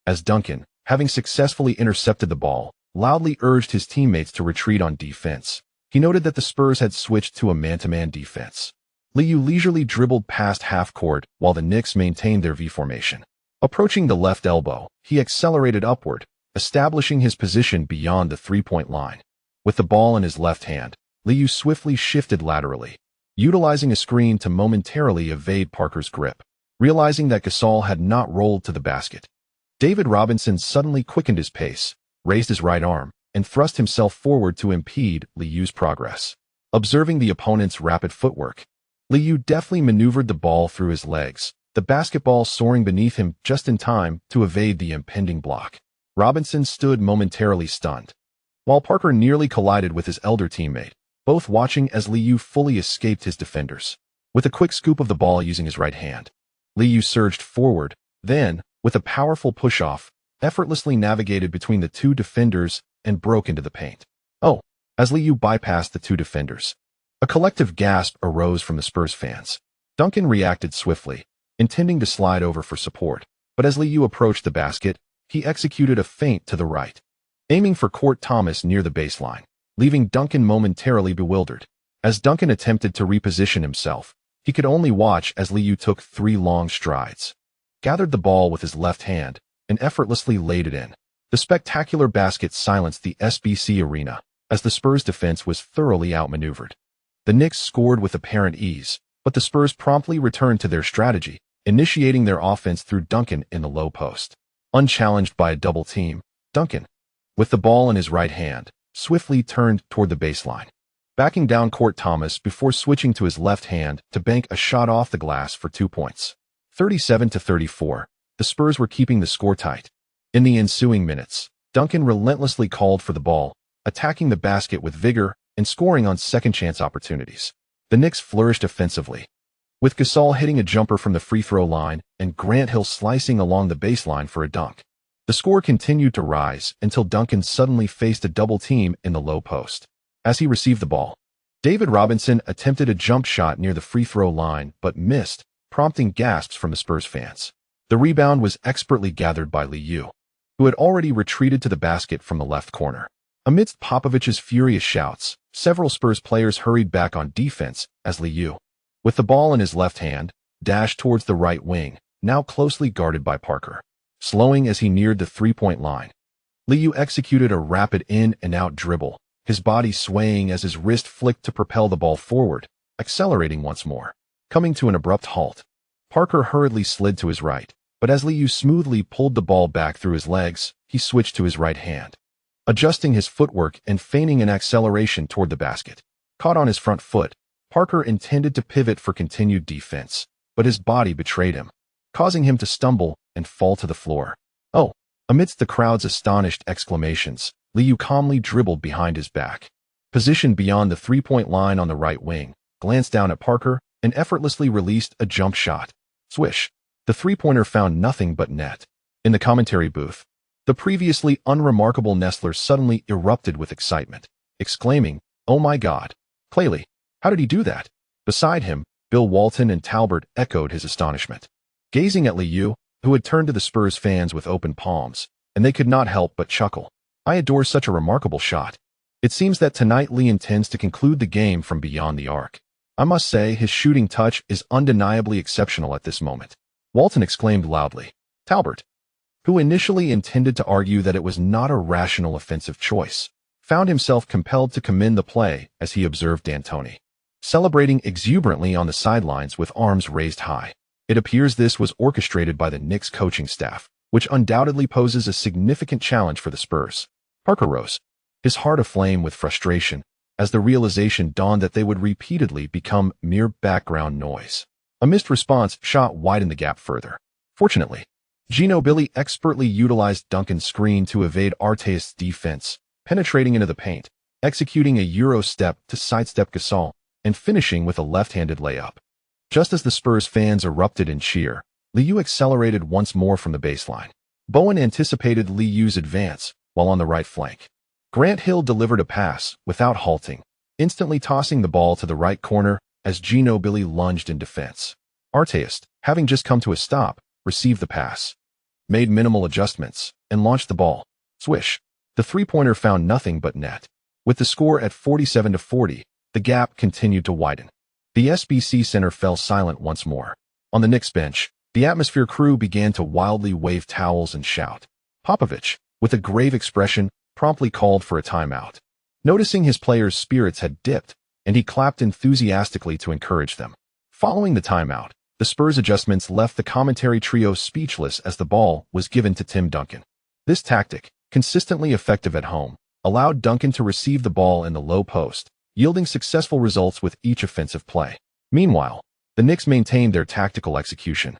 as Duncan, having successfully intercepted the ball, loudly urged his teammates to retreat on defense. He noted that the Spurs had switched to a man-to-man defense. Liu leisurely dribbled past half-court while the Knicks maintained their V formation. Approaching the left elbow, he accelerated upward, establishing his position beyond the three-point line. With the ball in his left hand, Liu swiftly shifted laterally, utilizing a screen to momentarily evade Parker's grip. Realizing that Gasol had not rolled to the basket, David Robinson suddenly quickened his pace, raised his right arm, and thrust himself forward to impede Liu's progress. Observing the opponent's rapid footwork, Liu deftly maneuvered the ball through his legs, the basketball soaring beneath him just in time to evade the impending block. Robinson stood momentarily stunned, while Parker nearly collided with his elder teammate, both watching as Liu fully escaped his defenders. With a quick scoop of the ball using his right hand, Liu surged forward, then, with a powerful push-off, effortlessly navigated between the two defenders and broke into the paint. Oh, as Liu bypassed the two defenders, a collective gasp arose from the Spurs fans. Duncan reacted swiftly, intending to slide over for support, but as Liu approached the basket, he executed a feint to the right, aiming for Kourt Thomas near the baseline, leaving Duncan momentarily bewildered. As Duncan attempted to reposition himself, he could only watch as Liu took 3 long strides, gathered the ball with his left hand, and effortlessly laid it in. The spectacular basket silenced the SBC Arena, as the Spurs defense was thoroughly outmaneuvered. The Knicks scored with apparent ease, but the Spurs promptly returned to their strategy, initiating their offense through Duncan in the low post. Unchallenged by a double team, Duncan, with the ball in his right hand, swiftly turned toward the baseline, backing down Kourt Thomas before switching to his left hand to bank a shot off the glass for 2 points. 37-34, the Spurs were keeping the score tight. In the ensuing minutes, Duncan relentlessly called for the ball, attacking the basket with vigor and scoring on second-chance opportunities. The Knicks flourished offensively, with Gasol hitting a jumper from the free-throw line and Grant Hill slicing along the baseline for a dunk. The score continued to rise until Duncan suddenly faced a double team in the low post. As he received the ball, David Robinson attempted a jump shot near the free-throw line but missed, prompting gasps from the Spurs fans. The rebound was expertly gathered by Liu, who had already retreated to the basket from the left corner. Amidst Popovich's furious shouts, several Spurs players hurried back on defense as Liu, with the ball in his left hand, dashed towards the right wing, now closely guarded by Parker. Slowing as he neared the three-point line, Liu executed a rapid in-and-out dribble, his body swaying as his wrist flicked to propel the ball forward, accelerating once more. Coming to an abrupt halt, Parker hurriedly slid to his right, but as Liu smoothly pulled the ball back through his legs, he switched to his right hand, adjusting his footwork and feigning an acceleration toward the basket. Caught on his front foot, Parker intended to pivot for continued defense, but his body betrayed him, causing him to stumble and fall to the floor. Oh! Amidst the crowd's astonished exclamations, Liu calmly dribbled behind his back, positioned beyond the three-point line on the right wing, glanced down at Parker, and effortlessly released a jump shot. Swish! The three-pointer found nothing but net. In the commentary booth, the previously unremarkable Nestler suddenly erupted with excitement, exclaiming, "Oh my God! Clearly, how did he do that?" Beside him, Bill Walton and Talbert echoed his astonishment, gazing at Liu, who had turned to the Spurs fans with open palms, and they could not help but chuckle. "I adore such a remarkable shot. It seems that tonight Lee intends to conclude the game from beyond the arc. I must say his shooting touch is undeniably exceptional at this moment," Walton exclaimed loudly. Talbert, who initially intended to argue that it was not a rational offensive choice, found himself compelled to commend the play as he observed D'Antoni celebrating exuberantly on the sidelines with arms raised high. It appears this was orchestrated by the Knicks coaching staff, which undoubtedly poses a significant challenge for the Spurs. Parker rose, his heart aflame with frustration, as the realization dawned that they would repeatedly become mere background noise. A missed response shot widened the gap further. Fortunately, Ginobili expertly utilized Duncan's screen to evade Arteist's defense, penetrating into the paint, executing a Euro step to sidestep Gasol, and finishing with a left-handed layup. Just as the Spurs fans erupted in cheer, Liu accelerated once more from the baseline. Bowen anticipated Liu's advance, while on the right flank, Grant Hill delivered a pass without halting, instantly tossing the ball to the right corner as Ginobili lunged in defense. Arteist, having just come to a stop, received the pass. made minimal adjustments, and launched the ball. Swish. The three-pointer found nothing but net. With the score at 47-40, the gap continued to widen. The SBC Center fell silent once more. On the Knicks bench, the atmosphere crew began to wildly wave towels and shout. Popovich, with a grave expression, promptly called for a timeout. Noticing his players' spirits had dipped, and he clapped enthusiastically to encourage them. Following the timeout, the Spurs adjustments left the commentary trio speechless as the ball was given to Tim Duncan. This tactic, consistently effective at home, allowed Duncan to receive the ball in the low post, yielding successful results with each offensive play. Meanwhile, the Knicks maintained their tactical execution,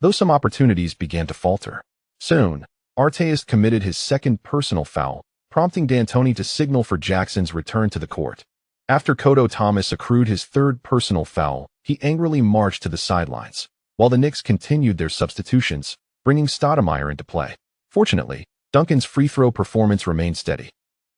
though some opportunities began to falter. Soon, Artest committed his second personal foul, prompting D'Antoni to signal for Jackson's return to the court. After Kourt Thomas accrued his third personal foul, he angrily marched to the sidelines, while the Knicks continued their substitutions, bringing Stoudemire into play. Fortunately, Duncan's free throw performance remained steady,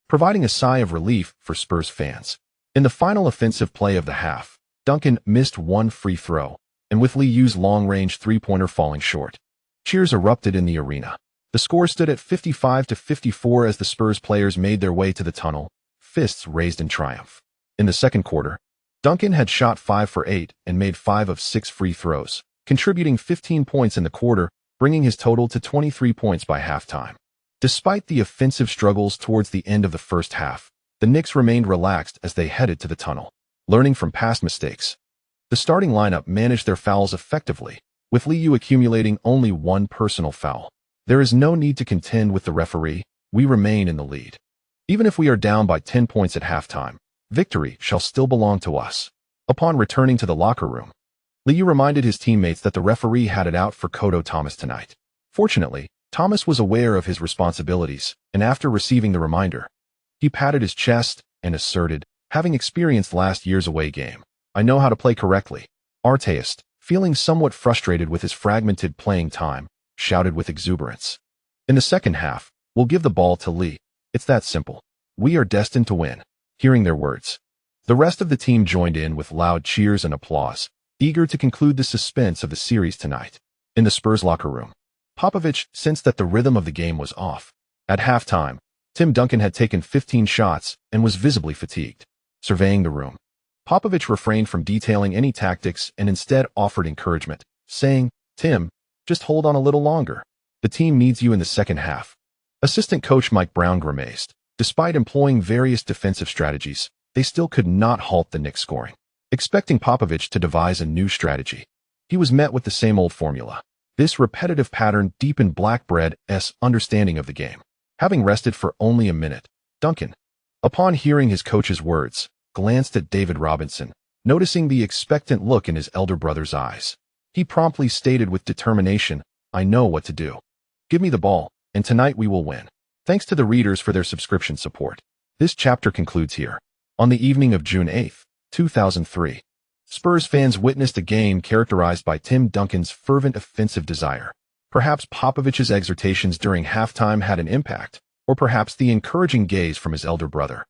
providing a sigh of relief for Spurs fans. In the final offensive play of the half, Duncan missed one free throw, and with Liu's long-range three-pointer falling short. Cheers erupted in the arena. The score stood at 55-54 as the Spurs players made their way to the tunnel, fists raised in triumph. In the second quarter, Duncan had shot 5 for 8 and made 5 of 6 free throws, contributing 15 points in the quarter, bringing his total to 23 points by halftime. Despite the offensive struggles towards the end of the first half, the Knicks remained relaxed as they headed to the tunnel. Learning from past mistakes, the starting lineup managed their fouls effectively, with Liu accumulating only one personal foul. There is no need to contend with the referee. We remain in the lead. Even if we are down by 10 points at halftime, victory shall still belong to us. Upon returning to the locker room, Liu reminded his teammates that the referee had it out for Kourt Thomas tonight. Fortunately, Thomas was aware of his responsibilities, and after receiving the reminder, he patted his chest and asserted, having experienced last year's away game, I know how to play correctly. Artest, feeling somewhat frustrated with his fragmented playing time, shouted with exuberance. In the second half, we'll give the ball to Lee. It's that simple. We are destined to win. Hearing their words, the rest of the team joined in with loud cheers and applause, eager to conclude the suspense of the series tonight. In the Spurs locker room, Popovich sensed that the rhythm of the game was off. At halftime, Tim Duncan had taken 15 shots and was visibly fatigued. Surveying the room, Popovich refrained from detailing any tactics and instead offered encouragement, saying, Tim, just hold on a little longer. The team needs you in the second half. Assistant coach Mike Brown grimaced. Despite employing various defensive strategies, they still could not halt the Knicks scoring. Expecting Popovich to devise a new strategy, he was met with the same old formula. This repetitive pattern deepened Blackbread's understanding of the game. Having rested for only a minute, Duncan, upon hearing his coach's words, glanced at David Robinson, noticing the expectant look in his elder brother's eyes. He promptly stated with determination, I know what to do. Give me the ball, and tonight we will win. Thanks to the readers for their subscription support. This chapter concludes here. On the evening of June 8, 2003, Spurs fans witnessed a game characterized by Tim Duncan's fervent offensive desire. Perhaps Popovich's exhortations during halftime had an impact, or perhaps the encouraging gaze from his elder brother,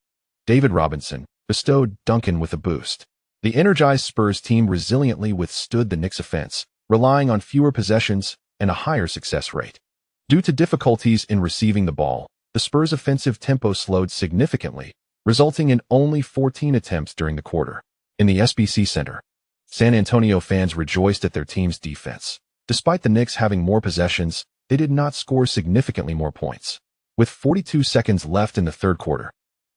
David Robinson, bestowed Duncan with a boost. The energized Spurs team resiliently withstood the Knicks' offense, relying on fewer possessions and a higher success rate. Due to difficulties in receiving the ball, the Spurs' offensive tempo slowed significantly, resulting in only 14 attempts during the quarter. In the SBC Center, San Antonio fans rejoiced at their team's defense. Despite the Knicks having more possessions, they did not score significantly more points. With 42 seconds left in the third quarter,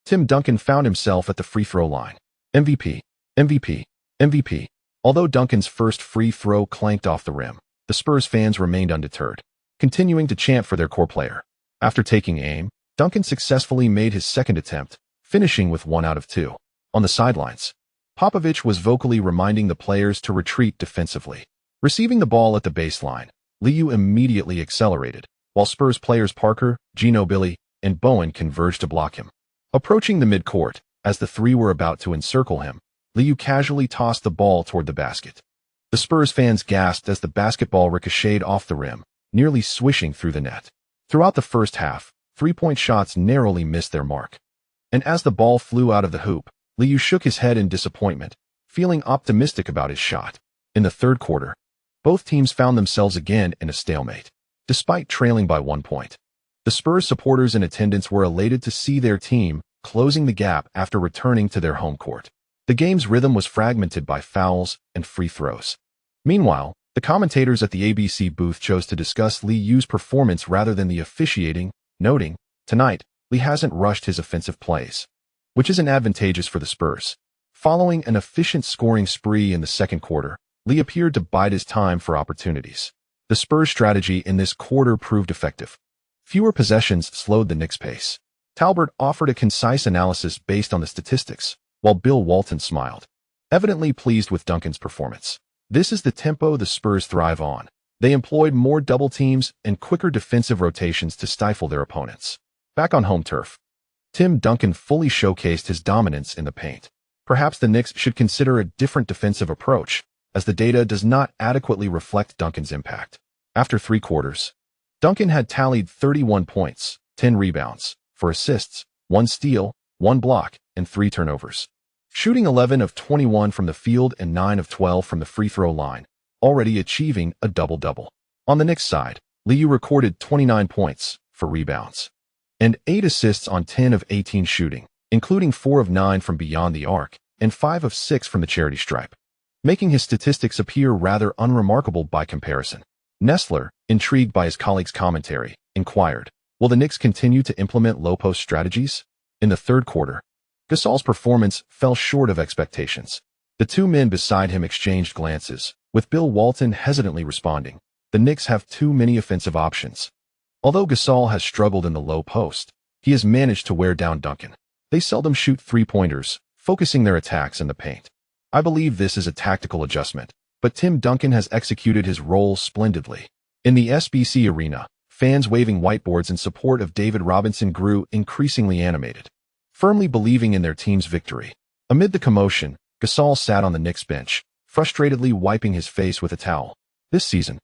Tim Duncan found himself at the free throw line. MVP, MVP, MVP. Although Duncan's first free throw clanked off the rim, the Spurs fans remained undeterred, continuing to chant for their core player. After taking aim, Duncan successfully made his second attempt, finishing with 1 out of 2. On the sidelines, Popovich was vocally reminding the players to retreat defensively. Receiving the ball at the baseline, Liu immediately accelerated, while Spurs players Parker, Ginobili, and Bowen converged to block him. Approaching the midcourt, as the three were about to encircle him, Liu casually tossed the ball toward the basket. The Spurs fans gasped as the basketball ricocheted off the rim, nearly swishing through the net. Throughout the first half, three-point shots narrowly missed their mark. And as the ball flew out of the hoop, Liu shook his head in disappointment, feeling optimistic about his shot. In the third quarter, both teams found themselves again in a stalemate. despite trailing by 1 point. The Spurs supporters in attendance were elated to see their team closing the gap after returning to their home court. The game's rhythm was fragmented by fouls and free throws. Meanwhile, the commentators at the ABC booth chose to discuss Lee Yu's performance rather than the officiating, noting, "Tonight, Lee hasn't rushed his offensive plays," which isn't advantageous for the Spurs. Following an efficient scoring spree in the second quarter, Lee appeared to bide his time for opportunities. The Spurs' strategy in this quarter proved effective. Fewer possessions slowed the Knicks' pace. Talbert offered a concise analysis based on the statistics, while Bill Walton smiled, evidently pleased with Duncan's performance. This is the tempo the Spurs thrive on. They employed more double teams and quicker defensive rotations to stifle their opponents. Back on home turf, Tim Duncan fully showcased his dominance in the paint. Perhaps the Knicks should consider a different defensive approach, as the data does not adequately reflect Duncan's impact. After 3 quarters, Duncan had tallied 31 points, 10 rebounds, 4 assists, 1 steal, 1 block, and 3 turnovers. Shooting 11 of 21 from the field and 9 of 12 from the free throw line, already achieving a double-double. On the Knicks side, Lee Yu recorded 29 points, 4 rebounds, and 8 assists on 10 of 18 shooting, including 4 of 9 from beyond the arc and 5 of 6 from the charity stripe, making his statistics appear rather unremarkable by comparison. Nestler, intrigued by his colleague's commentary, inquired, "Will the Knicks continue to implement low-post strategies?" In the third quarter, Gasol's performance fell short of expectations. The two men beside him exchanged glances, with Bill Walton hesitantly responding, "The Knicks have too many offensive options." Although Gasol has struggled in the low post, he has managed to wear down Duncan. They seldom shoot three-pointers, focusing their attacks in the paint. I believe this is a tactical adjustment, but Tim Duncan has executed his role splendidly. In the SBC Arena, fans waving whiteboards in support of David Robinson grew increasingly animated, firmly believing in their team's victory. Amid the commotion, Gasol sat on the Knicks bench, frustratedly wiping his face with a towel. This season,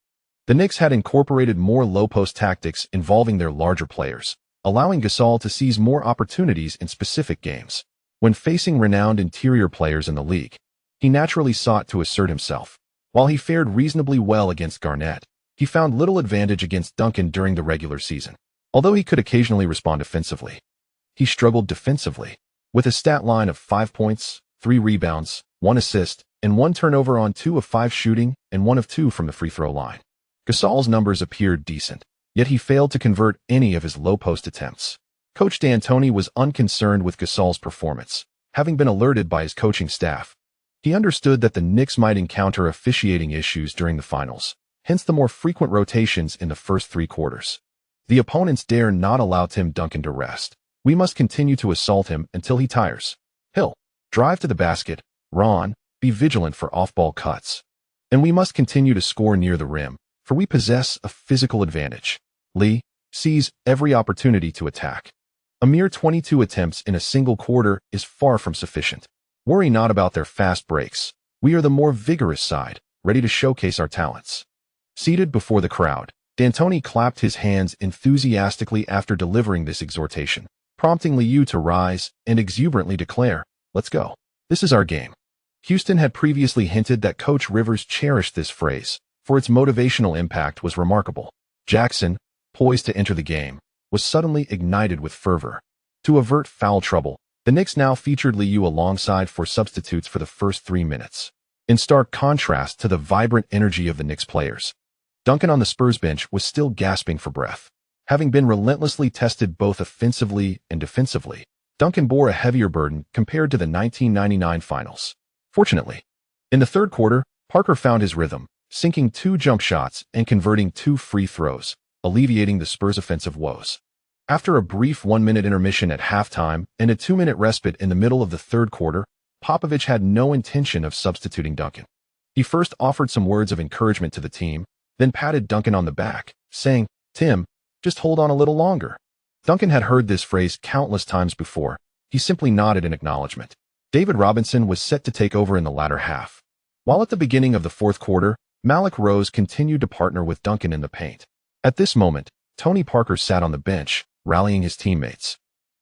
the Knicks had incorporated more low-post tactics involving their larger players, allowing Gasol to seize more opportunities in specific games. When facing renowned interior players in the league, he naturally sought to assert himself. While he fared reasonably well against Garnett, he found little advantage against Duncan during the regular season. Although he could occasionally respond offensively, he struggled defensively. With a stat line of 5 points, 3 rebounds, 1 assist, and 1 turnover on 2 of 5 shooting and 1 of 2 from the free throw line, Gasol's numbers appeared decent, yet he failed to convert any of his low-post attempts. Coach D'Antoni was unconcerned with Gasol's performance, having been alerted by his coaching staff. He understood that the Knicks might encounter officiating issues during the finals, hence the more frequent rotations in the first 3 quarters. The opponents dare not allow Tim Duncan to rest. "We must continue to assault him until he tires. He'll drive to the basket, run, be vigilant for off-ball cuts. And we must continue to score near the rim, for we possess a physical advantage." Lee sees every opportunity to attack. A mere 22 attempts in a single quarter is far from sufficient. Worry not about their fast breaks. We are the more vigorous side, ready to showcase our talents. Seated before the crowd, D'Antoni clapped his hands enthusiastically after delivering this exhortation, prompting Lee Yu to rise and exuberantly declare, "Let's go. This is our game." Houston had previously hinted that Coach Rivers cherished this phrase, for its motivational impact was remarkable. Jackson, poised to enter the game, was suddenly ignited with fervor. To avert foul trouble, the Knicks now featured Lee Yu alongside 4 substitutes for the first 3 minutes. In stark contrast to the vibrant energy of the Knicks players, Duncan on the Spurs bench was still gasping for breath. Having been relentlessly tested both offensively and defensively, Duncan bore a heavier burden compared to the 1999 finals. Fortunately, in the third quarter, Parker found his rhythm, sinking 2 jump shots and converting 2 free throws, alleviating the Spurs' offensive woes. After a brief 1-minute intermission at halftime and a 2-minute respite in the middle of the third quarter, Popovich had no intention of substituting Duncan. He first offered some words of encouragement to the team, then patted Duncan on the back, saying, "Tim, just hold on a little longer." Duncan had heard this phrase countless times before. He simply nodded in acknowledgement. David Robinson was set to take over in the latter half. While at the beginning of the fourth quarter, Malik Rose continued to partner with Duncan in the paint. At this moment, Tony Parker sat on the bench, rallying his teammates,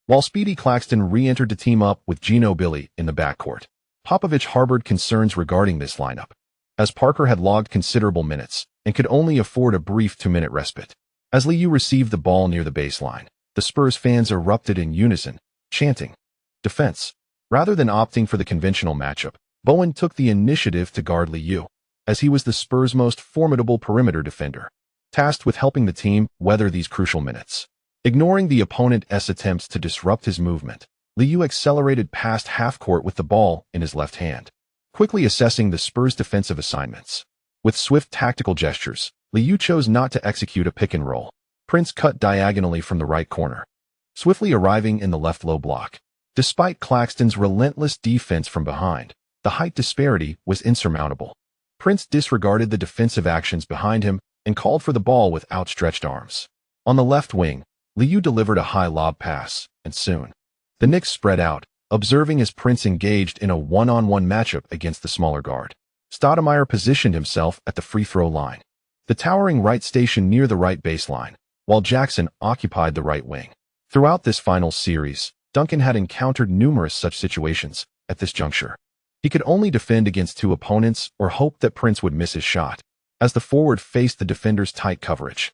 while Speedy Claxton re-entered to team up with Gino Billy in the backcourt. Popovich harbored concerns regarding this lineup, as Parker had logged considerable minutes and could only afford a brief 2-minute respite. As Liu received the ball near the baseline, the Spurs fans erupted in unison, chanting, "Defense." Rather than opting for the conventional matchup, Bowen took the initiative to guard Liu, as he was the Spurs' most formidable perimeter defender, tasked with helping the team weather these crucial minutes. Ignoring the opponent's attempts to disrupt his movement, Liu accelerated past half-court with the ball in his left hand, quickly assessing the Spurs' defensive assignments. With swift tactical gestures, Liu chose not to execute a pick-and-roll. Prince cut diagonally from the right corner, swiftly arriving in the left low block. Despite Claxton's relentless defense from behind, the height disparity was insurmountable. Prince disregarded the defensive actions behind him and called for the ball with outstretched arms. On the left wing, Liu delivered a high lob pass, and soon, the Knicks spread out, observing as Prince engaged in a one-on-one matchup against the smaller guard. Stoudemire positioned himself at the free throw line, the towering right station near the right baseline, while Jackson occupied the right wing. Throughout this final series, Duncan had encountered numerous such situations. At this juncture, he could only defend against two opponents or hope that Prince would miss his shot. As the forward faced the defender's tight coverage,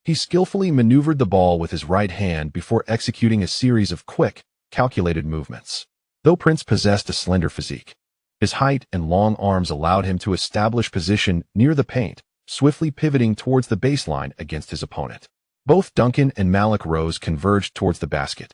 he skillfully maneuvered the ball with his right hand before executing a series of quick, calculated movements. Though Prince possessed a slender physique, his height and long arms allowed him to establish position near the paint, swiftly pivoting towards the baseline against his opponent. Both Duncan and Malik Rose converged towards the basket.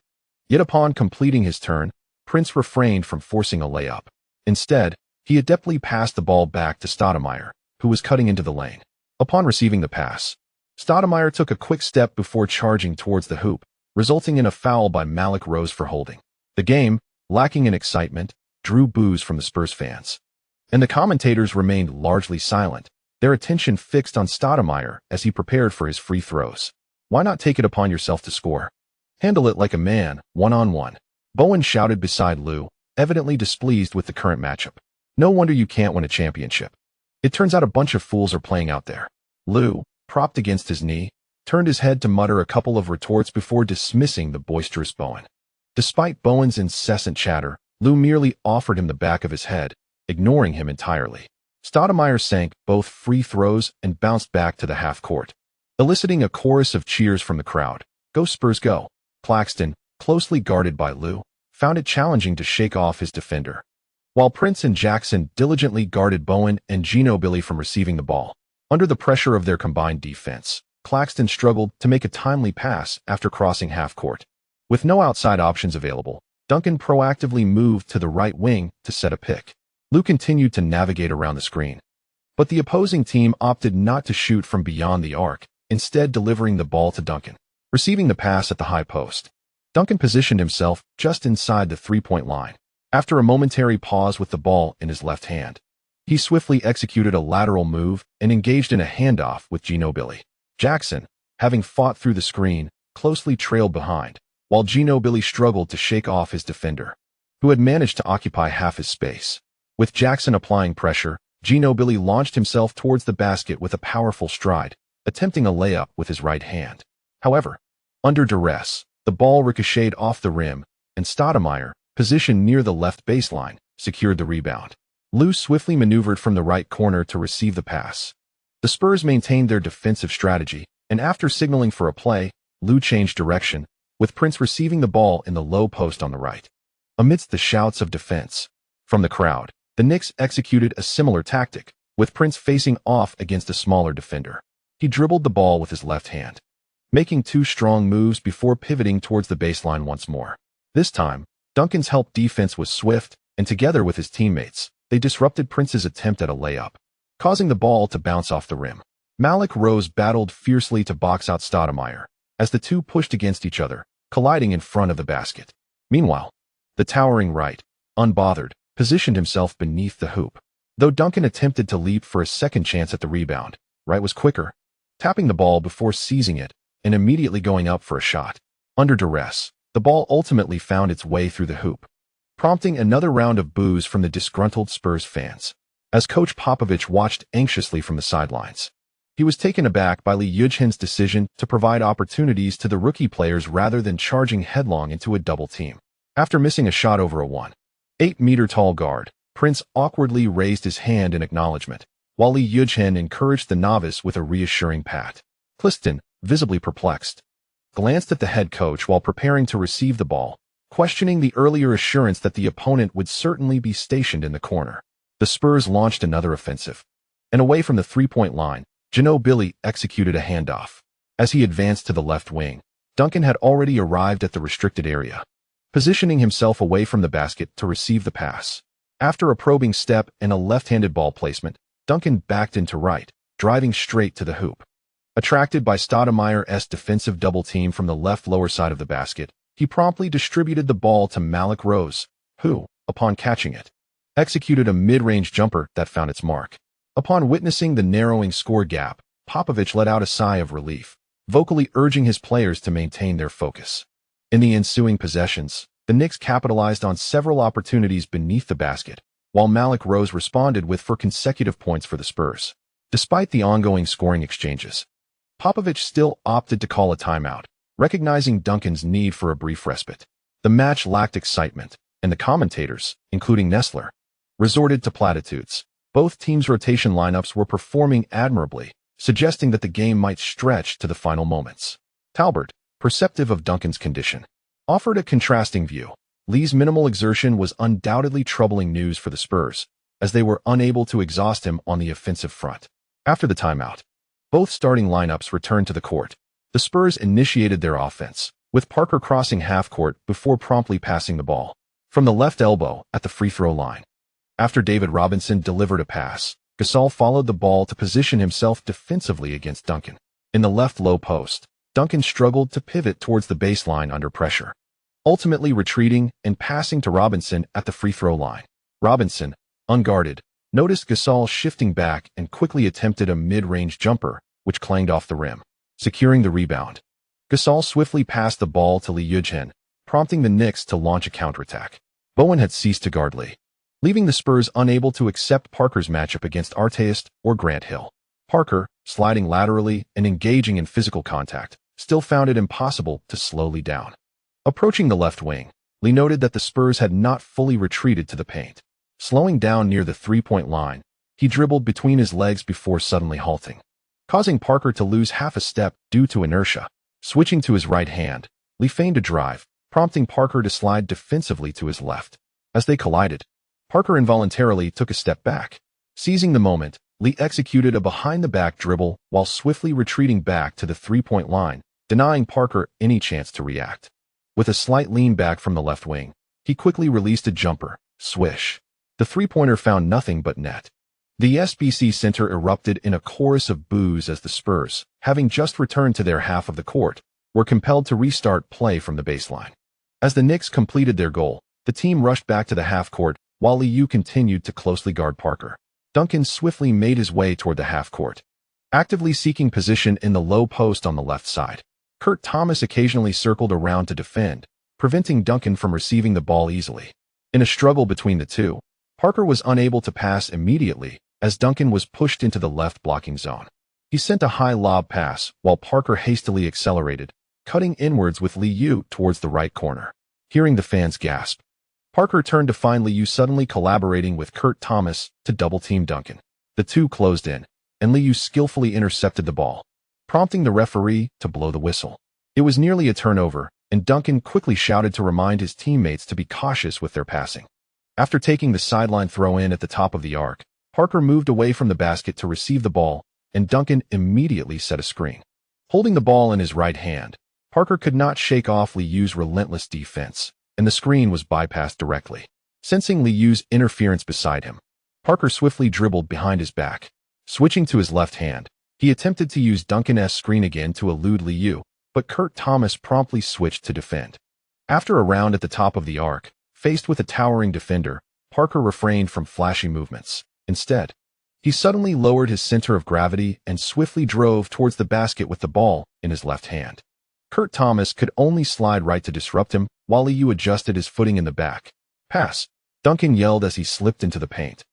Yet upon completing his turn, Prince refrained from forcing a layup. Instead, he adeptly passed the ball back to Stoudemire, who was cutting into the lane. Upon receiving the pass, Stoudemire took a quick step before charging towards the hoop, resulting in a foul by Malik Rose for holding. The game, lacking in excitement, drew boos from the Spurs fans, and the commentators remained largely silent, their attention fixed on Stoudemire as he prepared for his free throws. "Why not take it upon yourself to score? Handle it like a man, one-on-one," Bowen shouted beside Liu, evidently displeased with the current matchup. "No wonder you can't win a championship. It turns out a bunch of fools are playing out there." Liu, propped against his knee, turned his head to mutter a couple of retorts before dismissing the boisterous Bowen. Despite Bowen's incessant chatter, Liu merely offered him the back of his head, ignoring him entirely. Stoudemire sank both free throws and bounced back to the half-court, eliciting a chorus of cheers from the crowd. "Go Spurs, go!" Claxton, closely guarded by Liu, found it challenging to shake off his defender, while Prince and Jackson diligently guarded Bowen and Ginobili from receiving the ball. Under the pressure of their combined defense, Claxton struggled to make a timely pass after crossing half-court. With no outside options available, Duncan proactively moved to the right wing to set a pick. Liu continued to navigate around the screen, but the opposing team opted not to shoot from beyond the arc, instead delivering the ball to Duncan. Receiving the pass at the high post, Duncan positioned himself just inside the three-point line. After a momentary pause with the ball in his left hand, he swiftly executed a lateral move and engaged in a handoff with Ginobili. Jackson, having fought through the screen, closely trailed behind, while Ginobili struggled to shake off his defender, who had managed to occupy half his space. With Jackson applying pressure, Ginobili launched himself towards the basket with a powerful stride, attempting a layup with his right hand. However, under duress, the ball ricocheted off the rim, and Stoudemire, positioned near the left baseline, secured the rebound. Liu swiftly maneuvered from the right corner to receive the pass. The Spurs maintained their defensive strategy, and after signaling for a play, Liu changed direction, with Prince receiving the ball in the low post on the right. Amidst the shouts of defense from the crowd, the Knicks executed a similar tactic, with Prince facing off against a smaller defender. He dribbled the ball with his left hand, making two strong moves before pivoting towards the baseline once more. This time, Duncan's help defense was swift, and together with his teammates, they disrupted Prince's attempt at a layup, causing the ball to bounce off the rim. Malik Rose battled fiercely to box out Stoudemire, as the two pushed against each other, colliding in front of the basket. Meanwhile, the towering Wright, unbothered, positioned himself beneath the hoop. Though Duncan attempted to leap for a second chance at the rebound, Wright was quicker, tapping the ball before seizing it and immediately going up for a shot. Under duress, the ball ultimately found its way through the hoop, prompting another round of boos from the disgruntled Spurs fans. As Coach Popovich watched anxiously from the sidelines, he was taken aback by Liu Yujin's decision to provide opportunities to the rookie players rather than charging headlong into a double team. After missing a shot over a 1.8-meter-tall guard, Prince awkwardly raised his hand in acknowledgement, while Liu Yujin encouraged the novice with a reassuring pat. Cliston, visibly perplexed, glanced at the head coach while preparing to receive the ball, questioning the earlier assurance that the opponent would certainly be stationed in the corner. The Spurs launched another offensive. And away from the three-point line, Ginobili executed a handoff. As he advanced to the left wing, Duncan had already arrived at the restricted area, positioning himself away from the basket to receive the pass. After a probing step and a left-handed ball placement, Duncan backed into right, driving straight to the hoop. Attracted by Stoudemire's defensive double team from the left lower side of the basket, he promptly distributed the ball to Arose, who, upon catching it, executed a mid-range jumper that found its mark. Upon witnessing the narrowing score gap, Popovich let out a sigh of relief, vocally urging his players to maintain their focus. In the ensuing possessions, the Knicks capitalized on several opportunities beneath the basket, while Arose responded with 4 consecutive points for the Spurs. Despite the ongoing scoring exchanges, Popovich still opted to call a timeout, recognizing Duncan's need for a brief respite. The match lacked excitement, and the commentators, including Nessler, resorted to platitudes. Both teams' rotation lineups were performing admirably, suggesting that the game might stretch to the final moments. Talbert, perceptive of Duncan's condition, offered a contrasting view. Lee's minimal exertion was undoubtedly troubling news for the Spurs, as they were unable to exhaust him on the offensive front. After the timeout, both starting lineups returned to the court. The Spurs initiated their offense, with Parker crossing half-court before promptly passing the ball from the left elbow at the free throw line. After David Robinson delivered a pass, Gasol followed the ball to position himself defensively against Duncan. In the left low post, Duncan struggled to pivot towards the baseline under pressure, ultimately retreating and passing to Robinson at the free throw line. Robinson, unguarded, noticed Gasol shifting back and quickly attempted a mid-range jumper, which clanged off the rim, securing the rebound. Gasol swiftly passed the ball to Lee Yujin, prompting the Knicks to launch a counterattack. Bowen had ceased to guard Lee, leaving the Spurs unable to accept Parker's matchup against Artest or Grant Hill. Parker, sliding laterally and engaging in physical contact, still found it impossible to slow Lee down. Approaching the left wing, Lee noted that the Spurs had not fully retreated to the paint. Slowing down near the three-point line, he dribbled between his legs before suddenly halting, causing Parker to lose half a step due to inertia. Switching to his right hand, Lee feigned a drive, prompting Parker to slide defensively to his left. As they collided, Parker involuntarily took a step back. Seizing the moment, Lee executed a behind-the-back dribble while swiftly retreating back to the three-point line, denying Parker any chance to react. With a slight lean back from the left wing, he quickly released a jumper, swish. The three-pointer found nothing but net. The SBC Center erupted in a chorus of boos as the Spurs, having just returned to their half of the court, were compelled to restart play from the baseline. As the Knicks completed their goal, the team rushed back to the half-court while Liu continued to closely guard Parker. Duncan swiftly made his way toward the half-court, actively seeking position in the low post on the left side. Kourt Thomas occasionally circled around to defend, preventing Duncan from receiving the ball easily. In a struggle between the two, Parker was unable to pass immediately as Duncan was pushed into the left blocking zone. He sent a high lob pass while Parker hastily accelerated, cutting inwards with Liu towards the right corner. Hearing the fans gasp, Parker turned to find Liu suddenly collaborating with Kourt Thomas to double-team Duncan. The two closed in, and Liu skillfully intercepted the ball, prompting the referee to blow the whistle. It was nearly a turnover, and Duncan quickly shouted to remind his teammates to be cautious with their passing. After taking the sideline throw-in at the top of the arc, Parker moved away from the basket to receive the ball, and Duncan immediately set a screen. Holding the ball in his right hand, Parker could not shake off Liu's relentless defense, and the screen was bypassed directly. Sensing Liu's interference beside him, Parker swiftly dribbled behind his back. Switching to his left hand, he attempted to use Duncan's screen again to elude Liu, but Kourt Thomas promptly switched to defend. After a round at the top of the arc, faced with a towering defender, Parker refrained from flashy movements. Instead, he suddenly lowered his center of gravity and swiftly drove towards the basket with the ball in his left hand. Kourt Thomas could only slide right to disrupt him while Liu adjusted his footing in the back. Pass, Duncan yelled as he slipped into the paint.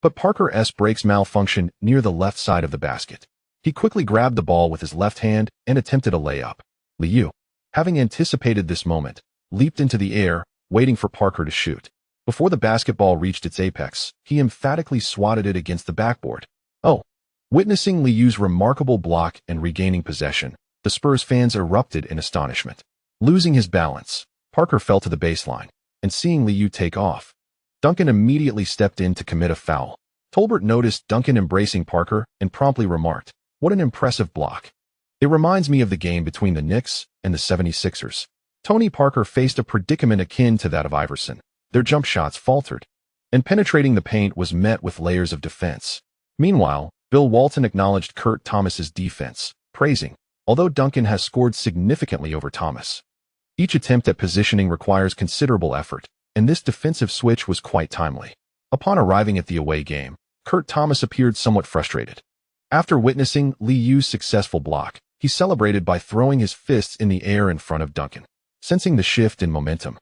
But Parker's brakes malfunctioned near the left side of the basket. He quickly grabbed the ball with his left hand and attempted a layup. Liu, having anticipated this moment, leaped into the air, waiting for Parker to shoot. Before the basketball reached its apex, he emphatically swatted it against the backboard. Oh! Witnessing Liu's remarkable block and regaining possession, The Spurs fans erupted in astonishment. Losing his balance, Parker fell to the baseline, and seeing Liu take off, Duncan immediately stepped in to commit a foul. Tolbert noticed Duncan embracing Parker and promptly remarked, "What an impressive block." It reminds me of the game between the Knicks and the 76ers. Tony Parker faced a predicament akin to that of Iverson. Their jump shots faltered, and penetrating the paint was met with layers of defense. Meanwhile, Bill Walton acknowledged Kourt Thomas's defense, praising, although Duncan has scored significantly over Thomas. Each attempt at positioning requires considerable effort, and this defensive switch was quite timely. Upon arriving at the away game, Kourt Thomas appeared somewhat frustrated. After witnessing Liu's successful block, he celebrated by throwing his fists in the air in front of Duncan. Sensing the shift in momentum,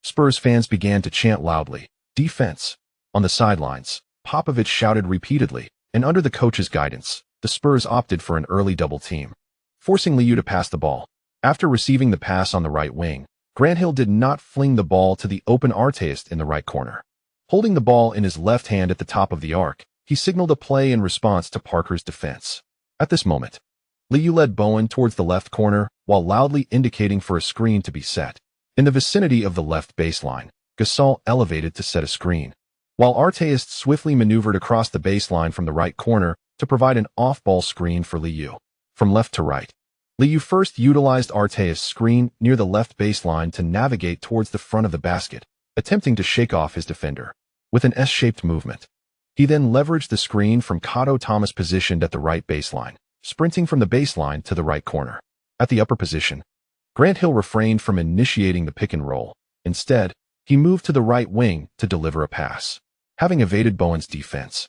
Spurs fans began to chant loudly, "Defense!" On the sidelines, Popovich shouted repeatedly, and under the coach's guidance, the Spurs opted for an early double team, forcing Liu to pass the ball. After receiving the pass on the right wing, Grant Hill did not fling the ball to the open artist in the right corner. Holding the ball in his left hand at the top of the arc, he signaled a play in response to Parker's defense. At this moment, Liu led Bowen towards the left corner while loudly indicating for a screen to be set. In the vicinity of the left baseline, Gasol elevated to set a screen, while Artest swiftly maneuvered across the baseline from the right corner to provide an off-ball screen for Liu. From left to right, Liu first utilized Artest's screen near the left baseline to navigate towards the front of the basket, attempting to shake off his defender. With an S-shaped movement, he then leveraged the screen from Kourt Thomas positioned at the right baseline, sprinting from the baseline to the right corner. At the upper position, Grant Hill refrained from initiating the pick and roll. Instead, he moved to the right wing to deliver a pass. Having evaded Bowen's defense,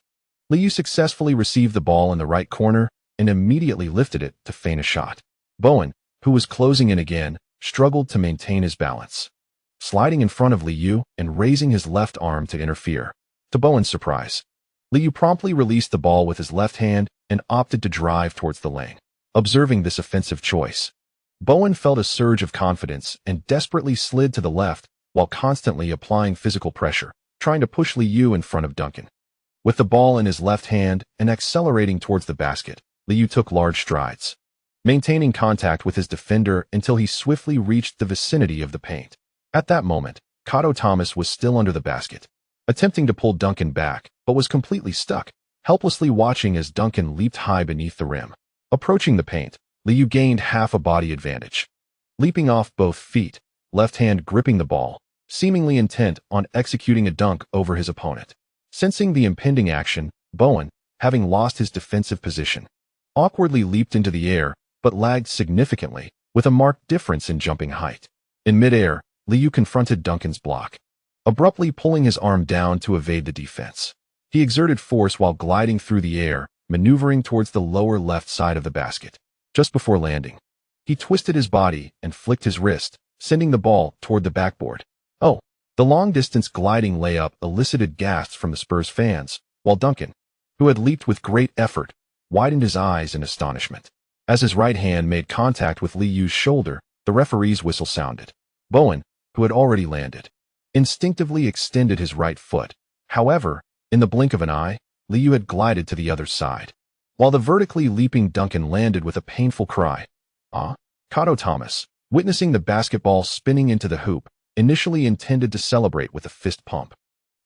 Liu successfully received the ball in the right corner and immediately lifted it to feint a shot. Bowen, who was closing in again, struggled to maintain his balance, sliding in front of Liu and raising his left arm to interfere. To Bowen's surprise, Liu promptly released the ball with his left hand and opted to drive towards the lane. Observing this offensive choice, Bowen felt a surge of confidence and desperately slid to the left while constantly applying physical pressure, trying to push Liu in front of Duncan. With the ball in his left hand and accelerating towards the basket, Liu took large strides, maintaining contact with his defender until he swiftly reached the vicinity of the paint. At that moment, Kourt Thomas was still under the basket, attempting to pull Duncan back, but was completely stuck, helplessly watching as Duncan leaped high beneath the rim. Approaching the paint, Liu gained half a body advantage, leaping off both feet, left hand gripping the ball, seemingly intent on executing a dunk over his opponent. Sensing the impending action, Bowen, having lost his defensive position, awkwardly leaped into the air, but lagged significantly, with a marked difference in jumping height. In midair, Liu confronted Duncan's block, abruptly pulling his arm down to evade the defense. He exerted force while gliding through the air, maneuvering towards the lower left side of the basket. Just before landing, he twisted his body and flicked his wrist, sending the ball toward the backboard. Oh! The long-distance gliding layup elicited gasps from the Spurs fans, while Duncan, who had leaped with great effort, widened his eyes in astonishment. As his right hand made contact with Liu's shoulder, the referee's whistle sounded. Bowen, who had already landed, instinctively extended his right foot. However, in the blink of an eye, Liu had glided to the other side, while the vertically leaping Duncan landed with a painful cry. Kourt Thomas, witnessing the basketball spinning into the hoop, initially intended to celebrate with a fist pump.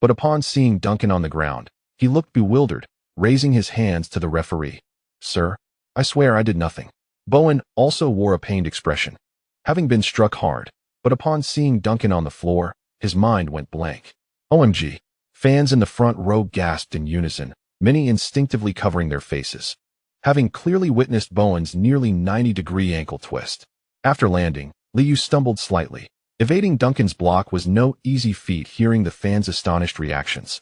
But upon seeing Duncan on the ground, he looked bewildered, raising his hands to the referee. "Sir, I swear I did nothing." Bowen also wore a pained expression, having been struck hard, but upon seeing Duncan on the floor, his mind went blank. OMG! Fans in the front row gasped in unison, many instinctively covering their faces, having clearly witnessed Bowen's nearly 90-degree ankle twist. After landing, Liu stumbled slightly. Evading Duncan's block was no easy feat. Hearing the fans' astonished reactions,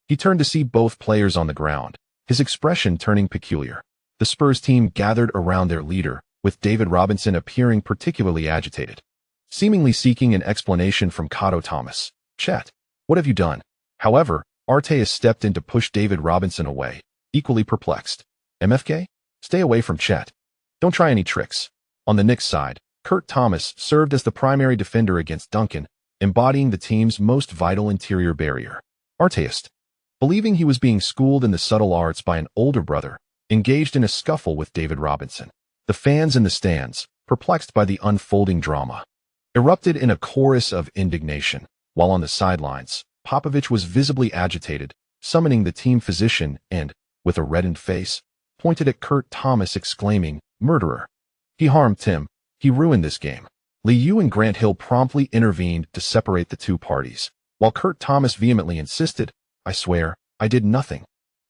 he turned to see both players on the ground, his expression turning peculiar. The Spurs team gathered around their leader, with David Robinson appearing particularly agitated, seemingly seeking an explanation from Kourt Thomas. "Chet, what have you done?" However, Artest stepped in to push David Robinson away, equally perplexed. "MFK? Stay away from Chet. Don't try any tricks." On the Knicks side, Kourt Thomas served as the primary defender against Duncan, embodying the team's most vital interior barrier. Artest, believing he was being schooled in the subtle arts by an older brother, engaged in a scuffle with David Robinson. The The fans in the stands, perplexed by the unfolding drama, erupted in a chorus of indignation, while on the sidelines, Popovich was visibly agitated, summoning the team physician and, with a reddened face, pointed at Kourt Thomas exclaiming, "Murderer! He harmed Tim. He ruined this game." Liu and Grant Hill promptly intervened to separate the two parties, while Kourt Thomas vehemently insisted, "I swear, I did nothing."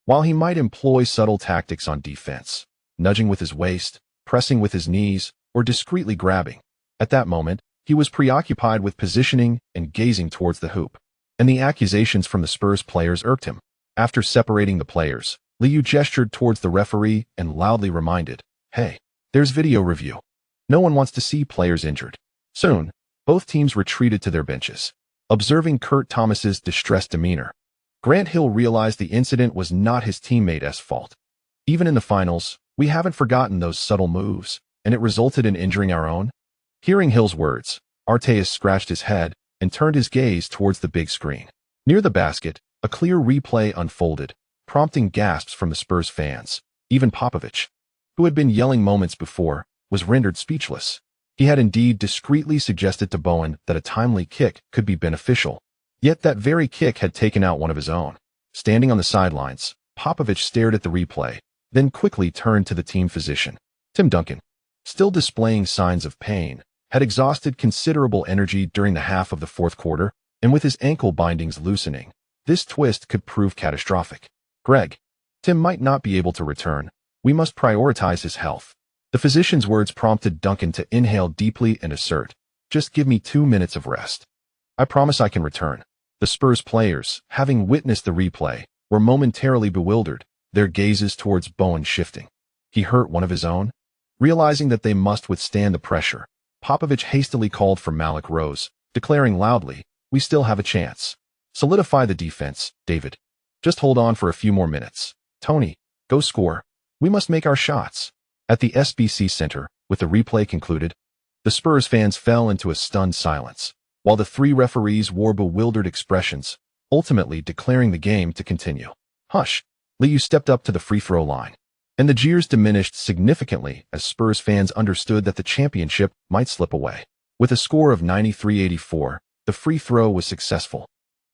While he might employ subtle tactics on defense, nudging with his waist, pressing with his knees, or discreetly grabbing, at that moment, he was preoccupied with positioning and gazing towards the hoop. And the accusations from the Spurs players irked him. After separating the players, Liu gestured towards the referee and loudly reminded, "Hey, there's video review. No one wants to see players injured." Soon, both teams retreated to their benches. Observing Kourt Thomas's distressed demeanor, Grant Hill realized the incident was not his teammate's fault. "Even in the finals, we haven't forgotten those subtle moves, and it resulted in injuring our own." Hearing Hill's words, Arteas scratched his head and turned his gaze towards the big screen. Near the basket, a clear replay unfolded, prompting gasps from the Spurs fans. Even Popovich, who had been yelling moments before, was rendered speechless. He had indeed discreetly suggested to Bowen that a timely kick could be beneficial, yet that very kick had taken out one of his own. Standing on the sidelines, Popovich stared at the replay, then quickly turned to the team physician. Tim Duncan, still displaying signs of pain, had exhausted considerable energy during the half of the fourth quarter, and with his ankle bindings loosening, this twist could prove catastrophic. "Greg, Tim might not be able to return. We must prioritize his health." The physician's words prompted Duncan to inhale deeply and assert, "Just give me 2 minutes of rest. I promise I can return." The Spurs players, having witnessed the replay, were momentarily bewildered, their gazes towards Bowen shifting. He hurt one of his own? Realizing that they must withstand the pressure, Popovich hastily called for Arose, declaring loudly, "We still have a chance. Solidify the defense, David. Just hold on for a few more minutes. Tony, go score. We must make our shots." At the SBC Center, with the replay concluded, the Spurs fans fell into a stunned silence, while the three referees wore bewildered expressions, ultimately declaring the game to continue. "Hush!" Liu stepped up to the free throw line, and the jeers diminished significantly as Spurs fans understood that the championship might slip away. With a score of 93-84, the free throw was successful,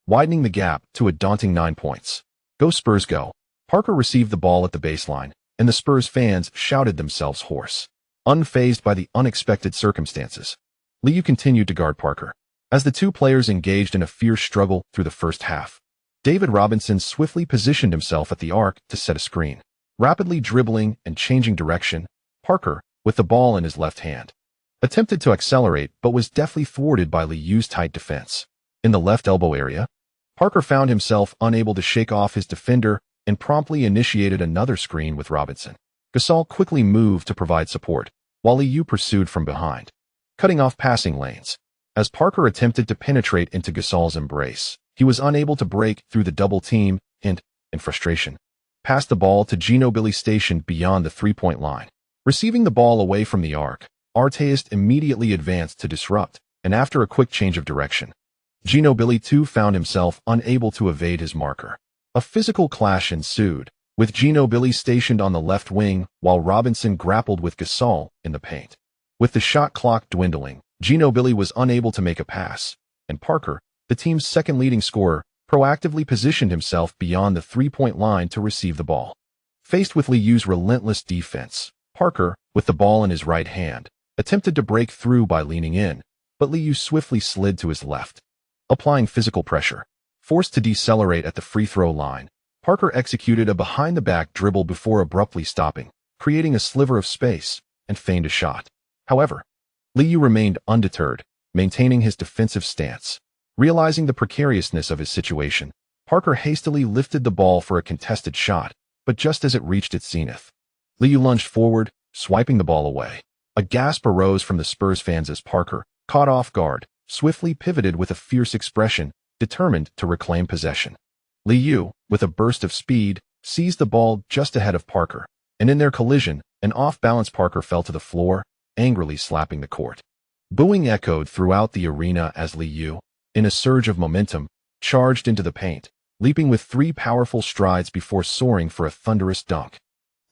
widening the gap to a daunting 9 points. "Go Spurs, go!" Parker received the ball at the baseline, and the Spurs fans shouted themselves hoarse. Unfazed by the unexpected circumstances, Liu continued to guard Parker. As the two players engaged in a fierce struggle through the first half, David Robinson swiftly positioned himself at the arc to set a screen. Rapidly dribbling and changing direction, Parker, with the ball in his left hand, attempted to accelerate but was deftly thwarted by Liu's tight defense. In the left elbow area, Parker found himself unable to shake off his defender and promptly initiated another screen with Robinson. Gasol quickly moved to provide support, while Liu pursued from behind, cutting off passing lanes. As Parker attempted to penetrate into Gasol's embrace, he was unable to break through the double team and, in frustration, passed the ball to Ginobili stationed beyond the three-point line. Receiving the ball away from the arc, Arteas immediately advanced to disrupt, and after a quick change of direction, Ginobili too found himself unable to evade his marker. A physical clash ensued, with Ginobili stationed on the left wing while Robinson grappled with Gasol in the paint. With the shot clock dwindling, Ginobili was unable to make a pass, and Parker, the team's second leading scorer, proactively positioned himself beyond the three-point line to receive the ball. Faced with Liu's relentless defense, Parker, with the ball in his right hand, attempted to break through by leaning in, but Liu swiftly slid to his left. Applying physical pressure, forced to decelerate at the free throw line, Parker executed a behind-the-back dribble before abruptly stopping, creating a sliver of space, and feigned a shot. However, Liu remained undeterred, maintaining his defensive stance. Realizing the precariousness of his situation, Parker hastily lifted the ball for a contested shot, but just as it reached its zenith, Liu lunged forward, swiping the ball away. A gasp arose from the Spurs fans as Parker, caught off guard, swiftly pivoted with a fierce expression, determined to reclaim possession. Liu, with a burst of speed, seized the ball just ahead of Parker, and in their collision, an off-balance Parker fell to the floor, angrily slapping the court. Booing echoed throughout the arena as Liu, in a surge of momentum, charged into the paint, leaping with 3 powerful strides before soaring for a thunderous dunk.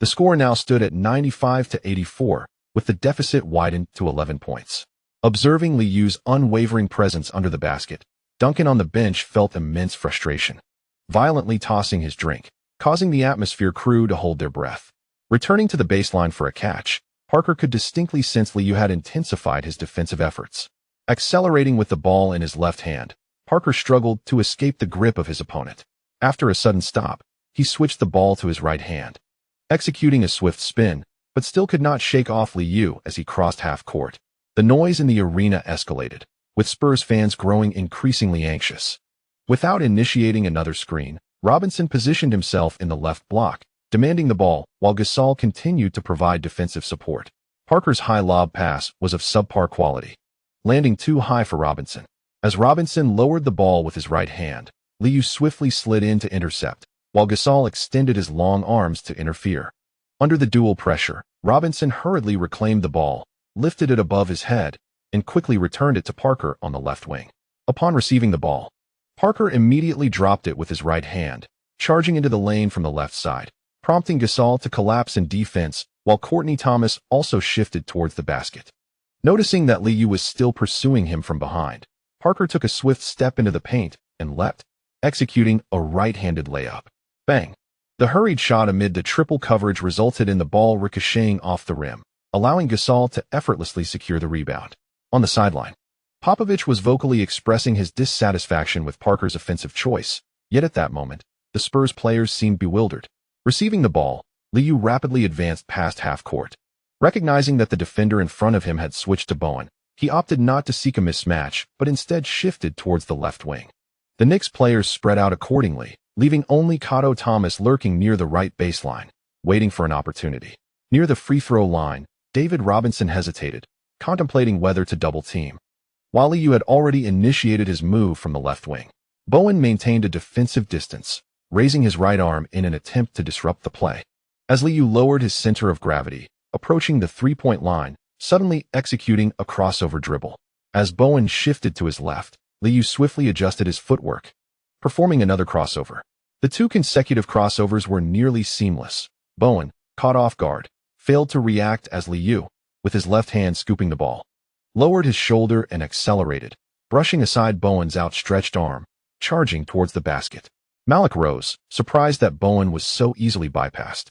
The score now stood at 95-84, with the deficit widened to 11 points. Observing Liu's unwavering presence under the basket, Duncan on the bench felt immense frustration, violently tossing his drink, causing the atmosphere crew to hold their breath. Returning to the baseline for a catch, Parker could distinctly sense Liu had intensified his defensive efforts. Accelerating with the ball in his left hand, Parker struggled to escape the grip of his opponent. After a sudden stop, he switched the ball to his right hand, executing a swift spin, but still could not shake off Liu as he crossed half court. The noise in the arena escalated, with Spurs fans growing increasingly anxious. Without initiating another screen, Robinson positioned himself in the left block, demanding the ball, while Gasol continued to provide defensive support. Parker's high lob pass was of subpar quality, landing too high for Robinson. As Robinson lowered the ball with his right hand, Liu swiftly slid in to intercept, while Gasol extended his long arms to interfere. Under the dual pressure, Robinson hurriedly reclaimed the ball, lifted it above his head, and quickly returned it to Parker on the left wing. Upon receiving the ball, Parker immediately dropped it with his right hand, charging into the lane from the left side, prompting Gasol to collapse in defense, while Kourt Thomas also shifted towards the basket. Noticing that Liu was still pursuing him from behind, Parker took a swift step into the paint and leapt, executing a right-handed layup. Bang! The hurried shot amid the triple coverage resulted in the ball ricocheting off the rim, allowing Gasol to effortlessly secure the rebound. On the sideline, Popovich was vocally expressing his dissatisfaction with Parker's offensive choice, yet at that moment, the Spurs players seemed bewildered. Receiving the ball, Liu rapidly advanced past half court. Recognizing that the defender in front of him had switched to Bowen, he opted not to seek a mismatch, but instead shifted towards the left wing. The Knicks players spread out accordingly, leaving only Kourt Thomas lurking near the right baseline, waiting for an opportunity. Near the free throw line, David Robinson hesitated, contemplating whether to double team. While Liu had already initiated his move from the left wing, Bowen maintained a defensive distance, raising his right arm in an attempt to disrupt the play. As Liu lowered his center of gravity, approaching the three-point line, suddenly executing a crossover dribble. As Bowen shifted to his left, Liu swiftly adjusted his footwork, performing another crossover. The two consecutive crossovers were nearly seamless. Bowen, caught off guard, failed to react as Liu, with his left hand scooping the ball, lowered his shoulder and accelerated, brushing aside Bowen's outstretched arm, charging towards the basket. Arose, surprised that Bowen was so easily bypassed,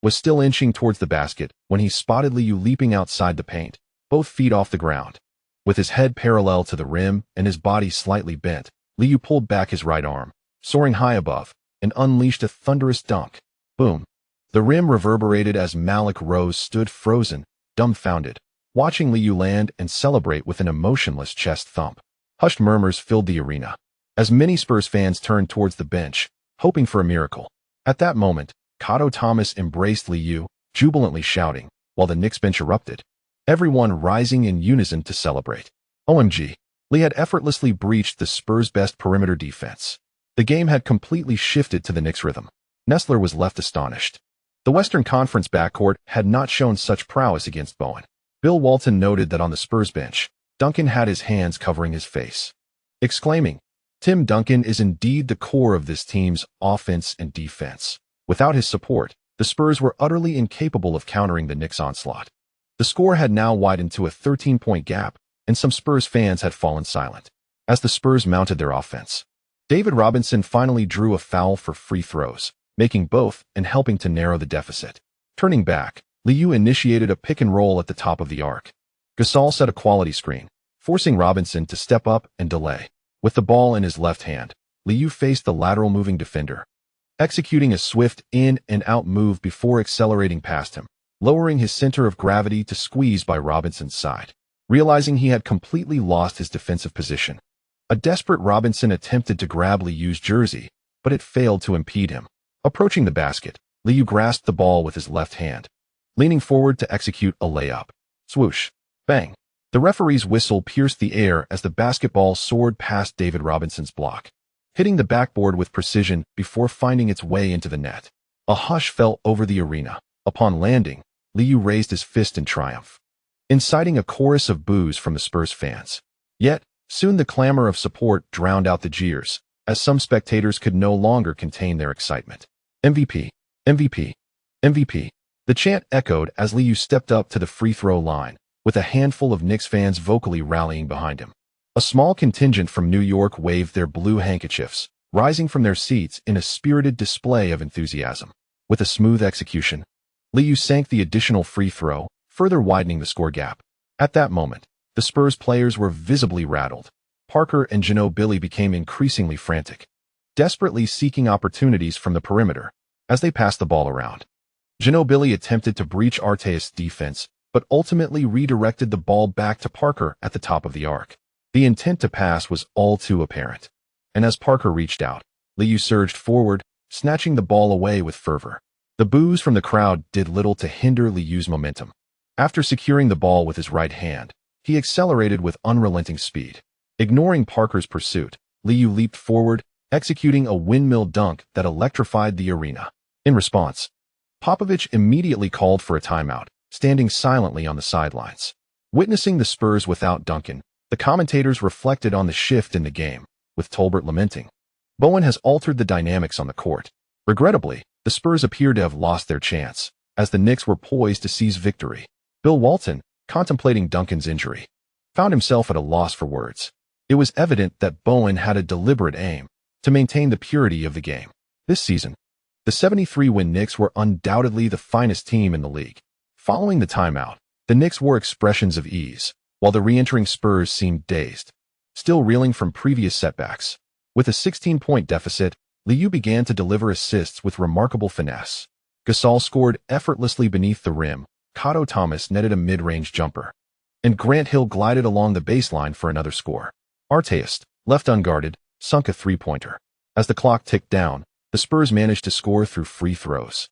was still inching towards the basket when he spotted Liu leaping outside the paint, both feet off the ground. With his head parallel to the rim and his body slightly bent, Liu pulled back his right arm, soaring high above, and unleashed a thunderous dunk. Boom! The rim reverberated as Arose stood frozen, dumbfounded, watching Liu land and celebrate with an emotionless chest thump. Hushed murmurs filled the arena, as many Spurs fans turned towards the bench, hoping for a miracle. At that moment, Kourt Thomas embraced Liu, jubilantly shouting, while the Knicks bench erupted, everyone rising in unison to celebrate. OMG! Lee had effortlessly breached the Spurs' best perimeter defense. The game had completely shifted to the Knicks' rhythm. Nessler was left astonished. The Western Conference backcourt had not shown such prowess against Bowen. Bill Walton noted that on the Spurs bench, Duncan had his hands covering his face, exclaiming, "Tim Duncan is indeed the core of this team's offense and defense." Without his support, the Spurs were utterly incapable of countering the Knicks' onslaught. The score had now widened to a 13-point gap, and some Spurs fans had fallen silent. As the Spurs mounted their offense, David Robinson finally drew a foul for free throws, making both and helping to narrow the deficit. Turning back, Liu initiated a pick and roll at the top of the arc. Gasol set a quality screen, forcing Robinson to step up and delay. With the ball in his left hand, Liu faced the lateral moving defender, executing a swift in and out move before accelerating past him, lowering his center of gravity to squeeze by Robinson's side. Realizing he had completely lost his defensive position, a desperate Robinson attempted to grab Liu's jersey, but it failed to impede him. Approaching the basket, Liu grasped the ball with his left hand, leaning forward to execute a layup. Swoosh! Bang! The referee's whistle pierced the air as the basketball soared past David Robinson's block, hitting the backboard with precision before finding its way into the net. A hush fell over the arena. Upon landing, Liu raised his fist in triumph, inciting a chorus of boos from the Spurs fans. Yet, soon the clamor of support drowned out the jeers, as some spectators could no longer contain their excitement. MVP! MVP! MVP! The chant echoed as Liu stepped up to the free throw line, with a handful of Knicks fans vocally rallying behind him. A small contingent from New York waved their blue handkerchiefs, rising from their seats in a spirited display of enthusiasm. With a smooth execution, Liu sank the additional free throw, further widening the score gap. At that moment, the Spurs players were visibly rattled. Parker and Ginobili became increasingly frantic, desperately seeking opportunities from the perimeter as they passed the ball around. Ginobili attempted to breach Arteis' defense, but ultimately redirected the ball back to Parker at the top of the arc. The intent to pass was all too apparent, and as Parker reached out, Liu surged forward, snatching the ball away with fervor. The boos from the crowd did little to hinder Liu's momentum. After securing the ball with his right hand, he accelerated with unrelenting speed. Ignoring Parker's pursuit, Liu leaped forward, executing a windmill dunk that electrified the arena. In response, Popovich immediately called for a timeout, standing silently on the sidelines. Witnessing the Spurs without Duncan, the commentators reflected on the shift in the game, with Tolbert lamenting, "Bowen has altered the dynamics on the court." Regrettably, the Spurs appeared to have lost their chance, as the Knicks were poised to seize victory. Bill Walton, contemplating Duncan's injury, found himself at a loss for words. It was evident that Bowen had a deliberate aim to maintain the purity of the game. This season, the 73-win Knicks were undoubtedly the finest team in the league. Following the timeout, the Knicks wore expressions of ease, while the re-entering Spurs seemed dazed, still reeling from previous setbacks. With a 16-point deficit, Liu began to deliver assists with remarkable finesse. Gasol scored effortlessly beneath the rim, Kourt Thomas netted a mid-range jumper, and Grant Hill glided along the baseline for another score. Arteis, left unguarded, sunk a three-pointer. As the clock ticked down, the Spurs managed to score through free throws.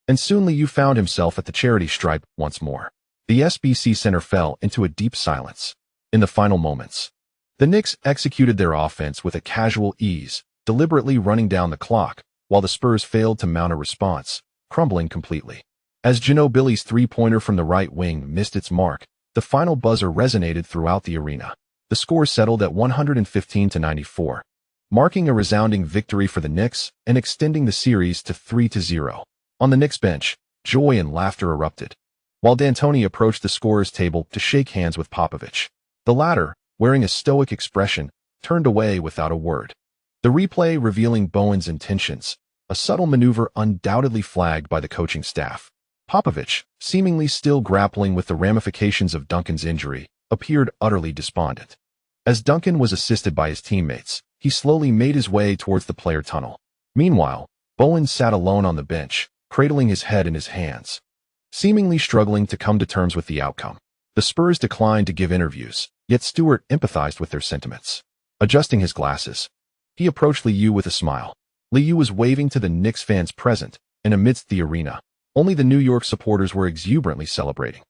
And soon Liu found himself at the charity stripe once more. The SBC Center fell into a deep silence. In the final moments, the Knicks executed their offense with a casual ease, deliberately running down the clock, while the Spurs failed to mount a response, crumbling completely. As Ginobili's three-pointer from the right wing missed its mark, the final buzzer resonated throughout the arena. The score settled at 115-94, marking a resounding victory for the Knicks and extending the series to 3-0. On the Knicks bench, joy and laughter erupted, while D'Antoni approached the scorer's table to shake hands with Popovich. The latter, wearing a stoic expression, turned away without a word. The replay revealing Bowen's intentions, a subtle maneuver undoubtedly flagged by the coaching staff. Popovich, seemingly still grappling with the ramifications of Duncan's injury, appeared utterly despondent. As Duncan was assisted by his teammates, he slowly made his way towards the player tunnel. Meanwhile, Bowen sat alone on the bench, cradling his head in his hands, seemingly struggling to come to terms with the outcome. The Spurs declined to give interviews, yet Stewart empathized with their sentiments. Adjusting his glasses, he approached Liu with a smile. Liu was waving to the Knicks fans present, and amidst the arena, only the New York supporters were exuberantly celebrating.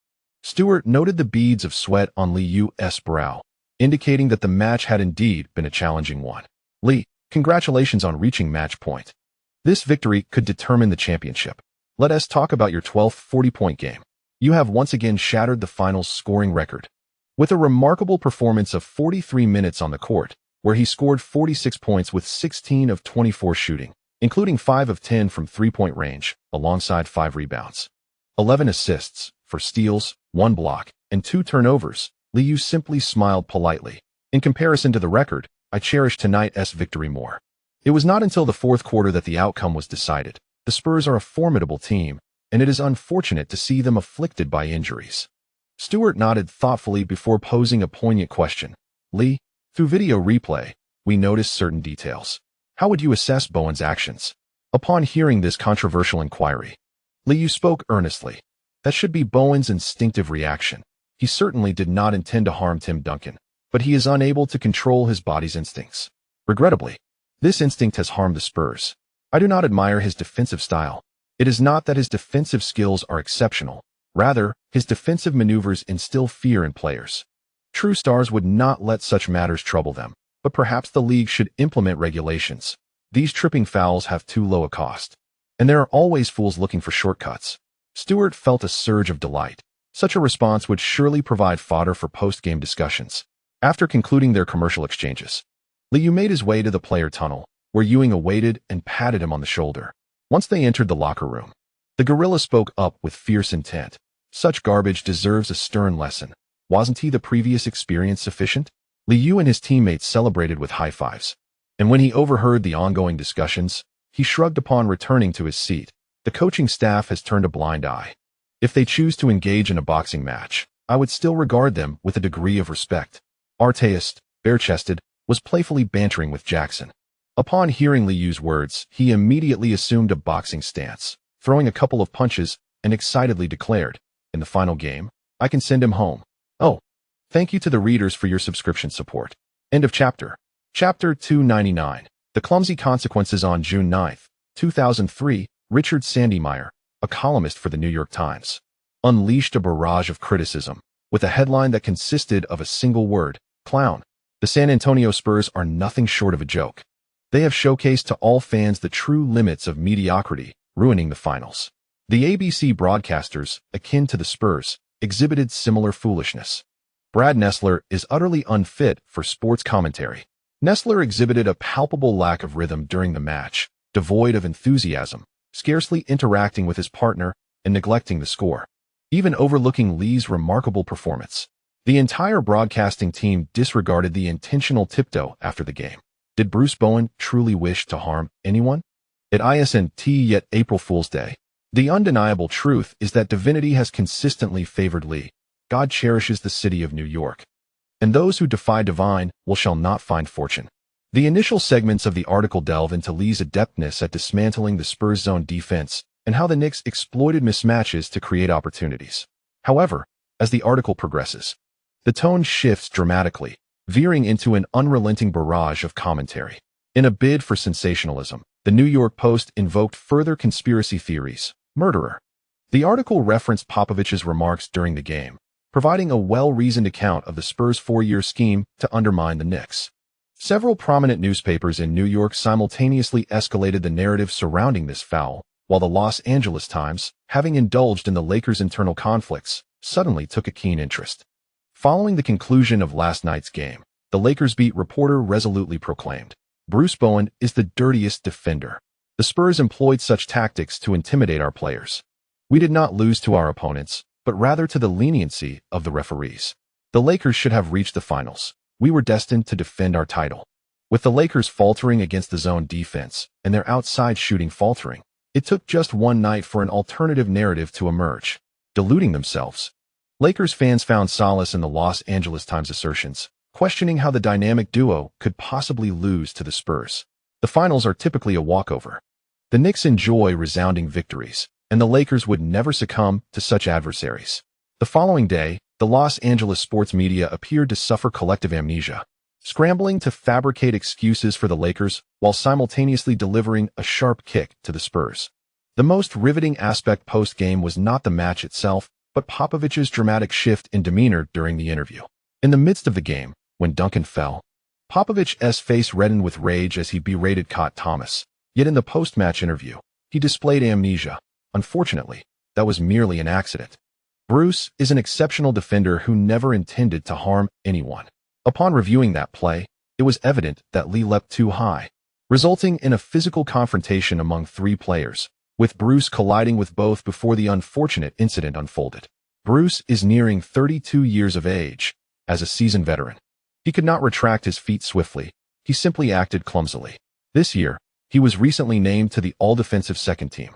Stewart noted the beads of sweat on Liu's brow, indicating that the match had indeed been a challenging one. "Lee, congratulations on reaching match point. This victory could determine the championship. Let us talk about your 12th 40-point game. You have once again shattered the finals scoring record." With a remarkable performance of 43 minutes on the court, where he scored 46 points with 16 of 24 shooting, including 5 of 10 from three-point range, alongside 5 rebounds, 11 assists, for steals, 1 block, and 2 turnovers, Liu simply smiled politely. "In comparison to the record, I cherish tonight's victory more." It was not until the fourth quarter that the outcome was decided. The Spurs are a formidable team, and it is unfortunate to see them afflicted by injuries. Stewart nodded thoughtfully before posing a poignant question. "Lee, through video replay, we noticed certain details. How would you assess Bowen's actions?" Upon hearing this controversial inquiry, Liu spoke earnestly. That should be Bowen's instinctive reaction. He certainly did not intend to harm Tim Duncan, but he is unable to control his body's instincts. Regrettably, this instinct has harmed the Spurs. I do not admire his defensive style. It is not that his defensive skills are exceptional. Rather, his defensive maneuvers instill fear in players. True stars would not let such matters trouble them, but perhaps the league should implement regulations. These tripping fouls have too low a cost, and there are always fools looking for shortcuts. Stewart felt a surge of delight. Such a response would surely provide fodder for post-game discussions. After concluding their commercial exchanges, Liu made his way to the player tunnel, where Ewing awaited and patted him on the shoulder. Once they entered the locker room, the The gorilla spoke up with fierce intent. Such garbage deserves a stern lesson. Wasn't he the previous experience sufficient? Liu and his teammates celebrated with high fives. And when he overheard the ongoing discussions, he shrugged upon returning to his seat. The coaching staff has turned a blind eye. If they choose to engage in a boxing match, I would still regard them with a degree of respect. Arteist, bare-chested, was playfully bantering with Jackson. Upon hearing Liu's words, he immediately assumed a boxing stance, throwing a couple of punches, and excitedly declared, "In the final game, I can send him home." Oh, thank you to the readers for your subscription support. End of chapter. Chapter 299. The Clumsy Consequences. On June 9, 2003, Richard Sandymeyer, a columnist for the New York Times, unleashed a barrage of criticism, with a headline that consisted of a single word: clown. The San Antonio Spurs are nothing short of a joke. They have showcased to all fans the true limits of mediocrity, ruining the finals. The ABC broadcasters, akin to the Spurs, exhibited similar foolishness. Brad Nessler is utterly unfit for sports commentary. Nessler exhibited a palpable lack of rhythm during the match, devoid of enthusiasm, scarcely interacting with his partner, and neglecting the score, even overlooking Lee's remarkable performance. The entire broadcasting team disregarded the intentional tiptoe after the game. Did Bruce Bowen truly wish to harm anyone? It isn't yet April Fool's Day. The undeniable truth is that divinity has consistently favored Lee. God cherishes the city of New York. And those who defy divine shall not find fortune. The initial segments of the article delve into Lee's adeptness at dismantling the Spurs' zone defense and how the Knicks exploited mismatches to create opportunities. However, as the article progresses, the tone shifts dramatically, veering into an unrelenting barrage of commentary. In a bid for sensationalism, the New York Post invoked further conspiracy theories. Murderer. The article referenced Popovich's remarks during the game, providing a well-reasoned account of the Spurs' four-year scheme to undermine the Knicks. Several prominent newspapers in New York simultaneously escalated the narrative surrounding this foul, while the Los Angeles Times, having indulged in the Lakers' internal conflicts, suddenly took a keen interest. Following the conclusion of last night's game, the Lakers beat reporter resolutely proclaimed, "Bruce Bowen is the dirtiest defender. The Spurs employed such tactics to intimidate our players. We did not lose to our opponents, but rather to the leniency of the referees. The Lakers should have reached the finals. We were destined to defend our title." With the Lakers faltering against the zone defense and their outside shooting faltering, it took just one night for an alternative narrative to emerge. Deluding themselves. Lakers fans found solace in the Los Angeles Times assertions, questioning how the dynamic duo could possibly lose to the Spurs. The finals are typically a walkover. The Knicks enjoy resounding victories, and the Lakers would never succumb to such adversaries. The following day, the Los Angeles sports media appeared to suffer collective amnesia, scrambling to fabricate excuses for the Lakers while simultaneously delivering a sharp kick to the Spurs. The most riveting aspect post-game was not the match itself, but Popovich's dramatic shift in demeanor during the interview. In the midst of the game, when Duncan fell, Popovich's face reddened with rage as he berated Kourt Thomas. Yet in the post-match interview, he displayed amnesia. Unfortunately, that was merely an accident. Bruce is an exceptional defender who never intended to harm anyone. Upon reviewing that play, it was evident that Lee leapt too high, resulting in a physical confrontation among three players, with Bruce colliding with both before the unfortunate incident unfolded. Bruce is nearing 32 years of age. As a seasoned veteran, he could not retract his feet swiftly. He simply acted clumsily. This year, he was recently named to the all-defensive second team,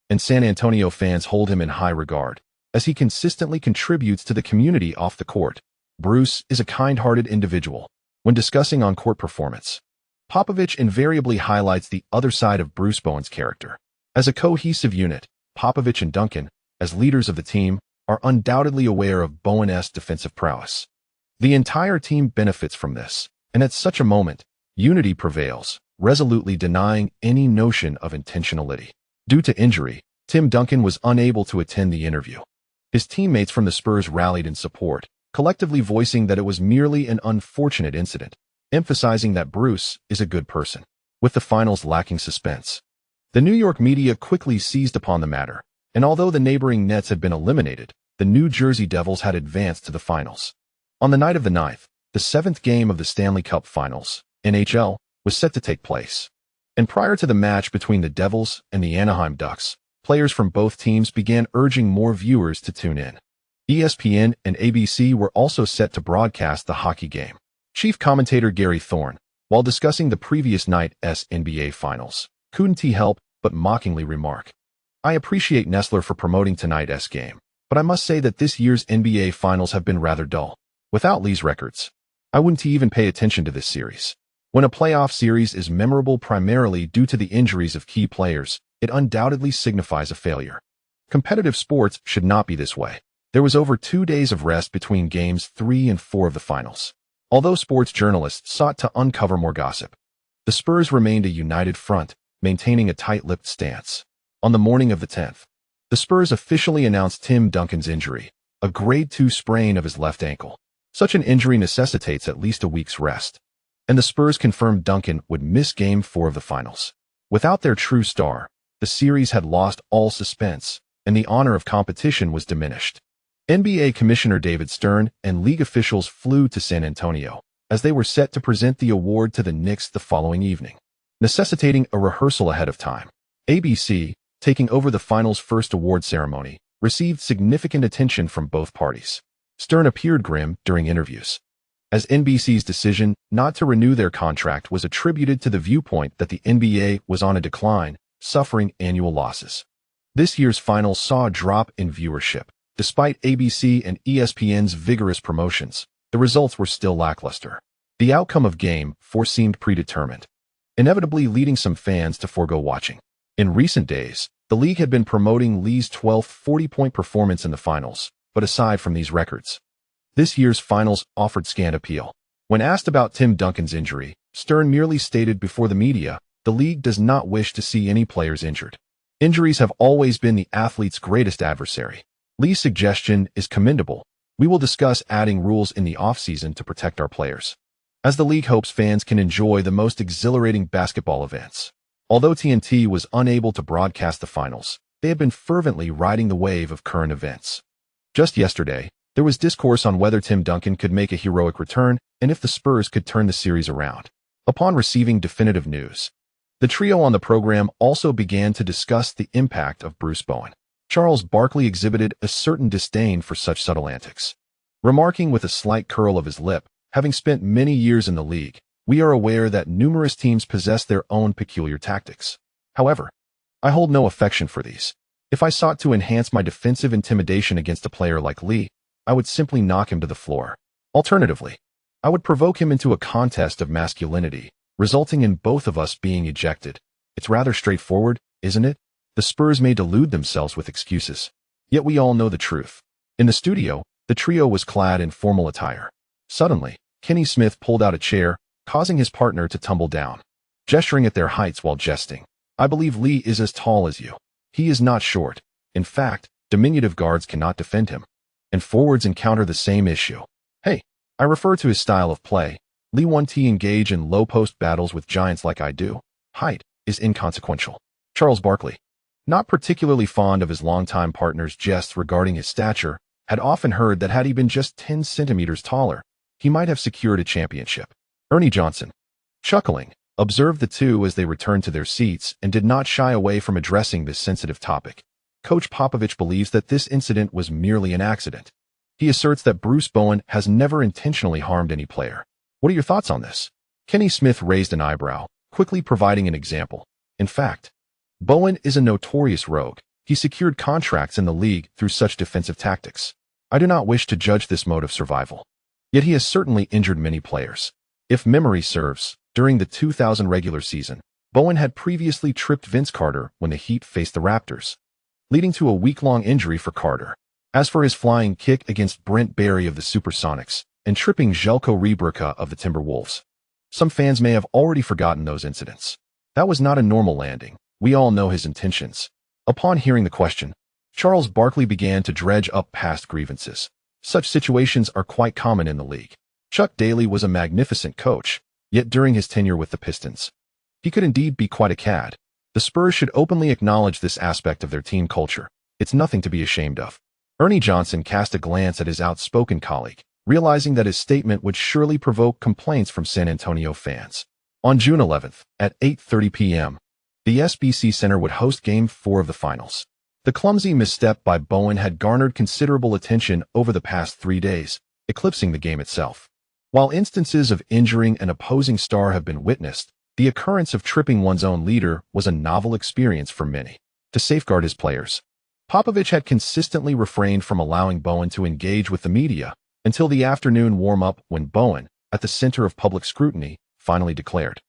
and San Antonio fans hold him in high regard, as he consistently contributes to the community off the court. Bruce is a kind-hearted individual. When discussing on-court performance, Popovich invariably highlights the other side of Bruce Bowen's character. As a cohesive unit, Popovich and Duncan, as leaders of the team, are undoubtedly aware of Bowen's defensive prowess. The entire team benefits from this, and at such a moment, unity prevails, resolutely denying any notion of intentionality. Due to injury, Tim Duncan was unable to attend the interview. His teammates from the Spurs rallied in support, collectively voicing that it was merely an unfortunate incident, emphasizing that Bruce is a good person. With the finals lacking suspense, the New York media quickly seized upon the matter, and although the neighboring Nets had been eliminated, the New Jersey Devils had advanced to the finals. On the night of the 9th, the 7th game of the Stanley Cup Finals, NHL, was set to take place. And prior to the match between the Devils and the Anaheim Ducks, players from both teams began urging more viewers to tune in. ESPN and ABC were also set to broadcast the hockey game. Chief commentator Gary Thorne, while discussing the previous night's NBA Finals, couldn't help but mockingly remark, "I appreciate Nestler for promoting tonight's game, but I must say that this year's NBA Finals have been rather dull. Without Lee's records, I wouldn't even pay attention to this series." When a playoff series is memorable primarily due to the injuries of key players, it undoubtedly signifies a failure. Competitive sports should not be this way. There was over 2 days of rest between Games 3 and 4 of the finals. Although sports journalists sought to uncover more gossip, the Spurs remained a united front, maintaining a tight-lipped stance. On the morning of the 10th, the Spurs officially announced Tim Duncan's injury, a grade 2 sprain of his left ankle. Such an injury necessitates at least a week's rest, and the Spurs confirmed Duncan would miss Game 4 of the finals. Without their true star, the series had lost all suspense, and the honor of competition was diminished. NBA Commissioner David Stern and league officials flew to San Antonio, as they were set to present the award to the Knicks the following evening, necessitating a rehearsal ahead of time. ABC, taking over the finals' first award ceremony, received significant attention from both parties. Stern appeared grim during interviews, as NBC's decision not to renew their contract was attributed to the viewpoint that the NBA was on a decline, suffering annual losses. This year's finals saw a drop in viewership. Despite ABC and ESPN's vigorous promotions, the results were still lackluster. The outcome of Game 4 seemed predetermined, inevitably leading some fans to forego watching. In recent days, the league had been promoting Lee's 12th 40-point performance in the finals, but aside from these records, this year's finals offered scant appeal. When asked about Tim Duncan's injury, Stern merely stated before the media, "The league does not wish to see any players injured. Injuries have always been the athlete's greatest adversary." Lee's suggestion is commendable. "We will discuss adding rules in the offseason to protect our players, as the league hopes fans can enjoy the most exhilarating basketball events." Although TNT was unable to broadcast the finals, they had been fervently riding the wave of current events. Just yesterday, there was discourse on whether Tim Duncan could make a heroic return and if the Spurs could turn the series around. Upon receiving definitive news, the trio on the program also began to discuss the impact of Bruce Bowen. Charles Barkley exhibited a certain disdain for such subtle antics, remarking with a slight curl of his lip, "Having spent many years in the league, we are aware that numerous teams possess their own peculiar tactics. However, I hold no affection for these. If I sought to enhance my defensive intimidation against a player like Lee, I would simply knock him to the floor. Alternatively, I would provoke him into a contest of masculinity, resulting in both of us being ejected. It's rather straightforward, isn't it?" The Spurs may delude themselves with excuses, yet we all know the truth. In the studio, the trio was clad in formal attire. Suddenly, Kenny Smith pulled out a chair, causing his partner to tumble down, gesturing at their heights while jesting. "I believe Lee is as tall as you. He is not short. In fact, diminutive guards cannot defend him, and forwards encounter the same issue. Hey, I refer to his style of play. Lee won't engage in low-post battles with giants like I do. Height is inconsequential." Charles Barkley, not particularly fond of his longtime partner's jests regarding his stature, had often heard that had he been just 10 centimeters taller, he might have secured a championship. Ernie Johnson, chuckling, observed the two as they returned to their seats and did not shy away from addressing this sensitive topic. Coach Popovich believes that this incident was merely an accident. He asserts that Bruce Bowen has never intentionally harmed any player. What are your thoughts on this? Kenny Smith raised an eyebrow, quickly providing an example. "In fact, Bowen is a notorious rogue. He secured contracts in the league through such defensive tactics. I do not wish to judge this mode of survival. Yet he has certainly injured many players. If memory serves, during the 2000 regular season, Bowen had previously tripped Vince Carter when the Heat faced the Raptors, leading to a week-long injury for Carter. As for his flying kick against Brent Barry of the Supersonics and tripping Željko Rebrka of the Timberwolves, some fans may have already forgotten those incidents. That was not a normal landing. We all know his intentions." Upon hearing the question, Charles Barkley began to dredge up past grievances. Such situations are quite common in the league. Chuck Daly was a magnificent coach, yet during his tenure with the Pistons, he could indeed be quite a cad. The Spurs should openly acknowledge this aspect of their team culture. It's nothing to be ashamed of. Ernie Johnson cast a glance at his outspoken colleague, realizing that his statement would surely provoke complaints from San Antonio fans. On June 11th, at 8:30 p.m., the SBC Center would host Game 4 of the finals. The clumsy misstep by Bowen had garnered considerable attention over the past 3 days, eclipsing the game itself. While instances of injuring an opposing star have been witnessed, the occurrence of tripping one's own leader was a novel experience for many. To safeguard his players, Popovich had consistently refrained from allowing Bowen to engage with the media until the afternoon warm-up when Bowen, at the center of public scrutiny, finally declared,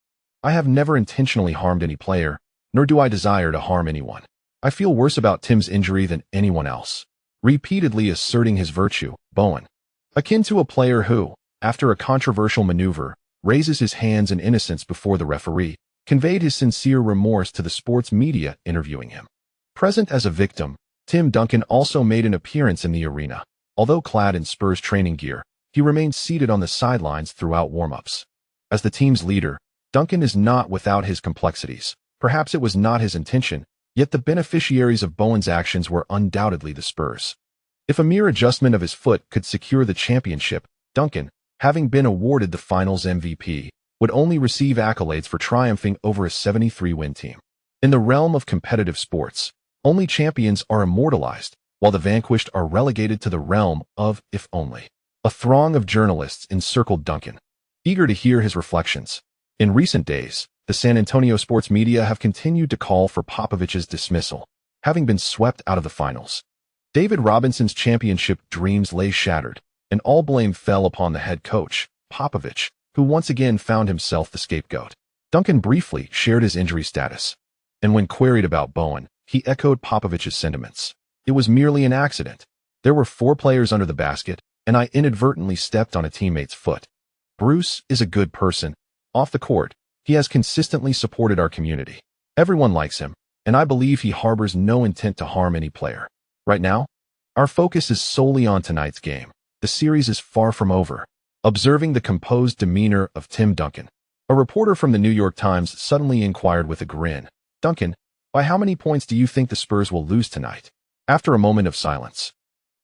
"I have never intentionally harmed any player, nor do I desire to harm anyone. I feel worse about Tim's injury than anyone else," repeatedly asserting his virtue. Bowen, akin to a player who, after a controversial maneuver, raises his hands in innocence before the referee, conveyed his sincere remorse to the sports media interviewing him. Present as a victim, Tim Duncan also made an appearance in the arena. Although clad in Spurs training gear, he remained seated on the sidelines throughout warm-ups. As the team's leader, Duncan is not without his complexities. Perhaps it was not his intention, yet the beneficiaries of Bowen's actions were undoubtedly the Spurs. If a mere adjustment of his foot could secure the championship, Duncan, having been awarded the Finals MVP, would only receive accolades for triumphing over a 73-win team. In the realm of competitive sports, only champions are immortalized, while the vanquished are relegated to the realm of if only. A throng of journalists encircled Duncan, eager to hear his reflections. In recent days, the San Antonio sports media have continued to call for Popovich's dismissal, having been swept out of the finals. David Robinson's championship dreams lay shattered, and all blame fell upon the head coach, Popovich, who once again found himself the scapegoat. Duncan briefly shared his injury status, and when queried about Bowen, he echoed Popovich's sentiments. "It was merely an accident. There were 4 players under the basket, and I inadvertently stepped on a teammate's foot. Bruce is a good person. Off the court, he has consistently supported our community. Everyone likes him, and I believe he harbors no intent to harm any player. Right now, our focus is solely on tonight's game. The series is far from over." Observing the composed demeanor of Tim Duncan, a reporter from the New York Times suddenly inquired with a grin, "Duncan, by how many points do you think the Spurs will lose tonight?" After a moment of silence,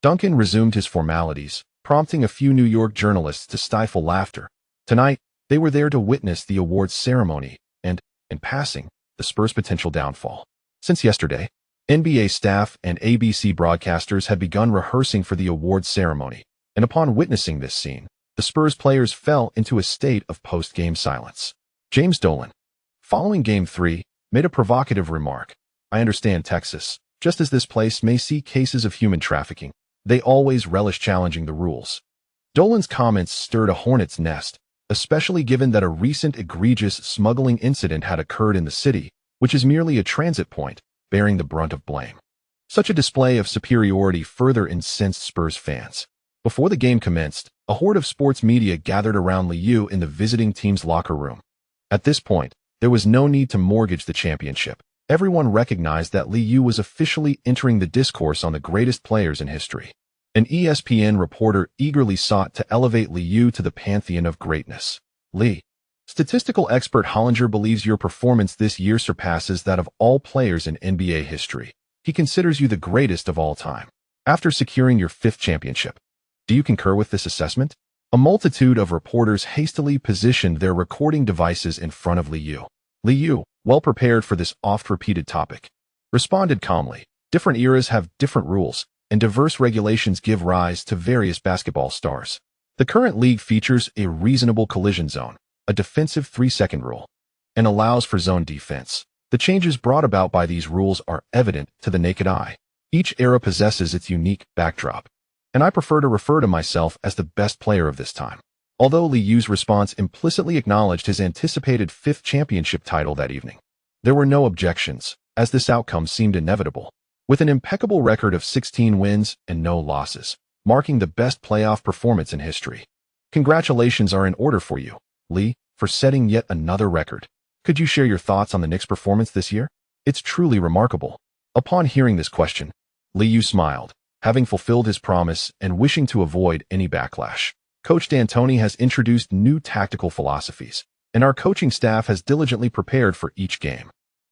Duncan resumed his formalities, prompting a few New York journalists to stifle laughter. Tonight, they were there to witness the awards ceremony and, in passing, the Spurs' potential downfall. Since yesterday, NBA staff and ABC broadcasters had begun rehearsing for the awards ceremony, and upon witnessing this scene, the Spurs players fell into a state of post-game silence. James Dolan, following Game 3, made a provocative remark. "I understand Texas. Just as this place may see cases of human trafficking, they always relish challenging the rules." Dolan's comments stirred a hornet's nest, especially given that a recent egregious smuggling incident had occurred in the city, which is merely a transit point, bearing the brunt of blame. Such a display of superiority further incensed Spurs fans. Before the game commenced, a horde of sports media gathered around Liu in the visiting team's locker room. At this point, there was no need to mortgage the championship. Everyone recognized that Liu was officially entering the discourse on the greatest players in history. An ESPN reporter eagerly sought to elevate Liu to the pantheon of greatness. "Lee, statistical expert Hollinger believes your performance this year surpasses that of all players in NBA history. He considers you the greatest of all time, after securing your 5th championship. Do you concur with this assessment?" A multitude of reporters hastily positioned their recording devices in front of Liu. Liu, well prepared for this oft-repeated topic, responded calmly, "Different eras have different rules, and diverse regulations give rise to various basketball stars. The current league features a reasonable collision zone, a defensive 3-second rule, and allows for zone defense. The changes brought about by these rules are evident to the naked eye. Each era possesses its unique backdrop, and I prefer to refer to myself as the best player of this time." Although Liu's response implicitly acknowledged his anticipated 5th championship title that evening, there were no objections, as this outcome seemed inevitable. With an impeccable record of 16 wins and no losses, marking the best playoff performance in history. Congratulations are in order for you, Lee, for setting yet another record. Could you share your thoughts on the Knicks' performance this year? It's truly remarkable. Upon hearing this question, Liu smiled, having fulfilled his promise and wishing to avoid any backlash. Coach D'Antoni has introduced new tactical philosophies, and our coaching staff has diligently prepared for each game.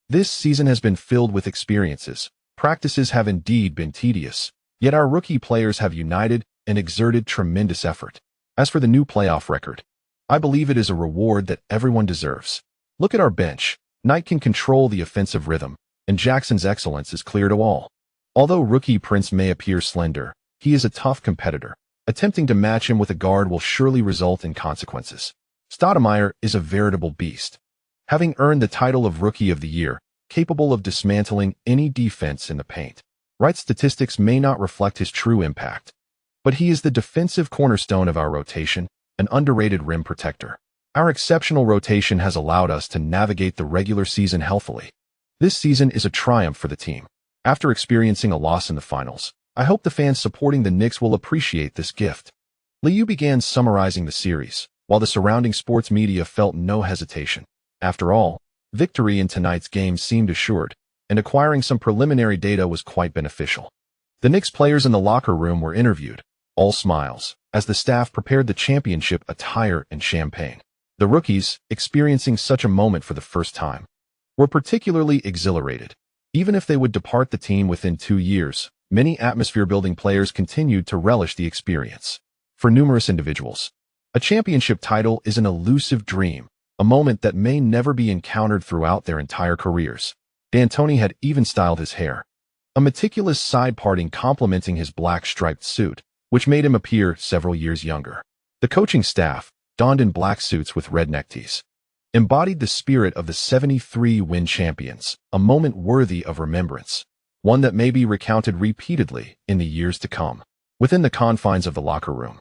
This season has been filled with experiences. Practices have indeed been tedious, yet our rookie players have united and exerted tremendous effort. As for the new playoff record, I believe it is a reward that everyone deserves. Look at our bench. Knight can control the offensive rhythm, and Jackson's excellence is clear to all. Although rookie Prince may appear slender, he is a tough competitor. Attempting to match him with a guard will surely result in consequences. Stoudemire is a veritable beast. Having earned the title of Rookie of the Year, capable of dismantling any defense in the paint. Wright's statistics may not reflect his true impact, but he is the defensive cornerstone of our rotation, an underrated rim protector. Our exceptional rotation has allowed us to navigate the regular season healthily. This season is a triumph for the team. After experiencing a loss in the finals, I hope the fans supporting the Knicks will appreciate this gift. Liu began summarizing the series, while the surrounding sports media felt no hesitation. After all, victory in tonight's game seemed assured, and acquiring some preliminary data was quite beneficial. The Knicks players in the locker room were interviewed, all smiles, as the staff prepared the championship attire and champagne. The rookies, experiencing such a moment for the first time, were particularly exhilarated. Even if they would depart the team within 2 years, many atmosphere-building players continued to relish the experience. For numerous individuals, a championship title is an elusive dream, a moment that may never be encountered throughout their entire careers. D'Antoni had even styled his hair, a meticulous side parting complementing his black striped suit, which made him appear several years younger. The coaching staff, donned in black suits with red neckties, embodied the spirit of the 73-win champions, a moment worthy of remembrance, one that may be recounted repeatedly in the years to come. Within the confines of the locker room,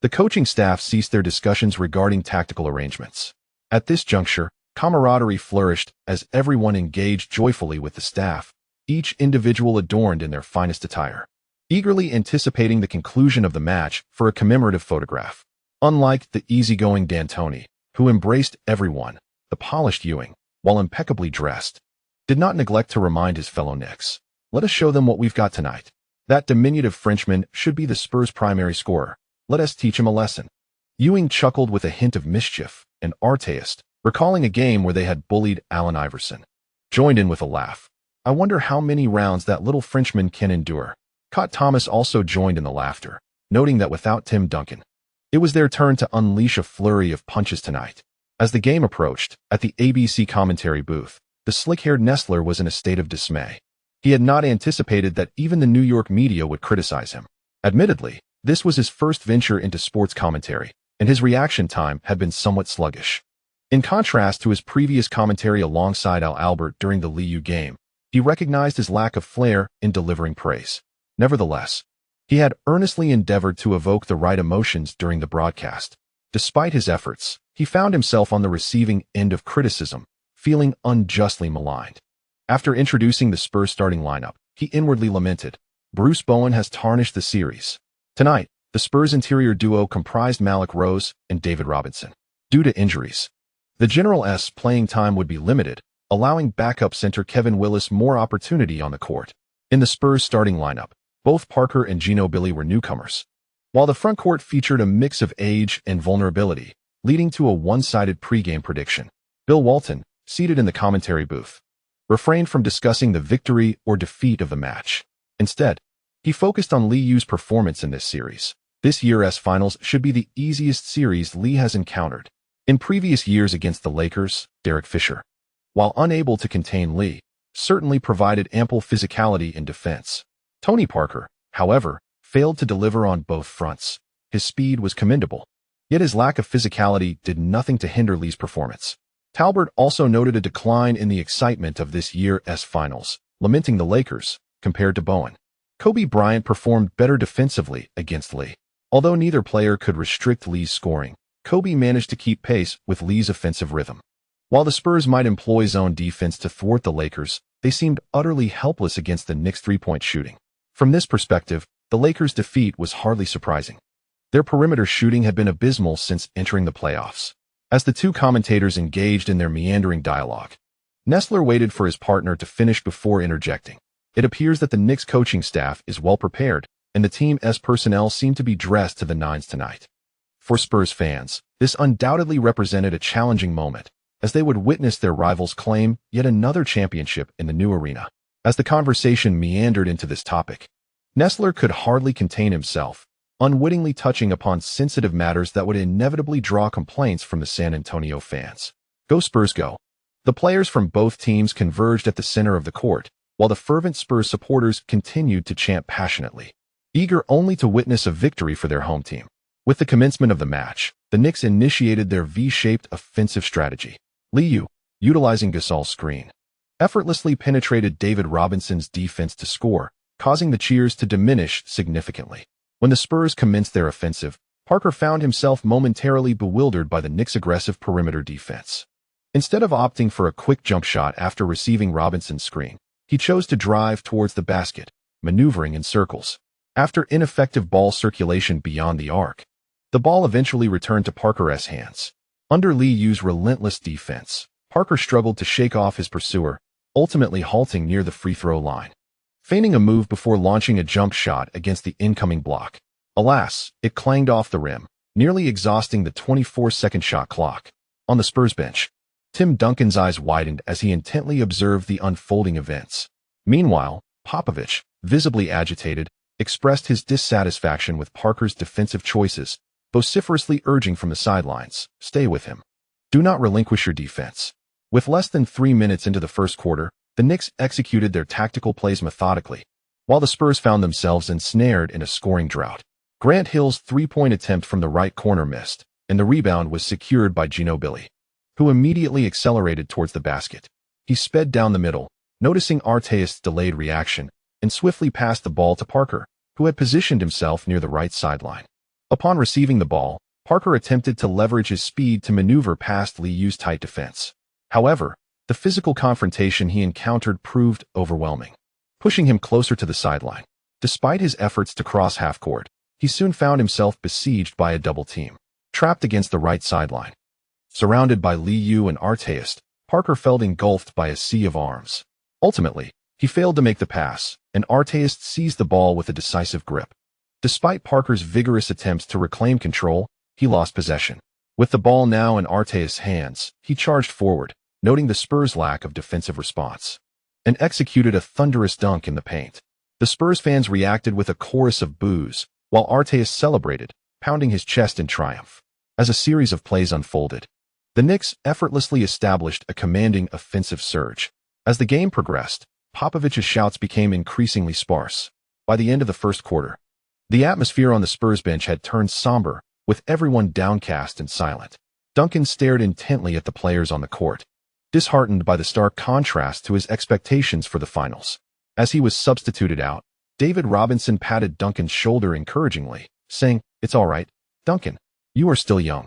the coaching staff ceased their discussions regarding tactical arrangements. At this juncture, camaraderie flourished as everyone engaged joyfully with the staff, each individual adorned in their finest attire, eagerly anticipating the conclusion of the match for a commemorative photograph. Unlike the easygoing D'Antoni, who embraced everyone, the polished Ewing, while impeccably dressed, did not neglect to remind his fellow Knicks, "Let us show them what we've got tonight." That diminutive Frenchman should be the Spurs' primary scorer. Let us teach him a lesson. Ewing chuckled with a hint of mischief, and Artest, recalling a game where they had bullied Allen Iverson, joined in with a laugh. "I wonder how many rounds that little Frenchman can endure." Kourt Thomas also joined in the laughter, noting that without Tim Duncan, it was their turn to unleash a flurry of punches tonight. As the game approached, at the ABC commentary booth, the slick-haired Nestler was in a state of dismay. He had not anticipated that even the New York media would criticize him. Admittedly, this was his first venture into sports commentary, and his reaction time had been somewhat sluggish. In contrast to his previous commentary alongside Al Albert during the Liu game, he recognized his lack of flair in delivering praise. Nevertheless, he had earnestly endeavored to evoke the right emotions during the broadcast. Despite his efforts, he found himself on the receiving end of criticism, feeling unjustly maligned. After introducing the Spurs starting lineup, he inwardly lamented, "Bruce Bowen has tarnished the series." Tonight, the Spurs interior duo comprised Malik Rose and David Robinson. Due to injuries, the General's playing time would be limited, allowing backup center Kevin Willis more opportunity on the court. In the Spurs starting lineup, both Parker and Ginobili were newcomers, while the front court featured a mix of age and vulnerability, leading to a one-sided pregame prediction. Bill Walton, seated in the commentary booth, refrained from discussing the victory or defeat of the match. Instead, he focused on Liu's performance in this series. This year's finals should be the easiest series Lee has encountered. In previous years against the Lakers, Derek Fisher, while unable to contain Lee, certainly provided ample physicality in defense. Tony Parker, however, failed to deliver on both fronts. His speed was commendable, yet his lack of physicality did nothing to hinder Lee's performance. Talbert also noted a decline in the excitement of this year's finals, lamenting the Lakers, compared to Bowen. Kobe Bryant performed better defensively against Lee. Although neither player could restrict Lee's scoring, Kobe managed to keep pace with Lee's offensive rhythm. While the Spurs might employ zone defense to thwart the Lakers, they seemed utterly helpless against the Knicks' three-point shooting. From this perspective, the Lakers' defeat was hardly surprising. Their perimeter shooting had been abysmal since entering the playoffs. As the two commentators engaged in their meandering dialogue, Nestler waited for his partner to finish before interjecting. It appears that the Knicks coaching staff is well prepared, and the team's personnel seem to be dressed to the nines tonight. For Spurs fans, this undoubtedly represented a challenging moment, as they would witness their rivals claim yet another championship in the new arena. As the conversation meandered into this topic, Nestler could hardly contain himself, unwittingly touching upon sensitive matters that would inevitably draw complaints from the San Antonio fans. Go Spurs go! The players from both teams converged at the center of the court, while the fervent Spurs supporters continued to chant passionately, eager only to witness a victory for their home team. With the commencement of the match, the Knicks initiated their V-shaped offensive strategy. Liu, utilizing Gasol's screen, effortlessly penetrated David Robinson's defense to score, causing the cheers to diminish significantly. When the Spurs commenced their offensive, Parker found himself momentarily bewildered by the Knicks' aggressive perimeter defense. Instead of opting for a quick jump shot after receiving Robinson's screen, he chose to drive towards the basket, maneuvering in circles. After ineffective ball circulation beyond the arc, the ball eventually returned to Parker's hands. Under Liu's relentless defense, Parker struggled to shake off his pursuer, ultimately halting near the free throw line, feigning a move before launching a jump shot against the incoming block. Alas, it clanged off the rim, nearly exhausting the 24-second shot clock. On the Spurs bench, Tim Duncan's eyes widened as he intently observed the unfolding events. Meanwhile, Popovich, visibly agitated, expressed his dissatisfaction with Parker's defensive choices, vociferously urging from the sidelines, "Stay with him. Do not relinquish your defense." With less than 3 minutes into the first quarter, the Knicks executed their tactical plays methodically, while the Spurs found themselves ensnared in a scoring drought. Grant Hill's three-point attempt from the right corner missed, and the rebound was secured by Ginobili, who immediately accelerated towards the basket. He sped down the middle, noticing Artest's delayed reaction, and swiftly passed the ball to Parker, who had positioned himself near the right sideline. Upon receiving the ball, Parker attempted to leverage his speed to maneuver past Liu's tight defense. However, the physical confrontation he encountered proved overwhelming, pushing him closer to the sideline. Despite his efforts to cross half-court, he soon found himself besieged by a double team, trapped against the right sideline. Surrounded by Liu and Artest, Parker felt engulfed by a sea of arms. Ultimately, he failed to make the pass, and Artest seized the ball with a decisive grip. Despite Parker's vigorous attempts to reclaim control, he lost possession. With the ball now in Artest's hands, he charged forward, noting the Spurs' lack of defensive response, and executed a thunderous dunk in the paint. The Spurs fans reacted with a chorus of boos, while Artest celebrated, pounding his chest in triumph. As a series of plays unfolded, the Knicks effortlessly established a commanding offensive surge. As the game progressed, Popovich's shouts became increasingly sparse. By the end of the first quarter, the atmosphere on the Spurs bench had turned somber, with everyone downcast and silent. Duncan stared intently at the players on the court, disheartened by the stark contrast to his expectations for the finals. As he was substituted out, David Robinson patted Duncan's shoulder encouragingly, saying, "It's all right, Duncan. You are still young.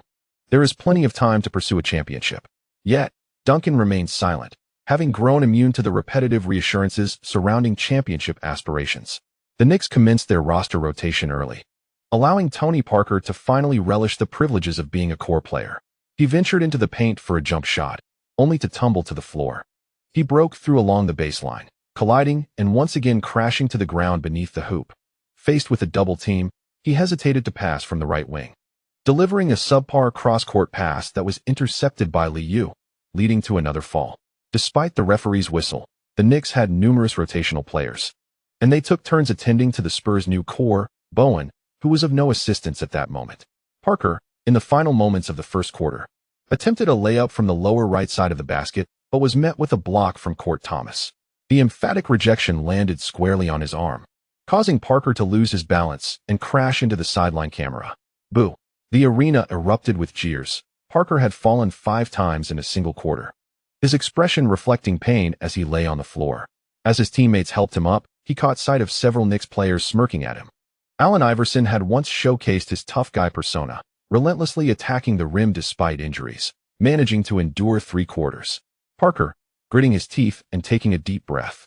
There is plenty of time to pursue a championship." Yet, Duncan remained silent, having grown immune to the repetitive reassurances surrounding championship aspirations. The Knicks commenced their roster rotation early, allowing Tony Parker to finally relish the privileges of being a core player. He ventured into the paint for a jump shot, only to tumble to the floor. He broke through along the baseline, colliding and once again crashing to the ground beneath the hoop. Faced with a double team, he hesitated to pass from the right wing, delivering a subpar cross-court pass that was intercepted by Liu, leading to another fall. Despite the referee's whistle, the Knicks had numerous rotational players, and they took turns attending to the Spurs' new core, Bowen, who was of no assistance at that moment. Parker, in the final moments of the first quarter, attempted a layup from the lower right side of the basket, but was met with a block from Kourt Thomas. The emphatic rejection landed squarely on his arm, causing Parker to lose his balance and crash into the sideline camera. Boo! The arena erupted with jeers. Parker had fallen 5 times in a single quarter, his expression reflecting pain as he lay on the floor. As his teammates helped him up, he caught sight of several Knicks players smirking at him. Allen Iverson had once showcased his tough guy persona, relentlessly attacking the rim despite injuries, managing to endure 3 quarters. Parker, gritting his teeth and taking a deep breath,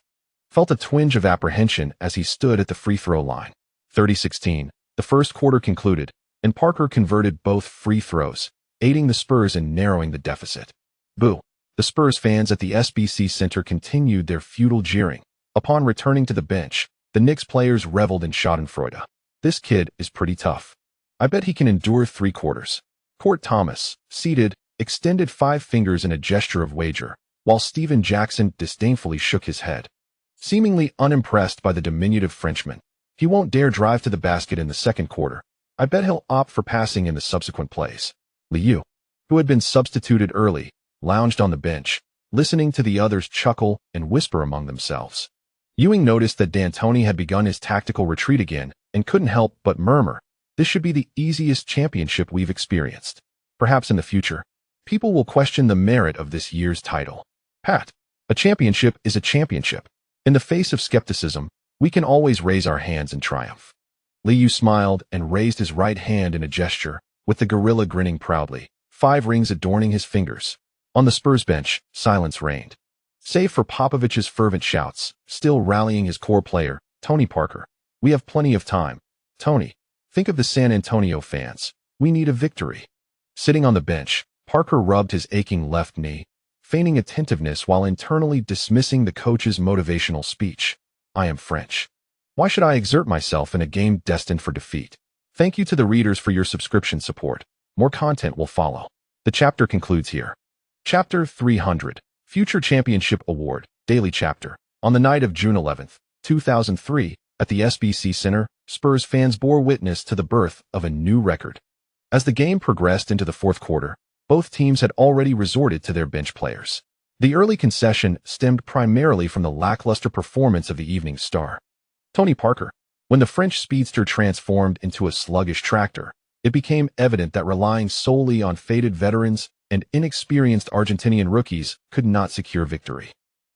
felt a twinge of apprehension as he stood at the free throw line. 30-16, the first quarter concluded, and Parker converted both free throws, aiding the Spurs in narrowing the deficit. Boo! The Spurs fans at the SBC Center continued their futile jeering. Upon returning to the bench, the Knicks players reveled in schadenfreude. "This kid is pretty tough. I bet he can endure 3 quarters." Kourt Thomas, seated, extended 5 fingers in a gesture of wager, while Stephen Jackson disdainfully shook his head, seemingly unimpressed by the diminutive Frenchman. "He won't dare drive to the basket in the second quarter. I bet he'll opt for passing in the subsequent plays." Liu, who had been substituted early, lounged on the bench, listening to the others chuckle and whisper among themselves. Ewing noticed that D'Antoni had begun his tactical retreat again and couldn't help but murmur, "This should be the easiest championship we've experienced. Perhaps in the future, people will question the merit of this year's title." Pat, a championship is a championship. In the face of skepticism, we can always raise our hands in triumph. Liu smiled and raised his right hand in a gesture, with the gorilla grinning proudly, 5 rings adorning his fingers. On the Spurs bench, silence reigned. Save for Popovich's fervent shouts, still rallying his core player, Tony Parker. "We have plenty of time. Tony, think of the San Antonio fans. We need a victory." Sitting on the bench, Parker rubbed his aching left knee, feigning attentiveness while internally dismissing the coach's motivational speech. "I am French. Why should I exert myself in a game destined for defeat?" Thank you to the readers for your subscription support. More content will follow. The chapter concludes here. Chapter 300, Future Championship Award, Daily Chapter. On the night of June 11th, 2003, at the SBC Center, Spurs fans bore witness to the birth of a new record. As the game progressed into the fourth quarter, both teams had already resorted to their bench players. The early concession stemmed primarily from the lackluster performance of the evening's star, Tony Parker. When the French speedster transformed into a sluggish tractor, it became evident that relying solely on faded veterans and inexperienced Argentinian rookies could not secure victory.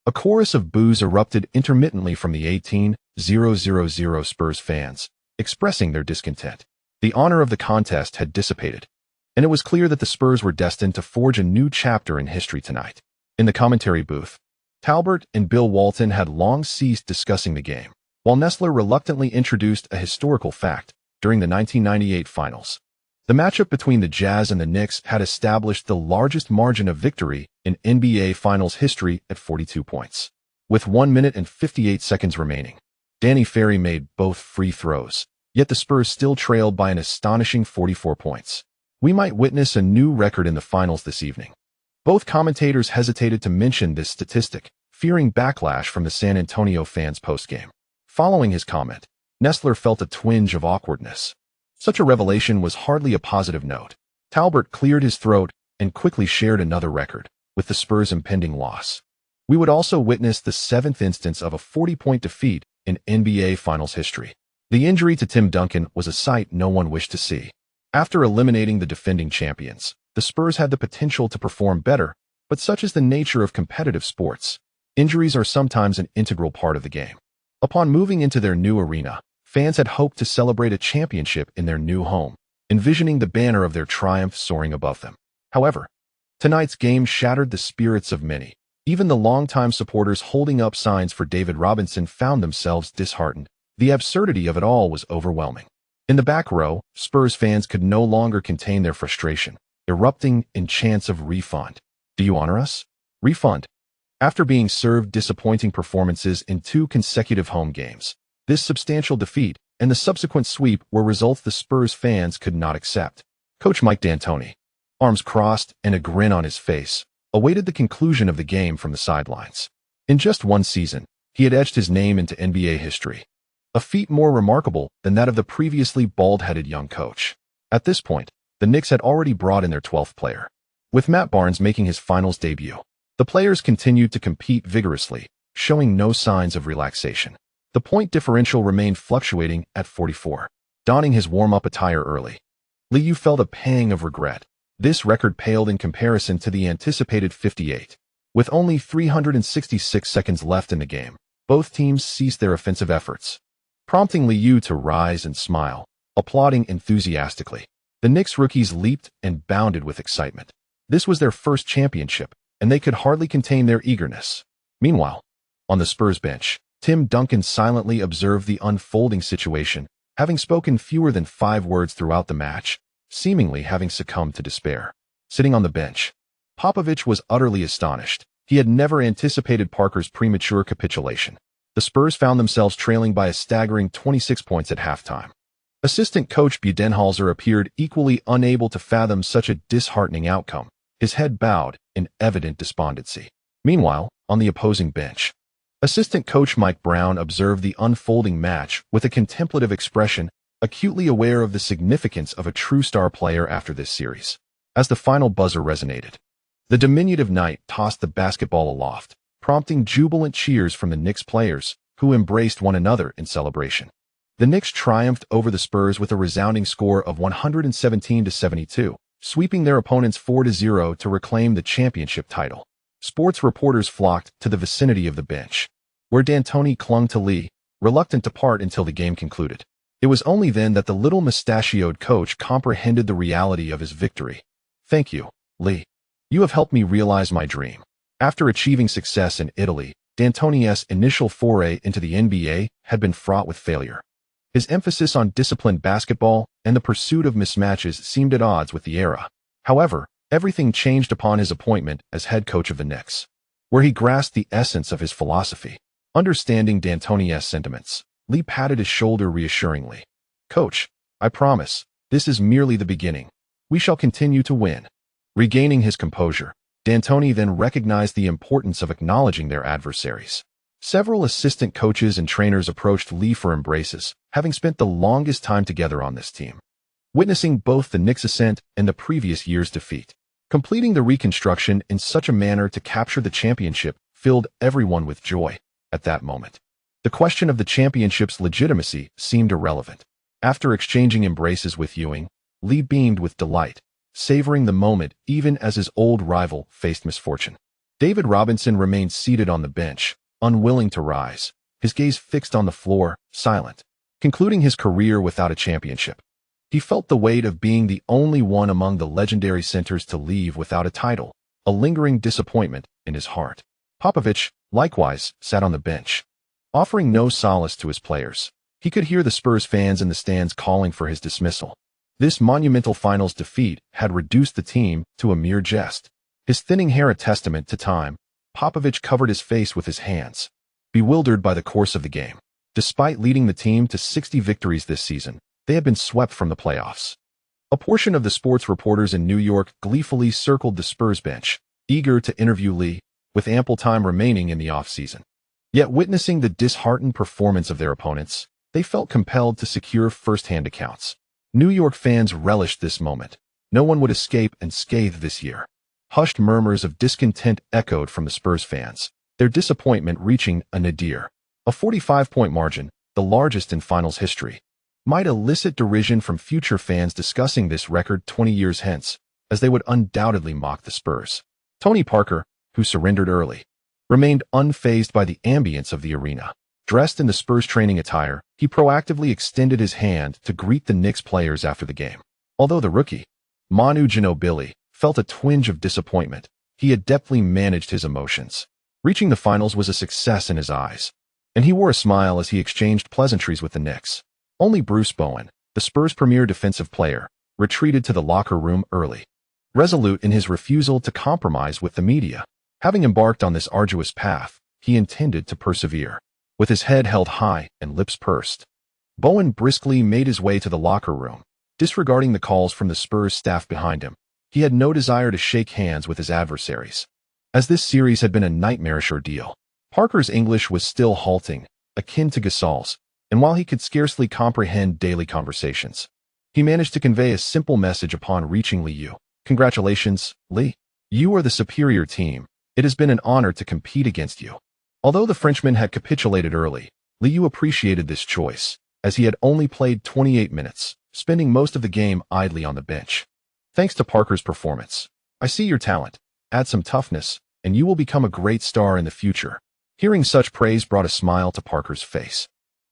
A chorus of boos erupted intermittently from the 18,000 Spurs fans, expressing their discontent. The honor of the contest had dissipated, and it was clear that the Spurs were destined to forge a new chapter in history tonight. In the commentary booth, Talbot and Bill Walton had long ceased discussing the game, while Nessler reluctantly introduced a historical fact during the 1998 finals. The matchup between the Jazz and the Knicks had established the largest margin of victory in NBA Finals history at 42 points. With 1 minute and 58 seconds remaining, Danny Ferry made both free throws, yet the Spurs still trailed by an astonishing 44 points. We might witness a new record in the finals this evening. Both commentators hesitated to mention this statistic, fearing backlash from the San Antonio fans postgame. Following his comment, Nessler felt a twinge of awkwardness. Such a revelation was hardly a positive note. Talbot cleared his throat and quickly shared another record, with the Spurs' impending loss. We would also witness the 7th instance of a 40-point defeat in NBA Finals history. The injury to Tim Duncan was a sight no one wished to see. After eliminating the defending champions, the Spurs had the potential to perform better, but such is the nature of competitive sports. Injuries are sometimes an integral part of the game. Upon moving into their new arena, fans had hoped to celebrate a championship in their new home, envisioning the banner of their triumph soaring above them. However, tonight's game shattered the spirits of many. Even the longtime supporters holding up signs for David Robinson found themselves disheartened. The absurdity of it all was overwhelming. In the back row, Spurs fans could no longer contain their frustration, erupting in chants of refund. "Do you honor us? Refund." After being served disappointing performances in 2 consecutive home games, this substantial defeat and the subsequent sweep were results the Spurs fans could not accept. Coach Mike D'Antoni, arms crossed and a grin on his face, awaited the conclusion of the game from the sidelines. In just one season, he had etched his name into NBA history, a feat more remarkable than that of the previously bald-headed young coach. At this point, the Knicks had already brought in their 12th player, with Matt Barnes making his finals debut. The players continued to compete vigorously, showing no signs of relaxation. The point differential remained fluctuating at 44. Donning his warm-up attire early, Liu felt a pang of regret. This record paled in comparison to the anticipated 58. With only 366 seconds left in the game, both teams ceased their offensive efforts, prompting Liu to rise and smile, applauding enthusiastically. The Knicks rookies leaped and bounded with excitement. This was their first championship, and they could hardly contain their eagerness. Meanwhile, on the Spurs bench, Tim Duncan silently observed the unfolding situation, having spoken fewer than 5 words throughout the match, seemingly having succumbed to despair. Sitting on the bench, Popovich was utterly astonished. He had never anticipated Parker's premature capitulation. The Spurs found themselves trailing by a staggering 26 points at halftime. Assistant coach Budenholzer appeared equally unable to fathom such a disheartening outcome, his head bowed in evident despondency. Meanwhile, on the opposing bench, assistant coach Mike Brown observed the unfolding match with a contemplative expression, acutely aware of the significance of a true star player after this series. As the final buzzer resonated, the diminutive knight tossed the basketball aloft, prompting jubilant cheers from the Knicks players, who embraced one another in celebration. The Knicks triumphed over the Spurs with a resounding score of 117-72, sweeping their opponents 4-0 to reclaim the championship title. Sports reporters flocked to the vicinity of the bench, where D'Antoni clung to Lee, reluctant to part until the game concluded. It was only then that the little mustachioed coach comprehended the reality of his victory. "Thank you, Lee. You have helped me realize my dream." After achieving success in Italy, D'Antoni's initial foray into the NBA had been fraught with failure. His emphasis on disciplined basketball and the pursuit of mismatches seemed at odds with the era. However, everything changed upon his appointment as head coach of the Knicks, where he grasped the essence of his philosophy. Understanding D'Antoni's sentiments, Lee patted his shoulder reassuringly. "Coach, I promise, this is merely the beginning. We shall continue to win." Regaining his composure, D'Antoni then recognized the importance of acknowledging their adversaries. Several assistant coaches and trainers approached Lee for embraces, having spent the longest time together on this team, witnessing both the Knicks' ascent and the previous year's defeat. Completing the reconstruction in such a manner to capture the championship filled everyone with joy at that moment. The question of the championship's legitimacy seemed irrelevant. After exchanging embraces with Ewing, Lee beamed with delight, savoring the moment even as his old rival faced misfortune. David Robinson remained seated on the bench, unwilling to rise, his gaze fixed on the floor, silent, concluding his career without a championship. He felt the weight of being the only one among the legendary centers to leave without a title, a lingering disappointment in his heart. Popovich, likewise, sat on the bench, offering no solace to his players. He could hear the Spurs fans in the stands calling for his dismissal. This monumental finals defeat had reduced the team to a mere jest. His thinning hair a testament to time, Popovich covered his face with his hands, bewildered by the course of the game. Despite leading the team to 60 victories this season, they had been swept from the playoffs. A portion of the sports reporters in New York gleefully circled the Spurs bench, eager to interview Lee, with ample time remaining in the offseason. Yet witnessing the disheartened performance of their opponents, they felt compelled to secure first-hand accounts. New York fans relished this moment. No one would escape unscathed this year. Hushed murmurs of discontent echoed from the Spurs fans, their disappointment reaching a nadir. A 45-point margin, the largest in finals history, might elicit derision from future fans discussing this record 20 years hence, as they would undoubtedly mock the Spurs. Tony Parker, who surrendered early, remained unfazed by the ambience of the arena. Dressed in the Spurs training attire, he proactively extended his hand to greet the Knicks players after the game. Although the rookie, Manu Ginobili, felt a twinge of disappointment, he adeptly managed his emotions. Reaching the finals was a success in his eyes, and he wore a smile as he exchanged pleasantries with the Knicks. Only Bruce Bowen, the Spurs' premier defensive player, retreated to the locker room early, resolute in his refusal to compromise with the media. Having embarked on this arduous path, he intended to persevere. With his head held high and lips pursed, Bowen briskly made his way to the locker room, disregarding the calls from the Spurs staff behind him. He had no desire to shake hands with his adversaries, as this series had been a nightmarish ordeal. Parker's English was still halting, akin to Gasol's, and while he could scarcely comprehend daily conversations, he managed to convey a simple message upon reaching Liu. "Congratulations, Lee. You are the superior team. It has been an honor to compete against you." Although the Frenchman had capitulated early, Liu appreciated this choice, as he had only played 28 minutes, spending most of the game idly on the bench. "Thanks to Parker's performance, I see your talent. Add some toughness, and you will become a great star in the future." Hearing such praise brought a smile to Parker's face,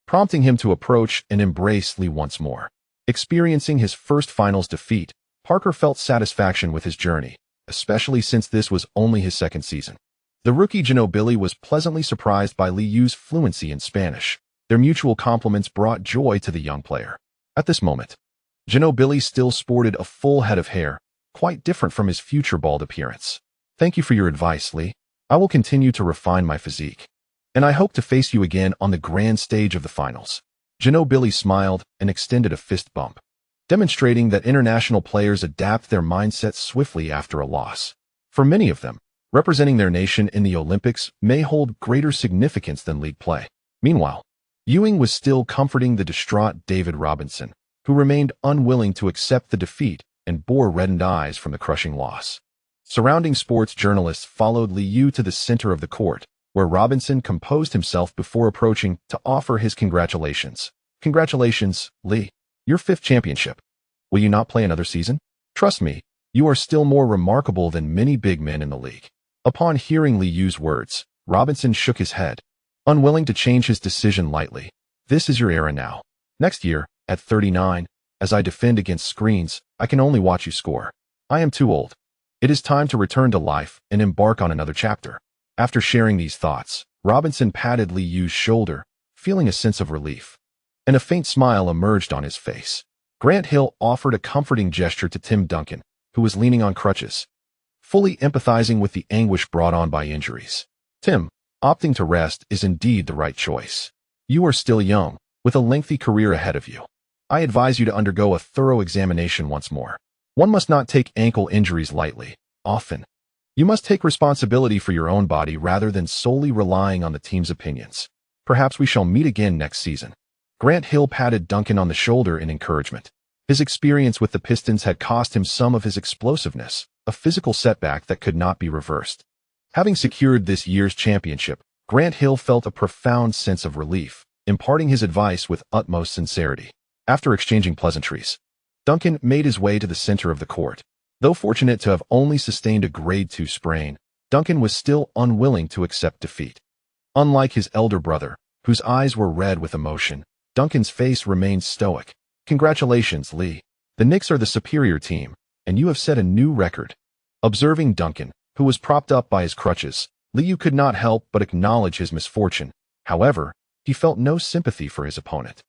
prompting him to approach and embrace Lee once more. Experiencing his first finals defeat, Parker felt satisfaction with his journey, especially since this was only his second season. The rookie Ginobili was pleasantly surprised by Liu's fluency in Spanish. Their mutual compliments brought joy to the young player. At this moment, Ginobili still sported a full head of hair, quite different from his future bald appearance. "Thank you for your advice, Lee. I will continue to refine my physique, and I hope to face you again on the grand stage of the finals." Ginobili smiled and extended a fist bump, demonstrating that international players adapt their mindsets swiftly after a loss. For many of them, representing their nation in the Olympics may hold greater significance than league play. Meanwhile, Ewing was still comforting the distraught David Robinson, who remained unwilling to accept the defeat and bore reddened eyes from the crushing loss. Surrounding sports journalists followed Liu to the center of the court, where Robinson composed himself before approaching to offer his congratulations. Congratulations, Lee. Your 5th championship. Will you not play another season? Trust me, you are still more remarkable than many big men in the league. Upon hearing Lee use words, Robinson shook his head, unwilling to change his decision lightly. This is your era now. Next year, at 39, as I defend against screens, I can only watch you score. I am too old. It is time to return to life and embark on another chapter. After sharing these thoughts, Robinson patted Lee Yu's shoulder, feeling a sense of relief. And a faint smile emerged on his face. Grant Hill offered a comforting gesture to Tim Duncan, who was leaning on crutches, fully empathizing with the anguish brought on by injuries. Tim, opting to rest is indeed the right choice. You are still young, with a lengthy career ahead of you. I advise you to undergo a thorough examination once more. One must not take ankle injuries lightly, often. You must take responsibility for your own body rather than solely relying on the team's opinions. Perhaps we shall meet again next season. Grant Hill patted Duncan on the shoulder in encouragement. His experience with the Pistons had cost him some of his explosiveness, a physical setback that could not be reversed. Having secured this year's championship, Grant Hill felt a profound sense of relief, imparting his advice with utmost sincerity. After exchanging pleasantries, Duncan made his way to the center of the court. Though fortunate to have only sustained a grade 2 sprain, Duncan was still unwilling to accept defeat. Unlike his elder brother, whose eyes were red with emotion, Duncan's face remained stoic. Congratulations, Lee. The Knicks are the superior team, and you have set a new record. Observing Duncan, who was propped up by his crutches, Lee could not help but acknowledge his misfortune. However, he felt no sympathy for his opponent.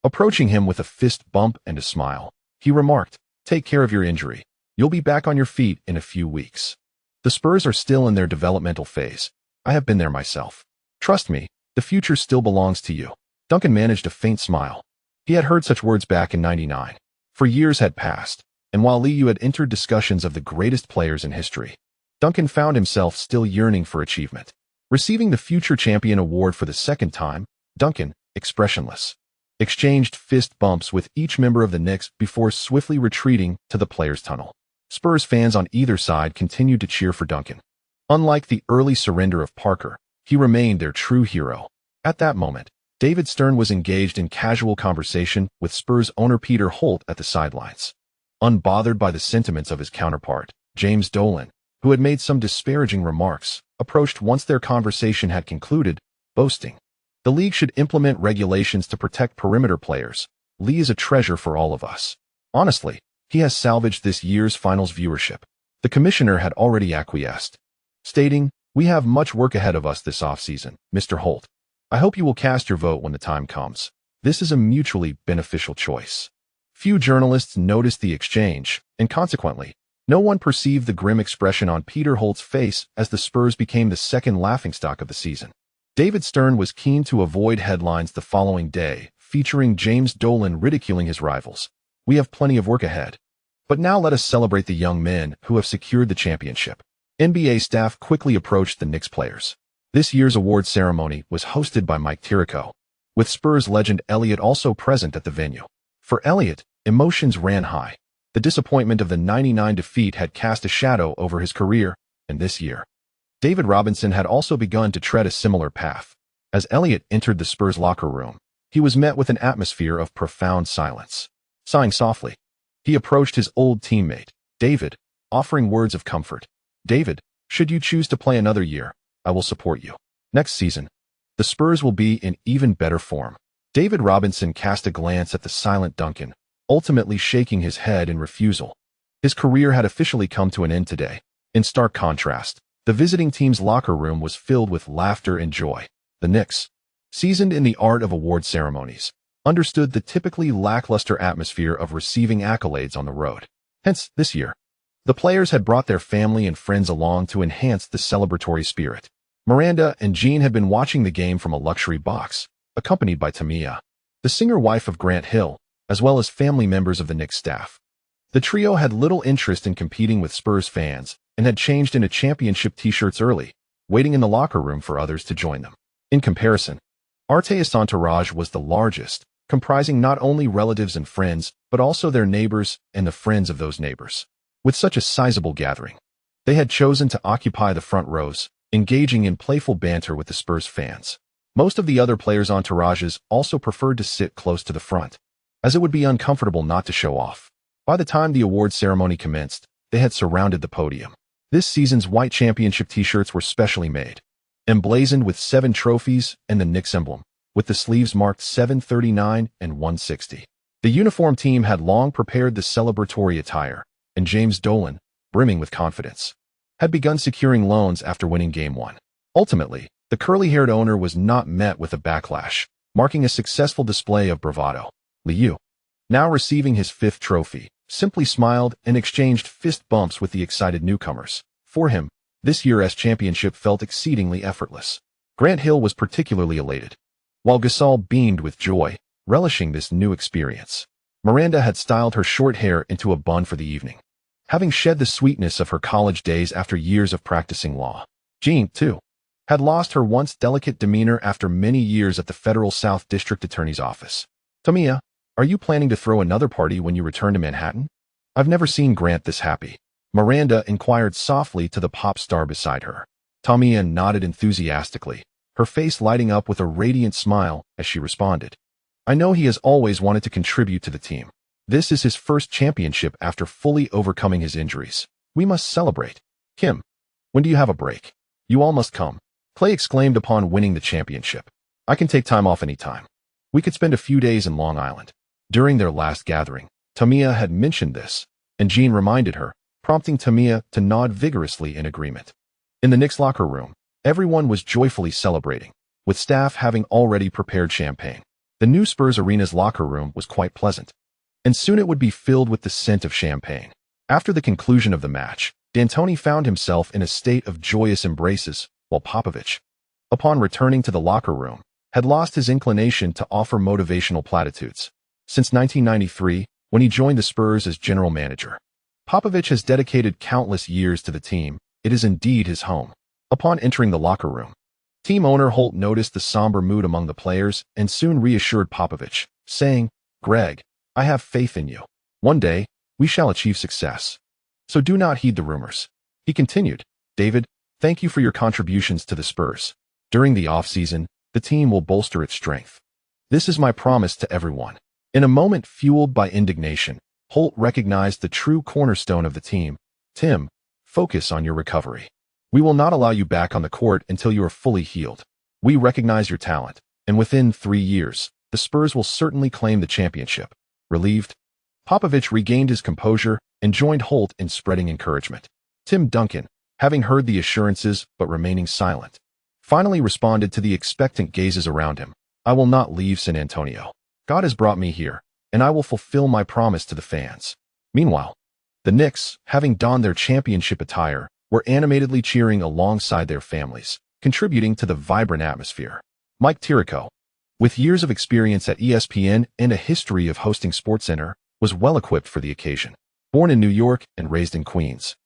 Approaching him with a fist bump and a smile, he remarked, "Take care of your injury. You'll be back on your feet in a few weeks. The Spurs are still in their developmental phase. I have been there myself. Trust me, the future still belongs to you." Duncan managed a faint smile. He had heard such words back in '99. For years had passed, and while Lee had entered discussions of the greatest players in history, Duncan found himself still yearning for achievement. Receiving the Future Champion award for the second time, Duncan, expressionless, exchanged fist bumps with each member of the Knicks before swiftly retreating to the players' tunnel. Spurs fans on either side continued to cheer for Duncan. Unlike the early surrender of Parker, he remained their true hero. At that moment, David Stern was engaged in casual conversation with Spurs owner Peter Holt at the sidelines. Unbothered by the sentiments of his counterpart, James Dolan, who had made some disparaging remarks, approached once their conversation had concluded, boasting, "The league should implement regulations to protect perimeter players. Lee is a treasure for all of us. Honestly, he has salvaged this year's finals viewership." The commissioner had already acquiesced, stating, "We have much work ahead of us this offseason, Mr. Holt. I hope you will cast your vote when the time comes. This is a mutually beneficial choice." Few journalists noticed the exchange, and consequently, no one perceived the grim expression on Peter Holt's face as the Spurs became the second laughingstock of the season. David Stern was keen to avoid headlines the following day, featuring James Dolan ridiculing his rivals. "We have plenty of work ahead. But now let us celebrate the young men who have secured the championship." NBA staff quickly approached the Knicks players. This year's award ceremony was hosted by Mike Tirico, with Spurs legend Elliott also present at the venue. For Elliott, emotions ran high. The disappointment of the '99 defeat had cast a shadow over his career, and this year, David Robinson had also begun to tread a similar path. As Elliott entered the Spurs locker room, he was met with an atmosphere of profound silence. Sighing softly, he approached his old teammate, David, offering words of comfort. "David, should you choose to play another year, I will support you. Next season, the Spurs will be in even better form." David Robinson cast a glance at the silent Duncan, ultimately shaking his head in refusal. His career had officially come to an end today. In stark contrast, the visiting team's locker room was filled with laughter and joy. The Knicks, seasoned in the art of award ceremonies, understood the typically lackluster atmosphere of receiving accolades on the road. Hence, this year, the players had brought their family and friends along to enhance the celebratory spirit. Miranda and Jean had been watching the game from a luxury box, accompanied by Tamia, the singer-wife of Grant Hill, as well as family members of the Knicks staff. The trio had little interest in competing with Spurs fans and had changed into championship t-shirts early, waiting in the locker room for others to join them. In comparison, Arte's entourage was the largest, comprising not only relatives and friends, but also their neighbors and the friends of those neighbors. With such a sizable gathering, they had chosen to occupy the front rows, engaging in playful banter with the Spurs fans. Most of the other players' entourages also preferred to sit close to the front, as it would be uncomfortable not to show off. By the time the award ceremony commenced, they had surrounded the podium. This season's white championship t-shirts were specially made, emblazoned with 7 trophies and the Knicks emblem, with the sleeves marked 739 and 160. The uniform team had long prepared the celebratory attire, and James Dolan, brimming with confidence, had begun securing loans after winning Game 1. Ultimately, the curly-haired owner was not met with a backlash, marking a successful display of bravado. Liu, now receiving his 5th trophy, simply smiled and exchanged fist bumps with the excited newcomers. For him, this year's championship felt exceedingly effortless. Grant Hill was particularly elated, while Gasol beamed with joy, relishing this new experience. Miranda had styled her short hair into a bun for the evening, having shed the sweetness of her college days after years of practicing law. Jean, too, had lost her once delicate demeanor after many years at the Federal South District Attorney's office. Tamia, are you planning to throw another party when you return to Manhattan? I've never seen Grant this happy, Miranda inquired softly to the pop star beside her. Tamia nodded enthusiastically, her face lighting up with a radiant smile as she responded. I know he has always wanted to contribute to the team. This is his first championship after fully overcoming his injuries. We must celebrate. Kim, when do you have a break? You all must come, Clay exclaimed upon winning the championship. I can take time off anytime. We could spend a few days in Long Island. During their last gathering, Tamia had mentioned this, and Jean reminded her, prompting Tamia to nod vigorously in agreement. In the Knicks locker room, everyone was joyfully celebrating, with staff having already prepared champagne. The new Spurs Arena's locker room was quite pleasant, and soon it would be filled with the scent of champagne. After the conclusion of the match, D'Antoni found himself in a state of joyous embraces, while Popovich, upon returning to the locker room, had lost his inclination to offer motivational platitudes. Since 1993, when he joined the Spurs as general manager, Popovich has dedicated countless years to the team. It is indeed his home. Upon entering the locker room, team owner Holt noticed the somber mood among the players and soon reassured Popovich, saying, Greg, I have faith in you. One day, we shall achieve success. So do not heed the rumors. He continued, David, thank you for your contributions to the Spurs. During the offseason, the team will bolster its strength. This is my promise to everyone. In a moment fueled by indignation, Holt recognized the true cornerstone of the team. Tim, focus on your recovery. We will not allow you back on the court until you are fully healed. We recognize your talent, and within 3 years, the Spurs will certainly claim the championship. Relieved, Popovich regained his composure and joined Holt in spreading encouragement. Tim Duncan, having heard the assurances but remaining silent, finally responded to the expectant gazes around him. I will not leave San Antonio. God has brought me here, and I will fulfill my promise to the fans. Meanwhile, the Knicks, having donned their championship attire, were animatedly cheering alongside their families, contributing to the vibrant atmosphere. Mike Tirico, with years of experience at ESPN and a history of hosting SportsCenter, was well-equipped for the occasion. Born in New York and raised in Queens,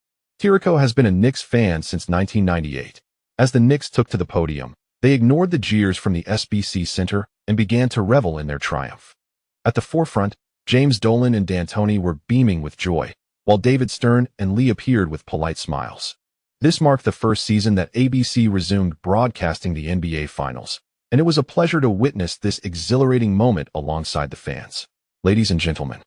Tirico has been a Knicks fan since 1998. As the Knicks took to the podium, they ignored the jeers from the SBC Center and began to revel in their triumph. At the forefront, James Dolan and D'Antoni were beaming with joy, while David Stern and Lee appeared with polite smiles. This marked the first season that ABC resumed broadcasting the NBA Finals, and it was a pleasure to witness this exhilarating moment alongside the fans. Ladies and gentlemen,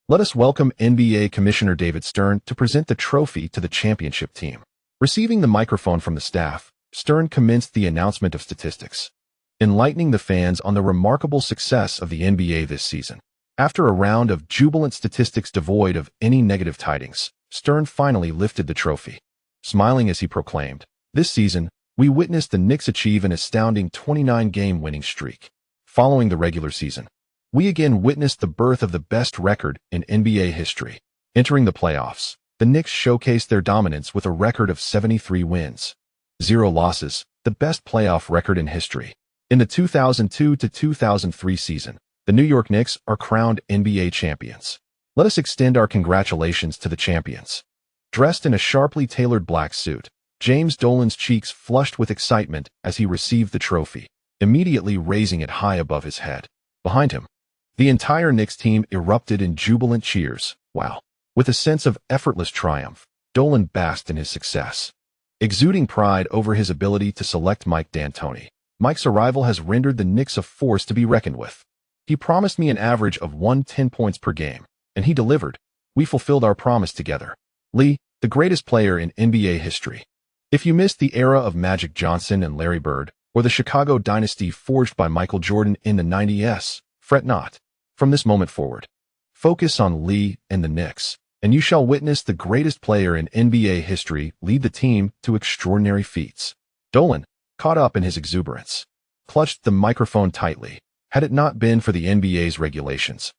let us welcome NBA Commissioner David Stern to present the trophy to the championship team. Receiving the microphone from the staff, Stern commenced the announcement of statistics, enlightening the fans on the remarkable success of the NBA this season. After a round of jubilant statistics devoid of any negative tidings, Stern finally lifted the trophy. Smiling as he proclaimed, this season, we witnessed the Knicks achieve an astounding 29-game winning streak. Following the regular season, we again witnessed the birth of the best record in NBA history. Entering the playoffs, the Knicks showcased their dominance with a record of 73 wins, 0 losses, the best playoff record in history. In the 2002 to 2003 season, the New York Knicks are crowned NBA champions. Let us extend our congratulations to the champions. Dressed in a sharply tailored black suit, James Dolan's cheeks flushed with excitement as he received the trophy, immediately raising it high above his head. Behind him, the entire Knicks team erupted in jubilant cheers. Wow! With a sense of effortless triumph, Dolan basked in his success. exuding pride over his ability to select Mike D'Antoni. Mike's arrival has rendered the Knicks a force to be reckoned with. He promised me an average of 110 points per game, and he delivered. We fulfilled our promise together. Lee, the greatest player in NBA history. If you missed the era of Magic Johnson and Larry Bird, or the Chicago dynasty forged by Michael Jordan in the 90s, fret not. From this moment forward, focus on Lee and the Knicks, and you shall witness the greatest player in NBA history lead the team to extraordinary feats. Dolan, caught up in his exuberance, clutched the microphone tightly. Had it not been for the NBA's regulations,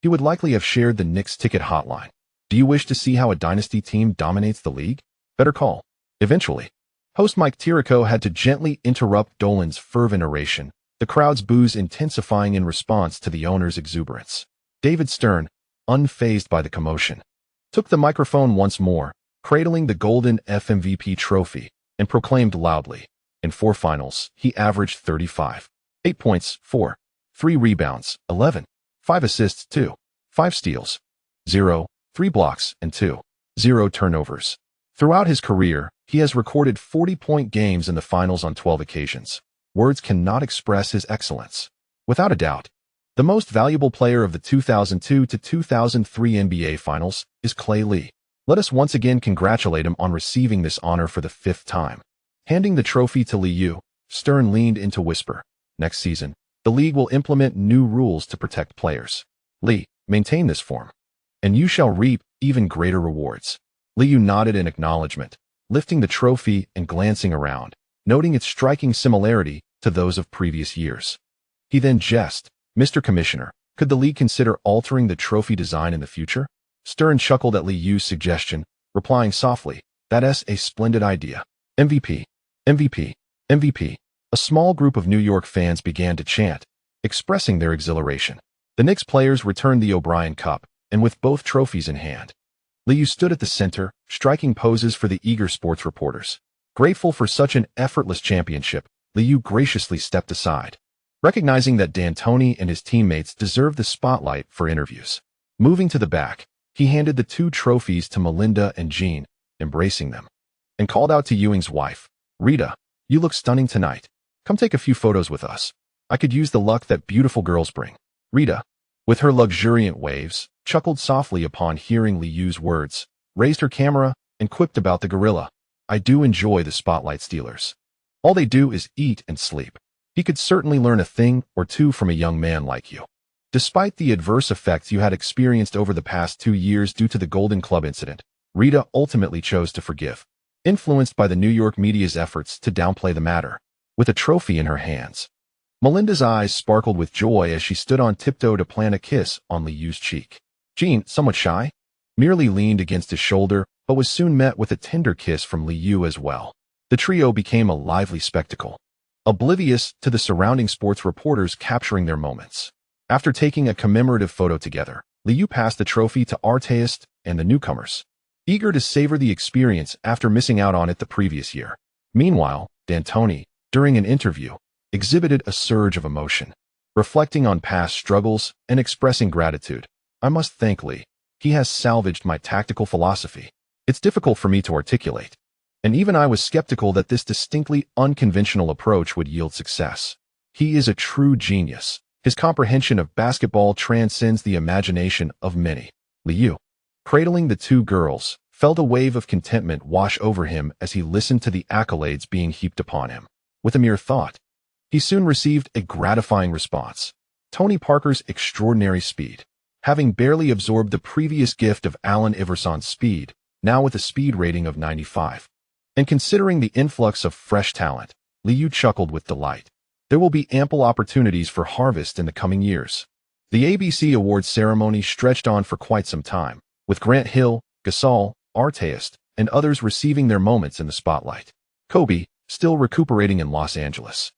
he would likely have shared the Knicks ticket hotline. Do you wish to see how a dynasty team dominates the league? Better call. Eventually, host Mike Tirico had to gently interrupt Dolan's fervent oration, the crowd's boos intensifying in response to the owner's exuberance. David Stern, unfazed by the commotion, took the microphone once more, cradling the golden FMVP trophy, and proclaimed loudly, in 4 finals, he averaged 35. 8 points, 4. 3 rebounds, 11. 5 assists, 2. 5 steals, 0. 3 blocks, and 2. 0 turnovers. Throughout his career, he has recorded 40-point games in the finals on 12 occasions. Words cannot express his excellence. Without a doubt, the most valuable player of the 2002 to 2003 NBA Finals is Klay Lee. Let us once again congratulate him on receiving this honor for the 5th time. Handing the trophy to Lee, Stern leaned in to whisper, next season, the league will implement new rules to protect players. Lee, maintain this form, and you shall reap even greater rewards. Lee nodded in acknowledgement, lifting the trophy and glancing around, noting its striking similarity to those of previous years. He then jested, Mr. Commissioner, could the league consider altering the trophy design in the future? Stern chuckled at Lee's suggestion, replying softly, that's a splendid idea. MVP, MVP, MVP. A small group of New York fans began to chant, expressing their exhilaration. The Knicks players returned the O'Brien Cup, and with both trophies in hand, Lee stood at the center, striking poses for the eager sports reporters. Grateful for such an effortless championship, Lee graciously stepped aside, recognizing that D'Antoni and his teammates deserved the spotlight for interviews. Moving to the back, he handed the 2 trophies to Melinda and Jean, embracing them, and called out to Ewing's wife, Rita, you look stunning tonight. Come take a few photos with us. I could use the luck that beautiful girls bring. Rita, with her luxuriant waves, chuckled softly upon hearing Lee's words, raised her camera, and quipped about the gorilla. I do enjoy the spotlight stealers. All they do is eat and sleep. He could certainly learn a thing or two from a young man like you. Despite the adverse effects you had experienced over the past 2 years due to the Golden Club incident, Rita ultimately chose to forgive, influenced by the New York media's efforts to downplay the matter. With a trophy in her hands, Melinda's eyes sparkled with joy as she stood on tiptoe to plant a kiss on Lee's cheek. Jean, somewhat shy, merely leaned against his shoulder, but was soon met with a tender kiss from Lee as well. The trio became a lively spectacle, oblivious to the surrounding sports reporters capturing their moments. After taking a commemorative photo together, Lee passed the trophy to Artest and the newcomers, eager to savor the experience after missing out on it the previous year. Meanwhile, D'Antoni, during an interview, exhibited a surge of emotion, reflecting on past struggles and expressing gratitude. I must thank Lee. He has salvaged my tactical philosophy. It's difficult for me to articulate, and even I was skeptical that this distinctly unconventional approach would yield success. He is a true genius. His comprehension of basketball transcends the imagination of many. Lee, cradling the 2 girls, felt a wave of contentment wash over him as he listened to the accolades being heaped upon him. With a mere thought, he soon received a gratifying response. Tony Parker's extraordinary speed. Having barely absorbed the previous gift of Allen Iverson's speed, now with a speed rating of 95. And considering the influx of fresh talent, Lee chuckled with delight. There will be ample opportunities for harvest in the coming years. The ABC Awards ceremony stretched on for quite some time, with Grant Hill, Gasol, Artest, and others receiving their moments in the spotlight. Kobe, still recuperating in Los Angeles,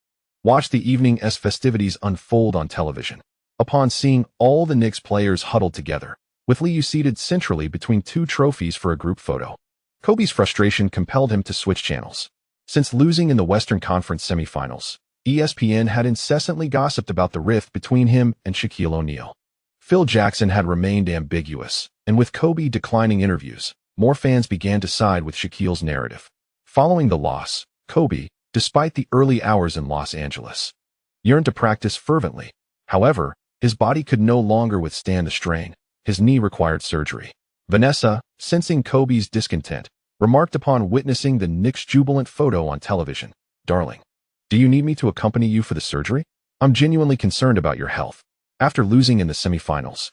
watched the evening's festivities unfold on television. Upon seeing all the Knicks players huddled together, with Lee seated centrally between 2 trophies for a group photo, Kobe's frustration compelled him to switch channels. Since losing in the Western Conference semifinals, ESPN had incessantly gossiped about the rift between him and Shaquille O'Neal. Phil Jackson had remained ambiguous, and with Kobe declining interviews, more fans began to side with Shaquille's narrative. Following the loss, Kobe, despite the early hours in Los Angeles, yearned to practice fervently. However, his body could no longer withstand the strain. His knee required surgery. Vanessa, sensing Kobe's discontent, remarked upon witnessing the Knicks' jubilant photo on television, "Darling, do you need me to accompany you for the surgery? I'm genuinely concerned about your health." After losing in the semifinals,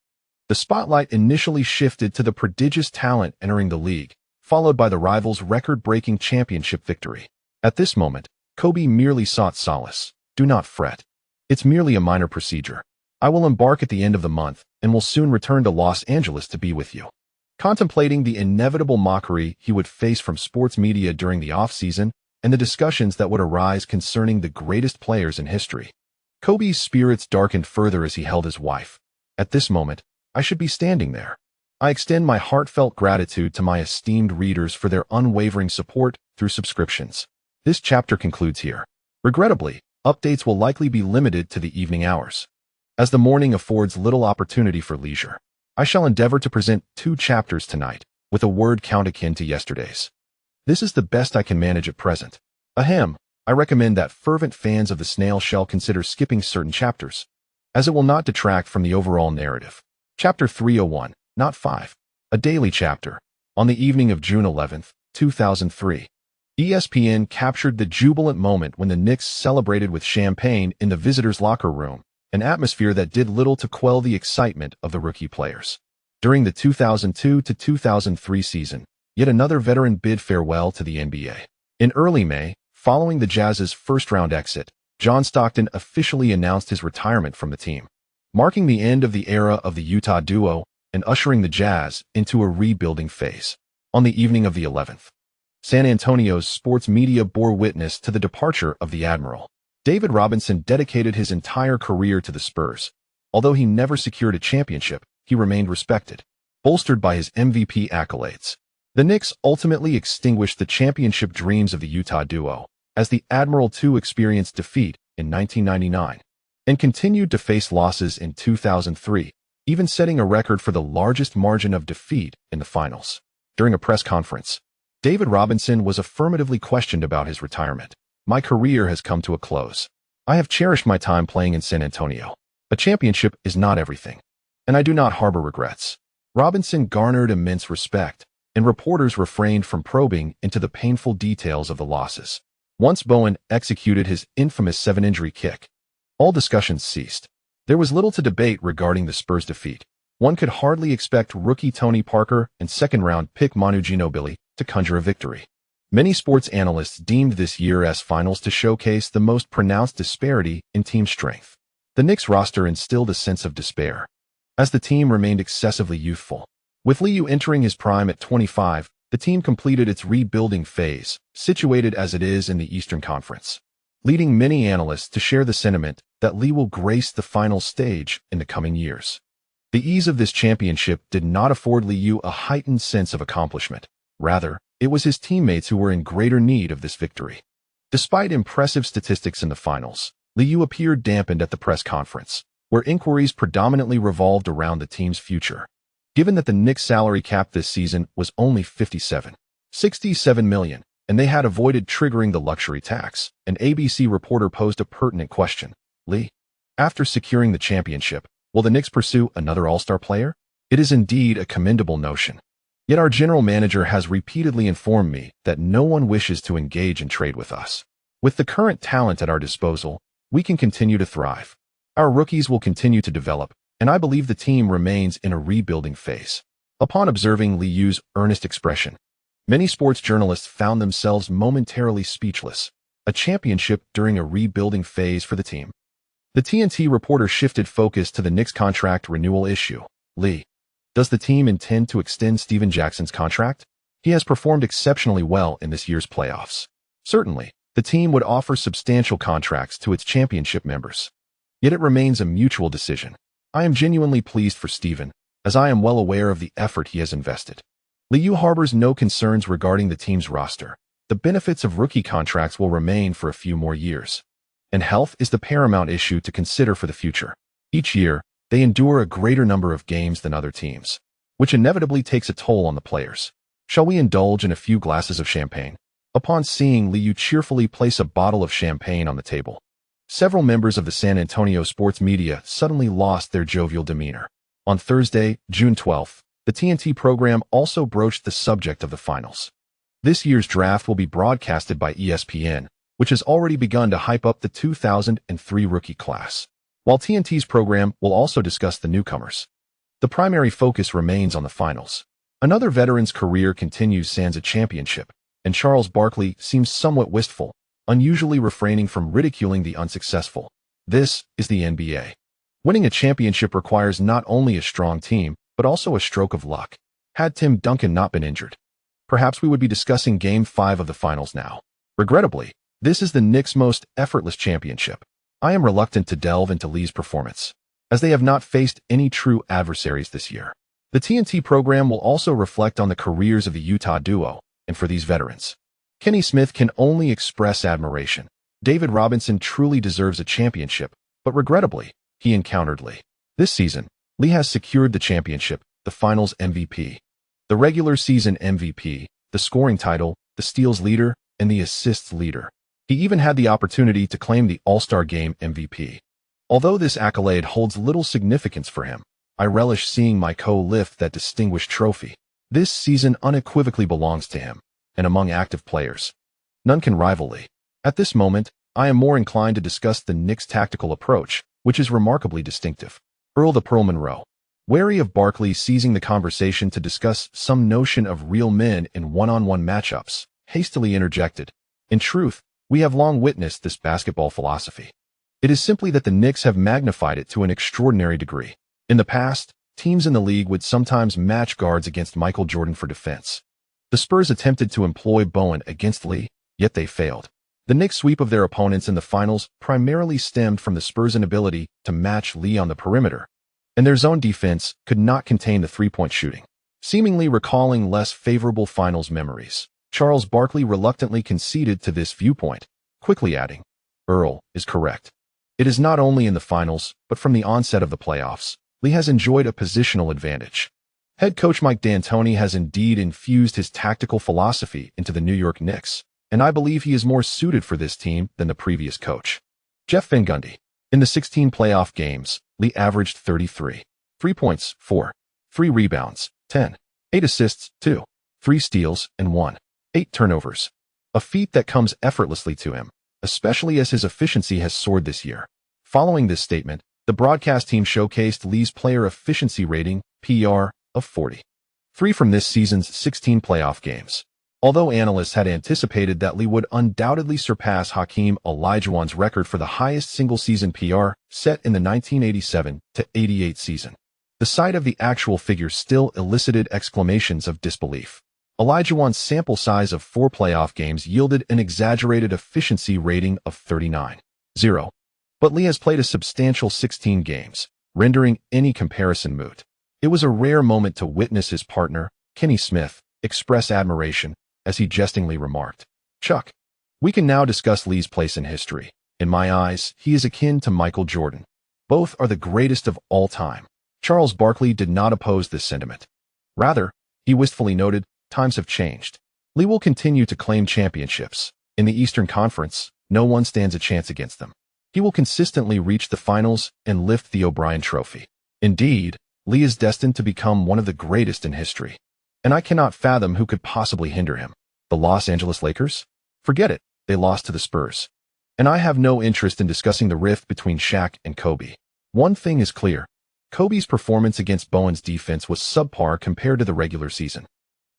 the spotlight initially shifted to the prodigious talent entering the league, followed by the rivals' record-breaking championship victory. At this moment, Kobe merely sought solace. "Do not fret. It's merely a minor procedure. I will embark at the end of the month and will soon return to Los Angeles to be with you." Contemplating the inevitable mockery he would face from sports media during the off-season and the discussions that would arise concerning the greatest players in history, Kobe's spirits darkened further as he held his wife. "At this moment, I should be standing there. I extend my heartfelt gratitude to my esteemed readers for their unwavering support through subscriptions." This chapter concludes here. Regrettably, updates will likely be limited to the evening hours. As the morning affords little opportunity for leisure, I shall endeavor to present 2 chapters tonight, with a word count akin to yesterday's. This is the best I can manage at present. Ahem, I recommend that fervent fans of the snail shell consider skipping certain chapters, as it will not detract from the overall narrative. Chapter 301, not 5. A daily chapter. On the evening of June 11, 2003. ESPN captured the jubilant moment when the Knicks celebrated with champagne in the visitors' locker room, an atmosphere that did little to quell the excitement of the rookie players. During the 2002-2003 season, yet another veteran bid farewell to the NBA. In early May, following the Jazz's first-round exit, John Stockton officially announced his retirement from the team, marking the end of the era of the Utah duo and ushering the Jazz into a rebuilding phase. On the evening of the 11th, San Antonio's sports media bore witness to the departure of the Admiral. David Robinson dedicated his entire career to the Spurs. Although he never secured a championship, he remained respected, bolstered by his MVP accolades. The Knicks ultimately extinguished the championship dreams of the Utah duo, as the Admiral too experienced defeat in 1999, and continued to face losses in 2003, even setting a record for the largest margin of defeat in the finals. During a press conference, David Robinson was affirmatively questioned about his retirement. "My career has come to a close. I have cherished my time playing in San Antonio. A championship is not everything, and I do not harbor regrets." Robinson garnered immense respect, and reporters refrained from probing into the painful details of the losses. Once Bowen executed his infamous 7-injury kick, all discussions ceased. There was little to debate regarding the Spurs' defeat. One could hardly expect rookie Tony Parker and second-round pick Manu Ginobili to conjure a victory. Many sports analysts deemed this year's finals to showcase the most pronounced disparity in team strength. The Knicks roster instilled a sense of despair, as the team remained excessively youthful. With Liu entering his prime at 25, the team completed its rebuilding phase, situated as it is in the Eastern Conference, leading many analysts to share the sentiment that Lee will grace the final stage in the coming years. The ease of this championship did not afford Liu a heightened sense of accomplishment. Rather, it was his teammates who were in greater need of this victory. Despite impressive statistics in the finals, Liu appeared dampened at the press conference, where inquiries predominantly revolved around the team's future. Given that the Knicks' salary cap this season was only $67 million, and they had avoided triggering the luxury tax, an ABC reporter posed a pertinent question. "Lee, after securing the championship, will the Knicks pursue another all-star player? It is indeed a commendable notion. Yet our general manager has repeatedly informed me that no one wishes to engage in trade with us. With the current talent at our disposal, we can continue to thrive. Our rookies will continue to develop, and I believe the team remains in a rebuilding phase." Upon observing Liu's earnest expression, many sports journalists found themselves momentarily speechless. A championship during a rebuilding phase for the team. The TNT reporter shifted focus to the Knicks contract renewal issue. "Lee, does the team intend to extend Stephen Jackson's contract? He has performed exceptionally well in this year's playoffs." Certainly, the team would offer substantial contracts to its championship members. Yet it remains a mutual decision. I am genuinely pleased for Stephen, as I am well aware of the effort he has invested. Liu harbors no concerns regarding the team's roster. The benefits of rookie contracts will remain for a few more years, and health is the paramount issue to consider for the future. Each year, they endure a greater number of games than other teams, which inevitably takes a toll on the players. Shall we indulge in a few glasses of champagne? Upon seeing Liu cheerfully place a bottle of champagne on the table, several members of the San Antonio sports media suddenly lost their jovial demeanor. On Thursday, June 12th, the TNT program also broached the subject of the finals. This year's draft will be broadcasted by ESPN, which has already begun to hype up the 2003 rookie class, while TNT's program will also discuss the newcomers. The primary focus remains on the finals. Another veteran's career continues sans a championship, and Charles Barkley seems somewhat wistful, unusually refraining from ridiculing the unsuccessful. This is the NBA. Winning a championship requires not only a strong team, but also a stroke of luck. Had Tim Duncan not been injured, perhaps we would be discussing Game 5 of the finals now. Regrettably, this is the Knicks' most effortless championship. I am reluctant to delve into Lee's performance, as they have not faced any true adversaries this year. The TNT program will also reflect on the careers of the Utah duo, and for these veterans, Kenny Smith can only express admiration. David Robinson truly deserves a championship, but regrettably, he encountered Lee. This season, Lee has secured the championship, the Finals MVP, the regular season MVP, the scoring title, the steals leader, and the assists leader. He even had the opportunity to claim the All-Star Game MVP. Although this accolade holds little significance for him, I relish seeing my co-lift that distinguished trophy. This season unequivocally belongs to him, and among active players, none can rival Lee. At this moment, I am more inclined to discuss the Knicks' tactical approach, which is remarkably distinctive. Earl the Pearl Monroe, wary of Barkley seizing the conversation to discuss some notion of real men in one-on-one matchups, hastily interjected, "In truth, we have long witnessed this basketball philosophy. It is simply that the Knicks have magnified it to an extraordinary degree. In the past, teams in the league would sometimes match guards against Michael Jordan for defense. The Spurs attempted to employ Bowen against Lee, yet they failed. The Knicks' sweep of their opponents in the finals primarily stemmed from the Spurs' inability to match Lee on the perimeter, and their zone defense could not contain the three-point shooting." Seemingly recalling less favorable finals memories, Charles Barkley reluctantly conceded to this viewpoint, quickly adding, "Earl is correct. It is not only in the finals, but from the onset of the playoffs, Lee has enjoyed a positional advantage. Head coach Mike D'Antoni has indeed infused his tactical philosophy into the New York Knicks, and I believe he is more suited for this team than the previous coach, Jeff Van Gundy. In the 16 playoff games, Lee averaged 33 points, 4 rebounds, 10, 8 assists, 2, 3 steals, and 8 turnovers. A feat that comes effortlessly to him, especially as his efficiency has soared this year." Following this statement, the broadcast team showcased Lee's player efficiency rating, PER, of 43 from this season's 16 playoff games. Although analysts had anticipated that Lee would undoubtedly surpass Hakeem Olajuwon's record for the highest single-season PR set in the 1987-88 season, the sight of the actual figure still elicited exclamations of disbelief. Olajuwon's sample size of 4 playoff games yielded an exaggerated efficiency rating of 39.0. But Lee has played a substantial 16 games, rendering any comparison moot. It was a rare moment to witness his partner, Kenny Smith, express admiration, as he jestingly remarked, "Chuck, we can now discuss Lee's place in history. In my eyes, he is akin to Michael Jordan. Both are the greatest of all time." Charles Barkley did not oppose this sentiment. Rather, he wistfully noted, "Times have changed. Lee will continue to claim championships. In the Eastern Conference, no one stands a chance against them. He will consistently reach the finals and lift the O'Brien Trophy. Indeed, Lee is destined to become one of the greatest in history. And I cannot fathom who could possibly hinder him. The Los Angeles Lakers? Forget it, they lost to the Spurs. And I have no interest in discussing the rift between Shaq and Kobe. One thing is clear. Kobe's performance against Bowen's defense was subpar compared to the regular season.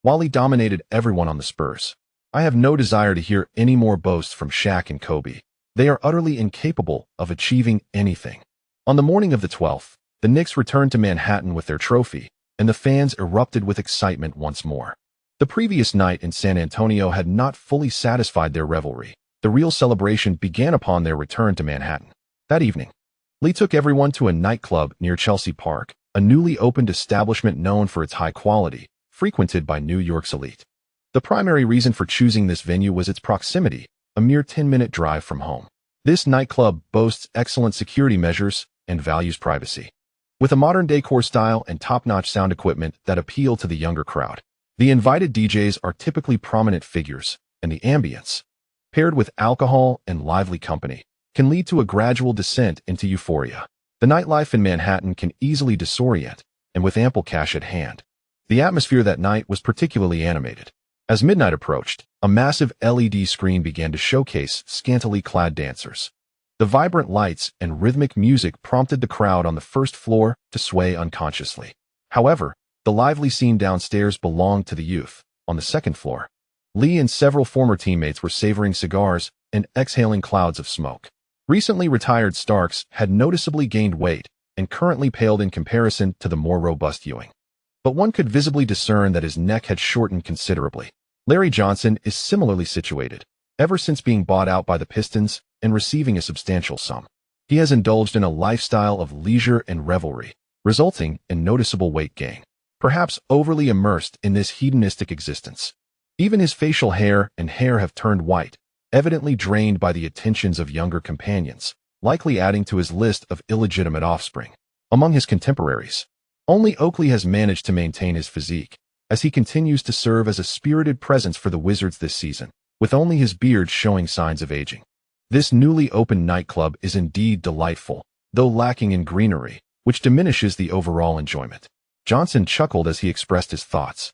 While he dominated everyone on the Spurs, I have no desire to hear any more boasts from Shaq and Kobe. They are utterly incapable of achieving anything." On the morning of the 12th, the Knicks returned to Manhattan with their trophy, and the fans erupted with excitement once more. The previous night in San Antonio had not fully satisfied their revelry. The real celebration began upon their return to Manhattan. That evening, Lee took everyone to a nightclub near Chelsea Park, a newly opened establishment known for its high quality, frequented by New York's elite. The primary reason for choosing this venue was its proximity, a mere 10-minute drive from home. This nightclub boasts excellent security measures and values privacy, with a modern decor style and top-notch sound equipment that appeal to the younger crowd. The invited DJs are typically prominent figures, and the ambience, paired with alcohol and lively company, can lead to a gradual descent into euphoria. The nightlife in Manhattan can easily disorient, and with ample cash at hand, the atmosphere that night was particularly animated. As midnight approached, a massive LED screen began to showcase scantily clad dancers. The vibrant lights and rhythmic music prompted the crowd on the first floor to sway unconsciously. However, the lively scene downstairs belonged to the youth. On the second floor, Lee and several former teammates were savoring cigars and exhaling clouds of smoke. Recently retired Starks had noticeably gained weight and currently paled in comparison to the more robust Ewing. But one could visibly discern that his neck had shortened considerably. Larry Johnson is similarly situated, ever since being bought out by the Pistons and receiving a substantial sum. He has indulged in a lifestyle of leisure and revelry, resulting in noticeable weight gain, perhaps overly immersed in this hedonistic existence. Even his facial hair and hair have turned white, evidently drained by the attentions of younger companions, likely adding to his list of illegitimate offspring. Among his contemporaries, only Oakley has managed to maintain his physique, as he continues to serve as a spirited presence for the Wizards this season, with only his beard showing signs of aging. This newly opened nightclub is indeed delightful, though lacking in greenery, which diminishes the overall enjoyment. Johnson chuckled as he expressed his thoughts,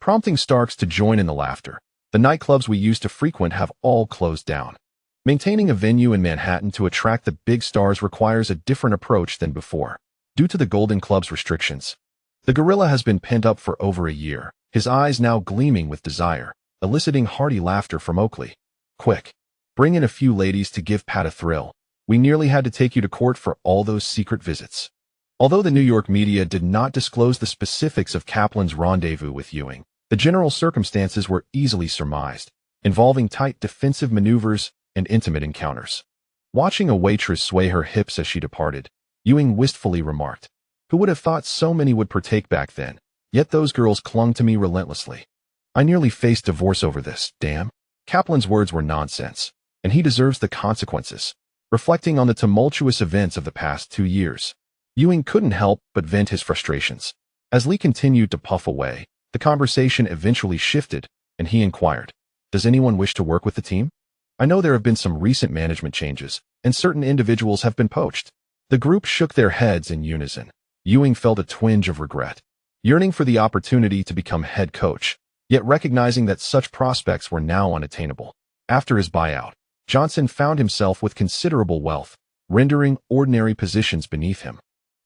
prompting Starks to join in the laughter. The nightclubs we used to frequent have all closed down. Maintaining a venue in Manhattan to attract the big stars requires a different approach than before. Due to the Golden Club's restrictions, the gorilla has been pent up for over a year, his eyes now gleaming with desire, eliciting hearty laughter from Oakley. Quick, bring in a few ladies to give Pat a thrill. We nearly had to take you to court for all those secret visits. Although the New York media did not disclose the specifics of Kaplan's rendezvous with Ewing, the general circumstances were easily surmised, involving tight defensive maneuvers and intimate encounters. Watching a waitress sway her hips as she departed, Ewing wistfully remarked, "Who would have thought so many would partake back then? Yet those girls clung to me relentlessly. I nearly faced divorce over this, damn." Kaplan's words were nonsense, and he deserves the consequences. Reflecting on the tumultuous events of the past 2 years, Ewing couldn't help but vent his frustrations. As Lee continued to puff away, the conversation eventually shifted, and he inquired, "Does anyone wish to work with the team? I know there have been some recent management changes, and certain individuals have been poached." The group shook their heads in unison. Ewing felt a twinge of regret, yearning for the opportunity to become head coach, yet recognizing that such prospects were now unattainable. After his buyout, Johnson found himself with considerable wealth, rendering ordinary positions beneath him.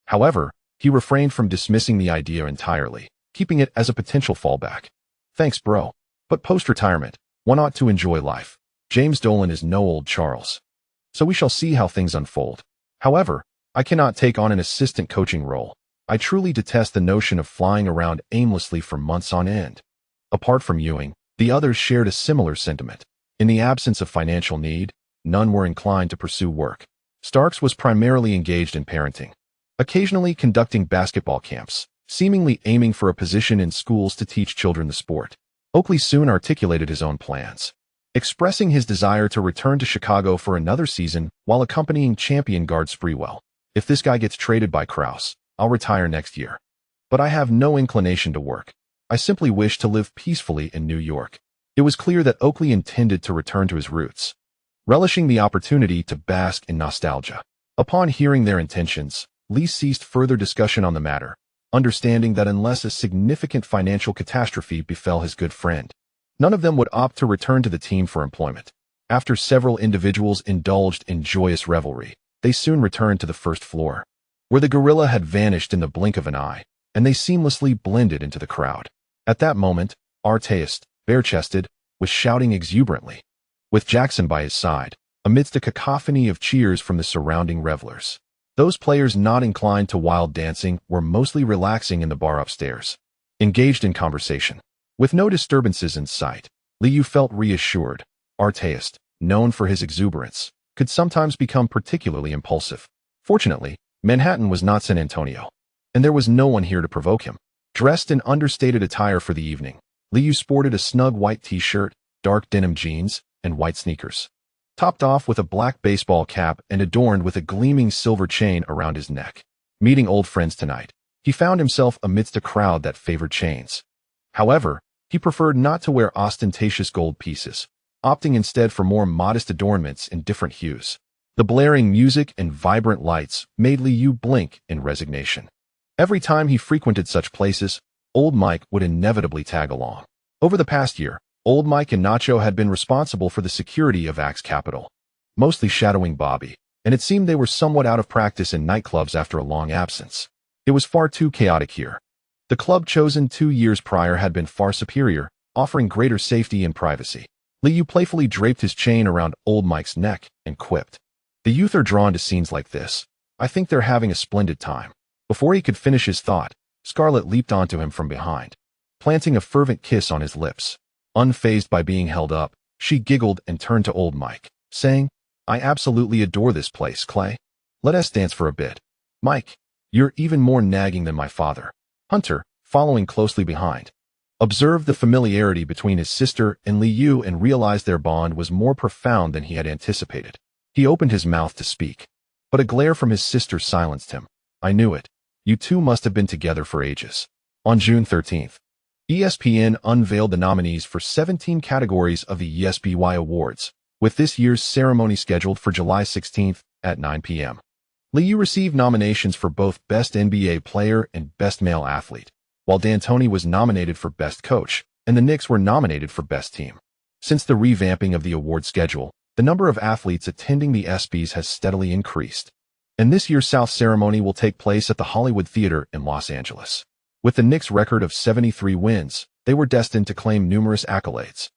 However, he refrained from dismissing the idea entirely, keeping it as a potential fallback. "Thanks, bro. But post-retirement, one ought to enjoy life. James Dolan is no old Charles. So we shall see how things unfold. However, I cannot take on an assistant coaching role. I truly detest the notion of flying around aimlessly for months on end." Apart from Ewing, the others shared a similar sentiment. In the absence of financial need, none were inclined to pursue work. Starks was primarily engaged in parenting, occasionally conducting basketball camps, seemingly aiming for a position in schools to teach children the sport. Oakley soon articulated his own plans, expressing his desire to return to Chicago for another season while accompanying champion guard Sprewell. "If this guy gets traded by Krause, I'll retire next year. But I have no inclination to work. I simply wish to live peacefully in New York." It was clear that Oakley intended to return to his roots, relishing the opportunity to bask in nostalgia. Upon hearing their intentions, Lee ceased further discussion on the matter, understanding that unless a significant financial catastrophe befell his good friend, none of them would opt to return to the team for employment. After several individuals indulged in joyous revelry, they soon returned to the first floor, where the gorilla had vanished in the blink of an eye, and they seamlessly blended into the crowd. At that moment, Arteist, bare-chested, was shouting exuberantly, with Jackson by his side, amidst a cacophony of cheers from the surrounding revelers. Those players not inclined to wild dancing were mostly relaxing in the bar upstairs, engaged in conversation. With no disturbances in sight, Liu felt reassured. Arteist, known for his exuberance, could sometimes become particularly impulsive. Fortunately, Manhattan was not San Antonio, and there was no one here to provoke him. Dressed in understated attire for the evening, Liu sported a snug white t-shirt, dark denim jeans, and white sneakers, topped off with a black baseball cap and adorned with a gleaming silver chain around his neck. Meeting old friends tonight, he found himself amidst a crowd that favored chains. However, he preferred not to wear ostentatious gold pieces, opting instead for more modest adornments in different hues. The blaring music and vibrant lights made Liu blink in resignation. Every time he frequented such places, Old Mike would inevitably tag along. Over the past year, Old Mike and Nacho had been responsible for the security of Axe Capital, mostly shadowing Bobby, and it seemed they were somewhat out of practice in nightclubs after a long absence. It was far too chaotic here. The club chosen 2 years prior had been far superior, offering greater safety and privacy. Liu playfully draped his chain around Old Mike's neck and quipped, "The youth are drawn to scenes like this. I think they're having a splendid time." Before he could finish his thought, Scarlett leaped onto him from behind, planting a fervent kiss on his lips. Unfazed by being held up, she giggled and turned to Old Mike, saying, "I absolutely adore this place, Clay. Let us dance for a bit. Mike, you're even more nagging than my father." Hunter, following closely behind, observed the familiarity between his sister and Liu and realized their bond was more profound than he had anticipated. He opened his mouth to speak, but a glare from his sister silenced him. "I knew it. You two must have been together for ages." On June 13th, ESPN unveiled the nominees for 17 categories of the ESPY Awards, with this year's ceremony scheduled for July 16th at 9 p.m. Liu received nominations for both Best NBA Player and Best Male Athlete, while D'Antoni was nominated for Best Coach, and the Knicks were nominated for Best Team. Since the revamping of the award schedule, the number of athletes attending the ESPYs has steadily increased, and this year's South ceremony will take place at the Hollywood Theater in Los Angeles. With the Knicks' record of 73 wins, they were destined to claim numerous accolades,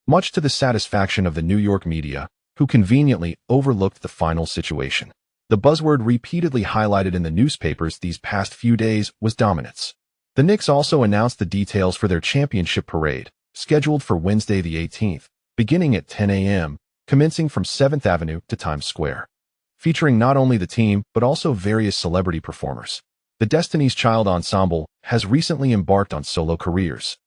much to the satisfaction of the New York media, who conveniently overlooked the final situation. The buzzword repeatedly highlighted in the newspapers these past few days was dominance. The Knicks also announced the details for their championship parade, scheduled for Wednesday the 18th, beginning at 10 a.m., commencing from 7th Avenue to Times Square. Featuring not only the team, but also various celebrity performers. The Destiny's Child Ensemble has recently embarked on solo careers,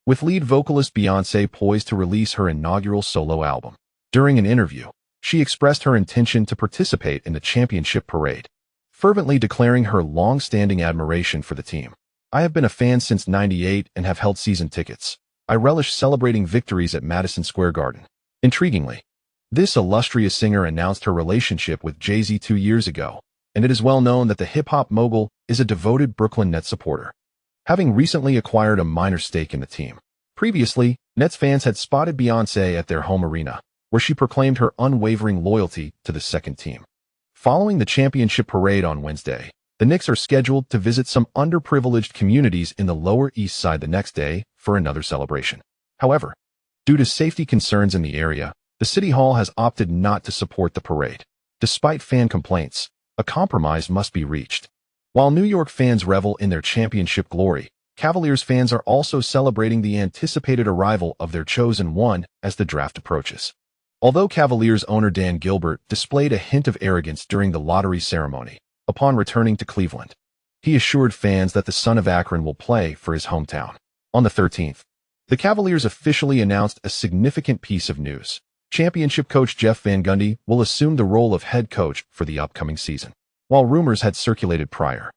with lead vocalist Beyoncé poised to release her inaugural solo album. During an interview, she expressed her intention to participate in the championship parade, fervently declaring her long-standing admiration for the team. "I have been a fan since '98 and have held season tickets. I relish celebrating victories at Madison Square Garden." Intriguingly, this illustrious singer announced her relationship with Jay-Z 2 years ago, and it is well known that the hip-hop mogul is a devoted Brooklyn Nets supporter, having recently acquired a minor stake in the team. Previously, Nets fans had spotted Beyoncé at their home arena, where she proclaimed her unwavering loyalty to the second team. Following the championship parade on Wednesday, the Knicks are scheduled to visit some underprivileged communities in the Lower East Side the next day for another celebration. However, due to safety concerns in the area, the City Hall has opted not to support the parade. Despite fan complaints, a compromise must be reached. While New York fans revel in their championship glory, Cavaliers fans are also celebrating the anticipated arrival of their chosen one as the draft approaches. Although Cavaliers owner Dan Gilbert displayed a hint of arrogance during the lottery ceremony, upon returning to Cleveland, he assured fans that the son of Akron will play for his hometown. On the 13th, the Cavaliers officially announced a significant piece of news. Championship coach Jeff Van Gundy will assume the role of head coach for the upcoming season. While rumors had circulated prior,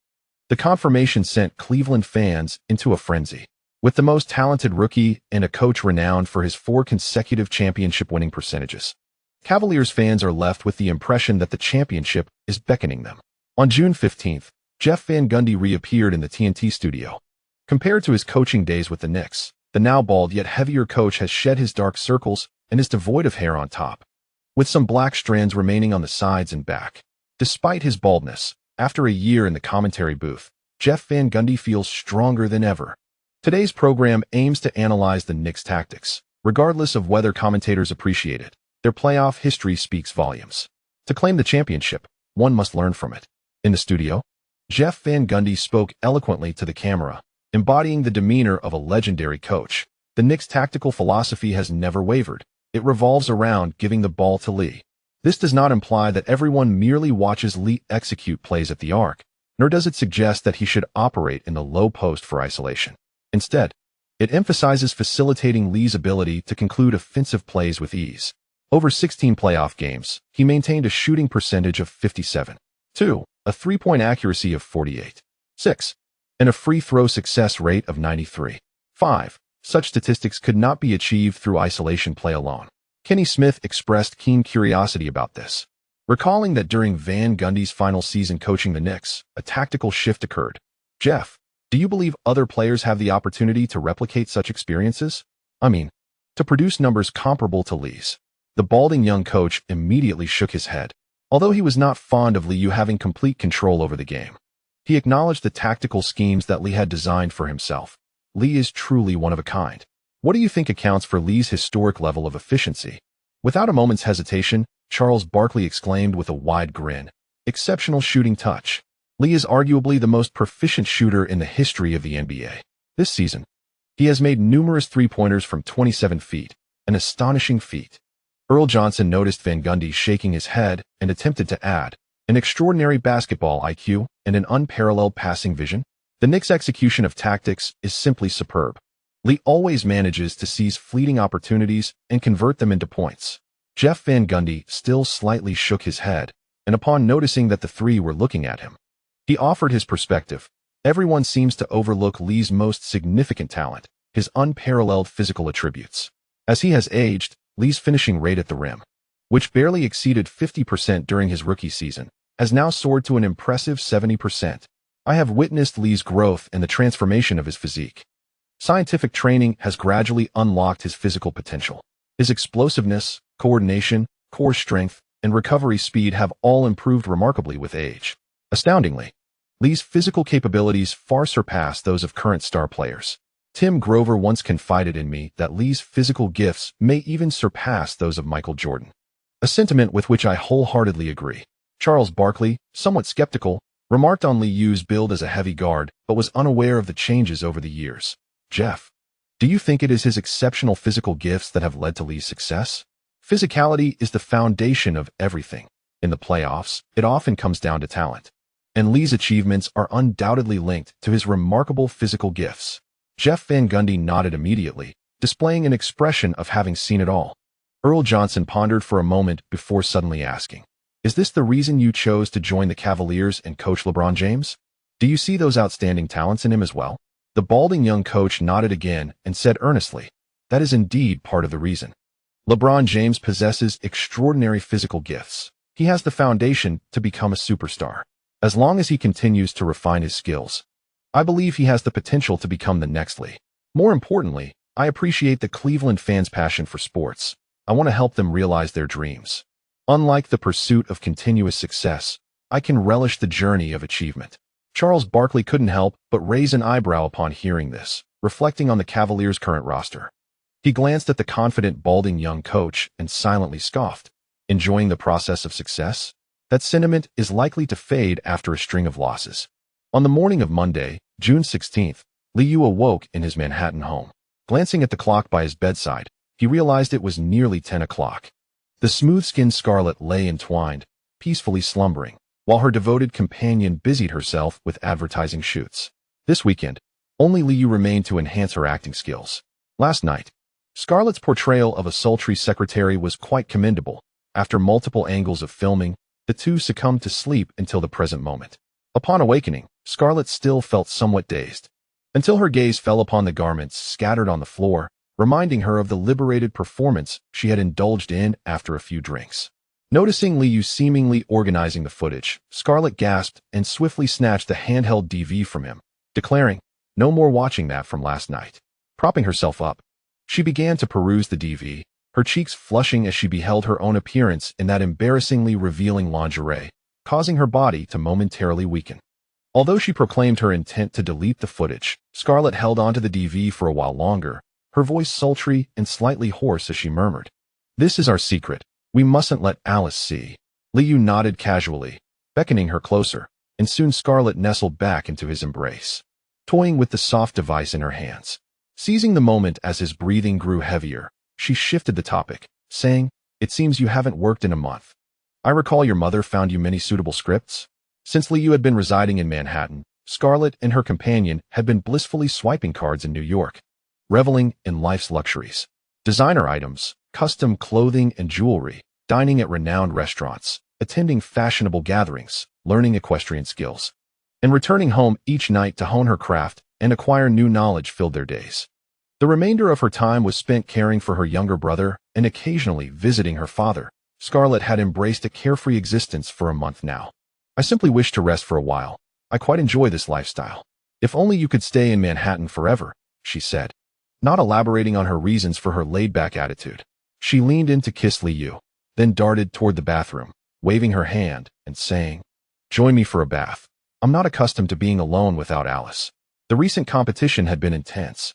the confirmation sent Cleveland fans into a frenzy. With the most talented rookie and a coach renowned for his 4 consecutive championship winning percentages, Cavaliers fans are left with the impression that the championship is beckoning them. On June 15th, Jeff Van Gundy reappeared in the TNT studio. Compared to his coaching days with the Knicks, the now bald yet heavier coach has shed his dark circles and is devoid of hair on top, with some black strands remaining on the sides and back. Despite his baldness, after a year in the commentary booth, Jeff Van Gundy feels stronger than ever. Today's program aims to analyze the Knicks' tactics, regardless of whether commentators appreciate it. Their playoff history speaks volumes. To claim the championship, one must learn from it. In the studio, Jeff Van Gundy spoke eloquently to the camera, embodying the demeanor of a legendary coach. The Knicks' tactical philosophy has never wavered. It revolves around giving the ball to Lee. This does not imply that everyone merely watches Lee execute plays at the arc, nor does it suggest that he should operate in the low post for isolation. Instead, it emphasizes facilitating Lee's ability to conclude offensive plays with ease. Over 16 playoff games, he maintained a shooting percentage of 57.2, a three-point accuracy of 48.6, and a free throw success rate of 93.5. Such statistics could not be achieved through isolation play alone. Kenny Smith expressed keen curiosity about this, recalling that during Van Gundy's final season coaching the Knicks, a tactical shift occurred. Jeff, do you believe other players have the opportunity to replicate such experiences? I mean, to produce numbers comparable to Lee's. The balding young coach immediately shook his head. Although he was not fond of Liu having complete control over the game, he acknowledged the tactical schemes that Lee had designed for himself. Lee is truly one of a kind. What do you think accounts for Lee's historic level of efficiency? Without a moment's hesitation, Charles Barkley exclaimed with a wide grin, "Exceptional shooting touch." Lee is arguably the most proficient shooter in the history of the NBA. This season, he has made numerous three-pointers from 27 feet, an astonishing feat. Earl Johnson noticed Van Gundy shaking his head and attempted to add, "An extraordinary basketball IQ and an unparalleled passing vision." The Knicks' execution of tactics is simply superb. Lee always manages to seize fleeting opportunities and convert them into points. Jeff Van Gundy still slightly shook his head, and upon noticing that the three were looking at him, he offered his perspective. Everyone seems to overlook Lee's most significant talent, his unparalleled physical attributes. As he has aged, Lee's finishing rate at the rim, which barely exceeded 50% during his rookie season, has now soared to an impressive 70%. I have witnessed Lee's growth and the transformation of his physique. Scientific training has gradually unlocked his physical potential. His explosiveness, coordination, core strength, and recovery speed have all improved remarkably with age. Astoundingly, Lee's physical capabilities far surpass those of current star players. Tim Grover once confided in me that Lee's physical gifts may even surpass those of Michael Jordan, a sentiment with which I wholeheartedly agree. Charles Barkley, somewhat skeptical, remarked on Liu's build as a heavy guard, but was unaware of the changes over the years. Jeff, do you think it is his exceptional physical gifts that have led to Lee's success? Physicality is the foundation of everything. In the playoffs, it often comes down to talent, and Lee's achievements are undoubtedly linked to his remarkable physical gifts. Jeff Van Gundy nodded immediately, displaying an expression of having seen it all. Earl Johnson pondered for a moment before suddenly asking, "Is this the reason you chose to join the Cavaliers and coach LeBron James? Do you see those outstanding talents in him as well?" The balding young coach nodded again and said earnestly, "That is indeed part of the reason. LeBron James possesses extraordinary physical gifts. He has the foundation to become a superstar. As long as he continues to refine his skills, I believe he has the potential to become the next Lee. More importantly, I appreciate the Cleveland fans' passion for sports. I want to help them realize their dreams. Unlike the pursuit of continuous success, I can relish the journey of achievement." Charles Barkley couldn't help but raise an eyebrow upon hearing this, reflecting on the Cavaliers' current roster. He glanced at the confident balding young coach and silently scoffed. Enjoying the process of success? That sentiment is likely to fade after a string of losses. On the morning of Monday, June 16th, Liu awoke in his Manhattan home. Glancing at the clock by his bedside, he realized it was nearly 10 o'clock. The smooth-skinned Scarlett lay entwined, peacefully slumbering, while her devoted companion busied herself with advertising shoots. This weekend, only Liu remained to enhance her acting skills. Last night, Scarlett's portrayal of a sultry secretary was quite commendable. After multiple angles of filming, the two succumbed to sleep until the present moment. Upon awakening, Scarlett still felt somewhat dazed, until her gaze fell upon the garments scattered on the floor, reminding her of the liberated performance she had indulged in after a few drinks. Noticing Liu seemingly organizing the footage, Scarlett gasped and swiftly snatched the handheld DV from him, declaring, "No more watching that from last night." Propping herself up, she began to peruse the DV, her cheeks flushing as she beheld her own appearance in that embarrassingly revealing lingerie, causing her body to momentarily weaken. Although she proclaimed her intent to delete the footage, Scarlett held onto the DV for a while longer, her voice sultry and slightly hoarse as she murmured, "This is our secret. We mustn't let Alice see." Liu nodded casually, beckoning her closer, and soon Scarlett nestled back into his embrace, toying with the soft device in her hands. Seizing the moment as his breathing grew heavier, she shifted the topic, saying, "It seems you haven't worked in a month. I recall your mother found you many suitable scripts." Since Liu had been residing in Manhattan, Scarlett and her companion had been blissfully swiping cards in New York, reveling in life's luxuries. Designer items, custom clothing and jewelry, dining at renowned restaurants, attending fashionable gatherings, learning equestrian skills, and returning home each night to hone her craft and acquire new knowledge filled their days. The remainder of her time was spent caring for her younger brother and occasionally visiting her father, Scarlett had embraced a carefree existence for a month now. I simply wish to rest for a while. I quite enjoy this lifestyle. If only you could stay in Manhattan forever, she said, not elaborating on her reasons for her laid-back attitude. She leaned in to kiss Liu, then darted toward the bathroom, waving her hand and saying, "Join me for a bath. I'm not accustomed to being alone without Alice." The recent competition had been intense.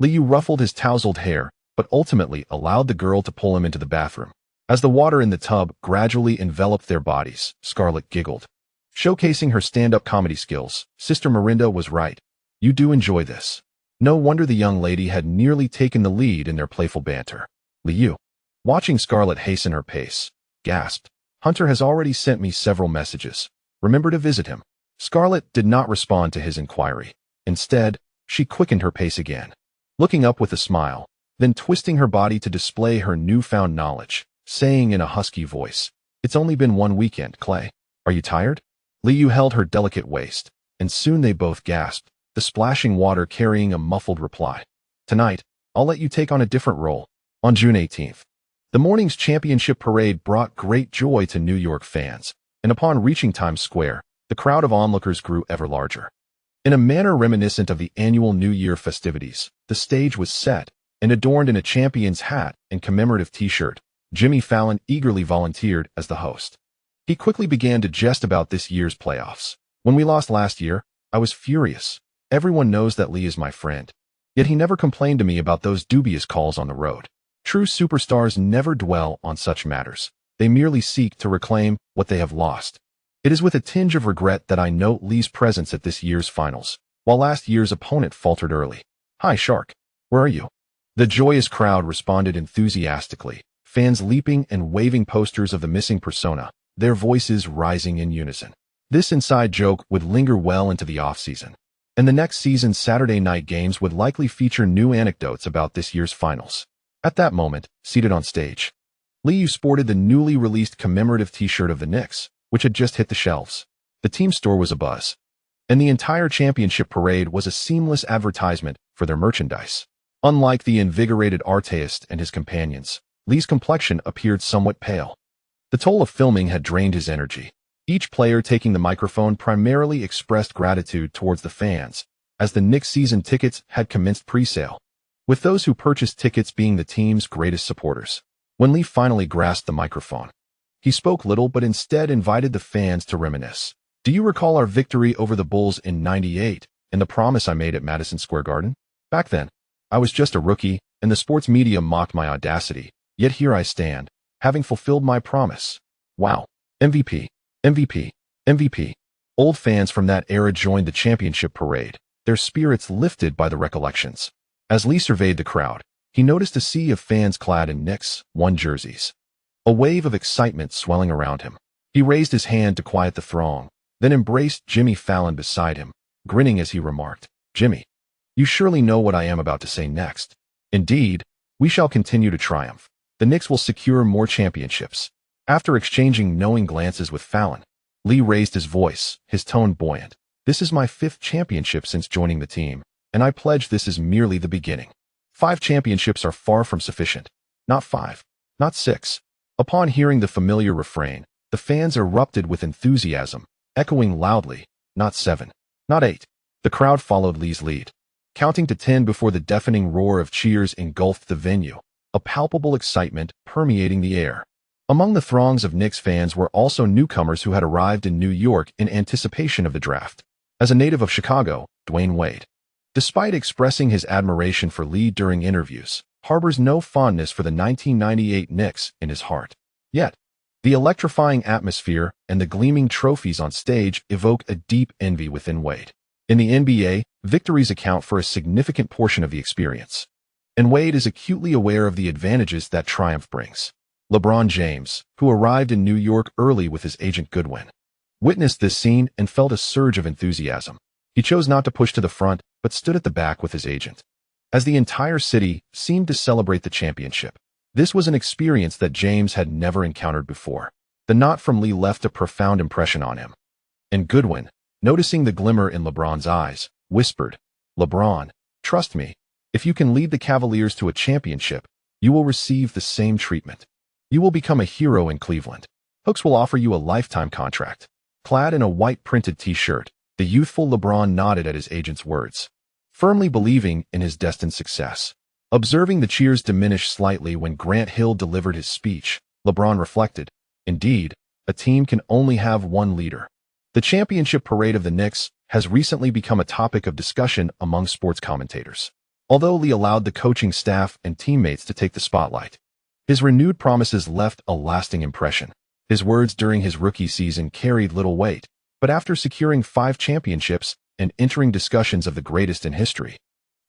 Liu ruffled his tousled hair, but ultimately allowed the girl to pull him into the bathroom. As the water in the tub gradually enveloped their bodies, Scarlett giggled. Showcasing her stand-up comedy skills, Sister Mirinda was right. You do enjoy this. No wonder the young lady had nearly taken the lead in their playful banter. Liu, watching Scarlett hasten her pace, gasped. Hunter has already sent me several messages. Remember to visit him. Scarlett did not respond to his inquiry. Instead, she quickened her pace again, looking up with a smile, then twisting her body to display her newfound knowledge, saying in a husky voice, "It's only been one weekend, Clay. Are you tired?" Liu held her delicate waist, and soon they both gasped, the splashing water carrying a muffled reply. "Tonight, I'll let you take on a different role." On June 18th, the morning's championship parade brought great joy to New York fans, and upon reaching Times Square, the crowd of onlookers grew ever larger. In a manner reminiscent of the annual New Year festivities, the stage was set, and adorned in a champion's hat and commemorative t-shirt, Jimmy Fallon eagerly volunteered as the host. He quickly began to jest about this year's playoffs. "When we lost last year, I was furious. Everyone knows that Lee is my friend. Yet he never complained to me about those dubious calls on the road. True superstars never dwell on such matters. They merely seek to reclaim what they have lost. It is with a tinge of regret that I note Lee's presence at this year's finals, while last year's opponent faltered early. Hi, Shark. Where are you?" The joyous crowd responded enthusiastically, fans leaping and waving posters of the missing persona, their voices rising in unison. This inside joke would linger well into the offseason, and the next season's Saturday night games would likely feature new anecdotes about this year's finals. At that moment, seated on stage, Liu sported the newly released commemorative t-shirt of the Knicks, which had just hit the shelves. The team store was abuzz, and the entire championship parade was a seamless advertisement for their merchandise. Unlike the invigorated artist and his companions, Lee's complexion appeared somewhat pale. The toll of filming had drained his energy. Each player taking the microphone primarily expressed gratitude towards the fans, as the Knicks season tickets had commenced pre-sale, with those who purchased tickets being the team's greatest supporters. When Lee finally grasped the microphone, he spoke little but instead invited the fans to reminisce. "Do you recall our victory over the Bulls in '98 and the promise I made at Madison Square Garden? Back then, I was just a rookie, and the sports media mocked my audacity, yet here I stand, having fulfilled my promise. Wow. MVP, MVP, MVP." Old fans from that era joined the championship parade, their spirits lifted by the recollections. As Lee surveyed the crowd, he noticed a sea of fans clad in Knicks #1 jerseys. A wave of excitement swelling around him. He raised his hand to quiet the throng, then embraced Jimmy Fallon beside him, grinning as he remarked, "Jimmy, you surely know what I am about to say next. Indeed, we shall continue to triumph. The Knicks will secure more championships." After exchanging knowing glances with Fallon, Lee raised his voice, his tone buoyant. "This is my 5th championship since joining the team, and I pledge this is merely the beginning. 5 championships are far from sufficient. Not 5, not 6. Upon hearing the familiar refrain, the fans erupted with enthusiasm, echoing loudly, "Not 7, not 8. The crowd followed Lee's lead, counting to 10 before the deafening roar of cheers engulfed the venue, a palpable excitement permeating the air. Among the throngs of Knicks fans were also newcomers who had arrived in New York in anticipation of the draft. As a native of Chicago, Dwayne Wade, despite expressing his admiration for Lee during interviews, harbors no fondness for the 1998 Knicks in his heart. Yet, the electrifying atmosphere and the gleaming trophies on stage evoke a deep envy within Wade. In the NBA, victories account for a significant portion of the experience, and Wade is acutely aware of the advantages that triumph brings. LeBron James, who arrived in New York early with his agent Goodwin, witnessed this scene and felt a surge of enthusiasm. He chose not to push to the front, but stood at the back with his agent. As the entire city seemed to celebrate the championship, this was an experience that James had never encountered before. The nod from Lee left a profound impression on him. And Goodwin, noticing the glimmer in LeBron's eyes, whispered, "LeBron, trust me, if you can lead the Cavaliers to a championship, you will receive the same treatment. You will become a hero in Cleveland. Hooks will offer you a lifetime contract. Clad in a white printed t-shirt, the youthful LeBron nodded at his agent's words, firmly believing in his destined success. Observing the cheers diminish slightly when Grant Hill delivered his speech, LeBron reflected, indeed, a team can only have one leader. The championship parade of the Knicks has recently become a topic of discussion among sports commentators. Although Lee allowed the coaching staff and teammates to take the spotlight, his renewed promises left a lasting impression. His words during his rookie season carried little weight, but after securing 5 championships and entering discussions of the greatest in history,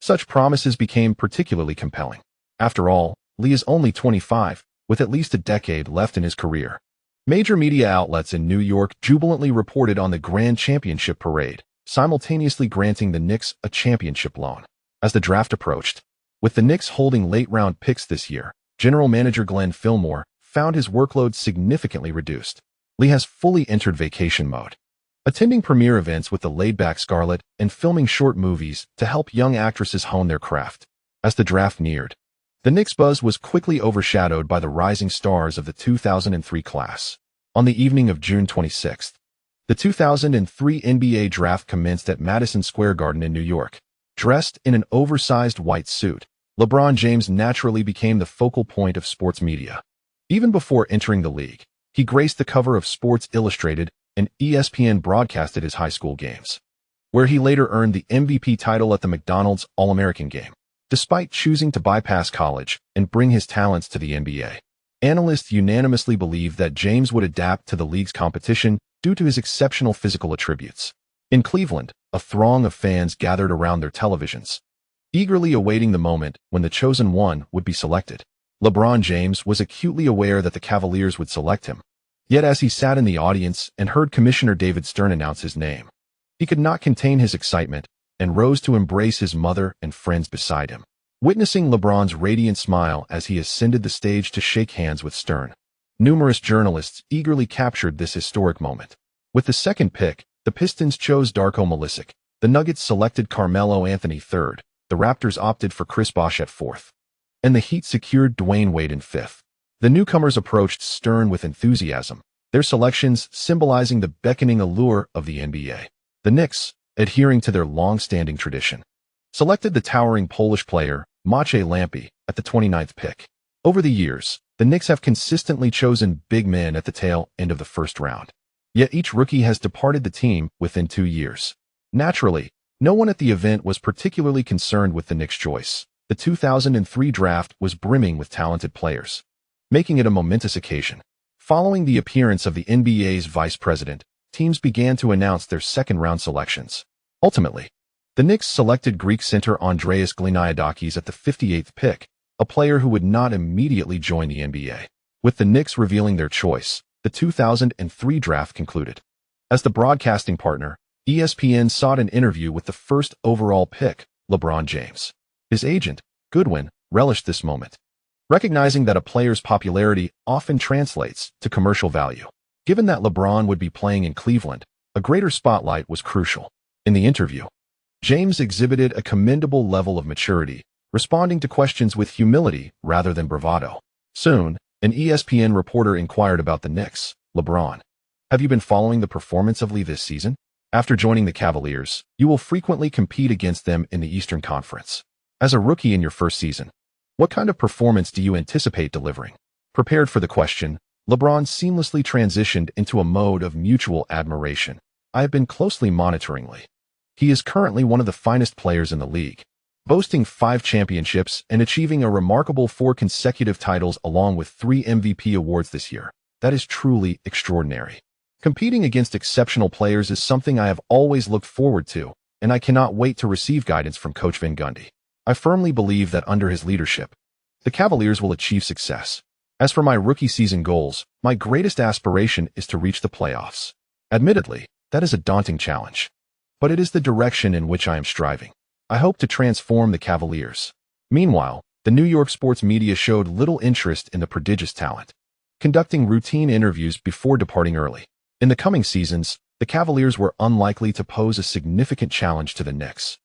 such promises became particularly compelling. After all, Lee is only 25, with at least a decade left in his career. Major media outlets in New York jubilantly reported on the Grand Championship Parade, simultaneously granting the Knicks a championship loan. As the draft approached, with the Knicks holding late-round picks this year, General Manager Glenn Fillmore found his workload significantly reduced. Lee has fully entered vacation mode, attending premiere events with the laid-back Scarlet and filming short movies to help young actresses hone their craft. As the draft neared, the Knicks' buzz was quickly overshadowed by the rising stars of the 2003 class. On the evening of June 26th, the 2003 NBA draft commenced at Madison Square Garden in New York. Dressed in an oversized white suit, LeBron James naturally became the focal point of sports media. Even before entering the league, he graced the cover of Sports Illustrated, and ESPN broadcasted his high school games, where he later earned the MVP title at the McDonald's All-American Game. Despite choosing to bypass college and bring his talents to the NBA, analysts unanimously believe that James would adapt to the league's competition due to his exceptional physical attributes. In Cleveland, a throng of fans gathered around their televisions, eagerly awaiting the moment when the chosen one would be selected. LeBron James was acutely aware that the Cavaliers would select him. Yet as he sat in the audience and heard Commissioner David Stern announce his name, he could not contain his excitement and rose to embrace his mother and friends beside him. Witnessing LeBron's radiant smile as he ascended the stage to shake hands with Stern, numerous journalists eagerly captured this historic moment. With the second pick, the Pistons chose Darko Milicic, the Nuggets selected Carmelo Anthony third, the Raptors opted for Chris Bosh at fourth, and the Heat secured Dwayne Wade in fifth. The newcomers approached Stern with enthusiasm, their selections symbolizing the beckoning allure of the NBA. The Knicks, adhering to their long-standing tradition, selected the towering Polish player Maciej Lampy at the 29th pick. Over the years, the Knicks have consistently chosen big men at the tail end of the first round. Yet each rookie has departed the team within 2 years. Naturally, no one at the event was particularly concerned with the Knicks' choice. The 2003 draft was brimming with talented players, making it a momentous occasion. Following the appearance of the NBA's vice president, teams began to announce their second-round selections. Ultimately, the Knicks selected Greek center Andreas Gliniadakis at the 58th pick, a player who would not immediately join the NBA. With the Knicks revealing their choice, the 2003 draft concluded. As the broadcasting partner, ESPN sought an interview with the first overall pick, LeBron James. His agent, Goodwin, relished this moment, recognizing that a player's popularity often translates to commercial value. Given that LeBron would be playing in Cleveland, a greater spotlight was crucial. In the interview, James exhibited a commendable level of maturity, responding to questions with humility rather than bravado. Soon, an ESPN reporter inquired about the Knicks. LeBron, have you been following the performance of Lee this season? After joining the Cavaliers, you will frequently compete against them in the Eastern Conference. As a rookie in your first season, what kind of performance do you anticipate delivering? Prepared for the question, LeBron seamlessly transitioned into a mode of mutual admiration. I have been closely monitoring Lee. He is currently one of the finest players in the league, boasting 5 championships and achieving a remarkable 4 consecutive titles along with 3 MVP awards this year. That is truly extraordinary. Competing against exceptional players is something I have always looked forward to, and I cannot wait to receive guidance from Coach Van Gundy. I firmly believe that under his leadership, the Cavaliers will achieve success. As for my rookie season goals, my greatest aspiration is to reach the playoffs. Admittedly, that is a daunting challenge, but it is the direction in which I am striving. I hope to transform the Cavaliers. Meanwhile, the New York sports media showed little interest in the prodigious talent, conducting routine interviews before departing early. In the coming seasons, the Cavaliers were unlikely to pose a significant challenge to the Knicks,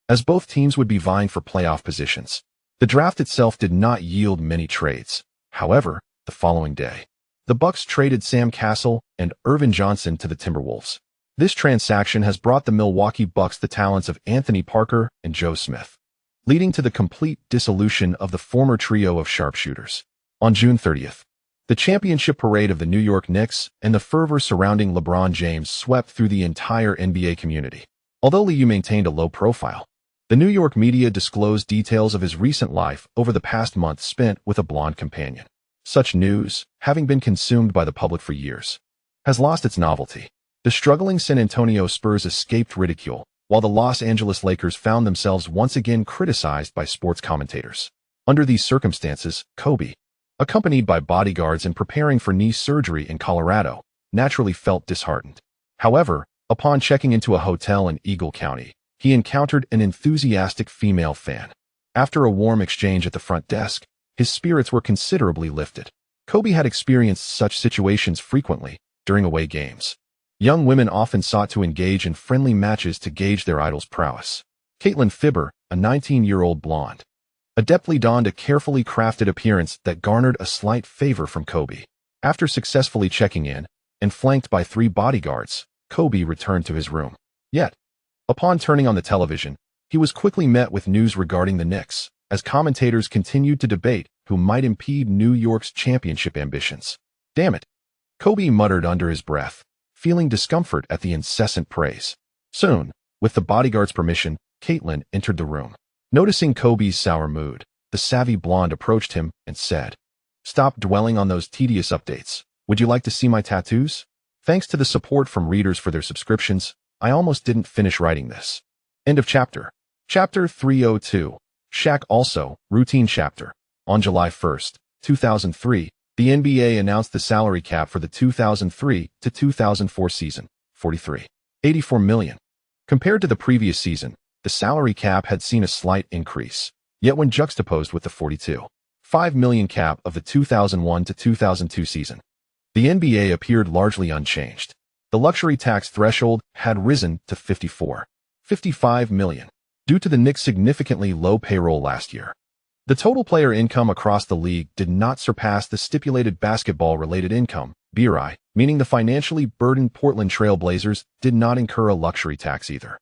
as both teams would be vying for playoff positions. The draft itself did not yield many trades. However, the following day, the Bucks traded Sam Cassell and Irvin Johnson to the Timberwolves. This transaction has brought the Milwaukee Bucks the talents of Anthony Parker and Joe Smith, leading to the complete dissolution of the former trio of sharpshooters. On June 30th, the championship parade of the New York Knicks and the fervor surrounding LeBron James swept through the entire NBA community. Although Liu maintained a low profile, the New York media disclosed details of his recent life over the past month spent with a blonde companion. Such news, having been consumed by the public for years, has lost its novelty. The struggling San Antonio Spurs escaped ridicule, while the Los Angeles Lakers found themselves once again criticized by sports commentators. Under these circumstances, Kobe, accompanied by bodyguards and preparing for knee surgery in Colorado, naturally felt disheartened. However, upon checking into a hotel in Eagle County, he encountered an enthusiastic female fan. After a warm exchange at the front desk, his spirits were considerably lifted. Kobe had experienced such situations frequently during away games. Young women often sought to engage in friendly matches to gauge their idol's prowess. Caitlin Fibber, a 19-year-old blonde, adeptly donned a carefully crafted appearance that garnered a slight favor from Kobe. After successfully checking in, and flanked by 3 bodyguards, Kobe returned to his room. Yet, upon turning on the television, he was quickly met with news regarding the Knicks, as commentators continued to debate who might impede New York's championship ambitions. "Damn it," Kobe muttered under his breath, feeling discomfort at the incessant praise. Soon, with the bodyguard's permission, Caitlin entered the room. Noticing Kobe's sour mood, the savvy blonde approached him and said, "Stop dwelling on those tedious updates. Would you like to see my tattoos? Thanks to the support from readers for their subscriptions, I almost didn't finish writing this." End of chapter. Chapter 302. Shaq also, routine chapter. On July 1st, 2003, the NBA announced the salary cap for the 2003 to 2004 season, $43.84 million. Compared to the previous season, the salary cap had seen a slight increase, yet when juxtaposed with the $42.5 million cap of the 2001 to 2002 season, the NBA appeared largely unchanged. The luxury tax threshold had risen to $55 million, due to the Knicks' significantly low payroll last year. The total player income across the league did not surpass the stipulated basketball-related income, BRI, meaning the financially burdened Portland Trail Blazers did not incur a luxury tax either.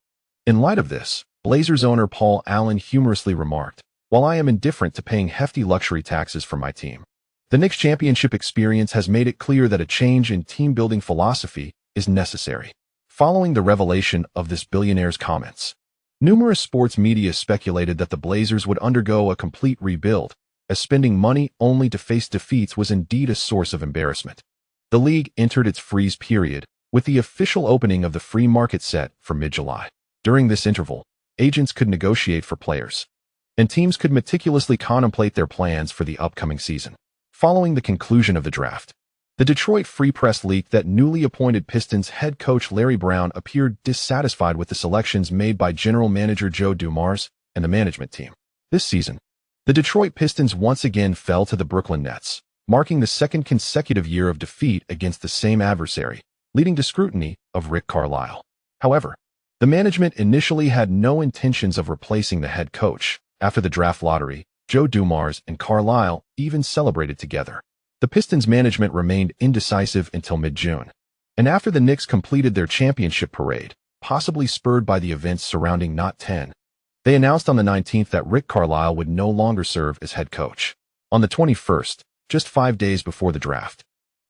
In light of this, Blazers owner Paul Allen humorously remarked, "While I am indifferent to paying hefty luxury taxes for my team, the Knicks' championship experience has made it clear that a change in team-building philosophy is necessary." Following the revelation of this billionaire's comments, numerous sports media speculated that the Blazers would undergo a complete rebuild, as spending money only to face defeats was indeed a source of embarrassment. The league entered its freeze period, with the official opening of the free market set for mid-July. During this interval, agents could negotiate for players, and teams could meticulously contemplate their plans for the upcoming season. Following the conclusion of the draft, the Detroit Free Press leaked that newly appointed Pistons head coach Larry Brown appeared dissatisfied with the selections made by general manager Joe Dumars and the management team. This season, the Detroit Pistons once again fell to the Brooklyn Nets, marking the second consecutive year of defeat against the same adversary, leading to scrutiny of Rick Carlisle. However, the management initially had no intentions of replacing the head coach. After the draft lottery, Joe Dumars and Carlisle even celebrated together. The Pistons' management remained indecisive until mid-June, and after the Knicks completed their championship parade, possibly spurred by the events surrounding Not 10, they announced on the 19th that Rick Carlisle would no longer serve as head coach. On the 21st, just 5 days before the draft,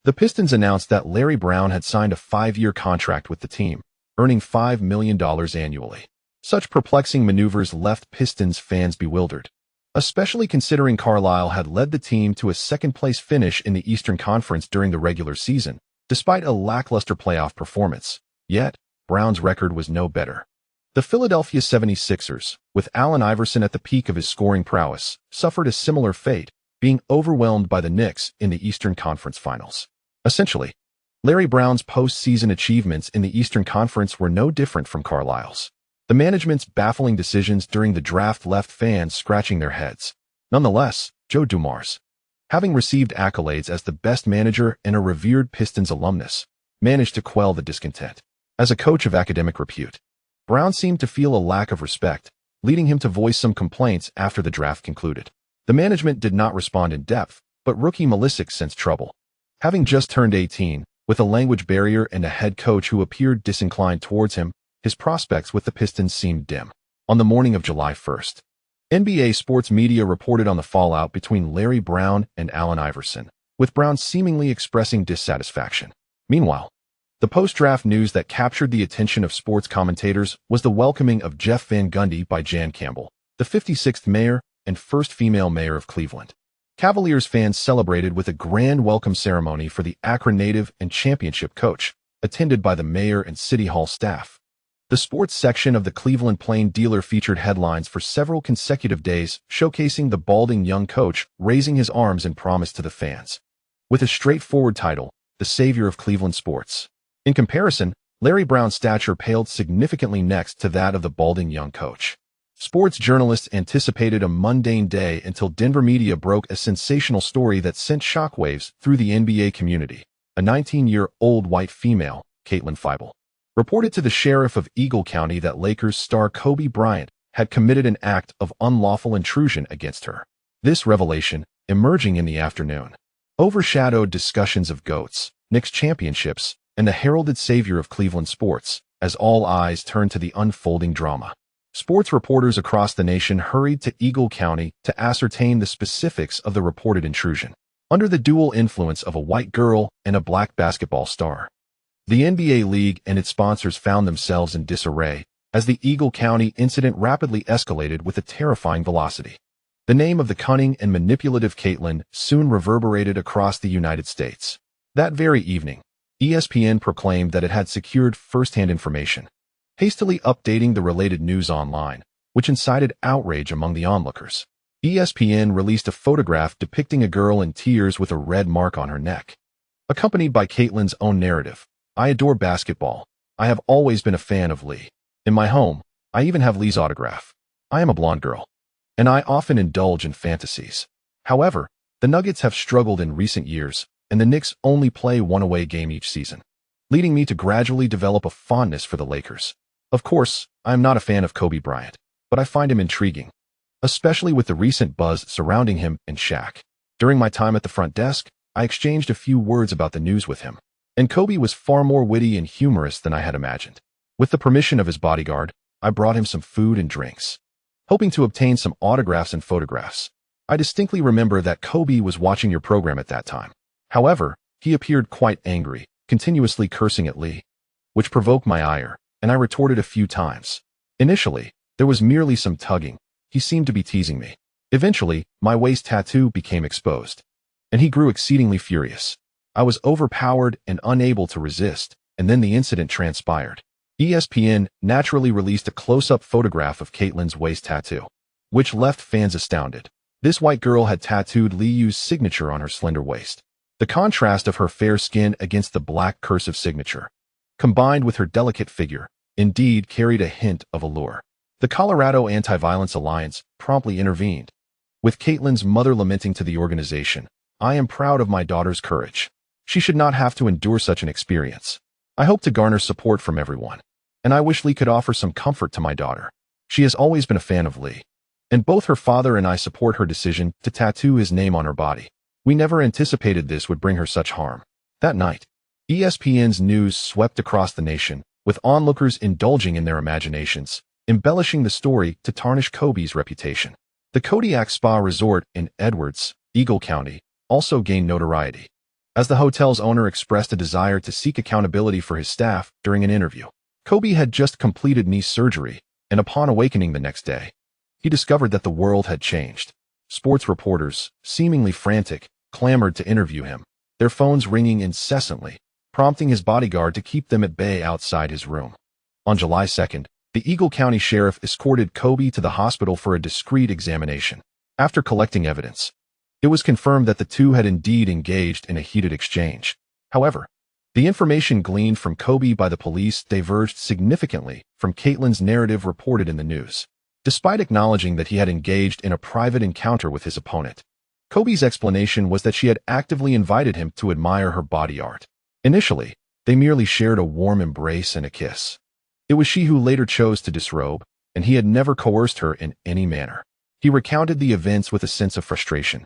the Pistons announced that Larry Brown had signed a 5-year contract with the team, earning $5 million annually. Such perplexing maneuvers left Pistons fans bewildered, especially considering Carlisle had led the team to a second-place finish in the Eastern Conference during the regular season, despite a lackluster playoff performance. Yet, Brown's record was no better. The Philadelphia 76ers, with Allen Iverson at the peak of his scoring prowess, suffered a similar fate, being overwhelmed by the Knicks in the Eastern Conference Finals. Essentially, Larry Brown's postseason achievements in the Eastern Conference were no different from Carlisle's. The management's baffling decisions during the draft left fans scratching their heads. Nonetheless, Joe Dumars, having received accolades as the best manager and a revered Pistons alumnus, managed to quell the discontent. As a coach of academic repute, Brown seemed to feel a lack of respect, leading him to voice some complaints after the draft concluded. The management did not respond in depth, but rookie Malisic sensed trouble. Having just turned 18, with a language barrier and a head coach who appeared disinclined towards him, his prospects with the Pistons seemed dim. On the morning of July 1st, NBA sports media reported on the fallout between Larry Brown and Allen Iverson, with Brown seemingly expressing dissatisfaction. Meanwhile, the post-draft news that captured the attention of sports commentators was the welcoming of Jeff Van Gundy by Jan Campbell, the 56th mayor and first female mayor of Cleveland. Cavaliers fans celebrated with a grand welcome ceremony for the Akron native and championship coach, attended by the mayor and city hall staff. The sports section of the Cleveland Plain Dealer featured headlines for several consecutive days showcasing the balding young coach raising his arms in promise to the fans. With a straightforward title, The Savior of Cleveland Sports. In comparison, Larry Brown's stature paled significantly next to that of the balding young coach. Sports journalists anticipated a mundane day until Denver media broke a sensational story that sent shockwaves through the NBA community. A 19-year-old white female, Caitlin Feibel, reported to the sheriff of Eagle County that Lakers star Kobe Bryant had committed an act of unlawful intrusion against her. This revelation, emerging in the afternoon, overshadowed discussions of GOATs, Knicks championships, and the heralded savior of Cleveland sports, as all eyes turned to the unfolding drama. Sports reporters across the nation hurried to Eagle County to ascertain the specifics of the reported intrusion. Under the dual influence of a white girl and a black basketball star, the NBA League and its sponsors found themselves in disarray as the Eagle County incident rapidly escalated with a terrifying velocity. The name of the cunning and manipulative Caitlin soon reverberated across the United States. That very evening, ESPN proclaimed that it had secured first-hand information, hastily updating the related news online, which incited outrage among the onlookers. ESPN released a photograph depicting a girl in tears with a red mark on her neck, accompanied by Caitlin's own narrative. "I adore basketball. I have always been a fan of Lee. In my home, I even have Lee's autograph. I am a blonde girl, and I often indulge in fantasies. However, the Nuggets have struggled in recent years, and the Knicks only play one away game each season, leading me to gradually develop a fondness for the Lakers. Of course, I am not a fan of Kobe Bryant, but I find him intriguing, especially with the recent buzz surrounding him and Shaq. During my time at the front desk, I exchanged a few words about the news with him, and Kobe was far more witty and humorous than I had imagined. With the permission of his bodyguard, I brought him some food and drinks, hoping to obtain some autographs and photographs. I distinctly remember that Kobe was watching your program at that time. However, he appeared quite angry, continuously cursing at Lee, which provoked my ire, and I retorted a few times. Initially, there was merely some tugging. He seemed to be teasing me. Eventually, my waist tattoo became exposed, and he grew exceedingly furious. I was overpowered and unable to resist, and then the incident transpired. ESPN naturally released a close-up photograph of Caitlin's waist tattoo, which left fans astounded. This white girl had tattooed Lee Yu's signature on her slender waist. The contrast of her fair skin against the black cursive signature, combined with her delicate figure, indeed carried a hint of allure. The Colorado Anti-Violence Alliance promptly intervened, with Caitlin's mother lamenting to the organization, "I am proud of my daughter's courage. She should not have to endure such an experience. I hope to garner support from everyone, and I wish Lee could offer some comfort to my daughter. She has always been a fan of Lee, and both her father and I support her decision to tattoo his name on her body. We never anticipated this would bring her such harm." That night, ESPN's news swept across the nation, with onlookers indulging in their imaginations, embellishing the story to tarnish Kobe's reputation. The Kodiak Spa Resort in Edwards, Eagle County, also gained notoriety, as the hotel's owner expressed a desire to seek accountability for his staff during an interview. Kobe had just completed knee surgery, and upon awakening the next day, he discovered that the world had changed. Sports reporters, seemingly frantic, clamored to interview him, their phones ringing incessantly, prompting his bodyguard to keep them at bay outside his room. On July 2nd, the Eagle County Sheriff escorted Kobe to the hospital for a discreet examination. After collecting evidence, it was confirmed that the two had indeed engaged in a heated exchange. However, the information gleaned from Kobe by the police diverged significantly from Caitlin's narrative reported in the news. Despite acknowledging that he had engaged in a private encounter with his opponent, Kobe's explanation was that she had actively invited him to admire her body art. Initially, they merely shared a warm embrace and a kiss. It was she who later chose to disrobe, and he had never coerced her in any manner. He recounted the events with a sense of frustration,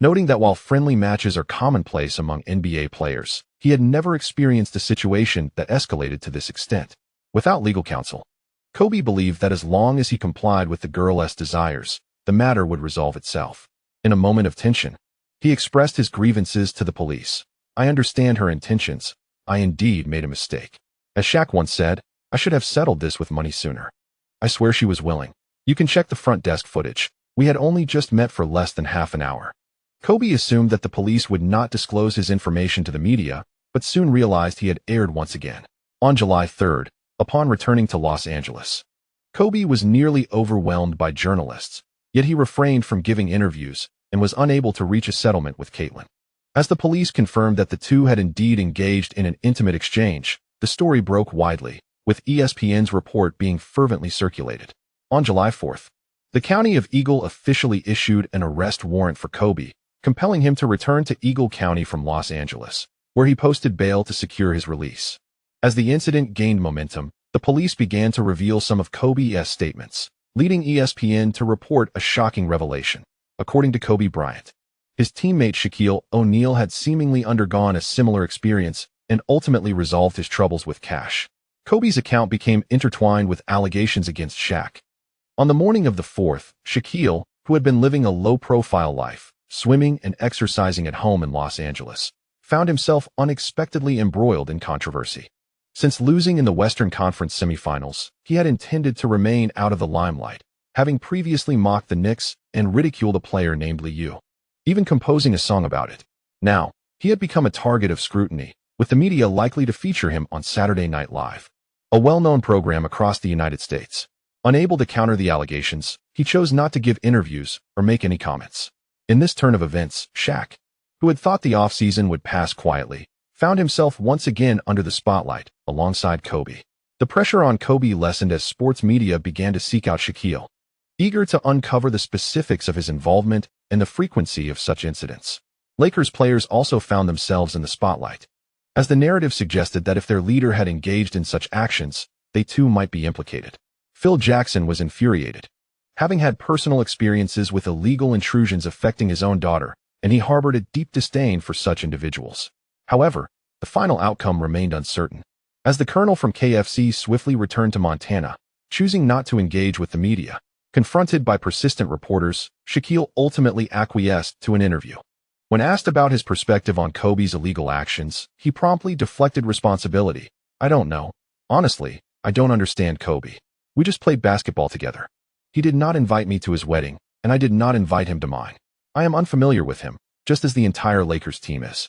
noting that while friendly matches are commonplace among NBA players, he had never experienced a situation that escalated to this extent. Without legal counsel, Kobe believed that as long as he complied with the girl's desires, the matter would resolve itself. In a moment of tension, he expressed his grievances to the police. "I understand her intentions. I indeed made a mistake. As Shaq once said, I should have settled this with money sooner. I swear she was willing. You can check the front desk footage. We had only just met for less than half an hour." Kobe assumed that the police would not disclose his information to the media, but soon realized he had erred once again. On July 3rd, upon returning to Los Angeles, Kobe was nearly overwhelmed by journalists, yet he refrained from giving interviews and was unable to reach a settlement with Caitlin. As the police confirmed that the two had indeed engaged in an intimate exchange, the story broke widely, with ESPN's report being fervently circulated. On July 4th, the County of Eagle officially issued an arrest warrant for Kobe, compelling him to return to Eagle County from Los Angeles, where he posted bail to secure his release. As the incident gained momentum, the police began to reveal some of Kobe's statements, leading ESPN to report a shocking revelation. According to Kobe Bryant, his teammate Shaquille O'Neal had seemingly undergone a similar experience and ultimately resolved his troubles with cash. Kobe's account became intertwined with allegations against Shaq. On the morning of the 4th, Shaquille, who had been living a low-profile life, swimming and exercising at home in Los Angeles, found himself unexpectedly embroiled in controversy. Since losing in the Western Conference semifinals, he had intended to remain out of the limelight, having previously mocked the Knicks and ridiculed a player named Liu, even composing a song about it. Now, he had become a target of scrutiny, with the media likely to feature him on Saturday Night Live, a well-known program across the United States. Unable to counter the allegations, he chose not to give interviews or make any comments. In this turn of events, Shaq, who had thought the offseason would pass quietly, found himself once again under the spotlight, alongside Kobe. The pressure on Kobe lessened as sports media began to seek out Shaquille, eager to uncover the specifics of his involvement and the frequency of such incidents. Lakers players also found themselves in the spotlight, as the narrative suggested that if their leader had engaged in such actions, they too might be implicated. Phil Jackson was infuriated, having had personal experiences with illegal intrusions affecting his own daughter, and he harbored a deep disdain for such individuals. However, the final outcome remained uncertain. As the colonel from KFC swiftly returned to Montana, choosing not to engage with the media, confronted by persistent reporters, Shaquille ultimately acquiesced to an interview. When asked about his perspective on Kobe's illegal actions, he promptly deflected responsibility. "I don't know. Honestly, I don't understand Kobe. We just played basketball together. He did not invite me to his wedding, and I did not invite him to mine. I am unfamiliar with him, just as the entire Lakers team is."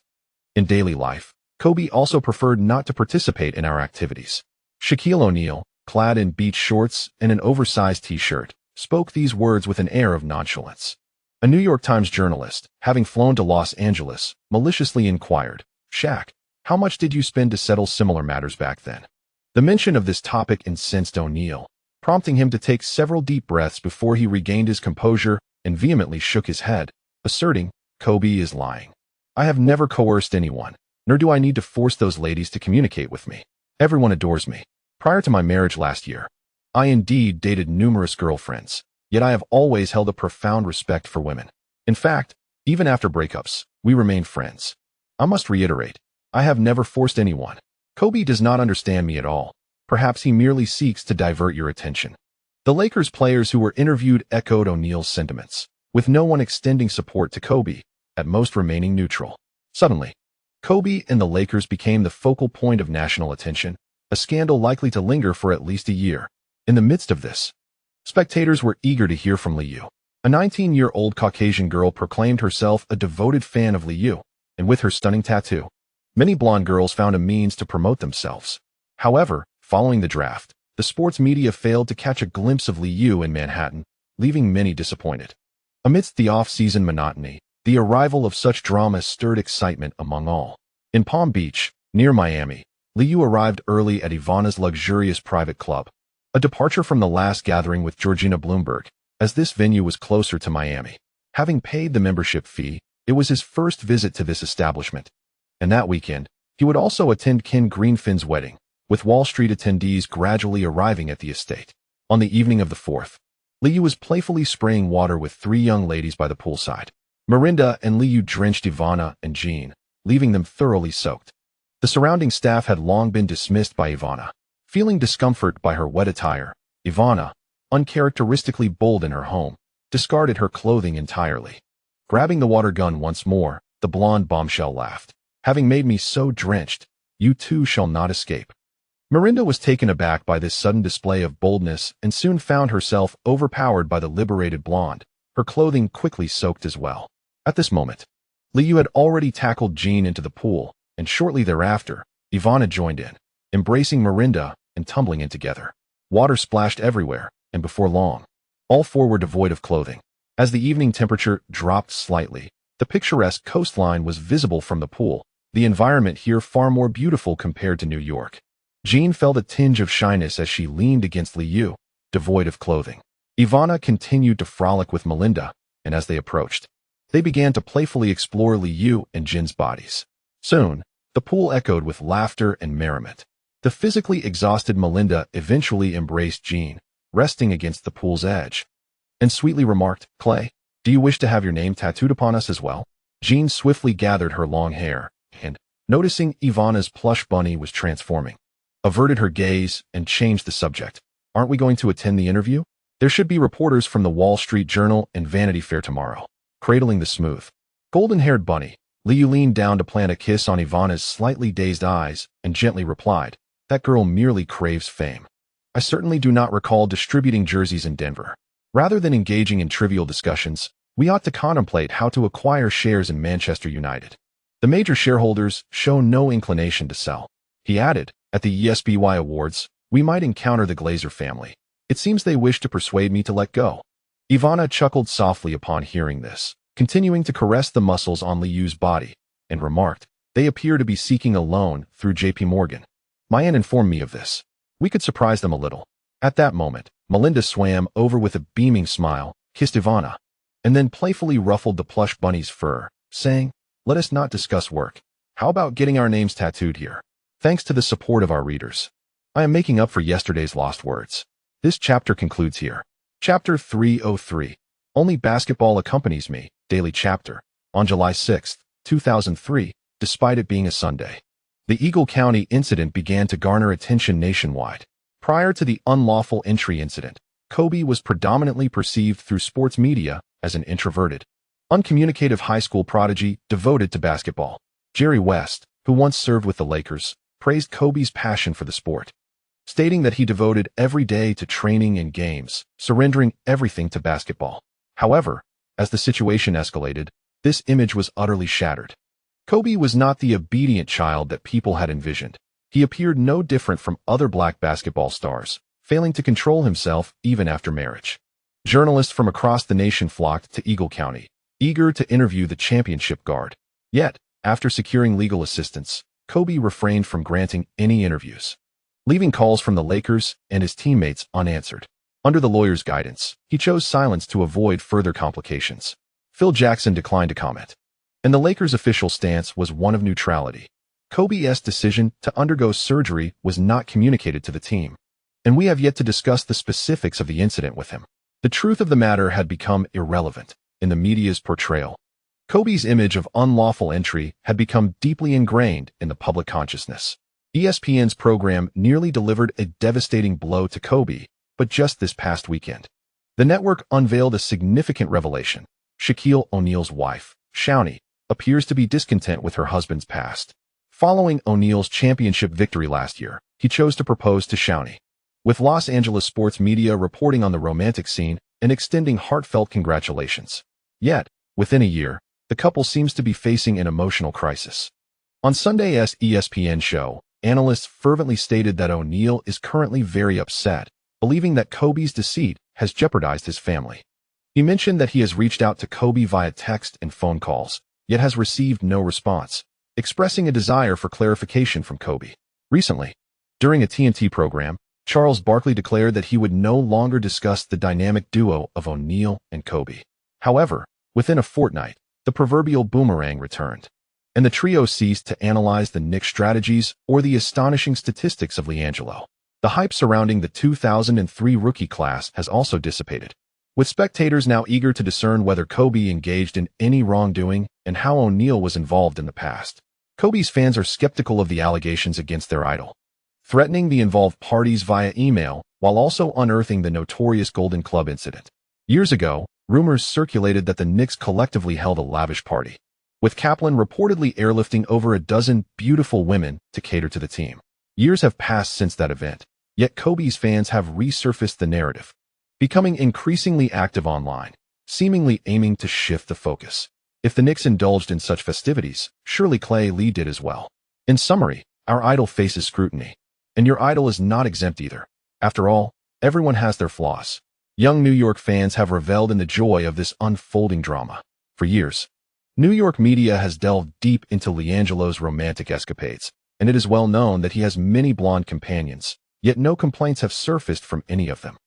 In daily life, Kobe also preferred not to participate in our activities. Shaquille O'Neal, clad in beach shorts and an oversized t-shirt, spoke these words with an air of nonchalance. A New York Times journalist, having flown to Los Angeles, maliciously inquired, "Shaq, how much did you spend to settle similar matters back then?" The mention of this topic incensed O'Neal, prompting him to take several deep breaths before he regained his composure and vehemently shook his head, asserting, "Kobe is lying. I have never coerced anyone, nor do I need to force those ladies to communicate with me. Everyone adores me. Prior to my marriage last year, I indeed dated numerous girlfriends, yet I have always held a profound respect for women. In fact, even after breakups, we remain friends. I must reiterate, I have never forced anyone. Kobe does not understand me at all. Perhaps he merely seeks to divert your attention." The Lakers players who were interviewed echoed O'Neal's sentiments, with no one extending support to Kobe, at most remaining neutral. Suddenly, Kobe and the Lakers became the focal point of national attention, a scandal likely to linger for at least a year. In the midst of this, spectators were eager to hear from Liu. A 19-year-old Caucasian girl proclaimed herself a devoted fan of Liu, and with her stunning tattoo, many blonde girls found a means to promote themselves. However, following the draft, the sports media failed to catch a glimpse of Liu in Manhattan, leaving many disappointed. Amidst the off-season monotony, the arrival of such drama stirred excitement among all. In Palm Beach, near Miami, Liu arrived early at Ivana's luxurious private club, a departure from the last gathering with Georgina Bloomberg, as this venue was closer to Miami. Having paid the membership fee, it was his first visit to this establishment. And that weekend, he would also attend Ken Greenfin's wedding, with Wall Street attendees gradually arriving at the estate. On the evening of the 4th, Liu was playfully spraying water with 3 young ladies by the poolside. Miranda and Liu drenched Ivana and Jean, leaving them thoroughly soaked. The surrounding staff had long been dismissed by Ivana. Feeling discomfort by her wet attire, Ivana, uncharacteristically bold in her home, discarded her clothing entirely. Grabbing the water gun once more, the blonde bombshell laughed. "Having made me so drenched, you too shall not escape." Miranda was taken aback by this sudden display of boldness and soon found herself overpowered by the liberated blonde, her clothing quickly soaked as well. At this moment, Liu had already tackled Jean into the pool, and shortly thereafter, Ivana joined in, embracing Miranda and tumbling in together. Water splashed everywhere, and before long, all 4 were devoid of clothing. As the evening temperature dropped slightly, the picturesque coastline was visible from the pool, the environment here far more beautiful compared to New York. Jean felt a tinge of shyness as she leaned against Liu, devoid of clothing. Ivana continued to frolic with Melinda, and as they approached, they began to playfully explore Liu and Jin's bodies. Soon, the pool echoed with laughter and merriment. The physically exhausted Melinda eventually embraced Jean, resting against the pool's edge, and sweetly remarked, "Clay, do you wish to have your name tattooed upon us as well?" Jean swiftly gathered her long hair, and, noticing Ivana's plush bunny was transforming, averted her gaze and changed the subject. "Aren't we going to attend the interview? There should be reporters from the Wall Street Journal and Vanity Fair tomorrow." Cradling the smooth, golden-haired bunny, Liu leaned down to plant a kiss on Ivana's slightly dazed eyes and gently replied, "That girl merely craves fame. I certainly do not recall distributing jerseys in Denver. Rather than engaging in trivial discussions, we ought to contemplate how to acquire shares in Manchester United. The major shareholders show no inclination to sell." He added, "At the ESPY Awards, we might encounter the Glazer family. It seems they wish to persuade me to let go." Ivana chuckled softly upon hearing this, continuing to caress the muscles on Liu's body, and remarked, "They appear to be seeking a loan through JP Morgan. My aunt informed me of this. We could surprise them a little." At that moment, Melinda swam over with a beaming smile, kissed Ivana, and then playfully ruffled the plush bunny's fur, saying, "Let us not discuss work. How about getting our names tattooed here? Thanks to the support of our readers, I am making up for yesterday's lost words." This chapter concludes here. Chapter 303, Only Basketball Accompanies Me, Daily Chapter, on July 6, 2003, despite it being a Sunday. The Eagle County incident began to garner attention nationwide. Prior to the unlawful entry incident, Kobe was predominantly perceived through sports media as an introverted, uncommunicative high school prodigy devoted to basketball. Jerry West, who once served with the Lakers, praised Kobe's passion for the sport, stating that he devoted every day to training and games, surrendering everything to basketball. However, as the situation escalated, this image was utterly shattered. Kobe was not the obedient child that people had envisioned. He appeared no different from other black basketball stars, failing to control himself even after marriage. Journalists from across the nation flocked to Eagle County, eager to interview the championship guard. Yet, after securing legal assistance, Kobe refrained from granting any interviews, leaving calls from the Lakers and his teammates unanswered. Under the lawyer's guidance, he chose silence to avoid further complications. Phil Jackson declined to comment, and the Lakers' official stance was one of neutrality. Kobe's decision to undergo surgery was not communicated to the team, and we have yet to discuss the specifics of the incident with him. The truth of the matter had become irrelevant in the media's portrayal. Kobe's image of unlawful entry had become deeply ingrained in the public consciousness. ESPN's program nearly delivered a devastating blow to Kobe, but just this past weekend, the network unveiled a significant revelation. Shaquille O'Neal's wife, Shawnee, appears to be discontent with her husband's past. Following O'Neal's championship victory last year, he chose to propose to Shawnee, with Los Angeles sports media reporting on the romantic scene and extending heartfelt congratulations. Yet, within a year, the couple seems to be facing an emotional crisis. On Sunday's ESPN show, analysts fervently stated that O'Neal is currently very upset, believing that Kobe's deceit has jeopardized his family. He mentioned that he has reached out to Kobe via text and phone calls, yet has received no response, expressing a desire for clarification from Kobe. Recently, during a TNT program, Charles Barkley declared that he would no longer discuss the dynamic duo of O'Neal and Kobe. However, within a fortnight, the proverbial boomerang returned, and the trio ceased to analyze the Knicks' strategies or the astonishing statistics of LiAngelo. The hype surrounding the 2003 rookie class has also dissipated, with spectators now eager to discern whether Kobe engaged in any wrongdoing and how O'Neal was involved in the past. Kobe's fans are skeptical of the allegations against their idol, threatening the involved parties via email while also unearthing the notorious Golden Club incident. Years ago, rumors circulated that the Knicks collectively held a lavish party, with Kaplan reportedly airlifting over a dozen beautiful women to cater to the team. Years have passed since that event, yet Kobe's fans have resurfaced the narrative, becoming increasingly active online, seemingly aiming to shift the focus. If the Knicks indulged in such festivities, surely Clay Lee did as well. In summary, our idol faces scrutiny, and your idol is not exempt either. After all, everyone has their flaws. Young New York fans have reveled in the joy of this unfolding drama. For years, New York media has delved deep into LiAngelo's romantic escapades, and it is well known that he has many blonde companions, yet no complaints have surfaced from any of them.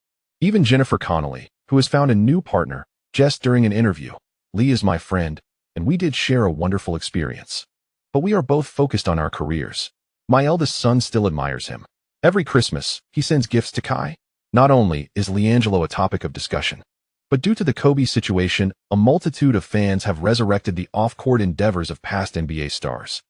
Even Jennifer Connelly, who has found a new partner, just during an interview, "Lee is my friend, and we did share a wonderful experience. But we are both focused on our careers. My eldest son still admires him. Every Christmas, he sends gifts to Kai." Not only is LiAngelo a topic of discussion, but due to the Kobe situation, a multitude of fans have resurrected the off-court endeavors of past NBA stars.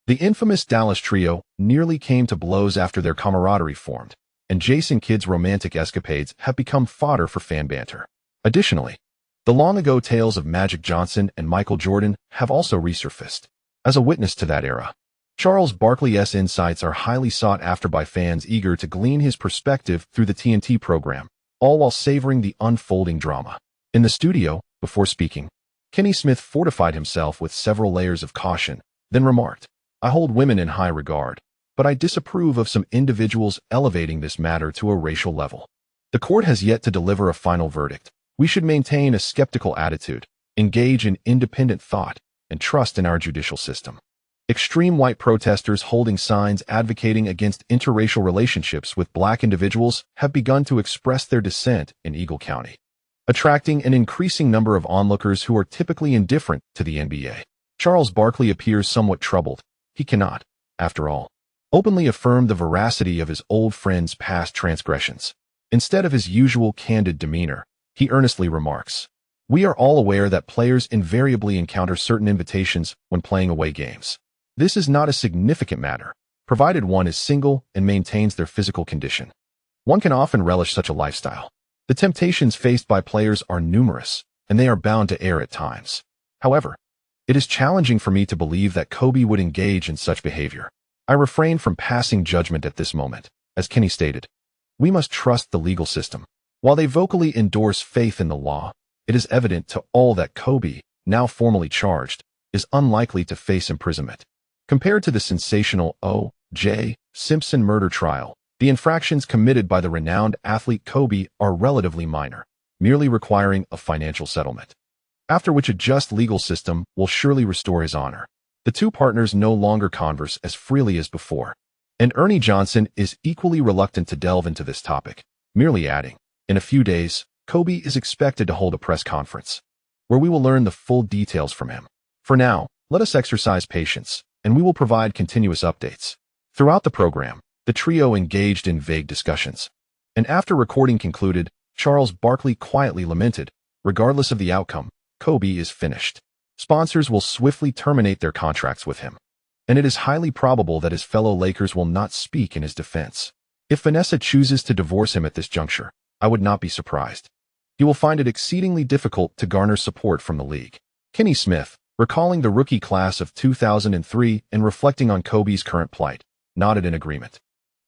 The infamous Dallas trio nearly came to blows after their camaraderie formed, and Jason Kidd's romantic escapades have become fodder for fan banter. Additionally, the long-ago tales of Magic Johnson and Michael Jordan have also resurfaced. As a witness to that era, Charles Barkley's insights are highly sought after by fans eager to glean his perspective through the TNT program, all while savoring the unfolding drama. In the studio, before speaking, Kenny Smith fortified himself with several layers of caution, then remarked, "I hold women in high regard, but I disapprove of some individuals elevating this matter to a racial level. The court has yet to deliver a final verdict. We should maintain a skeptical attitude, engage in independent thought, and trust in our judicial system." Extreme white protesters holding signs advocating against interracial relationships with black individuals have begun to express their dissent in Eagle County, attracting an increasing number of onlookers who are typically indifferent to the NBA. Charles Barkley appears somewhat troubled. He cannot, after all, openly affirm the veracity of his old friend's past transgressions. Instead of his usual candid demeanor, he earnestly remarks, "We are all aware that players invariably encounter certain invitations when playing away games. This is not a significant matter, provided one is single and maintains their physical condition. One can often relish such a lifestyle. The temptations faced by players are numerous, and they are bound to err at times. However, it is challenging for me to believe that Kobe would engage in such behavior. I refrain from passing judgment at this moment." As Kenny stated, "We must trust the legal system." While they vocally endorse faith in the law, it is evident to all that Kobe, now formally charged, is unlikely to face imprisonment. Compared to the sensational O.J. Simpson murder trial, the infractions committed by the renowned athlete Kobe are relatively minor, merely requiring a financial settlement, after which a just legal system will surely restore his honor. The two partners no longer converse as freely as before, and Ernie Johnson is equally reluctant to delve into this topic, merely adding, "In a few days, Kobe is expected to hold a press conference, where we will learn the full details from him. For now, let us exercise patience, and we will provide continuous updates." Throughout the program, the trio engaged in vague discussions, and after recording concluded, Charles Barkley quietly lamented, "Regardless of the outcome, Kobe is finished. Sponsors will swiftly terminate their contracts with him, and it is highly probable that his fellow Lakers will not speak in his defense. If Vanessa chooses to divorce him at this juncture, I would not be surprised. He will find it exceedingly difficult to garner support from the league." Kenny Smith, recalling the rookie class of 2003 and reflecting on Kobe's current plight, nodded in agreement.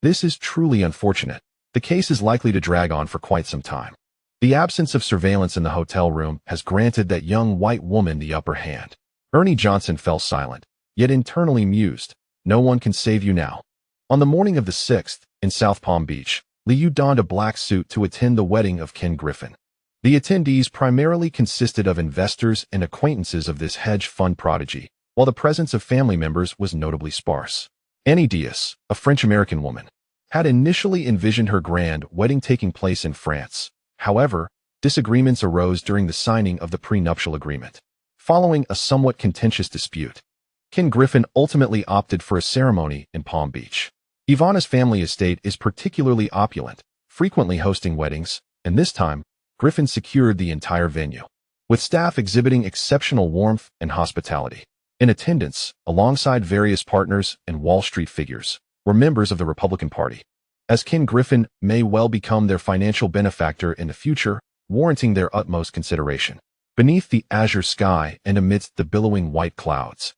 "This is truly unfortunate. The case is likely to drag on for quite some time. The absence of surveillance in the hotel room has granted that young white woman the upper hand." Ernie Johnson fell silent, yet internally mused, "No one can save you now." On the morning of the 6th, in South Palm Beach, Liu donned a black suit to attend the wedding of Ken Griffin. The attendees primarily consisted of investors and acquaintances of this hedge fund prodigy, while the presence of family members was notably sparse. Annie Diaz, a French-American woman, had initially envisioned her grand wedding taking place in France. However, disagreements arose during the signing of the prenuptial agreement. Following a somewhat contentious dispute, Ken Griffin ultimately opted for a ceremony in Palm Beach. Ivana's family estate is particularly opulent, frequently hosting weddings, and this time, Griffin secured the entire venue, with staff exhibiting exceptional warmth and hospitality. In attendance, alongside various partners and Wall Street figures, were members of the Republican Party. As Ken Griffin may well become their financial benefactor in the future, warranting their utmost consideration. Beneath the azure sky and amidst the billowing white clouds,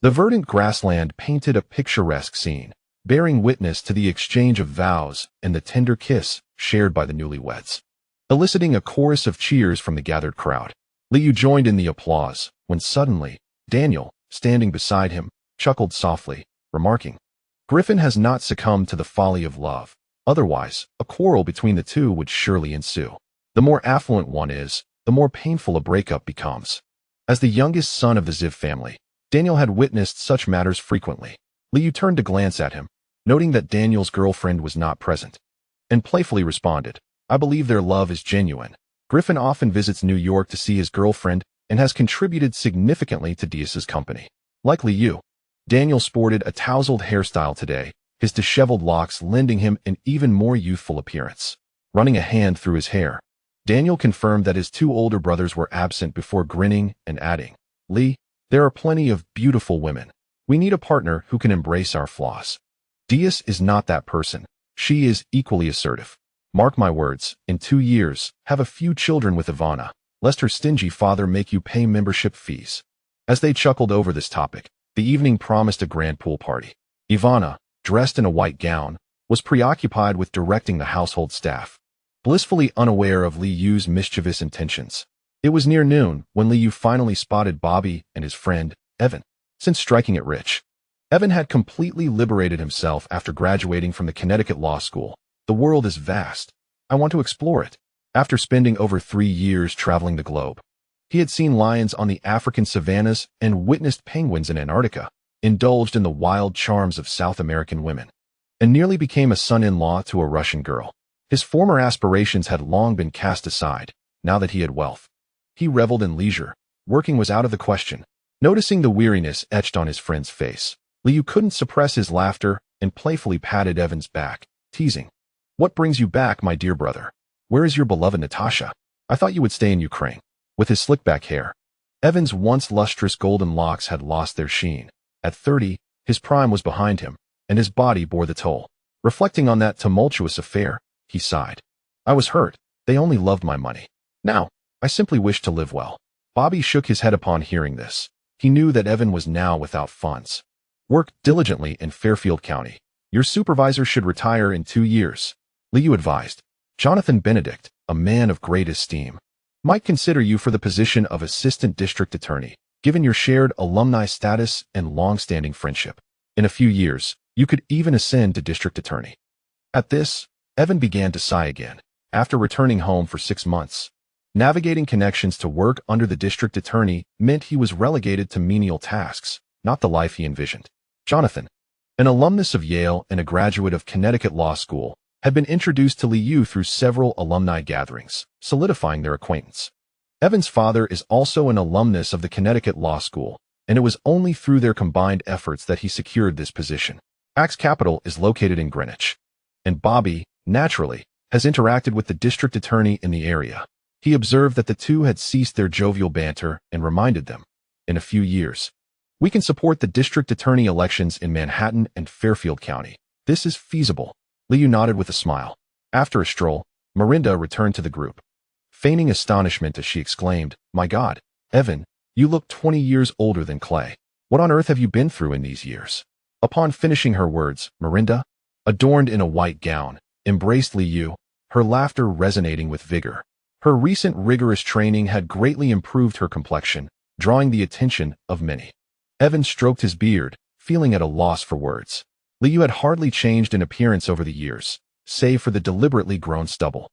the verdant grassland painted a picturesque scene, bearing witness to the exchange of vows and the tender kiss shared by the newlyweds, eliciting a chorus of cheers from the gathered crowd. Liu joined in the applause, when suddenly, Daniel, standing beside him, chuckled softly, remarking, "Griffin has not succumbed to the folly of love. Otherwise, a quarrel between the two would surely ensue. The more affluent one is, the more painful a breakup becomes." As the youngest son of the Ziv family, Daniel had witnessed such matters frequently. Liu turned to glance at him, noting that Daniel's girlfriend was not present, and playfully responded, "I believe their love is genuine. Griffin often visits New York to see his girlfriend and has contributed significantly to Diaz's company." Like Liu, Daniel sported a tousled hairstyle today, his disheveled locks lending him an even more youthful appearance. Running a hand through his hair, Daniel confirmed that his two older brothers were absent before grinning and adding, "Lee, there are plenty of beautiful women. We need a partner who can embrace our flaws. Diaz is not that person. She is equally assertive. Mark my words, in 2 years, have a few children with Ivana, lest her stingy father make you pay membership fees." As they chuckled over this topic, the evening promised a grand pool party. Ivana, dressed in a white gown, was preoccupied with directing the household staff, blissfully unaware of Liu's mischievous intentions. It was near noon when Liu finally spotted Bobby and his friend, Evan. Since striking it rich, Evan had completely liberated himself after graduating from the Connecticut Law School. "The world is vast. I want to explore it." After spending over 3 years traveling the globe, he had seen lions on the African savannas and witnessed penguins in Antarctica, indulged in the wild charms of South American women, and nearly became a son-in-law to a Russian girl. His former aspirations had long been cast aside, now that he had wealth. He reveled in leisure. Working was out of the question. Noticing the weariness etched on his friend's face, Liu couldn't suppress his laughter and playfully patted Evan's back, teasing, "What brings you back, my dear brother? Where is your beloved Natasha? I thought you would stay in Ukraine." With his slick-back hair, Evan's once lustrous golden locks had lost their sheen. At 30, his prime was behind him, and his body bore the toll. Reflecting on that tumultuous affair, he sighed. "I was hurt. They only loved my money. Now, I simply wish to live well." Bobby shook his head upon hearing this. He knew that Evan was now without funds. "Work diligently in Fairfield County. Your supervisor should retire in 2 years," Liu advised. "Jonathan Benedict, a man of great esteem, might consider you for the position of assistant district attorney, given your shared alumni status and long-standing friendship. In a few years, you could even ascend to district attorney." At this, Evan began to sigh again. After returning home for 6 months, navigating connections to work under the district attorney meant he was relegated to menial tasks, not the life he envisioned. Jonathan, an alumnus of Yale and a graduate of Connecticut Law School, had been introduced to Liu through several alumni gatherings, solidifying their acquaintance. Evan's father is also an alumnus of the Connecticut Law School, and it was only through their combined efforts that he secured this position. Axe Capital is located in Greenwich, and Bobby, naturally, has interacted with the district attorney in the area. He observed that the two had ceased their jovial banter and reminded them, "In a few years, we can support the district attorney elections in Manhattan and Fairfield County. This is feasible." Liu nodded with a smile. After a stroll, Miranda returned to the group, feigning astonishment as she exclaimed, "My God, Evan, you look 20 years older than Clay. What on earth have you been through in these years?" Upon finishing her words, Miranda, adorned in a white gown, embraced Liu, her laughter resonating with vigor. Her recent rigorous training had greatly improved her complexion, drawing the attention of many. Evan stroked his beard, feeling at a loss for words. Liu had hardly changed in appearance over the years, save for the deliberately grown stubble.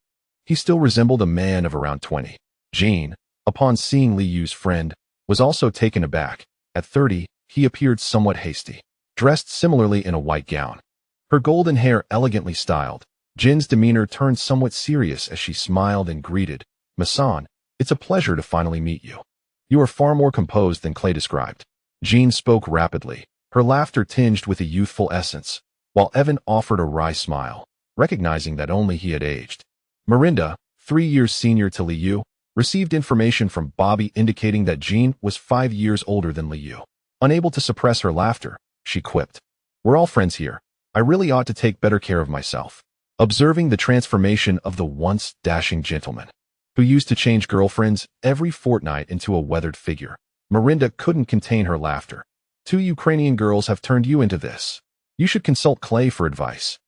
He still resembled a man of around 20. Jean, upon seeing Liu's friend, was also taken aback. At 30, he appeared somewhat hasty, dressed similarly in a white gown. Her golden hair elegantly styled, Jin's demeanor turned somewhat serious as she smiled and greeted, "Masson, it's a pleasure to finally meet you. You are far more composed than Clay described." Jean spoke rapidly, her laughter tinged with a youthful essence. while Evan offered a wry smile, recognizing that only he had aged. Miranda, 3 years senior to Liu, received information from Bobby indicating that Jean was 5 years older than Liu. Unable to suppress her laughter, she quipped, "We're all friends here. I really ought to take better care of myself." Observing the transformation of the once dashing gentleman, who used to change girlfriends every fortnight into a weathered figure, Miranda couldn't contain her laughter. "2 Ukrainian girls have turned you into this. You should consult Clay for advice."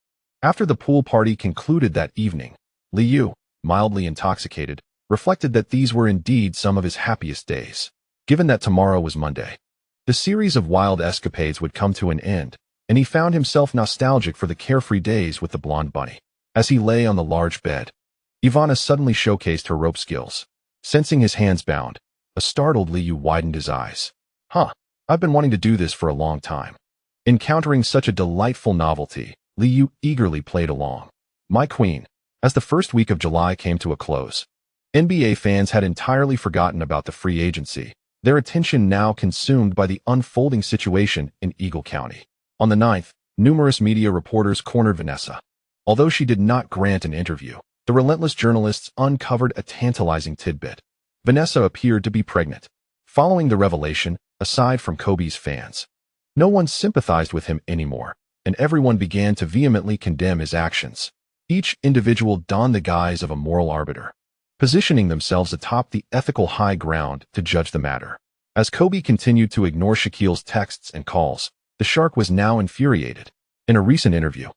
After the pool party concluded that evening, Liu, mildly intoxicated, reflected that these were indeed some of his happiest days. Given that tomorrow was Monday, the series of wild escapades would come to an end, and he found himself nostalgic for the carefree days with the blonde bunny. As he lay on the large bed, Ivana suddenly showcased her rope skills. Sensing his hands bound, a startled Liu widened his eyes. I've been wanting to do this for a long time." Encountering such a delightful novelty, Liu eagerly played along. "My queen." As the first week of July came to a close, NBA fans had entirely forgotten about the free agency, their attention now consumed by the unfolding situation in Eagle County. On the 9th, numerous media reporters cornered Vanessa. Although she did not grant an interview, the relentless journalists uncovered a tantalizing tidbit. Vanessa appeared to be pregnant. Following the revelation, aside from Kobe's fans, no one sympathized with him anymore, and everyone began to vehemently condemn his actions. Each individual donned the guise of a moral arbiter, positioning themselves atop the ethical high ground to judge the matter. As Kobe continued to ignore Shaquille's texts and calls, the Shark was now infuriated. In a recent interview,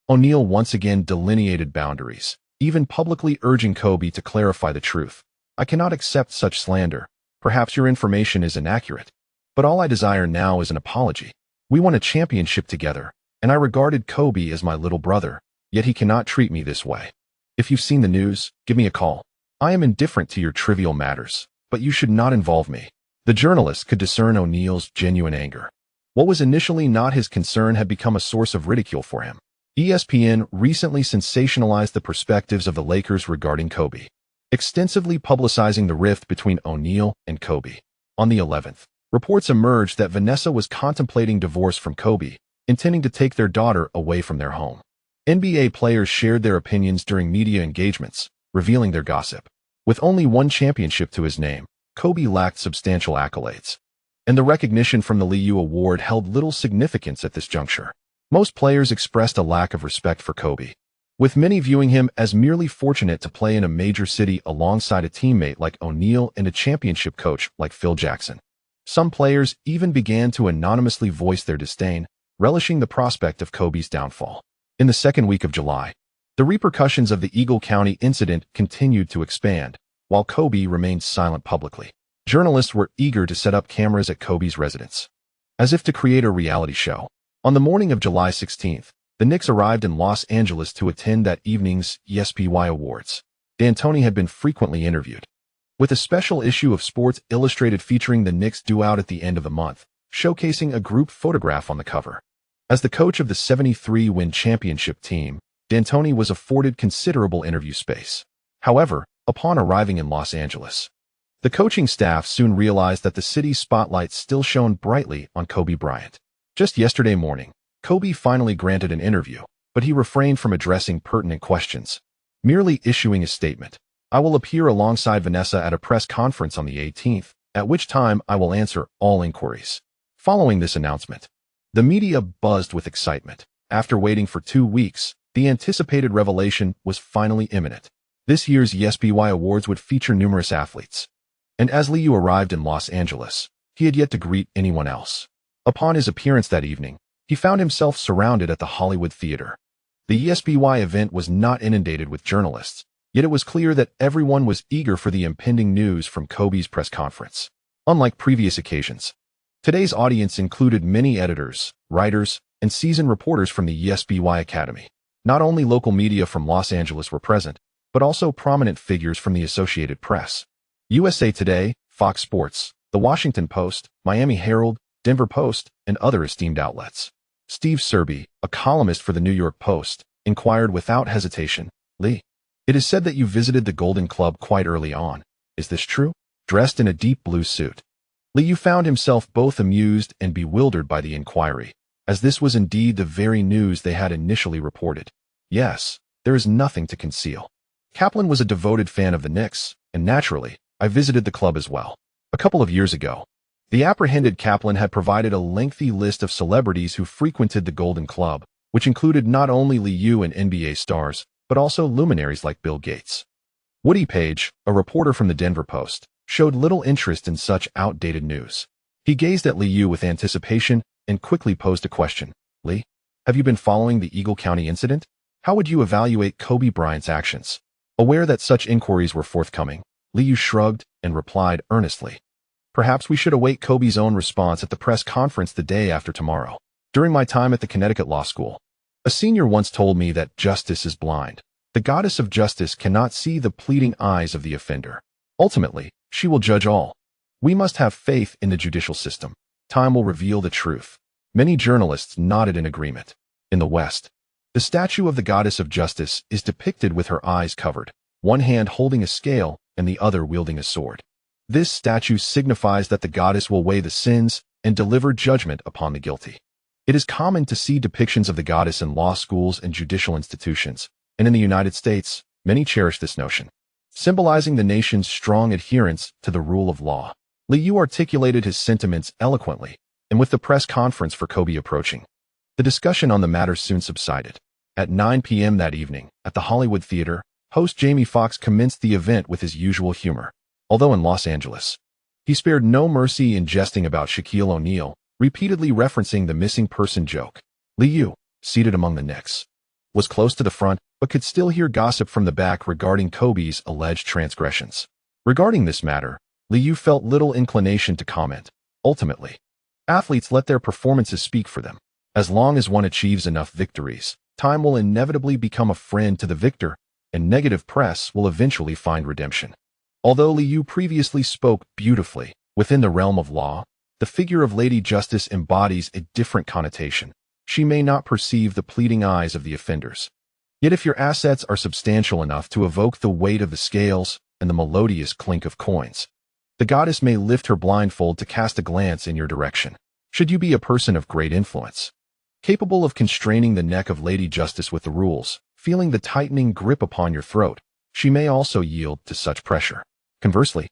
O'Neal once again delineated boundaries, even publicly urging Kobe to clarify the truth. "I cannot accept such slander. Perhaps your information is inaccurate, but all I desire now is an apology. We won a championship together, and I regarded Kobe as my little brother, yet he cannot treat me this way. If you've seen the news, give me a call. I am indifferent to your trivial matters, but you should not involve me." The journalist could discern O'Neal's genuine anger. What was initially not his concern had become a source of ridicule for him. ESPN recently sensationalized the perspectives of the Lakers regarding Kobe, extensively publicizing the rift between O'Neal and Kobe. On the 11th, reports emerged that Vanessa was contemplating divorce from Kobe, intending to take their daughter away from their home. NBA players shared their opinions during media engagements, revealing their gossip. With only one championship to his name, Kobe lacked substantial accolades, and the recognition from the Liu Award held little significance at this juncture. Most players expressed a lack of respect for Kobe, with many viewing him as merely fortunate to play in a major city alongside a teammate like O'Neal and a championship coach like Phil Jackson. Some players even began to anonymously voice their disdain, relishing the prospect of Kobe's downfall. In the second week of July, the repercussions of the Eagle County incident continued to expand, while Kobe remained silent publicly. Journalists were eager to set up cameras at Kobe's residence, as if to create a reality show. On the morning of July 16th, the Knicks arrived in Los Angeles to attend that evening's ESPY Awards. D'Antoni had been frequently interviewed, with a special issue of Sports Illustrated featuring the Knicks due out at the end of the month, showcasing a group photograph on the cover. As the coach of the 73-win championship team, D'Antoni was afforded considerable interview space. However, upon arriving in Los Angeles, the coaching staff soon realized that the city's spotlight still shone brightly on Kobe Bryant. Just yesterday morning, Kobe finally granted an interview, but he refrained from addressing pertinent questions, merely issuing a statement. "I will appear alongside Vanessa at a press conference on the 18th, at which time I will answer all inquiries." Following this announcement, the media buzzed with excitement. After waiting for 2 weeks, the anticipated revelation was finally imminent. This year's ESPY Awards would feature numerous athletes, and as Liu arrived in Los Angeles, he had yet to greet anyone else. Upon his appearance that evening, he found himself surrounded at the Hollywood Theater. The ESPY event was not inundated with journalists, yet it was clear that everyone was eager for the impending news from Kobe's press conference. Unlike previous occasions, today's audience included many editors, writers, and seasoned reporters from the ESPY Academy. Not only local media from Los Angeles were present, but also prominent figures from the Associated Press, USA Today, Fox Sports, The Washington Post, Miami Herald, Denver Post, and other esteemed outlets. Steve Serby, a columnist for the New York Post, inquired without hesitation, "Lee, it is said that you visited the Golden Club quite early on. Is this true?" Dressed in a deep blue suit, Liu found himself both amused and bewildered by the inquiry. as this was indeed the very news they had initially reported. Yes, there is nothing to conceal. Kaplan was a devoted fan of the Knicks, and naturally, I visited the club as well. A couple of years ago, the apprehended Kaplan had provided a lengthy list of celebrities who frequented the Golden Club, which included not only Liu and NBA stars, but also luminaries like Bill Gates. Woody Page, a reporter from the Denver Post, showed little interest in such outdated news. He gazed at Liu with anticipation and quickly posed a question. Lee, have you been following the Eagle County incident? How would you evaluate Kobe Bryant's actions? Aware that such inquiries were forthcoming, Liu shrugged and replied earnestly. Perhaps we should await Kobe's own response at the press conference the day after tomorrow. During my time at the Connecticut Law School, a senior once told me that justice is blind. The goddess of justice cannot see the pleading eyes of the offender. Ultimately, she will judge all. We must have faith in the judicial system. Time will reveal the truth. Many journalists nodded in agreement. In the West, the statue of the goddess of justice is depicted with her eyes covered, one hand holding a scale and the other wielding a sword. This statue signifies that the goddess will weigh the sins and deliver judgment upon the guilty. It is common to see depictions of the goddess in law schools and judicial institutions, and in the United States, many cherish this notion, symbolizing the nation's strong adherence to the rule of law. Liu articulated his sentiments eloquently, and with the press conference for Kobe approaching, the discussion on the matter soon subsided. At 9 p.m. that evening, at the Hollywood Theater, host Jamie Foxx commenced the event with his usual humor. Although in Los Angeles, he spared no mercy in jesting about Shaquille O'Neal, repeatedly referencing the missing person joke. Liu, seated among the Knicks, was close to the front, but could still hear gossip from the back regarding Kobe's alleged transgressions. Regarding this matter, Liu felt little inclination to comment. Ultimately, athletes let their performances speak for them. As long as one achieves enough victories, time will inevitably become a friend to the victor, and negative press will eventually find redemption. Although Liu previously spoke beautifully within the realm of law, the figure of Lady Justice embodies a different connotation. She may not perceive the pleading eyes of the offenders. Yet if your assets are substantial enough to evoke the weight of the scales and the melodious clink of coins, the goddess may lift her blindfold to cast a glance in your direction. Should you be a person of great influence, capable of constraining the neck of Lady Justice with the rules, feeling the tightening grip upon your throat, she may also yield to such pressure. Conversely,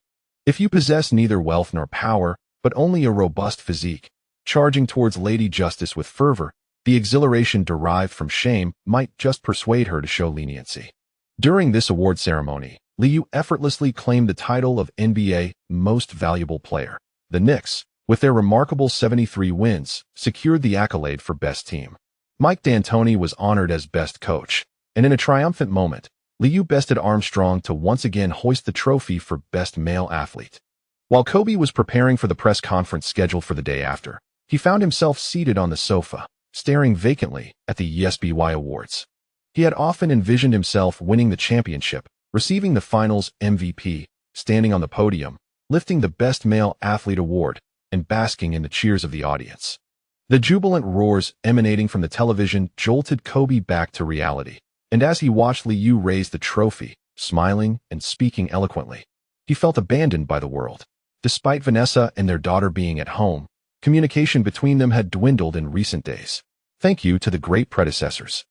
if you possess neither wealth nor power, but only a robust physique, charging towards Lady Justice with fervor, the exhilaration derived from shame might just persuade her to show leniency. During this award ceremony, Liu effortlessly claimed the title of NBA Most Valuable Player. The Knicks, with their remarkable 73 wins, secured the accolade for Best Team. Mike D'Antoni was honored as Best Coach, and in a triumphant moment, Liu bested Armstrong to once again hoist the trophy for Best Male Athlete. While Kobe was preparing for the press conference scheduled for the day after, he found himself seated on the sofa, staring vacantly at the SBY Awards. He had often envisioned himself winning the championship, receiving the finals MVP, standing on the podium, lifting the Best Male Athlete award, and basking in the cheers of the audience. The jubilant roars emanating from the television jolted Kobe back to reality, and as he watched Liu raise the trophy, smiling and speaking eloquently, he felt abandoned by the world. Despite Vanessa and their daughter being at home, communication between them had dwindled in recent days. Thank you to the great predecessors.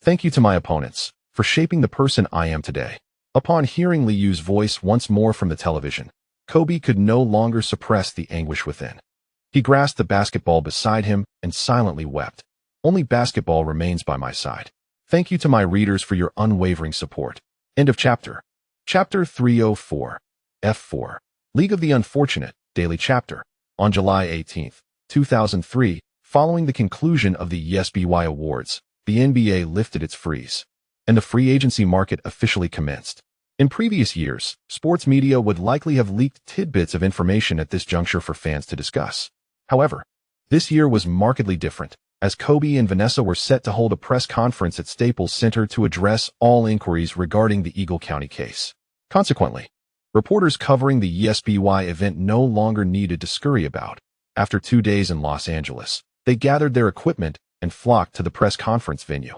Thank you to my opponents for shaping the person I am today. Upon hearing Liu's voice once more from the television, Kobe could no longer suppress the anguish within. He grasped the basketball beside him and silently wept. Only basketball remains by my side. Thank you to my readers for your unwavering support. End of chapter. Chapter 304. F4. League of the Unfortunate, Daily Chapter. On July 18, 2003, following the conclusion of the SBY Awards, the NBA lifted its freeze, and the free agency market officially commenced. In previous years, sports media would likely have leaked tidbits of information at this juncture for fans to discuss. However, this year was markedly different, as Kobe and Vanessa were set to hold a press conference at Staples Center to address all inquiries regarding the Eagle County case. Consequently, reporters covering the SBY event no longer needed to scurry about. After 2 days in Los Angeles, they gathered their equipment and flocked to the press conference venue.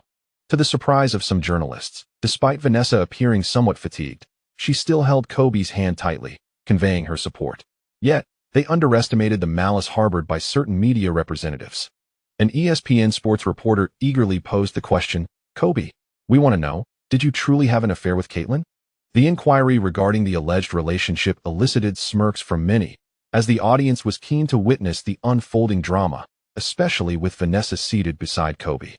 To the surprise of some journalists, despite Vanessa appearing somewhat fatigued, she still held Kobe's hand tightly, conveying her support. Yet, they underestimated the malice harbored by certain media representatives. An ESPN sports reporter eagerly posed the question, "Kobe, we want to know, did you truly have an affair with Caitlin?" The inquiry regarding the alleged relationship elicited smirks from many, as the audience was keen to witness the unfolding drama, especially with Vanessa seated beside Kobe.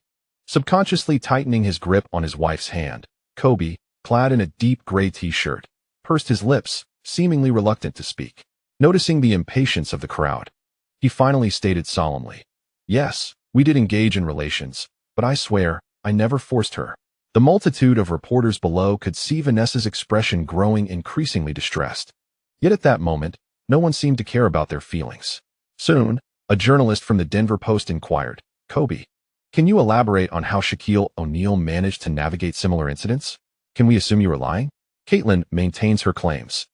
Subconsciously tightening his grip on his wife's hand, Kobe, clad in a deep gray t-shirt, pursed his lips, seemingly reluctant to speak. Noticing the impatience of the crowd, he finally stated solemnly, "Yes, we did engage in relations, but I swear, I never forced her." The multitude of reporters below could see Vanessa's expression growing increasingly distressed. Yet at that moment, no one seemed to care about their feelings. Soon, a journalist from the Denver Post inquired, "Kobe, can you elaborate on how Shaquille O'Neal managed to navigate similar incidents? Can we assume you were lying?" Caitlin maintains her claims.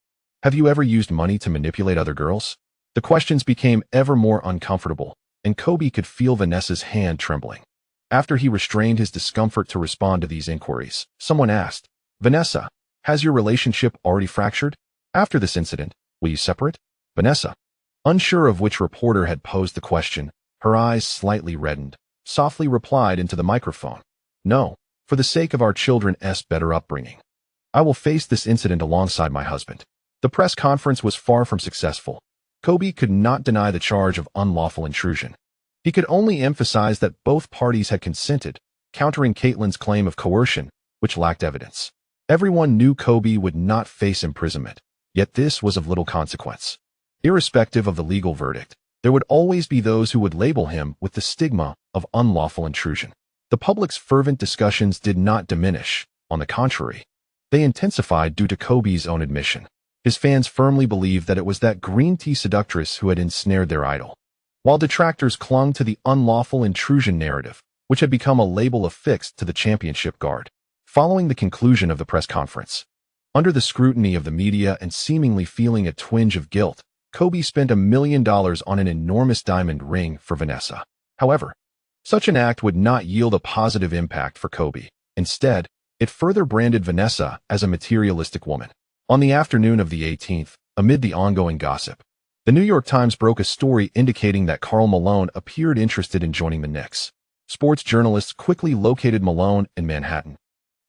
"Have you ever used money to manipulate other girls?" The questions became ever more uncomfortable, and Kobe could feel Vanessa's hand trembling. After he restrained his discomfort to respond to these inquiries, someone asked, "Vanessa, has your relationship already fractured? After this incident, will you separate?" Vanessa, unsure of which reporter had posed the question, her eyes slightly reddened, softly replied into the microphone, "No, for the sake of our children's better upbringing. I will face this incident alongside my husband." The press conference was far from successful. Kobe could not deny the charge of unlawful intrusion. He could only emphasize that both parties had consented, countering Caitlin's claim of coercion, which lacked evidence. Everyone knew Kobe would not face imprisonment, yet this was of little consequence. Irrespective of the legal verdict, there would always be those who would label him with the stigma of unlawful intrusion. The public's fervent discussions did not diminish, on the contrary. They intensified due to Kobe's own admission. His fans firmly believed that it was that green tea seductress who had ensnared their idol, while detractors clung to the unlawful intrusion narrative, which had become a label affixed to the championship guard. Following the conclusion of the press conference, under the scrutiny of the media and seemingly feeling a twinge of guilt, Kobe spent $1 million on an enormous diamond ring for Vanessa. However, such an act would not yield a positive impact for Kobe. Instead, it further branded Vanessa as a materialistic woman. On the afternoon of the 18th, amid the ongoing gossip, the New York Times broke a story indicating that Karl Malone appeared interested in joining the Knicks. Sports journalists quickly located Malone in Manhattan,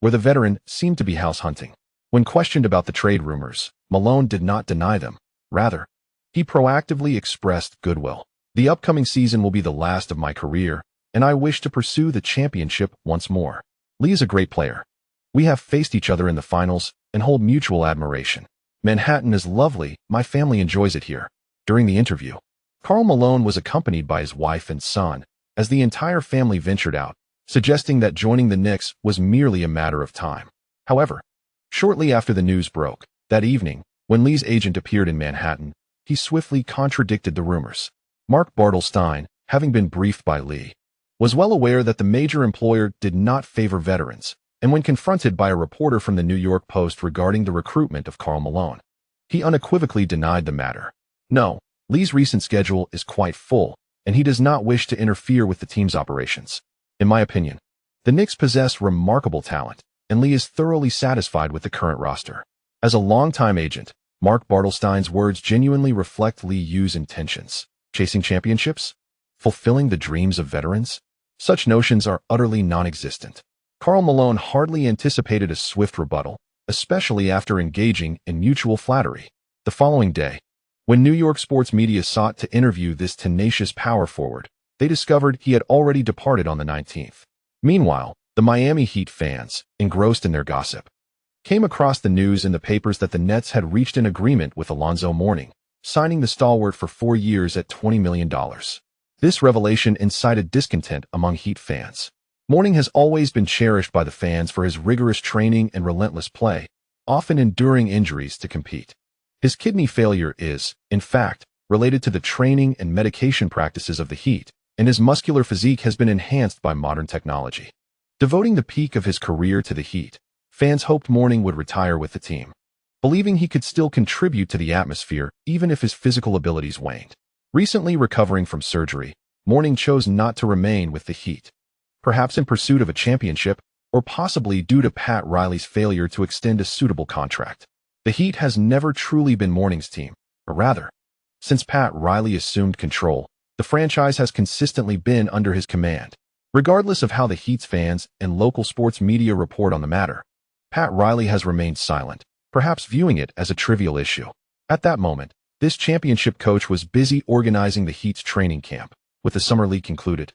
where the veteran seemed to be house hunting. When questioned about the trade rumors, Malone did not deny them. Rather, he proactively expressed goodwill. "The upcoming season will be the last of my career, and I wish to pursue the championship once more. Lee is a great player. We have faced each other in the finals and hold mutual admiration. Manhattan is lovely, my family enjoys it here." During the interview, Karl Malone was accompanied by his wife and son, as the entire family ventured out, suggesting that joining the Knicks was merely a matter of time. However, shortly after the news broke, that evening, when Lee's agent appeared in Manhattan, he swiftly contradicted the rumors. Mark Bartelstein, having been briefed by Lee, was well aware that the major employer did not favor veterans, and when confronted by a reporter from the New York Post regarding the recruitment of Karl Malone, he unequivocally denied the matter. "No, Lee's recent schedule is quite full, and he does not wish to interfere with the team's operations. In my opinion, the Knicks possess remarkable talent, and Lee is thoroughly satisfied with the current roster." As a longtime agent, Mark Bartelstein's words genuinely reflect Lee Yu's intentions. Chasing championships? Fulfilling the dreams of veterans? Such notions are utterly non-existent. Karl Malone hardly anticipated a swift rebuttal, especially after engaging in mutual flattery. The following day, when New York sports media sought to interview this tenacious power forward, they discovered he had already departed on the 19th. Meanwhile, the Miami Heat fans, engrossed in their gossip, came across the news in the papers that the Nets had reached an agreement with Alonzo Mourning, signing the stalwart for 4 years at $20 million. This revelation incited discontent among Heat fans. Mourning has always been cherished by the fans for his rigorous training and relentless play, often enduring injuries to compete. His kidney failure is, in fact, related to the training and medication practices of the Heat, and his muscular physique has been enhanced by modern technology. Devoting the peak of his career to the Heat, fans hoped Mourning would retire with the team, believing he could still contribute to the atmosphere even if his physical abilities waned. Recently recovering from surgery, Mourning chose not to remain with the Heat, perhaps in pursuit of a championship, or possibly due to Pat Riley's failure to extend a suitable contract. The Heat has never truly been Mourning's team, or rather, since Pat Riley assumed control, The franchise has consistently been under his command. Regardless of how the Heat's fans and local sports media report on the matter, Pat Riley has remained silent, perhaps viewing it as a trivial issue. At that moment, this championship coach was busy organizing the Heat's training camp, with the summer league concluded.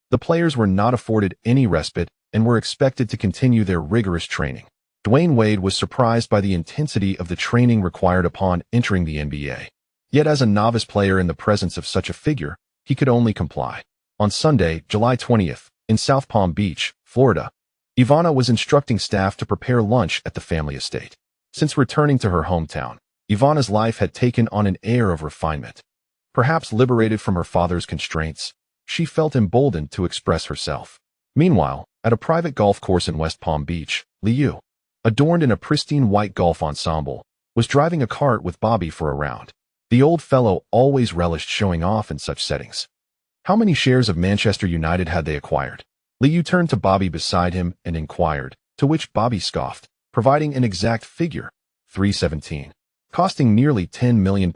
The players were not afforded any respite and were expected to continue their rigorous training. Dwayne Wade was surprised by the intensity of the training required upon entering the NBA. Yet as a novice player in the presence of such a figure, he could only comply. On Sunday, July 20th, in South Palm Beach, Florida, Ivana was instructing staff to prepare lunch at the family estate. Since returning to her hometown, Ivana's life had taken on an air of refinement. Perhaps liberated from her father's constraints, she felt emboldened to express herself. Meanwhile, at a private golf course in West Palm Beach, Liu, adorned in a pristine white golf ensemble, was driving a cart with Bobby for a round. The old fellow always relished showing off in such settings. How many shares of Manchester United had they acquired? Liu turned to Bobby beside him and inquired, to which Bobby scoffed, providing an exact figure, 317, costing nearly £10 million.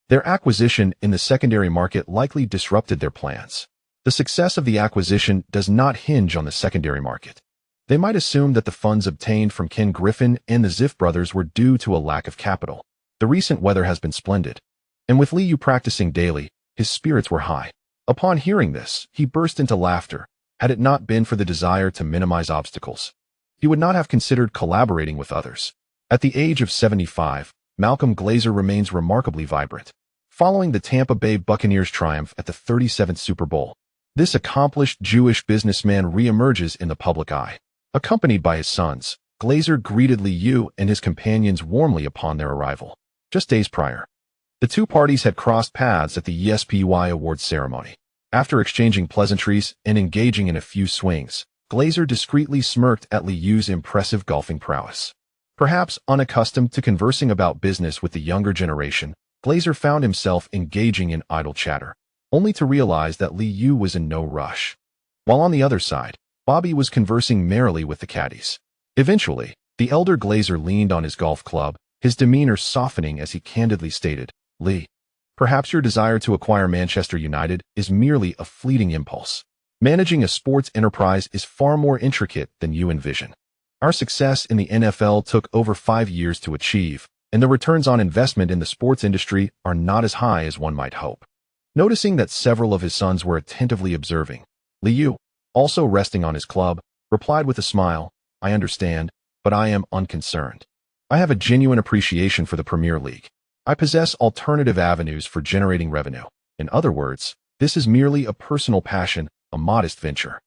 Their acquisition in the secondary market likely disrupted their plans. The success of the acquisition does not hinge on the secondary market. They might assume that the funds obtained from Ken Griffin and the Ziff brothers were due to a lack of capital. The recent weather has been splendid, and with Liu practicing daily, his spirits were high. Upon hearing this, he burst into laughter. Had it not been for the desire to minimize obstacles, he would not have considered collaborating with others. At the age of 75, Malcolm Glazer remains remarkably vibrant. Following the Tampa Bay Buccaneers' triumph at the 37th Super Bowl, this accomplished Jewish businessman re-emerges in the public eye. Accompanied by his sons, Glazer greeted Liu and his companions warmly upon their arrival. Just days prior, the two parties had crossed paths at the ESPY Awards ceremony. After exchanging pleasantries and engaging in a few swings, Glazer discreetly smirked at Liu's impressive golfing prowess. Perhaps unaccustomed to conversing about business with the younger generation, Glazer found himself engaging in idle chatter, only to realize that Liu was in no rush. While on the other side, Bobby was conversing merrily with the caddies. Eventually, the elder Glazer leaned on his golf club, his demeanor softening as he candidly stated, "Lee, perhaps your desire to acquire Manchester United is merely a fleeting impulse. Managing a sports enterprise is far more intricate than you envision. Our success in the NFL took over 5 years to achieve, and the returns on investment in the sports industry are not as high as one might hope." Noticing that several of his sons were attentively observing, Liu, also resting on his club, replied with a smile, "I understand, but I am unconcerned. I have a genuine appreciation for the Premier League. I possess alternative avenues for generating revenue. In other words, this is merely a personal passion, a modest venture.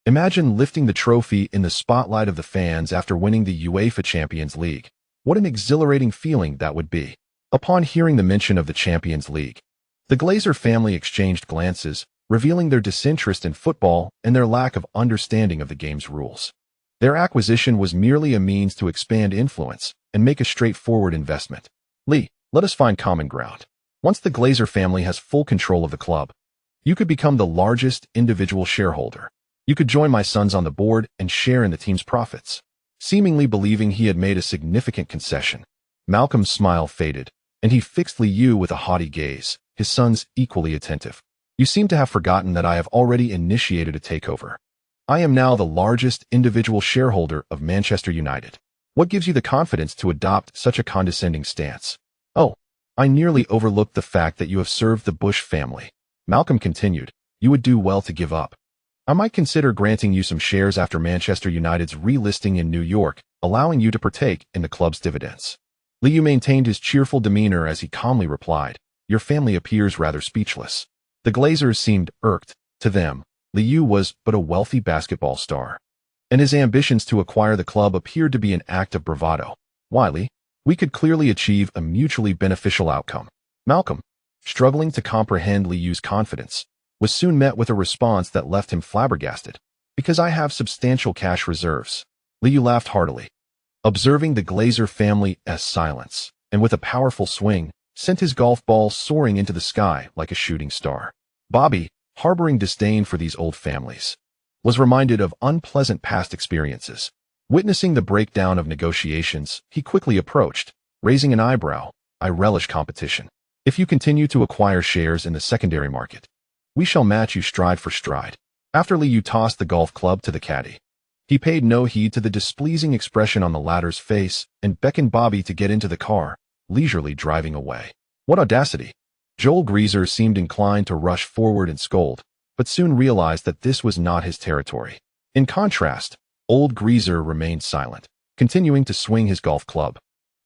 Imagine lifting the trophy in the spotlight of the fans after winning the UEFA Champions League. What an exhilarating feeling that would be." Upon hearing the mention of the Champions League, the Glazer family exchanged glances, revealing their disinterest in football and their lack of understanding of the game's rules. Their acquisition was merely a means to expand influence and make a straightforward investment. "Lee, let us find common ground. Once the Glazer family has full control of the club, you could become the largest individual shareholder. You could join my sons on the board and share in the team's profits." Seemingly believing he had made a significant concession, Malcolm's smile faded, and he fixed Liu with a haughty gaze, his sons equally attentive. "You seem to have forgotten that I have already initiated a takeover. I am now the largest individual shareholder of Manchester United. What gives you the confidence to adopt such a condescending stance?" "Oh, I nearly overlooked the fact that you have served the Bush family," Malcolm continued. "You would do well to give up. I might consider granting you some shares after Manchester United's relisting in New York, allowing you to partake in the club's dividends." Liu maintained his cheerful demeanor as he calmly replied, "Your family appears rather speechless." The Glazers seemed irked. To them, Liu was but a wealthy basketball star, and his ambitions to acquire the club appeared to be an act of bravado. "Wiley, we could clearly achieve a mutually beneficial outcome." Malcolm, struggling to comprehend Liu's confidence, was soon met with a response that left him flabbergasted. "Because I have substantial cash reserves." Liu laughed heartily, observing the Glazer family's silence, and with a powerful swing, sent his golf ball soaring into the sky like a shooting star. Bobby, harboring disdain for these old families, was reminded of unpleasant past experiences. Witnessing the breakdown of negotiations, he quickly approached, raising an eyebrow. "I relish competition. If you continue to acquire shares in the secondary market, We shall match you stride for stride. After Liu tossed the golf club to the caddy. He paid no heed to the displeasing expression on the latter's face and beckoned Bobby to get into the car, leisurely driving away. What audacity! Joel Greaser seemed inclined to rush forward and scold, but soon realized that this was not his territory. In contrast, old Greaser remained silent, continuing to swing his golf club.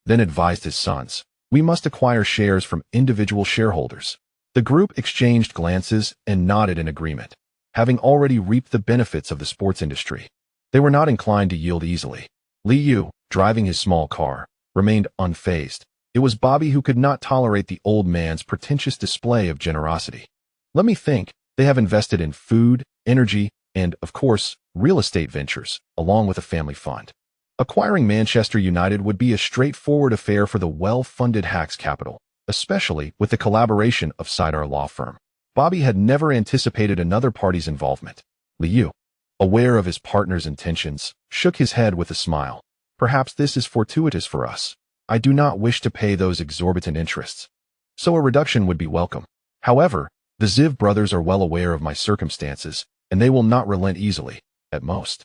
Then advised his sons, "We must acquire shares from individual shareholders." The group exchanged glances and nodded in agreement, having already reaped the benefits of the sports industry. They were not inclined to yield easily. Liu, driving his small car, remained unfazed. It was Bobby who could not tolerate the old man's pretentious display of generosity. "Let me think. They have invested in food, energy, and, of course, real estate ventures, along with a family fund. Acquiring Manchester United would be a straightforward affair for the well-funded Hacks Capital, especially with the collaboration of Sidar Law Firm." Bobby had never anticipated another party's involvement. Liu, aware of his partner's intentions, shook his head with a smile. "Perhaps this is fortuitous for us. I do not wish to pay those exorbitant interests, so a reduction would be welcome. However, the Ziv brothers are well aware of my circumstances, and they will not relent easily, at most.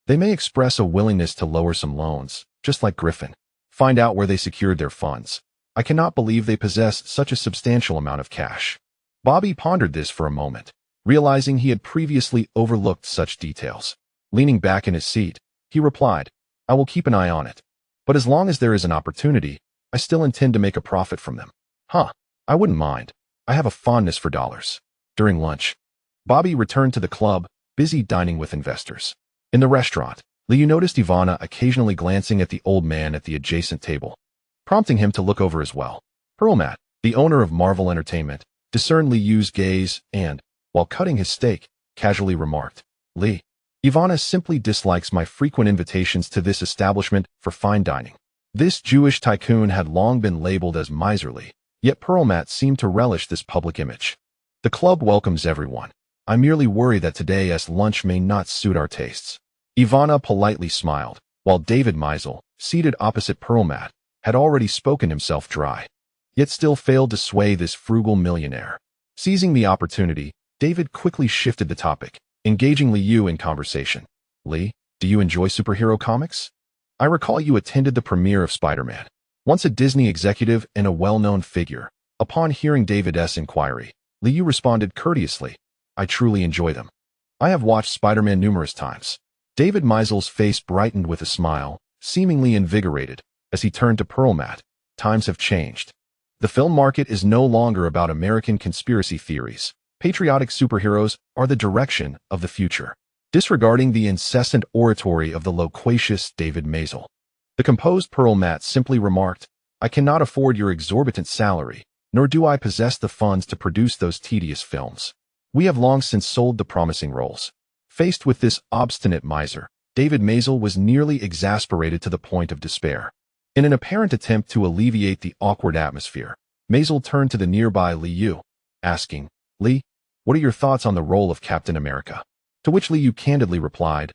They may express a willingness to lower some loans, just like Griffin. Find out where they secured their funds. I cannot believe they possess such a substantial amount of cash." Bobby pondered this for a moment, realizing he had previously overlooked such details. Leaning back in his seat, he replied, "I will keep an eye on it. But as long as there is an opportunity, I still intend to make a profit from them." I wouldn't mind. I have a fondness for dollars." During lunch, Bobby returned to the club, busy dining with investors. In the restaurant, Liu noticed Ivana occasionally glancing at the old man at the adjacent table, prompting him to look over as well. Perlmat, the owner of Marvel Entertainment, discerned Liu's gaze and, while cutting his steak, casually remarked, "Li, Ivana simply dislikes my frequent invitations to this establishment for fine dining." This Jewish tycoon had long been labeled as miserly, yet Perlmat seemed to relish this public image. "The club welcomes everyone. I merely worry that today's lunch may not suit our tastes." Ivana politely smiled, while David Meisel, seated opposite Perlmat, had already spoken himself dry, yet still failed to sway this frugal millionaire. Seizing the opportunity, David quickly shifted the topic, engaging Liu in conversation. "Li, do you enjoy superhero comics? I recall you attended the premiere of Spider-Man. Once a Disney executive and a well-known figure." Upon hearing David's inquiry, Liu responded courteously, "I truly enjoy them. I have watched Spider-Man numerous times." David Meisel's face brightened with a smile, seemingly invigorated, as he turned to Perlmat. "Times have changed. The film market is no longer about American conspiracy theories. Patriotic superheroes are the direction of the future." Disregarding the incessant oratory of the loquacious David Meisel, the composed Perlmat simply remarked, "I cannot afford your exorbitant salary, nor do I possess the funds to produce those tedious films. We have long since sold the promising roles." Faced with this obstinate miser, David Meisel was nearly exasperated to the point of despair. In an apparent attempt to alleviate the awkward atmosphere, Meisel turned to the nearby Liu, asking, "Li, what are your thoughts on the role of Captain America?" To which Liu candidly replied,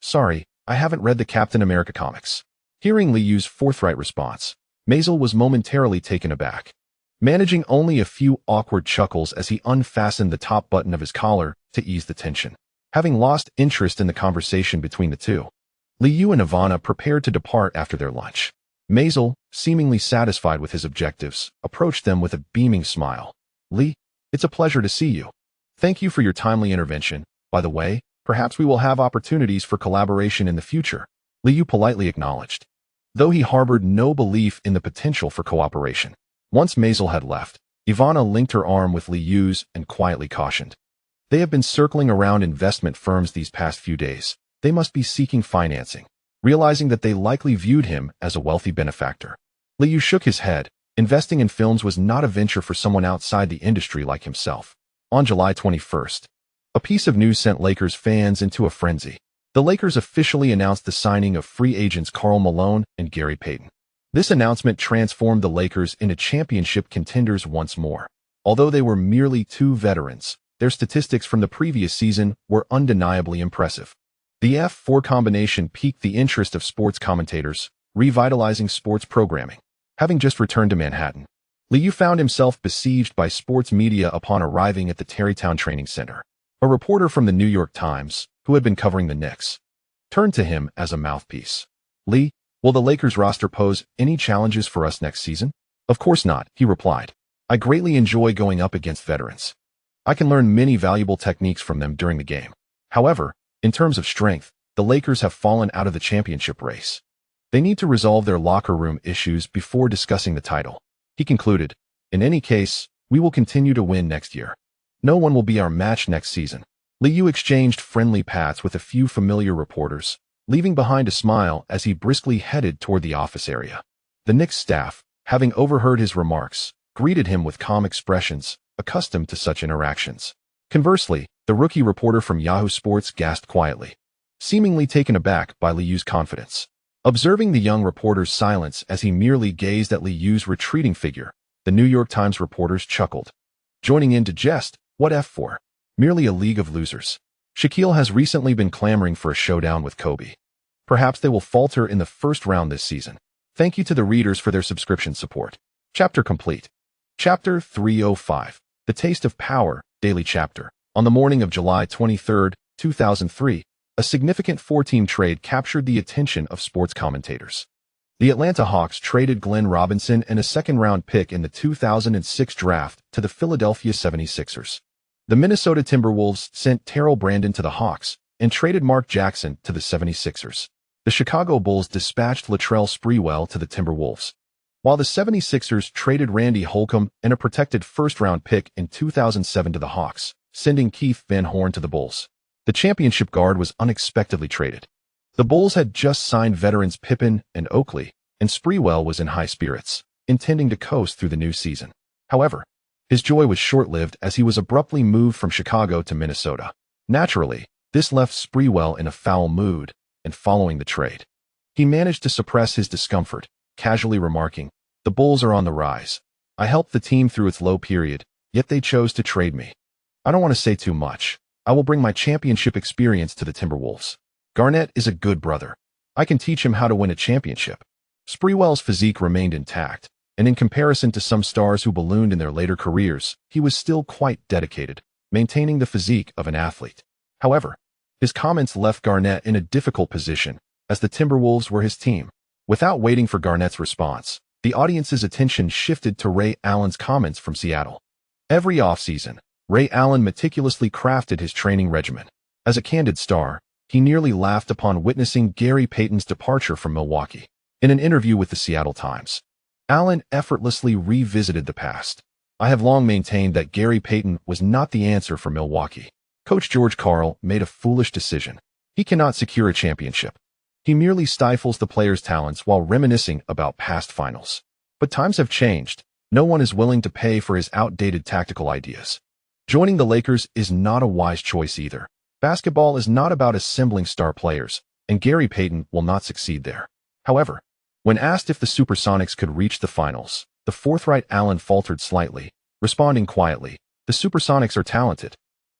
Sorry, I haven't read the Captain America comics." Hearing Liu's forthright response, Meisel was momentarily taken aback, managing only a few awkward chuckles as he unfastened the top button of his collar to ease the tension. Having lost interest in the conversation between the two, Liu and Ivana prepared to depart after their lunch. Meisel, seemingly satisfied with his objectives, approached them with a beaming smile. "Li, it's a pleasure to see you. Thank you for your timely intervention. By the way, perhaps we will have opportunities for collaboration in the future," Liu politely acknowledged, though he harbored no belief in the potential for cooperation. Once Meisel had left, Ivana linked her arm with Liu's and quietly cautioned, "They have been circling around investment firms these past few days. They must be seeking financing." Realizing that they likely viewed him as a wealthy benefactor, Liu shook his head. Investing in films was not a venture for someone outside the industry like himself. On July 21st, a piece of news sent Lakers fans into a frenzy. The Lakers officially announced the signing of free agents Karl Malone and Gary Payton. This announcement transformed the Lakers into championship contenders once more. Although they were merely two veterans, their statistics from the previous season were undeniably impressive. The F4 combination piqued the interest of sports commentators, revitalizing sports programming. Having just returned to Manhattan, Liu found himself besieged by sports media upon arriving at the Tarrytown Training Center. A reporter from the New York Times, who had been covering the Knicks, turned to him as a mouthpiece. "Lee, will the Lakers roster pose any challenges for us next season?" "Of course not," he replied. "I greatly enjoy going up against veterans. I can learn many valuable techniques from them during the game. However, in terms of strength, the Lakers have fallen out of the championship race. They need to resolve their locker room issues before discussing the title." He concluded, "In any case, we will continue to win next year. No one will be our match next season." Liu exchanged friendly pats with a few familiar reporters, leaving behind a smile as he briskly headed toward the office area. The Knicks staff, having overheard his remarks, greeted him with calm expressions, accustomed to such interactions. Conversely, the rookie reporter from Yahoo Sports gasped quietly, seemingly taken aback by Liu's confidence. Observing the young reporter's silence as he merely gazed at Liu's retreating figure, the New York Times reporters chuckled, joining in to jest. "What F for? Merely a league of losers. Shaquille has recently been clamoring for a showdown with Kobe. Perhaps they will falter in the first round this season." Thank you to the readers for their subscription support. Chapter complete. Chapter 305. The Taste of Power, Daily Chapter. On the morning of July 23, 2003, a significant four-team trade captured the attention of sports commentators. The Atlanta Hawks traded Glenn Robinson and a second-round pick in the 2006 draft to the Philadelphia 76ers. The Minnesota Timberwolves sent Terrell Brandon to the Hawks and traded Mark Jackson to the 76ers. The Chicago Bulls dispatched Latrell Sprewell to the Timberwolves, while the 76ers traded Randy Holcomb and a protected first-round pick in 2007 to the Hawks, sending Keith Van Horn to the Bulls. The championship guard was unexpectedly traded. The Bulls had just signed veterans Pippen and Oakley, and Sprewell was in high spirits, intending to coast through the new season. However, his joy was short-lived as he was abruptly moved from Chicago to Minnesota. Naturally, this left Sprewell in a foul mood, and following the trade, he managed to suppress his discomfort, casually remarking, "The Bulls are on the rise. I helped the team through its low period, yet they chose to trade me. I don't want to say too much. I will bring my championship experience to the Timberwolves. Garnett is a good brother. I can teach him how to win a championship." Sprewell's physique remained intact, and in comparison to some stars who ballooned in their later careers, he was still quite dedicated, maintaining the physique of an athlete. However, his comments left Garnett in a difficult position, as the Timberwolves were his team. Without waiting for Garnett's response, the audience's attention shifted to Ray Allen's comments from Seattle. Every offseason, Ray Allen meticulously crafted his training regimen. As a candid star, he nearly laughed upon witnessing Gary Payton's departure from Milwaukee. In an interview with the Seattle Times, Allen effortlessly revisited the past. "I have long maintained that Gary Payton was not the answer for Milwaukee. Coach George Karl made a foolish decision. He cannot secure a championship. He merely stifles the players' talents while reminiscing about past finals. But times have changed. No one is willing to pay for his outdated tactical ideas. Joining the Lakers is not a wise choice either. Basketball is not about assembling star players, and Gary Payton will not succeed there." However, when asked if the Supersonics could reach the finals, the forthright Allen faltered slightly, responding quietly, "The Supersonics are talented.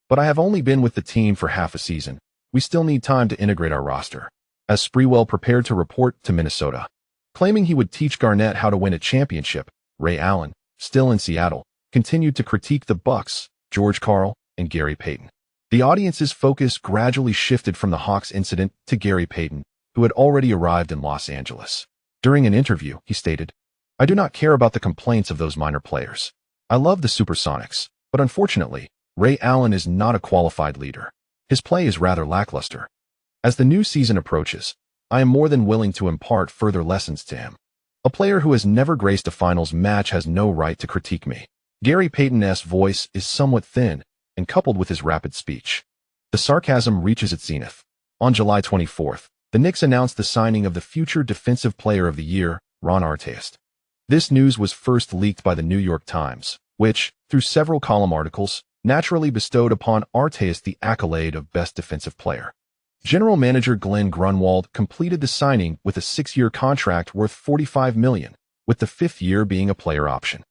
But I have only been with the team for half a season. We still need time to integrate our roster." As Sprewell prepared to report to Minnesota, claiming he would teach Garnett how to win a championship, Ray Allen, still in Seattle, continued to critique the Bucks, George Karl, and Gary Payton. The audience's focus gradually shifted from the Hawks incident to Gary Payton, who had already arrived in Los Angeles. During an interview, he stated, "I do not care about the complaints of those minor players. I love the Supersonics, but unfortunately, Ray Allen is not a qualified leader. His play is rather lackluster. As the new season approaches, I am more than willing to impart further lessons to him. A player who has never graced a finals match has no right to critique me." Gary Payton's voice is somewhat thin, and coupled with his rapid speech, the sarcasm reaches its zenith. On July 24th, the Knicks announced the signing of the future Defensive Player of the Year, Ron Artest. This news was first leaked by the New York Times, which, through several column articles, naturally bestowed upon Artest the accolade of Best Defensive Player. General Manager Glenn Grunwald completed the signing with a 6-year contract worth $45 million, with the 5th year being a player option.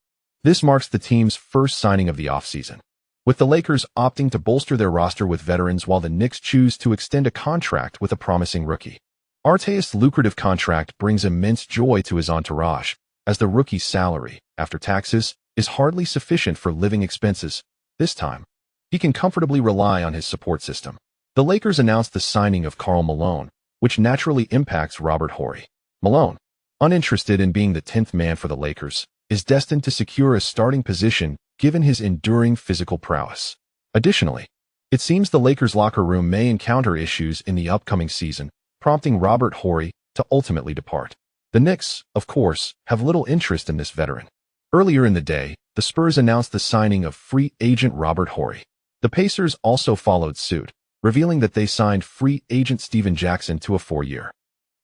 This marks the team's first signing of the offseason, with the Lakers opting to bolster their roster with veterans while the Knicks choose to extend a contract with a promising rookie. Artest's lucrative contract brings immense joy to his entourage, as the rookie's salary, after taxes, is hardly sufficient for living expenses. This time, he can comfortably rely on his support system. The Lakers announced the signing of Karl Malone, which naturally impacts Robert Horry. Malone, uninterested in being the 10th man for the Lakers, is destined to secure a starting position given his enduring physical prowess. Additionally, it seems the Lakers' locker room may encounter issues in the upcoming season, prompting Robert Horry to ultimately depart. The Knicks, of course, have little interest in this veteran. Earlier in the day, the Spurs announced the signing of free agent Robert Horry. The Pacers also followed suit, revealing that they signed free agent Stephen Jackson to a 4-year,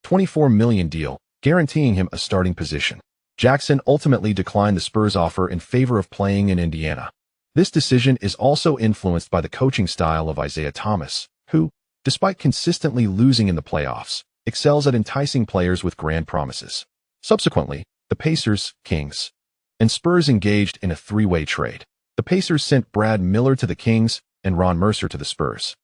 $24 million deal, guaranteeing him a starting position. Jackson ultimately declined the Spurs' offer in favor of playing in Indiana. This decision is also influenced by the coaching style of Isaiah Thomas, who, despite consistently losing in the playoffs, excels at enticing players with grand promises. Subsequently, the Pacers, Kings, and Spurs engaged in a three-way trade. The Pacers sent Brad Miller to the Kings and Ron Mercer to the Spurs.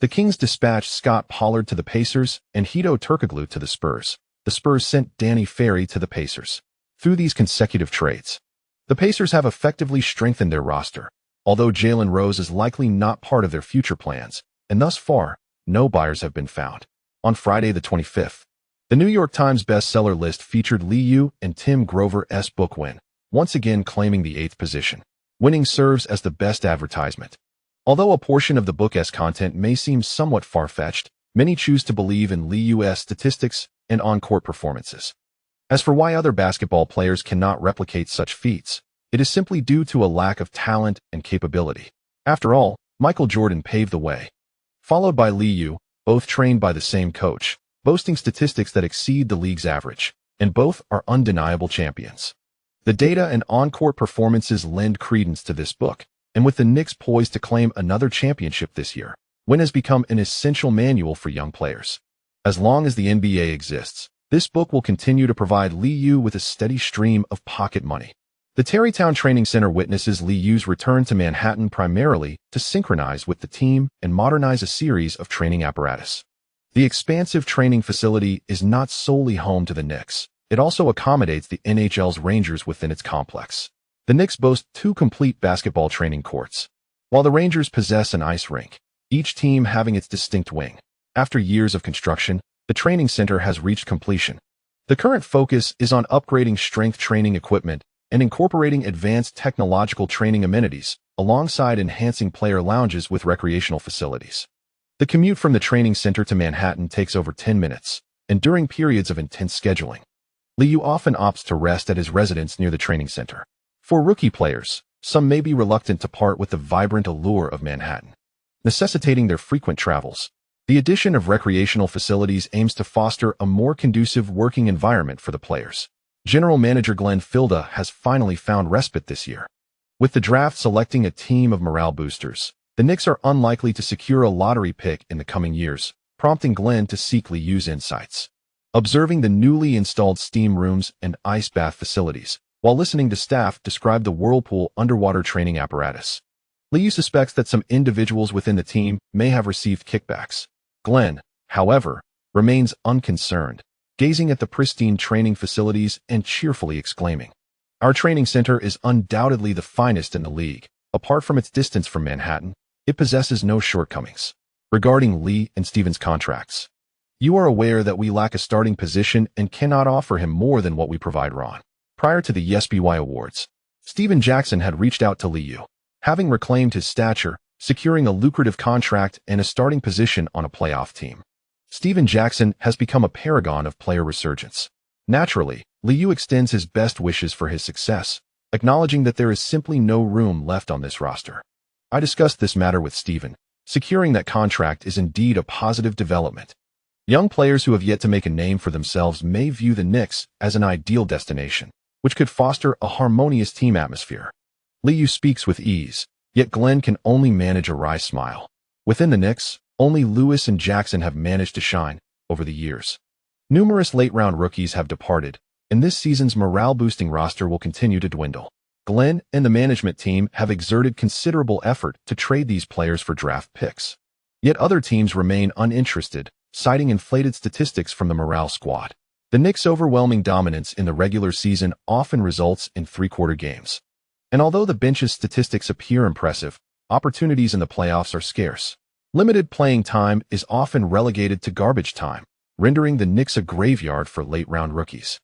The Kings dispatched Scott Pollard to the Pacers and Hedo Turkoglu to the Spurs. The Spurs sent Danny Ferry to the Pacers. Through these consecutive trades, the Pacers have effectively strengthened their roster, although Jalen Rose is likely not part of their future plans, and thus far, no buyers have been found. On Friday the 25th, the New York Times bestseller list featured Lee Yu and Tim Grover's book Win, once again claiming the 8th position. Winning serves as the best advertisement. Although a portion of the book's content may seem somewhat far-fetched, many choose to believe in Lee Yu's statistics and on-court performances. As for why other basketball players cannot replicate such feats, it is simply due to a lack of talent and capability. After all, Michael Jordan paved the way, followed by Lee Yu, both trained by the same coach, boasting statistics that exceed the league's average, and both are undeniable champions. The data and on-court performances lend credence to this book, and with the Knicks poised to claim another championship this year, Win has become an essential manual for young players. As long as the NBA exists, this book will continue to provide Lee Yu with a steady stream of pocket money. The Tarrytown Training Center witnesses Lee Yu's return to Manhattan primarily to synchronize with the team and modernize a series of training apparatus. The expansive training facility is not solely home to the Knicks. It also accommodates the NHL's Rangers within its complex. The Knicks boast 2 complete basketball training courts, while the Rangers possess an ice rink, each team having its distinct wing. After years of construction, the training center has reached completion. The current focus is on upgrading strength training equipment and incorporating advanced technological training amenities, alongside enhancing player lounges with recreational facilities. The commute from the training center to Manhattan takes over 10 minutes, and during periods of intense scheduling, Lee Yu often opts to rest at his residence near the training center. For rookie players, some may be reluctant to part with the vibrant allure of Manhattan, necessitating their frequent travels. The addition of recreational facilities aims to foster a more conducive working environment for the players. General Manager Glenn Filda has finally found respite this year. With the draft selecting a team of morale boosters, the Knicks are unlikely to secure a lottery pick in the coming years, prompting Glenn to seek Lee Yu's insights. Observing the newly installed steam rooms and ice bath facilities, while listening to staff describe the Whirlpool underwater training apparatus, Lee Yu suspects that some individuals within the team may have received kickbacks. Glenn, however, remains unconcerned, gazing at the pristine training facilities and cheerfully exclaiming, "Our training center is undoubtedly the finest in the league. Apart from its distance from Manhattan, it possesses no shortcomings." Regarding Lee and Stephen's contracts, "You are aware that we lack a starting position and cannot offer him more than what we provide Ron." Prior to the SBY Awards, Stephen Jackson had reached out to Lee Yu, having reclaimed his stature, securing a lucrative contract and a starting position on a playoff team. Stephen Jackson has become a paragon of player resurgence. Naturally, Lee Yu extends his best wishes for his success, acknowledging that there is simply no room left on this roster. "I discussed this matter with Stephen. Securing that contract is indeed a positive development. Young players who have yet to make a name for themselves may view the Knicks as an ideal destination, which could foster a harmonious team atmosphere." Lee Yu speaks with ease, yet Glenn can only manage a wry smile. Within the Knicks, only Lewis and Jackson have managed to shine over the years. Numerous late-round rookies have departed, and this season's morale-boosting roster will continue to dwindle. Glenn and the management team have exerted considerable effort to trade these players for draft picks. Yet other teams remain uninterested, citing inflated statistics from the morale squad. The Knicks' overwhelming dominance in the regular season often results in three-quarter games. And although the bench's statistics appear impressive, opportunities in the playoffs are scarce. Limited playing time is often relegated to garbage time, rendering the Knicks a graveyard for late-round rookies,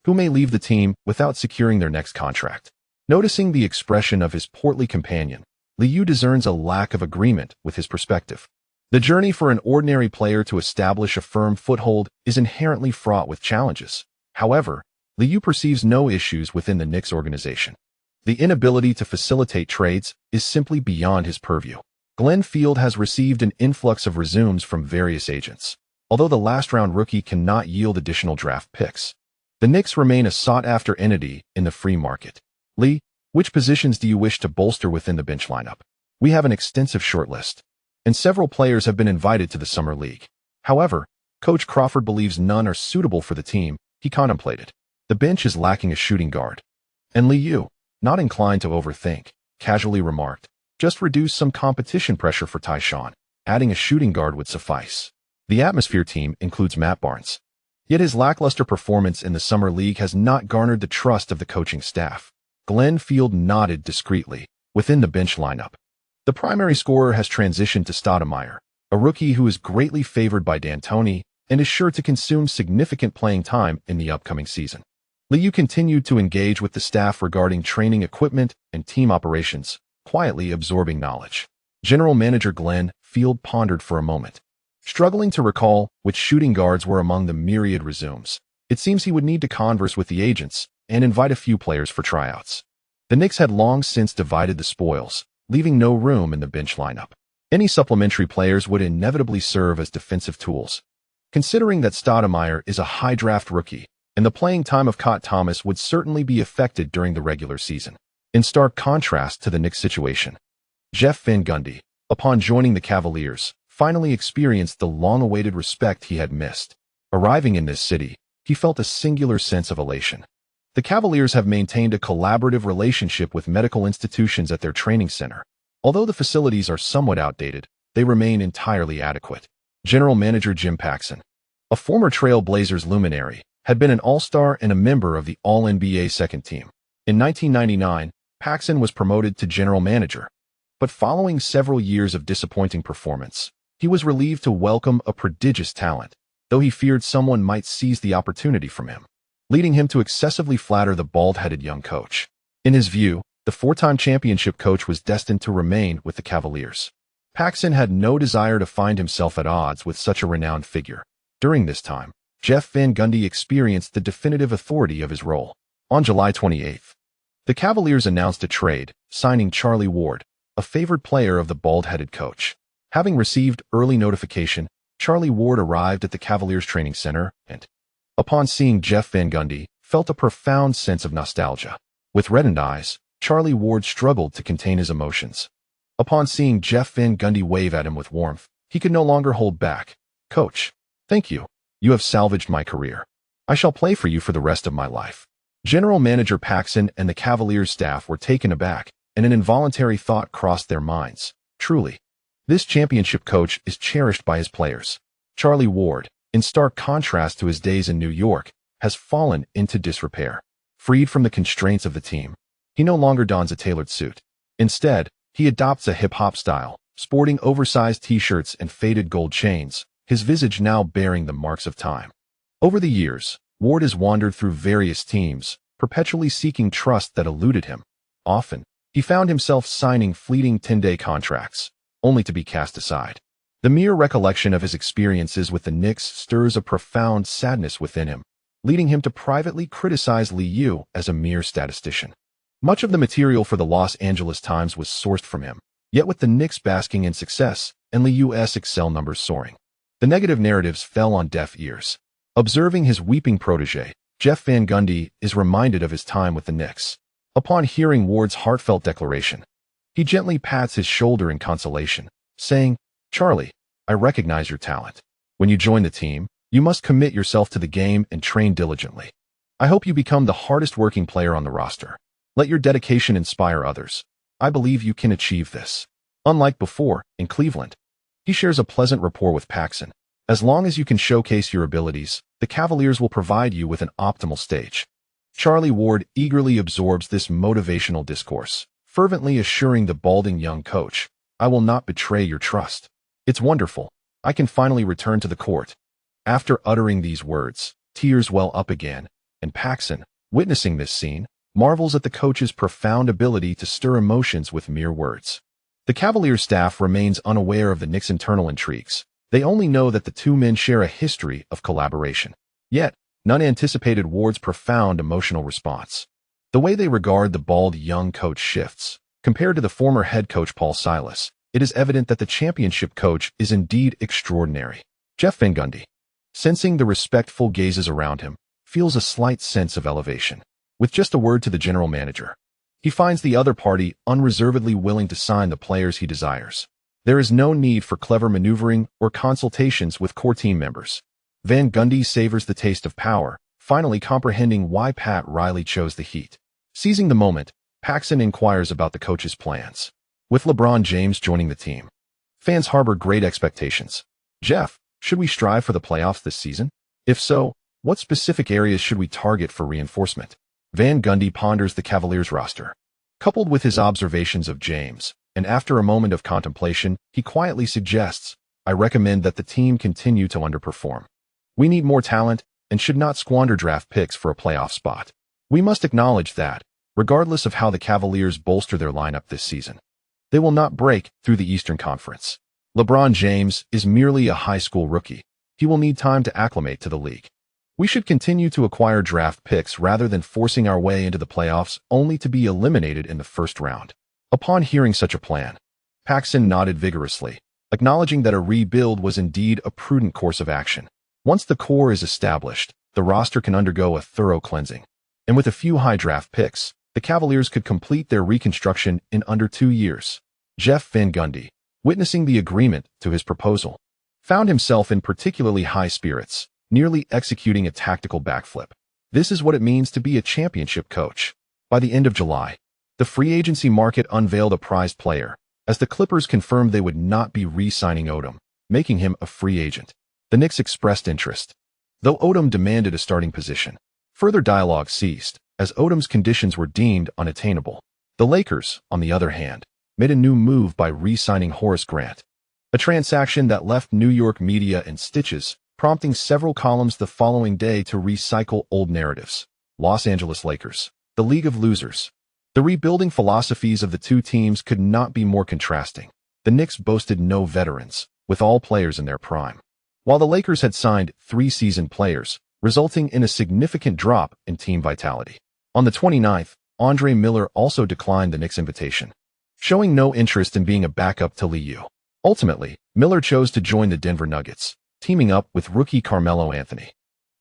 who may leave the team without securing their next contract. Noticing the expression of his portly companion, Liu discerns a lack of agreement with his perspective. The journey for an ordinary player to establish a firm foothold is inherently fraught with challenges. However, Liu perceives no issues within the Knicks organization. The inability to facilitate trades is simply beyond his purview. Glenn Field has received an influx of resumes from various agents, although the last-round rookie cannot yield additional draft picks. The Knicks remain a sought-after entity in the free market. Lee, which positions do you wish to bolster within the bench lineup? We have an extensive shortlist, and several players have been invited to the Summer League. However, Coach Crawford believes none are suitable for the team he contemplated. The bench is lacking a shooting guard. And Liu, not inclined to overthink, casually remarked, just reduce some competition pressure for Tyshawn. Adding a shooting guard would suffice. The Atmosphere team includes Matt Barnes. Yet his lackluster performance in the Summer League has not garnered the trust of the coaching staff. Glenn Field nodded discreetly within the bench lineup. The primary scorer has transitioned to Stoudemire, a rookie who is greatly favored by D'Antoni and is sure to consume significant playing time in the upcoming season. Liu continued to engage with the staff regarding training equipment and team operations, quietly absorbing knowledge. General Manager Glenn Field pondered for a moment, struggling to recall which shooting guards were among the myriad resumes. It seems he would need to converse with the agents and invite a few players for tryouts. The Knicks had long since divided the spoils, leaving no room in the bench lineup. Any supplementary players would inevitably serve as defensive tools. Considering that Stoudemire is a high-draft rookie, and the playing time of Kourt Thomas would certainly be affected during the regular season. In stark contrast to the Knicks' situation, Jeff Van Gundy, upon joining the Cavaliers, finally experienced the long-awaited respect he had missed. Arriving in this city, he felt a singular sense of elation. The Cavaliers have maintained a collaborative relationship with medical institutions at their training center. Although the facilities are somewhat outdated, they remain entirely adequate. General Manager Jim Paxson, a former Trail Blazers luminary, had been an All-Star and a member of the All-NBA second team. In 1999, Paxson was promoted to general manager, but following several years of disappointing performance, he was relieved to welcome a prodigious talent, though he feared someone might seize the opportunity from him, leading him to excessively flatter the bald-headed young coach. In his view, the four-time championship coach was destined to remain with the Cavaliers. Paxson had no desire to find himself at odds with such a renowned figure. During this time, Jeff Van Gundy experienced the definitive authority of his role. On July 28th, the Cavaliers announced a trade, signing Charlie Ward, a favored player of the bald-headed coach. Having received early notification, Charlie Ward arrived at the Cavaliers training center and, upon seeing Jeff Van Gundy, felt a profound sense of nostalgia. With reddened eyes, Charlie Ward struggled to contain his emotions. Upon seeing Jeff Van Gundy wave at him with warmth, he could no longer hold back. "Coach, thank you. You have salvaged my career. I shall play for you for the rest of my life." General Manager Paxson and the Cavaliers staff were taken aback, and an involuntary thought crossed their minds. Truly, this championship coach is cherished by his players. Charlie Ward, in stark contrast to his days in New York, has fallen into disrepair. Freed from the constraints of the team, he no longer dons a tailored suit. Instead, he adopts a hip-hop style, sporting oversized t-shirts and faded gold chains, his visage now bearing the marks of time. Over the years, Ward has wandered through various teams, perpetually seeking trust that eluded him. Often, he found himself signing fleeting 10-day contracts, only to be cast aside. The mere recollection of his experiences with the Knicks stirs a profound sadness within him, leading him to privately criticize Liu as a mere statistician. Much of the material for the Los Angeles Times was sourced from him, yet with the Knicks basking in success and Liu's Excel numbers soaring, the negative narratives fell on deaf ears. Observing his weeping protege, Jeff Van Gundy is reminded of his time with the Knicks. Upon hearing Ward's heartfelt declaration, he gently pats his shoulder in consolation, saying, "Charlie, I recognize your talent. When you join the team, you must commit yourself to the game and train diligently. I hope you become the hardest working player on the roster. Let your dedication inspire others. I believe you can achieve this." Unlike before, in Cleveland, he shares a pleasant rapport with Paxson. As long as you can showcase your abilities, the the Cavaliers will provide you with an optimal stage. Charlie Ward eagerly absorbs this motivational discourse, fervently assuring the balding young coach, "I will not betray your trust. It's wonderful. I can finally return to the court." After uttering these words, tears well up again, and Paxson, witnessing this scene, marvels at the coach's profound ability to stir emotions with mere words. The Cavaliers staff remains unaware of the Knicks' internal intrigues. They only know that the two men share a history of collaboration. Yet, none anticipated Ward's profound emotional response. The way they regard the bald young coach shifts. Compared to the former head coach Paul Silas, it is evident that the championship coach is indeed extraordinary. Jeff Van Gundy, sensing the respectful gazes around him, feels a slight sense of elevation. With just a word to the general manager, he finds the other party unreservedly willing to sign the players he desires. There is no need for clever maneuvering or consultations with core team members. Van Gundy savors the taste of power, finally comprehending why Pat Riley chose the Heat. Seizing the moment, Paxson inquires about the coach's plans. With LeBron James joining the team, fans harbor great expectations. "Jeff, should we strive for the playoffs this season? If so, what specific areas should we target for reinforcement?" Van Gundy ponders the Cavaliers roster. Coupled with his observations of James, and after a moment of contemplation, he quietly suggests, "I recommend that the team continue to underperform. We need more talent and should not squander draft picks for a playoff spot. We must acknowledge that, regardless of how the Cavaliers bolster their lineup this season, they will not break through the Eastern Conference. LeBron James is merely a high school rookie. He will need time to acclimate to the league. We should continue to acquire draft picks rather than forcing our way into the playoffs only to be eliminated in the first round." Upon hearing such a plan, Paxson nodded vigorously, acknowledging that a rebuild was indeed a prudent course of action. Once the core is established, the roster can undergo a thorough cleansing. And with a few high draft picks, the Cavaliers could complete their reconstruction in under 2 years. Jeff Van Gundy, witnessing the agreement to his proposal, found himself in particularly high spirits, nearly executing a tactical backflip. This is what it means to be a championship coach. By the end of July, the free agency market unveiled a prized player, as the Clippers confirmed they would not be re-signing Odom, making him a free agent. The Knicks expressed interest, though Odom demanded a starting position. Further dialogue ceased, as Odom's conditions were deemed unattainable. The Lakers, on the other hand, made a new move by re-signing Horace Grant, a transaction that left New York media in stitches, prompting several columns the following day to recycle old narratives. Los Angeles Lakers, the League of Losers. The rebuilding philosophies of the two teams could not be more contrasting. The Knicks boasted no veterans, with all players in their prime, while the Lakers had signed 3 seasoned players, resulting in a significant drop in team vitality. On the 29th, Andre Miller also declined the Knicks' invitation, showing no interest in being a backup to Liu. Ultimately, Miller chose to join the Denver Nuggets, teaming up with rookie Carmelo Anthony.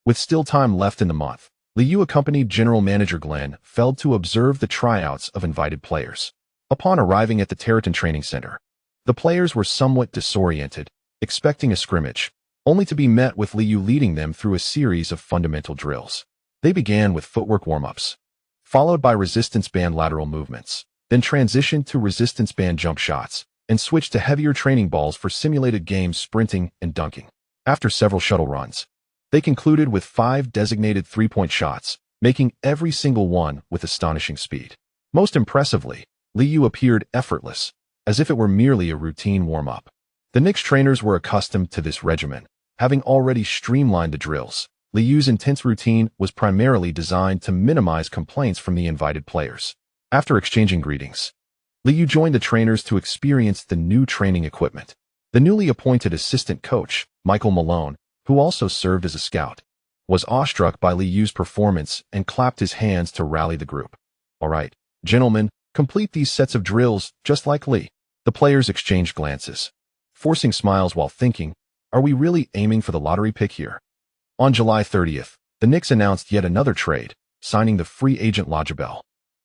With still time left in the month, Liu accompanied general manager Glenn Feld to observe the tryouts of invited players. Upon arriving at the Territon Training Center, the players were somewhat disoriented, expecting a scrimmage, only to be met with Liu leading them through a series of fundamental drills. They began with footwork warm-ups, followed by resistance band lateral movements, then transitioned to resistance band jump shots, and switched to heavier training balls for simulated games sprinting and dunking. After several shuttle runs, they concluded with 5 designated three-point shots, making every single one with astonishing speed. Most impressively, Liu appeared effortless, as if it were merely a routine warm-up. The Knicks trainers were accustomed to this regimen, having already streamlined the drills. Liu's intense routine was primarily designed to minimize complaints from the invited players. After exchanging greetings, Liu joined the trainers to experience the new training equipment. The newly appointed assistant coach, Michael Malone, who also served as a scout, was awestruck by Liu's performance and clapped his hands to rally the group. "All right, gentlemen, complete these sets of drills just like Lee." The players exchanged glances, forcing smiles while thinking, "Are we really aiming for the lottery pick here?" On July 30th, the Knicks announced yet another trade, signing the free agent Lajabelle.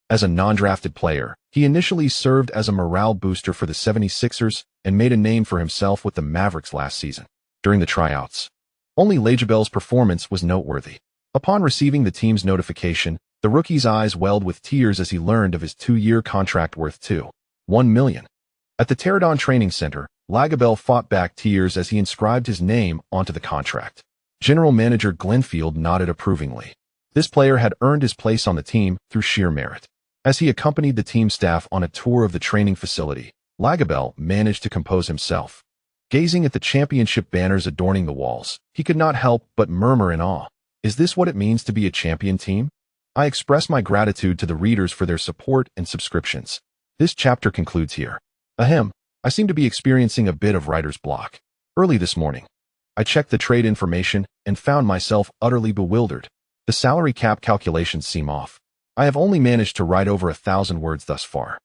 As a non-drafted player, he initially served as a morale booster for the 76ers and made a name for himself with the Mavericks last season. During the tryouts, only Lajabelle's performance was noteworthy. Upon receiving the team's notification, the rookie's eyes welled with tears as he learned of his 2-year contract worth $2.1 million. At the Territon Training Center, Lajabelle fought back tears as he inscribed his name onto the contract. General Manager Glenfield nodded approvingly. This player had earned his place on the team through sheer merit. As he accompanied the team staff on a tour of the training facility, Lagabell managed to compose himself. Gazing at the championship banners adorning the walls, he could not help but murmur in awe, "Is this what it means to be a champion team?" I express my gratitude to the readers for their support and subscriptions. This chapter concludes here. Ahem, I seem to be experiencing a bit of writer's block. Early this morning, I checked the trade information and found myself utterly bewildered. The salary cap calculations seem off. I have only managed to write over 1,000 words thus far,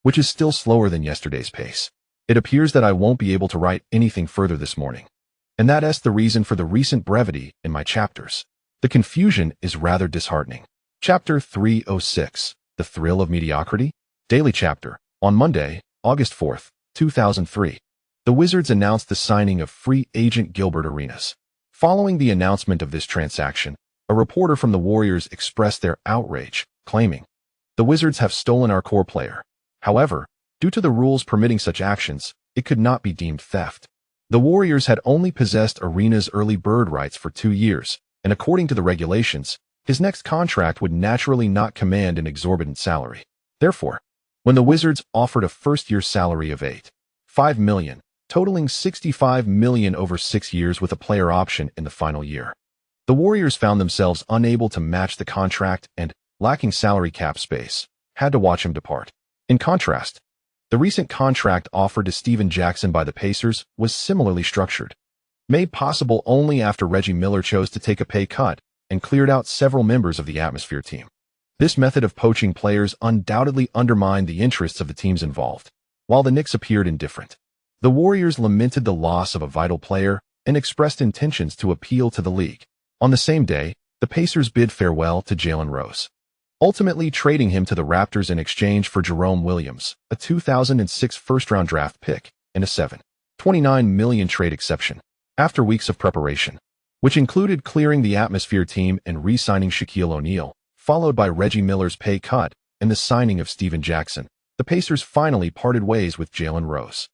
which is still slower than yesterday's pace. It appears that I won't be able to write anything further this morning. And that's the reason for the recent brevity in my chapters. The confusion is rather disheartening. Chapter 306, The Thrill of Mediocrity? Daily Chapter, on Monday, August 4th, 2003. The Wizards announced the signing of free agent Gilbert Arenas. Following the announcement of this transaction, a reporter from the Warriors expressed their outrage, claiming, "The Wizards have stolen our core player." However, due to the rules permitting such actions, it could not be deemed theft. The Warriors had only possessed Arenas' early bird rights for 2 years, and according to the regulations, his next contract would naturally not command an exorbitant salary. Therefore, when the Wizards offered a first-year salary of $8.5 million, totaling $65 million over 6 years with a player option in the final year, the Warriors found themselves unable to match the contract and, lacking salary cap space, had to watch him depart. In contrast, the recent contract offered to Stephen Jackson by the Pacers was similarly structured, made possible only after Reggie Miller chose to take a pay cut and cleared out several members of the Atmosphere team. This method of poaching players undoubtedly undermined the interests of the teams involved. While the Knicks appeared indifferent, the Warriors lamented the loss of a vital player and expressed intentions to appeal to the league. On the same day, the Pacers bid farewell to Jalen Rose, ultimately trading him to the Raptors in exchange for Jerome Williams, a 2006 first-round draft pick, and a $7.29 million trade exception. After weeks of preparation, which included clearing the Atmosphere team and re-signing Shaquille O'Neal, followed by Reggie Miller's pay cut and the signing of Stephen Jackson, the Pacers finally parted ways with Jalen Rose.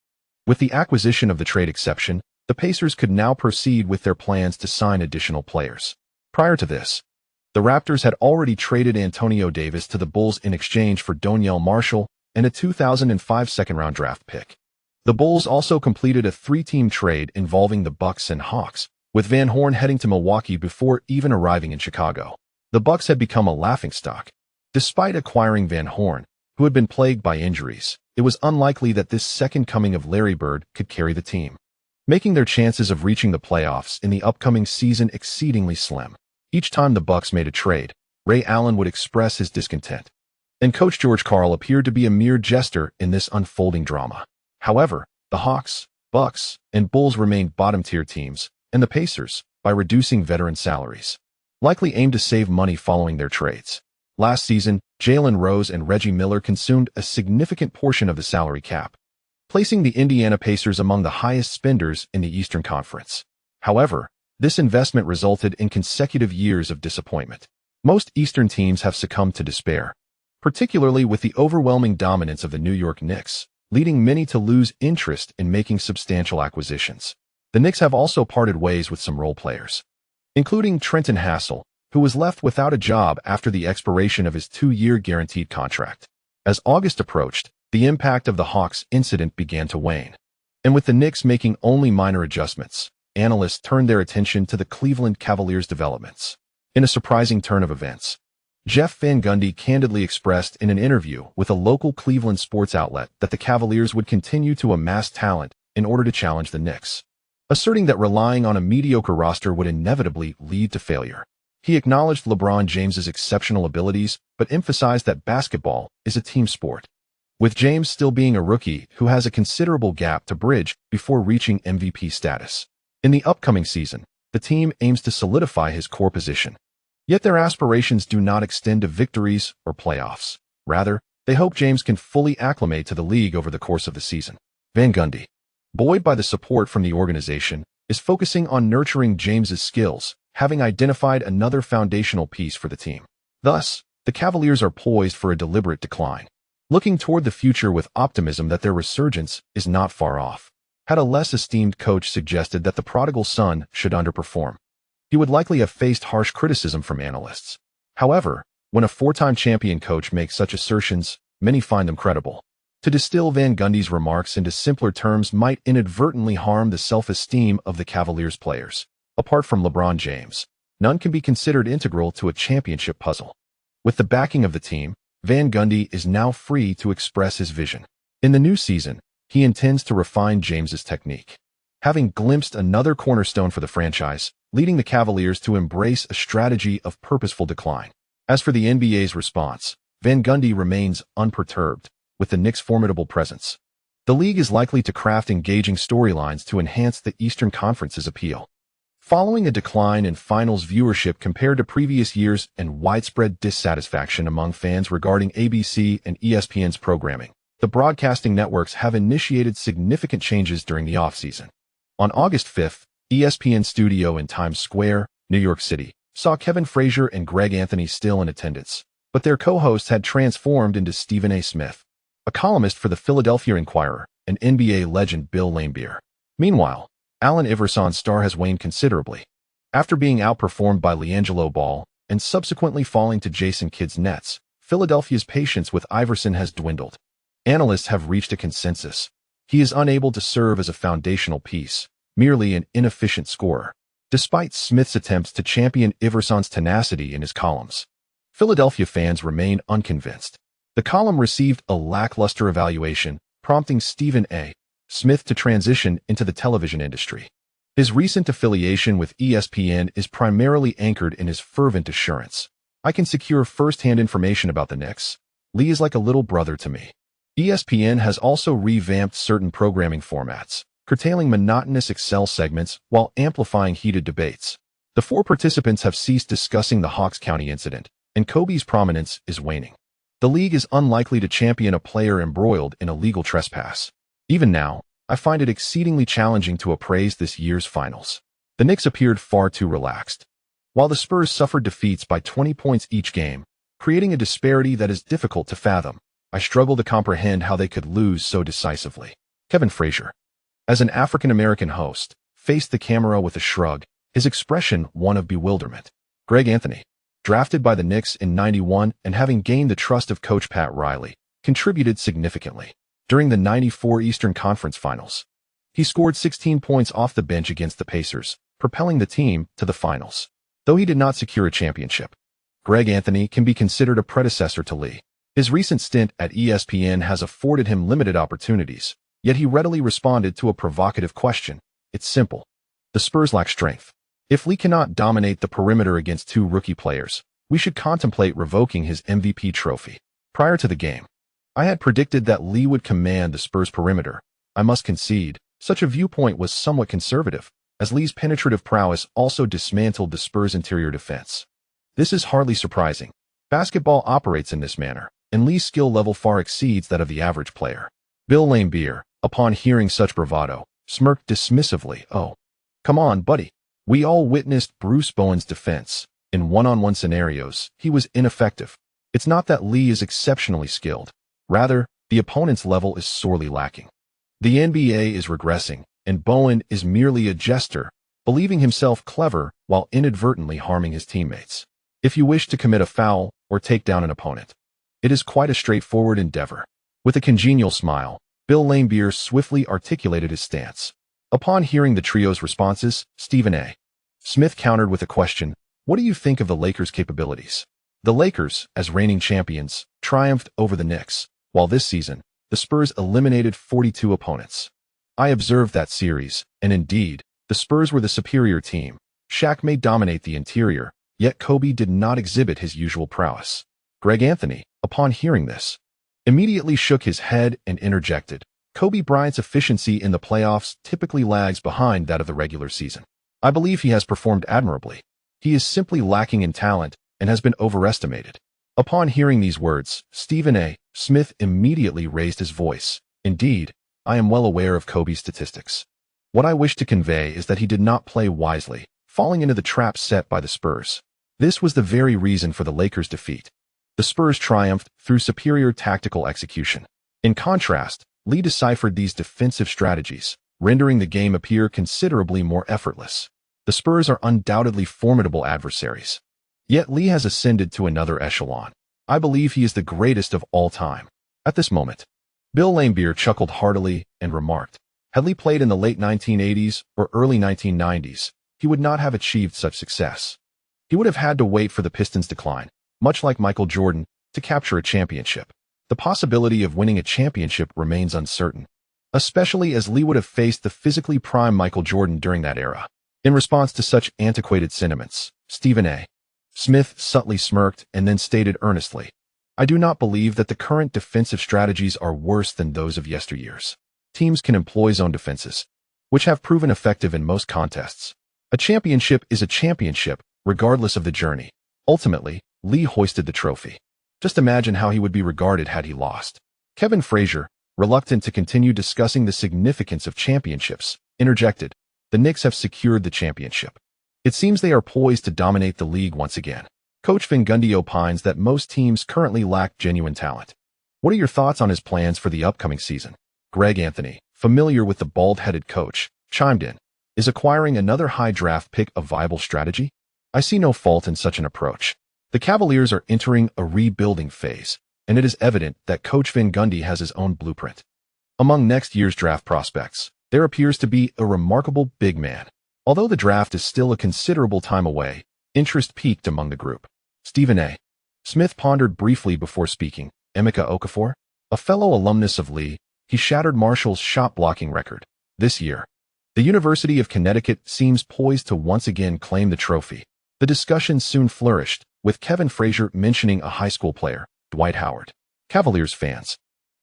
With the acquisition of the trade exception, the Pacers could now proceed with their plans to sign additional players. Prior to this, the Raptors had already traded Antonio Davis to the Bulls in exchange for Donyell Marshall and a 2005 second-round draft pick. The Bulls also completed a 3-team trade involving the Bucks and Hawks, with Van Horn heading to Milwaukee before even arriving in Chicago. The Bucks had become a laughingstock. Despite acquiring Van Horn, who had been plagued by injuries, it was unlikely that this second coming of Larry Bird could carry the team, making their chances of reaching the playoffs in the upcoming season exceedingly slim. Each time the Bucks made a trade, Ray Allen would express his discontent, and coach George Karl appeared to be a mere jester in this unfolding drama. However, the Hawks, Bucks, and Bulls remained bottom-tier teams, and the Pacers, by reducing veteran salaries, likely aimed to save money following their trades. Last season, Jalen Rose and Reggie Miller consumed a significant portion of the salary cap, placing the Indiana Pacers among the highest spenders in the Eastern Conference. However, this investment resulted in consecutive years of disappointment. Most Eastern teams have succumbed to despair, particularly with the overwhelming dominance of the New York Knicks, leading many to lose interest in making substantial acquisitions. The Knicks have also parted ways with some role players, including Trenton Hassell, who was left without a job after the expiration of his 2-year guaranteed contract. As August approached, the impact of the Hawks incident began to wane, and with the Knicks making only minor adjustments, analysts turned their attention to the Cleveland Cavaliers' developments. In a surprising turn of events, Jeff Van Gundy candidly expressed in an interview with a local Cleveland sports outlet that the Cavaliers would continue to amass talent in order to challenge the Knicks, asserting that relying on a mediocre roster would inevitably lead to failure. He acknowledged LeBron James's exceptional abilities, but emphasized that basketball is a team sport, with James still being a rookie who has a considerable gap to bridge before reaching MVP status. In the upcoming season, the team aims to solidify his core position. Yet their aspirations do not extend to victories or playoffs. Rather, they hope James can fully acclimate to the league over the course of the season. Van Gundy, buoyed by the support from the organization, is focusing on nurturing James's skills, having identified another foundational piece for the team. Thus, the Cavaliers are poised for a deliberate decline, looking toward the future with optimism that their resurgence is not far off. Had a less esteemed coach suggested that the prodigal son should underperform, he would likely have faced harsh criticism from analysts. However, when a four-time champion coach makes such assertions, many find them credible. To distill Van Gundy's remarks into simpler terms might inadvertently harm the self-esteem of the Cavaliers players. Apart from LeBron James, none can be considered integral to a championship puzzle. With the backing of the team, Van Gundy is now free to express his vision. In the new season, he intends to refine James's technique. Having glimpsed another cornerstone for the franchise, leading the Cavaliers to embrace a strategy of purposeful decline. As for the NBA's response, Van Gundy remains unperturbed, with the Knicks' formidable presence. The league is likely to craft engaging storylines to enhance the Eastern Conference's appeal. Following a decline in finals viewership compared to previous years and widespread dissatisfaction among fans regarding ABC and ESPN's programming, the broadcasting networks have initiated significant changes during the offseason. On August 5th, ESPN's studio in Times Square, New York City, saw Kevin Frazier and Greg Anthony still in attendance, but their co-hosts had transformed into Stephen A. Smith, a columnist for the Philadelphia Inquirer, and NBA legend Bill Laimbeer. Meanwhile, Allen Iverson's star has waned considerably. After being outperformed by LiAngelo Ball and subsequently falling to Jason Kidd's Nets, Philadelphia's patience with Iverson has dwindled. Analysts have reached a consensus. He is unable to serve as a foundational piece, merely an inefficient scorer. Despite Smith's attempts to champion Iverson's tenacity in his columns, Philadelphia fans remain unconvinced. The column received a lackluster evaluation, prompting Stephen A. Smith to transition into the television industry. His recent affiliation with ESPN is primarily anchored in his fervent assurance, "I can secure first-hand information about the Knicks. Lee is like a little brother to me." ESPN has also revamped certain programming formats, curtailing monotonous Excel segments while amplifying heated debates. The four participants have ceased discussing the Hawks County incident, and Kobe's prominence is waning. The league is unlikely to champion a player embroiled in a legal trespass. Even now, I find it exceedingly challenging to appraise this year's finals. The Knicks appeared far too relaxed, while the Spurs suffered defeats by 20 points each game, creating a disparity that is difficult to fathom. I struggle to comprehend how they could lose so decisively. Kevin Frazier, as an African-American host, faced the camera with a shrug, his expression one of bewilderment. Greg Anthony, drafted by the Knicks in '91 and having gained the trust of coach Pat Riley, contributed significantly. During the '94 Eastern Conference Finals, he scored 16 points off the bench against the Pacers, propelling the team to the finals. Though he did not secure a championship, Greg Anthony can be considered a predecessor to Lee. His recent stint at ESPN has afforded him limited opportunities, yet he readily responded to a provocative question. It's simple. The Spurs lack strength. If Lee cannot dominate the perimeter against two rookie players, we should contemplate revoking his MVP trophy. Prior to the game, I had predicted that Lee would command the Spurs perimeter. I must concede, such a viewpoint was somewhat conservative, as Lee's penetrative prowess also dismantled the Spurs' interior defense. This is hardly surprising. Basketball operates in this manner, and Lee's skill level far exceeds that of the average player. Bill Laimbeer, upon hearing such bravado, smirked dismissively. "Oh, come on, buddy. We all witnessed Bruce Bowen's defense. In one-on-one scenarios, he was ineffective. It's not that Lee is exceptionally skilled. Rather, the opponent's level is sorely lacking. The NBA is regressing, and Bowen is merely a jester, believing himself clever while inadvertently harming his teammates. If you wish to commit a foul or take down an opponent, it is quite a straightforward endeavor." With a congenial smile, Bill Laimbeer swiftly articulated his stance. Upon hearing the trio's responses, Stephen A. Smith countered with a question, "What do you think of the Lakers' capabilities?" The Lakers, as reigning champions, triumphed over the Knicks, while this season, the Spurs eliminated 42 opponents. I observed that series, and indeed, the Spurs were the superior team. Shaq may dominate the interior, yet Kobe did not exhibit his usual prowess. Greg Anthony, upon hearing this, immediately shook his head and interjected, "Kobe Bryant's efficiency in the playoffs typically lags behind that of the regular season. I believe he has performed admirably. He is simply lacking in talent and has been overestimated." Upon hearing these words, Stephen A. Smith immediately raised his voice. "Indeed, I am well aware of Kobe's statistics. What I wish to convey is that he did not play wisely, falling into the trap set by the Spurs. This was the very reason for the Lakers' defeat. The Spurs triumphed through superior tactical execution. In contrast, Lee deciphered these defensive strategies, rendering the game appear considerably more effortless. The Spurs are undoubtedly formidable adversaries. Yet Lee has ascended to another echelon. I believe he is the greatest of all time. At this moment, Bill Laimbeer chuckled heartily and remarked, had Lee played in the late 1980s or early 1990s, he would not have achieved such success. He would have had to wait for the Pistons' decline, much like Michael Jordan, to capture a championship. The possibility of winning a championship remains uncertain, especially as Lee would have faced the physically prime Michael Jordan during that era. In response to such antiquated sentiments, Stephen A. Smith subtly smirked and then stated earnestly, I do not believe that the current defensive strategies are worse than those of yesteryears. Teams can employ zone defenses, which have proven effective in most contests. A championship is a championship, regardless of the journey. Ultimately, Lee hoisted the trophy. Just imagine how he would be regarded had he lost. Kevin Frazier, reluctant to continue discussing the significance of championships, interjected, the Knicks have secured the championship. It seems they are poised to dominate the league once again. Coach Van Gundy opines that most teams currently lack genuine talent. What are your thoughts on his plans for the upcoming season? Greg Anthony, familiar with the bald-headed coach, chimed in, is acquiring another high draft pick a viable strategy? I see no fault in such an approach. The Cavaliers are entering a rebuilding phase, and it is evident that Coach Van Gundy has his own blueprint. Among next year's draft prospects, there appears to be a remarkable big man. Although the draft is still a considerable time away, interest peaked among the group. Stephen A. Smith pondered briefly before speaking. Emeka Okafor, a fellow alumnus of Lee, he shattered Marshall's shot-blocking record. This year, the University of Connecticut seems poised to once again claim the trophy. The discussion soon flourished, with Kevin Frazier mentioning a high school player, Dwight Howard. Cavaliers fans,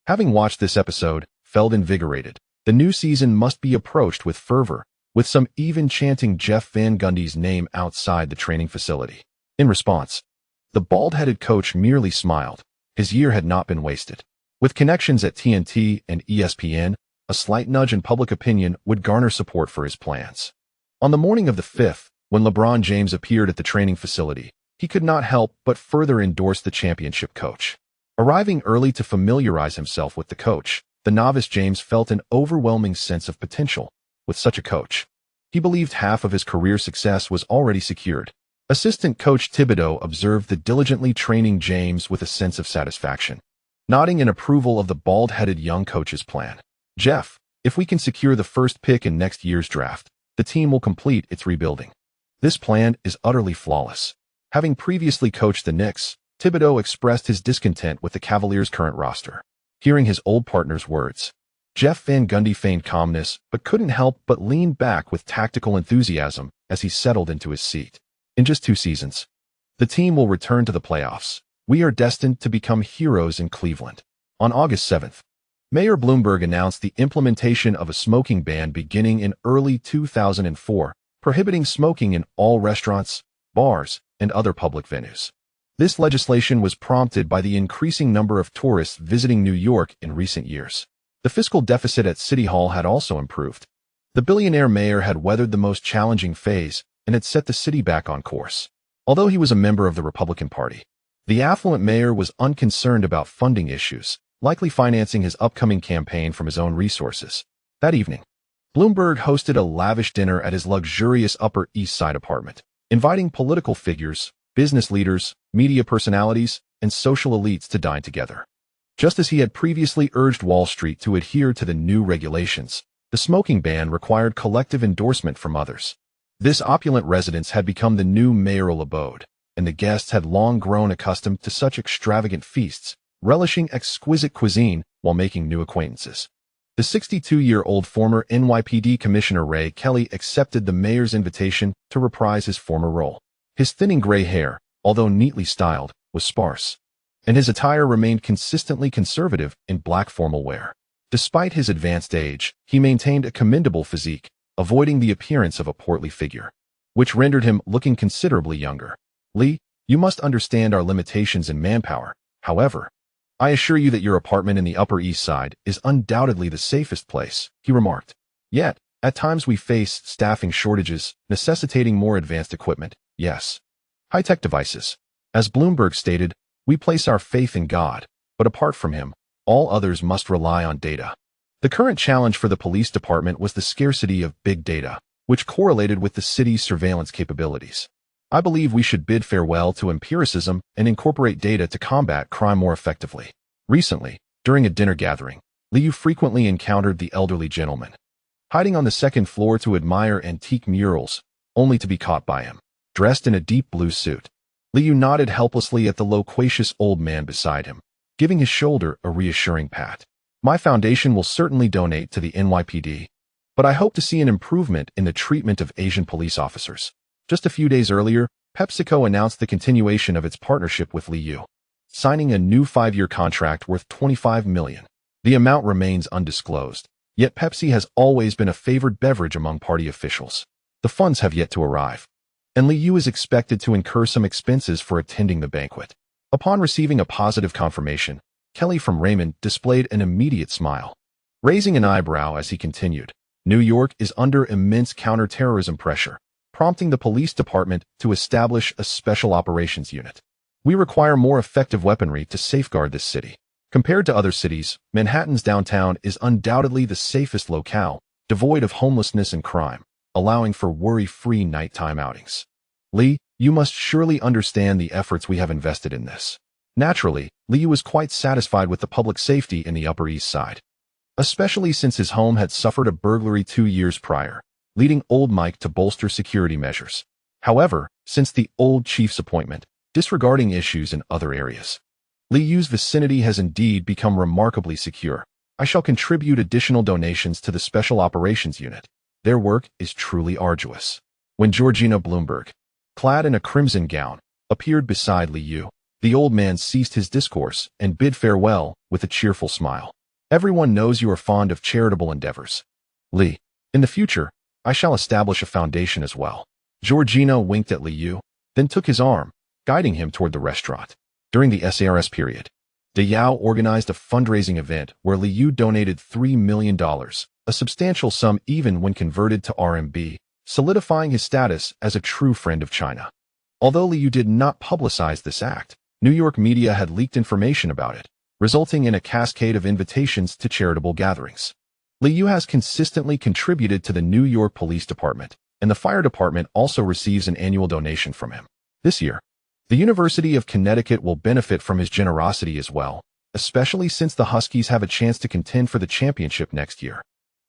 having watched this episode, felt invigorated. The new season must be approached with fervor, with some even chanting Jeff Van Gundy's name outside the training facility. In response, the bald-headed coach merely smiled. His year had not been wasted. With connections at TNT and ESPN, a slight nudge in public opinion would garner support for his plans. On the morning of the 5th, when LeBron James appeared at the training facility, he could not help but further endorse the championship coach. Arriving early to familiarize himself with the coach, the novice James felt an overwhelming sense of potential with such a coach. He believed half of his career success was already secured. Assistant coach Thibodeau observed the diligently training James with a sense of satisfaction, nodding in approval of the bald-headed young coach's plan. Jeff, if we can secure the first pick in next year's draft, the team will complete its rebuilding. This plan is utterly flawless. Having previously coached the Knicks, Thibodeau expressed his discontent with the Cavaliers' current roster. Hearing his old partner's words, Jeff Van Gundy feigned calmness but couldn't help but lean back with tactical enthusiasm as he settled into his seat. In just 2 seasons, the team will return to the playoffs. We are destined to become heroes in Cleveland. On August 7th, Mayor Bloomberg announced the implementation of a smoking ban beginning in early 2004, prohibiting smoking in all restaurants, bars, and other public venues. This legislation was prompted by the increasing number of tourists visiting New York in recent years. The fiscal deficit at City Hall had also improved. The billionaire mayor had weathered the most challenging phase and had set the city back on course. Although he was a member of the Republican Party, the affluent mayor was unconcerned about funding issues, likely financing his upcoming campaign from his own resources. That evening, Bloomberg hosted a lavish dinner at his luxurious Upper East Side apartment, inviting political figures, business leaders, media personalities, and social elites to dine together. Just as he had previously urged Wall Street to adhere to the new regulations, the smoking ban required collective endorsement from others. This opulent residence had become the new mayoral abode, and the guests had long grown accustomed to such extravagant feasts, relishing exquisite cuisine while making new acquaintances. The 62-year-old former NYPD Commissioner Ray Kelly accepted the mayor's invitation to reprise his former role. His thinning gray hair, although neatly styled, was sparse, and his attire remained consistently conservative in black formal wear. Despite his advanced age, he maintained a commendable physique, avoiding the appearance of a portly figure, which rendered him looking considerably younger. Lee, you must understand our limitations in manpower. However, I assure you that your apartment in the Upper East Side is undoubtedly the safest place, he remarked. Yet, at times we face staffing shortages, necessitating more advanced equipment. Yes, high-tech devices. As Bloomberg stated, we place our faith in God, but apart from him, all others must rely on data. The current challenge for the police department was the scarcity of big data. which correlated with the city's surveillance capabilities. I believe we should bid farewell to empiricism and incorporate data to combat crime more effectively. Recently, during a dinner gathering, Liu frequently encountered the elderly gentleman, hiding on the second floor to admire antique murals, only to be caught by him, dressed in a deep blue suit. Liu nodded helplessly at the loquacious old man beside him, giving his shoulder a reassuring pat. My foundation will certainly donate to the NYPD, but I hope to see an improvement in the treatment of Asian police officers. Just a few days earlier, PepsiCo announced the continuation of its partnership with Liu, signing a new 5-year contract worth $25 million. The amount remains undisclosed, yet Pepsi has always been a favored beverage among party officials. The funds have yet to arrive, and Liu is expected to incur some expenses for attending the banquet. Upon receiving a positive confirmation, Kelly from Raymond displayed an immediate smile, raising an eyebrow as he continued. New York is under immense counterterrorism pressure, prompting the police department to establish a special operations unit. We require more effective weaponry to safeguard this city. Compared to other cities, Manhattan's downtown is undoubtedly the safest locale, devoid of homelessness and crime, allowing for worry-free nighttime outings. Lee, you must surely understand the efforts we have invested in this. Naturally, Lee was quite satisfied with the public safety in the Upper East Side, especially since his home had suffered a burglary 2 years prior, leading old Mike to bolster security measures. However, since the old chief's appointment, disregarding issues in other areas, Liu's vicinity has indeed become remarkably secure. I shall contribute additional donations to the Special Operations Unit. Their work is truly arduous. When Georgina Bloomberg, clad in a crimson gown, appeared beside Liu, the old man ceased his discourse and bid farewell with a cheerful smile. Everyone knows you are fond of charitable endeavors, Lee. In the future, I shall establish a foundation as well. Georgina winked at Liu, then took his arm, guiding him toward the restaurant. During the SARS period, De Yao organized a fundraising event where Liu donated $3 million, a substantial sum even when converted to RMB, solidifying his status as a true friend of China. Although Liu did not publicize this act, New York media had leaked information about it, resulting in a cascade of invitations to charitable gatherings. Liu has consistently contributed to the New York Police Department, and the Fire Department also receives an annual donation from him. This year, the University of Connecticut will benefit from his generosity as well, especially since the Huskies have a chance to contend for the championship next year.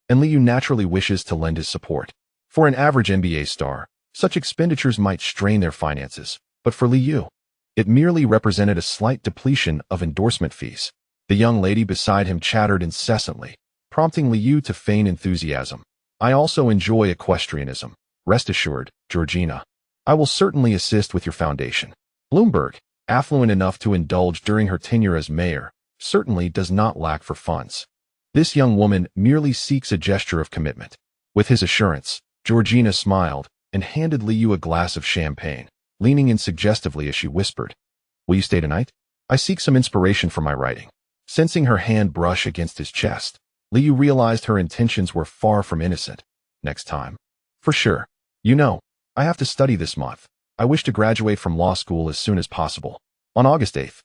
And Liu naturally wishes to lend his support. For an average NBA star, such expenditures might strain their finances, but for Liu, it merely represented a slight depletion of endorsement fees. The young lady beside him chattered incessantly, prompting Liu to feign enthusiasm. I also enjoy equestrianism. Rest assured, Georgina, I will certainly assist with your foundation. Bloomberg, affluent enough to indulge during her tenure as mayor, certainly does not lack for funds. This young woman merely seeks a gesture of commitment. With his assurance, Georgina smiled and handed Liu a glass of champagne, leaning in suggestively as she whispered, "Will you stay tonight? I seek some inspiration for my writing." Sensing her hand brush against his chest, Liu realized her intentions were far from innocent. "Next time. For sure. You know, I have to study this month. I wish to graduate from law school as soon as possible." On August 8th,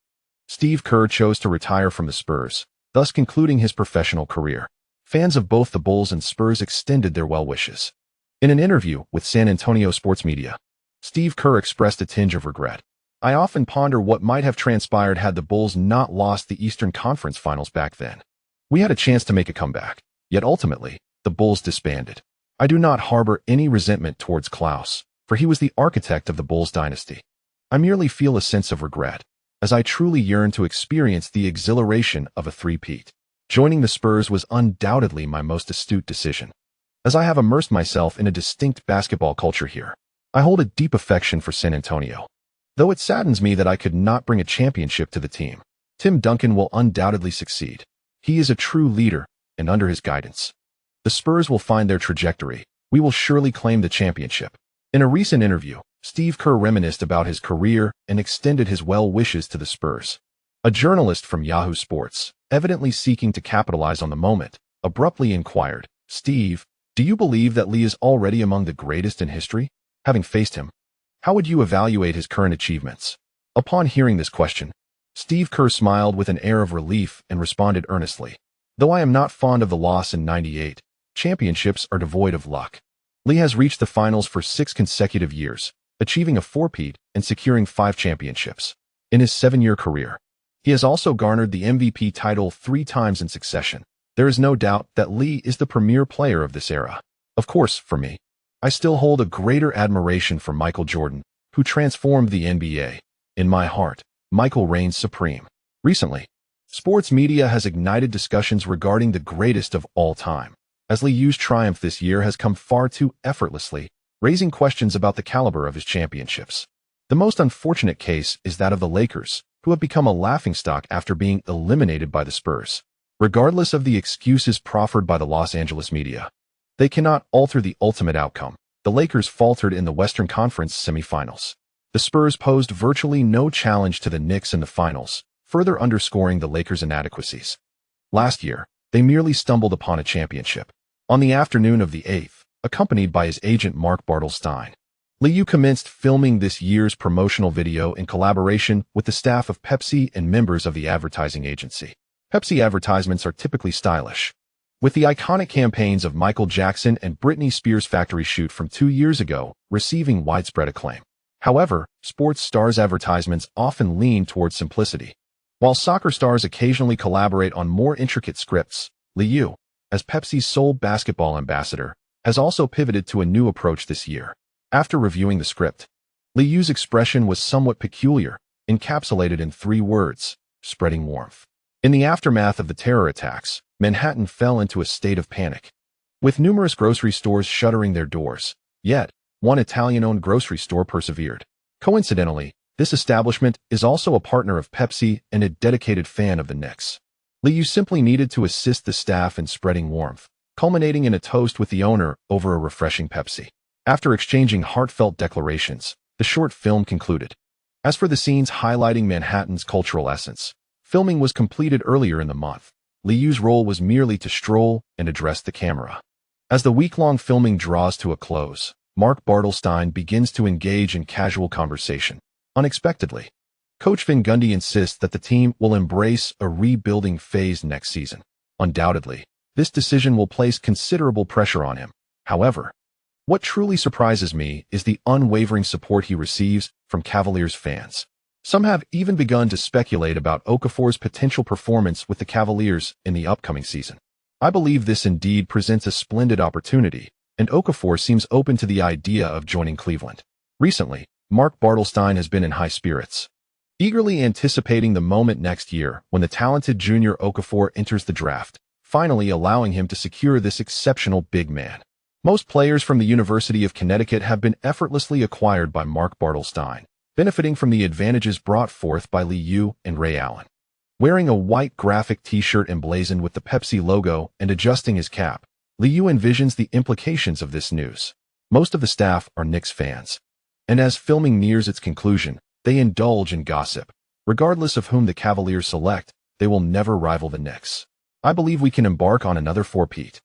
Steve Kerr chose to retire from the Spurs, thus concluding his professional career. Fans of both the Bulls and Spurs extended their well wishes. In an interview with San Antonio sports media, Steve Kerr expressed a tinge of regret. "I often ponder what might have transpired had the Bulls not lost the Eastern Conference Finals back then. We had a chance to make a comeback, yet ultimately, the Bulls disbanded. I do not harbor any resentment towards Klaus, for he was the architect of the Bulls dynasty. I merely feel a sense of regret, as I truly yearn to experience the exhilaration of a three-peat. Joining the Spurs was undoubtedly my most astute decision, as I have immersed myself in a distinct basketball culture here. I hold a deep affection for San Antonio, though it saddens me that I could not bring a championship to the team. Tim Duncan will undoubtedly succeed. He is a true leader, and under his guidance, the Spurs will find their trajectory. We will surely claim the championship." In a recent interview, Steve Kerr reminisced about his career and extended his well wishes to the Spurs. A journalist from Yahoo Sports, evidently seeking to capitalize on the moment, abruptly inquired, "Steve, do you believe that Lee is already among the greatest in history? Having faced him, how would you evaluate his current achievements?" Upon hearing this question, Steve Kerr smiled with an air of relief and responded earnestly, "Though I am not fond of the loss in '98, championships are devoid of luck. Lee has reached the finals for 6 consecutive years, achieving a four-peat and securing 5 championships. In his 7-year career, he has also garnered the MVP title 3 times in succession. There is no doubt that Lee is the premier player of this era. Of course, for me, I still hold a greater admiration for Michael Jordan, who transformed the NBA. In my heart, Michael reigns supreme. Recently, sports media has ignited discussions regarding the greatest of all time, as Lee Yu's triumph this year has come far too effortlessly, raising questions about the caliber of his championships. The most unfortunate case is that of the Lakers, who have become a laughingstock after being eliminated by the Spurs. Regardless of the excuses proffered by the Los Angeles media, they cannot alter the ultimate outcome. The Lakers faltered in the Western Conference semifinals. The Spurs posed virtually no challenge to the Knicks in the finals, further underscoring the Lakers' inadequacies. Last year, they merely stumbled upon a championship. On the afternoon of the 8th, accompanied by his agent Mark Bartelstein, Lee Yu commenced filming this year's promotional video in collaboration with the staff of Pepsi and members of the advertising agency. Pepsi advertisements are typically stylish, with the iconic campaigns of Michael Jackson and Britney Spears' factory shoot from 2 years ago receiving widespread acclaim. However, sports stars' advertisements often lean towards simplicity. While soccer stars occasionally collaborate on more intricate scripts, Lee Yu, as Pepsi's sole basketball ambassador, has also pivoted to a new approach this year. After reviewing the script, Lee Yu's expression was somewhat peculiar, encapsulated in 3 words: spreading warmth. In the aftermath of the terror attacks, Manhattan fell into a state of panic, with numerous grocery stores shuttering their doors. Yet, one Italian-owned grocery store persevered. Coincidentally, this establishment is also a partner of Pepsi and a dedicated fan of the Knicks. Lee Yu simply needed to assist the staff in spreading warmth, culminating in a toast with the owner over a refreshing Pepsi. After exchanging heartfelt declarations, the short film concluded. As for the scenes highlighting Manhattan's cultural essence, filming was completed earlier in the month. Lee Yu's role was merely to stroll and address the camera. As the week-long filming draws to a close, Mark Bartelstein begins to engage in casual conversation. Unexpectedly, Coach Van Gundy insists that the team will embrace a rebuilding phase next season. Undoubtedly, this decision will place considerable pressure on him. However, what truly surprises me is the unwavering support he receives from Cavaliers fans. Some have even begun to speculate about Okafor's potential performance with the Cavaliers in the upcoming season. I believe this indeed presents a splendid opportunity, and Okafor seems open to the idea of joining Cleveland. Recently, Mark Bartelstein has been in high spirits, eagerly anticipating the moment next year when the talented junior Okafor enters the draft, finally allowing him to secure this exceptional big man. Most players from the University of Connecticut have been effortlessly acquired by Mark Bartelstein, benefiting from the advantages brought forth by Lee Yu and Ray Allen. Wearing a white graphic t-shirt emblazoned with the Pepsi logo and adjusting his cap, Lee Yu envisions the implications of this news. Most of the staff are Knicks fans, and as filming nears its conclusion, they indulge in gossip. Regardless of whom the Cavaliers select, they will never rival the Knicks. I believe we can embark on another four-peat.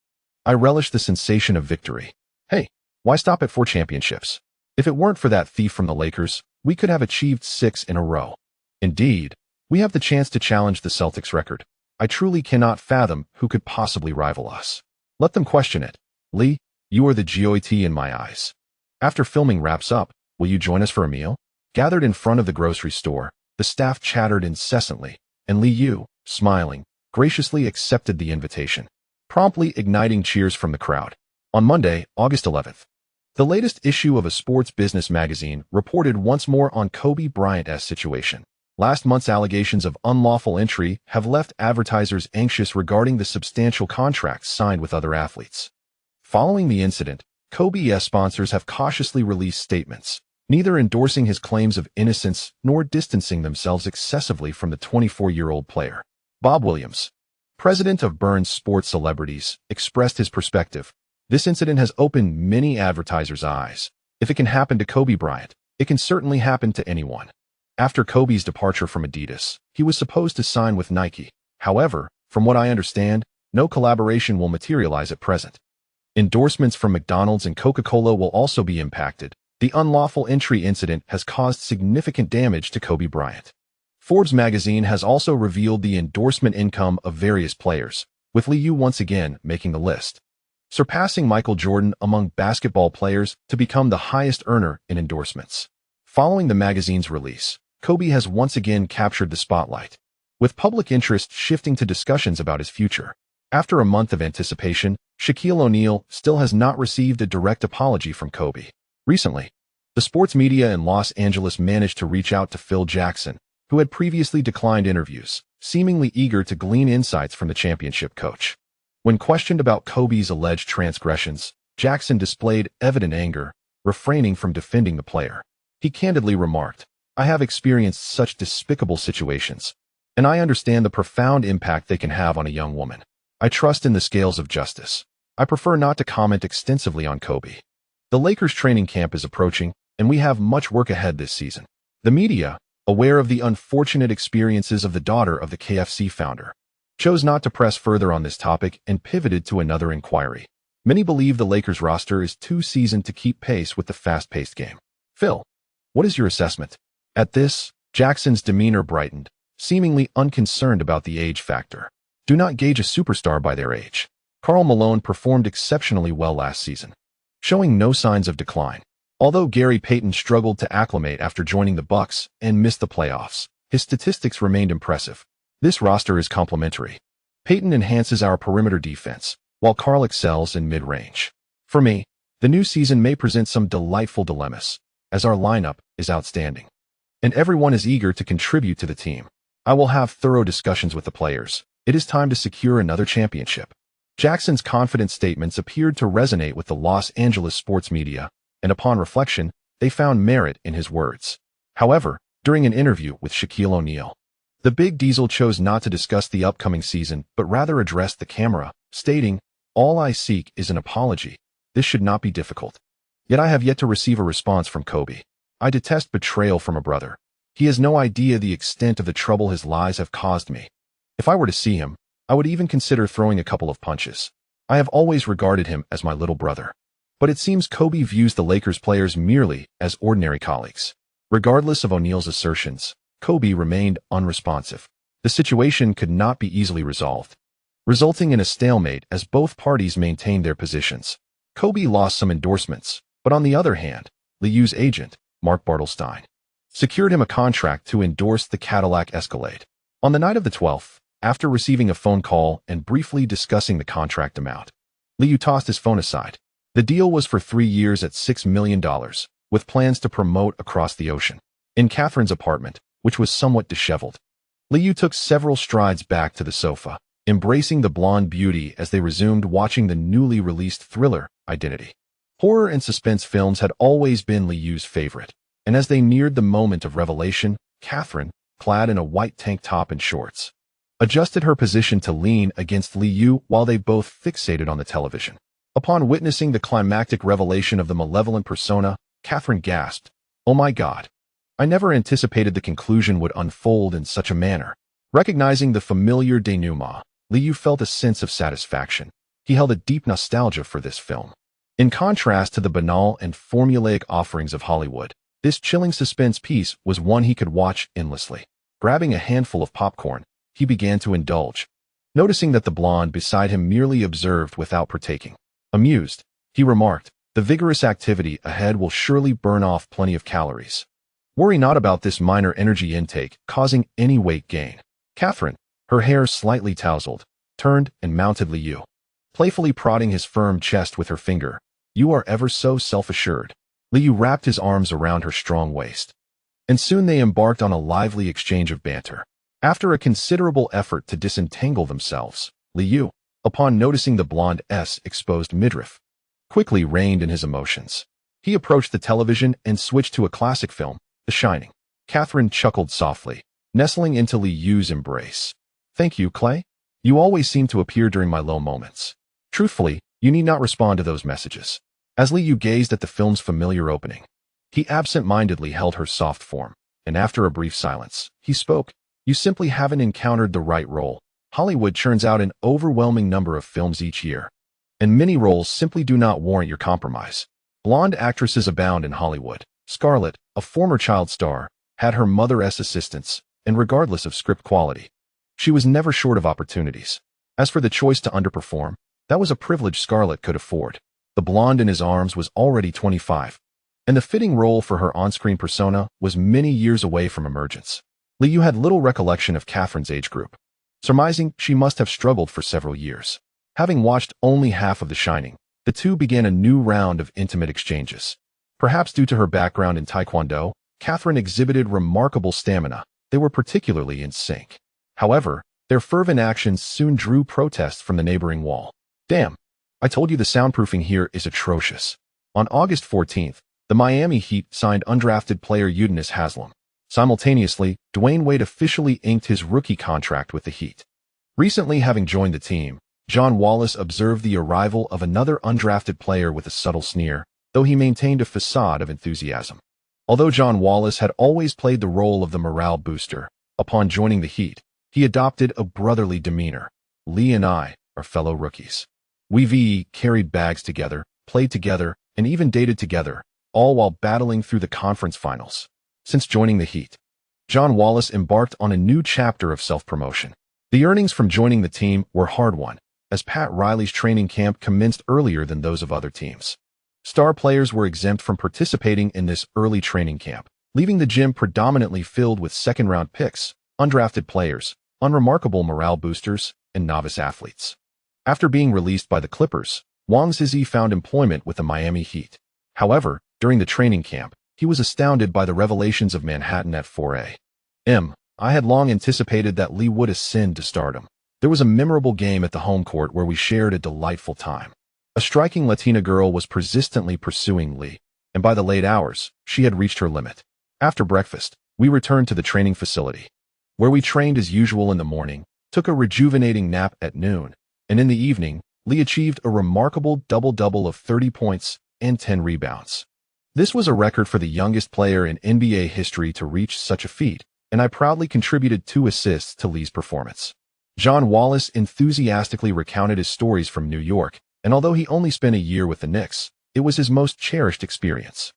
I relish the sensation of victory. Hey, why stop at 4 championships? If it weren't for that thief from the Lakers, we could have achieved 6 in a row. Indeed, we have the chance to challenge the Celtics record. I truly cannot fathom who could possibly rival us. Let them question it. Lee, you are the GOAT in my eyes. After filming wraps up, will you join us for a meal? Gathered in front of the grocery store, the staff chattered incessantly, and Lee Yu, smiling, graciously accepted the invitation, promptly igniting cheers from the crowd. On Monday, August 11th, the latest issue of a sports business magazine reported once more on Kobe Bryant's situation. Last month's allegations of unlawful entry have left advertisers anxious regarding the substantial contracts signed with other athletes. Following the incident, Kobe's sponsors have cautiously released statements, neither endorsing his claims of innocence nor distancing themselves excessively from the 24-year-old player. Bob Williams, president of Burns Sports Celebrities, expressed his perspective. This incident has opened many advertisers' eyes. If it can happen to Kobe Bryant, it can certainly happen to anyone. After Kobe's departure from Adidas, he was supposed to sign with Nike. However, from what I understand, no collaboration will materialize at present. Endorsements from McDonald's and Coca-Cola will also be impacted. The unlawful entry incident has caused significant damage to Kobe Bryant. Forbes magazine has also revealed the endorsement income of various players, with Lee Yu once again making the list. surpassing Michael Jordan among basketball players to become the highest earner in endorsements. Following the magazine's release, Kobe has once again captured the spotlight, with public interest shifting to discussions about his future. After a month of anticipation, Shaquille O'Neal still has not received a direct apology from Kobe. Recently, the sports media in Los Angeles managed to reach out to Phil Jackson, who had previously declined interviews, seemingly eager to glean insights from the championship coach. When questioned about Kobe's alleged transgressions, Jackson displayed evident anger, refraining from defending the player. He candidly remarked, "I have experienced such despicable situations, and I understand the profound impact they can have on a young woman. I trust in the scales of justice. I prefer not to comment extensively on Kobe. The Lakers training camp is approaching, and we have much work ahead this season." The media, aware of the unfortunate experiences of the daughter of the KFC founder, chose not to press further on this topic and pivoted to another inquiry. Many believe the Lakers roster is too seasoned to keep pace with the fast-paced game. Phil, what is your assessment? At this, Jackson's demeanor brightened, seemingly unconcerned about the age factor. Do not gauge a superstar by their age. Karl Malone performed exceptionally well last season, showing no signs of decline. Although Gary Payton struggled to acclimate after joining the Bucks and missed the playoffs, his statistics remained impressive. This roster is complementary. Payton enhances our perimeter defense, while Karl excels in mid-range. For me, the new season may present some delightful dilemmas, as our lineup is outstanding, and everyone is eager to contribute to the team. I will have thorough discussions with the players. It is time to secure another championship. Jackson's confident statements appeared to resonate with the Los Angeles sports media, and upon reflection, they found merit in his words. However, during an interview with Shaquille O'Neal, the Big Diesel chose not to discuss the upcoming season but rather addressed the camera, stating, "All I seek is an apology. This should not be difficult. Yet I have yet to receive a response from Kobe. I detest betrayal from a brother. He has no idea the extent of the trouble his lies have caused me. If I were to see him, I would even consider throwing a couple of punches. I have always regarded him as my little brother." But it seems Kobe views the Lakers players merely as ordinary colleagues. Regardless of O'Neal's assertions, Kobe remained unresponsive. The situation could not be easily resolved, resulting in a stalemate as both parties maintained their positions. Kobe lost some endorsements, but on the other hand, Liu's agent, Mark Bartelstein, secured him a contract to endorse the Cadillac Escalade. On the night of the 12th, after receiving a phone call and briefly discussing the contract amount, Liu tossed his phone aside. The deal was for 3 years at $6 million, with plans to promote across the ocean. In Catherine's apartment, which was somewhat disheveled, Liu took several strides back to the sofa, embracing the blonde beauty as they resumed watching the newly released thriller, Identity. Horror and suspense films had always been Liu's favorite, and as they neared the moment of revelation, Catherine, clad in a white tank top and shorts, adjusted her position to lean against Liu while they both fixated on the television. Upon witnessing the climactic revelation of the malevolent persona, Catherine gasped, "Oh my God. I never anticipated the conclusion would unfold in such a manner." Recognizing the familiar denouement, Liu felt a sense of satisfaction. He held a deep nostalgia for this film. In contrast to the banal and formulaic offerings of Hollywood, this chilling suspense piece was one he could watch endlessly. Grabbing a handful of popcorn, he began to indulge, noticing that the blonde beside him merely observed without partaking. Amused, he remarked, "The vigorous activity ahead will surely burn off plenty of calories. Worry not about this minor energy intake causing any weight gain." Catherine, her hair slightly tousled, turned and mounted Liu, playfully prodding his firm chest with her finger. "You are ever so self-assured." Liu wrapped his arms around her strong waist, and soon they embarked on a lively exchange of banter. After a considerable effort to disentangle themselves, Liu, upon noticing the blonde's exposed midriff, quickly reined in his emotions. He approached the television and switched to a classic film, The Shining. Catherine chuckled softly, nestling into Liu's embrace. "Thank you, Clay. You always seem to appear during my low moments. Truthfully, you need not respond to those messages." As Liu gazed at the film's familiar opening, he absent-mindedly held her soft form, and after a brief silence, he spoke. "You simply haven't encountered the right role. Hollywood churns out an overwhelming number of films each year, and many roles simply do not warrant your compromise. Blonde actresses abound in Hollywood. Scarlett, a former child star, had her mother's assistance, and regardless of script quality, she was never short of opportunities. As for the choice to underperform, That was a privilege Scarlett could afford. The blonde in his arms was already 25, and the fitting role for her on-screen persona was many years away from emergence. Liu had little recollection of Catherine's age group, surmising she must have struggled for several years. Having watched only half of The Shining, the two began a new round of intimate exchanges. Perhaps due to her background in Taekwondo, Catherine exhibited remarkable stamina. They were particularly in sync. However, their fervent actions soon drew protests from the neighboring wall. Damn, I told you the soundproofing here is atrocious. On August 14th, the Miami Heat signed undrafted player Udonis Haslem. Simultaneously, Dwayne Wade officially inked his rookie contract with the Heat. Recently having joined the team, John Wallace observed the arrival of another undrafted player with a subtle sneer, though he maintained a facade of enthusiasm. Although John Wallace had always played the role of the morale booster, upon joining the Heat, he adopted a brotherly demeanor. Lee and I are fellow rookies. We carried bags together, played together, and even dated together, all while battling through the conference finals. Since joining the Heat, John Wallace embarked on a new chapter of self-promotion. The earnings from joining the team were hard-won, as Pat Riley's training camp commenced earlier than those of other teams. Star players were exempt from participating in this early training camp, leaving the gym predominantly filled with second-round picks, undrafted players, unremarkable morale boosters, and novice athletes. After being released by the Clippers, Wang Zizi found employment with the Miami Heat. However, during the training camp, he was astounded by the revelations of Manhattan at 4 a.m. I had long anticipated that Lee would ascend to stardom. There was a memorable game at the home court where we shared a delightful time. A striking Latina girl was persistently pursuing Lee, and by the late hours, she had reached her limit. After breakfast, we returned to the training facility, where we trained as usual in the morning, took a rejuvenating nap at noon, and in the evening, Lee achieved a remarkable double-double of 30 points and 10 rebounds. This was a record for the youngest player in NBA history to reach such a feat, and I proudly contributed 2 assists to Lee's performance. John Wallace enthusiastically recounted his stories from New York, and although he only spent a year with the Knicks, it was his most cherished experience.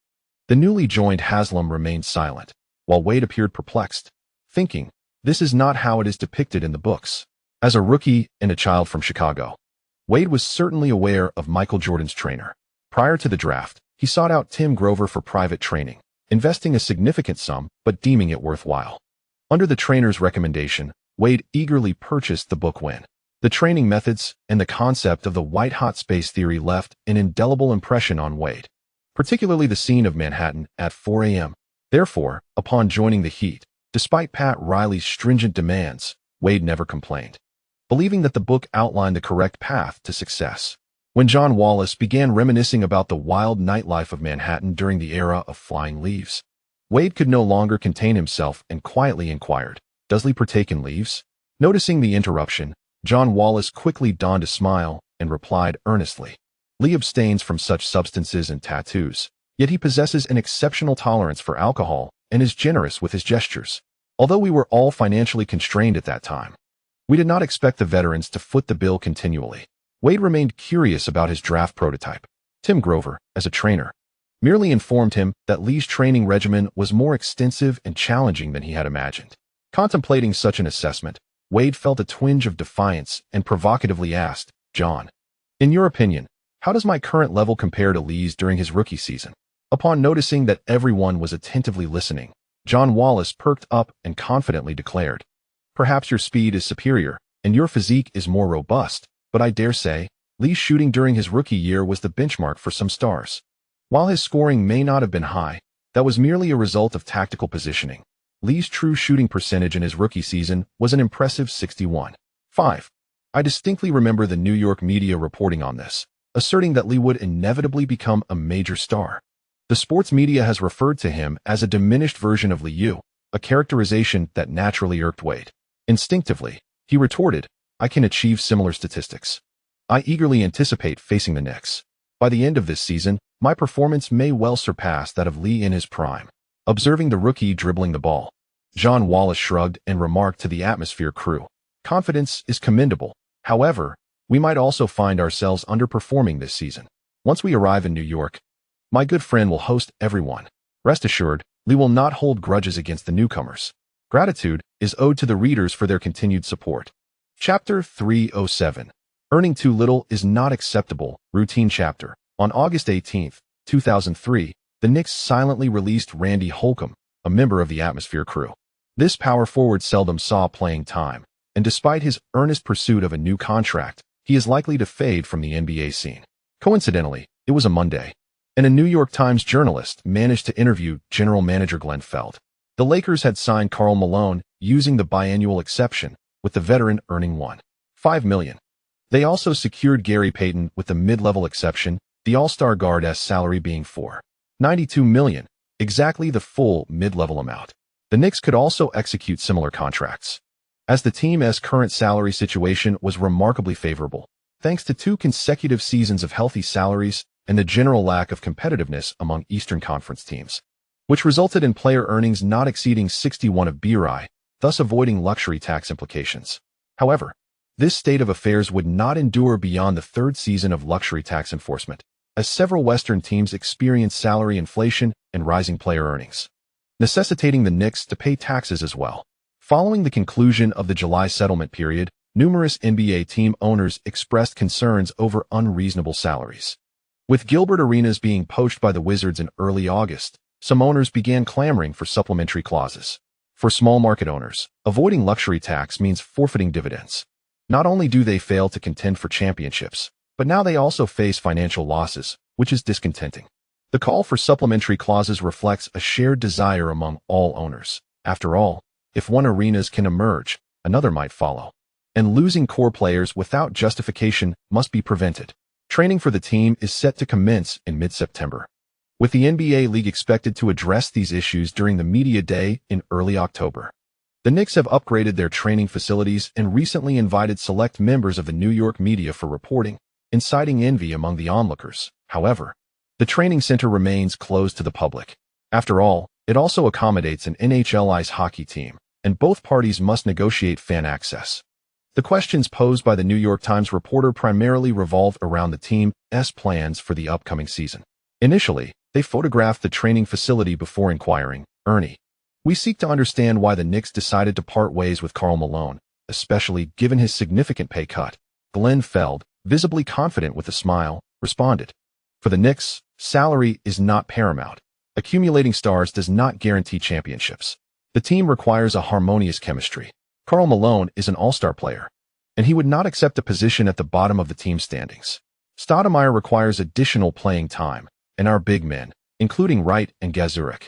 The newly joined Haslem remained silent, while Wade appeared perplexed, thinking, this is not how it is depicted in the books. As a rookie and a child from Chicago, Wade was certainly aware of Michael Jordan's trainer. Prior to the draft, he sought out Tim Grover for private training, investing a significant sum but deeming it worthwhile. Under the trainer's recommendation, Wade eagerly purchased the book When. The training methods and the concept of the white-hot space theory left an indelible impression on Wade, particularly the scene of Manhattan at 4 a.m. Therefore, upon joining the Heat, despite Pat Riley's stringent demands, Wade never complained, believing that the book outlined the correct path to success. When John Wallace began reminiscing about the wild nightlife of Manhattan during the era of flying leaves, Wade could no longer contain himself and quietly inquired, "Does Lee partake in leaves?" Noticing the interruption, John Wallace quickly donned a smile and replied earnestly, "Lee abstains from such substances and tattoos, yet he possesses an exceptional tolerance for alcohol and is generous with his gestures." Although we were all financially constrained at that time, we did not expect the veterans to foot the bill continually. Wade remained curious about his draft prototype. Tim Grover, as a trainer, merely informed him that Lee's training regimen was more extensive and challenging than he had imagined. Contemplating such an assessment, Wade felt a twinge of defiance and provocatively asked, "John, in your opinion, how does my current level compare to Lee's during his rookie season?" Upon noticing that everyone was attentively listening, John Wallace perked up and confidently declared, "Perhaps your speed is superior, and your physique is more robust, but I dare say, Lee's shooting during his rookie year was the benchmark for some stars. While his scoring may not have been high, that was merely a result of tactical positioning. Lee's true shooting percentage in his rookie season was an impressive 61.5. I distinctly remember the New York media reporting on this, asserting that Lee would inevitably become a major star. The sports media has referred to him as a diminished version of Liu, a characterization that naturally irked Wade. Instinctively, he retorted, "I can achieve similar statistics. I eagerly anticipate facing the Knicks. By the end of this season, my performance may well surpass that of Lee in his prime." Observing the rookie dribbling the ball, John Wallace shrugged and remarked to the Atmosphere crew, "Confidence is commendable. However, we might also find ourselves underperforming this season. Once we arrive in New York, my good friend will host everyone. Rest assured, Lee will not hold grudges against the newcomers. Gratitude is owed to the readers for their continued support." Chapter 307. Earning too little is not acceptable. Routine chapter. On August 18, 2003, the Knicks silently released Randy Holcomb, a member of the Atmosphere crew. This power forward seldom saw playing time, and despite his earnest pursuit of a new contract, he is likely to fade from the NBA scene. Coincidentally, it was a Monday, and a New York Times journalist managed to interview general manager Glenn Feld. The Lakers had signed Karl Malone using the biannual exception, with the veteran earning $1.5 million. They also secured Gary Payton with the mid-level exception, the All-Star guard's salary being $4.92 million, exactly the full mid-level amount. The Knicks could also execute similar contracts, as the team's current salary situation was remarkably favorable, thanks to 2 consecutive seasons of healthy salaries and the general lack of competitiveness among Eastern Conference teams, which resulted in player earnings not exceeding 61 of BRI, thus avoiding luxury tax implications. However, this state of affairs would not endure beyond the 3rd season of luxury tax enforcement, as several Western teams experienced salary inflation and rising player earnings, necessitating the Knicks to pay taxes as well. Following the conclusion of the July settlement period, numerous NBA team owners expressed concerns over unreasonable salaries. With Gilbert Arenas being poached by the Wizards in early August, some owners began clamoring for supplementary clauses. For small market owners, avoiding luxury tax means forfeiting dividends. Not only do they fail to contend for championships, but now they also face financial losses, which is discontenting. The call for supplementary clauses reflects a shared desire among all owners. After all, if one Arenas can emerge, another might follow. And losing core players without justification must be prevented. Training for the team is set to commence in mid-September, with the NBA League expected to address these issues during the media day in early October. The Knicks have upgraded their training facilities and recently invited select members of the New York media for reporting, inciting envy among the onlookers. However, the training center remains closed to the public. After all, it also accommodates an NHL ice hockey team, and both parties must negotiate fan access. The questions posed by the New York Times reporter primarily revolved around the team's plans for the upcoming season. Initially, they photographed the training facility before inquiring, "Ernie, we seek to understand why the Knicks decided to part ways with Karl Malone, especially given his significant pay cut." Glenn Feld, visibly confident with a smile, responded, "For the Knicks, salary is not paramount. Accumulating stars does not guarantee championships. The team requires a harmonious chemistry. Karl Malone is an all-star player, and he would not accept a position at the bottom of the team standings. Stoudemire requires additional playing time, and our big men, including Wright and Gasol,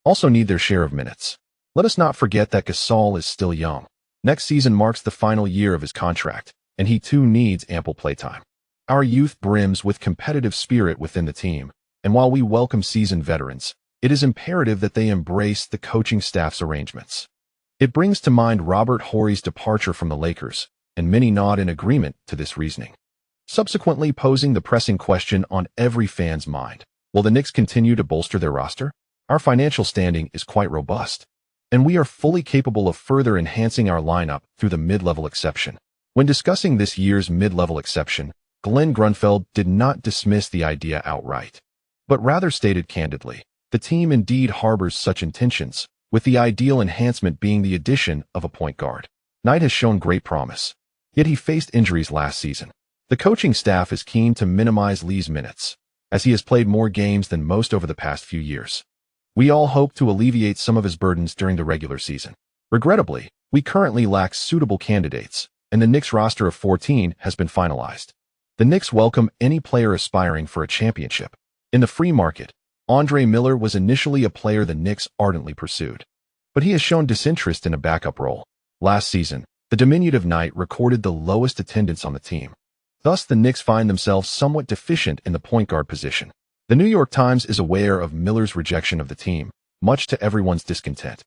also need their share of minutes. Let us not forget that Gasol is still young. Next season marks the final year of his contract, and he too needs ample playtime. Our youth brims with competitive spirit within the team, and while we welcome seasoned veterans, it is imperative that they embrace the coaching staff's arrangements." It brings to mind Robert Horry's departure from the Lakers, and many nod in agreement to this reasoning, subsequently posing the pressing question on every fan's mind: will the Knicks continue to bolster their roster? Our financial standing is quite robust, and we are fully capable of further enhancing our lineup through the mid-level exception. When discussing this year's mid-level exception, Glenn Grunfeld did not dismiss the idea outright, but rather stated candidly, the team indeed harbors such intentions, with the ideal enhancement being the addition of a point guard. Knight has shown great promise, yet he faced injuries last season. The coaching staff is keen to minimize Lee's minutes, as he has played more games than most over the past few years. We all hope to alleviate some of his burdens during the regular season. Regrettably, we currently lack suitable candidates, and the Knicks roster of 14 has been finalized. The Knicks welcome any player aspiring for a championship. In the free market, Andre Miller was initially a player the Knicks ardently pursued, but he has shown disinterest in a backup role. Last season, the diminutive Knight recorded the lowest attendance on the team. Thus, the Knicks find themselves somewhat deficient in the point guard position. The New York Times is aware of Miller's rejection of the team, much to everyone's discontent.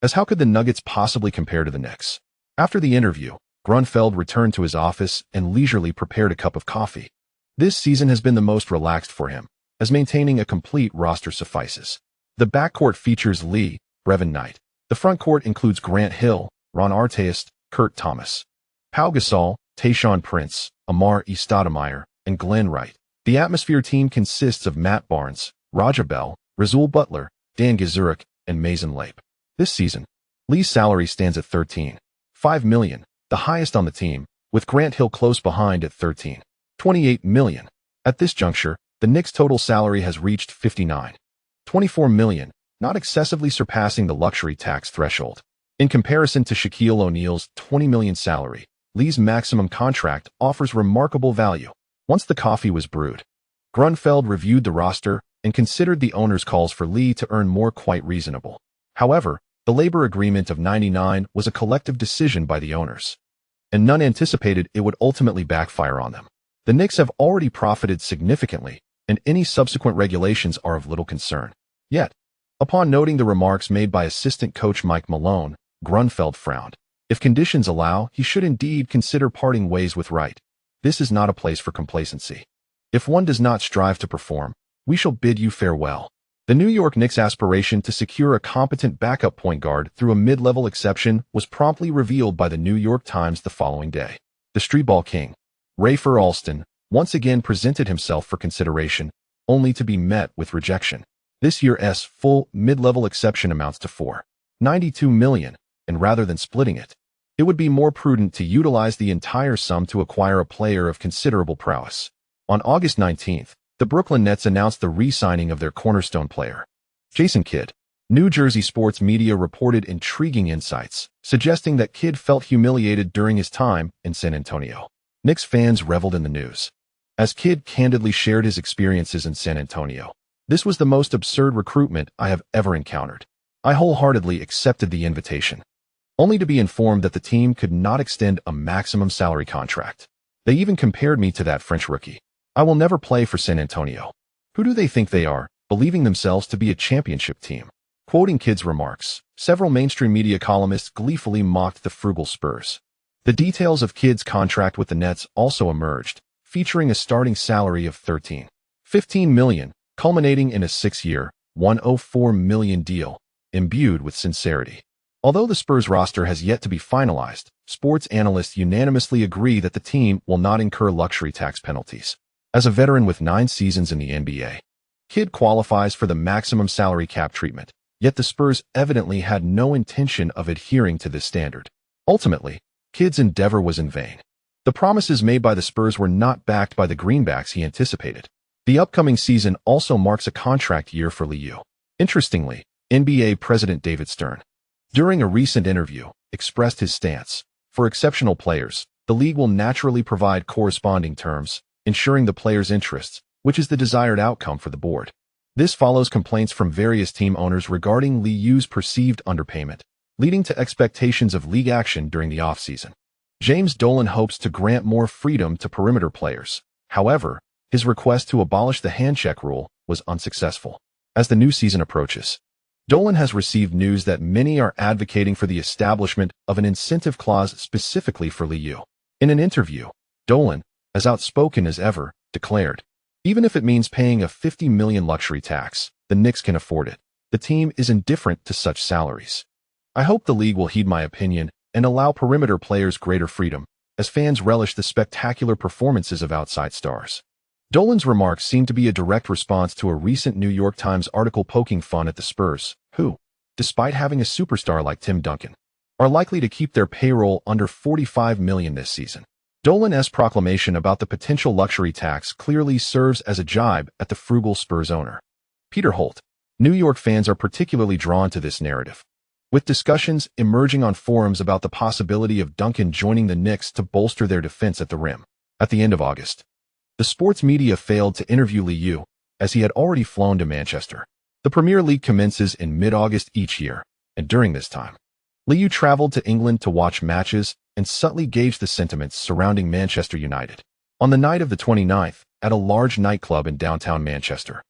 As how could the Nuggets possibly compare to the Knicks? After the interview, Grunfeld returned to his office and leisurely prepared a cup of coffee. This season has been the most relaxed for him, as maintaining a complete roster suffices. The backcourt features Lee, Brevin Knight. The front court includes Grant Hill, Ron Artest, Kourt Thomas, Pau Gasol, Tayshaun Prince, Amar Stoudemire, and Glenn Wright. The Atmosphere team consists of Matt Barnes, Raja Bell, Rasul Butler, Dan Gazurek, and Mason Lape. This season, Lee's salary stands at $13.5 million, the highest on the team, with Grant Hill close behind at $13.28 million. At this juncture, the Knicks' total salary has reached $59.24 million, not excessively surpassing the luxury tax threshold. In comparison to Shaquille O'Neal's $20 million salary, Lee's maximum contract offers remarkable value. Once the coffee was brewed, Grunfeld reviewed the roster and considered the owner's calls for Lee to earn more quite reasonable. However, the labor agreement of '99 was a collective decision by the owners, and none anticipated it would ultimately backfire on them. The Knicks have already profited significantly, and any subsequent regulations are of little concern. Yet, upon noting the remarks made by assistant coach Mike Malone, Grunfeld frowned. If conditions allow, he should indeed consider parting ways with Wright. This is not a place for complacency. If one does not strive to perform, we shall bid you farewell. The New York Knicks' aspiration to secure a competent backup point guard through a mid-level exception was promptly revealed by the New York Times the following day. The streetball king, Rafer Alston, once again presented himself for consideration, only to be met with rejection. This year's full mid-level exception amounts to $4.92 million, and rather than splitting it, it would be more prudent to utilize the entire sum to acquire a player of considerable prowess. On August 19th, the Brooklyn Nets announced the re-signing of their cornerstone player, Jason Kidd. New Jersey sports media reported intriguing insights, suggesting that Kidd felt humiliated during his time in San Antonio. Knicks fans reveled in the news, as Kidd candidly shared his experiences in San Antonio. This was the most absurd recruitment I have ever encountered. I wholeheartedly accepted the invitation, only to be informed that the team could not extend a maximum salary contract. They even compared me to that French rookie. I will never play for San Antonio. Who do they think they are, believing themselves to be a championship team? Quoting Kidd's remarks, several mainstream media columnists gleefully mocked the frugal Spurs. The details of Kidd's contract with the Nets also emerged, featuring a starting salary of $13.15 million, culminating in a 6-year, $104 million deal, imbued with sincerity. Although the Spurs roster has yet to be finalized, sports analysts unanimously agree that the team will not incur luxury tax penalties. As a veteran with 9 seasons in the NBA, Kidd qualifies for the maximum salary cap treatment, yet the Spurs evidently had no intention of adhering to this standard. Ultimately, Kidd's endeavor was in vain. The promises made by the Spurs were not backed by the greenbacks he anticipated. The upcoming season also marks a contract year for Liu. Interestingly, NBA President David Stern, during a recent interview, expressed his stance. For exceptional players, the league will naturally provide corresponding terms, ensuring the player's interests, which is the desired outcome for the board. This follows complaints from various team owners regarding Liu's perceived underpayment, leading to expectations of league action during the offseason. James Dolan hopes to grant more freedom to perimeter players. However, his request to abolish the handcheck rule was unsuccessful. As the new season approaches, Dolan has received news that many are advocating for the establishment of an incentive clause specifically for Liu. In an interview, Dolan, as outspoken as ever, declared, "Even if it means paying a $50 million luxury tax, the Knicks can afford it. The team is indifferent to such salaries. I hope the league will heed my opinion and allow perimeter players greater freedom, as fans relish the spectacular performances of outside stars." Dolan's remarks seem to be a direct response to a recent New York Times article poking fun at the Spurs, who, despite having a superstar like Tim Duncan, are likely to keep their payroll under $45 million this season. Dolan's proclamation about the potential luxury tax clearly serves as a jibe at the frugal Spurs owner, Peter Holt. New York fans are particularly drawn to this narrative, with discussions emerging on forums about the possibility of Duncan joining the Knicks to bolster their defense at the rim. At the end of August, the sports media failed to interview Liu, as he had already flown to Manchester. The Premier League commences in mid-August each year, and during this time, Liu traveled to England to watch matches and subtly gauged the sentiments surrounding Manchester United. On the night of the 29th, at a large nightclub in downtown Manchester,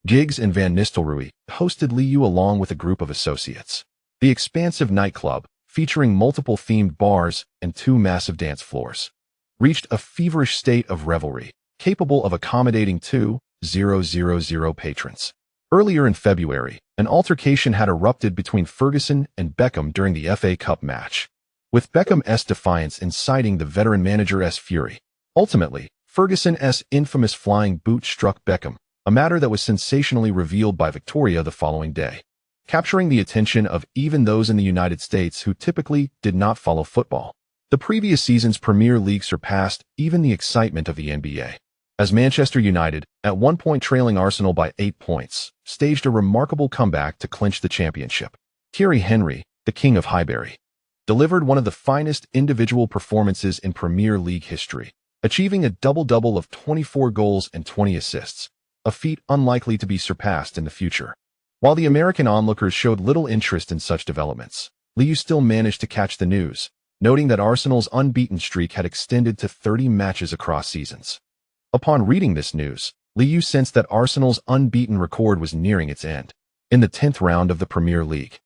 Giggs and Van Nistelrooy hosted Liu along with a group of associates. The expansive nightclub, featuring multiple themed bars and 2 massive dance floors, reached a feverish state of revelry, capable of accommodating 2,000 patrons. Earlier in February, an altercation had erupted between Ferguson and Beckham during the FA Cup match, with Beckham's defiance inciting the veteran manager's fury. Ultimately, Ferguson's infamous flying boot struck Beckham, a matter that was sensationally revealed by Victoria the following day, capturing the attention of even those in the United States who typically did not follow football. The previous season's Premier League surpassed even the excitement of the NBA, as Manchester United, at one point trailing Arsenal by 8 points, staged a remarkable comeback to clinch the championship. Thierry Henry, the King of Highbury, delivered one of the finest individual performances in Premier League history, achieving a double-double of 24 goals and 20 assists, a feat unlikely to be surpassed in the future. While the American onlookers showed little interest in such developments, Liu still managed to catch the news, noting that Arsenal's unbeaten streak had extended to 30 matches across seasons. Upon reading this news, Liu sensed that Arsenal's unbeaten record was nearing its end. In the 10th round of the Premier League,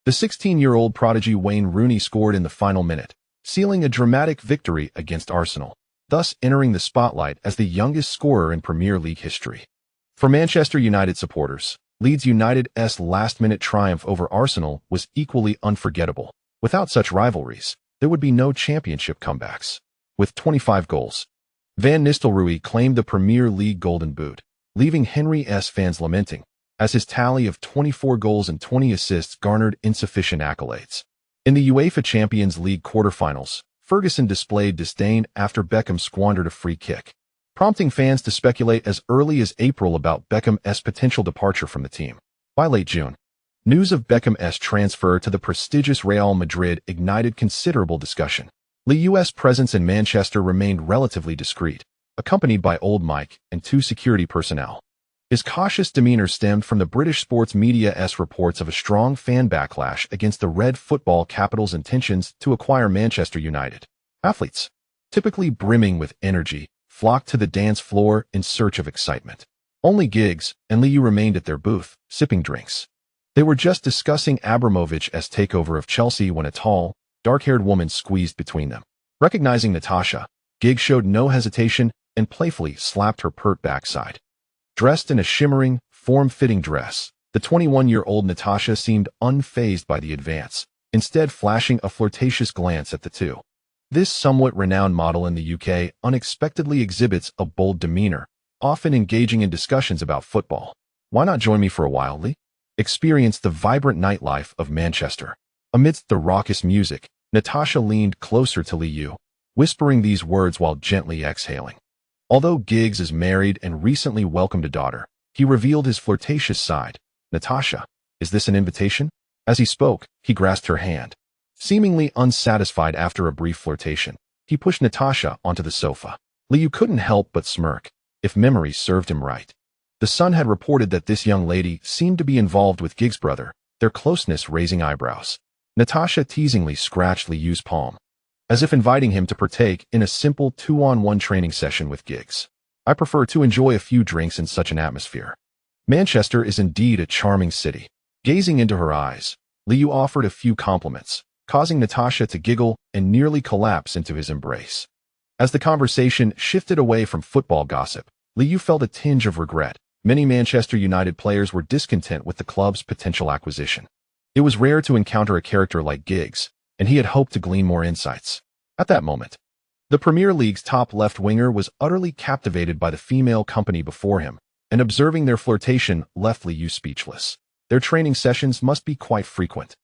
the 16-year-old prodigy Wayne Rooney scored in the final minute, sealing a dramatic victory against Arsenal, thus entering the spotlight as the youngest scorer in Premier League history. For Manchester United supporters, Leeds United's last-minute triumph over Arsenal was equally unforgettable. Without such rivalries, there would be no championship comebacks. With 25 goals, Van Nistelrooy claimed the Premier League Golden Boot, leaving Henry's fans lamenting, as his tally of 24 goals and 20 assists garnered insufficient accolades. In the UEFA Champions League quarterfinals, Ferguson displayed disdain after Beckham squandered a free kick, prompting fans to speculate as early as April about Beckham's potential departure from the team. By late June, news of Beckham's transfer to the prestigious Real Madrid ignited considerable discussion. Liu's presence in Manchester remained relatively discreet, accompanied by Old Mike and 2 security personnel. His cautious demeanor stemmed from the British sports media's reports of a strong fan backlash against the red football capital's intentions to acquire Manchester United. Athletes, typically brimming with energy, flocked to the dance floor in search of excitement. Only Giggs and Liu remained at their booth, sipping drinks. They were just discussing Abramovich's takeover of Chelsea when a tall, dark-haired woman squeezed between them. Recognizing Natasha, Giggs showed no hesitation and playfully slapped her pert backside. Dressed in a shimmering, form-fitting dress, the 21-year-old Natasha seemed unfazed by the advance, instead flashing a flirtatious glance at the two. This somewhat renowned model in the UK unexpectedly exhibits a bold demeanor, often engaging in discussions about football. Why not join me for a while, Lee? Experience the vibrant nightlife of Manchester. Amidst the raucous music, Natasha leaned closer to Liu, whispering these words while gently exhaling. Although Giggs is married and recently welcomed a daughter, he revealed his flirtatious side. Natasha, is this an invitation? As he spoke, he grasped her hand. Seemingly unsatisfied after a brief flirtation, he pushed Natasha onto the sofa. Liu couldn't help but smirk, if memory served him right. The Sun had reported that this young lady seemed to be involved with Giggs' brother, their closeness raising eyebrows. Natasha teasingly scratched Liu's palm, as if inviting him to partake in a simple 2-on-1 training session with Giggs. I prefer to enjoy a few drinks in such an atmosphere. Manchester is indeed a charming city. Gazing into her eyes, Liu offered a few compliments, causing Natasha to giggle and nearly collapse into his embrace. As the conversation shifted away from football gossip, Liu felt a tinge of regret. Many Manchester United players were discontent with the club's potential acquisition. It was rare to encounter a character like Giggs, and he had hoped to glean more insights. At that moment, the Premier League's top left winger was utterly captivated by the female company before him, and observing their flirtation left Liu speechless. Their training sessions must be quite frequent.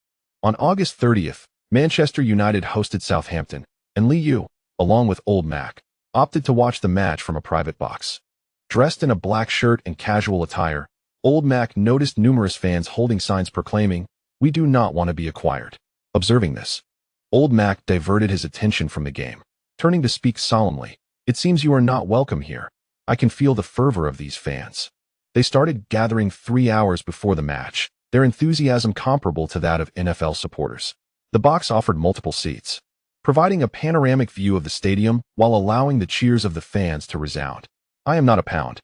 On August 30th, Manchester United hosted Southampton, and Liu, along with Old Mac, opted to watch the match from a private box. Dressed in a black shirt and casual attire, Old Mac noticed numerous fans holding signs proclaiming, "We do not want to be acquired." Observing this, Old Mac diverted his attention from the game, turning to speak solemnly. "It seems you are not welcome here. I can feel the fervor of these fans." They started gathering 3 hours before the match, their enthusiasm comparable to that of NFL supporters. The box offered multiple seats, providing a panoramic view of the stadium while allowing the cheers of the fans to resound. I am not a pound.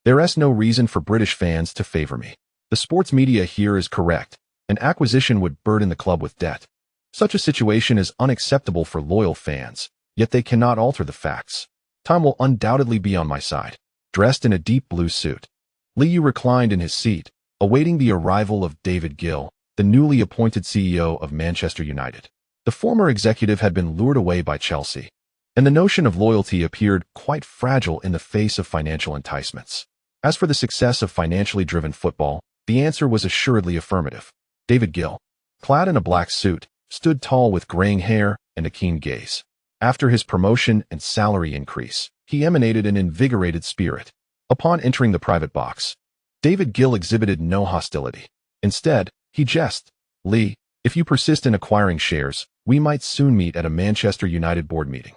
There is no reason for British fans to favor me. The sports media here is correct. An acquisition would burden the club with debt. Such a situation is unacceptable for loyal fans, yet they cannot alter the facts. Time will undoubtedly be on my side. Dressed in a deep blue suit, Liu reclined in his seat, awaiting the arrival of David Gill, the newly appointed CEO of Manchester United. The former executive had been lured away by Chelsea, and the notion of loyalty appeared quite fragile in the face of financial enticements. As for the success of financially driven football, the answer was assuredly affirmative. David Gill, clad in a black suit, stood tall with graying hair and a keen gaze. After his promotion and salary increase, he emanated an invigorated spirit. Upon entering the private box, David Gill exhibited no hostility. Instead, he jested, "Lee, if you persist in acquiring shares, we might soon meet at a Manchester United board meeting.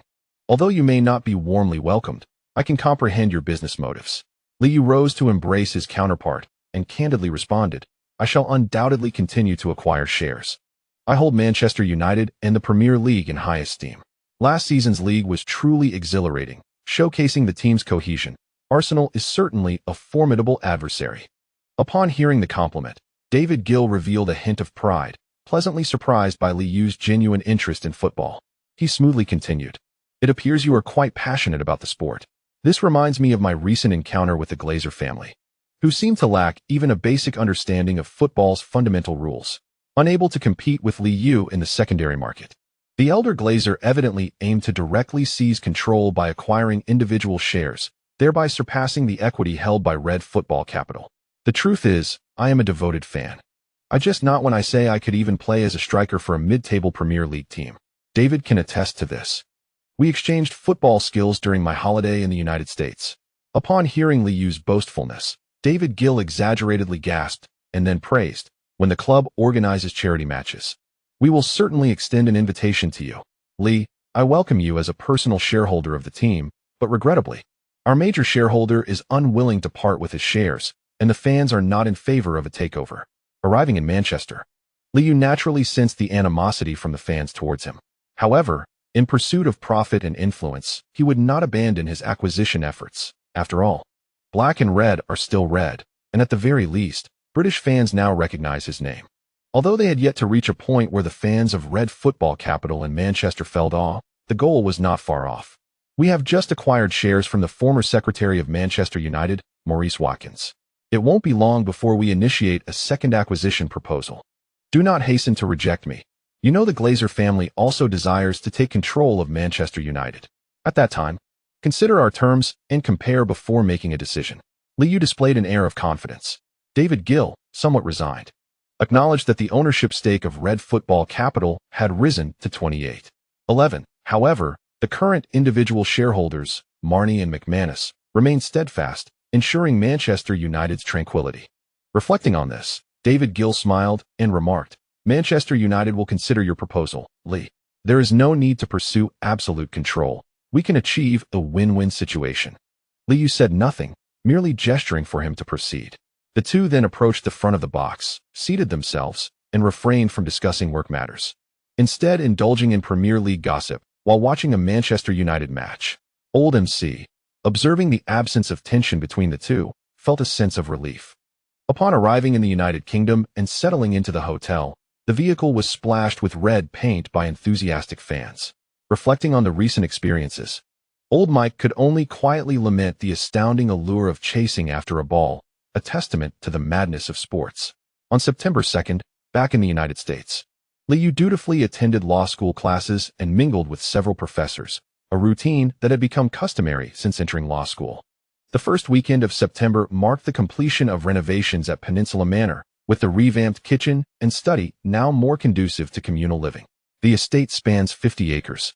Although you may not be warmly welcomed, I can comprehend your business motives." Lee rose to embrace his counterpart and candidly responded, "I shall undoubtedly continue to acquire shares. I hold Manchester United and the Premier League in high esteem." Last season's league was truly exhilarating, showcasing the team's cohesion. Arsenal is certainly a formidable adversary. Upon hearing the compliment, David Gill revealed a hint of pride, pleasantly surprised by Liu's genuine interest in football. He smoothly continued, "It appears you are quite passionate about the sport. This reminds me of my recent encounter with the Glazer family, who seem to lack even a basic understanding of football's fundamental rules, unable to compete with Liu in the secondary market." The elder Glazer evidently aimed to directly seize control by acquiring individual shares, thereby surpassing the equity held by Red Football Capital. "The truth is, I am a devoted fan. I just not when I say I could even play as a striker for a mid-table Premier League team. David can attest to this. We exchanged football skills during my holiday in the United States." Upon hearing Liu's boastfulness, David Gill exaggeratedly gasped and then praised, "When the club organizes charity matches, we will certainly extend an invitation to you. Lee, I welcome you as a personal shareholder of the team, but regrettably, our major shareholder is unwilling to part with his shares, and the fans are not in favor of a takeover." Arriving in Manchester, Liu naturally sensed the animosity from the fans towards him. However, in pursuit of profit and influence, he would not abandon his acquisition efforts. After all, black and red are still red, and at the very least, British fans now recognize his name. Although they had yet to reach a point where the fans of Red Football Capital in Manchester felt awe, the goal was not far off. "We have just acquired shares from the former Secretary of Manchester United, Maurice Watkins. It won't be long before we initiate a second acquisition proposal. Do not hasten to reject me. You know the Glazer family also desires to take control of Manchester United. At that time, consider our terms and compare before making a decision." Liu displayed an air of confidence. David Gill, somewhat resigned, acknowledged that the ownership stake of Red Football Capital had risen to 28.11. However, the current individual shareholders, Marnie and McManus, remained steadfast, ensuring Manchester United's tranquility. Reflecting on this, David Gill smiled and remarked, "Manchester United will consider your proposal, Lee. There is no need to pursue absolute control. We can achieve a win-win situation." Liu said nothing, merely gesturing for him to proceed. The two then approached the front of the box, seated themselves, and refrained from discussing work matters, instead indulging in Premier League gossip while watching a Manchester United match. Old MC, observing the absence of tension between the two, felt a sense of relief. Upon arriving in the United Kingdom and settling into the hotel, the vehicle was splashed with red paint by enthusiastic fans. Reflecting on the recent experiences, Old Mike could only quietly lament the astounding allure of chasing after a ball, a testament to the madness of sports. On September 2nd, back in the United States, Liu dutifully attended law school classes and mingled with several professors, a routine that had become customary since entering law school. The first weekend of September marked the completion of renovations at Peninsula Manor, with the revamped kitchen and study now more conducive to communal living. The estate spans 50 acres,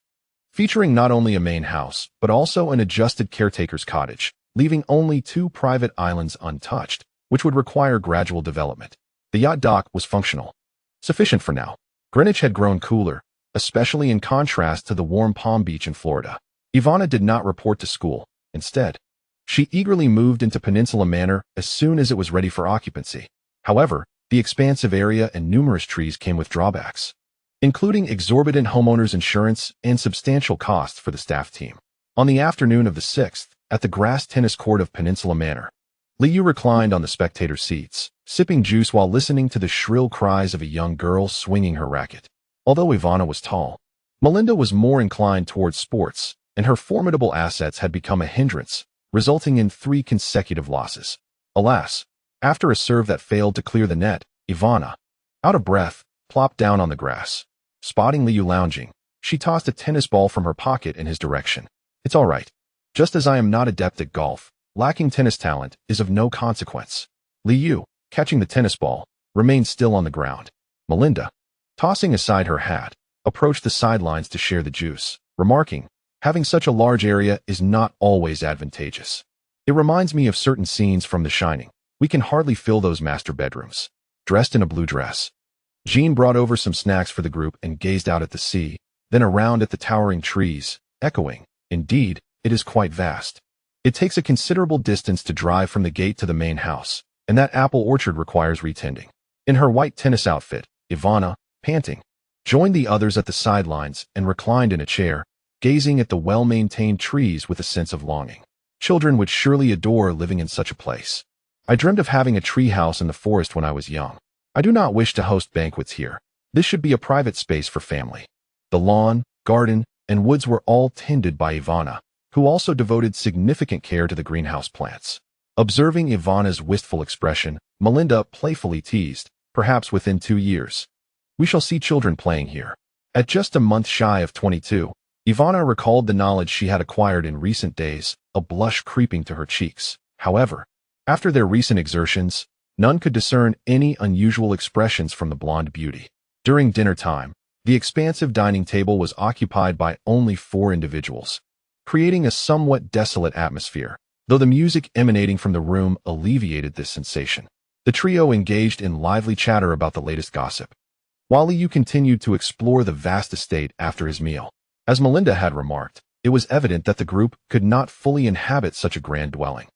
featuring not only a main house, but also an adjusted caretaker's cottage, leaving only 2 private islands untouched, which would require gradual development. The yacht dock was functional, sufficient for now. Greenwich had grown cooler, especially in contrast to the warm Palm Beach in Florida. Ivana did not report to school. Instead, she eagerly moved into Peninsula Manor as soon as it was ready for occupancy. However, the expansive area and numerous trees came with drawbacks, including exorbitant homeowners insurance and substantial costs for the staff team. On the afternoon of the 6th, at the grass tennis court of Peninsula Manor, Liu reclined on the spectator seats, sipping juice while listening to the shrill cries of a young girl swinging her racket. Although Ivana was tall, Melinda was more inclined towards sports, and her formidable assets had become a hindrance, resulting in 3 consecutive losses. Alas, after a serve that failed to clear the net, Ivana, out of breath, plopped down on the grass. Spotting Liu lounging, she tossed a tennis ball from her pocket in his direction. "It's all right. Just as I am not adept at golf, lacking tennis talent is of no consequence." Liu, catching the tennis ball, remained still on the ground. Melinda, tossing aside her hat, approached the sidelines to share the juice. remarking, "Having such a large area is not always advantageous. It reminds me of certain scenes from The Shining. We can hardly fill those master bedrooms." Dressed in a blue dress, Jean brought over some snacks for the group and gazed out at the sea, then around at the towering trees, echoing, "Indeed, it is quite vast. It takes a considerable distance to drive from the gate to the main house, and that apple orchard requires retending." In her white tennis outfit, Ivana, panting, joined the others at the sidelines and reclined in a chair, gazing at the well-maintained trees with a sense of longing. Children would surely adore living in such a place. "I dreamed of having a tree house in the forest when I was young. I do not wish to host banquets here. This should be a private space for family." The lawn, garden, and woods were all tended by Ivana, who also devoted significant care to the greenhouse plants. Observing Ivana's wistful expression, Melinda playfully teased, "Perhaps within 2 years, we shall see children playing here." At just a month shy of 22, Ivana recalled the knowledge she had acquired in recent days, a blush creeping to her cheeks. However, after their recent exertions, none could discern any unusual expressions from the blonde beauty. During dinner time, the expansive dining table was occupied by only 4 individuals, creating a somewhat desolate atmosphere, though the music emanating from the room alleviated this sensation. The trio engaged in lively chatter about the latest gossip, while Liu continued to explore the vast estate after his meal. As Melinda had remarked, it was evident that the group could not fully inhabit such a grand dwelling.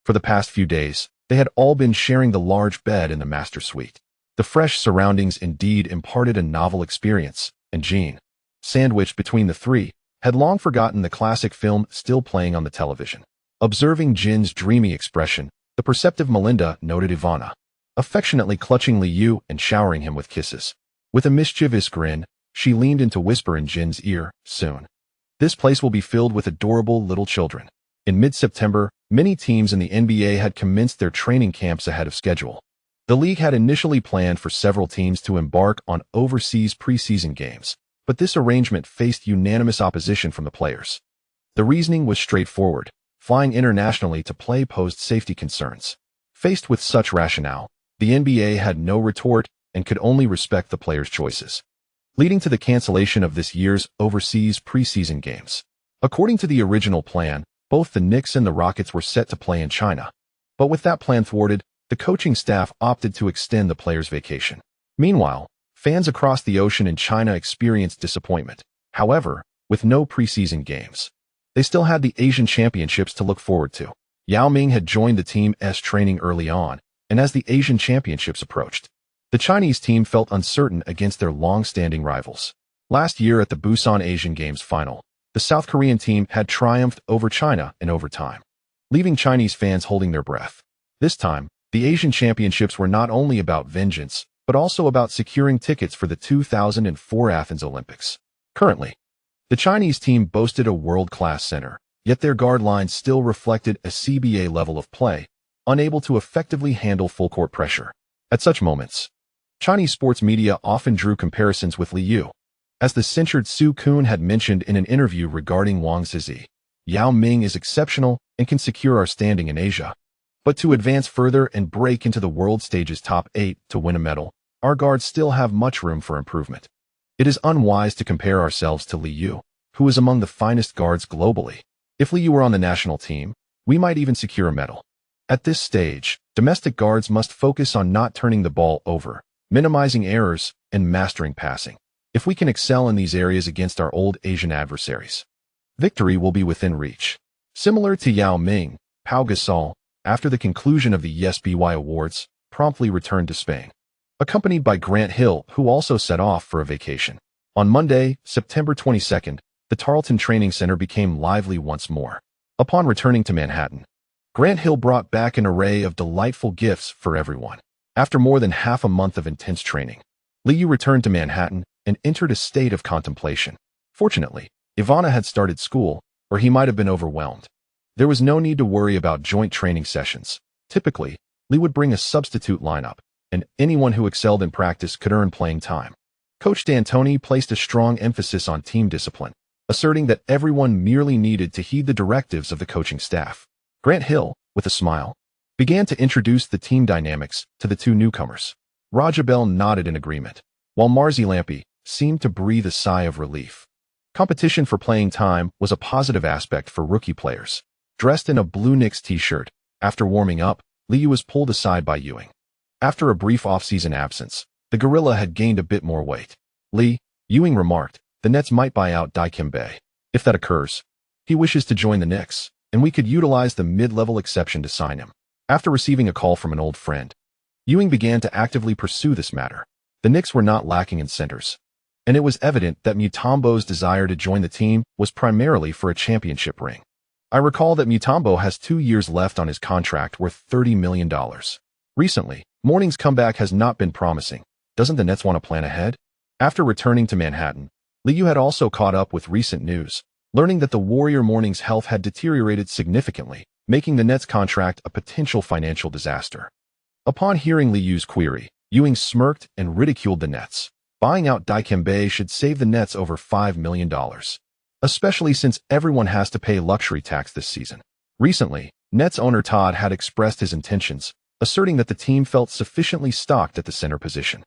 For the past few days, they had all been sharing the large bed in the master suite. The fresh surroundings indeed imparted a novel experience, and Jean, sandwiched between the three, had long forgotten the classic film still playing on the television. Observing Jin's dreamy expression, the perceptive Melinda noted Ivana, affectionately clutching Liu and showering him with kisses. With a mischievous grin, she leaned in to whisper in Jin's ear, "Soon, this place will be filled with adorable little children." In mid-September, many teams in the NBA had commenced their training camps ahead of schedule. The league had initially planned for several teams to embark on overseas preseason games, but this arrangement faced unanimous opposition from the players. The reasoning was straightforward: flying internationally to play posed safety concerns. Faced with such rationale, the NBA had no retort and could only respect the players' choices, leading to the cancellation of this year's overseas preseason games. According to the original plan, both the Knicks and the Rockets were set to play in China, but with that plan thwarted, the coaching staff opted to extend the players' vacation. Meanwhile, fans across the ocean in China experienced disappointment. However, with no preseason games, they still had the Asian Championships to look forward to. Yao Ming had joined the team's training early on, and as the Asian Championships approached, the Chinese team felt uncertain against their long-standing rivals. Last year at the Busan Asian Games final, the South Korean team had triumphed over China in overtime, leaving Chinese fans holding their breath. This time, the Asian Championships were not only about vengeance, but also about securing tickets for the 2004 Athens Olympics. Currently, the Chinese team boasted a world-class center, yet their guard line still reflected a CBA level of play, unable to effectively handle full-court pressure. At such moments, Chinese sports media often drew comparisons with Liu. As the censured Su Kun had mentioned in an interview regarding Wang Zizi, "Yao Ming is exceptional and can secure our standing in Asia. But to advance further and break into the world stage's top 8 to win a medal, our guards still have much room for improvement. It is unwise to compare ourselves to Liu, who is among the finest guards globally. If Liu were on the national team, we might even secure a medal. At this stage, domestic guards must focus on not turning the ball over, minimizing errors, and mastering passing. If we can excel in these areas against our old Asian adversaries, victory will be within reach." Similar to Yao Ming, Pau Gasol, after the conclusion of the SBY Awards, promptly returned to Spain, accompanied by Grant Hill, who also set off for a vacation. On Monday, September 22nd, the Tarleton Training Center became lively once more. Upon returning to Manhattan, Grant Hill brought back an array of delightful gifts for everyone. After more than half a month of intense training, Liu returned to Manhattan and entered a state of contemplation. Fortunately, Ivana had started school, or he might have been overwhelmed. There was no need to worry about joint training sessions. Typically, Liu would bring a substitute lineup, and anyone who excelled in practice could earn playing time. Coach D'Antoni placed a strong emphasis on team discipline, asserting that everyone merely needed to heed the directives of the coaching staff. Grant Hill, with a smile, began to introduce the team dynamics to the two newcomers. Rajabelle nodded in agreement, while Marzi Lampi seemed to breathe a sigh of relief. Competition for playing time was a positive aspect for rookie players. Dressed in a blue Knicks t-shirt, after warming up, Liu was pulled aside by Ewing. After a brief off-season absence, the gorilla had gained a bit more weight. Ewing remarked, the Nets might buy out Dikembe. If that occurs, he wishes to join the Knicks, and we could utilize the mid-level exception to sign him. After receiving a call from an old friend, Ewing began to actively pursue this matter. The Knicks were not lacking in centers, and it was evident that Mutombo's desire to join the team was primarily for a championship ring. I recall that Mutombo has 2 years left on his contract worth $30 million. Recently, Morning's comeback has not been promising. Doesn't the Nets want to plan ahead? After returning to Manhattan, Liu had also caught up with recent news, learning that the Warrior Morning's health had deteriorated significantly, making the Nets' contract a potential financial disaster. Upon hearing Liu's query, Ewing smirked and ridiculed the Nets. Buying out Dikembe should save the Nets over $5 million, especially since everyone has to pay luxury tax this season. Recently, Nets owner Todd had expressed his intentions, asserting that the team felt sufficiently stocked at the center position.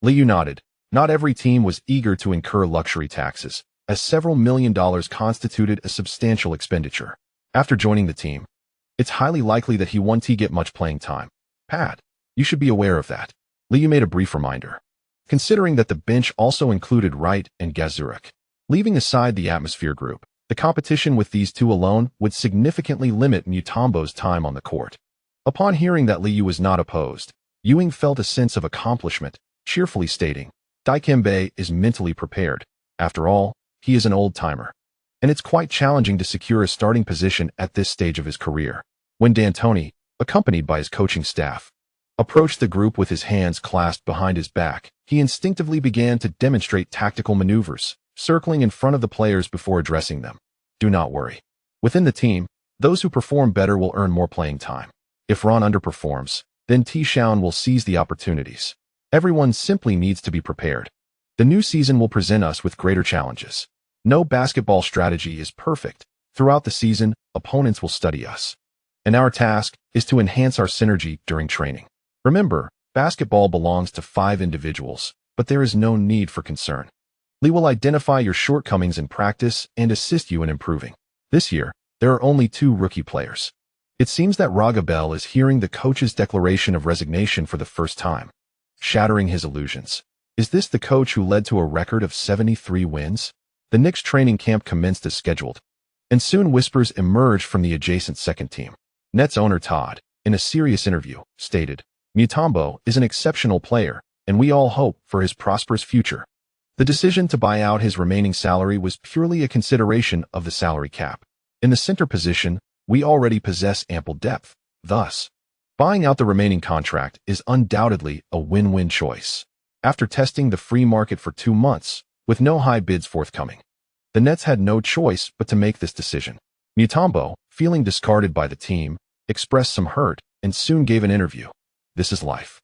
Liu nodded. Not every team was eager to incur luxury taxes, as several $1 million constituted a substantial expenditure. After joining the team, it's highly likely that he won't get much playing time. Pat, you should be aware of that. Liu made a brief reminder, considering that the bench also included Wright and Gazurek. Leaving aside the atmosphere group, the competition with these two alone would significantly limit Mutombo's time on the court. Upon hearing that Liu was not opposed, Ewing felt a sense of accomplishment, cheerfully stating, Dikembe is mentally prepared. After all, he is an old-timer, and it's quite challenging to secure a starting position at this stage of his career. When D'Antoni, accompanied by his coaching staff, approached the group with his hands clasped behind his back, he instinctively began to demonstrate tactical maneuvers, circling in front of the players before addressing them. Do not worry. Within the team, those who perform better will earn more playing time. If Ron underperforms, then T-Shaun will seize the opportunities. Everyone simply needs to be prepared. The new season will present us with greater challenges. No basketball strategy is perfect. Throughout the season, opponents will study us, and our task is to enhance our synergy during training. Remember, basketball belongs to 5 individuals, but there is no need for concern. Lee will identify your shortcomings in practice and assist you in improving. This year, there are only 2 rookie players. It seems that Ragabell is hearing the coach's declaration of resignation for the first time, shattering his illusions. Is this the coach who led to a record of 73 wins? The Knicks training camp commenced as scheduled, and soon whispers emerged from the adjacent second team. Nets owner Todd, in a serious interview, stated, Mutombo is an exceptional player, and we all hope for his prosperous future. The decision to buy out his remaining salary was purely a consideration of the salary cap. In the center position, we already possess ample depth. Thus, buying out the remaining contract is undoubtedly a win-win choice. After testing the free market for 2 months, with no high bids forthcoming, the Nets had no choice but to make this decision. Mutombo, feeling discarded by the team, expressed some hurt and soon gave an interview. This is life.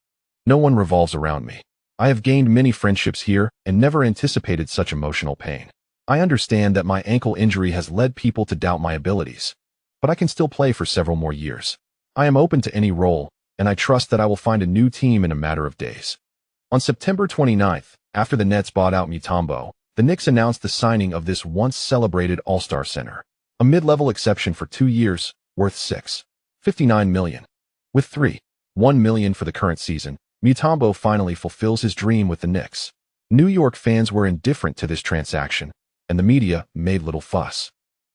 No one revolves around me. I have gained many friendships here and never anticipated such emotional pain. I understand that my ankle injury has led people to doubt my abilities, but I can still play for several more years. I am open to any role, and I trust that I will find a new team in a matter of days. On September 29th, after the Nets bought out Mutombo, the Knicks announced the signing of this once-celebrated all-star center, a mid-level exception for 2 years, worth $6.59 million. With $3.1 million for the current season, Mutombo finally fulfills his dream with the Knicks. New York fans were indifferent to this transaction, and the media made little fuss,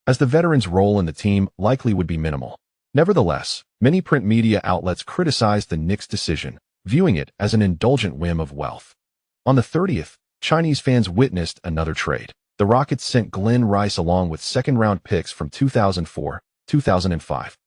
as the veteran's role in the team likely would be minimal. Nevertheless, many print media outlets criticized the Knicks' decision, viewing it as an indulgent whim of wealth. On the 30th, Chinese fans witnessed another trade. The Rockets sent Glenn Rice along with second-round picks from 2004, 2005,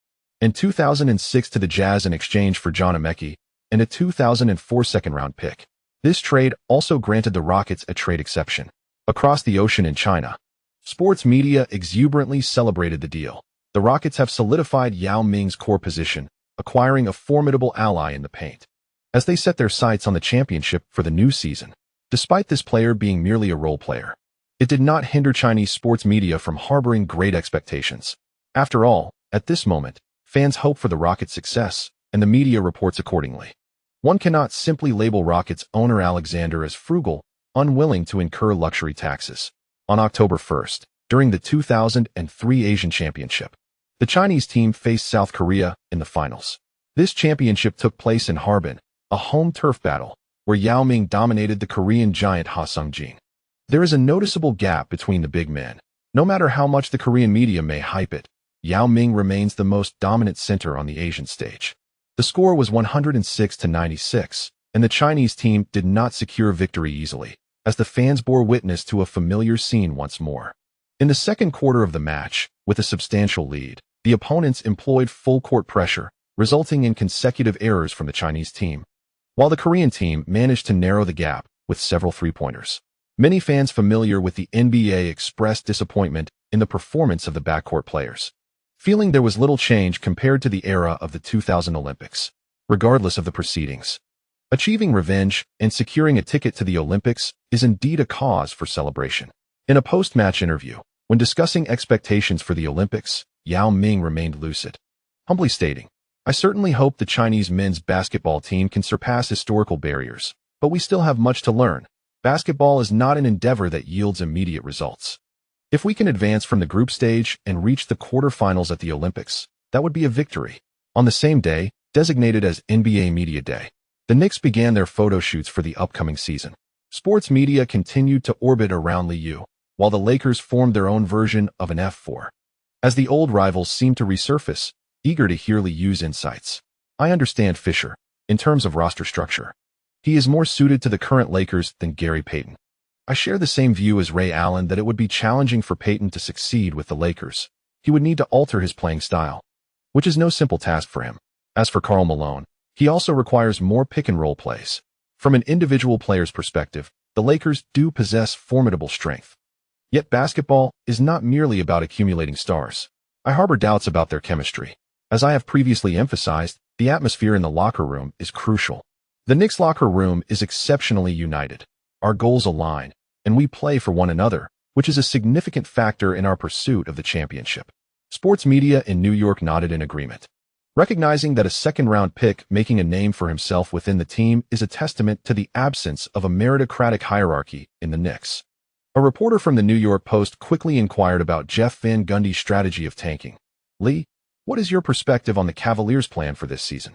and 2006 to the Jazz in exchange for John Ameki and a 2004 second-round pick. This trade also granted the Rockets a trade exception. Across the ocean in China, sports media exuberantly celebrated the deal. The Rockets have solidified Yao Ming's core position, acquiring a formidable ally in the paint, as they set their sights on the championship for the new season. Despite this player being merely a role player, it did not hinder Chinese sports media from harboring great expectations. After all, at this moment, fans hope for the Rockets' success, and the media reports accordingly. One cannot simply label Rockets owner Alexander as frugal, unwilling to incur luxury taxes. On October 1st, during the 2003 Asian Championship, the Chinese team faced South Korea in the finals. This championship took place in Harbin, a home turf battle, where Yao Ming dominated the Korean giant Ha Sung-jin. There is a noticeable gap between the big men. No matter how much the Korean media may hype it, Yao Ming remains the most dominant center on the Asian stage. The score was 106-96, and the Chinese team did not secure victory easily, as the fans bore witness to a familiar scene once more. In the second quarter of the match, with a substantial lead, the opponents employed full-court pressure, resulting in consecutive errors from the Chinese team, while the Korean team managed to narrow the gap with several three-pointers. Many fans familiar with the NBA expressed disappointment in the performance of the backcourt players, feeling there was little change compared to the era of the 2000 Olympics. Regardless of the proceedings, achieving revenge and securing a ticket to the Olympics is indeed a cause for celebration. In a post-match interview, when discussing expectations for the Olympics, Yao Ming remained lucid, humbly stating, "I certainly hope the Chinese men's basketball team can surpass historical barriers, but we still have much to learn. Basketball is not an endeavor that yields immediate results. If we can advance from the group stage and reach the quarterfinals at the Olympics, that would be a victory." On the same day, designated as NBA Media Day, the Knicks began their photo shoots for the upcoming season. Sports media continued to orbit around Liu, while the Lakers formed their own version of an F4. As the old rivals seemed to resurface, eager to hear Liu's insights. "I understand Fisher, in terms of roster structure. He is more suited to the current Lakers than Gary Payton. I share the same view as Ray Allen that it would be challenging for Payton to succeed with the Lakers. He would need to alter his playing style, which is no simple task for him. As for Karl Malone, he also requires more pick-and-roll plays. From an individual player's perspective, the Lakers do possess formidable strength. Yet basketball is not merely about accumulating stars. I harbor doubts about their chemistry. As I have previously emphasized, the atmosphere in the locker room is crucial. The Knicks locker room is exceptionally united. Our goals align, and we play for one another, which is a significant factor in our pursuit of the championship." Sports media in New York nodded in agreement, recognizing that a second-round pick making a name for himself within the team is a testament to the absence of a meritocratic hierarchy in the Knicks. A reporter from the New York Post quickly inquired about Jeff Van Gundy's strategy of tanking. "Lee, what is your perspective on the Cavaliers' plan for this season?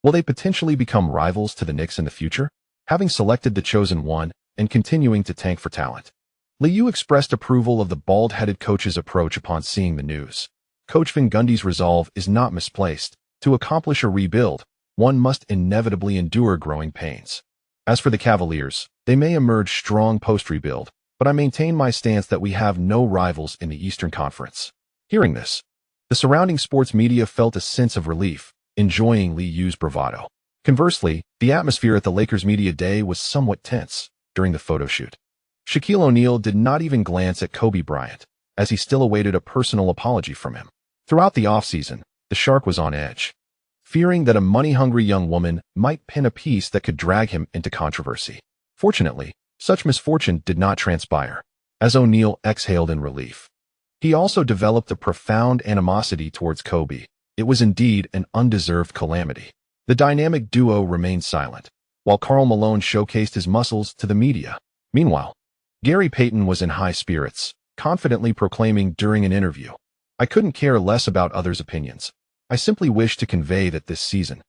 Will they potentially become rivals to the Knicks in the future, having selected the chosen one and continuing to tank for talent?" Liu expressed approval of the bald-headed coach's approach upon seeing the news. Coach Van Gundy's resolve is not misplaced. To accomplish a rebuild, one must inevitably endure growing pains. As for the Cavaliers, they may emerge strong post-rebuild, but I maintain my stance that we have no rivals in the Eastern Conference. Hearing this, the surrounding sports media felt a sense of relief, enjoying Liu's bravado. Conversely, the atmosphere at the Lakers Media Day was somewhat tense during the photo shoot. Shaquille O'Neal did not even glance at Kobe Bryant, as he still awaited a personal apology from him. Throughout the offseason, the Shark was on edge, fearing that a money-hungry young woman might pen a piece that could drag him into controversy. Fortunately, such misfortune did not transpire, as O'Neal exhaled in relief. He also developed a profound animosity towards Kobe. It was indeed an undeserved calamity. The dynamic duo remained silent, while Karl Malone showcased his muscles to the media. Meanwhile, Gary Payton was in high spirits, confidently proclaiming during an interview, "I couldn't care less about others' opinions. I simply wish to convey that this season,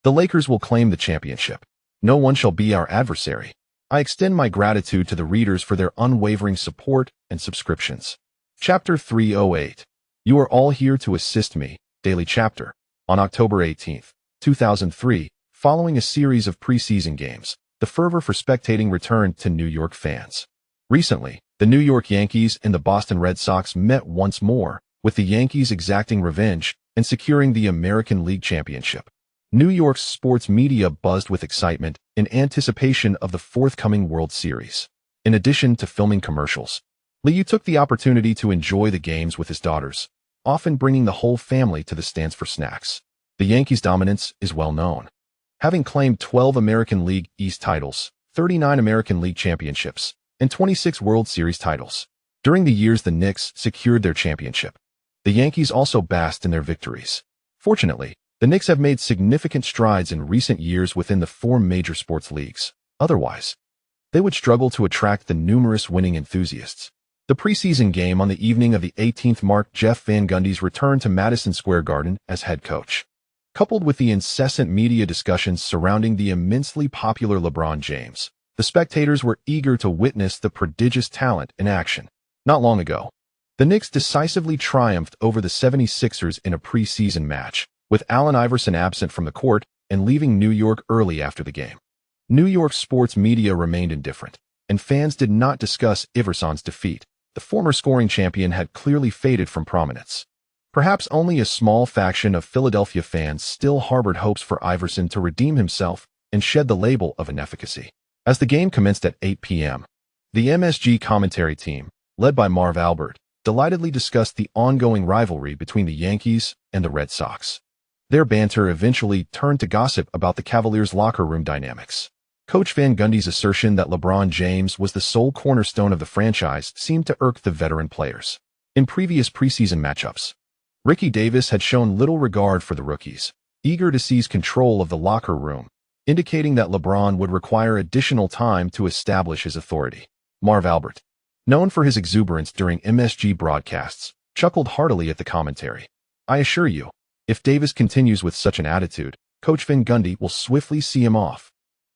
the Lakers will claim the championship. No one shall be our adversary. I extend my gratitude to the readers for their unwavering support and subscriptions." Chapter 308. You are all here to assist me. Daily chapter. On October 18, 2003, following a series of preseason games, the fervor for spectating returned to New York fans. Recently, the New York Yankees and the Boston Red Sox met once more, with the Yankees exacting revenge and securing the American League Championship. New York's sports media buzzed with excitement in anticipation of the forthcoming World Series. In addition to filming commercials, Liu took the opportunity to enjoy the games with his daughters, often bringing the whole family to the stands for snacks. The Yankees' dominance is well known, having claimed 12 American League East titles, 39 American League championships, and 26 World Series titles. During the years the Knicks secured their championship, the Yankees also basked in their victories. Fortunately, the Knicks have made significant strides in recent years within the four major sports leagues. Otherwise, they would struggle to attract the numerous winning enthusiasts. The preseason game on the evening of the 18th marked Jeff Van Gundy's return to Madison Square Garden as head coach. Coupled with the incessant media discussions surrounding the immensely popular LeBron James, the spectators were eager to witness the prodigious talent in action. Not long ago, the Knicks decisively triumphed over the 76ers in a preseason match, with Allen Iverson absent from the court and leaving New York early after the game. New York sports media remained indifferent, and fans did not discuss Iverson's defeat. The former scoring champion had clearly faded from prominence. Perhaps only a small faction of Philadelphia fans still harbored hopes for Iverson to redeem himself and shed the label of inefficacy. As the game commenced at 8 p.m., the MSG commentary team, led by Marv Albert, delightedly discussed the ongoing rivalry between the Yankees and the Red Sox. Their banter eventually turned to gossip about the Cavaliers' locker room dynamics. Coach Van Gundy's assertion that LeBron James was the sole cornerstone of the franchise seemed to irk the veteran players. In previous preseason matchups, Ricky Davis had shown little regard for the rookies, eager to seize control of the locker room, indicating that LeBron would require additional time to establish his authority. Marv Albert, known for his exuberance during MSG broadcasts, chuckled heartily at the commentary. "I assure you, if Davis continues with such an attitude, Coach Van Gundy will swiftly see him off."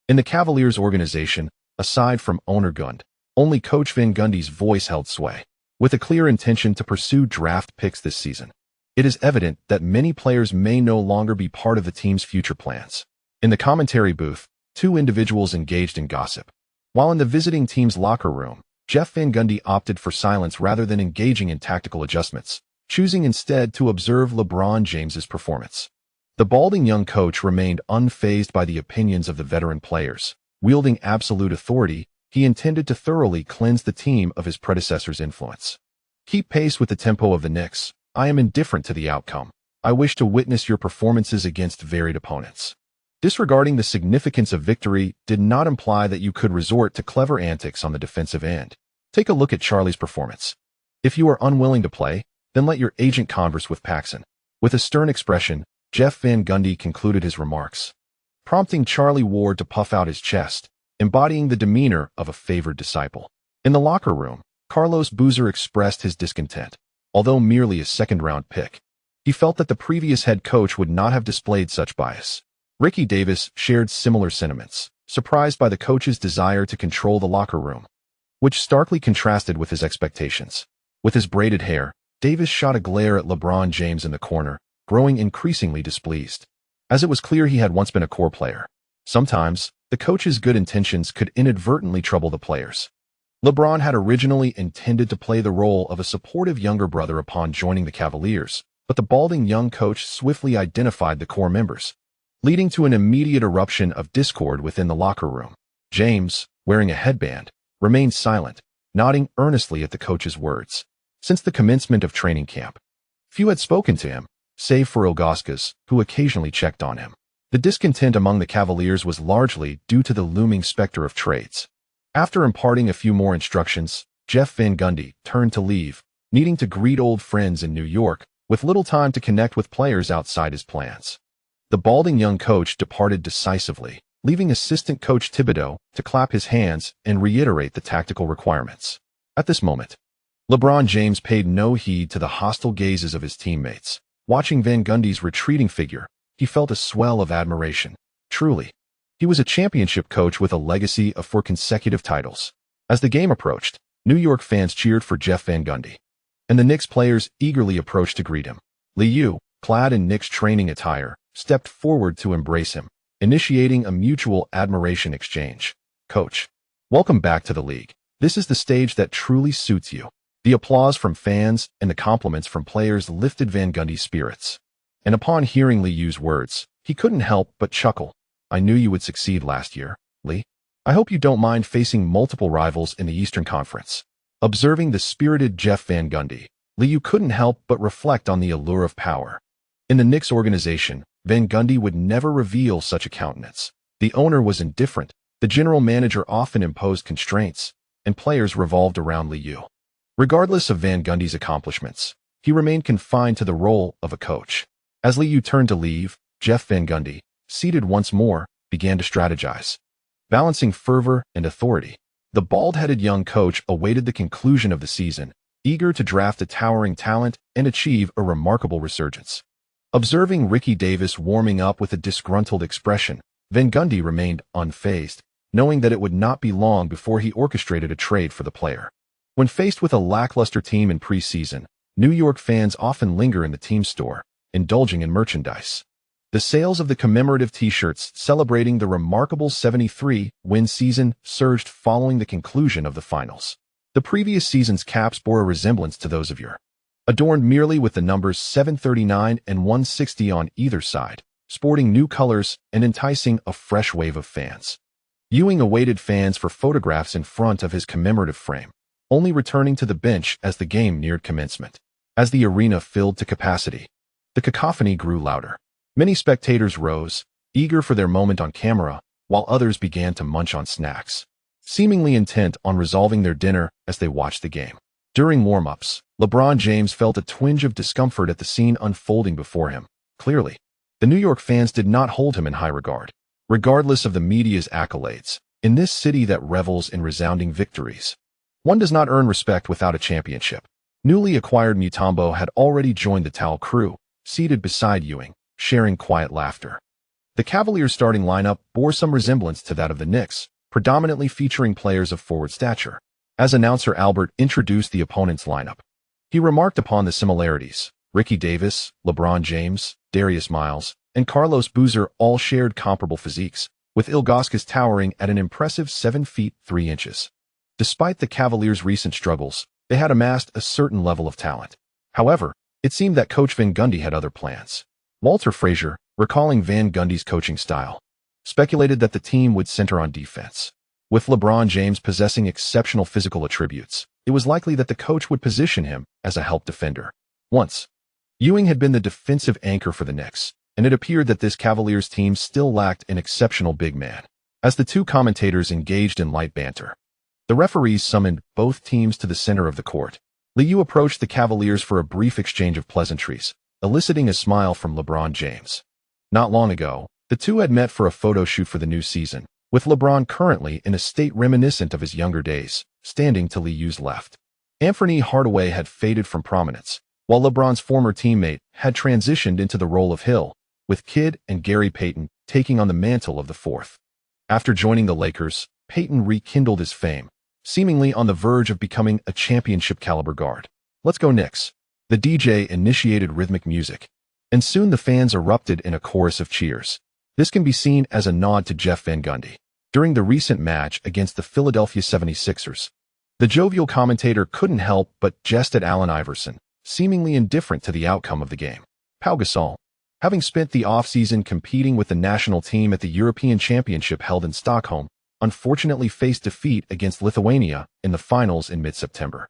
In the Cavaliers organization, aside from owner Gund, only Coach Van Gundy's voice held sway. With a clear intention to pursue draft picks this season, it is evident that many players may no longer be part of the team's future plans. In the commentary booth, two individuals engaged in gossip. While in the visiting team's locker room, Jeff Van Gundy opted for silence rather than engaging in tactical adjustments, choosing instead to observe LeBron James's performance. The balding young coach remained unfazed by the opinions of the veteran players. Wielding absolute authority, he intended to thoroughly cleanse the team of his predecessor's influence. "Keep pace with the tempo of the Knicks. I am indifferent to the outcome. I wish to witness your performances against varied opponents." Disregarding the significance of victory did not imply that you could resort to clever antics on the defensive end. Take a look at Charlie's performance. If you are unwilling to play, then let your agent converse with Paxson. With a stern expression, Jeff Van Gundy concluded his remarks, prompting Charlie Ward to puff out his chest, embodying the demeanor of a favored disciple. In the locker room, Carlos Boozer expressed his discontent. Although merely a second-round pick, he felt that the previous head coach would not have displayed such bias. Ricky Davis shared similar sentiments, surprised by the coach's desire to control the locker room, which starkly contrasted with his expectations. With his braided hair, Davis shot a glare at LeBron James in the corner, growing increasingly displeased. As it was clear he had once been a core player, sometimes the coach's good intentions could inadvertently trouble the players. LeBron had originally intended to play the role of a supportive younger brother upon joining the Cavaliers, but the balding young coach swiftly identified the core members, leading to an immediate eruption of discord within the locker room. James, wearing a headband, remained silent, nodding earnestly at the coach's words. Since the commencement of training camp, few had spoken to him, save for Ilgauskas, who occasionally checked on him. The discontent among the Cavaliers was largely due to the looming specter of trades. After imparting a few more instructions, Jeff Van Gundy turned to leave, needing to greet old friends in New York, with little time to connect with players outside his plans. The balding young coach departed decisively, leaving assistant coach Thibodeau to clap his hands and reiterate the tactical requirements. At this moment, LeBron James paid no heed to the hostile gazes of his teammates. Watching Van Gundy's retreating figure, he felt a swell of admiration. Truly, he was a championship coach with a legacy of 4 consecutive titles. As the game approached, New York fans cheered for Jeff Van Gundy, and the Knicks players eagerly approached to greet him. Liu, clad in Knicks training attire, stepped forward to embrace him, initiating a mutual admiration exchange. "Coach, welcome back to the league. This is the stage that truly suits you." The applause from fans and the compliments from players lifted Van Gundy's spirits. And upon hearing Liu's words, he couldn't help but chuckle. "I knew you would succeed last year, Lee. I hope you don't mind facing multiple rivals in the Eastern Conference." Observing the spirited Jeff Van Gundy, Liu couldn't help but reflect on the allure of power. In the Knicks organization, Van Gundy would never reveal such a countenance. The owner was indifferent, the general manager often imposed constraints, and players revolved around Liu. Regardless of Van Gundy's accomplishments, he remained confined to the role of a coach. As Liu turned to leave, Jeff Van Gundy, seated once more, began to strategize. Balancing fervor and authority, The bald-headed young coach awaited the conclusion of the season, eager to draft a towering talent and achieve a remarkable resurgence. Observing Ricky Davis warming up with a disgruntled expression, Van Gundy remained unfazed, knowing that it would not be long before he orchestrated a trade for the player. When faced with a lackluster team in preseason, New York fans often linger in the team store, indulging in merchandise. The sales of the commemorative t-shirts celebrating the remarkable 73-win season surged following the conclusion of the finals. The previous season's caps bore a resemblance to those of yore, adorned merely with the numbers 739 and 160 on either side, sporting new colors and enticing a fresh wave of fans. Ewing awaited fans for photographs in front of his commemorative frame, only returning to the bench as the game neared commencement. As the arena filled to capacity, the cacophony grew louder. Many spectators rose, eager for their moment on camera, while others began to munch on snacks, seemingly intent on resolving their dinner as they watched the game. During warm-ups, LeBron James felt a twinge of discomfort at the scene unfolding before him. Clearly, the New York fans did not hold him in high regard. Regardless of the media's accolades, in this city that revels in resounding victories, one does not earn respect without a championship. Newly acquired Mutombo had already joined the towel crew, seated beside Ewing, sharing quiet laughter. The Cavaliers' starting lineup bore some resemblance to that of the Knicks, predominantly featuring players of forward stature. As announcer Albert introduced the opponent's lineup, he remarked upon the similarities. Ricky Davis, LeBron James, Darius Miles, and Carlos Boozer all shared comparable physiques, with Ilgauskas towering at an impressive 7 feet 3 inches. Despite the Cavaliers' recent struggles, they had amassed a certain level of talent. However, it seemed that Coach Van Gundy had other plans. Walter Frazier, recalling Van Gundy's coaching style, speculated that the team would center on defense. With LeBron James possessing exceptional physical attributes, it was likely that the coach would position him as a help defender. Once, Ewing had been the defensive anchor for the Knicks, and it appeared that this Cavaliers team still lacked an exceptional big man. As the two commentators engaged in light banter, the referees summoned both teams to the center of the court. Liu approached the Cavaliers for a brief exchange of pleasantries, eliciting a smile from LeBron James. Not long ago, the two had met for a photo shoot for the new season, with LeBron currently in a state reminiscent of his younger days, standing to Liu's left. Anthony Hardaway had faded from prominence, while LeBron's former teammate had transitioned into the role of Hill, with Kidd and Gary Payton taking on the mantle of the fourth. After joining the Lakers, Payton rekindled his fame, seemingly on the verge of becoming a championship-caliber guard. "Let's go Knicks." The DJ initiated rhythmic music, and soon the fans erupted in a chorus of cheers. This can be seen as a nod to Jeff Van Gundy. During the recent match against the Philadelphia 76ers, the jovial commentator couldn't help but jest at Allen Iverson, seemingly indifferent to the outcome of the game. Pau Gasol, having spent the offseason competing with the national team at the European Championship held in Stockholm, unfortunately faced defeat against Lithuania in the finals in mid-September.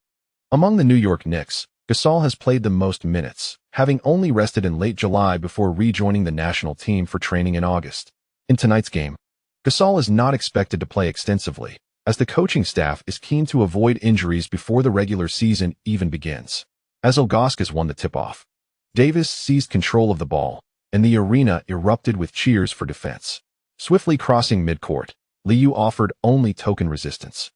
Among the New York Knicks, Gasol has played the most minutes, having only rested in late July before rejoining the national team for training in August. In tonight's game, Gasol is not expected to play extensively, as the coaching staff is keen to avoid injuries before the regular season even begins. As Ilgauskas won the tip-off, Davis seized control of the ball, and the arena erupted with cheers for defense. Swiftly crossing midcourt, Liu offered only token resistance,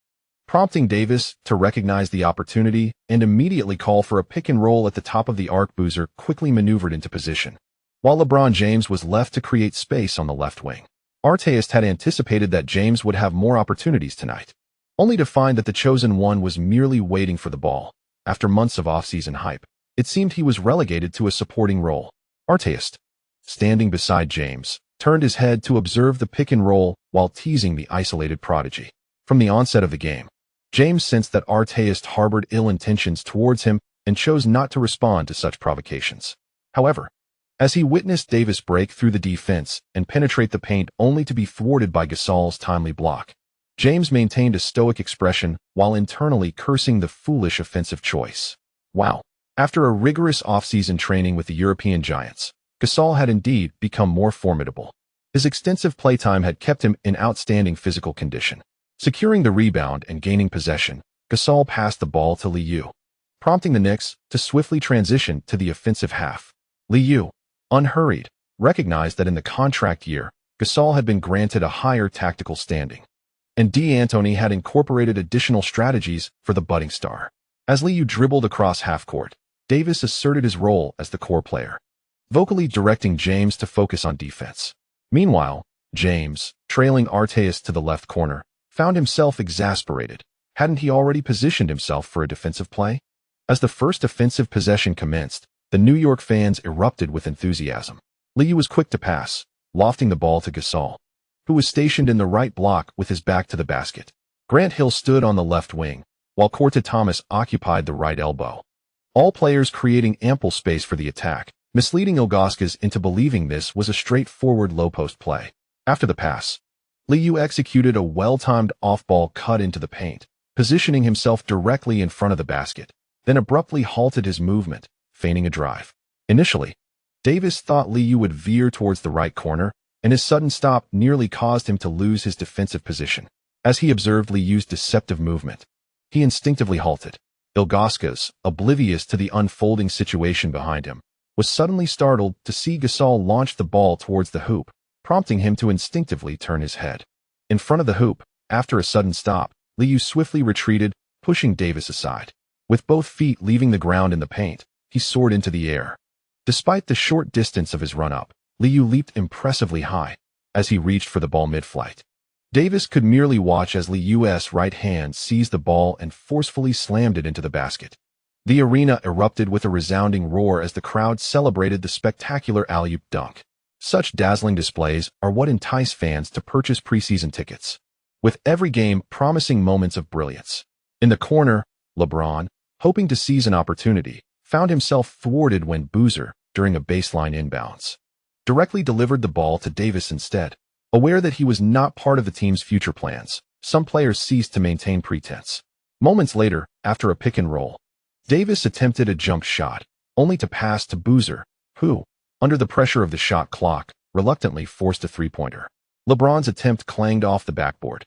prompting Davis to recognize the opportunity and immediately call for a pick and roll at the top of the arc. Boozer quickly maneuvered into position, while LeBron James was left to create space on the left wing. Artest had anticipated that James would have more opportunities tonight, only to find that the chosen one was merely waiting for the ball. After months of offseason hype, it seemed he was relegated to a supporting role. Artest, standing beside James, turned his head to observe the pick and roll while teasing the isolated prodigy. From the onset of the game, James sensed that Artest harbored ill intentions towards him and chose not to respond to such provocations. However, as he witnessed Davis break through the defense and penetrate the paint only to be thwarted by Gasol's timely block, James maintained a stoic expression while internally cursing the foolish offensive choice. Wow. After a rigorous offseason training with the European Giants, Gasol had indeed become more formidable. His extensive playtime had kept him in outstanding physical condition. Securing the rebound and gaining possession, Gasol passed the ball to Liu, prompting the Knicks to swiftly transition to the offensive half. Liu, unhurried, recognized that in the contract year, Gasol had been granted a higher tactical standing. and D'Antoni had incorporated additional strategies for the budding star. As Liu dribbled across half-court, Davis asserted his role as the core player, vocally directing James to focus on defense. Meanwhile, James, trailing Artest to the left corner, found himself exasperated. Hadn't he already positioned himself for a defensive play? As the first offensive possession commenced, the New York fans erupted with enthusiasm. Liu was quick to pass, lofting the ball to Gasol, who was stationed in the right block with his back to the basket. Grant Hill stood on the left wing, while Kourt Thomas occupied the right elbow. All players creating ample space for the attack, misleading Ilgauskas into believing this was a straightforward low-post play. After the pass, Liu executed a well-timed off-ball cut into the paint, positioning himself directly in front of the basket, then abruptly halted his movement, feigning a drive. Initially, Davis thought Liu would veer towards the right corner, and his sudden stop nearly caused him to lose his defensive position. As he observed Liu's deceptive movement, he instinctively halted. Ilgauskas, oblivious to the unfolding situation behind him, was suddenly startled to see Gasol launch the ball towards the hoop, prompting him to instinctively turn his head. In front of the hoop, after a sudden stop, Liu swiftly retreated, pushing Davis aside. With both feet leaving the ground in the paint, he soared into the air. Despite the short distance of his run-up, Liu leaped impressively high as he reached for the ball mid-flight. Davis could merely watch as Liu's right hand seized the ball and forcefully slammed it into the basket. The arena erupted with a resounding roar as the crowd celebrated the spectacular alley-oop dunk. Such dazzling displays are what entice fans to purchase preseason tickets, with every game promising moments of brilliance. In the corner, LeBron, hoping to seize an opportunity, found himself thwarted when Boozer, during a baseline inbounds, directly delivered the ball to Davis instead. Aware that he was not part of the team's future plans, some players ceased to maintain pretense. Moments later, after a pick and roll, Davis attempted a jump shot, only to pass to Boozer, who, under the pressure of the shot clock, reluctantly forced a three-pointer. LeBron's attempt clanged off the backboard,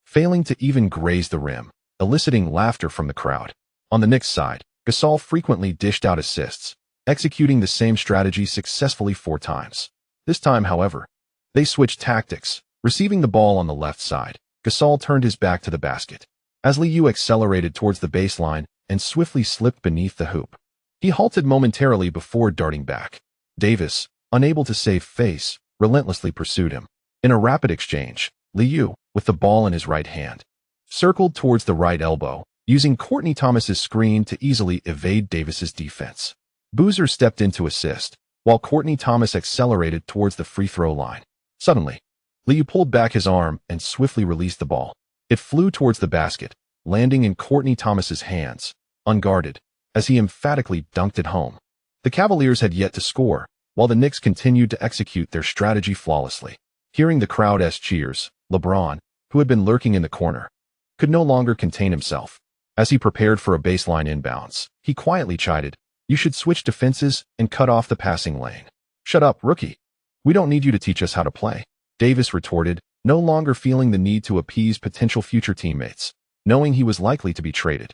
failing to even graze the rim, eliciting laughter from the crowd. On the Knicks side, Gasol frequently dished out assists, executing the same strategy successfully 4 times. This time, however, they switched tactics. Receiving the ball on the left side, Gasol turned his back to the basket. As Liu accelerated towards the baseline and swiftly slipped beneath the hoop, he halted momentarily before darting back. Davis, unable to save face, relentlessly pursued him. In a rapid exchange, Liu, with the ball in his right hand, circled towards the right elbow, using Kourt Thomas's screen to easily evade Davis's defense. Boozer stepped in to assist, while Kourt Thomas accelerated towards the free throw line. Suddenly, Liu pulled back his arm and swiftly released the ball. It flew towards the basket, landing in Kourt Thomas's hands, unguarded, as he emphatically dunked it home. The Cavaliers had yet to score, while the Knicks continued to execute their strategy flawlessly. Hearing the crowd's cheers, LeBron, who had been lurking in the corner, could no longer contain himself. As he prepared for a baseline inbounds, he quietly chided, "You should switch defenses and cut off the passing lane." "Shut up, rookie. We don't need you to teach us how to play," Davis retorted, no longer feeling the need to appease potential future teammates, knowing he was likely to be traded.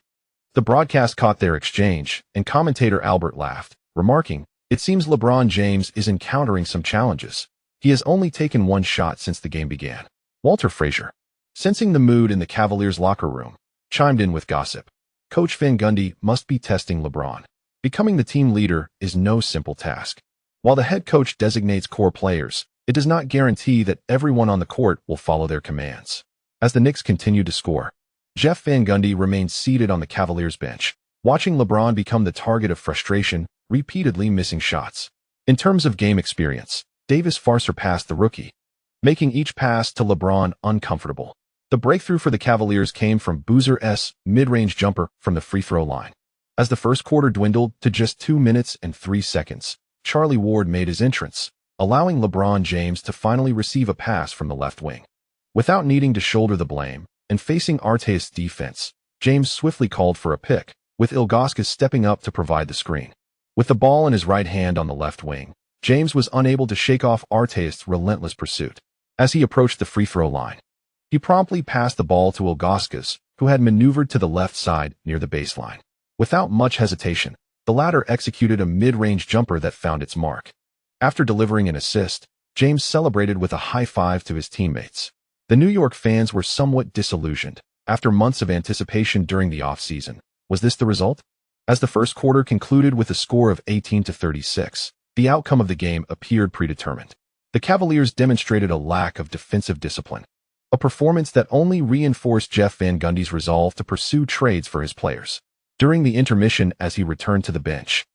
The broadcast caught their exchange, and commentator Albert laughed, remarking, "It seems LeBron James is encountering some challenges. He has only taken 1 shot since the game began." Walter Frazier, sensing the mood in the Cavaliers' locker room, chimed in with gossip. "Coach Van Gundy must be testing LeBron. Becoming the team leader is no simple task. While the head coach designates core players, it does not guarantee that everyone on the court will follow their commands." As the Knicks continued to score, Jeff Van Gundy remained seated on the Cavaliers' bench, watching LeBron become the target of frustration, repeatedly missing shots. In terms of game experience, Davis far surpassed the rookie, making each pass to LeBron uncomfortable. The breakthrough for the Cavaliers came from Boozer's mid-range jumper from the free throw line. As the first quarter dwindled to just 2 minutes and 3 seconds, Charlie Ward made his entrance, allowing LeBron James to finally receive a pass from the left wing. Without needing to shoulder the blame, and facing Artest's defense, James swiftly called for a pick, with Ilgauskas stepping up to provide the screen. With the ball in his right hand on the left wing, James was unable to shake off Artest's relentless pursuit. As he approached the free throw line, he promptly passed the ball to Ilgauskas, who had maneuvered to the left side near the baseline. Without much hesitation, the latter executed a mid-range jumper that found its mark. After delivering an assist, James celebrated with a high five to his teammates. The New York fans were somewhat disillusioned. After months of anticipation during the offseason, was this the result? As the first quarter concluded with a score of 18-36, the outcome of the game appeared predetermined. The Cavaliers demonstrated a lack of defensive discipline, a performance that only reinforced Jeff Van Gundy's resolve to pursue trades for his players. During the intermission as he returned to the bench,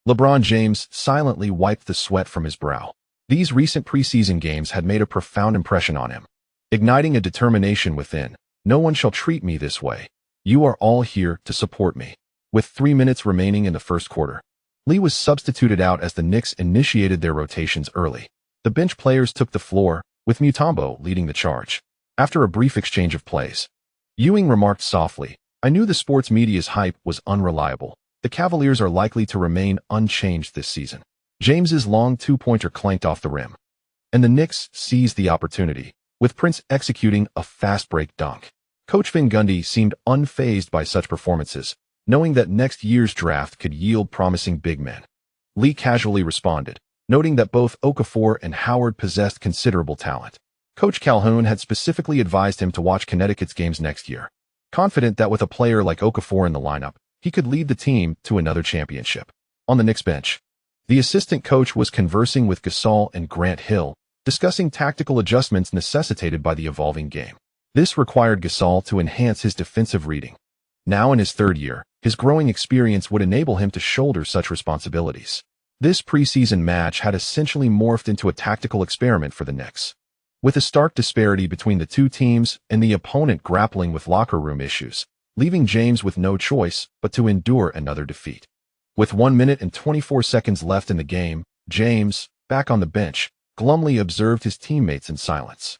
LeBron James silently wiped the sweat from his brow. These recent preseason games had made a profound impression on him, igniting a determination within. No one shall treat me this way. You are all here to support me. With 3 minutes remaining in the first quarter, Lee was substituted out as the Knicks initiated their rotations early. The bench players took the floor, with Mutombo leading the charge. After a brief exchange of plays, Ewing remarked softly, "I knew the sports media's hype was unreliable. The Cavaliers are likely to remain unchanged this season." James's long two-pointer clanked off the rim, and the Knicks seized the opportunity, with Prince executing a fast-break dunk. Coach Van Gundy seemed unfazed by such performances, knowing that next year's draft could yield promising big men. Lee casually responded, noting that both Okafor and Howard possessed considerable talent. Coach Calhoun had specifically advised him to watch Connecticut's games next year, confident that with a player like Okafor in the lineup, he could lead the team to another championship. On the Knicks bench, the assistant coach was conversing with Gasol and Grant Hill, discussing tactical adjustments necessitated by the evolving game. This required Gasol to enhance his defensive reading. Now in his third year, his growing experience would enable him to shoulder such responsibilities. This preseason match had essentially morphed into a tactical experiment for the Knicks, with a stark disparity between the two teams and the opponent grappling with locker room issues, leaving James with no choice but to endure another defeat. With 1 minute and 24 seconds left in the game, James, back on the bench, glumly observed his teammates in silence.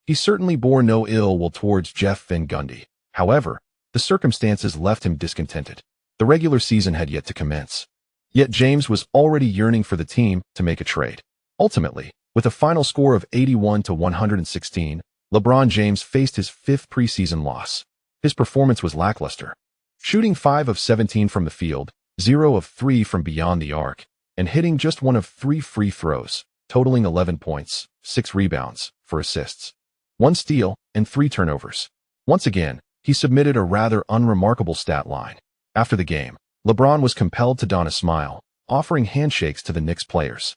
He certainly bore no ill will towards Jeff Van Gundy. However, the circumstances left him discontented. The regular season had yet to commence. Yet James was already yearning for the team to make a trade. Ultimately, with a final score of 81-116, LeBron James faced his fifth preseason loss. His performance was lackluster, shooting 5 of 17 from the field, 0 of 3 from beyond the arc, and hitting just 1 of 3 free throws, totaling 11 points, 6 rebounds, 4 assists, 1 steal, and 3 turnovers. Once again, he submitted a rather unremarkable stat line. After the game, LeBron was compelled to don a smile, offering handshakes to the Knicks players.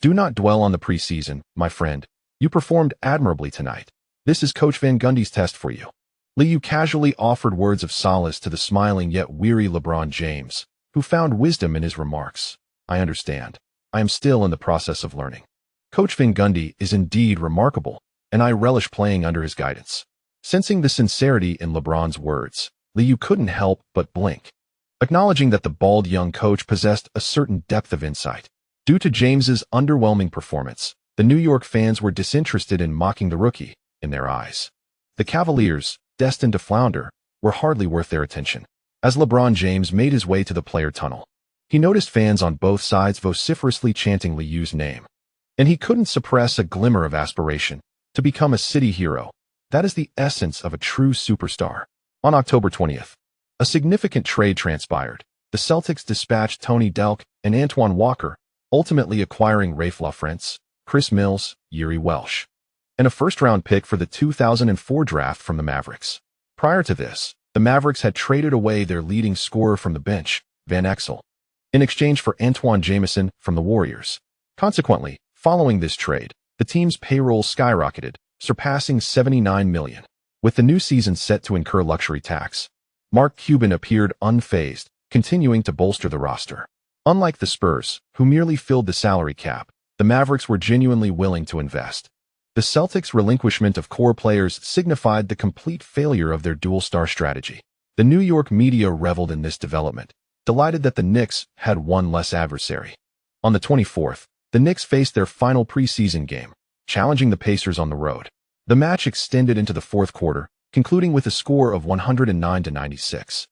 "Do not dwell on the preseason, my friend. You performed admirably tonight. This is Coach Van Gundy's test for you." Liu casually offered words of solace to the smiling yet weary LeBron James, who found wisdom in his remarks. "I understand. I am still in the process of learning. Coach Van Gundy is indeed remarkable, and I relish playing under his guidance." Sensing the sincerity in LeBron's words, Liu couldn't help but blink, acknowledging that the bald young coach possessed a certain depth of insight. Due to James's underwhelming performance, the New York fans were disinterested in mocking the rookie. In their eyes, the Cavaliers, destined to flounder, were hardly worth their attention. As LeBron James made his way to the player tunnel, he noticed fans on both sides vociferously chanting Liu's name, and he couldn't suppress a glimmer of aspiration to become a city hero. That is the essence of a true superstar. On October 20th, a significant trade transpired. The Celtics dispatched Tony Delk and Antoine Walker, ultimately acquiring Rafe LaFrentz, Chris Mills, Yuri Welsh, and a first-round pick for the 2004 draft from the Mavericks. Prior to this, the Mavericks had traded away their leading scorer from the bench, Van Exel, in exchange for Antoine Jamison from the Warriors. Consequently, following this trade, the team's payroll skyrocketed, surpassing $79 million. With the new season set to incur luxury tax, Mark Cuban appeared unfazed, continuing to bolster the roster. Unlike the Spurs, who merely filled the salary cap, the Mavericks were genuinely willing to invest. The Celtics' relinquishment of core players signified the complete failure of their dual-star strategy. The New York media reveled in this development, delighted that the Knicks had one less adversary. On the 24th, the Knicks faced their final preseason game, challenging the Pacers on the road. The match extended into the fourth quarter, concluding with a score of 109-96,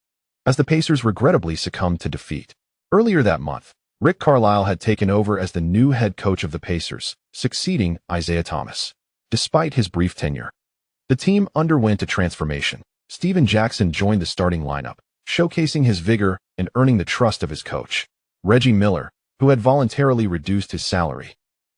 as the Pacers regrettably succumbed to defeat. Earlier that month, Rick Carlisle had taken over as the new head coach of the Pacers, succeeding Isaiah Thomas. Despite his brief tenure, the team underwent a transformation. Stephen Jackson joined the starting lineup, showcasing his vigor and earning the trust of his coach. Reggie Miller, who had voluntarily reduced his salary,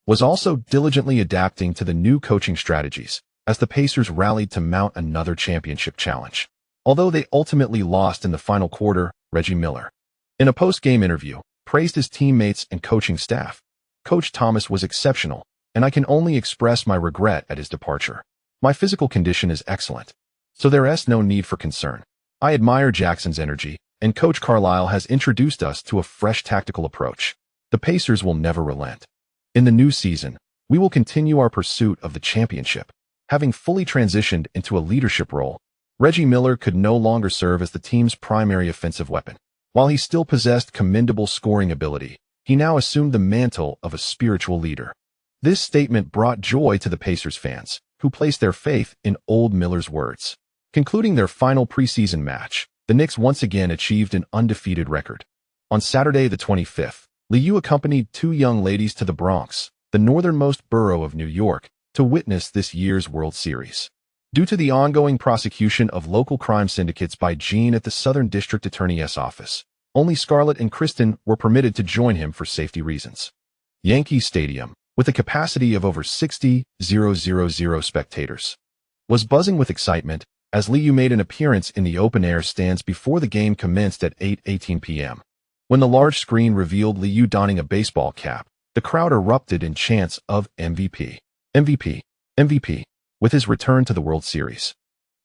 was also diligently adapting to the new coaching strategies, as the Pacers rallied to mount another championship challenge. Although they ultimately lost in the final quarter, Reggie Miller, in a post-game interview, praised his teammates and coaching staff. Coach Thomas was exceptional, and I can only express my regret at his departure. My physical condition is excellent, so there is no need for concern. I admire Jackson's energy, and Coach Carlisle has introduced us to a fresh tactical approach. The Pacers will never relent. In the new season, we will continue our pursuit of the championship. Having fully transitioned into a leadership role, Reggie Miller could no longer serve as the team's primary offensive weapon. While he still possessed commendable scoring ability, he now assumed the mantle of a spiritual leader. This statement brought joy to the Pacers fans, who placed their faith in old Miller's words. Concluding their final preseason match, the Knicks once again achieved an undefeated record. On Saturday the 25th, Liu accompanied two young ladies to the Bronx, the northernmost borough of New York, to witness this year's World Series. Due to the ongoing prosecution of local crime syndicates by Gene at the Southern District Attorney's office, only Scarlett and Kristen were permitted to join him for safety reasons. Yankee Stadium, with a capacity of over 60,000 spectators, was buzzing with excitement as Liu made an appearance in the open-air stands before the game commenced at 8:18 p.m. When the large screen revealed Liu donning a baseball cap, the crowd erupted in chants of MVP, MVP, MVP, with his return to the World Series.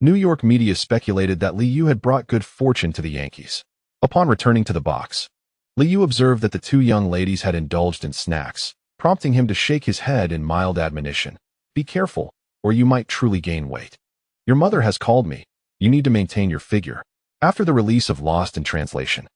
New York media speculated that Liu had brought good fortune to the Yankees. Upon returning to the box, Liu observed that the two young ladies had indulged in snacks, prompting him to shake his head in mild admonition. Be careful, or you might truly gain weight. Your mother has called me. You need to maintain your figure. After the release of Lost in Translation,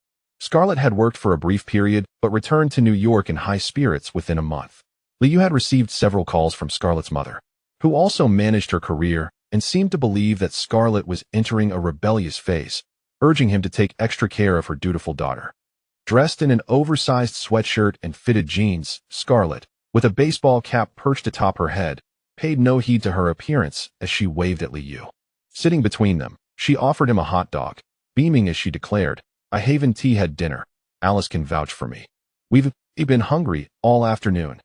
Scarlett had worked for a brief period but returned to New York in high spirits within a month. Liu had received several calls from Scarlett's mother, who also managed her career and seemed to believe that Scarlett was entering a rebellious phase, urging him to take extra care of her dutiful daughter. Dressed in an oversized sweatshirt and fitted jeans, Scarlett, with a baseball cap perched atop her head, paid no heed to her appearance as she waved at Liu. Sitting between them, she offered him a hot dog, beaming as she declared, "I haven't had dinner. Alice can vouch for me. We've been hungry all afternoon."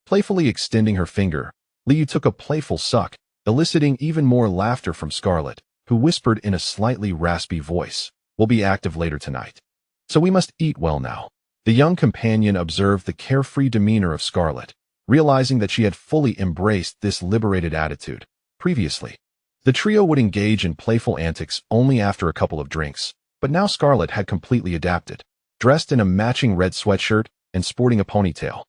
Playfully extending her finger, Liu took a playful suck, eliciting even more laughter from Scarlett, who whispered in a slightly raspy voice, "We'll be active later tonight, so we must eat well now." The young companion observed the carefree demeanor of Scarlett, realizing that she had fully embraced this liberated attitude. Previously, the trio would engage in playful antics only after a couple of drinks, but now Scarlett had completely adapted. Dressed in a matching red sweatshirt and sporting a ponytail,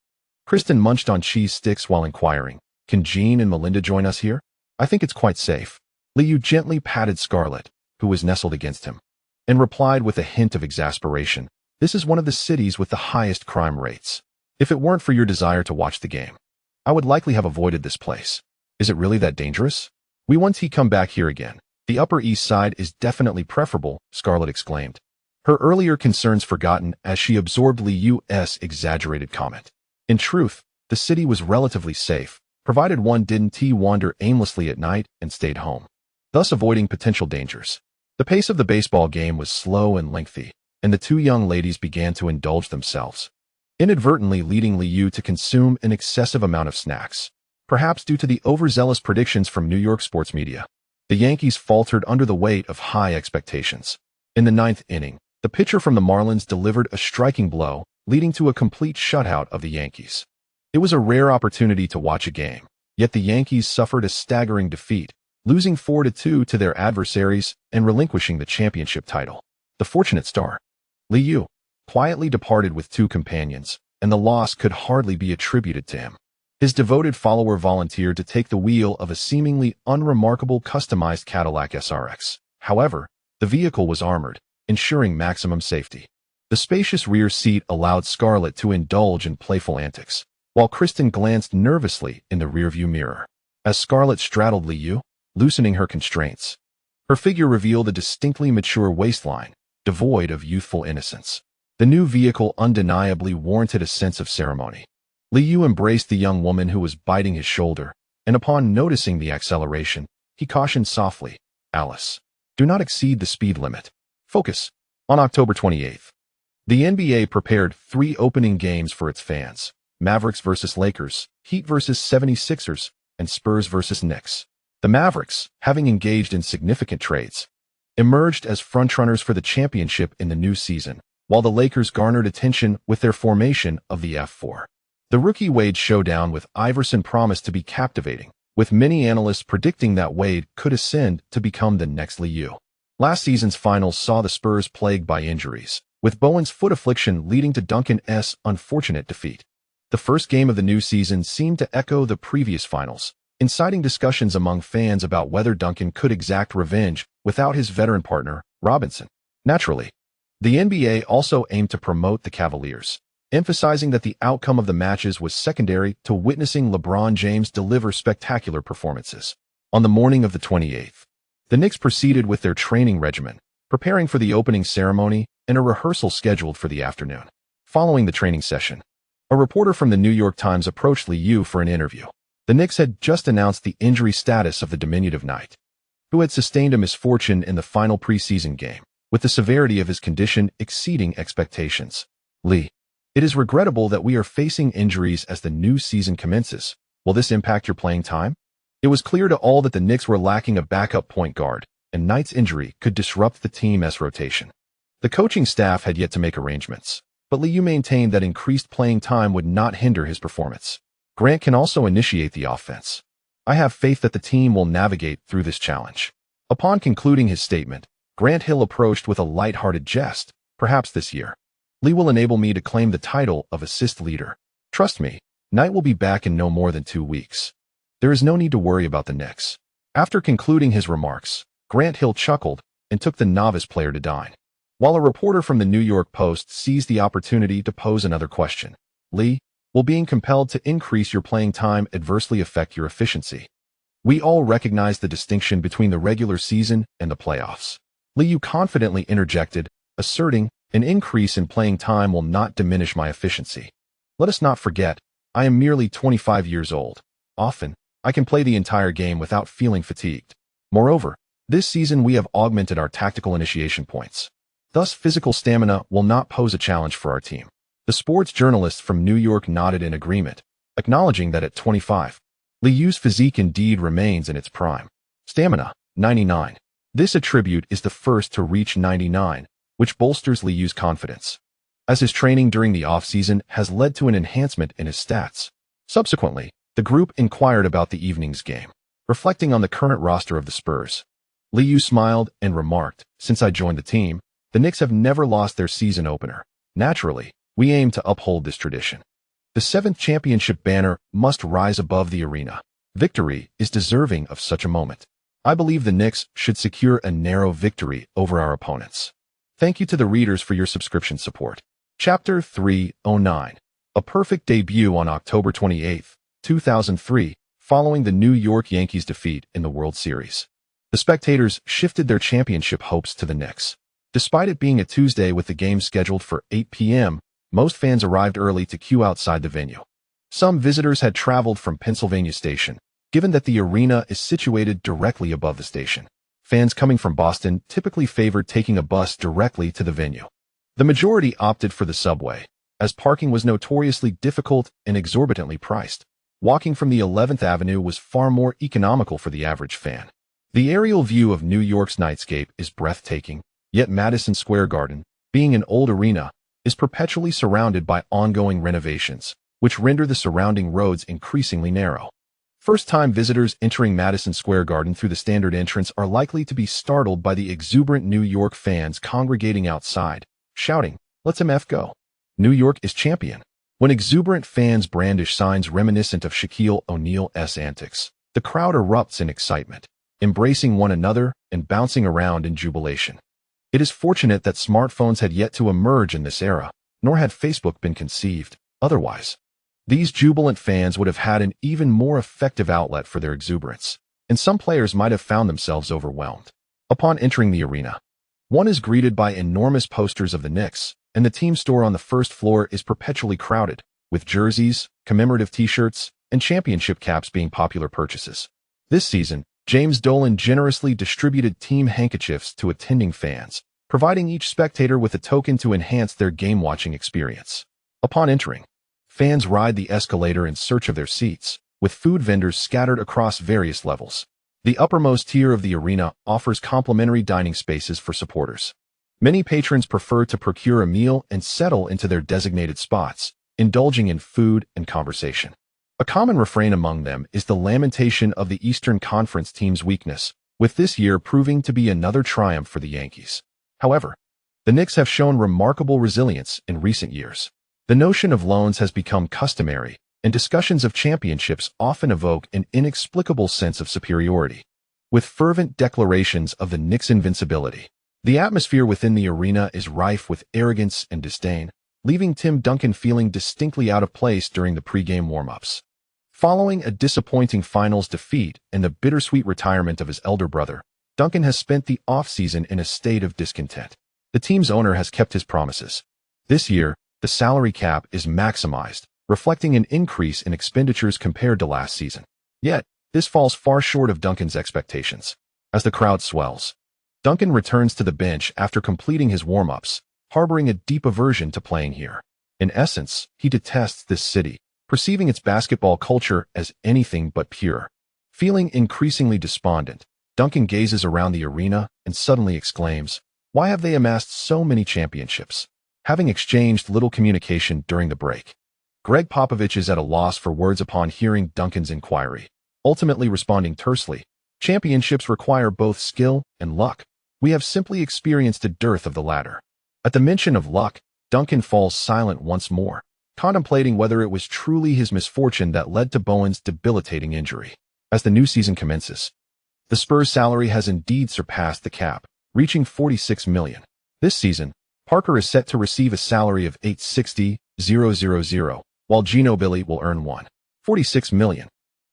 Kristen munched on cheese sticks while inquiring, "Can Jean and Melinda join us here? I think it's quite safe." Liu gently patted Scarlett, who was nestled against him, and replied with a hint of exasperation, "This is one of the cities with the highest crime rates. If it weren't for your desire to watch the game, I would likely have avoided this place. Is it really that dangerous? We want to come back here again. The Upper East Side is definitely preferable," Scarlett exclaimed, her earlier concerns forgotten as she absorbed Liu's exaggerated comment. In truth, the city was relatively safe, provided one didn't wander aimlessly at night and stayed home, thus avoiding potential dangers. The pace of the baseball game was slow and lengthy, and the two young ladies began to indulge themselves, inadvertently leading Liu to consume an excessive amount of snacks. Perhaps due to the overzealous predictions from New York sports media, the Yankees faltered under the weight of high expectations. In the ninth inning, the pitcher from the Marlins delivered a striking blow, leading to a complete shutout of the Yankees. It was a rare opportunity to watch a game, yet the Yankees suffered a staggering defeat, losing 4-2 to their adversaries and relinquishing the championship title. The fortunate star, Liu, quietly departed with two companions, and the loss could hardly be attributed to him. His devoted follower volunteered to take the wheel of a seemingly unremarkable customized Cadillac SRX. However, the vehicle was armored, ensuring maximum safety. The spacious rear seat allowed Scarlett to indulge in playful antics, while Kristen glanced nervously in the rearview mirror. As Scarlett straddled Liu, loosening her constraints, her figure revealed a distinctly mature waistline, devoid of youthful innocence. The new vehicle undeniably warranted a sense of ceremony. Liu embraced the young woman who was biting his shoulder, and upon noticing the acceleration, he cautioned softly, "Alice, do not exceed the speed limit. Focus." On October 28th, the NBA prepared 3 opening games for its fans: Mavericks vs. Lakers, Heat vs. 76ers, and Spurs vs. Knicks. The Mavericks, having engaged in significant trades, emerged as frontrunners for the championship in the new season, while the Lakers garnered attention with their formation of the F4. The rookie-Wade showdown with Iverson promised to be captivating, with many analysts predicting that Wade could ascend to become the next Liu. Last season's finals saw the Spurs plagued by injuries, with Bowen's foot affliction leading to Duncan's unfortunate defeat. The first game of the new season seemed to echo the previous finals, inciting discussions among fans about whether Duncan could exact revenge without his veteran partner, Robinson. Naturally, the NBA also aimed to promote the Cavaliers, emphasizing that the outcome of the matches was secondary to witnessing LeBron James deliver spectacular performances. On the morning of the 28th, the Knicks proceeded with their training regimen, preparing for the opening ceremony and a rehearsal scheduled for the afternoon. Following the training session, a reporter from the New York Times approached Liu for an interview. The Knicks had just announced the injury status of the diminutive Knight, who had sustained a misfortune in the final preseason game, with the severity of his condition exceeding expectations. Lee, it is regrettable that we are facing injuries as the new season commences. Will this impact your playing time? It was clear to all that the Knicks were lacking a backup point guard, and Knight's injury could disrupt the team's rotation. The coaching staff had yet to make arrangements, but Liu maintained that increased playing time would not hinder his performance. Grant can also initiate the offense. I have faith that the team will navigate through this challenge. Upon concluding his statement, Grant Hill approached with a light-hearted jest. Perhaps this year, Lee will enable me to claim the title of assist leader. Trust me, Knight will be back in no more than 2 weeks. There is no need to worry about the Knicks. After concluding his remarks, Grant Hill chuckled and took the novice player to dine. While a reporter from the New York Post seized the opportunity to pose another question, Lee, will being compelled to increase your playing time adversely affect your efficiency? We all recognize the distinction between the regular season and the playoffs. Liu confidently interjected, asserting, an increase in playing time will not diminish my efficiency. Let us not forget, I am merely 25 years old. Often, I can play the entire game without feeling fatigued. Moreover, this season we have augmented our tactical initiation points. Thus, physical stamina will not pose a challenge for our team. The sports journalist from New York nodded in agreement, acknowledging that at 25, Liu's physique indeed remains in its prime. Stamina, 99. This attribute is the first to reach 99, which bolsters Liu's confidence, as his training during the offseason has led to an enhancement in his stats. Subsequently, the group inquired about the evening's game, reflecting on the current roster of the Spurs. Liu smiled and remarked, since I joined the team, the Knicks have never lost their season opener. Naturally, we aim to uphold this tradition. The 7th championship banner must rise above the arena. Victory is deserving of such a moment. I believe the Knicks should secure a narrow victory over our opponents. Thank you to the readers for your subscription support. Chapter 309. A perfect debut on October 28, 2003, following the New York Yankees' defeat in the World Series. The spectators shifted their championship hopes to the Knicks. Despite it being a Tuesday with the game scheduled for 8 p.m., most fans arrived early to queue outside the venue. Some visitors had traveled from Pennsylvania Station, given that the arena is situated directly above the station. Fans coming from Boston typically favored taking a bus directly to the venue. The majority opted for the subway, as parking was notoriously difficult and exorbitantly priced. Walking from the 11th Avenue was far more economical for the average fan. The aerial view of New York's nightscape is breathtaking, yet Madison Square Garden, being an old arena, is perpetually surrounded by ongoing renovations, which render the surrounding roads increasingly narrow. First-time visitors entering Madison Square Garden through the standard entrance are likely to be startled by the exuberant New York fans congregating outside, shouting, "Let's MF go. New York is champion." When exuberant fans brandish signs reminiscent of Shaquille O'Neal's antics, the crowd erupts in excitement, embracing one another and bouncing around in jubilation. It is fortunate that smartphones had yet to emerge in this era, nor had Facebook been conceived. Otherwise, these jubilant fans would have had an even more effective outlet for their exuberance, and some players might have found themselves overwhelmed. Upon entering the arena, one is greeted by enormous posters of the Knicks, and the team store on the first floor is perpetually crowded, with jerseys, commemorative t-shirts, and championship caps being popular purchases. This season, James Dolan generously distributed team handkerchiefs to attending fans, providing each spectator with a token to enhance their game-watching experience. Upon entering, fans ride the escalator in search of their seats, with food vendors scattered across various levels. The uppermost tier of the arena offers complimentary dining spaces for supporters. Many patrons prefer to procure a meal and settle into their designated spots, indulging in food and conversation. A common refrain among them is the lamentation of the Eastern Conference team's weakness, with this year proving to be another triumph for the Yankees. However, the Knicks have shown remarkable resilience in recent years. The notion of loans has become customary, and discussions of championships often evoke an inexplicable sense of superiority. With fervent declarations of the Knicks' invincibility, the atmosphere within the arena is rife with arrogance and disdain, leaving Tim Duncan feeling distinctly out of place during the pregame warm-ups. Following a disappointing finals defeat and the bittersweet retirement of his elder brother, Duncan has spent the offseason in a state of discontent. The team's owner has kept his promises. This year, the salary cap is maximized, reflecting an increase in expenditures compared to last season. Yet, this falls far short of Duncan's expectations. As the crowd swells, Duncan returns to the bench after completing his warm-ups, harboring a deep aversion to playing here. In essence, he detests this city, perceiving its basketball culture as anything but pure. Feeling increasingly despondent, Duncan gazes around the arena and suddenly exclaims, "Why have they amassed so many championships?" Having exchanged little communication during the break, Greg Popovich is at a loss for words upon hearing Duncan's inquiry, ultimately responding tersely, "Championships require both skill and luck. We have simply experienced a dearth of the latter." At the mention of luck, Duncan falls silent once more, contemplating whether it was truly his misfortune that led to Bowen's debilitating injury. As the new season commences, the Spurs' salary has indeed surpassed the cap, reaching $46 million. This season, Parker is set to receive a salary of $860,000, while Ginobili will earn $146 million.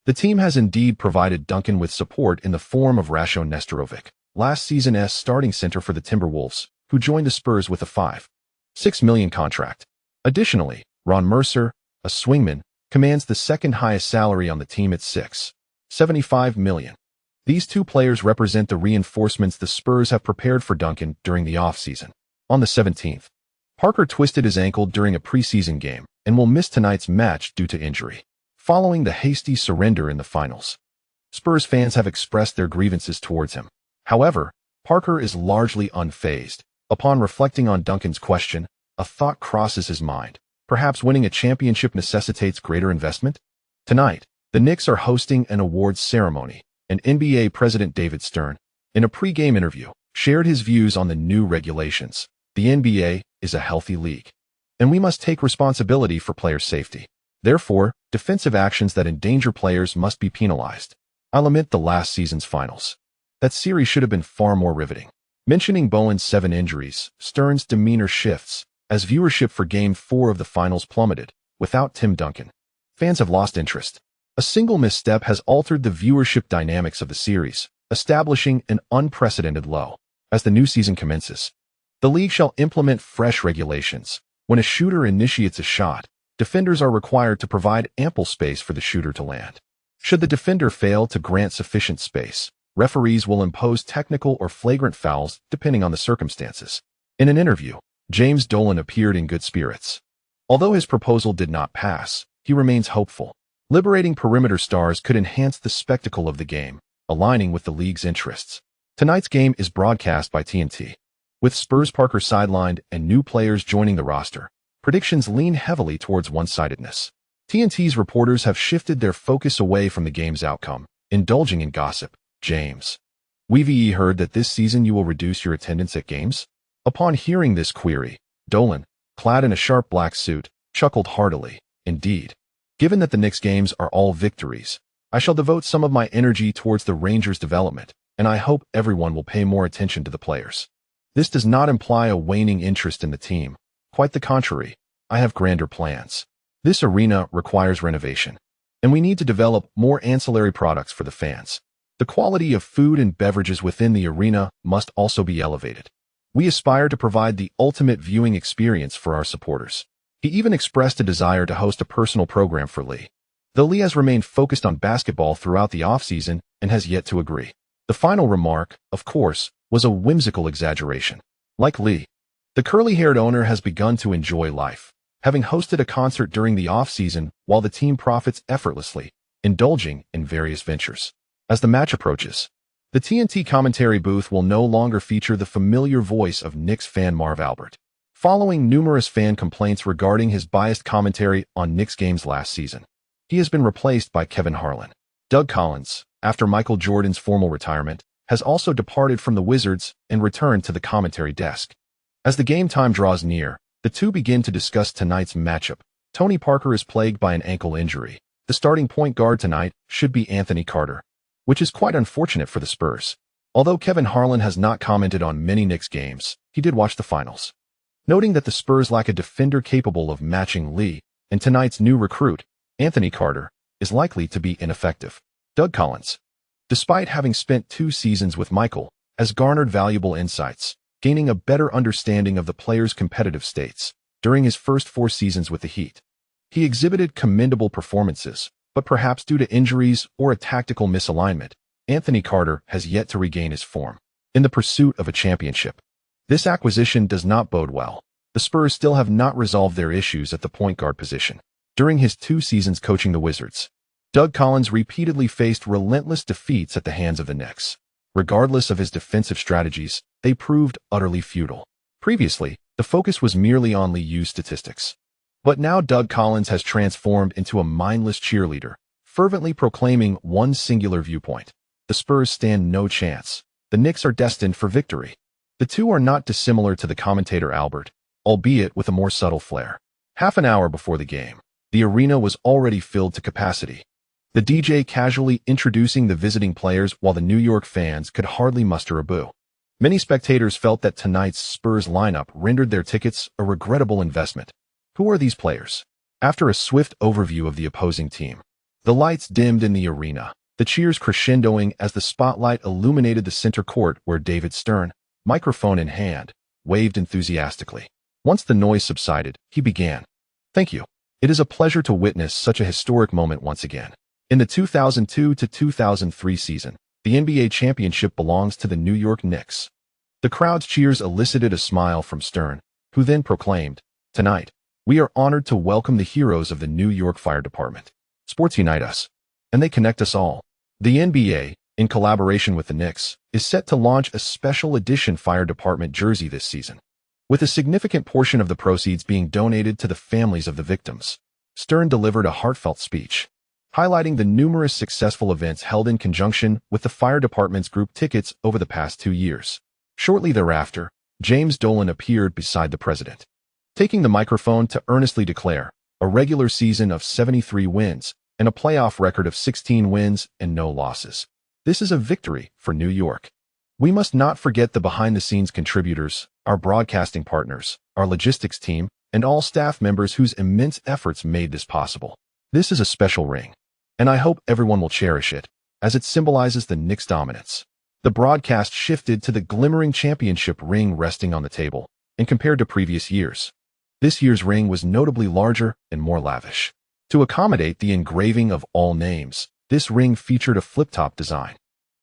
The team has indeed provided Duncan with support in the form of Rasho Nestorovic, last season's starting center for the Timberwolves, who joined the Spurs with a $5.6 million contract. Additionally, Ron Mercer, a swingman, commands the second highest salary on the team at $6.75 million. These two players represent the reinforcements the Spurs have prepared for Duncan during the offseason. On the 17th, Parker twisted his ankle during a preseason game and will miss tonight's match due to injury. Following the hasty surrender in the finals, Spurs fans have expressed their grievances towards him. However, Parker is largely unfazed. Upon reflecting on Duncan's question, a thought crosses his mind. Perhaps winning a championship necessitates greater investment? Tonight, the Knicks are hosting an awards ceremony, and NBA President David Stern, in a pre-game interview, shared his views on the new regulations. The NBA is a healthy league, and we must take responsibility for player safety. Therefore, defensive actions that endanger players must be penalized. I lament the last season's finals. That series should have been far more riveting. Mentioning Bowen's 7 injuries, Stern's demeanor shifts, as viewership for Game 4 of the finals plummeted, without Tim Duncan. Fans have lost interest. A single misstep has altered the viewership dynamics of the series, establishing an unprecedented low. As the new season commences, the league shall implement fresh regulations. When a shooter initiates a shot, defenders are required to provide ample space for the shooter to land. Should the defender fail to grant sufficient space, referees will impose technical or flagrant fouls depending on the circumstances. In an interview, James Dolan appeared in good spirits. Although his proposal did not pass, he remains hopeful. Liberating perimeter stars could enhance the spectacle of the game, aligning with the league's interests. Tonight's game is broadcast by TNT. With Spurs Parker sidelined and new players joining the roster, predictions lean heavily towards one-sidedness. TNT's reporters have shifted their focus away from the game's outcome, indulging in gossip. James, we've heard that this season you will reduce your attendance at games? Upon hearing this query, Dolan, clad in a sharp black suit, chuckled heartily. Indeed. Given that the Knicks games are all victories, I shall devote some of my energy towards the Rangers' development, and I hope everyone will pay more attention to the players. This does not imply a waning interest in the team. Quite the contrary, I have grander plans. This arena requires renovation, and we need to develop more ancillary products for the fans. The quality of food and beverages within the arena must also be elevated. We aspire to provide the ultimate viewing experience for our supporters. He even expressed a desire to host a personal program for Lee. Though Lee has remained focused on basketball throughout the offseason and has yet to agree. The final remark, of course, was a whimsical exaggeration. Like Lee, the curly-haired owner has begun to enjoy life, having hosted a concert during the offseason while the team profits effortlessly, indulging in various ventures. As the match approaches, the TNT commentary booth will no longer feature the familiar voice of Knicks fan Marv Albert. Following numerous fan complaints regarding his biased commentary on Knicks games last season, he has been replaced by Kevin Harlan. Doug Collins, after Michael Jordan's formal retirement, has also departed from the Wizards and returned to the commentary desk. As the game time draws near, the two begin to discuss tonight's matchup. Tony Parker is plagued by an ankle injury. The starting point guard tonight should be Anthony Carter, which is quite unfortunate for the Spurs. Although Kevin Harlan has not commented on many Knicks games, he did watch the finals. Noting that the Spurs lack a defender capable of matching Lee, and tonight's new recruit, Anthony Carter, is likely to be ineffective. Doug Collins, despite having spent 2 seasons with Michael, has garnered valuable insights, gaining a better understanding of the player's competitive states. During his first 4 seasons with the Heat, he exhibited commendable performances, but perhaps due to injuries or a tactical misalignment, Anthony Carter has yet to regain his form in the pursuit of a championship. This acquisition does not bode well. The Spurs still have not resolved their issues at the point guard position. During his 2 seasons coaching the Wizards, Doug Collins repeatedly faced relentless defeats at the hands of the Knicks. Regardless of his defensive strategies, they proved utterly futile. Previously, the focus was merely on Liu's statistics. But now Doug Collins has transformed into a mindless cheerleader, fervently proclaiming one singular viewpoint. The Spurs stand no chance. The Knicks are destined for victory. The two are not dissimilar to the commentator Albert, albeit with a more subtle flair. Half an hour before the game, the arena was already filled to capacity. The DJ casually introducing the visiting players while the New York fans could hardly muster a boo. Many spectators felt that tonight's Spurs lineup rendered their tickets a regrettable investment. Who are these players? After a swift overview of the opposing team, the lights dimmed in the arena, the cheers crescendoing as the spotlight illuminated the center court where David Stern, microphone in hand, waved enthusiastically. Once the noise subsided, he began. "Thank you. It is a pleasure to witness such a historic moment once again. In the 2002 to 2003 season, the NBA championship belongs to the New York Knicks." The crowd's cheers elicited a smile from Stern, who then proclaimed, "Tonight, we are honored to welcome the heroes of the New York Fire Department. Sports unite us, and they connect us all." The NBA, in collaboration with the Knicks, is set to launch a special edition Fire Department jersey this season, with a significant portion of the proceeds being donated to the families of the victims. Stern delivered a heartfelt speech, highlighting the numerous successful events held in conjunction with the Fire Department's group tickets over the past 2 years. Shortly thereafter, James Dolan appeared beside the president, taking the microphone to earnestly declare a regular season of 73 wins and a playoff record of 16 wins and no losses. This is a victory for New York. We must not forget the behind-the-scenes contributors, our broadcasting partners, our logistics team, and all staff members whose immense efforts made this possible. This is a special ring, and I hope everyone will cherish it, as it symbolizes the Knicks' dominance. The broadcast shifted to the glimmering championship ring resting on the table, and compared to previous years, this year's ring was notably larger and more lavish. To accommodate the engraving of all names, this ring featured a flip-top design,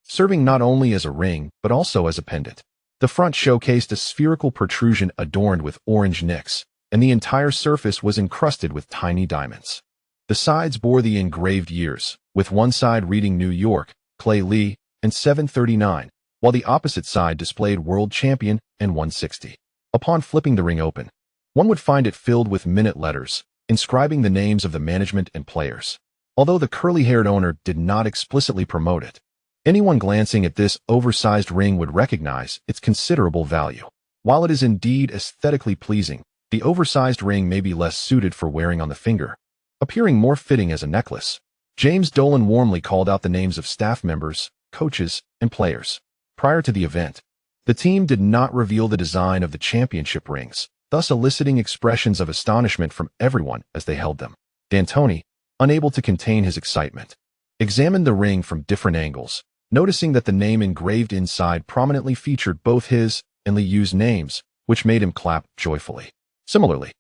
serving not only as a ring but also as a pendant. The front showcased a spherical protrusion adorned with orange Knicks, and the entire surface was encrusted with tiny diamonds. The sides bore the engraved years, with one side reading New York, Clay Lee, and 739, while the opposite side displayed World Champion and 160. Upon flipping the ring open, one would find it filled with minute letters, inscribing the names of the management and players. Although the curly-haired owner did not explicitly promote it, anyone glancing at this oversized ring would recognize its considerable value. While it is indeed aesthetically pleasing, the oversized ring may be less suited for wearing on the finger, appearing more fitting as a necklace. James Dolan warmly called out the names of staff members, coaches, and players. Prior to the event, the team did not reveal the design of the championship rings, thus eliciting expressions of astonishment from everyone as they held them. D'Antoni, unable to contain his excitement, examined the ring from different angles, noticing that the name engraved inside prominently featured both his and Liu's names, which made him clap joyfully. Similarly,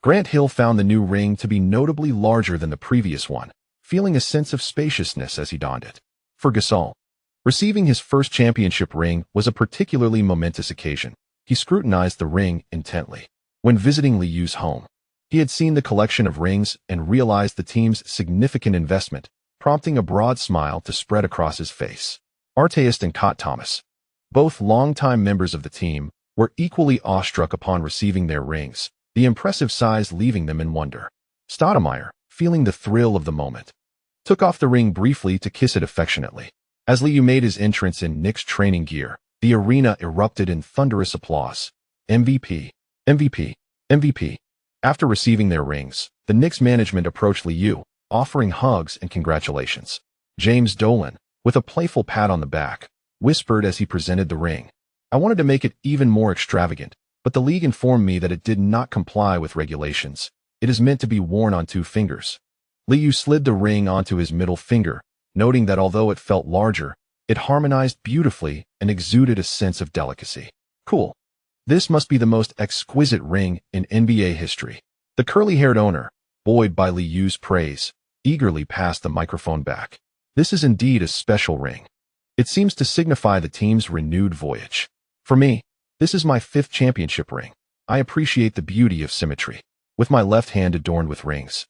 Grant Hill found the new ring to be notably larger than the previous one, feeling a sense of spaciousness as he donned it. For Gasol, receiving his first championship ring was a particularly momentous occasion. He scrutinized the ring intently. When visiting Liu's home, he had seen the collection of rings and realized the team's significant investment, prompting a broad smile to spread across his face. Artist and Kourt Thomas, both longtime members of the team, were equally awestruck upon receiving their rings, the impressive size leaving them in wonder. Stoudemire, feeling the thrill of the moment, took off the ring briefly to kiss it affectionately. As Liu made his entrance in Knicks training gear, the arena erupted in thunderous applause. MVP, MVP, MVP. After receiving their rings, the Knicks management approached Liu, offering hugs and congratulations. James Dolan, with a playful pat on the back, whispered as he presented the ring, "I wanted to make it even more extravagant, but the league informed me that it did not comply with regulations. It is meant to be worn on 2 fingers." Liu slid the ring onto his middle finger, noting that although it felt larger, it harmonized beautifully and exuded a sense of delicacy. "Cool. This must be the most exquisite ring in NBA history." The curly-haired owner, buoyed by Liu's praise, eagerly passed the microphone back. "This is indeed a special ring. It seems to signify the team's renewed voyage. For me, this is my 5th championship ring. I appreciate the beauty of symmetry, with my left hand adorned with rings.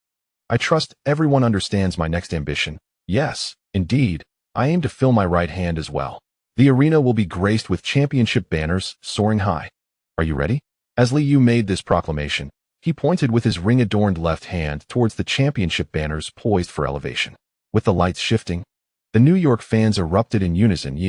I trust everyone understands my next ambition. Yes, indeed, I aim to fill my right hand as well. The arena will be graced with championship banners soaring high. Are you ready?" As Liu made this proclamation, he pointed with his ring-adorned left hand towards the championship banners poised for elevation. With the lights shifting, the New York fans erupted in unison.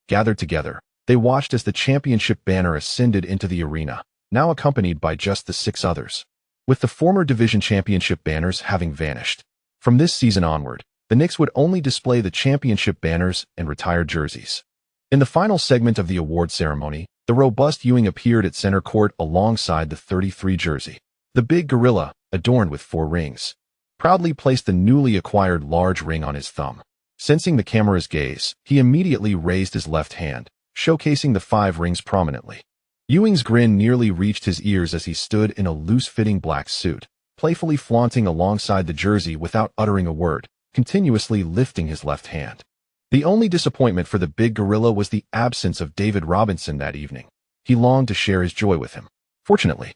Gathered together, they watched as the championship banner ascended into the arena, now accompanied by just the 6 others, with the former division championship banners having vanished. From this season onward, the Knicks would only display the championship banners and retired jerseys. In the final segment of the award ceremony, the robust Ewing appeared at center court alongside the 33 jersey. The big gorilla, adorned with 4 rings, proudly placed the newly acquired large ring on his thumb. Sensing the camera's gaze, he immediately raised his left hand, showcasing the 5 rings prominently. Ewing's grin nearly reached his ears as he stood in a loose-fitting black suit, playfully flaunting alongside the jersey without uttering a word, continuously lifting his left hand. The only disappointment for the big gorilla was the absence of David Robinson that evening. He longed to share his joy with him. Fortunately,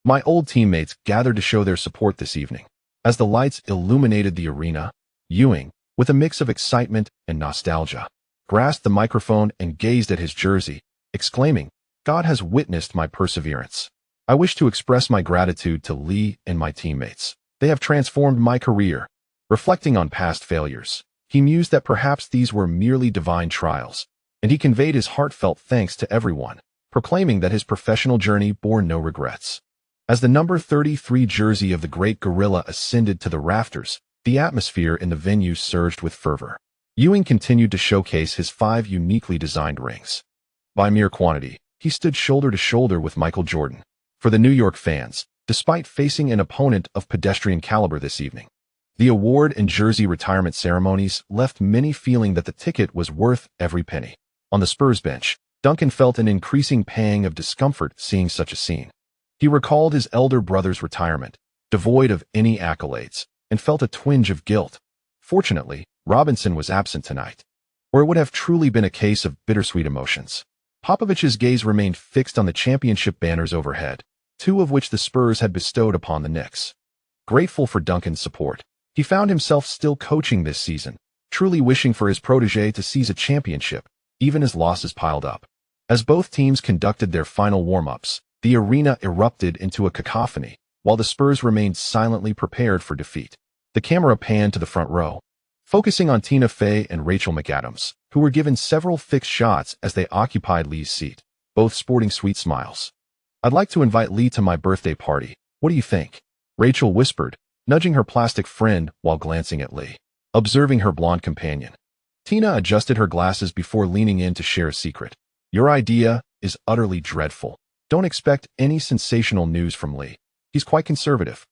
my old teammates gathered to show their support this evening. As the lights illuminated the arena, Ewing, with a mix of excitement and nostalgia, grasped the microphone and gazed at his jersey, exclaiming, "God has witnessed my perseverance. I wish to express my gratitude to Lee and my teammates. They have transformed my career." Reflecting on past failures, he mused that perhaps these were merely divine trials, and he conveyed his heartfelt thanks to everyone, proclaiming that his professional journey bore no regrets. As the number 33 jersey of the great gorilla ascended to the rafters, the atmosphere in the venue surged with fervor. Ewing continued to showcase his 5 uniquely designed rings. By mere quantity, he stood shoulder to shoulder with Michael Jordan. For the New York fans, despite facing an opponent of pedestrian caliber this evening, the award and jersey retirement ceremonies left many feeling that the ticket was worth every penny. On the Spurs bench, Duncan felt an increasing pang of discomfort seeing such a scene. He recalled his elder brother's retirement, devoid of any accolades, and felt a twinge of guilt. Fortunately, Robinson was absent tonight, or it would have truly been a case of bittersweet emotions. Popovich's gaze remained fixed on the championship banners overhead, 2 of which the Spurs had bestowed upon the Knicks. Grateful for Duncan's support, he found himself still coaching this season, truly wishing for his protege to seize a championship, even as losses piled up. As both teams conducted their final warm-ups, the arena erupted into a cacophony, while the Spurs remained silently prepared for defeat. The camera panned to the front row, focusing on Tina Fey and Rachel McAdams, who were given several fixed shots as they occupied Lee's seat, both sporting sweet smiles. "I'd like to invite Lee to my birthday party. What do you think?" Rachel whispered, nudging her plastic friend while glancing at Lee, observing her blonde companion. Tina adjusted her glasses before leaning in to share a secret. "Your idea is utterly dreadful. Don't expect any sensational news from Lee. He's quite conservative."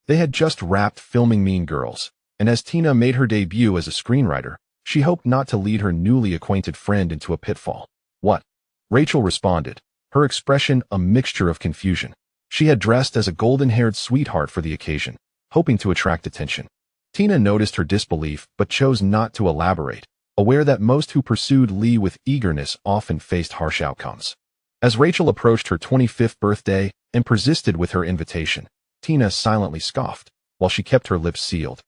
They had just wrapped filming Mean Girls, and as Tina made her debut as a screenwriter, she hoped not to lead her newly acquainted friend into a pitfall. "What?" Rachel responded, her expression a mixture of confusion. She had dressed as a golden-haired sweetheart for the occasion, hoping to attract attention. Tina noticed her disbelief but chose not to elaborate, aware that most who pursued Lee with eagerness often faced harsh outcomes. As Rachel approached her 25th birthday and persisted with her invitation, Tina silently scoffed, while she kept her lips sealed.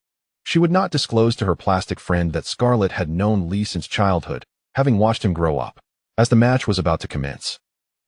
She would not disclose to her plastic friend that Scarlett had known Lee since childhood, having watched him grow up. As the match was about to commence,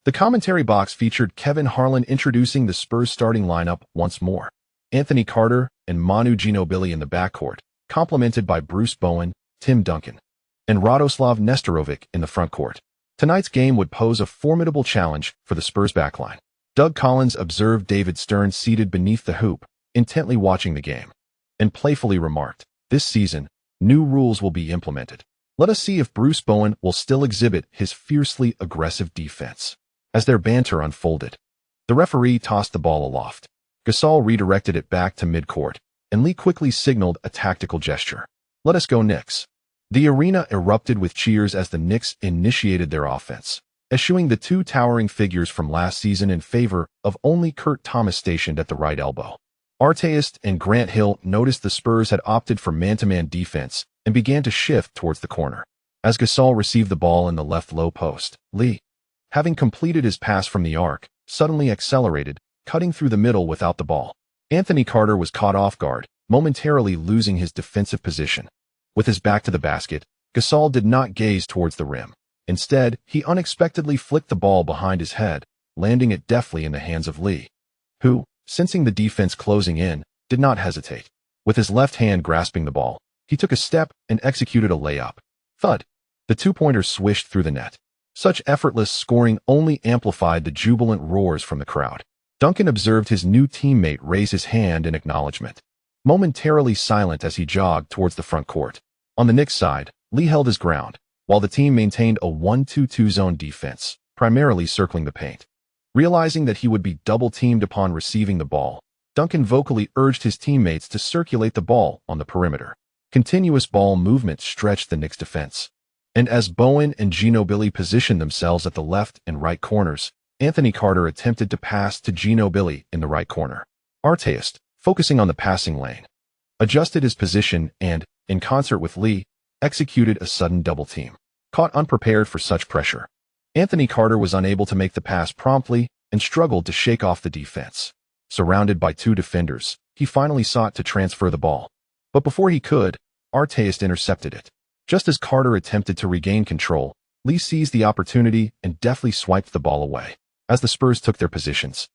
the commentary box featured Kevin Harlan introducing the Spurs starting lineup once more. Anthony Carter and Manu Ginobili in the backcourt, complemented by Bruce Bowen, Tim Duncan, and Radoslav Nestorovic in the frontcourt. Tonight's game would pose a formidable challenge for the Spurs backline. Doug Collins observed David Stern seated beneath the hoop, intently watching the game, and playfully remarked, "This season, new rules will be implemented. Let us see if Bruce Bowen will still exhibit his fiercely aggressive defense." As their banter unfolded, the referee tossed the ball aloft. Gasol redirected it back to midcourt, and Lee quickly signaled a tactical gesture. "Let us go Knicks." The arena erupted with cheers as the Knicks initiated their offense, eschewing the two towering figures from last season in favor of only Kourt Thomas stationed at the right elbow. Artest and Grant Hill noticed the Spurs had opted for man-to-man defense and began to shift towards the corner. As Gasol received the ball in the left low post, Lee, having completed his pass from the arc, suddenly accelerated, cutting through the middle without the ball. Anthony Carter was caught off guard, momentarily losing his defensive position. With his back to the basket, Gasol did not gaze towards the rim. Instead, he unexpectedly flicked the ball behind his head, landing it deftly in the hands of Lee, who, sensing the defense closing in, did not hesitate. With his left hand grasping the ball, he took a step and executed a layup. Thud! The two-pointer swished through the net. Such effortless scoring only amplified the jubilant roars from the crowd. Duncan observed his new teammate raise his hand in acknowledgement, momentarily silent as he jogged towards the front court. On the Knicks side, Lee held his ground, while the team maintained a 1-2-2 zone defense, primarily circling the paint. Realizing that he would be double-teamed upon receiving the ball, Duncan vocally urged his teammates to circulate the ball on the perimeter. Continuous ball movement stretched the Knicks' defense. And as Bowen and Ginobili positioned themselves at the left and right corners, Anthony Carter attempted to pass to Ginobili in the right corner. Artest, focusing on the passing lane, adjusted his position and, in concert with Lee, executed a sudden double team. Caught unprepared for such pressure, Anthony Carter was unable to make the pass promptly and struggled to shake off the defense. Surrounded by two defenders, he finally sought to transfer the ball. But before he could, Artest intercepted it. Just as Carter attempted to regain control, Lee seized the opportunity and deftly swiped the ball away. As the Spurs took their positions,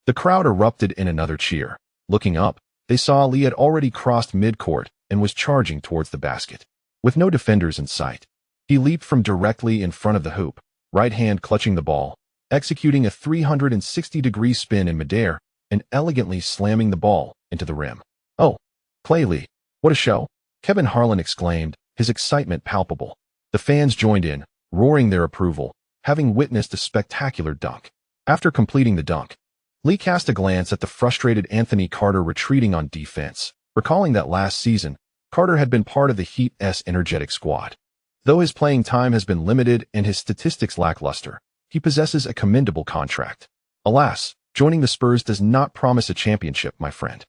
the crowd erupted in another cheer. Looking up, they saw Lee had already crossed midcourt and was charging towards the basket. With no defenders in sight, he leaped from directly in front of the hoop, right hand clutching the ball, executing a 360-degree spin in midair, and elegantly slamming the ball into the rim. "Oh, Clay Lee, what a show!" Kevin Harlan exclaimed, his excitement palpable. The fans joined in, roaring their approval, having witnessed a spectacular dunk. After completing the dunk, Lee cast a glance at the frustrated Anthony Carter retreating on defense, recalling that last season, Carter had been part of the Heat's energetic squad. Though his playing time has been limited and his statistics lackluster, he possesses a commendable contract. Alas, joining the Spurs does not promise a championship, my friend.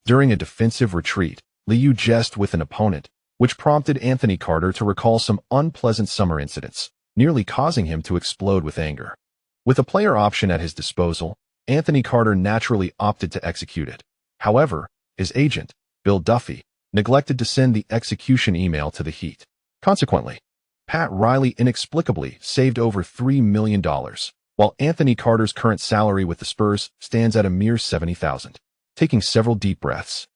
During a defensive retreat, Lee jested with an opponent, which prompted Anthony Carter to recall some unpleasant summer incidents, nearly causing him to explode with anger. With a player option at his disposal, Anthony Carter naturally opted to execute it. However, his agent, Bill Duffy, neglected to send the execution email to the Heat. Consequently, Pat Riley inexplicably saved over $3 million, while Anthony Carter's current salary with the Spurs stands at a mere $70,000. Taking several deep breaths,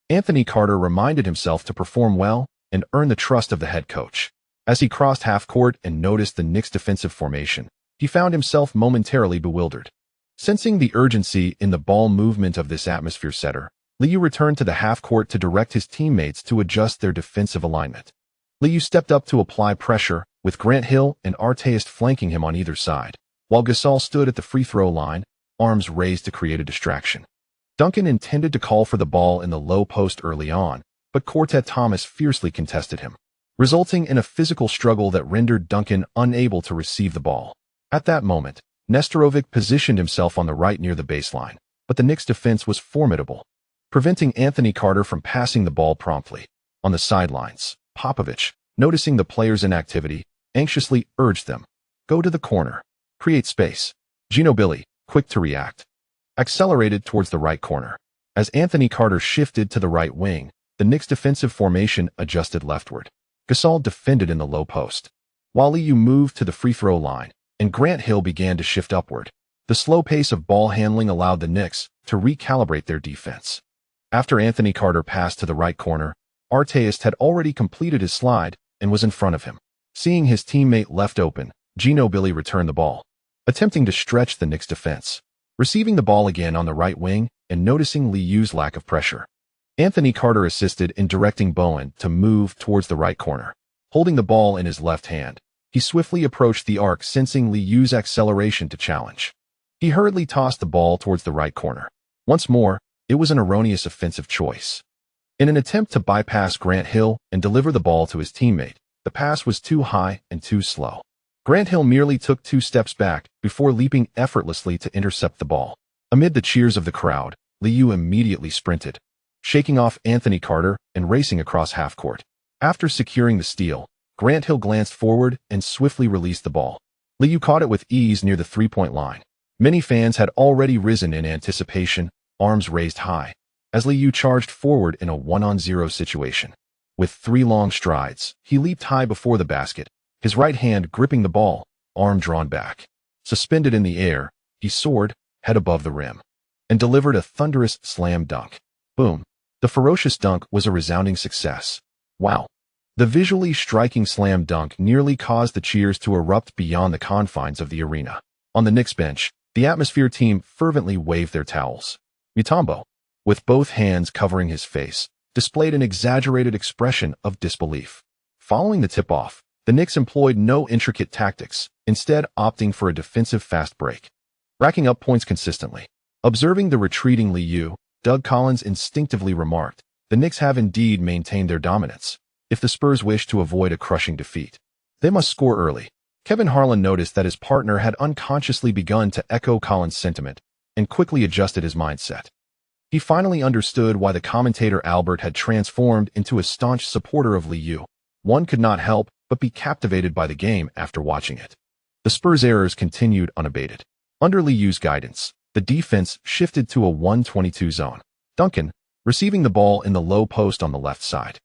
Anthony Carter reminded himself to perform well and earn the trust of the head coach. As he crossed half court and noticed the Knicks' defensive formation, he found himself momentarily bewildered. Sensing the urgency in the ball movement of this atmosphere setter, Liu returned to the half court to direct his teammates to adjust their defensive alignment. Liu stepped up to apply pressure, with Grant Hill and Artest flanking him on either side, while Gasol stood at the free throw line, arms raised to create a distraction. Duncan intended to call for the ball in the low post early on, but Kourt Thomas fiercely contested him, resulting in a physical struggle that rendered Duncan unable to receive the ball. At that moment, Nestorovic positioned himself on the right near the baseline, but the Knicks' defense was formidable, preventing Anthony Carter from passing the ball promptly. On the sidelines, Popovich, noticing the players' inactivity, anxiously urged them, "Go to the corner. Create space." Ginobili, quick to react, accelerated towards the right corner. As Anthony Carter shifted to the right wing, the Knicks' defensive formation adjusted leftward. Gasol defended in the low post, while Liu moved to the free throw line, and Grant Hill began to shift upward. The slow pace of ball handling allowed the Knicks to recalibrate their defense. After Anthony Carter passed to the right corner, Artest had already completed his slide and was in front of him. Seeing his teammate left open, Ginobili returned the ball, attempting to stretch the Knicks' defense. Receiving the ball again on the right wing and noticing Liu's lack of pressure, Anthony Carter assisted in directing Bowen to move towards the right corner. Holding the ball in his left hand, he swiftly approached the arc, sensing Liu's acceleration to challenge. He hurriedly tossed the ball towards the right corner. Once more, it was an erroneous offensive choice. In an attempt to bypass Grant Hill and deliver the ball to his teammate, the pass was too high and too slow. Grant Hill merely took 2 steps back before leaping effortlessly to intercept the ball. Amid the cheers of the crowd, Liu immediately sprinted, shaking off Anthony Carter and racing across half court. After securing the steal, Grant Hill glanced forward and swiftly released the ball. Liu caught it with ease near the three-point line. Many fans had already risen in anticipation, arms raised high, as Liu charged forward in a 1-on-0 situation. With 3 long strides, he leaped high before the basket, his right hand gripping the ball, arm drawn back. Suspended in the air, he soared, head above the rim, and delivered a thunderous slam dunk. Boom. The ferocious dunk was a resounding success. Wow. The visually striking slam dunk nearly caused the cheers to erupt beyond the confines of the arena. On the Knicks bench, the Atmosphere team fervently waved their towels. Mutombo, with both hands covering his face, displayed an exaggerated expression of disbelief. Following the tip-off, the Knicks employed no intricate tactics, instead opting for a defensive fast break, racking up points consistently. Observing the retreating Liu, Doug Collins instinctively remarked, "The Knicks have indeed maintained their dominance. If the Spurs wish to avoid a crushing defeat, they must score early." Kevin Harlan noticed that his partner had unconsciously begun to echo Collins' sentiment and quickly adjusted his mindset. He finally understood why the commentator Albert had transformed into a staunch supporter of Liu. One could not help but be captivated by the game after watching it. The Spurs' errors continued unabated. Under Liu's guidance, the defense shifted to a 1-22 zone. Duncan, receiving the ball in the low post on the left side,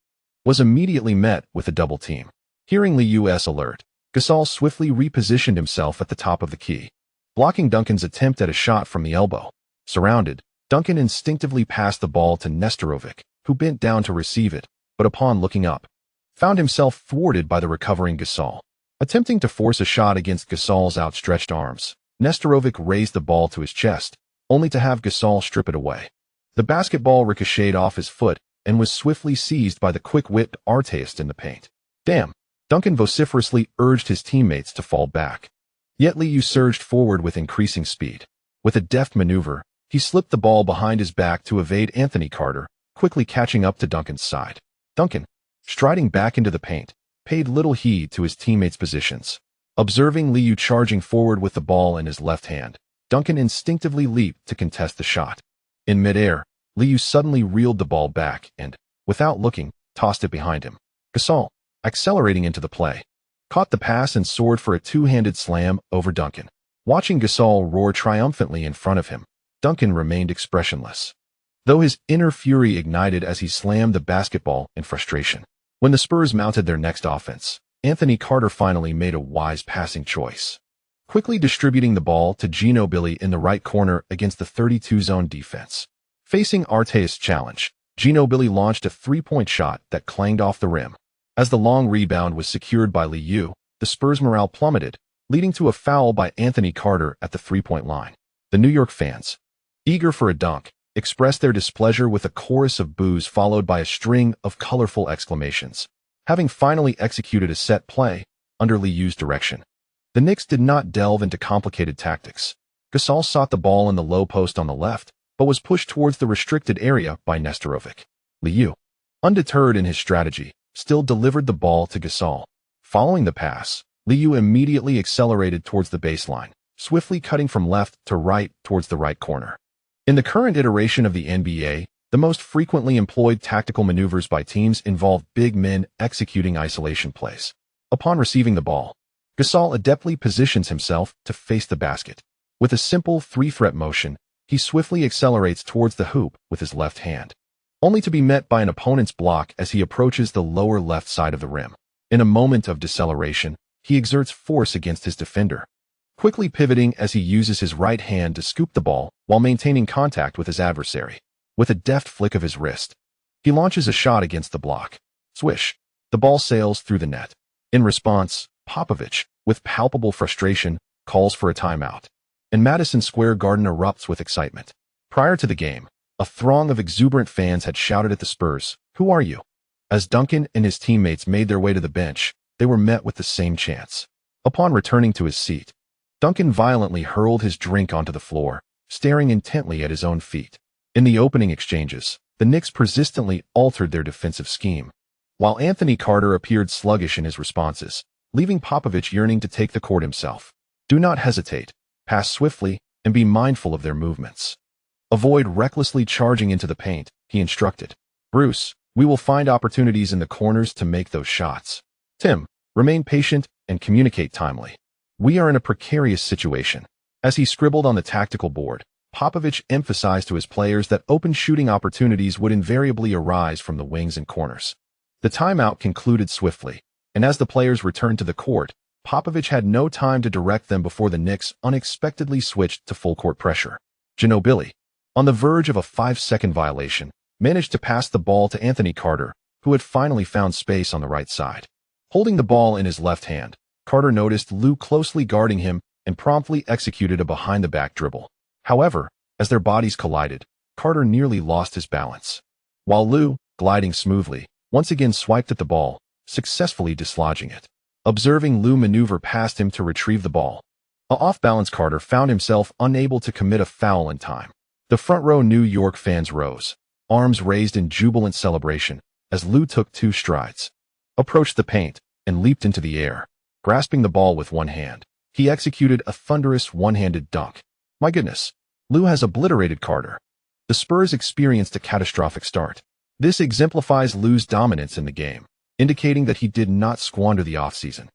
was immediately met with a double team. Hearing Liu's alert, Gasol swiftly repositioned himself at the top of the key, blocking Duncan's attempt at a shot from the elbow. Surrounded, Duncan instinctively passed the ball to Nestorovic, who bent down to receive it, but upon looking up, found himself thwarted by the recovering Gasol. Attempting to force a shot against Gasol's outstretched arms, Nestorovic raised the ball to his chest, only to have Gasol strip it away. The basketball ricocheted off his foot and was swiftly seized by the quick-whipped Artest in the paint. "Damn!" Duncan vociferously urged his teammates to fall back. Yet Liu surged forward with increasing speed. With a deft maneuver, he slipped the ball behind his back to evade Anthony Carter, quickly catching up to Duncan's side. Duncan, striding back into the paint, paid little heed to his teammates' positions. Observing Liu charging forward with the ball in his left hand, Duncan instinctively leaped to contest the shot. In midair, Liu suddenly reeled the ball back and, without looking, tossed it behind him. Gasol, accelerating into the play, caught the pass and soared for a two-handed slam over Duncan. Watching Gasol roar triumphantly in front of him, Duncan remained expressionless, though his inner fury ignited as he slammed the basketball in frustration. When the Spurs mounted their next offense, Anthony Carter finally made a wise passing choice, quickly distributing the ball to Ginobili in the right corner against the 32-zone defense. Facing Artest's challenge, Ginobili launched a three-point shot that clanged off the rim. As the long rebound was secured by Liu, the Spurs' morale plummeted, leading to a foul by Anthony Carter at the three-point line. The New York fans, eager for a dunk, expressed their displeasure with a chorus of boos followed by a string of colorful exclamations. Having finally executed a set play under Liu's direction, the Knicks did not delve into complicated tactics. Gasol sought the ball in the low post on the left, but was pushed towards the restricted area by Nestorovic. Liu, undeterred in his strategy, still delivered the ball to Gasol. Following the pass, Liu immediately accelerated towards the baseline, swiftly cutting from left to right towards the right corner. In the current iteration of the NBA, the most frequently employed tactical maneuvers by teams involve big men executing isolation plays. Upon receiving the ball, Gasol adeptly positions himself to face the basket. With a simple three-threat motion, he swiftly accelerates towards the hoop with his left hand. only to be met by an opponent's block as he approaches the lower left side of the rim. In a moment of deceleration, he exerts force against his defender, quickly pivoting as he uses his right hand to scoop the ball while maintaining contact with his adversary. With a deft flick of his wrist, he launches a shot against the block. Swish! The ball sails through the net. In response, Popovich, with palpable frustration, calls for a timeout, and Madison Square Garden erupts with excitement. Prior to the game, a throng of exuberant fans had shouted at the Spurs, "Who are you?" As Duncan and his teammates made their way to the bench, they were met with the same chants. Upon returning to his seat, Duncan violently hurled his drink onto the floor, staring intently at his own feet. In the opening exchanges, the Knicks persistently altered their defensive scheme, while Anthony Carter appeared sluggish in his responses, leaving Popovich yearning to take the court himself. Do not hesitate, pass swiftly, and be mindful of their movements. Avoid recklessly charging into the paint, he instructed. Bruce, we will find opportunities in the corners to make those shots. Tim, remain patient and communicate timely. We are in a precarious situation. As he scribbled on the tactical board, Popovich emphasized to his players that open shooting opportunities would invariably arise from the wings and corners. The timeout concluded swiftly, and as the players returned to the court, Popovich had no time to direct them before the Knicks unexpectedly switched to full-court pressure. Ginobili, on the verge of a 5-second violation, managed to pass the ball to Anthony Carter, who had finally found space on the right side. Holding the ball in his left hand, Carter noticed Lou closely guarding him and promptly executed a behind-the-back dribble. However, as their bodies collided, Carter nearly lost his balance, while Lou, gliding smoothly, once again swiped at the ball, successfully dislodging it. Observing Lou maneuver past him to retrieve the ball, a off-balance Carter found himself unable to commit a foul in time. The front-row New York fans rose, arms raised in jubilant celebration, as Lou took 2 strides, approached the paint, and leaped into the air. Grasping the ball with one hand, he executed a thunderous one-handed dunk. My goodness, Lou has obliterated Carter. The Spurs experienced a catastrophic start. This exemplifies Lou's dominance in the game, indicating that he did not squander the offseason,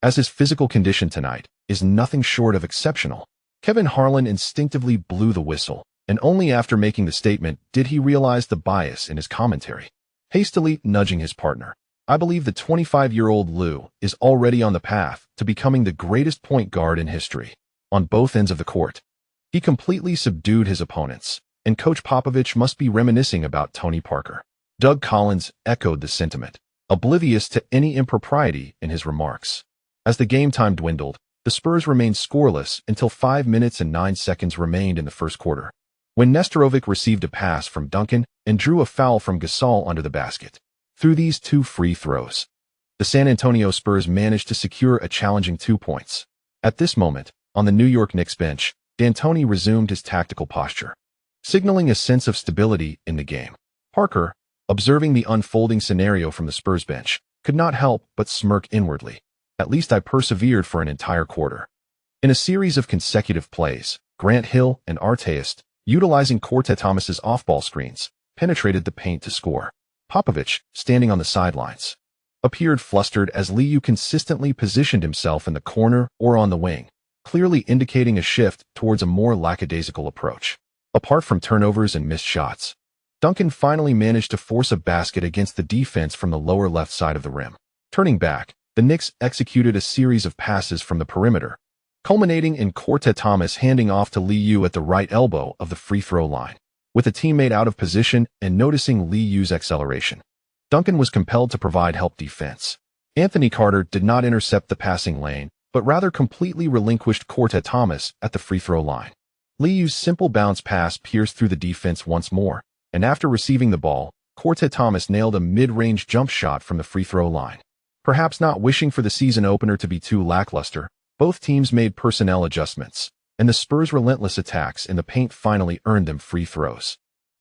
as his physical condition tonight is nothing short of exceptional. Kevin Harlan instinctively blew the whistle, and only after making the statement did he realize the bias in his commentary. Hastily nudging his partner, I believe the 25-year-old Lou is already on the path to becoming the greatest point guard in history. On both ends of the court, he completely subdued his opponents, and Coach Popovich must be reminiscing about Tony Parker. Doug Collins echoed the sentiment, oblivious to any impropriety in his remarks. As the game time dwindled, the Spurs remained scoreless until 5 minutes and 9 seconds remained in the first quarter, when Nestorovic received a pass from Duncan and drew a foul from Gasol under the basket. Through these 2 free throws, the San Antonio Spurs managed to secure a challenging 2 points. At this moment, on the New York Knicks bench, D'Antoni resumed his tactical posture, signaling a sense of stability in the game. Parker, observing the unfolding scenario from the Spurs bench, could not help but smirk inwardly. At least I persevered for an entire quarter. In a series of consecutive plays, Grant Hill and Artest, utilizing Kourt Thomas's off-ball screens, penetrated the paint to score. Popovich, standing on the sidelines, appeared flustered as Liu consistently positioned himself in the corner or on the wing, clearly indicating a shift towards a more lackadaisical approach. Apart from turnovers and missed shots, Duncan finally managed to force a basket against the defense from the lower left side of the rim. Turning back, the Knicks executed a series of passes from the perimeter, culminating in Kourt Thomas handing off to Liu at the right elbow of the free throw line. With a teammate out of position and noticing Liu's acceleration, Duncan was compelled to provide help defense. Anthony Carter did not intercept the passing lane, but rather completely relinquished Kourt Thomas at the free throw line. Liu's simple bounce pass pierced through the defense once more, and after receiving the ball, Kourt Thomas nailed a mid-range jump shot from the free throw line. Perhaps not wishing for the season opener to be too lackluster, both teams made personnel adjustments, and the Spurs' relentless attacks in the paint finally earned them free throws.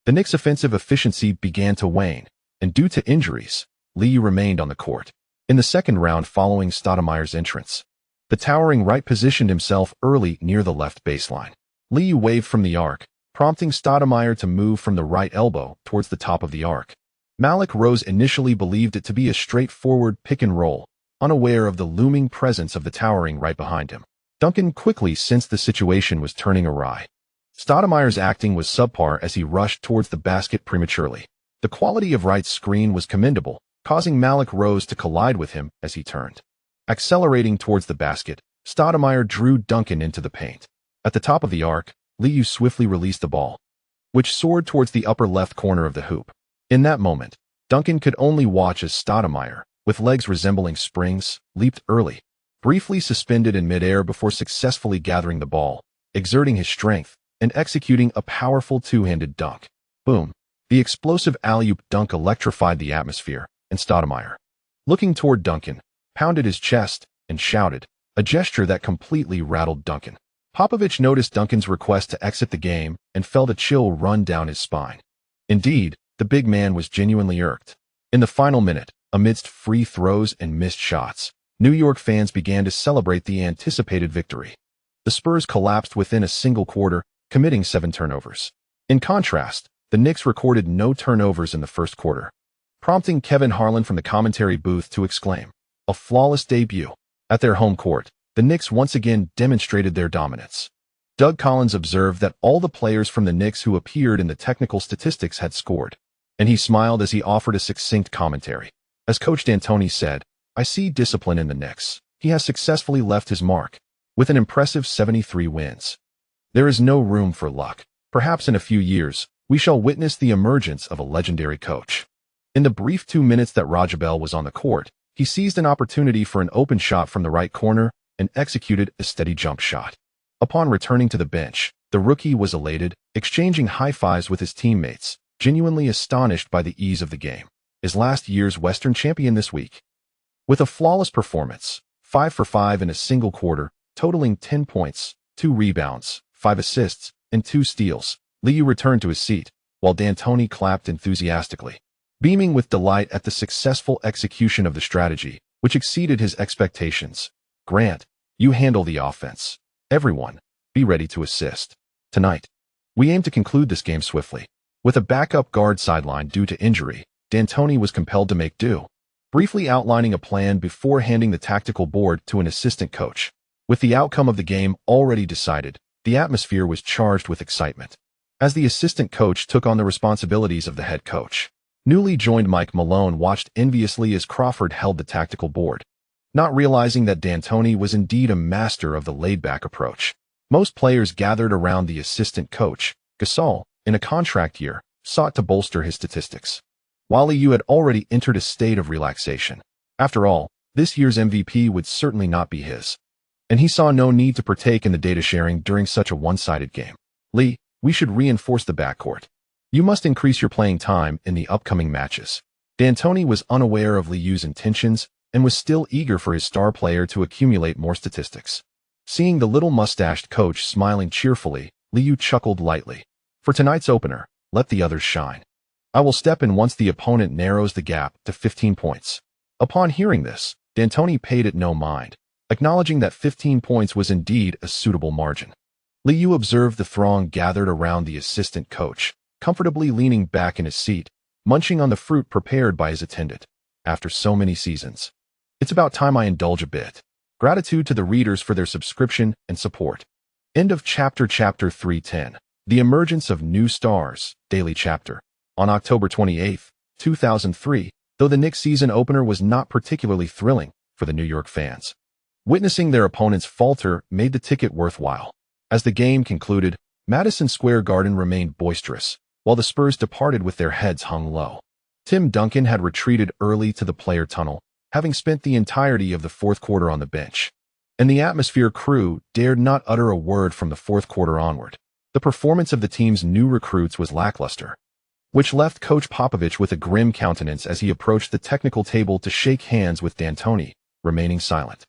The Knicks' offensive efficiency began to wane, and due to injuries, Liu remained on the court. In the second round following Stoudemire's entrance, the towering right positioned himself early near the left baseline. Liu waved from the arc, prompting Stoudemire to move from the right elbow towards the top of the arc. Malik Rose initially believed it to be a straightforward pick and roll, unaware of the looming presence of the towering right behind him. Duncan quickly sensed the situation was turning awry. Stoudemire's acting was subpar as he rushed towards the basket prematurely. The quality of Wright's screen was commendable, causing Malik Rose to collide with him as he turned. Accelerating towards the basket, Stoudemire drew Duncan into the paint. At the top of the arc, Liu swiftly released the ball, which soared towards the upper left corner of the hoop. In that moment, Duncan could only watch as Stoudemire, with legs resembling springs, leaped early, briefly suspended in midair before successfully gathering the ball, exerting his strength, and executing a powerful two-handed dunk. Boom! The explosive alley-oop dunk electrified the atmosphere, and Stoudemire, looking toward Duncan, pounded his chest and shouted, a gesture that completely rattled Duncan. Popovich noticed Duncan's request to exit the game and felt a chill run down his spine. Indeed, the big man was genuinely irked. In the final minute, amidst free throws and missed shots, New York fans began to celebrate the anticipated victory. The Spurs collapsed within a single quarter, committing 7 turnovers. In contrast, the Knicks recorded no turnovers in the first quarter, prompting Kevin Harlan from the commentary booth to exclaim, "A flawless debut." At their home court, the Knicks once again demonstrated their dominance. Doug Collins observed that all the players from the Knicks who appeared in the technical statistics had scored, and he smiled as he offered a succinct commentary. As Coach D'Antoni said, "I see discipline in the Knicks. He has successfully left his mark, with an impressive 73 wins. There is no room for luck. Perhaps in a few years, we shall witness the emergence of a legendary coach." In the brief 2 minutes that Rajabel was on the court, he seized an opportunity for an open shot from the right corner and executed a steady jump shot. Upon returning to the bench, the rookie was elated, exchanging high-fives with his teammates, genuinely astonished by the ease of the game. His last year's Western champion this week. With a flawless performance, 5 for 5 in a single quarter, totaling 10 points, 2 rebounds, 5 assists, and 2 steals, Liu returned to his seat, while D'Antoni clapped enthusiastically, beaming with delight at the successful execution of the strategy, which exceeded his expectations. "Grant, you handle the offense. Everyone, be ready to assist. Tonight, we aim to conclude this game swiftly." With a backup guard sidelined due to injury, D'Antoni was compelled to make do, briefly outlining a plan before handing the tactical board to an assistant coach. With the outcome of the game already decided, the atmosphere was charged with excitement, as the assistant coach took on the responsibilities of the head coach. Newly joined Mike Malone watched enviously as Crawford held the tactical board, not realizing that D'Antoni was indeed a master of the laid-back approach. Most players gathered around the assistant coach, Gasol, in a contract year, sought to bolster his statistics, while Liu had already entered a state of relaxation. After all, this year's MVP would certainly not be his, and he saw no need to partake in the data sharing during such a one-sided game. "Lee, we should reinforce the backcourt. You must increase your playing time in the upcoming matches." D'Antoni was unaware of Liu's intentions and was still eager for his star player to accumulate more statistics. Seeing the little mustached coach smiling cheerfully, Liu chuckled lightly. "For tonight's opener, let the others shine. I will step in once the opponent narrows the gap to 15 points. Upon hearing this, D'Antoni paid it no mind, acknowledging that 15 points was indeed a suitable margin. Liu observed the throng gathered around the assistant coach, comfortably leaning back in his seat, munching on the fruit prepared by his attendant. After so many seasons, it's about time I indulge a bit. Gratitude to the readers for their subscription and support. End of chapter 310. The Emergence of New Stars, Daily Chapter. On October 28, 2003, though the Knicks season opener was not particularly thrilling for the New York fans, witnessing their opponents falter made the ticket worthwhile. As the game concluded, Madison Square Garden remained boisterous, while the Spurs departed with their heads hung low. Tim Duncan had retreated early to the player tunnel, having spent the entirety of the fourth quarter on the bench, and the Atmosphere crew dared not utter a word from the fourth quarter onward. The performance of the team's new recruits was lackluster, which left Coach Popovich with a grim countenance as he approached the technical table to shake hands with D'Antoni, remaining silent.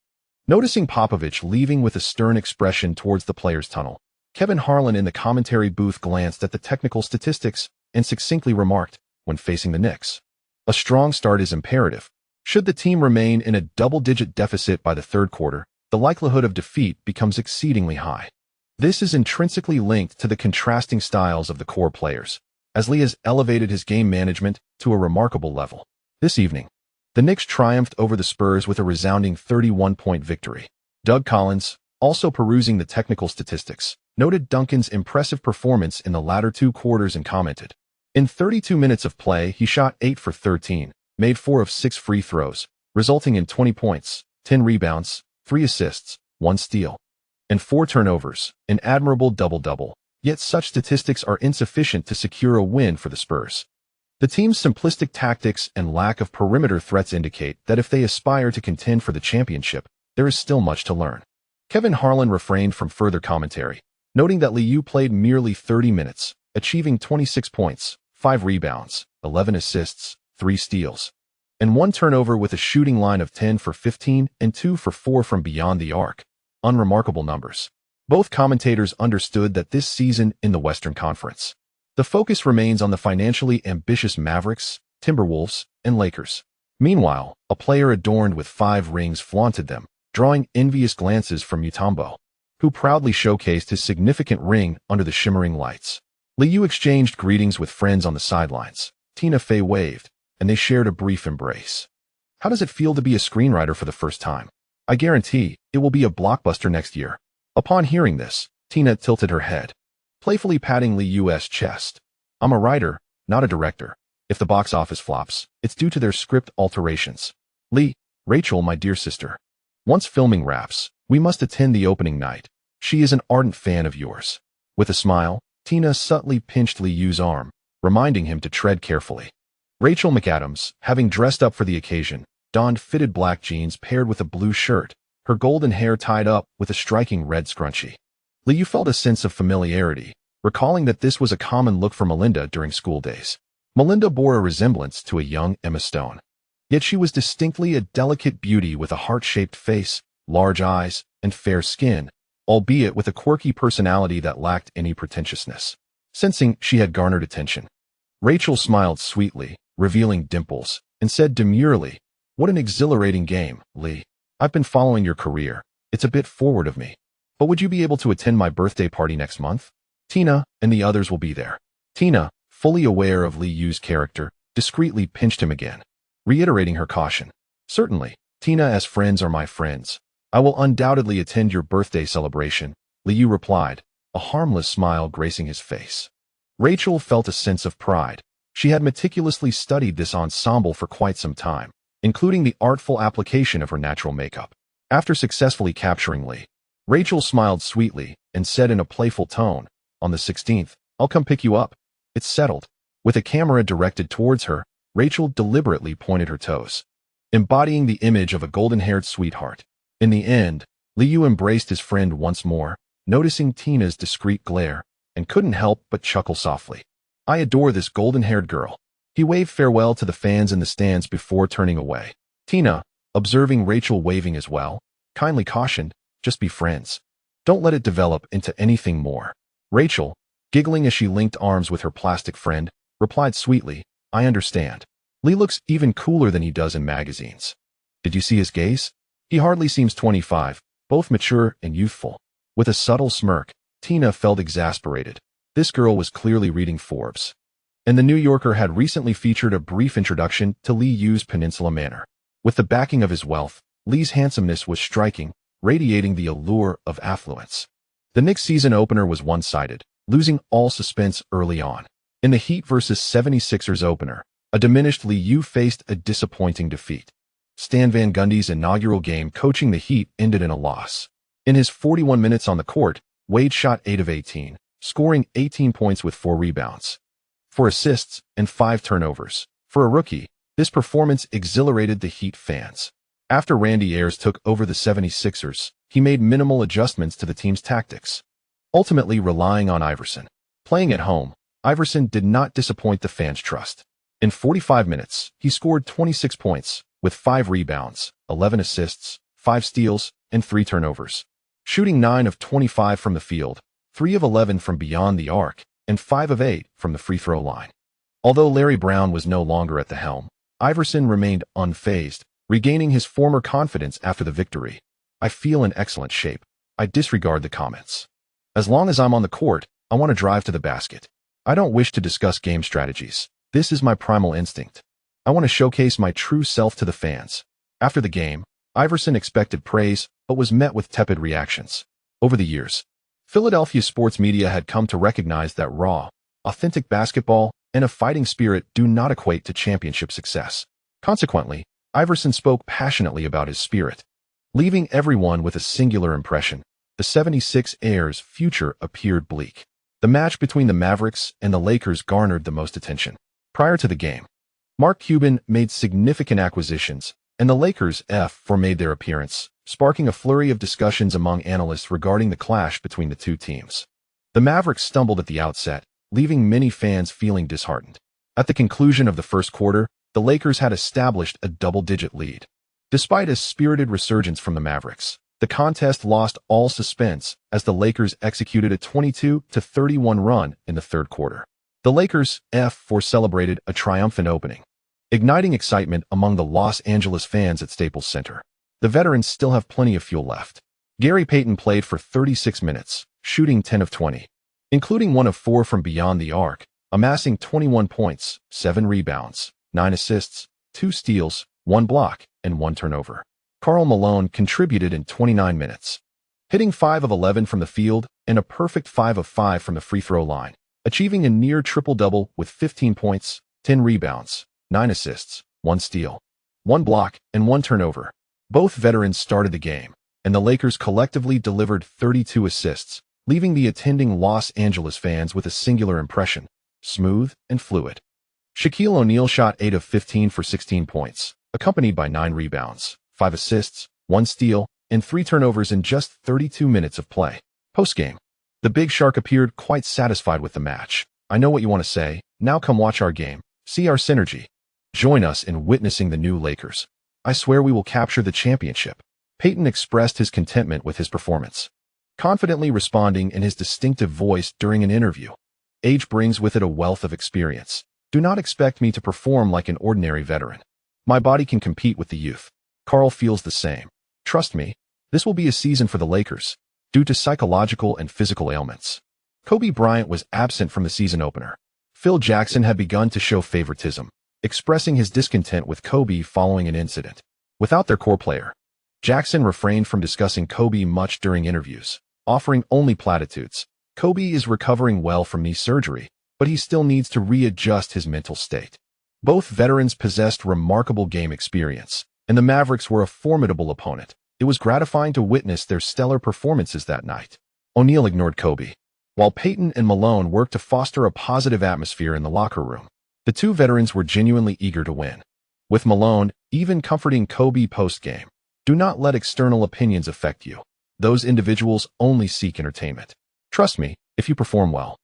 Noticing Popovich leaving with a stern expression towards the players' tunnel, Kevin Harlan in the commentary booth glanced at the technical statistics and succinctly remarked, when facing the Knicks, "A strong start is imperative. Should the team remain in a double-digit deficit by the third quarter, the likelihood of defeat becomes exceedingly high. This is intrinsically linked to the contrasting styles of the core players, as Lee has elevated his game management to a remarkable level." This evening, the Knicks triumphed over the Spurs with a resounding 31-point victory. Doug Collins, also perusing the technical statistics, noted Duncan's impressive performance in the latter 2 quarters and commented, In 32 minutes of play, he shot 8 for 13, made 4 of 6 free throws, resulting in 20 points, 10 rebounds, 3 assists, 1 steal, and 4 turnovers, an admirable double-double. Yet such statistics are insufficient to secure a win for the Spurs. The team's simplistic tactics and lack of perimeter threats indicate that if they aspire to contend for the championship, there is still much to learn. Kevin Harlan refrained from further commentary, noting that Liu played merely 30 minutes, achieving 26 points, 5 rebounds, 11 assists, 3 steals, and 1 turnover with a shooting line of 10 for 15 and 2 for 4 from beyond the arc. Unremarkable numbers. Both commentators understood that this season in the Western Conference, the focus remains on the financially ambitious Mavericks, Timberwolves, and Lakers. Meanwhile, a player adorned with 5 rings flaunted them, drawing envious glances from Mutombo, who proudly showcased his significant ring under the shimmering lights. Liu exchanged greetings with friends on the sidelines. Tina Fey waved, and they shared a brief embrace. How does it feel to be a screenwriter for the first time? I guarantee it will be a blockbuster next year. Upon hearing this, Tina tilted her head, playfully patting Liu's chest. I'm a writer, not a director. If the box office flops, it's due to their script alterations. Rachel, my dear sister. Once filming wraps, we must attend the opening night. She is an ardent fan of yours. With a smile, Tina subtly pinched Liu's arm, reminding him to tread carefully. Rachel McAdams, having dressed up for the occasion, donned fitted black jeans paired with a blue shirt, her golden hair tied up with a striking red scrunchie. Liu felt a sense of familiarity, recalling that this was a common look for Melinda during school days. Melinda bore a resemblance to a young Emma Stone. Yet she was distinctly a delicate beauty with a heart-shaped face, large eyes, and fair skin, albeit with a quirky personality that lacked any pretentiousness. Sensing she had garnered attention, Rachel smiled sweetly, revealing dimples, and said demurely, "What an exhilarating game, Lee. I've been following your career. It's a bit forward of me. But would you be able to attend my birthday party next month? Tina and the others will be there." Tina, fully aware of Liu's character, discreetly pinched him again, reiterating her caution. "Certainly, Tina as friends are my friends. I will undoubtedly attend your birthday celebration," Liu replied, a harmless smile gracing his face. Rachel felt a sense of pride. She had meticulously studied this ensemble for quite some time, including the artful application of her natural makeup. After successfully capturing Lee, Rachel smiled sweetly and said in a playful tone, "On the 16th, I'll come pick you up. It's settled." With a camera directed towards her, Rachel deliberately pointed her toes, embodying the image of a golden-haired sweetheart. In the end, Liu embraced his friend once more, noticing Tina's discreet glare, and couldn't help but chuckle softly. "I adore this golden-haired girl." He waved farewell to the fans in the stands before turning away. Tina, observing Rachel waving as well, kindly cautioned, "Just be friends. Don't let it develop into anything more." Rachel, giggling as she linked arms with her plastic friend, replied sweetly, "I understand. Lee looks even cooler than he does in magazines. Did you see his gaze? He hardly seems 25, both mature and youthful." With a subtle smirk, Tina felt exasperated. This girl was clearly reading Forbes. And the New Yorker had recently featured a brief introduction to Liu's Peninsula Manor. With the backing of his wealth, Lee's handsomeness was striking, radiating the allure of affluence. The Knicks season opener was one-sided, losing all suspense early on. In the Heat vs 76ers opener, a diminished Liu faced a disappointing defeat. Stan Van Gundy's inaugural game coaching the Heat ended in a loss. In his 41 minutes on the court, Wade shot 8 of 18, scoring 18 points with 4 rebounds, 4 assists, and 5 turnovers. For a rookie, this performance exhilarated the Heat fans. After Randy Ayers took over the 76ers, he made minimal adjustments to the team's tactics, ultimately relying on Iverson. Playing at home, Iverson did not disappoint the fans' trust. In 45 minutes, he scored 26 points, with 5 rebounds, 11 assists, 5 steals, and 3 turnovers, shooting 9 of 25 from the field, 3 of 11 from beyond the arc, and 5 of 8 from the free throw line. Although Larry Brown was no longer at the helm, Iverson remained unfazed, regaining his former confidence after the victory. "I feel in excellent shape. I disregard the comments. As long as I'm on the court, I want to drive to the basket. I don't wish to discuss game strategies. This is my primal instinct. I want to showcase my true self to the fans." After the game, Iverson expected praise, but was met with tepid reactions. Over the years, Philadelphia sports media had come to recognize that raw, authentic basketball and a fighting spirit do not equate to championship success. Consequently, Iverson spoke passionately about his spirit. Leaving everyone with a singular impression, the 76ers' future appeared bleak. The match between the Mavericks and the Lakers garnered the most attention. Prior to the game, Mark Cuban made significant acquisitions, and the Lakers' made their appearance, sparking a flurry of discussions among analysts regarding the clash between the two teams. The Mavericks stumbled at the outset, leaving many fans feeling disheartened. At the conclusion of the first quarter, the Lakers had established a double-digit lead. Despite a spirited resurgence from the Mavericks, the contest lost all suspense as the Lakers executed a 22-31 run in the third quarter. The Lakers' celebrated a triumphant opening, igniting excitement among the Los Angeles fans at Staples Center. The veterans still have plenty of fuel left. Gary Payton played for 36 minutes, shooting 10 of 20, including 1 of 4 from beyond the arc, amassing 21 points, 7 rebounds, 9 assists, 2 steals, 1 block, and 1 turnover. Karl Malone contributed in 29 minutes, hitting 5 of 11 from the field and a perfect 5 of 5 from the free throw line, achieving a near triple-double with 15 points, 10 rebounds, 9 assists, 1 steal, 1 block, and 1 turnover. Both veterans started the game, and the Lakers collectively delivered 32 assists, leaving the attending Los Angeles fans with a singular impression: smooth and fluid. Shaquille O'Neal shot 8 of 15 for 16 points, accompanied by 9 rebounds, 5 assists, 1 steal, and 3 turnovers in just 32 minutes of play. Postgame, the Big Shark appeared quite satisfied with the match. "I know what you want to say. Now come watch our game. See our synergy. Join us in witnessing the new Lakers. I swear we will capture the championship." Payton expressed his contentment with his performance, confidently responding in his distinctive voice during an interview. "Age brings with it a wealth of experience. Do not expect me to perform like an ordinary veteran. My body can compete with the youth." Karl feels the same. "Trust me, this will be a season for the Lakers." Due to psychological and physical ailments, Kobe Bryant was absent from the season opener. Phil Jackson had begun to show favoritism, expressing his discontent with Kobe following an incident. Without their core player, Jackson refrained from discussing Kobe much during interviews, offering only platitudes. "Kobe is recovering well from knee surgery, but he still needs to readjust his mental state." Both veterans possessed remarkable game experience, and the Mavericks were a formidable opponent. It was gratifying to witness their stellar performances that night. O'Neal ignored Kobe, while Payton and Malone worked to foster a positive atmosphere in the locker room. The two veterans were genuinely eager to win, with Malone even comforting Kobe post-game. "Do not let external opinions affect you. Those individuals only seek entertainment. Trust me, if you perform well,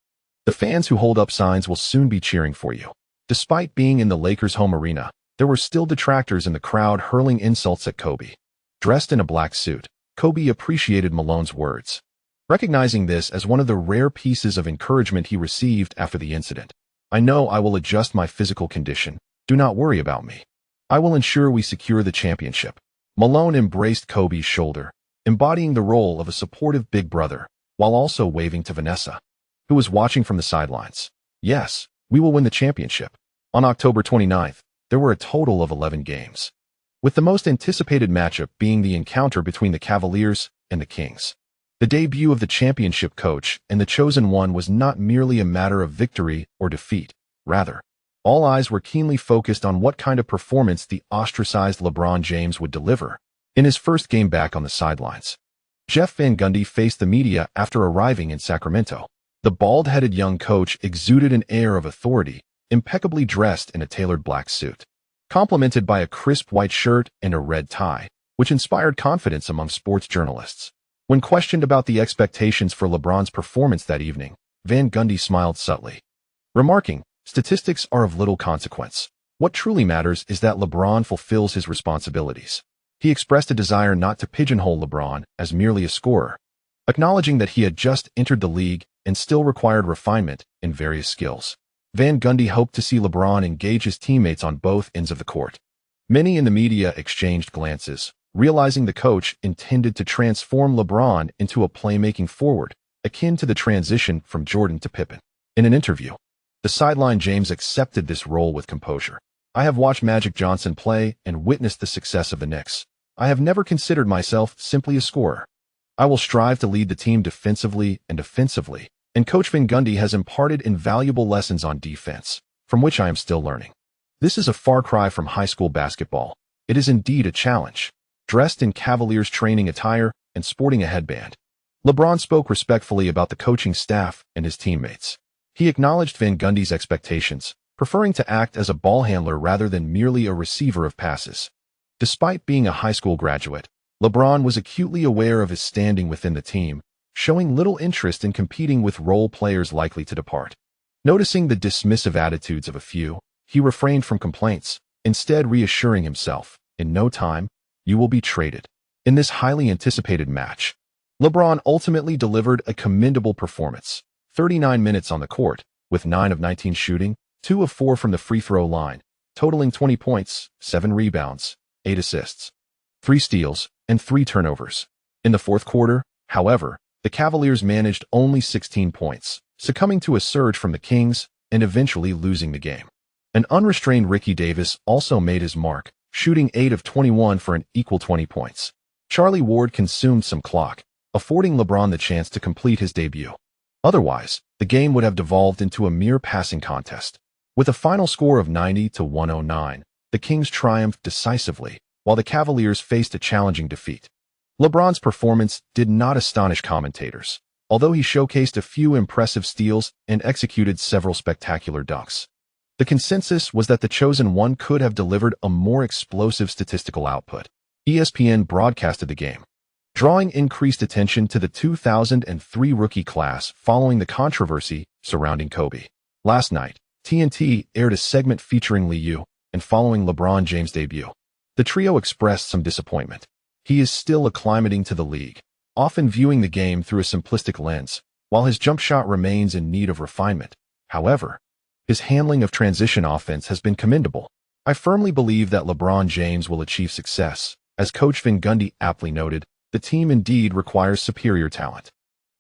the fans who hold up signs will soon be cheering for you." Despite being in the Lakers' home arena, there were still detractors in the crowd hurling insults at Kobe. Dressed in a black suit, Kobe appreciated Malone's words, recognizing this as one of the rare pieces of encouragement he received after the incident. "I know I will adjust my physical condition. Do not worry about me. I will ensure we secure the championship." Malone embraced Kobe's shoulder, embodying the role of a supportive big brother, while also waving to Vanessa, who was watching from the sidelines. "Yes, we will win the championship." On October 29th, there were a total of 11 games, with the most anticipated matchup being the encounter between the Cavaliers and the Kings. The debut of the championship coach and the chosen one was not merely a matter of victory or defeat. Rather, all eyes were keenly focused on what kind of performance the ostracized LeBron James would deliver in his first game back on the sidelines. Jeff Van Gundy faced the media after arriving in Sacramento. The bald-headed young coach exuded an air of authority, impeccably dressed in a tailored black suit, complemented by a crisp white shirt and a red tie, which inspired confidence among sports journalists. When questioned about the expectations for LeBron's performance that evening, Van Gundy smiled subtly, remarking, "Statistics are of little consequence. What truly matters is that LeBron fulfills his responsibilities." He expressed a desire not to pigeonhole LeBron as merely a scorer, acknowledging that he had just entered the league and still required refinement in various skills. Van Gundy hoped to see LeBron engage his teammates on both ends of the court. Many in the media exchanged glances, realizing the coach intended to transform LeBron into a playmaking forward, akin to the transition from Jordan to Pippen. In an interview, the sideline James accepted this role with composure. "I have watched Magic Johnson play and witnessed the success of the Knicks. I have never considered myself simply a scorer. I will strive to lead the team defensively and offensively, and Coach Van Gundy has imparted invaluable lessons on defense, from which I am still learning. This is a far cry from high school basketball. It is indeed a challenge. Dressed in Cavaliers training attire and sporting a headband, LeBron spoke respectfully about the coaching staff and his teammates. He acknowledged Van Gundy's expectations, preferring to act as a ball handler rather than merely a receiver of passes. Despite being a high school graduate, LeBron was acutely aware of his standing within the team, showing little interest in competing with role players likely to depart. Noticing the dismissive attitudes of a few, he refrained from complaints, instead reassuring himself, in no time, you will be traded. In this highly anticipated match, LeBron ultimately delivered a commendable performance. 39 minutes on the court, with 9 of 19 shooting, 2 of 4 from the free throw line, totaling 20 points, 7 rebounds, 8 assists, 3 steals, and 3 turnovers. In the fourth quarter, however, the Cavaliers managed only 16 points, succumbing to a surge from the Kings and eventually losing the game. An unrestrained Ricky Davis also made his mark, shooting 8 of 21 for an equal 20 points. Charlie Ward consumed some clock, affording LeBron the chance to complete his debut. Otherwise, the game would have devolved into a mere passing contest. With a final score of 90-109, the Kings triumphed decisively, while the Cavaliers faced a challenging defeat. LeBron's performance did not astonish commentators, although he showcased a few impressive steals and executed several spectacular dunks. The consensus was that the chosen one could have delivered a more explosive statistical output. ESPN broadcasted the game, drawing increased attention to the 2003 rookie class following the controversy surrounding Kobe. Last night, TNT aired a segment featuring Liu, and following LeBron James' debut, the trio expressed some disappointment. He is still acclimating to the league, often viewing the game through a simplistic lens, while his jump shot remains in need of refinement. However, his handling of transition offense has been commendable. I firmly believe that LeBron James will achieve success. As Coach Van Gundy aptly noted, the team indeed requires superior talent.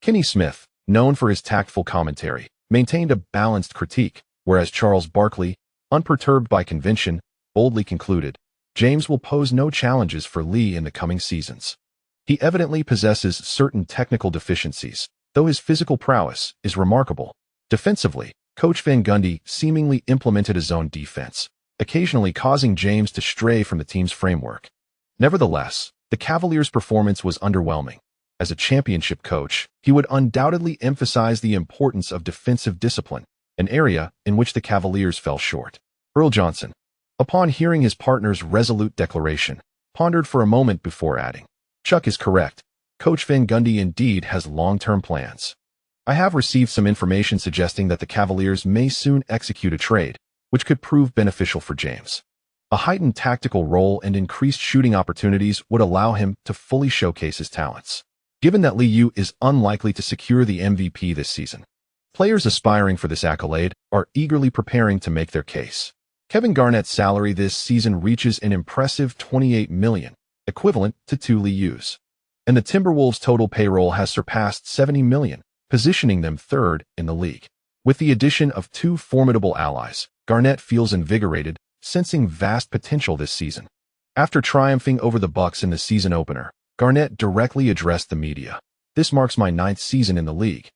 Kenny Smith, known for his tactful commentary, maintained a balanced critique, whereas Charles Barkley, unperturbed by convention, boldly concluded, James will pose no challenges for Lee in the coming seasons. He evidently possesses certain technical deficiencies, though his physical prowess is remarkable. Defensively, Coach Van Gundy seemingly implemented a zone defense, occasionally causing James to stray from the team's framework. Nevertheless, the Cavaliers' performance was underwhelming. As a championship coach, he would undoubtedly emphasize the importance of defensive discipline, an area in which the Cavaliers fell short. Earl Johnson, upon hearing his partner's resolute declaration, pondered for a moment before adding, Chuck is correct. Coach Van Gundy indeed has long-term plans. I have received some information suggesting that the Cavaliers may soon execute a trade, which could prove beneficial for James. A heightened tactical role and increased shooting opportunities would allow him to fully showcase his talents. Given that Liu is unlikely to secure the MVP this season, players aspiring for this accolade are eagerly preparing to make their case. Kevin Garnett's salary this season reaches an impressive $28 million, equivalent to 2 Liu's. And the Timberwolves' total payroll has surpassed $70 million, positioning them third in the league. With the addition of 2 formidable allies, Garnett feels invigorated, sensing vast potential this season. After triumphing over the Bucks in the season opener, Garnett directly addressed the media. This marks my 9th season in the league,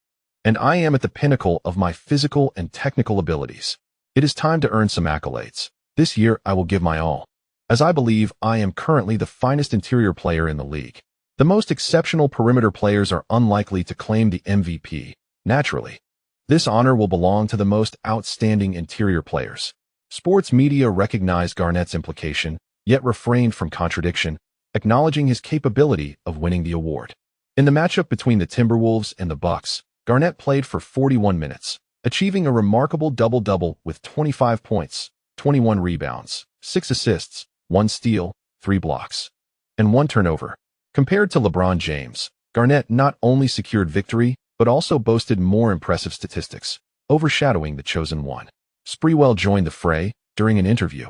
and I am at the pinnacle of my physical and technical abilities. It is time to earn some accolades. This year I will give my all, as I believe I am currently the finest interior player in the league. The most exceptional perimeter players are unlikely to claim the MVP. Naturally, this honor will belong to the most outstanding interior players. Sports media recognized Garnett's implication, yet refrained from contradiction, acknowledging his capability of winning the award. In the matchup between the Timberwolves and the Bucks, Garnett played for 41 minutes, achieving a remarkable double-double with 25 points, 21 rebounds, 6 assists, 1 steal, 3 blocks, and 1 turnover. Compared to LeBron James, Garnett not only secured victory, but also boasted more impressive statistics, overshadowing the chosen one. Sprewell joined the fray during an interview,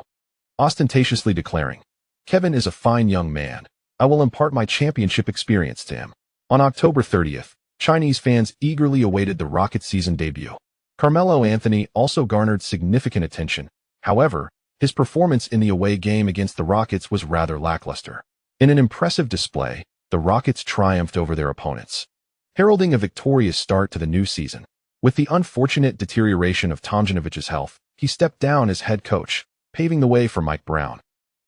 ostentatiously declaring, Kevin is a fine young man. I will impart my championship experience to him. On October 30th, Chinese fans eagerly awaited the Rockets' season debut. Carmelo Anthony also garnered significant attention. However, his performance in the away game against the Rockets was rather lackluster. In an impressive display, the Rockets triumphed over their opponents, heralding a victorious start to the new season. With the unfortunate deterioration of Tomjanovich's health, he stepped down as head coach, paving the way for Mike Brown,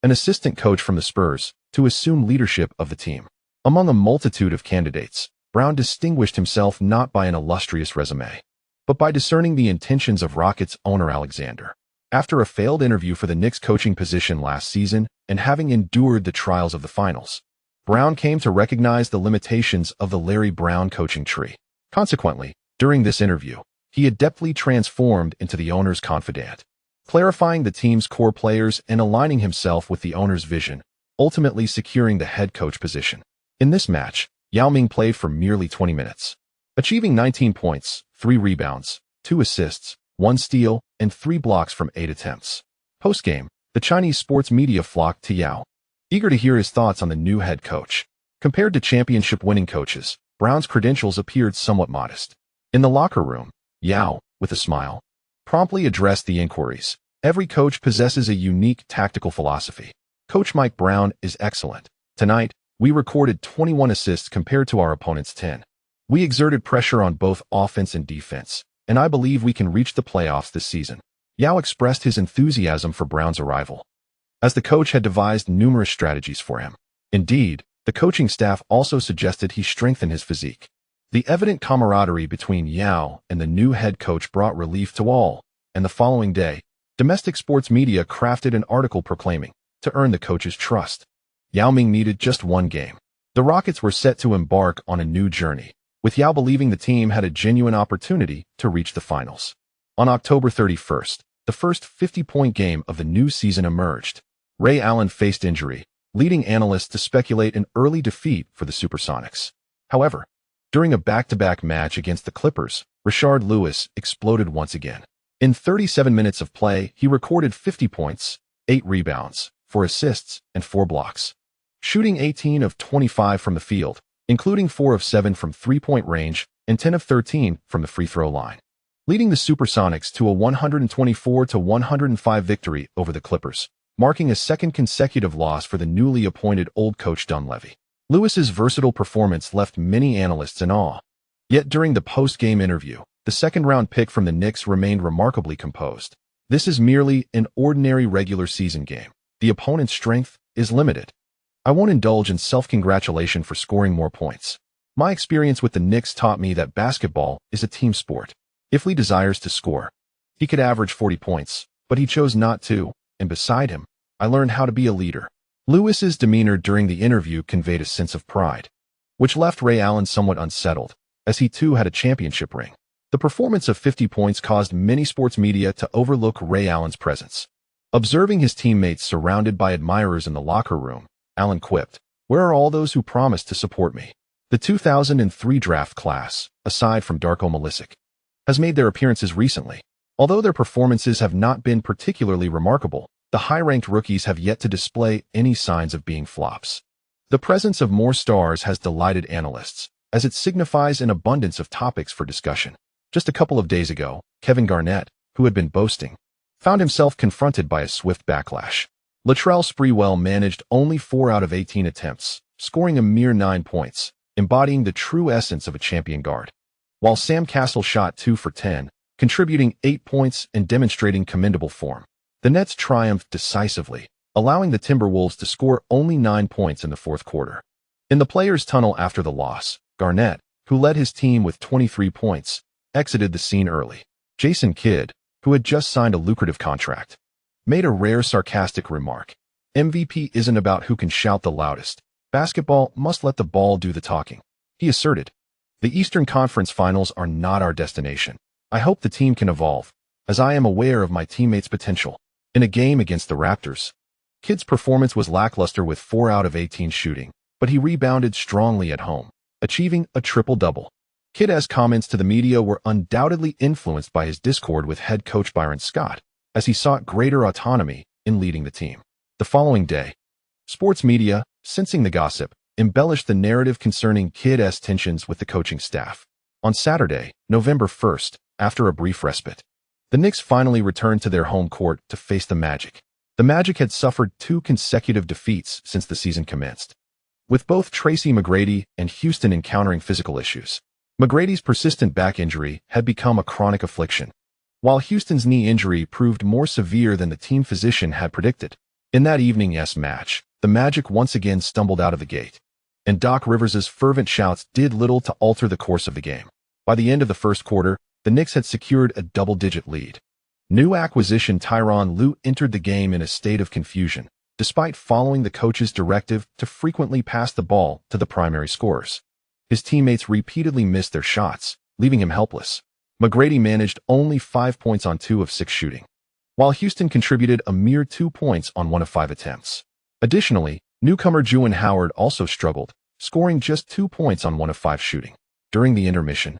an assistant coach from the Spurs, to assume leadership of the team. Among a multitude of candidates, Brown distinguished himself not by an illustrious resume, but by discerning the intentions of Rockets owner Alexander. After a failed interview for the Knicks coaching position last season and having endured the trials of the finals, Brown came to recognize the limitations of the Larry Brown coaching tree. Consequently, during this interview, he adeptly transformed into the owner's confidant, clarifying the team's core players and aligning himself with the owner's vision, ultimately securing the head coach position. In this match, Yao Ming played for merely 20 minutes, achieving 19 points, 3 rebounds, 2 assists, 1 steal, and 3 blocks from 8 attempts. Post-game, the Chinese sports media flocked to Yao, eager to hear his thoughts on the new head coach. Compared to championship-winning coaches, Brown's credentials appeared somewhat modest. In the locker room, Yao, with a smile, promptly addressed the inquiries. Every coach possesses a unique tactical philosophy. Coach Mike Brown is excellent. Tonight, we recorded 21 assists compared to our opponent's 10. We exerted pressure on both offense and defense, and I believe we can reach the playoffs this season. Yao expressed his enthusiasm for Brown's arrival, as the coach had devised numerous strategies for him. Indeed, the coaching staff also suggested he strengthen his physique. The evident camaraderie between Yao and the new head coach brought relief to all, and the following day, domestic sports media crafted an article proclaiming, to earn the coach's trust, Yao Ming needed just one game. The Rockets were set to embark on a new journey, with Yao believing the team had a genuine opportunity to reach the finals. On October 31st, the first 50-point game of the new season emerged. Ray Allen faced injury, leading analysts to speculate an early defeat for the Supersonics. However, during a back-to-back match against the Clippers, Rashard Lewis exploded once again. In 37 minutes of play, he recorded 50 points, 8 rebounds, 4 assists, and 4 blocks, shooting 18 of 25 from the field, including 4 of 7 from three-point range and 10 of 13 from the free throw line, leading the Supersonics to a 124-105 victory over the Clippers, marking a second consecutive loss for the newly appointed old coach Dunleavy. Lewis's versatile performance left many analysts in awe. Yet during the post-game interview, the second-round pick from the Knicks remained remarkably composed. This is merely an ordinary regular season game. The opponent's strength is limited. I won't indulge in self-congratulation for scoring more points. My experience with the Knicks taught me that basketball is a team sport. If Lee desires to score, he could average 40 points, but he chose not to, and beside him, I learned how to be a leader. Lewis's demeanor during the interview conveyed a sense of pride, which left Ray Allen somewhat unsettled, as he too had a championship ring. The performance of 50 points caused many sports media to overlook Ray Allen's presence. Observing his teammates surrounded by admirers in the locker room, Allen quipped, "Where are all those who promised to support me?" The 2003 draft class, aside from Darko Milicic, has made their appearances recently. Although their performances have not been particularly remarkable, the high-ranked rookies have yet to display any signs of being flops. The presence of more stars has delighted analysts, as it signifies an abundance of topics for discussion. Just a couple of days ago, Kevin Garnett, who had been boasting, found himself confronted by a swift backlash. Latrell Sprewell managed only 4 out of 18 attempts, scoring a mere 9 points, embodying the true essence of a champion guard. While Sam Cassell shot 2 for 10, contributing 8 points and demonstrating commendable form, the Nets triumphed decisively, allowing the Timberwolves to score only 9 points in the fourth quarter. In the players' tunnel after the loss, Garnett, who led his team with 23 points, exited the scene early. Jason Kidd, who had just signed a lucrative contract, made a rare sarcastic remark. MVP isn't about who can shout the loudest. Basketball must let the ball do the talking. He asserted, "The Eastern Conference Finals are not our destination. I hope the team can evolve, as I am aware of my teammates' potential." In a game against the Raptors, Kidd's performance was lackluster with 4 out of 18 shooting, but he rebounded strongly at home, achieving a triple-double. Kidd's comments to the media were undoubtedly influenced by his discord with head coach Byron Scott, as he sought greater autonomy in leading the team. The following day, sports media, sensing the gossip, embellished the narrative concerning Kidd's tensions with the coaching staff. On Saturday, November 1st, after a brief respite, the Knicks finally returned to their home court to face the Magic. The Magic had suffered 2 consecutive defeats since the season commenced, with both Tracy McGrady and Houston encountering physical issues. McGrady's persistent back injury had become a chronic affliction, while Houston's knee injury proved more severe than the team physician had predicted. In that evening's match, the Magic once again stumbled out of the gate, and Doc Rivers's fervent shouts did little to alter the course of the game. By the end of the first quarter, the Knicks had secured a double-digit lead. New acquisition Tyronn Lue entered the game in a state of confusion, despite following the coach's directive to frequently pass the ball to the primary scorers. His teammates repeatedly missed their shots, leaving him helpless. McGrady managed only 5 points on 2 of 6 shooting, while Houston contributed a mere 2 points on 1 of 5 attempts. Additionally, newcomer Juwan Howard also struggled, scoring just 2 points on 1 of 5 shooting. During the intermission,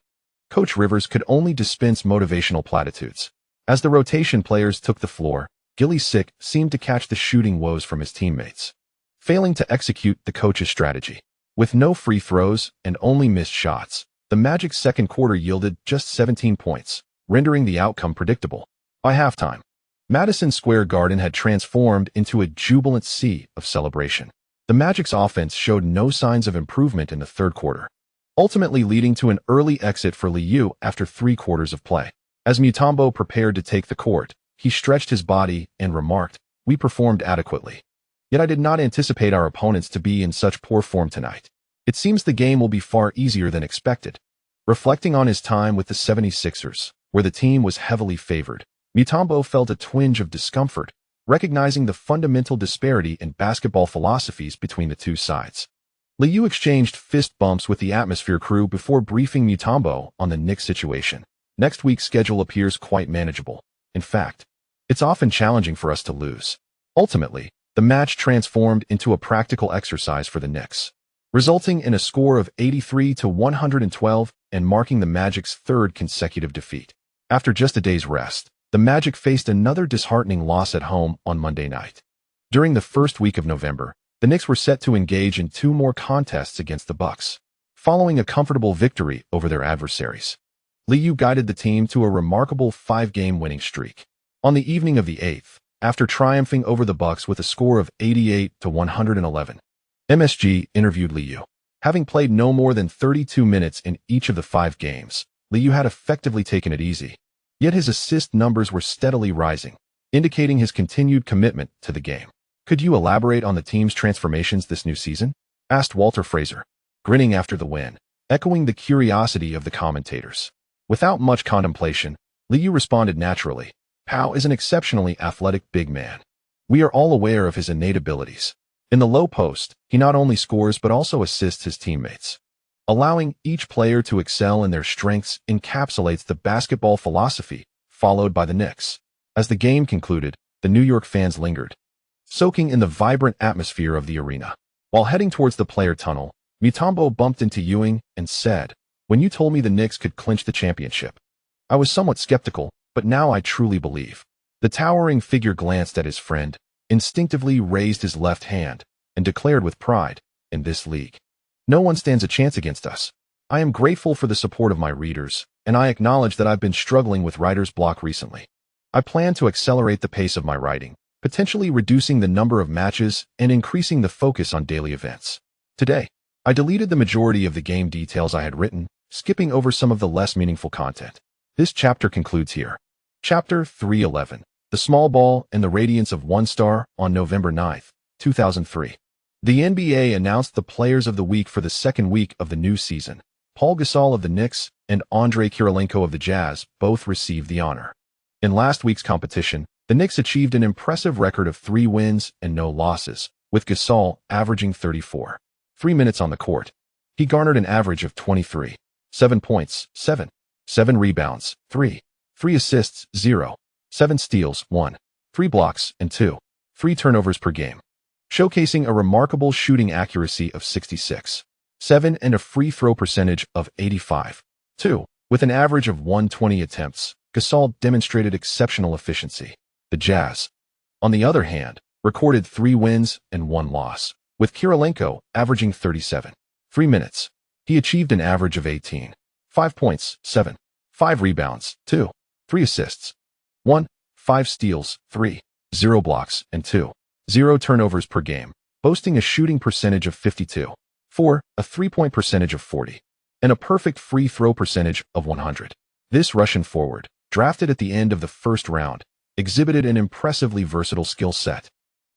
Coach Rivers could only dispense motivational platitudes. As the rotation players took the floor, Gilly Sick seemed to catch the shooting woes from his teammates, failing to execute the coach's strategy. With no free throws and only missed shots, the Magic's second quarter yielded just 17 points, rendering the outcome predictable. By halftime, Madison Square Garden had transformed into a jubilant sea of celebration. The Magic's offense showed no signs of improvement in the third quarter, ultimately leading to an early exit for Liu after 3 quarters of play. As Mutombo prepared to take the court, he stretched his body and remarked, "We performed adequately. Yet I did not anticipate our opponents to be in such poor form tonight. It seems the game will be far easier than expected." Reflecting on his time with the 76ers, where the team was heavily favored, Mutombo felt a twinge of discomfort, recognizing the fundamental disparity in basketball philosophies between the two sides. Liu exchanged fist bumps with the Atmosphere crew before briefing Mutombo on the Knicks situation. "Next week's schedule appears quite manageable. In fact, it's often challenging for us to lose." Ultimately, the match transformed into a practical exercise for the Knicks, resulting in a score of 83-112 and marking the Magic's third consecutive defeat. After just a day's rest, the Magic faced another disheartening loss at home on Monday night. During the first week of November, the Knicks were set to engage in 2 more contests against the Bucks, following a comfortable victory over their adversaries. Liu guided the team to a remarkable 5-game winning streak. On the evening of the 8th, after triumphing over the Bucks with a score of 88-111, MSG interviewed Liu. Having played no more than 32 minutes in each of the 5 games, Liu had effectively taken it easy. Yet his assist numbers were steadily rising, indicating his continued commitment to the game. "Could you elaborate on the team's transformations this new season?" asked Walter Fraser, grinning after the win, echoing the curiosity of the commentators. Without much contemplation, Liu responded naturally. "Pau is an exceptionally athletic big man. We are all aware of his innate abilities. In the low post, he not only scores but also assists his teammates. Allowing each player to excel in their strengths encapsulates the basketball philosophy followed by the Knicks." As the game concluded, the New York fans lingered, soaking in the vibrant atmosphere of the arena. While heading towards the player tunnel, Mutombo bumped into Ewing and said, "When you told me the Knicks could clinch the championship, I was somewhat skeptical, but now I truly believe." The towering figure glanced at his friend, instinctively raised his left hand, and declared with pride, "In this league, no one stands a chance against us. I am grateful for the support of my readers, and I acknowledge that I've been struggling with writer's block recently. I plan to accelerate the pace of my writing, potentially reducing the number of matches and increasing the focus on daily events. Today, I deleted the majority of the game details I had written, skipping over some of the less meaningful content. This chapter concludes here." Chapter 311, The Small Ball and the Radiance of One Star. On November 9, 2003. The NBA announced the players of the week for the second week of the new season. Paul Gasol of the Knicks and Andrei Kirilenko of the Jazz both received the honor. In last week's competition, the Knicks achieved an impressive record of 3 wins and no losses, with Gasol averaging 34.3 minutes on the court. He garnered an average of 23, 7 points, 7 rebounds, 3 assists, 0, 7 steals, 1, 3 blocks, and 2 turnovers per game, showcasing a remarkable shooting accuracy of 66.7 and a free throw percentage of 85.2. With an average of 120 attempts, Gasol demonstrated exceptional efficiency. The Jazz, on the other hand, recorded 3 wins and 1 loss, with Kirilenko averaging 37.3 minutes. He achieved an average of 18.5 points, 5 rebounds, 2 assists, 1, 5 steals, 0 blocks, and 2 turnovers per game, boasting a shooting percentage of 52.4, a three-point percentage of 40, and a perfect free throw percentage of 100. This Russian forward, drafted at the end of the first round, exhibited an impressively versatile skill set,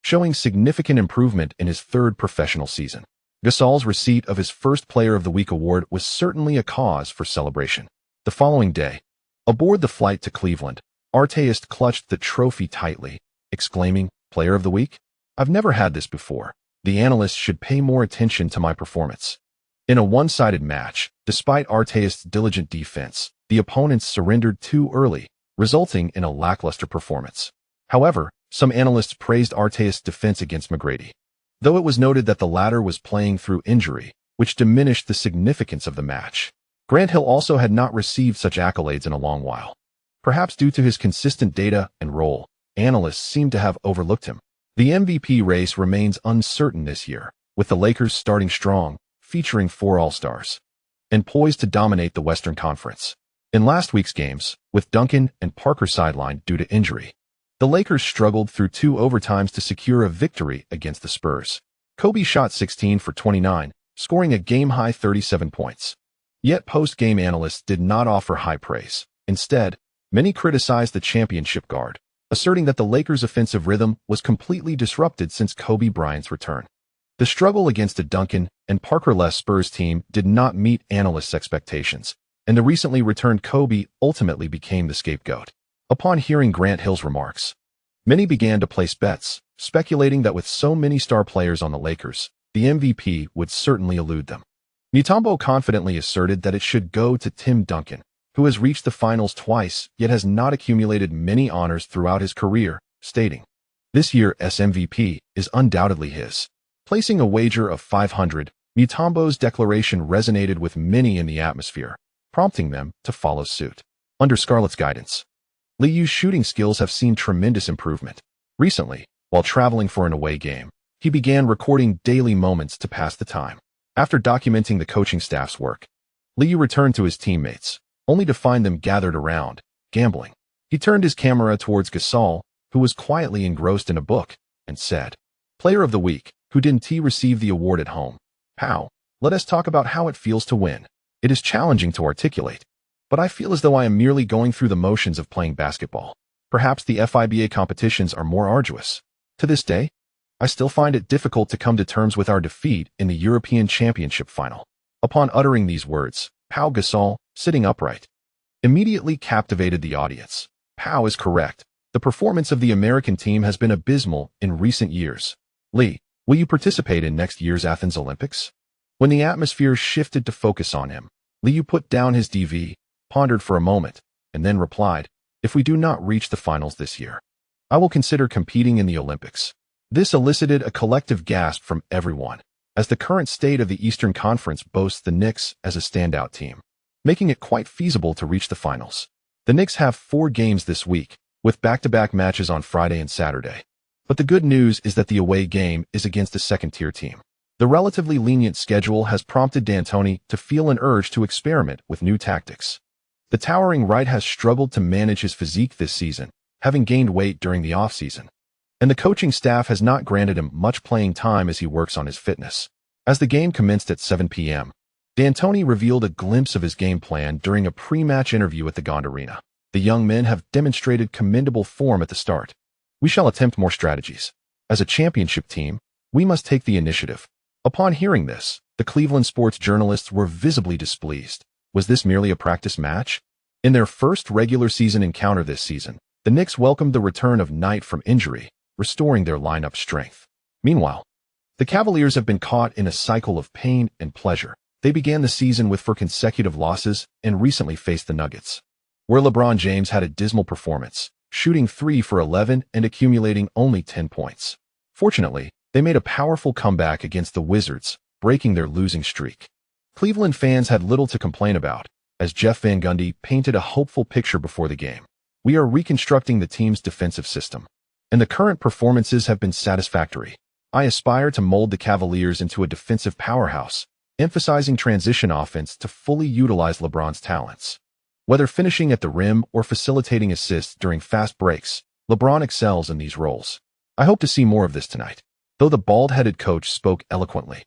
showing significant improvement in his third professional season. Gasol's receipt of his first Player of the Week award was certainly a cause for celebration. The following day, aboard the flight to Cleveland, Artest clutched the trophy tightly, exclaiming, "Player of the Week? I've never had this before. The analysts should pay more attention to my performance." In a one-sided match, despite Artest's diligent defense, the opponents surrendered too early, resulting in a lackluster performance. However, some analysts praised Artest's defense against McGrady, though it was noted that the latter was playing through injury, which diminished the significance of the match. Grant Hill also had not received such accolades in a long while. Perhaps due to his consistent data and role, analysts seem to have overlooked him. The MVP race remains uncertain this year, with the Lakers starting strong, featuring 4 All-Stars, and poised to dominate the Western Conference. In last week's games, with Duncan and Parker sidelined due to injury, the Lakers struggled through 2 overtimes to secure a victory against the Spurs. Kobe shot 16 for 29, scoring a game-high 37 points. Yet post-game analysts did not offer high praise. Instead, many criticized the championship guard, asserting that the Lakers' offensive rhythm was completely disrupted since Kobe Bryant's return. The struggle against a Duncan and Parker-less Spurs team did not meet analysts' expectations, and the recently returned Kobe ultimately became the scapegoat. Upon hearing Grant Hill's remarks, many began to place bets, speculating that with so many star players on the Lakers, the MVP would certainly elude them. Mutombo confidently asserted that it should go to Tim Duncan, who has reached the finals twice yet has not accumulated many honors throughout his career, stating, "This year's MVP is undoubtedly his." Placing a wager of 500, Mutombo's declaration resonated with many in the atmosphere, prompting them to follow suit. Under Scarlett's guidance, Liu's shooting skills have seen tremendous improvement. Recently, while traveling for an away game, he began recording daily moments to pass the time. After documenting the coaching staff's work, Liu returned to his teammates, only to find them gathered around, gambling. He turned his camera towards Gasol, who was quietly engrossed in a book, and said, "Player of the Week, who didn't he receive the award at home? How? Let us talk about how it feels to win. It is challenging to articulate, but I feel as though I am merely going through the motions of playing basketball. Perhaps the FIBA competitions are more arduous. To this day, I still find it difficult to come to terms with our defeat in the European Championship final." Upon uttering these words, Pau Gasol, sitting upright, immediately captivated the audience. Pau is correct. The performance of the American team has been abysmal in recent years. "Lee, will you participate in next year's Athens Olympics?" When the atmosphere shifted to focus on him, Liu put down his DV, pondered for a moment, and then replied, "If we do not reach the finals this year, I will consider competing in the Olympics." This elicited a collective gasp from everyone, as the current state of the Eastern Conference boasts the Knicks as a standout team, making it quite feasible to reach the finals. The Knicks have 4 games this week, with back-to-back matches on Friday and Saturday. But the good news is that the away game is against a second-tier team. The relatively lenient schedule has prompted D'Antoni to feel an urge to experiment with new tactics. The towering right has struggled to manage his physique this season, having gained weight during the offseason, and the coaching staff has not granted him much playing time as he works on his fitness. As the game commenced at 7 p.m., D'Antoni revealed a glimpse of his game plan during a pre-match interview at the Gond Arena. "The young men have demonstrated commendable form at the start. We shall attempt more strategies. As a championship team, we must take the initiative." Upon hearing this, the Cleveland sports journalists were visibly displeased. Was this merely a practice match? In their first regular season encounter this season, the Knicks welcomed the return of Knight from injury, restoring their lineup strength. Meanwhile, the Cavaliers have been caught in a cycle of pain and pleasure. They began the season with 4 consecutive losses and recently faced the Nuggets, where LeBron James had a dismal performance, shooting 3 for 11 and accumulating only 10 points. Fortunately, they made a powerful comeback against the Wizards, breaking their losing streak. Cleveland fans had little to complain about, as Jeff Van Gundy painted a hopeful picture before the game. "We are reconstructing the team's defensive system, and the current performances have been satisfactory. I aspire to mold the Cavaliers into a defensive powerhouse, emphasizing transition offense to fully utilize LeBron's talents. Whether finishing at the rim or facilitating assists during fast breaks, LeBron excels in these roles. I hope to see more of this tonight." Though the bald-headed coach spoke eloquently,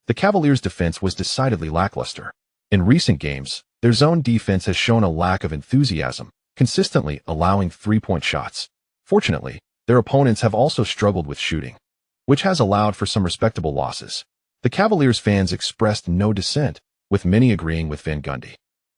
the Cavaliers' defense was decidedly lackluster. In recent games, their zone defense has shown a lack of enthusiasm, consistently allowing three-point shots. Fortunately, their opponents have also struggled with shooting, which has allowed for some respectable losses. The Cavaliers fans expressed no dissent, with many agreeing with Van Gundy.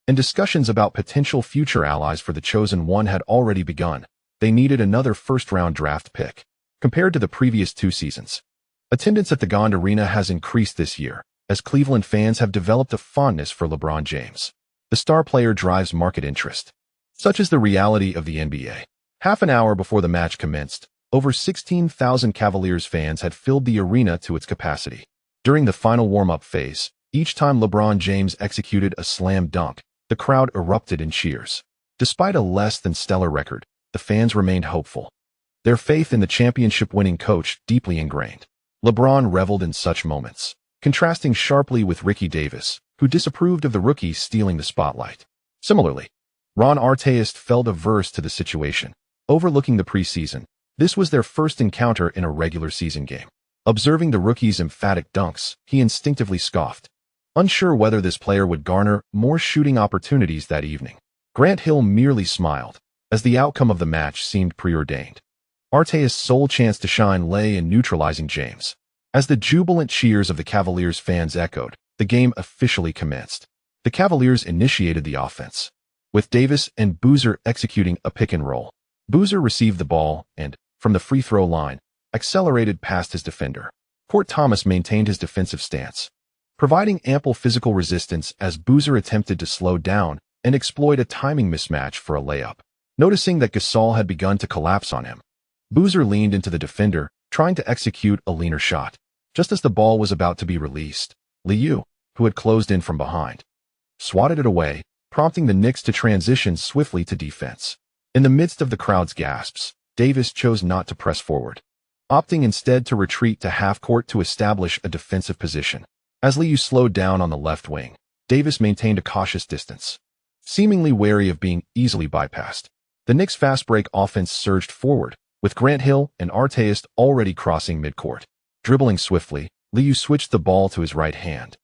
And discussions about potential future allies for the chosen one had already begun. They needed another first-round draft pick. Compared to the previous 2 seasons, attendance at the Kourt Arena has increased this year, as Cleveland fans have developed a fondness for LeBron James. The star player drives market interest. Such is the reality of the NBA. Half an hour before the match commenced, over 16,000 Cavaliers fans had filled the arena to its capacity. During the final warm-up phase, each time LeBron James executed a slam dunk, the crowd erupted in cheers. Despite a less-than-stellar record, the fans remained hopeful, their faith in the championship-winning coach deeply ingrained. LeBron reveled in such moments, contrasting sharply with Ricky Davis, who disapproved of the rookie stealing the spotlight. Similarly, Ron Artest felt averse to the situation, overlooking the preseason. This was their first encounter in a regular season game. Observing the rookie's emphatic dunks, he instinctively scoffed, unsure whether this player would garner more shooting opportunities that evening. Grant Hill merely smiled, as the outcome of the match seemed preordained. Artest's sole chance to shine lay in neutralizing James. As the jubilant cheers of the Cavaliers fans echoed, the game officially commenced. The Cavaliers initiated the offense, with Davis and Boozer executing a pick and roll. Boozer received the ball and, from the free throw line, accelerated past his defender. Kourt Thomas maintained his defensive stance, providing ample physical resistance as Boozer attempted to slow down and exploit a timing mismatch for a layup. Noticing that Gasol had begun to collapse on him, Boozer leaned into the defender, trying to execute a leaner shot. Just as the ball was about to be released, Liu, who had closed in from behind, swatted it away, prompting the Knicks to transition swiftly to defense. In the midst of the crowd's gasps, Davis chose not to press forward, opting instead to retreat to half-court to establish a defensive position. As Liu slowed down on the left wing, Davis maintained a cautious distance, seemingly wary of being easily bypassed. The Knicks' fast-break offense surged forward, with Grant Hill and Artest already crossing midcourt. Dribbling swiftly, Liu switched the ball to his right hand,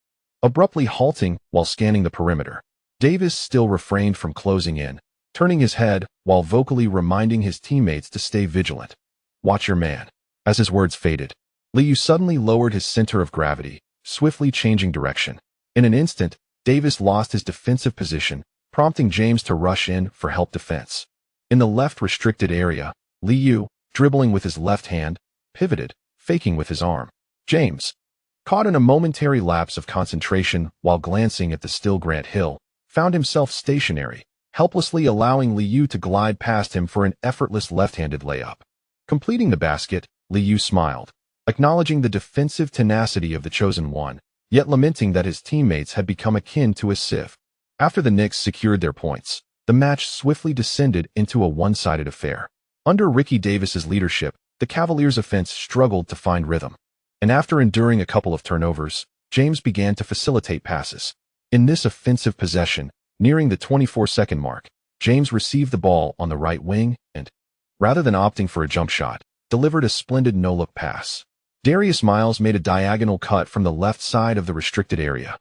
abruptly halting while scanning the perimeter. Davis still refrained from closing in, turning his head while vocally reminding his teammates to stay vigilant. "Watch your man." As his words faded, Liu suddenly lowered his center of gravity, swiftly changing direction. In an instant, Davis lost his defensive position, prompting James to rush in for help defense. In the left restricted area, Liu, dribbling with his left hand, pivoted, faking with his arm. James, caught in a momentary lapse of concentration while glancing at the still Grant Hill, found himself stationary, helplessly allowing Liu to glide past him for an effortless left-handed layup. Completing the basket, Liu smiled, acknowledging the defensive tenacity of the chosen one, yet lamenting that his teammates had become akin to a sieve. After the Knicks secured their points, the match swiftly descended into a one-sided affair. Under Ricky Davis's leadership, the Cavaliers' offense struggled to find rhythm, and after enduring a couple of turnovers, James began to facilitate passes. In this offensive possession, nearing the 24-second mark, James received the ball on the right wing and, rather than opting for a jump shot, delivered a splendid no-look pass. Darius Miles made a diagonal cut from the left side of the restricted area,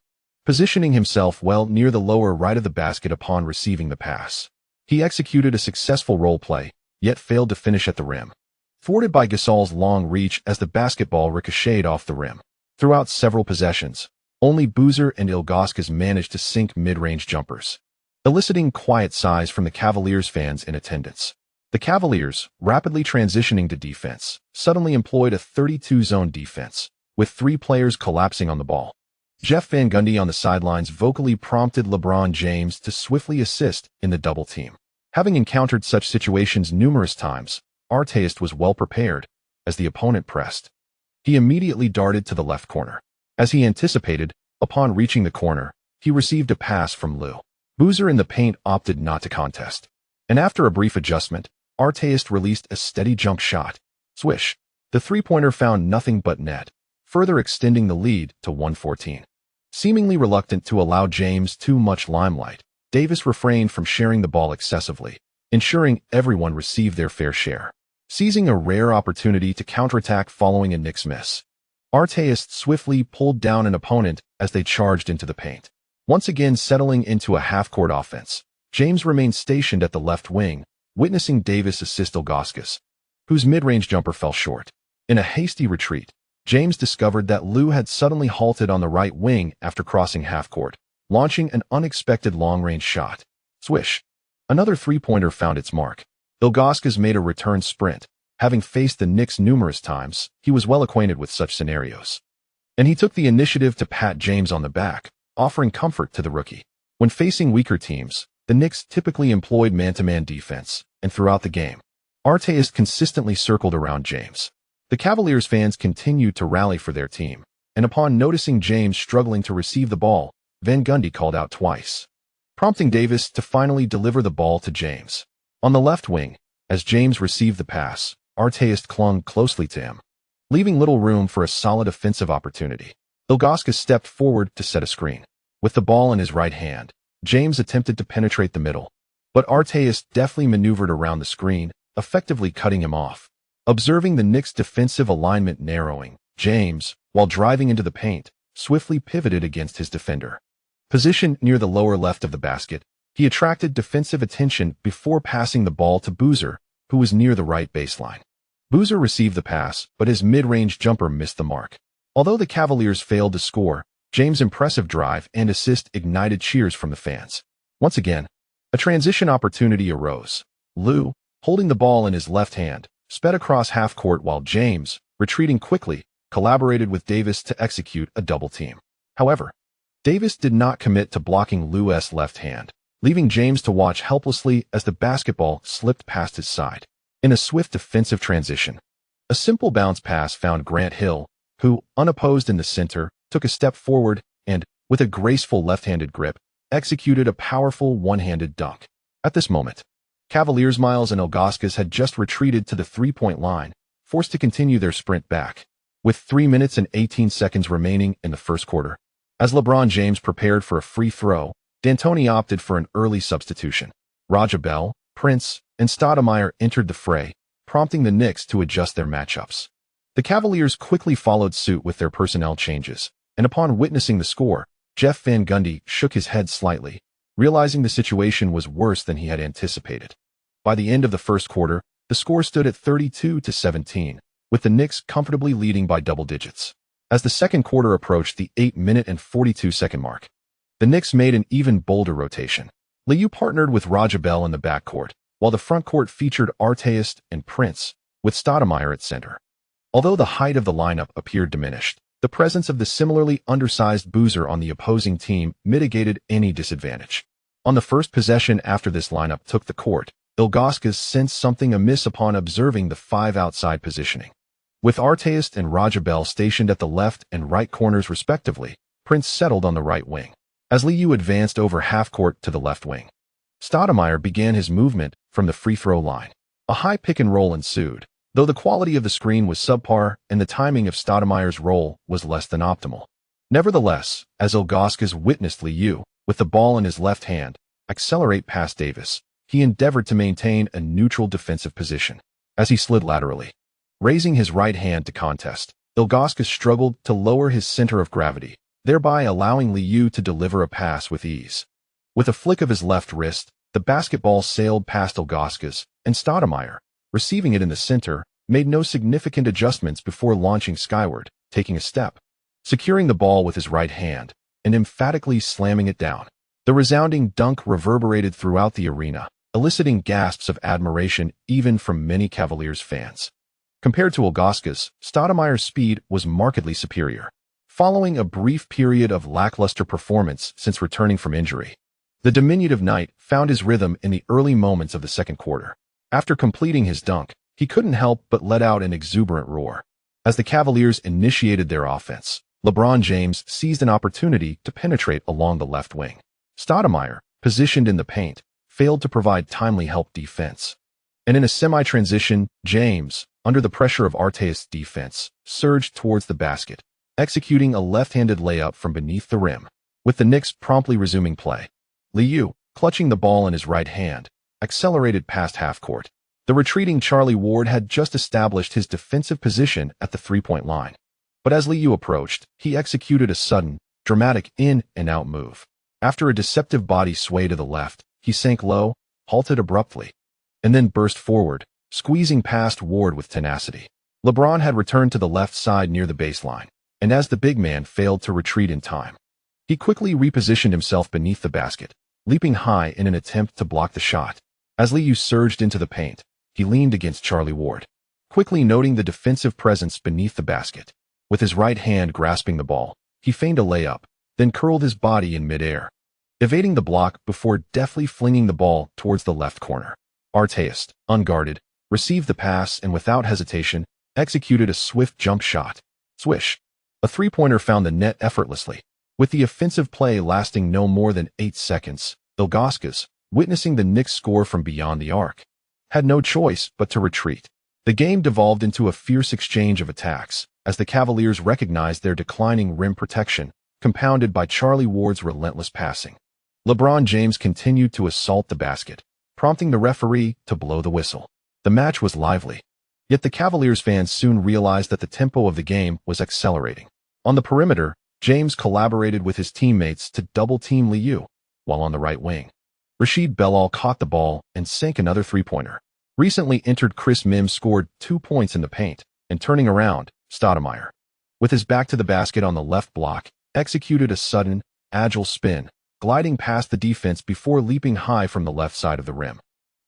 positioning himself well near the lower right of the basket upon receiving the pass. He executed a successful role play, yet failed to finish at the rim, thwarted by Gasol's long reach as the basketball ricocheted off the rim. Throughout several possessions, only Boozer and Ilgauskas managed to sink mid-range jumpers, eliciting quiet sighs from the Cavaliers fans in attendance. The Cavaliers, rapidly transitioning to defense, suddenly employed a 32-zone defense, with 3 players collapsing on the ball. Jeff Van Gundy on the sidelines vocally prompted LeBron James to swiftly assist in the double team. Having encountered such situations numerous times, Artest was well prepared. As the opponent pressed, he immediately darted to the left corner. As he anticipated, upon reaching the corner, he received a pass from Liu. Boozer in the paint opted not to contest, and after a brief adjustment, Artest released a steady jump shot. Swish! The three-pointer found nothing but net, further extending the lead to 114. Seemingly reluctant to allow James too much limelight, Davis refrained from sharing the ball excessively, ensuring everyone received their fair share. Seizing a rare opportunity to counterattack following a Knicks miss, Artest swiftly pulled down an opponent as they charged into the paint. Once again settling into a half-court offense, James remained stationed at the left wing, witnessing Davis assist Ilgauskas, whose mid-range jumper fell short. In a hasty retreat, James discovered that Lue had suddenly halted on the right wing after crossing half-court, launching an unexpected long-range shot. Swish! Another three-pointer found its mark. Ilgauskas made a return sprint. Having faced the Knicks numerous times, he was well acquainted with such scenarios. And he took the initiative to pat James on the back, offering comfort to the rookie. When facing weaker teams, the Knicks typically employed man-to-man defense, and throughout the game, Artest consistently circled around James. The Cavaliers fans continued to rally for their team, and upon noticing James struggling to receive the ball, Van Gundy called out twice, prompting Davis to finally deliver the ball to James. On the left wing, as James received the pass, Artest clung closely to him, leaving little room for a solid offensive opportunity. Ilgauskas stepped forward to set a screen. With the ball in his right hand, James attempted to penetrate the middle, but Artest deftly maneuvered around the screen, effectively cutting him off. Observing the Knicks' defensive alignment narrowing, James, while driving into the paint, swiftly pivoted against his defender. Positioned near the lower left of the basket, he attracted defensive attention before passing the ball to Boozer, who was near the right baseline. Boozer received the pass, but his mid-range jumper missed the mark. Although the Cavaliers failed to score, James' impressive drive and assist ignited cheers from the fans. Once again, a transition opportunity arose. Lue, holding the ball in his left hand, sped across half-court while James, retreating quickly, collaborated with Davis to execute a double team. However, Davis did not commit to blocking Lue's left hand, leaving James to watch helplessly as the basketball slipped past his side. In a swift defensive transition, a simple bounce pass found Grant Hill, who, unopposed in the center, took a step forward and, with a graceful left-handed grip, executed a powerful one-handed dunk. At this moment, Cavaliers Miles and Ilgauskas had just retreated to the three-point line, forced to continue their sprint back. With 3 minutes and 18 seconds remaining in the first quarter, as LeBron James prepared for a free throw, D'Antoni opted for an early substitution. Raja Bell, Prince, and Stoudemire entered the fray, prompting the Knicks to adjust their matchups. The Cavaliers quickly followed suit with their personnel changes, and upon witnessing the score, Jeff Van Gundy shook his head slightly, realizing the situation was worse than he had anticipated. By the end of the first quarter, the score stood at 32-17, with the Knicks comfortably leading by double digits. As the second quarter approached the 8-minute and 42-second mark, the Knicks made an even bolder rotation. Liu partnered with Raja Bell in the backcourt, while the front court featured Artest and Prince, with Stoudemire at center. Although the height of the lineup appeared diminished, the presence of the similarly undersized Boozer on the opposing team mitigated any disadvantage. On the first possession after this lineup took the court, Ilgauskas sensed something amiss upon observing the five outside positioning. With Artest and Raja Bell stationed at the left and right corners respectively, Prince settled on the right wing. As Liu advanced over half-court to the left wing, Stoudemire began his movement from the free-throw line. A high pick-and-roll ensued, though the quality of the screen was subpar and the timing of Stoudemire's roll was less than optimal. Nevertheless, as Ilgauskas witnessed Liu, with the ball in his left hand, accelerate past Davis, he endeavored to maintain a neutral defensive position. As he slid laterally, raising his right hand to contest, Ilgauskas struggled to lower his center of gravity, thereby allowing Liu to deliver a pass with ease. With a flick of his left wrist, the basketball sailed past Ilgauskas, and Stoudemire, receiving it in the center, made no significant adjustments before launching skyward, taking a step, securing the ball with his right hand, and emphatically slamming it down. The resounding dunk reverberated throughout the arena, eliciting gasps of admiration even from many Cavaliers fans. Compared to Ilgauskas, Stoudemire's speed was markedly superior. Following a brief period of lackluster performance since returning from injury, the diminutive Knight found his rhythm in the early moments of the second quarter. After completing his dunk, he couldn't help but let out an exuberant roar. As the Cavaliers initiated their offense, LeBron James seized an opportunity to penetrate along the left wing. Stoudemire, positioned in the paint, failed to provide timely help defense. And in a semi-transition, James, under the pressure of Artest's defense, surged towards the basket, executing a left-handed layup from beneath the rim. With the Knicks promptly resuming play, Liu, clutching the ball in his right hand, accelerated past half-court. The retreating Charlie Ward had just established his defensive position at the three-point line. But as Liu approached, he executed a sudden, dramatic in-and-out move. After a deceptive body sway to the left, he sank low, halted abruptly, and then burst forward, squeezing past Ward with tenacity. LeBron had returned to the left side near the baseline, and as the big man failed to retreat in time, he quickly repositioned himself beneath the basket, leaping high in an attempt to block the shot. As Liu surged into the paint, he leaned against Charlie Ward, quickly noting the defensive presence beneath the basket. With his right hand grasping the ball, he feigned a layup, then curled his body in midair, evading the block before deftly flinging the ball towards the left corner. Artest, unguarded, received the pass and without hesitation, executed a swift jump shot. Swish! A three-pointer found the net effortlessly. With the offensive play lasting no more than 8 seconds, Ilgauskas, witnessing the Knicks score from beyond the arc, had no choice but to retreat. The game devolved into a fierce exchange of attacks, as the Cavaliers recognized their declining rim protection, compounded by Charlie Ward's relentless passing. LeBron James continued to assault the basket, prompting the referee to blow the whistle. The match was lively, yet the Cavaliers fans soon realized that the tempo of the game was accelerating. On the perimeter, James collaborated with his teammates to double-team Liu, while on the right wing, Rasheed Bellal caught the ball and sank another three-pointer. Recently entered Chris Mims scored 2 points in the paint, and turning around, Stoudemire, with his back to the basket on the left block, executed a sudden, agile spin, gliding past the defense before leaping high from the left side of the rim.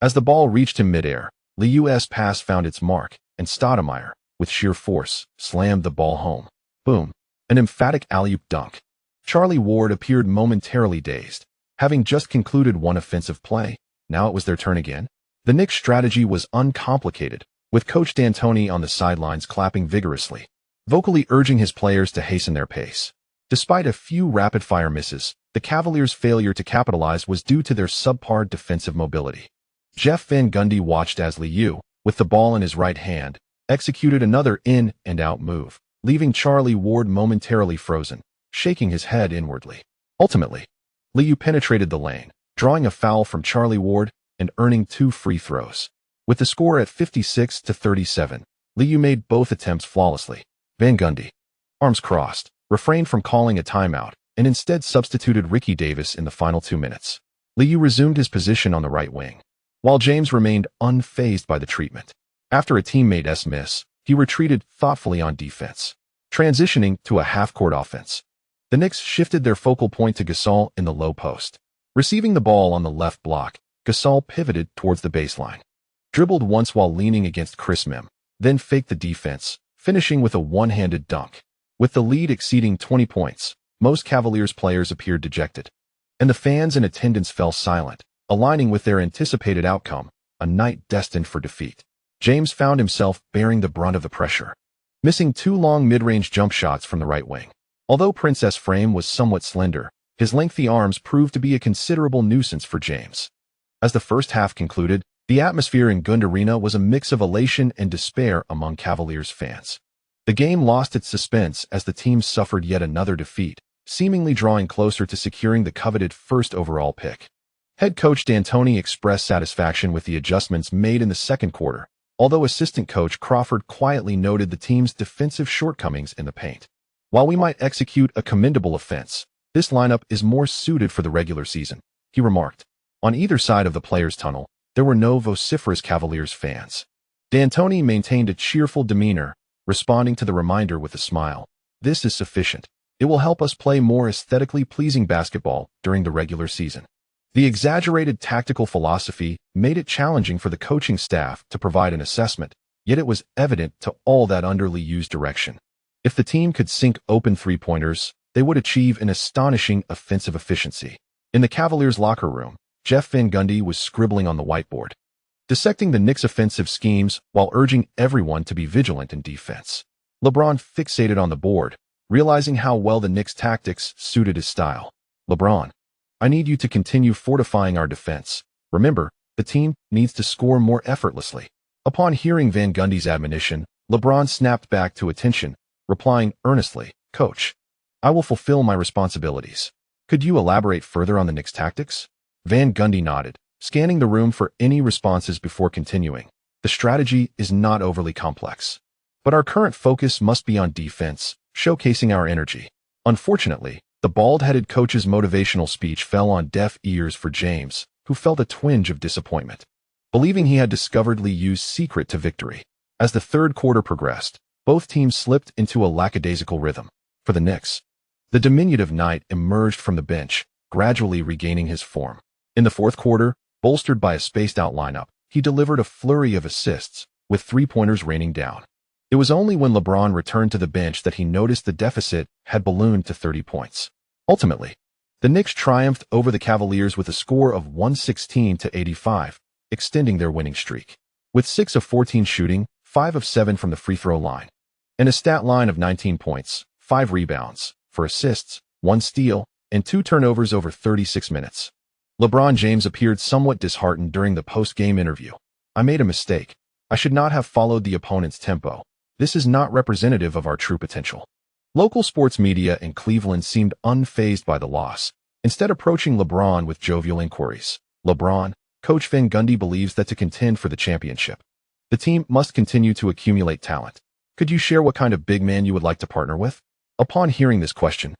As the ball reached him midair, Liu's pass found its mark, and Stoudemire, with sheer force, slammed the ball home. Boom! An emphatic alley-oop dunk. Charlie Ward appeared momentarily dazed. Having just concluded one offensive play, now it was their turn again. The Knicks' strategy was uncomplicated, with Coach D'Antoni on the sidelines clapping vigorously, vocally urging his players to hasten their pace. Despite a few rapid-fire misses, the Cavaliers' failure to capitalize was due to their subpar defensive mobility. Jeff Van Gundy watched as Liu, with the ball in his right hand, executed another in-and-out move, leaving Charlie Ward momentarily frozen, shaking his head inwardly. Ultimately, Liu penetrated the lane, drawing a foul from Charlie Ward and earning 2 free throws. With the score at 56-37, Liu made both attempts flawlessly. Van Gundy, arms crossed, refrained from calling a timeout and instead substituted Ricky Davis in the final 2 minutes. Liu resumed his position on the right wing, while James remained unfazed by the treatment. After a teammate's miss, he retreated thoughtfully on defense, transitioning to a half-court offense. The Knicks shifted their focal point to Gasol in the low post. Receiving the ball on the left block, Gasol pivoted towards the baseline, dribbled once while leaning against Chris Mims, then faked the defense, finishing with a one-handed dunk. With the lead exceeding 20 points, most Cavaliers players appeared dejected, and the fans in attendance fell silent, aligning with their anticipated outcome, a night destined for defeat. James found himself bearing the brunt of the pressure, missing 2 long mid-range jump shots from the right wing. Although Prince's frame was somewhat slender, his lengthy arms proved to be a considerable nuisance for James. As the first half concluded, the atmosphere in Gund Arena was a mix of elation and despair among Cavaliers fans. The game lost its suspense as the team suffered yet another defeat, seemingly drawing closer to securing the coveted first overall pick. Head coach D'Antoni expressed satisfaction with the adjustments made in the second quarter, although assistant coach Crawford quietly noted the team's defensive shortcomings in the paint. While we might execute a commendable offense, this lineup is more suited for the regular season, he remarked. On either side of the players' tunnel, there were no vociferous Cavaliers fans. D'Antoni maintained a cheerful demeanor, responding to the reminder with a smile. This is sufficient. It will help us play more aesthetically pleasing basketball during the regular season. The exaggerated tactical philosophy made it challenging for the coaching staff to provide an assessment, yet it was evident to all that under Liu's direction. If the team could sink open three-pointers, they would achieve an astonishing offensive efficiency. In the Cavaliers' locker room, Jeff Van Gundy was scribbling on the whiteboard, dissecting the Knicks' offensive schemes while urging everyone to be vigilant in defense. LeBron fixated on the board, realizing how well the Knicks' tactics suited his style. LeBron, I need you to continue fortifying our defense. Remember, the team needs to score more effortlessly. Upon hearing Van Gundy's admonition, LeBron snapped back to attention, replying earnestly, Coach, I will fulfill my responsibilities. Could you elaborate further on the Knicks' tactics? Van Gundy nodded, scanning the room for any responses before continuing. The strategy is not overly complex, but our current focus must be on defense, showcasing our energy. Unfortunately, the bald-headed coach's motivational speech fell on deaf ears for James, who felt a twinge of disappointment, believing he had discovered Liu's secret to victory. As the third quarter progressed, both teams slipped into a lackadaisical rhythm. For the Knicks, the diminutive Knight emerged from the bench, gradually regaining his form. In the fourth quarter, bolstered by a spaced-out lineup, he delivered a flurry of assists, with three-pointers raining down. It was only when LeBron returned to the bench that he noticed the deficit had ballooned to 30 points. Ultimately, the Knicks triumphed over the Cavaliers with a score of 116-85, extending their winning streak. With 6 of 14 shooting, 5 of 7 from the free-throw line, and a stat line of 19 points, 5 rebounds, 4 assists, 1 steal, and 2 turnovers over 36 minutes. LeBron James appeared somewhat disheartened during the post-game interview. "I made a mistake. I should not have followed the opponent's tempo. This is not representative of our true potential." Local sports media in Cleveland seemed unfazed by the loss, instead approaching LeBron with jovial inquiries. "LeBron, Coach Van Gundy believes that to contend for the championship, the team must continue to accumulate talent. Could you share what kind of big man you would like to partner with?" Upon hearing this question,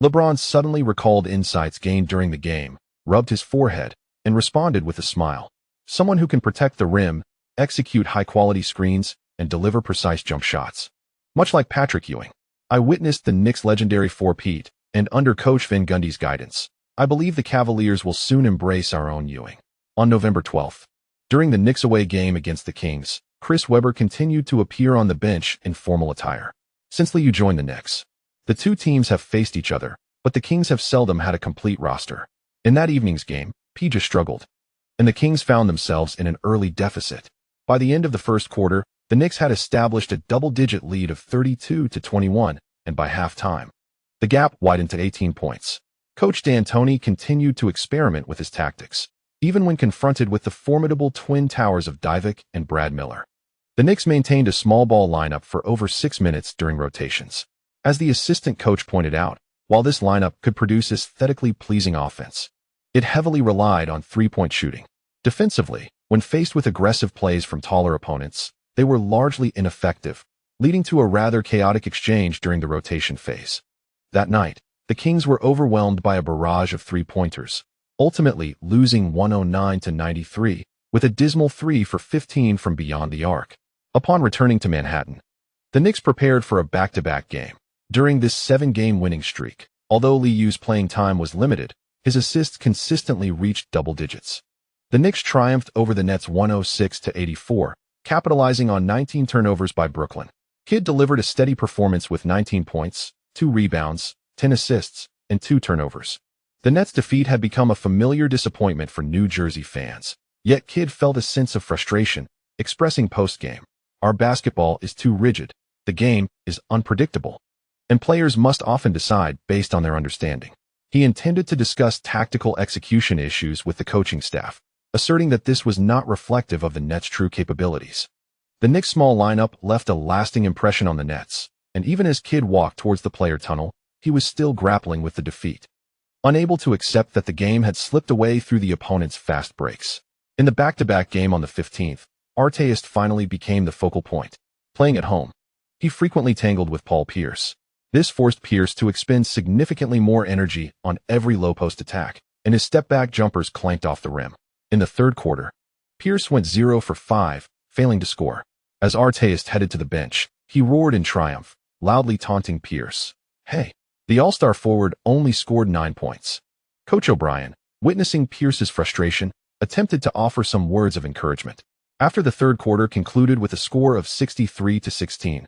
LeBron suddenly recalled insights gained during the game, rubbed his forehead, and responded with a smile. "Someone who can protect the rim, execute high-quality screens, and deliver precise jump shots. Much like Patrick Ewing. I witnessed the Knicks' legendary four-peat, and under Coach Van Gundy's guidance, I believe the Cavaliers will soon embrace our own Ewing." On November 12th, during the Knicks away game against the Kings, Chris Webber continued to appear on the bench in formal attire. Since Liu joined the Knicks, the two teams have faced each other, but the Kings have seldom had a complete roster. In that evening's game, PJ struggled, and the Kings found themselves in an early deficit. By the end of the first quarter, the Knicks had established a double-digit lead of 32-21, and by halftime, the gap widened to 18 points. Coach D'Antoni continued to experiment with his tactics, even when confronted with the formidable twin towers of Divac and Brad Miller. The Knicks maintained a small ball lineup for over 6 minutes during rotations. As the assistant coach pointed out, while this lineup could produce aesthetically pleasing offense, it heavily relied on three-point shooting. Defensively, when faced with aggressive plays from taller opponents, they were largely ineffective, leading to a rather chaotic exchange during the rotation phase. That night, the Kings were overwhelmed by a barrage of three-pointers, ultimately losing 109-93, with a dismal 3 for 15 from beyond the arc. Upon returning to Manhattan, the Knicks prepared for a back-to-back game. During this 7-game winning streak, although Liu's playing time was limited, his assists consistently reached double digits. The Knicks triumphed over the Nets 106-84, capitalizing on 19 turnovers by Brooklyn. Kidd delivered a steady performance with 19 points, 2 rebounds, 10 assists, and 2 turnovers. The Nets' defeat had become a familiar disappointment for New Jersey fans, yet Kidd felt a sense of frustration, expressing post-game, "Our basketball is too rigid, the game is unpredictable, and players must often decide based on their understanding." He intended to discuss tactical execution issues with the coaching staff, asserting that this was not reflective of the Nets' true capabilities. The Knicks' small lineup left a lasting impression on the Nets, and even as Kidd walked towards the player tunnel, he was still grappling with the defeat, unable to accept that the game had slipped away through the opponent's fast breaks. In the back-to-back game on the 15th, Artest finally became the focal point. Playing at home, he frequently tangled with Paul Pierce. This forced Pierce to expend significantly more energy on every low-post attack, and his step-back jumpers clanked off the rim. In the third quarter, Pierce went 0 for 5, failing to score. As Artest headed to the bench, he roared in triumph, loudly taunting Pierce. "Hey!" The All-Star forward only scored 9 points. Coach O'Brien, witnessing Pierce's frustration, attempted to offer some words of encouragement. After the third quarter concluded with a score of 63-16,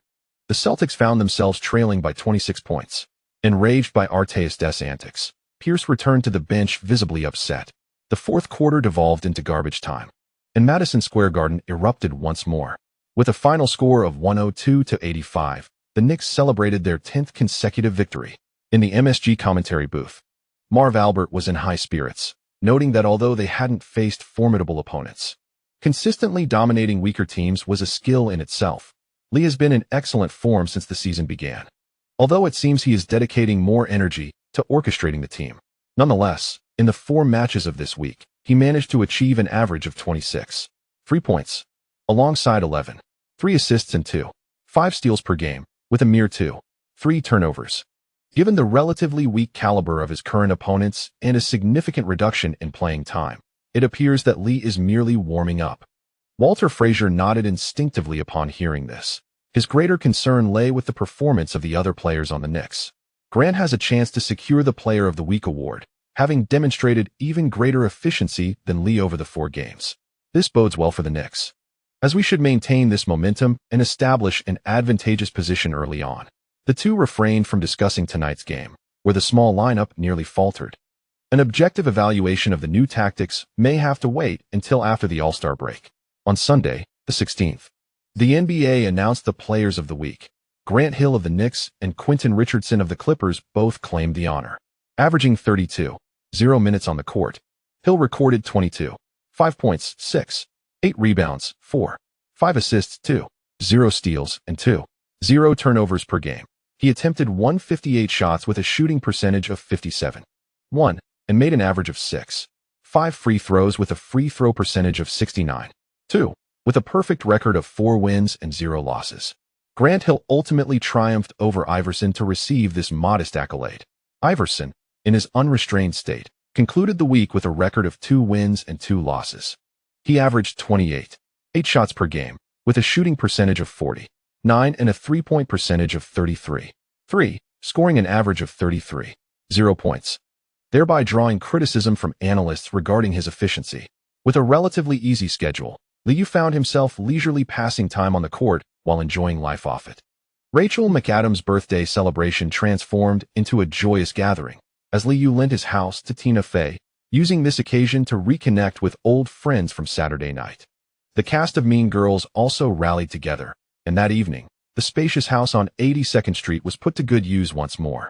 the Celtics found themselves trailing by 26 points. Enraged by Artest's antics, Pierce returned to the bench visibly upset. The fourth quarter devolved into garbage time, and Madison Square Garden erupted once more. With a final score of 102-85, the Knicks celebrated their 10th consecutive victory. In the MSG commentary booth, Marv Albert was in high spirits, noting that although they hadn't faced formidable opponents, consistently dominating weaker teams was a skill in itself. Lee has been in excellent form since the season began, although it seems he is dedicating more energy to orchestrating the team. Nonetheless, in the 4 matches of this week, he managed to achieve an average of 26 3 points, alongside 11 3 assists and 2.5 steals per game, with a mere 2.3 turnovers. Given the relatively weak caliber of his current opponents and a significant reduction in playing time, It appears that Lee is merely warming up. Walter Frazier nodded instinctively upon hearing this. His greater concern lay with the performance of the other players on the Knicks. Grant has a chance to secure the Player of the Week award, having demonstrated even greater efficiency than Lee over the 4 games. This bodes well for the Knicks, as we should maintain this momentum and establish an advantageous position early on. The two refrained from discussing tonight's game, where the small lineup nearly faltered. An objective evaluation of the new tactics may have to wait until after the All-Star break. On Sunday, the 16th, the NBA announced the Players of the Week. Grant Hill of the Knicks and Quentin Richardson of the Clippers both claimed the honor. Averaging 32.0 minutes on the court, Hill recorded 22, 5 points, 6, 8 rebounds, 4, 5 assists, 2, 0 steals, and 2, 0 turnovers per game. He attempted 158 shots with a shooting percentage of 57.1 and made an average of 6, 5 free throws with a free throw percentage of 69.2, with a perfect record of 4 wins and 0 losses. Grant Hill ultimately triumphed over Iverson to receive this modest accolade. Iverson, in his unrestrained state, concluded the week with a record of 2 wins and 2 losses. He averaged 28 shots per game, with a shooting percentage of 40.9 and a three-point percentage of 33.3, scoring an average of 33.0 points, thereby drawing criticism from analysts regarding his efficiency. With a relatively easy schedule, Liu found himself leisurely passing time on the court while enjoying life off it. Rachel McAdams' birthday celebration transformed into a joyous gathering, as Liu lent his house to Tina Fey, using this occasion to reconnect with old friends from Saturday night. The cast of Mean Girls also rallied together, and that evening, the spacious house on 82nd Street was put to good use once more.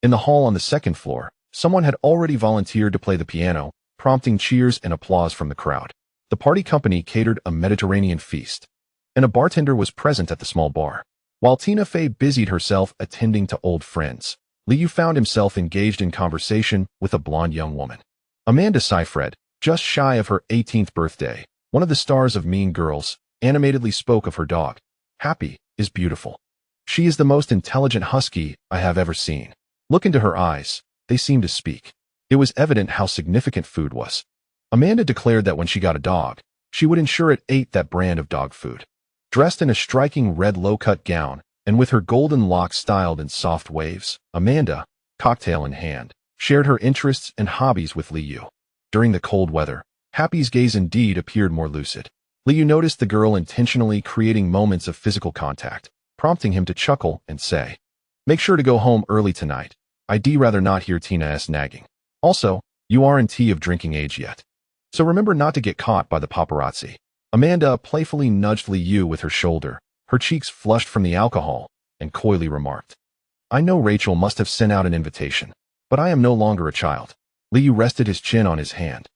In the hall on the 2nd floor, someone had already volunteered to play the piano, prompting cheers and applause from the crowd. The party company catered a Mediterranean feast, and a bartender was present at the small bar. While Tina Fey busied herself attending to old friends, Liu found himself engaged in conversation with a blonde young woman. Amanda Seyfried, just shy of her 18th birthday, one of the stars of Mean Girls, animatedly spoke of her dog. Happy is beautiful. She is the most intelligent husky I have ever seen. Look into her eyes, they seem to speak. It was evident how significant food was. Amanda declared that when she got a dog, she would ensure it ate that brand of dog food. Dressed in a striking red low-cut gown, and with her golden locks styled in soft waves, Amanda, cocktail in hand, shared her interests and hobbies with Liu. During the cold weather, Happy's gaze indeed appeared more lucid. Liu noticed the girl intentionally creating moments of physical contact, prompting him to chuckle and say, "Make sure to go home early tonight. I'd rather not hear Tina's nagging. Also, you aren't of drinking age yet. So remember not to get caught by the paparazzi." Amanda playfully nudged Liu with her shoulder, her cheeks flushed from the alcohol, and coyly remarked, "I know Rachel must have sent out an invitation, but I am no longer a child." Liu rested his chin on his hand,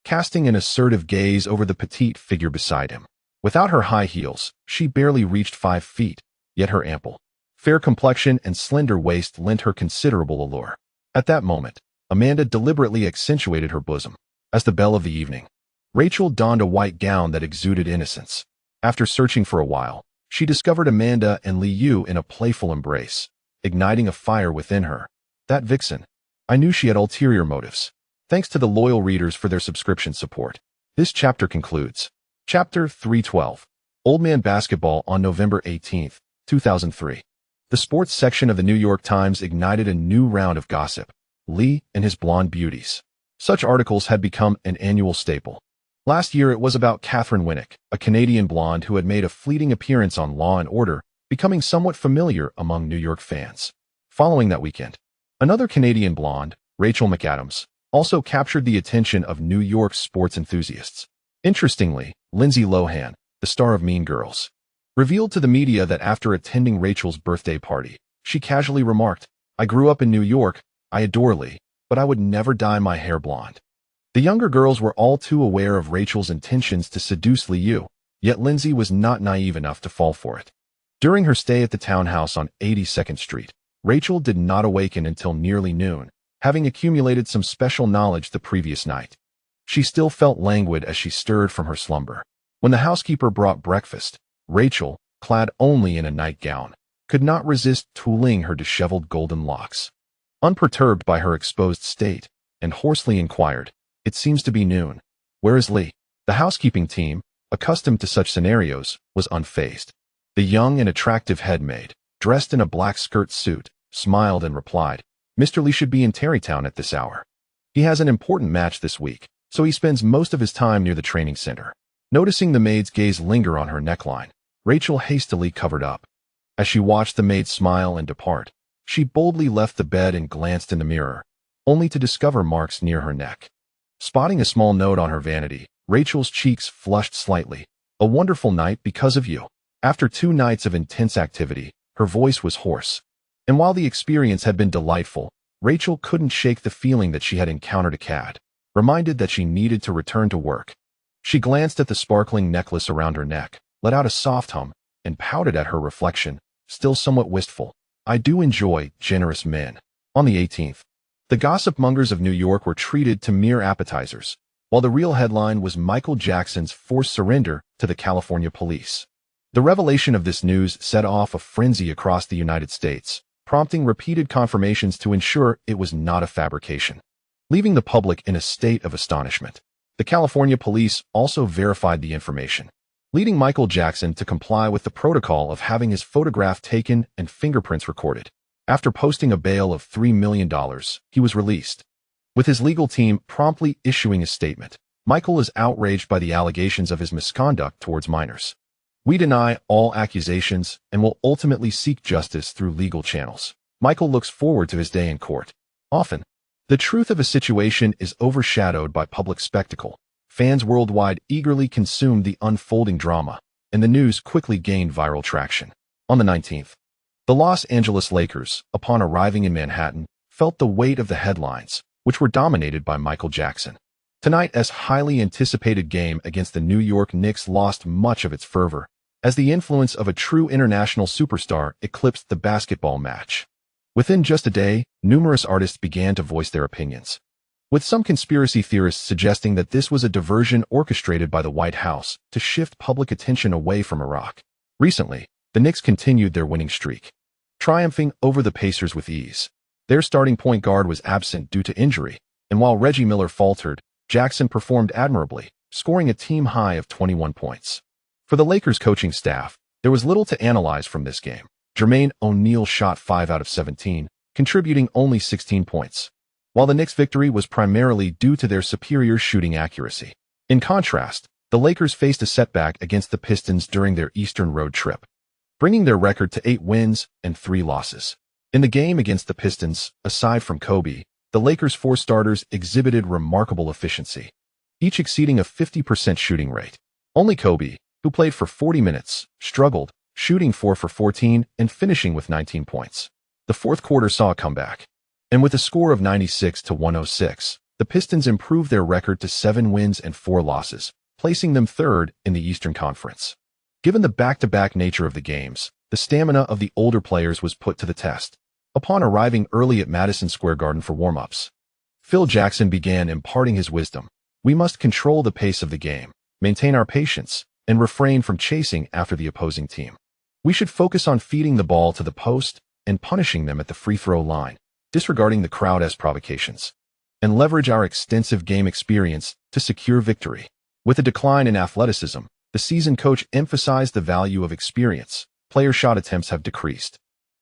casting an assertive gaze over the petite figure beside him. Without her high heels, she barely reached 5 feet, yet her ample, fair complexion and slender waist lent her considerable allure. At that moment, Amanda deliberately accentuated her bosom. As the belle of the evening, Rachel donned a white gown that exuded innocence. After searching for a while, she discovered Amanda and Liu in a playful embrace, igniting a fire within her. That vixen. I knew she had ulterior motives. Thanks to the loyal readers for their subscription support. This chapter concludes. Chapter 312. Old Man Basketball on November 18, 2003. The sports section of the New York Times ignited a new round of gossip. Lee and his blonde beauties. Such articles had become an annual staple. Last year it was about Catherine Winnick, a Canadian blonde who had made a fleeting appearance on Law & Order, becoming somewhat familiar among New York fans. Following that weekend, another Canadian blonde, Rachel McAdams, also captured the attention of New York sports enthusiasts. Interestingly, Lindsay Lohan, the star of Mean Girls, revealed to the media that after attending Rachel's birthday party, she casually remarked, "I grew up in New York, I adore Lee, but I would never dye my hair blonde." The younger girls were all too aware of Rachel's intentions to seduce Liu, yet Lindsay was not naive enough to fall for it. During her stay at the townhouse on 82nd Street, Rachel did not awaken until nearly noon, having accumulated some special knowledge the previous night. She still felt languid as she stirred from her slumber. When the housekeeper brought breakfast, Rachel, clad only in a nightgown, could not resist tooling her disheveled golden locks. Unperturbed by her exposed state, and hoarsely inquired, "It seems to be noon. whereas Lee, the housekeeping team, accustomed to such scenarios, was unfazed. The young and attractive head maid, dressed in a black skirt suit, smiled and replied, "Mr. Lee should be in Tarrytown at this hour. He has an important match this week, so he spends most of his time near the training center." Noticing the maid's gaze linger on her neckline, Rachel hastily covered up. As she watched the maid smile and depart, she boldly left the bed and glanced in the mirror, only to discover marks near her neck. Spotting a small note on her vanity, Rachel's cheeks flushed slightly. "A wonderful night because of you." After 2 nights of intense activity, her voice was hoarse. And while the experience had been delightful, Rachel couldn't shake the feeling that she had encountered a cad, reminded that she needed to return to work. She glanced at the sparkling necklace around her neck, let out a soft hum, and pouted at her reflection, still somewhat wistful. "I do enjoy generous men." On the 18th, the gossip mongers of New York were treated to mere appetizers, while the real headline was Michael Jackson's forced surrender to the California police. The revelation of this news set off a frenzy across the United States, prompting repeated confirmations to ensure it was not a fabrication. Leaving the public in a state of astonishment, the California police also verified the information, leading Michael Jackson to comply with the protocol of having his photograph taken and fingerprints recorded. After posting a bail of $3 million, he was released, with his legal team promptly issuing a statement. Michael is outraged by the allegations of his misconduct towards minors. "We deny all accusations and will ultimately seek justice through legal channels." Michael looks forward to his day in court. Often, the truth of a situation is overshadowed by public spectacle. Fans worldwide eagerly consumed the unfolding drama, and the news quickly gained viral traction. On the 19th, the Los Angeles Lakers, upon arriving in Manhattan, felt the weight of the headlines, which were dominated by Michael Jackson. Tonight's highly anticipated game against the New York Knicks lost much of its fervor, as the influence of a true international superstar eclipsed the basketball match. Within just a day, numerous artists began to voice their opinions, with some conspiracy theorists suggesting that this was a diversion orchestrated by the White House to shift public attention away from Iraq. Recently, the Knicks continued their winning streak, triumphing over the Pacers with ease. Their starting point guard was absent due to injury, and while Reggie Miller faltered, Jackson performed admirably, scoring a team high of 21 points. For the Lakers coaching staff, there was little to analyze from this game. Jermaine O'Neal shot 5 out of 17, contributing only 16 points, while the Knicks' victory was primarily due to their superior shooting accuracy. In contrast, the Lakers faced a setback against the Pistons during their Eastern road trip, bringing their record to 8 wins and 3 losses. In the game against the Pistons, aside from Kobe, the Lakers' 4 starters exhibited remarkable efficiency, each exceeding a 50% shooting rate. Only Kobe, who played for 40 minutes, struggled, shooting 4 for 14 and finishing with 19 points. The fourth quarter saw a comeback, and with a score of 96-106, the Pistons improved their record to 7 wins and 4 losses, placing them third in the Eastern Conference. Given the back-to-back nature of the games, the stamina of the older players was put to the test. Upon arriving early at Madison Square Garden for warm-ups, Phil Jackson began imparting his wisdom. "We must control the pace of the game, maintain our patience, and refrain from chasing after the opposing team. We should focus on feeding the ball to the post and punishing them at the free throw line, disregarding the crowd's provocations, and leverage our extensive game experience to secure victory." With a decline in athleticism, the seasoned coach emphasized the value of experience. Player shot attempts have decreased.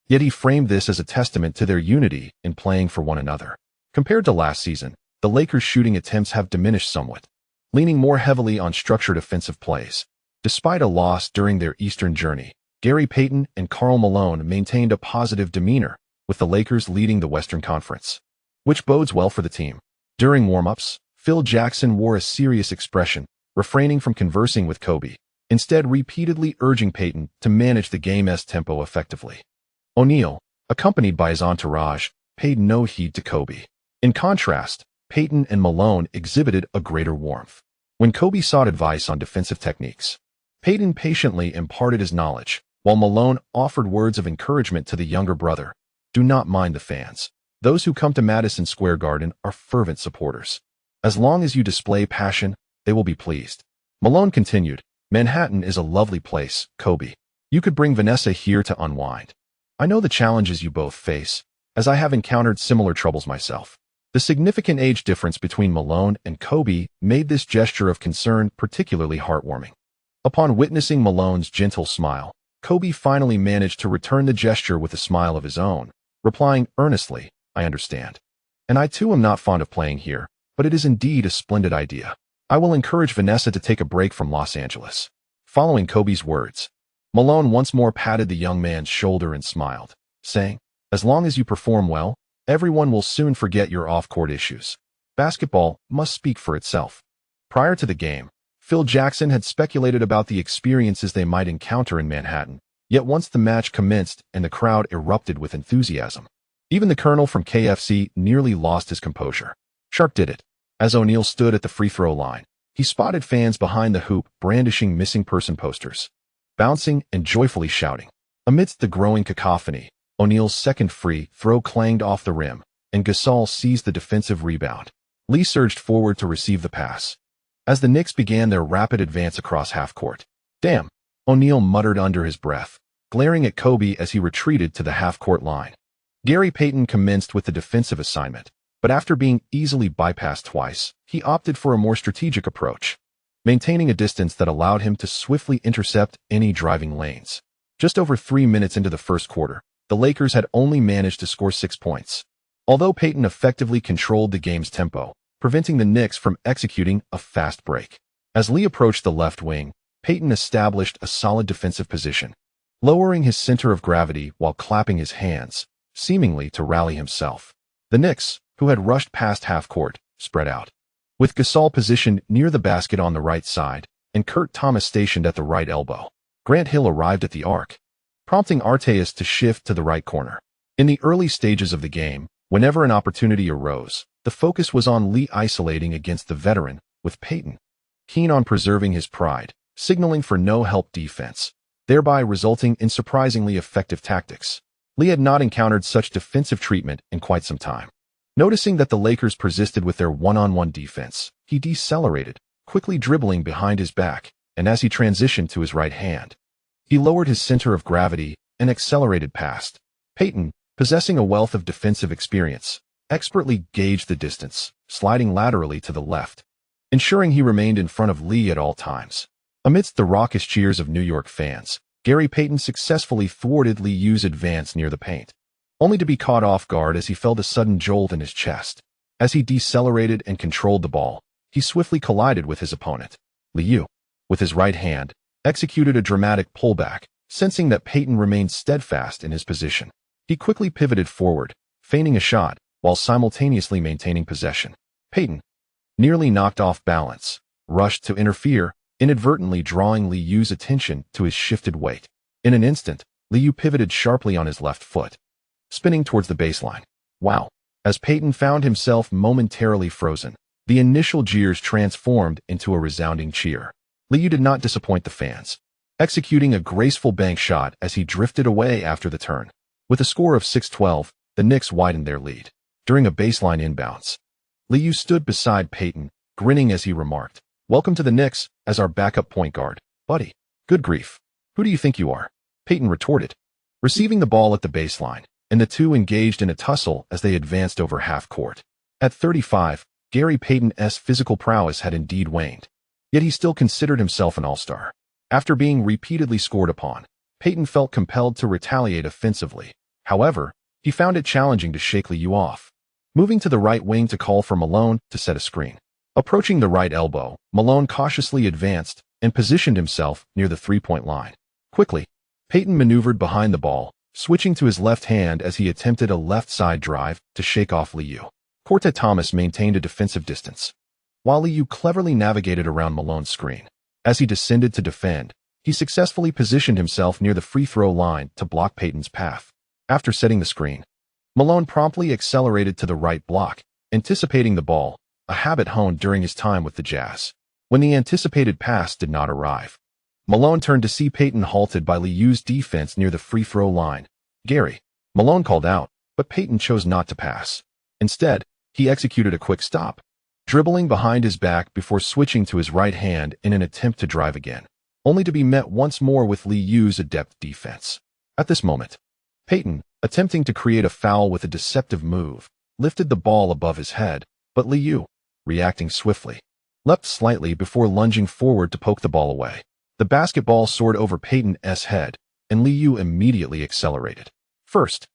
Yet he framed this as a testament to their unity in playing for one another. Compared to last season, the Lakers' shooting attempts have diminished somewhat, leaning more heavily on structured offensive plays. Despite a loss during their Eastern journey, Gary Payton and Karl Malone maintained a positive demeanor, with the Lakers leading the Western Conference, which bodes well for the team. During warm-ups, Phil Jackson wore a serious expression, refraining from conversing with Kobe, instead repeatedly urging Payton to manage the game's tempo effectively. O'Neal, accompanied by his entourage, paid no heed to Kobe. In contrast, Payton and Malone exhibited a greater warmth. When Kobe sought advice on defensive techniques, Payton patiently imparted his knowledge, while Malone offered words of encouragement to the younger brother. "Do not mind the fans. Those who come to Madison Square Garden are fervent supporters. As long as you display passion, they will be pleased." Malone continued, "Manhattan is a lovely place, Kobe. You could bring Vanessa here to unwind. I know the challenges you both face, as I have encountered similar troubles myself. The significant age difference between Malone and Kobe made this gesture of concern particularly heartwarming. Upon witnessing Malone's gentle smile, Kobe finally managed to return the gesture with a smile of his own, replying earnestly, "I understand. And I too am not fond of playing here, but it is indeed a splendid idea. I will encourage Vanessa to take a break from Los Angeles." Following Kobe's words, Malone once more patted the young man's shoulder and smiled, saying, "As long as you perform well, everyone will soon forget your off-court issues. Basketball must speak for itself." Prior to the game, Phil Jackson had speculated about the experiences they might encounter in Manhattan, yet once the match commenced and the crowd erupted with enthusiasm, even the Colonel from KFC nearly lost his composure. Sharp did it. As O'Neal stood at the free throw line, he spotted fans behind the hoop brandishing missing person posters, bouncing and joyfully shouting. Amidst the growing cacophony, O'Neal's second free throw clanged off the rim, and Gasol seized the defensive rebound. Lee surged forward to receive the pass. As the Knicks began their rapid advance across half-court, "Damn," O'Neal muttered under his breath, glaring at Kobe as he retreated to the half-court line. Gary Payton commenced with the defensive assignment, but after being easily bypassed twice, he opted for a more strategic approach, maintaining a distance that allowed him to swiftly intercept any driving lanes. Just over 3 minutes into the first quarter, the Lakers had only managed to score 6 points. Although Payton effectively controlled the game's tempo, preventing the Knicks from executing a fast break. As Lee approached the left wing, Payton established a solid defensive position, lowering his center of gravity while clapping his hands, seemingly to rally himself. The Knicks, who had rushed past half-court, spread out. With Gasol positioned near the basket on the right side and Kourt Thomas stationed at the right elbow, Grant Hill arrived at the arc, prompting Arteas to shift to the right corner. In the early stages of the game, whenever an opportunity arose, the focus was on Lee isolating against the veteran, with Payton keen on preserving his pride, signaling for no-help defense, thereby resulting in surprisingly effective tactics. Lee had not encountered such defensive treatment in quite some time. Noticing that the Lakers persisted with their one-on-one defense, he decelerated, quickly dribbling behind his back, and as he transitioned to his right hand, he lowered his center of gravity and accelerated past. Payton, possessing a wealth of defensive experience, expertly gauged the distance, sliding laterally to the left, ensuring he remained in front of Lee at all times. Amidst the raucous cheers of New York fans, Gary Payton successfully thwarted Liu's advance near the paint, only to be caught off guard as he felt a sudden jolt in his chest. As he decelerated and controlled the ball, he swiftly collided with his opponent. Liu, with his right hand, executed a dramatic pullback, sensing that Payton remained steadfast in his position. He quickly pivoted forward, feigning a shot, while simultaneously maintaining possession. Payton, nearly knocked off balance, rushed to interfere, inadvertently drawing Liu's attention to his shifted weight. In an instant, Liu pivoted sharply on his left foot, spinning towards the baseline. Wow! As Payton found himself momentarily frozen, the initial jeers transformed into a resounding cheer. Liu did not disappoint the fans, executing a graceful bank shot as he drifted away after the turn. With a score of 6-12, the Knicks widened their lead. During a baseline inbounds, Liu stood beside Payton, grinning as he remarked, "Welcome to the Knicks as our backup point guard, buddy." "Good grief. Who do you think you are?" Payton retorted, receiving the ball at the baseline, and the two engaged in a tussle as they advanced over half-court. At 35, Gary Payton's physical prowess had indeed waned, yet he still considered himself an all-star. After being repeatedly scored upon, Payton felt compelled to retaliate offensively. However, he found it challenging to shake Liu off. Moving to the right wing to call for Malone to set a screen. Approaching the right elbow, Malone cautiously advanced and positioned himself near the three-point line. Quickly, Payton maneuvered behind the ball, switching to his left hand as he attempted a left-side drive to shake off Liu. Kourt Thomas maintained a defensive distance, while Liu cleverly navigated around Malone's screen. As he descended to defend, he successfully positioned himself near the free-throw line to block Payton's path. After setting the screen, Malone promptly accelerated to the right block, anticipating the ball, a habit honed during his time with the Jazz. When the anticipated pass did not arrive, Malone turned to see Payton halted by Liu's defense near the free-throw line. "Gary," Malone called out, but Payton chose not to pass. Instead, he executed a quick stop, dribbling behind his back before switching to his right hand in an attempt to drive again, only to be met once more with Liu's adept defense. At this moment, Payton, attempting to create a foul with a deceptive move, lifted the ball above his head, but Liu, reacting swiftly, leapt slightly before lunging forward to poke the ball away. The basketball soared over Peyton's head, and Liu immediately accelerated. First,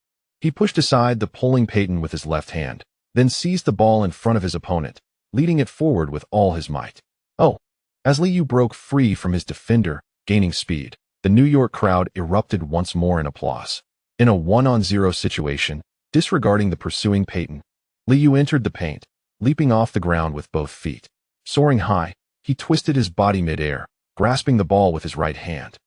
he pushed aside the pulling Peyton with his left hand, then seized the ball in front of his opponent, leading it forward with all his might. Oh! As Liu broke free from his defender, gaining speed, the New York crowd erupted once more in applause. In a 1-on-0 situation, disregarding the pursuing Peyton, Liu entered the paint, leaping off the ground with both feet. Soaring high, he twisted his body mid-air, grasping the ball with his right hand,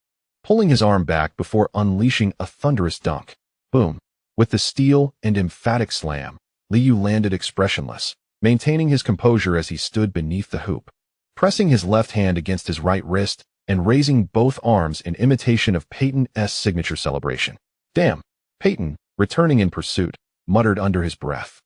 pulling his arm back before unleashing a thunderous dunk. Boom! With the steel and emphatic slam, Liu landed expressionless, maintaining his composure as he stood beneath the hoop, pressing his left hand against his right wrist and raising both arms in imitation of Peyton's signature celebration. Damn! Peyton, returning in pursuit, muttered under his breath,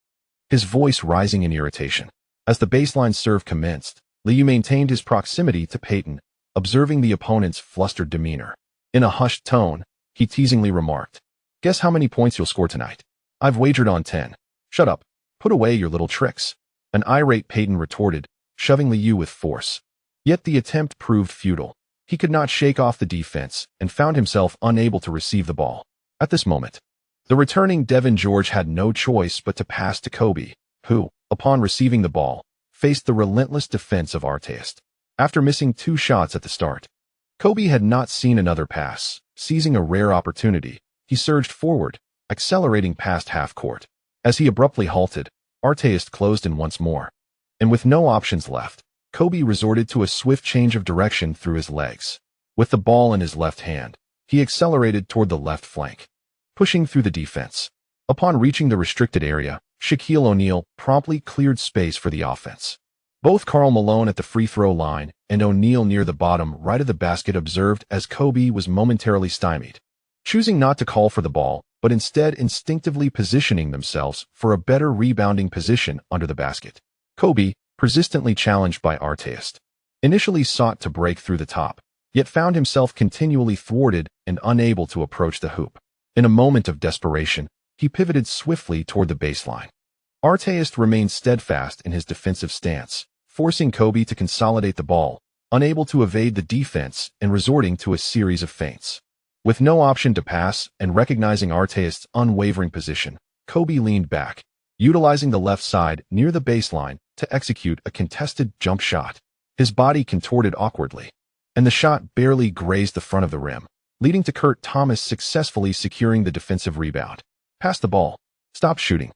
his voice rising in irritation. As the baseline serve commenced, Liu maintained his proximity to Peyton, observing the opponent's flustered demeanor. In a hushed tone, he teasingly remarked, "Guess how many points you'll score tonight? I've wagered on 10. Shut up. Put away your little tricks." An irate Peyton retorted, shoving Liu with force. Yet the attempt proved futile. He could not shake off the defense and found himself unable to receive the ball. At this moment, the returning Devin George had no choice but to pass to Kobe, who, upon receiving the ball, faced the relentless defense of Artest. After missing 2 shots at the start, Kobe had not seen another pass. Seizing a rare opportunity, he surged forward, accelerating past half court. As he abruptly halted, Artest closed in once more. And with no options left, Kobe resorted to a swift change of direction through his legs. With the ball in his left hand, he accelerated toward the left flank, pushing through the defense. Upon reaching the restricted area, Shaquille O'Neal promptly cleared space for the offense. Both Karl Malone at the free throw line and O'Neal near the bottom right of the basket observed as Kobe was momentarily stymied, choosing not to call for the ball, but instead instinctively positioning themselves for a better rebounding position under the basket. Kobe, persistently challenged by Artest, initially sought to break through the top, yet found himself continually thwarted and unable to approach the hoop. In a moment of desperation, he pivoted swiftly toward the baseline. Artest remained steadfast in his defensive stance, forcing Kobe to consolidate the ball, unable to evade the defense and resorting to a series of feints. With no option to pass and recognizing Artest's unwavering position, Kobe leaned back, utilizing the left side near the baseline to execute a contested jump shot. His body contorted awkwardly, and the shot barely grazed the front of the rim, leading to Kourt Thomas successfully securing the defensive rebound. "Pass the ball. Stop shooting."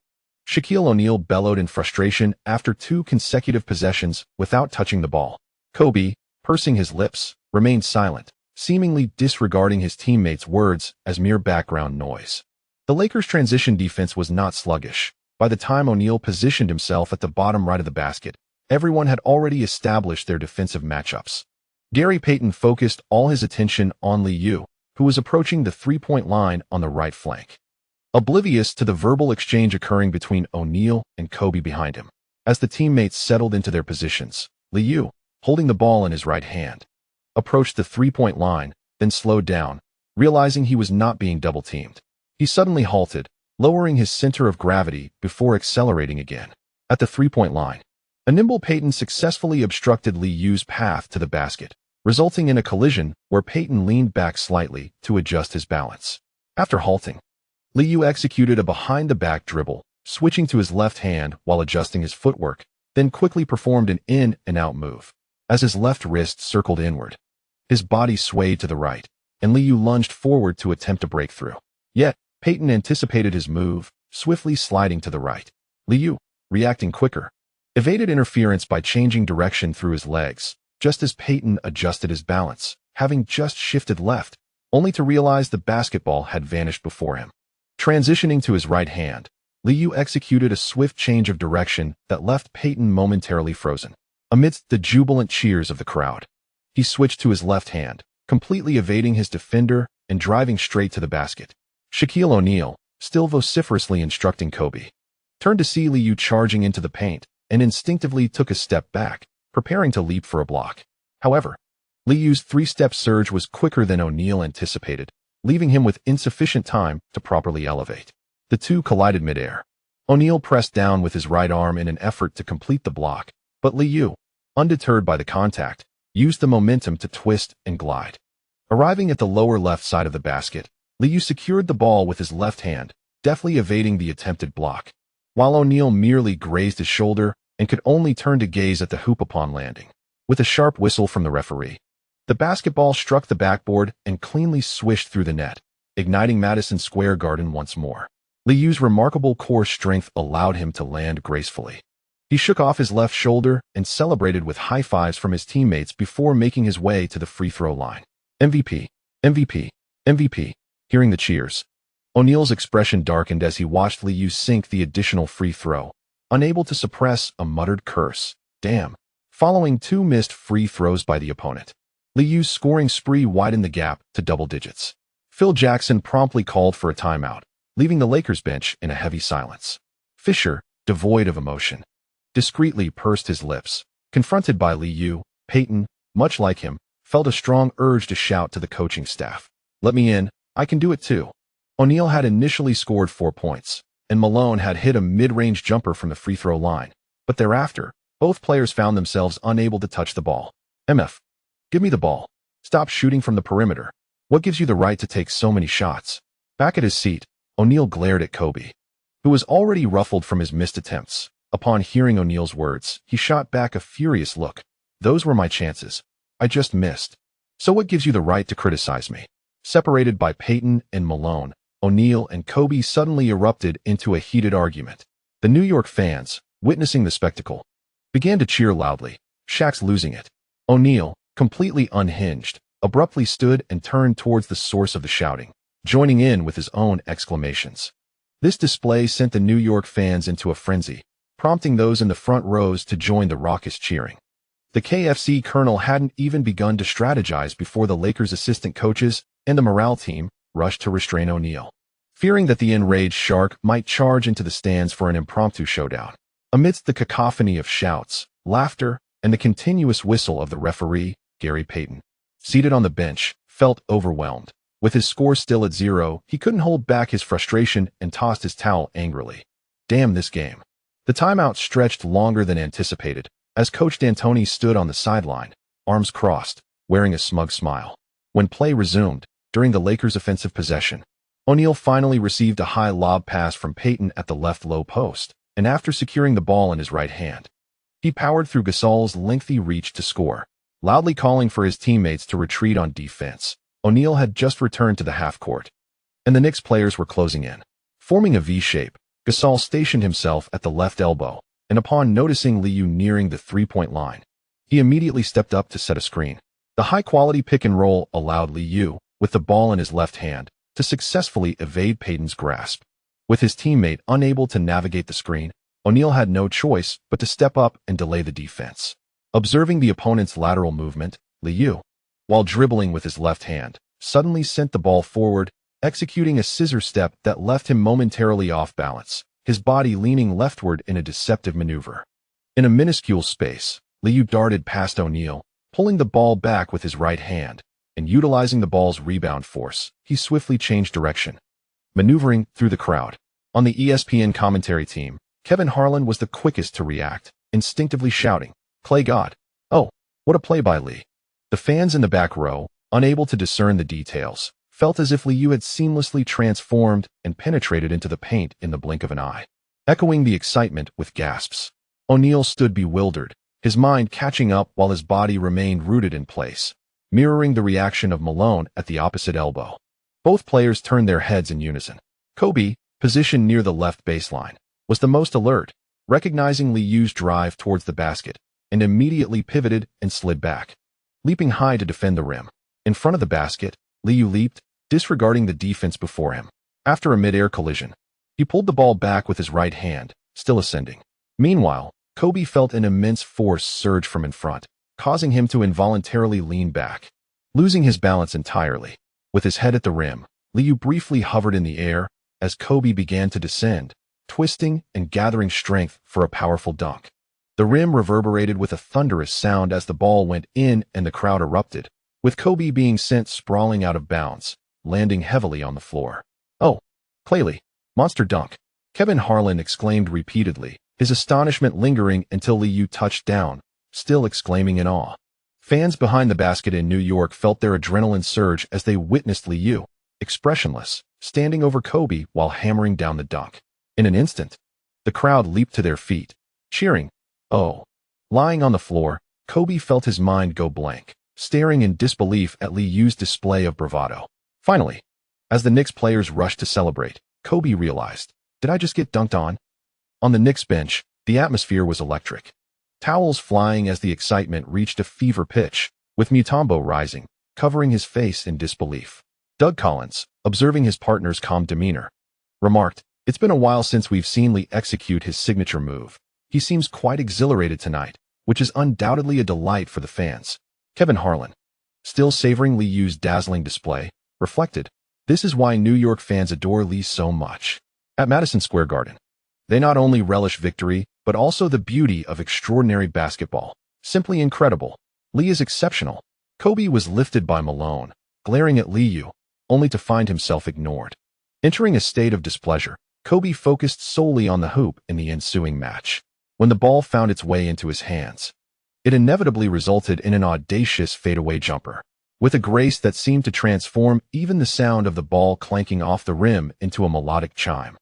Shaquille O'Neal bellowed in frustration after 2 consecutive possessions without touching the ball. Kobe, pursing his lips, remained silent, seemingly disregarding his teammates' words as mere background noise. The Lakers' transition defense was not sluggish. By the time O'Neal positioned himself at the bottom right of the basket, everyone had already established their defensive matchups. Gary Payton focused all his attention on Liu, who was approaching the 3-point line on the right flank, oblivious to the verbal exchange occurring between O'Neal and Kobe behind him. As the teammates settled into their positions, Liu, holding the ball in his right hand, approached the 3-point line, then slowed down, realizing he was not being double-teamed. He suddenly halted, lowering his center of gravity before accelerating again. At the 3-point line, a nimble Peyton successfully obstructed Liu's path to the basket, resulting in a collision where Peyton leaned back slightly to adjust his balance. After halting, Liu executed a behind-the-back dribble, switching to his left hand while adjusting his footwork, then quickly performed an in-and-out move. As his left wrist circled inward, his body swayed to the right, and Liu lunged forward to attempt a breakthrough. Yet, Peyton anticipated his move, swiftly sliding to the right. Liu, reacting quicker, evaded interference by changing direction through his legs, just as Peyton adjusted his balance, having just shifted left, only to realize the basketball had vanished before him. Transitioning to his right hand, Liu executed a swift change of direction that left Peyton momentarily frozen. Amidst the jubilant cheers of the crowd, he switched to his left hand, completely evading his defender and driving straight to the basket. Shaquille O'Neal, still vociferously instructing Kobe, turned to see Liu charging into the paint and instinctively took a step back, preparing to leap for a block. However, Liu's 3-step surge was quicker than O'Neal anticipated, leaving him with insufficient time to properly elevate. The two collided midair, O'Neal pressed down with his right arm in an effort to complete the block, but Liu, undeterred by the contact, used the momentum to twist and glide. Arriving at the lower left side of the basket, Liu secured the ball with his left hand, deftly evading the attempted block, while O'Neal merely grazed his shoulder and could only turn to gaze at the hoop upon landing. With a sharp whistle from the referee, the basketball struck the backboard and cleanly swished through the net, igniting Madison Square Garden once more. Liu's remarkable core strength allowed him to land gracefully. He shook off his left shoulder and celebrated with high fives from his teammates before making his way to the free throw line. MVP, MVP, MVP. Hearing the cheers, O'Neal's expression darkened as he watched Liu sink the additional free throw, unable to suppress a muttered curse. Damn. Following 2 missed free throws by the opponent, Liu's scoring spree widened the gap to double digits. Phil Jackson promptly called for a timeout, leaving the Lakers bench in a heavy silence. Fisher, devoid of emotion, discreetly pursed his lips. Confronted by Liu, Payton, much like him, felt a strong urge to shout to the coaching staff, "Let me in, I can do it too." O'Neal had initially scored 4 points, and Malone had hit a mid-range jumper from the free throw line, but thereafter, both players found themselves unable to touch the ball. MF. Give me the ball. Stop shooting from the perimeter. What gives you the right to take so many shots? Back at his seat, O'Neal glared at Kobe, who was already ruffled from his missed attempts. Upon hearing O'Neal's words, he shot back a furious look. Those were my chances. I just missed. So what gives you the right to criticize me? Separated by Payton and Malone, O'Neal and Kobe suddenly erupted into a heated argument. The New York fans, witnessing the spectacle, began to cheer loudly. Shaq's losing it. O'Neal, completely unhinged, abruptly stood and turned towards the source of the shouting, joining in with his own exclamations. This display sent the New York fans into a frenzy, prompting those in the front rows to join the raucous cheering. The KFC colonel hadn't even begun to strategize before the Lakers' assistant coaches and the morale team rushed to restrain O'Neal, fearing that the enraged Shark might charge into the stands for an impromptu showdown. Amidst the cacophony of shouts, laughter, and the continuous whistle of the referee, Gary Payton, seated on the bench, felt overwhelmed. With his score still at 0, he couldn't hold back his frustration and tossed his towel angrily. Damn this game. The timeout stretched longer than anticipated, as Coach D'Antoni stood on the sideline, arms crossed, wearing a smug smile. When play resumed, during the Lakers' offensive possession, O'Neal finally received a high lob pass from Payton at the left low post, and after securing the ball in his right hand, he powered through Gasol's lengthy reach to score, loudly calling for his teammates to retreat on defense. O'Neal had just returned to the half-court, and the Knicks players were closing in. Forming a V-shape, Gasol stationed himself at the left elbow, and upon noticing Liu nearing the three-point line, he immediately stepped up to set a screen. The high-quality pick-and-roll allowed Liu, with the ball in his left hand, to successfully evade Payton's grasp. With his teammate unable to navigate the screen, O'Neal had no choice but to step up and delay the defense. Observing the opponent's lateral movement, Liu, while dribbling with his left hand, suddenly sent the ball forward, executing a scissor step that left him momentarily off balance, his body leaning leftward in a deceptive maneuver. In a minuscule space, Liu darted past O'Neal, pulling the ball back with his right hand, and utilizing the ball's rebound force, he swiftly changed direction, maneuvering through the crowd. On the ESPN commentary team, Kevin Harlan was the quickest to react, instinctively shouting, "Play God." Oh, what a play by Lee. The fans in the back row, unable to discern the details, felt as if Liu had seamlessly transformed and penetrated into the paint in the blink of an eye. Echoing the excitement with gasps, O'Neal stood bewildered, his mind catching up while his body remained rooted in place, mirroring the reaction of Malone at the opposite elbow. Both players turned their heads in unison. Kobe, positioned near the left baseline, was the most alert, recognizing Liu's drive towards the basket, and immediately pivoted and slid back, leaping high to defend the rim. In front of the basket, Liu leaped, disregarding the defense before him. After a mid-air collision, he pulled the ball back with his right hand, still ascending. Meanwhile, Kobe felt an immense force surge from in front, causing him to involuntarily lean back, losing his balance entirely. With his head at the rim, Liu briefly hovered in the air as Kobe began to descend, twisting and gathering strength for a powerful dunk. The rim reverberated with a thunderous sound as the ball went in and the crowd erupted, with Kobe being sent sprawling out of bounds, landing heavily on the floor. Oh, Claylee, monster dunk. Kevin Harlan exclaimed repeatedly, his astonishment lingering until Liu touched down, still exclaiming in awe. Fans behind the basket in New York felt their adrenaline surge as they witnessed Liu, expressionless, standing over Kobe while hammering down the dunk. In an instant, the crowd leaped to their feet, cheering, "Oh!" Lying on the floor, Kobe felt his mind go blank, staring in disbelief at Liu's display of bravado. Finally, as the Knicks players rushed to celebrate, Kobe realized, "Did I just get dunked on?" On the Knicks bench, the atmosphere was electric. Towels flying as the excitement reached a fever pitch, with Mutombo rising, covering his face in disbelief. Doug Collins, observing his partner's calm demeanor, remarked, "It's been a while since we've seen Lee execute his signature move. He seems quite exhilarated tonight, which is undoubtedly a delight for the fans." Kevin Harlan, still savoring Liu's dazzling display, reflected, "This is why New York fans adore Lee so much." At Madison Square Garden, they not only relish victory, but also the beauty of extraordinary basketball. Simply incredible. Lee is exceptional. Kobe was lifted by Malone, glaring at Liu, only to find himself ignored. Entering a state of displeasure, Kobe focused solely on the hoop in the ensuing match. When the ball found its way into his hands, it inevitably resulted in an audacious fadeaway jumper, with a grace that seemed to transform even the sound of the ball clanking off the rim into a melodic chime.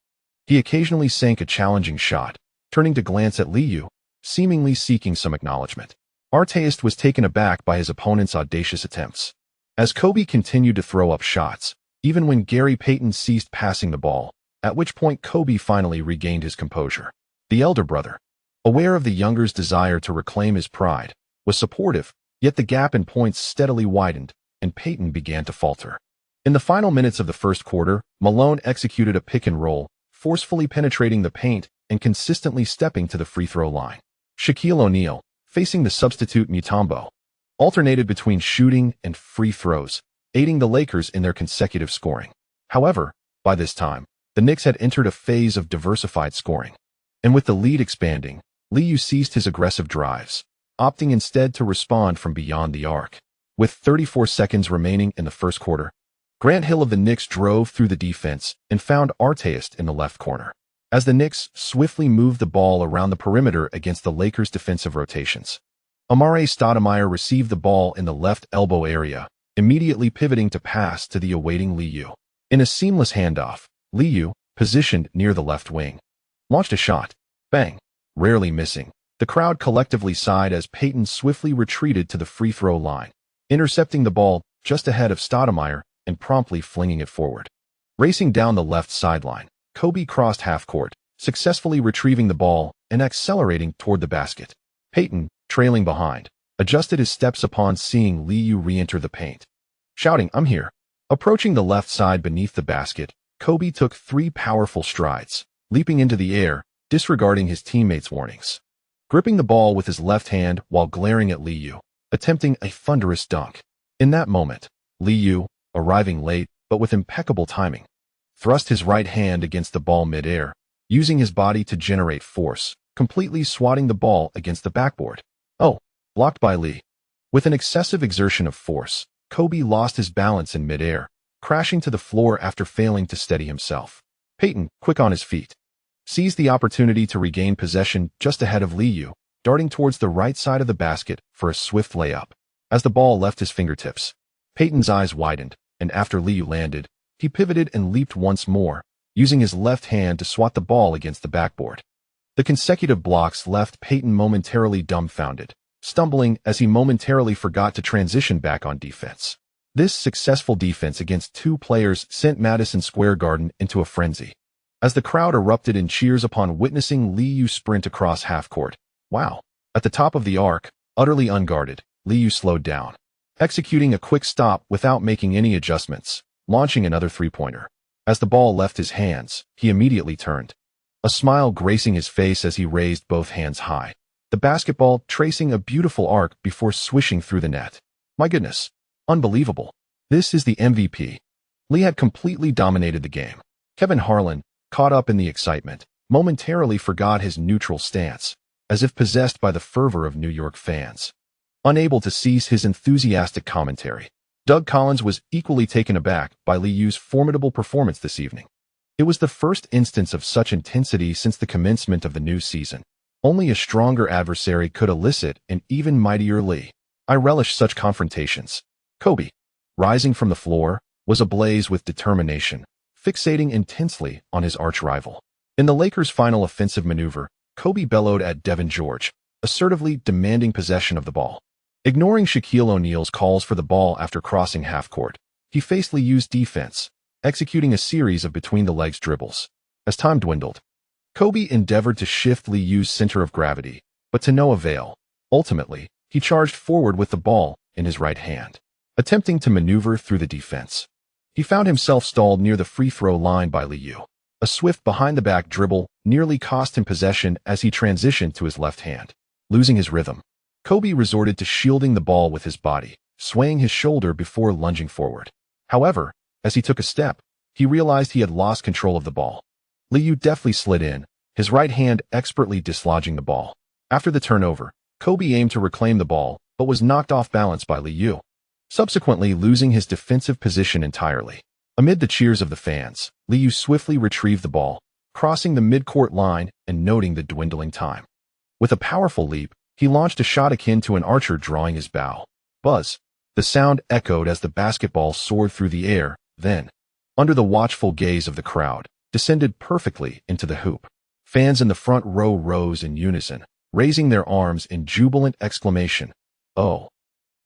He occasionally sank a challenging shot, turning to glance at Liu, seemingly seeking some acknowledgement. Artist was taken aback by his opponent's audacious attempts. As Kobe continued to throw up shots, even when Gary Payton ceased passing the ball, at which point Kobe finally regained his composure. The elder brother, aware of the younger's desire to reclaim his pride, was supportive, yet the gap in points steadily widened, and Payton began to falter. In the final minutes of the first quarter, Malone executed a pick and roll, forcefully penetrating the paint and consistently stepping to the free throw line. Shaquille O'Neal, facing the substitute Mutombo, alternated between shooting and free throws, aiding the Lakers in their consecutive scoring. However, by this time, the Knicks had entered a phase of diversified scoring. And with the lead expanding, Liu ceased his aggressive drives, opting instead to respond from beyond the arc. With 34 seconds remaining in the first quarter, Grant Hill of the Knicks drove through the defense and found Artist in the left corner. As the Knicks swiftly moved the ball around the perimeter against the Lakers' defensive rotations, Amare Stoudemire received the ball in the left elbow area, immediately pivoting to pass to the awaiting Liu. In a seamless handoff, Liu, positioned near the left wing, launched a shot. Bang! Rarely missing. The crowd collectively sighed as Payton swiftly retreated to the free throw line, intercepting the ball just ahead of Stoudemire and promptly flinging it forward. Racing down the left sideline, Kobe crossed half court, successfully retrieving the ball and accelerating toward the basket. Payton, trailing behind, adjusted his steps upon seeing Liu re-enter the paint, shouting, "I'm here." Approaching the left side beneath the basket, Kobe took 3 powerful strides, leaping into the air, disregarding his teammates' warnings. Gripping the ball with his left hand while glaring at Liu, attempting a thunderous dunk. In that moment, Liu, arriving late but with impeccable timing, thrust his right hand against the ball mid-air, using his body to generate force, completely swatting the ball against the backboard. Oh, blocked by Lee. With an excessive exertion of force, Kobe lost his balance in mid-air, crashing to the floor after failing to steady himself. Payton, quick on his feet, seized the opportunity to regain possession just ahead of Liu, darting towards the right side of the basket for a swift layup. As the ball left his fingertips, Payton's eyes widened, and after Liu landed, he pivoted and leaped once more, using his left hand to swat the ball against the backboard. The consecutive blocks left Payton momentarily dumbfounded, stumbling as he momentarily forgot to transition back on defense. This successful defense against 2 players sent Madison Square Garden into a frenzy, as the crowd erupted in cheers upon witnessing Liu sprint across half court. Wow! At the top of the arc, utterly unguarded, Liu slowed down, executing a quick stop without making any adjustments, launching another three-pointer. As the ball left his hands, he immediately turned, a smile gracing his face as he raised both hands high, the basketball tracing a beautiful arc before swishing through the net. My goodness. Unbelievable. This is the MVP. Lee had completely dominated the game. Kevin Harlan, caught up in the excitement, momentarily forgot his neutral stance, as if possessed by the fervor of New York fans. Unable to cease his enthusiastic commentary, Doug Collins was equally taken aback by Liu's formidable performance this evening. It was the first instance of such intensity since the commencement of the new season. Only a stronger adversary could elicit an even mightier Lee. I relish such confrontations. Kobe, rising from the floor, was ablaze with determination, fixating intensely on his arch-rival. In the Lakers' final offensive maneuver, Kobe bellowed at Devin George, assertively demanding possession of the ball. Ignoring Shaquille O'Neal's calls for the ball after crossing half-court, he facetly used defense, executing a series of between-the-legs dribbles. As time dwindled, Kobe endeavored to shift Liu's center of gravity, but to no avail. Ultimately, he charged forward with the ball in his right hand, attempting to maneuver through the defense. He found himself stalled near the free-throw line by Liu. A swift behind-the-back dribble nearly cost him possession as he transitioned to his left hand. Losing his rhythm, Kobe resorted to shielding the ball with his body, swaying his shoulder before lunging forward. However, as he took a step, he realized he had lost control of the ball. Liu deftly slid in, his right hand expertly dislodging the ball. After the turnover, Kobe aimed to reclaim the ball, but was knocked off balance by Liu, subsequently losing his defensive position entirely. Amid the cheers of the fans, Liu swiftly retrieved the ball, crossing the midcourt line and noting the dwindling time. With a powerful leap, he launched a shot akin to an archer drawing his bow. Buzz. The sound echoed as the basketball soared through the air, then, under the watchful gaze of the crowd, descended perfectly into the hoop. Fans in the front row rose in unison, raising their arms in jubilant exclamation, "Oh!"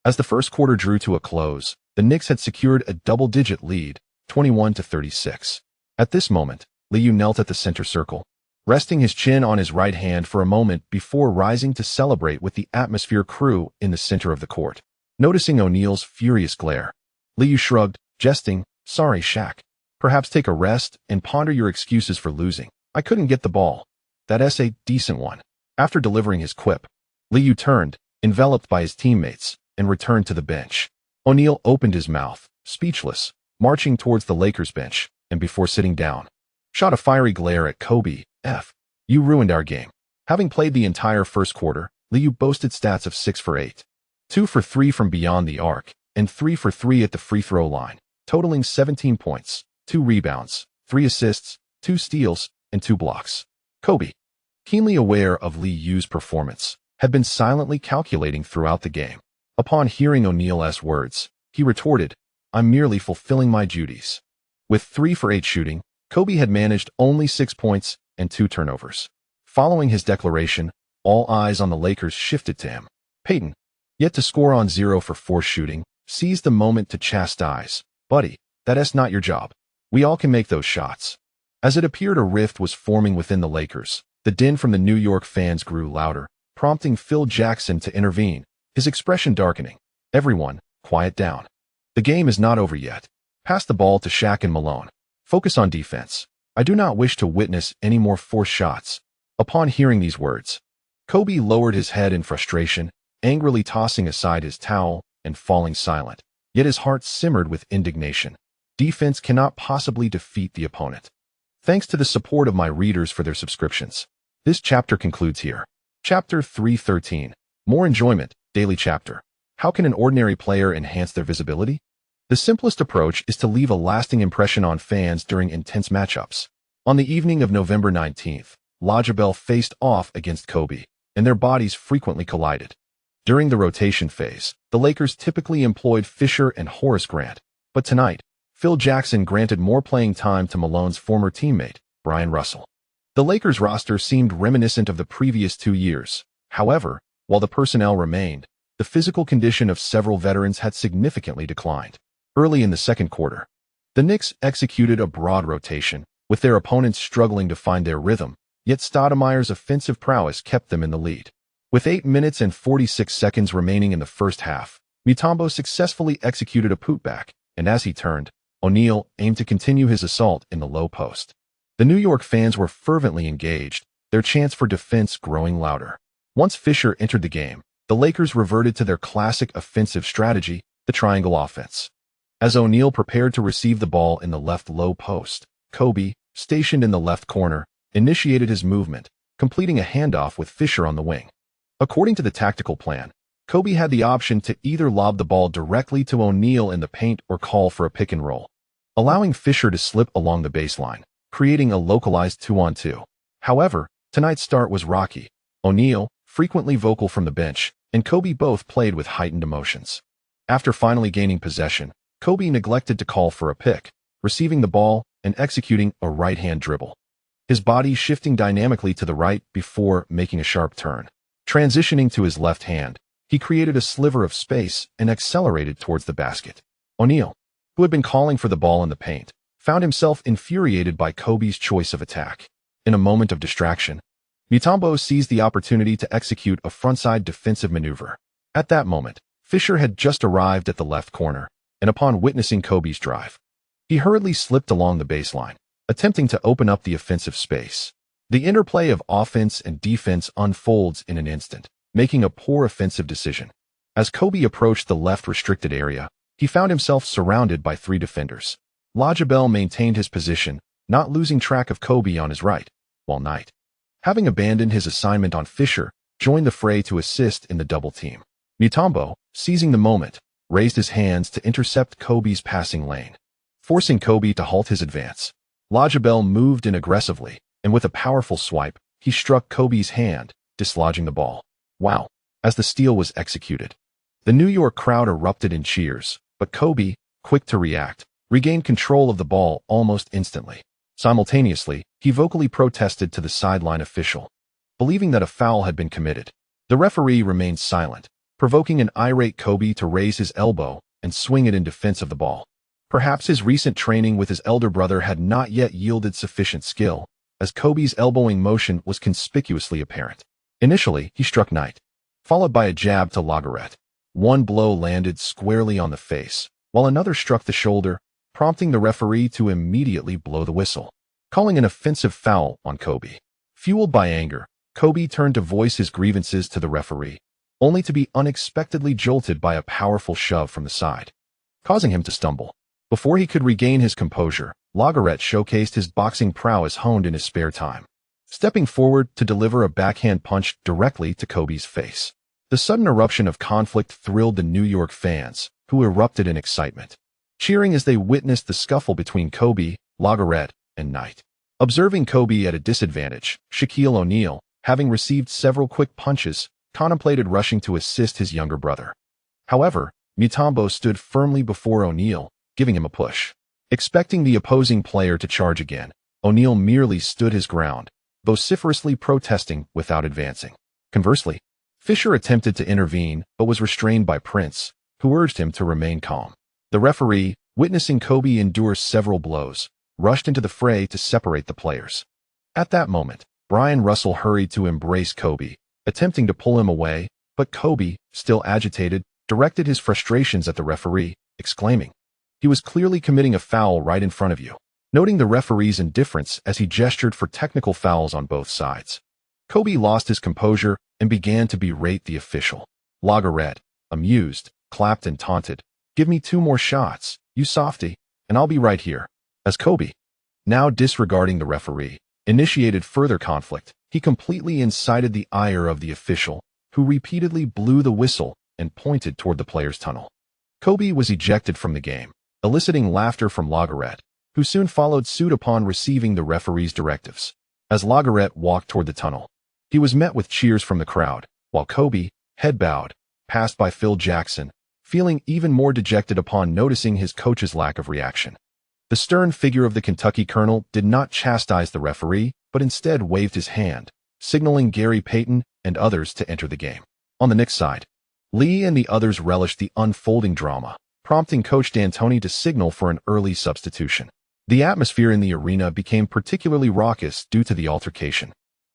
As the first quarter drew to a close, the Knicks had secured a double-digit lead, 21-36. At this moment, Liu knelt at the center circle, resting his chin on his right hand for a moment before rising to celebrate with the Atmosphere crew in the center of the court. Noticing O'Neal's furious glare, Liu shrugged, jesting, "Sorry, Shaq. Perhaps take a rest and ponder your excuses for losing. I couldn't get the ball. That's a decent one." After delivering his quip, Liu turned, enveloped by his teammates, and returned to the bench. O'Neal opened his mouth, speechless, marching towards the Lakers bench, and before sitting down, shot a fiery glare at Kobe. "You ruined our game." Having played the entire first quarter, Liu boasted stats of 6 for 8, 2 for 3 from beyond the arc, and 3 for 3 at the free throw line, totaling 17 points, 2 rebounds, 3 assists, 2 steals, and 2 blocks. Kobe, keenly aware of Liu's performance, had been silently calculating throughout the game. Upon hearing O'Neal's words, he retorted, "I'm merely fulfilling my duties." With 3 for 8 shooting, Kobe had managed only 6 points and 2 turnovers. Following his declaration, all eyes on the Lakers shifted to him. Peyton, yet to score on 0 for 4 shooting, seized the moment to chastise, "Buddy, that's not your job. We all can make those shots." As it appeared a rift was forming within the Lakers, the din from the New York fans grew louder, prompting Phil Jackson to intervene, his expression darkening. "Everyone, quiet down. The game is not over yet. Pass the ball to Shaq and Malone. Focus on defense. I do not wish to witness any more forced shots." Upon hearing these words, Kobe lowered his head in frustration, angrily tossing aside his towel and falling silent. Yet his heart simmered with indignation. Defense cannot possibly defeat the opponent. Thanks to the support of my readers for their subscriptions. This chapter concludes here. Chapter 313. More enjoyment, daily chapter. How can an ordinary player enhance their visibility? The simplest approach is to leave a lasting impression on fans during intense matchups. On the evening of November 19th, Lagerbielke faced off against Kobe, and their bodies frequently collided. During the rotation phase, the Lakers typically employed Fisher and Horace Grant, but tonight, Phil Jackson granted more playing time to Malone's former teammate, Brian Russell. The Lakers roster seemed reminiscent of the previous 2 years. However, while the personnel remained, the physical condition of several veterans had significantly declined. Early in the second quarter, the Knicks executed a broad rotation, with their opponents struggling to find their rhythm, yet Stoudemire's offensive prowess kept them in the lead. With 8 minutes and 46 seconds remaining in the first half, Mutombo successfully executed a putback, and as he turned, O'Neal aimed to continue his assault in the low post. The New York fans were fervently engaged, their chants for defense growing louder. Once Fisher entered the game, the Lakers reverted to their classic offensive strategy, the triangle offense. As O'Neal prepared to receive the ball in the left low post, Kobe, stationed in the left corner, initiated his movement, completing a handoff with Fisher on the wing. According to the tactical plan, Kobe had the option to either lob the ball directly to O'Neal in the paint or call for a pick and roll. Allowing Fisher to slip along the baseline, creating a localized 2-on-2. However, tonight's start was rocky. O'Neal, frequently vocal from the bench, and Kobe both played with heightened emotions. After finally gaining possession, Kobe neglected to call for a pick, receiving the ball and executing a right-hand dribble. His body shifting dynamically to the right before making a sharp turn. Transitioning to his left hand, he created a sliver of space and accelerated towards the basket. O'Neal, who had been calling for the ball in the paint, found himself infuriated by Kobe's choice of attack. In a moment of distraction, Mutombo seized the opportunity to execute a frontside defensive maneuver. At that moment, Fisher had just arrived at the left corner, and upon witnessing Kobe's drive, he hurriedly slipped along the baseline, attempting to open up the offensive space. The interplay of offense and defense unfolds in an instant, making a poor offensive decision. As Kobe approached the left restricted area, he found himself surrounded by 3 defenders. Lajabelle maintained his position, not losing track of Kobe on his right, while Knight, having abandoned his assignment on Fisher, joined the fray to assist in the double team. Mutombo, seizing the moment, raised his hands to intercept Kobe's passing lane, forcing Kobe to halt his advance. Lajabelle moved in aggressively, and with a powerful swipe, he struck Kobe's hand, dislodging the ball. Wow! As the steal was executed, the New York crowd erupted in cheers, but Kobe, quick to react, regained control of the ball almost instantly. Simultaneously, he vocally protested to the sideline official, believing that a foul had been committed. The referee remained silent, provoking an irate Kobe to raise his elbow and swing it in defense of the ball. Perhaps his recent training with his elder brother had not yet yielded sufficient skill, as Kobe's elbowing motion was conspicuously apparent. Initially, he struck Knight, followed by a jab to Lagarette. One blow landed squarely on the face, while another struck the shoulder, prompting the referee to immediately blow the whistle, calling an offensive foul on Kobe. Fueled by anger, Kobe turned to voice his grievances to the referee, only to be unexpectedly jolted by a powerful shove from the side, causing him to stumble. Before he could regain his composure, Lagarette showcased his boxing prowess honed in his spare time, stepping forward to deliver a backhand punch directly to Kobe's face. The sudden eruption of conflict thrilled the New York fans, who erupted in excitement, cheering as they witnessed the scuffle between Kobe, Lagarette, and Knight. Observing Kobe at a disadvantage, Shaquille O'Neal, having received several quick punches, contemplated rushing to assist his younger brother. However, Mutombo stood firmly before O'Neal, giving him a push. Expecting the opposing player to charge again, O'Neal merely stood his ground, vociferously protesting without advancing. Conversely, Fisher attempted to intervene but was restrained by Prince, who urged him to remain calm. The referee, witnessing Kobe endure several blows, rushed into the fray to separate the players. At that moment, Brian Russell hurried to embrace Kobe, attempting to pull him away, but Kobe, still agitated, directed his frustrations at the referee, exclaiming, "He was clearly committing a foul right in front of you," noting the referee's indifference as he gestured for technical fouls on both sides. Kobe lost his composure and began to berate the official. Lagarette, amused, clapped and taunted, "Give me 2 more shots, you softy, and I'll be right here." As Kobe, now disregarding the referee, initiated further conflict, he completely incited the ire of the official, who repeatedly blew the whistle and pointed toward the players' tunnel. Kobe was ejected from the game, eliciting laughter from Lagarette, who soon followed suit upon receiving the referee's directives. As Lagarette walked toward the tunnel, he was met with cheers from the crowd, while Kobe, head bowed, passed by Phil Jackson, feeling even more dejected upon noticing his coach's lack of reaction. The stern figure of the Kentucky Colonel did not chastise the referee, but instead waved his hand, signaling Gary Payton and others to enter the game. On the Knicks side, Lee and the others relished the unfolding drama, prompting Coach D'Antoni to signal for an early substitution. The atmosphere in the arena became particularly raucous due to the altercation,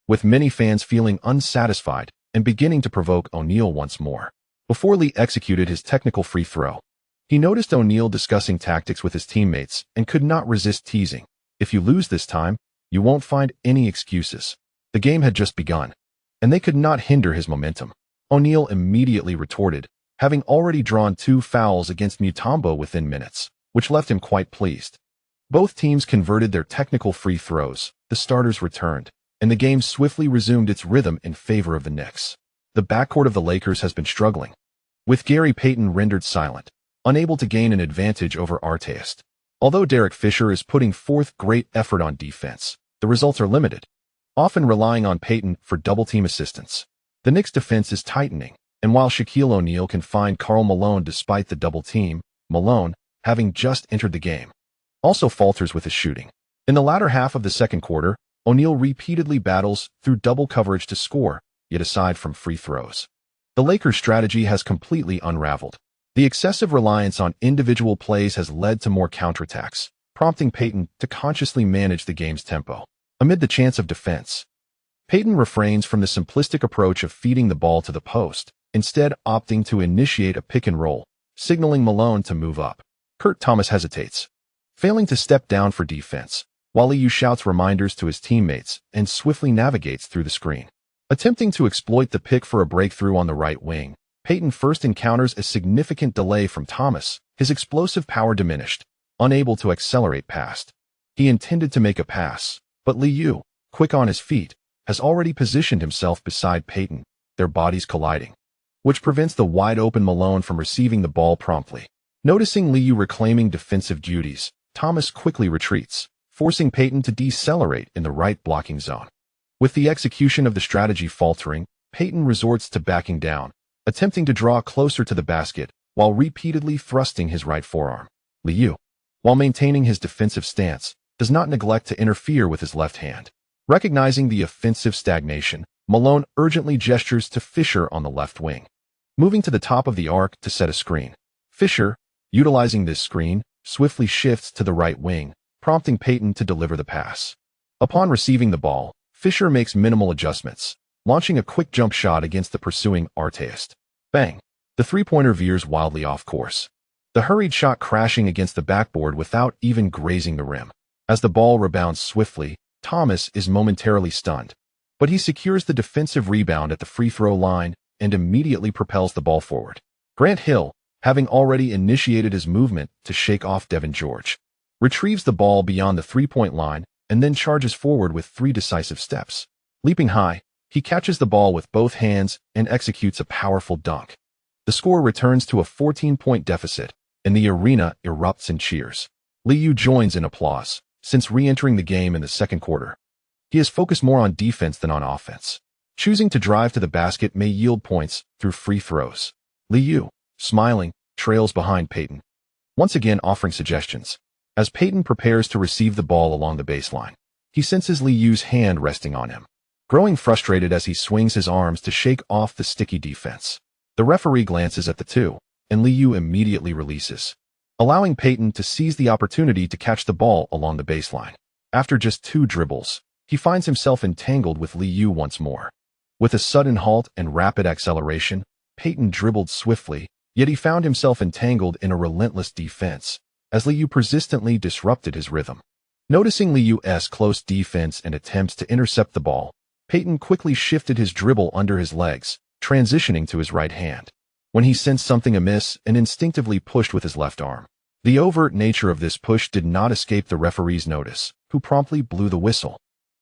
with many fans feeling unsatisfied and beginning to provoke O'Neal once more. Before Lee executed his technical free throw, he noticed O'Neal discussing tactics with his teammates and could not resist teasing, "If you lose this time, you won't find any excuses." The game had just begun, and they could not hinder his momentum. O'Neal immediately retorted, having already drawn 2 fouls against Mutombo within minutes, which left him quite pleased. Both teams converted their technical free throws, the starters returned, and the game swiftly resumed its rhythm in favor of the Knicks. The backcourt of the Lakers has been struggling, with Gary Payton rendered silent, unable to gain an advantage over Artest. Although Derek Fisher is putting forth great effort on defense, the results are limited, often relying on Payton for double-team assistance. The Knicks' defense is tightening, and while Shaquille O'Neal can find Karl Malone despite the double-team, Malone, having just entered the game, also falters with his shooting. In the latter half of the second quarter, O'Neal repeatedly battles through double coverage to score, yet aside from free throws, the Lakers' strategy has completely unraveled. The excessive reliance on individual plays has led to more counterattacks, prompting Payton to consciously manage the game's tempo. Amid the chance of defense, Payton refrains from the simplistic approach of feeding the ball to the post, instead opting to initiate a pick and roll, signaling Malone to move up. Kourt Thomas hesitates, failing to step down for defense, while Liu shouts reminders to his teammates and swiftly navigates through the screen. Attempting to exploit the pick for a breakthrough on the right wing, Payton first encounters a significant delay from Thomas, his explosive power diminished, unable to accelerate past. He intended to make a pass, but Liu, quick on his feet, has already positioned himself beside Payton, their bodies colliding, which prevents the wide-open Malone from receiving the ball promptly. Noticing Liu reclaiming defensive duties, Thomas quickly retreats, forcing Payton to decelerate in the right blocking zone. With the execution of the strategy faltering, Payton resorts to backing down, attempting to draw closer to the basket while repeatedly thrusting his right forearm. Liu, while maintaining his defensive stance, does not neglect to interfere with his left hand. Recognizing the offensive stagnation, Malone urgently gestures to Fisher on the left wing, moving to the top of the arc to set a screen. Fisher, utilizing this screen, swiftly shifts to the right wing, prompting Payton to deliver the pass. Upon receiving the ball, Fisher makes minimal adjustments, launching a quick jump shot against the pursuing Artist. Bang! The three-pointer veers wildly off course, the hurried shot crashing against the backboard without even grazing the rim. As the ball rebounds swiftly, Thomas is momentarily stunned, but he secures the defensive rebound at the free throw line and immediately propels the ball forward. Grant Hill, having already initiated his movement to shake off Devin George, retrieves the ball beyond the three-point line and then charges forward with 3 decisive steps. Leaping high, he catches the ball with both hands and executes a powerful dunk. The score returns to a 14-point deficit, and the arena erupts in cheers. Liu joins in applause, since re-entering the game in the second quarter. He is focused more on defense than on offense. Choosing to drive to the basket may yield points through free throws. Liu, smiling, trails behind Payton, once again offering suggestions. As Payton prepares to receive the ball along the baseline, he senses Liu's hand resting on him, growing frustrated as he swings his arms to shake off the sticky defense. The referee glances at the two, and Liu immediately releases, allowing Payton to seize the opportunity to catch the ball along the baseline. After just 2 dribbles, he finds himself entangled with Liu once more. With a sudden halt and rapid acceleration, Payton dribbled swiftly, yet he found himself entangled in a relentless defense, as Liu persistently disrupted his rhythm. Noticing Liu's close defense and attempts to intercept the ball, Payton quickly shifted his dribble under his legs, transitioning to his right hand, when he sensed something amiss and instinctively pushed with his left arm. The overt nature of this push did not escape the referee's notice, who promptly blew the whistle,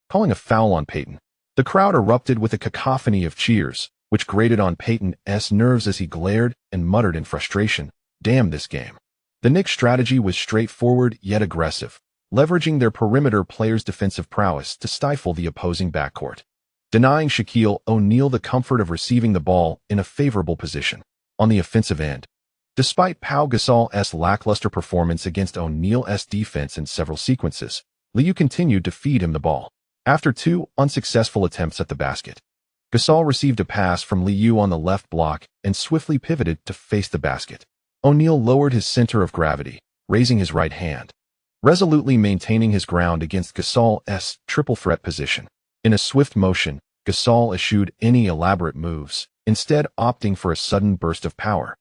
calling a foul on Payton. The crowd erupted with a cacophony of cheers, which grated on Payton's nerves as he glared and muttered in frustration, "Damn this game." The Knicks' strategy was straightforward yet aggressive, leveraging their perimeter players' defensive prowess to stifle the opposing backcourt, denying Shaquille O'Neal the comfort of receiving the ball in a favorable position. On the offensive end, despite Pau Gasol's lackluster performance against O'Neal's defense in several sequences, Liu continued to feed him the ball. After 2 unsuccessful attempts at the basket, Gasol received a pass from Liu on the left block and swiftly pivoted to face the basket. O'Neal lowered his center of gravity, raising his right hand, resolutely maintaining his ground against Gasol's triple threat position. In a swift motion, Gasol eschewed any elaborate moves, instead opting for a sudden burst of power,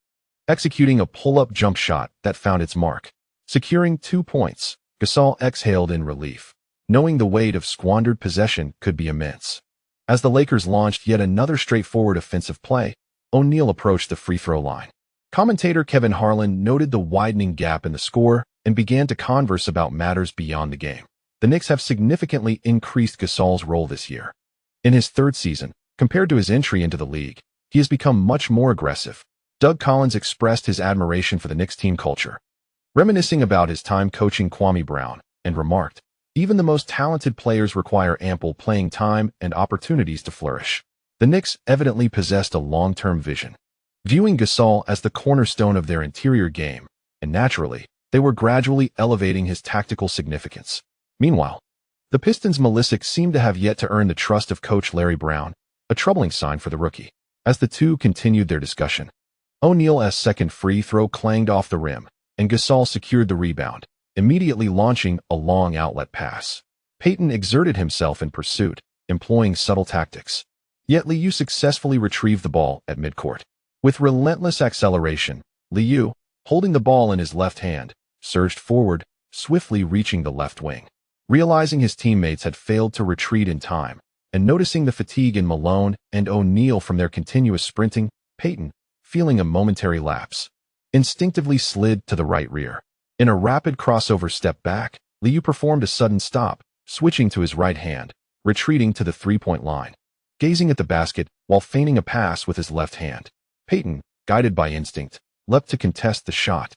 executing a pull-up jump shot that found its mark. Securing 2 points, Gasol exhaled in relief, knowing the weight of squandered possession could be immense. As the Lakers launched yet another straightforward offensive play, O'Neal approached the free throw line. Commentator Kevin Harlan noted the widening gap in the score and began to converse about matters beyond the game. The Knicks have significantly increased Gasol's role this year. In his 3rd season, compared to his entry into the league, he has become much more aggressive. Doug Collins expressed his admiration for the Knicks team culture, reminiscing about his time coaching Kwame Brown, and remarked, "Even the most talented players require ample playing time and opportunities to flourish." The Knicks evidently possessed a long-term vision, viewing Gasol as the cornerstone of their interior game, and naturally, they were gradually elevating his tactical significance. Meanwhile, the Pistons' Malisic seemed to have yet to earn the trust of coach Larry Brown, a troubling sign for the rookie. As the two continued their discussion, O'Neal's second free throw clanged off the rim, and Gasol secured the rebound, immediately launching a long outlet pass. Payton exerted himself in pursuit, employing subtle tactics. Yet Liu successfully retrieved the ball at midcourt. With relentless acceleration, Liu, holding the ball in his left hand, surged forward, swiftly reaching the left wing. Realizing his teammates had failed to retreat in time, and noticing the fatigue in Malone and O'Neal from their continuous sprinting, Payton, feeling a momentary lapse, instinctively slid to the right rear. In a rapid crossover step back, Liu performed a sudden stop, switching to his right hand, retreating to the three-point line. Gazing at the basket while feigning a pass with his left hand, Payton, guided by instinct, leapt to contest the shot,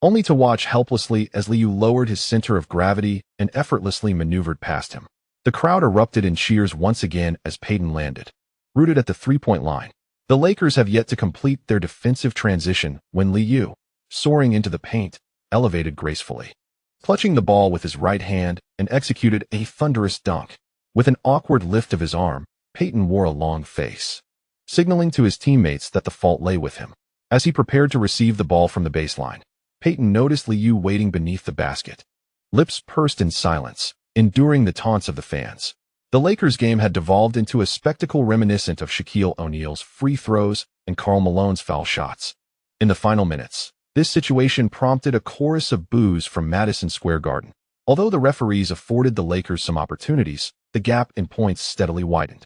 only to watch helplessly as Liu lowered his center of gravity and effortlessly maneuvered past him. The crowd erupted in cheers once again as Payton landed, rooted at the three-point line. The Lakers have yet to complete their defensive transition when Liu, soaring into the paint, elevated gracefully, clutching the ball with his right hand and executed a thunderous dunk. With an awkward lift of his arm, Payton wore a long face, signaling to his teammates that the fault lay with him. As he prepared to receive the ball from the baseline, Payton noticed Liu waiting beneath the basket, lips pursed in silence, enduring the taunts of the fans. The Lakers' game had devolved into a spectacle reminiscent of Shaquille O'Neal's free throws and Karl Malone's foul shots. In the final minutes, this situation prompted a chorus of boos from Madison Square Garden. Although the referees afforded the Lakers some opportunities, the gap in points steadily widened.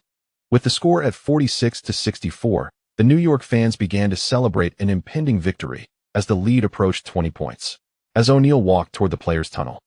With the score at 46-64, the New York fans began to celebrate an impending victory as the lead approached 20 points. As O'Neal walked toward the players' tunnel,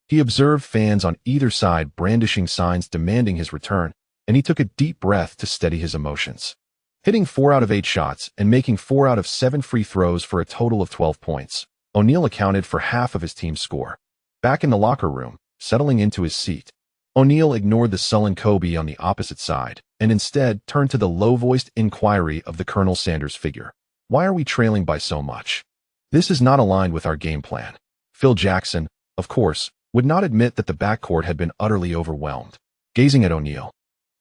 he observed fans on either side brandishing signs demanding his return, and he took a deep breath to steady his emotions. Hitting 4 out of 8 shots and making 4 out of 7 free throws for a total of 12 points, O'Neal accounted for half of his team's score. Back in the locker room, settling into his seat, O'Neal ignored the sullen Kobe on the opposite side and instead turned to the low-voiced inquiry of the Colonel Sanders figure. "Why are we trailing by so much? This is not aligned with our game plan." Phil Jackson, of course, would not admit that the backcourt had been utterly overwhelmed. Gazing at O'Neal,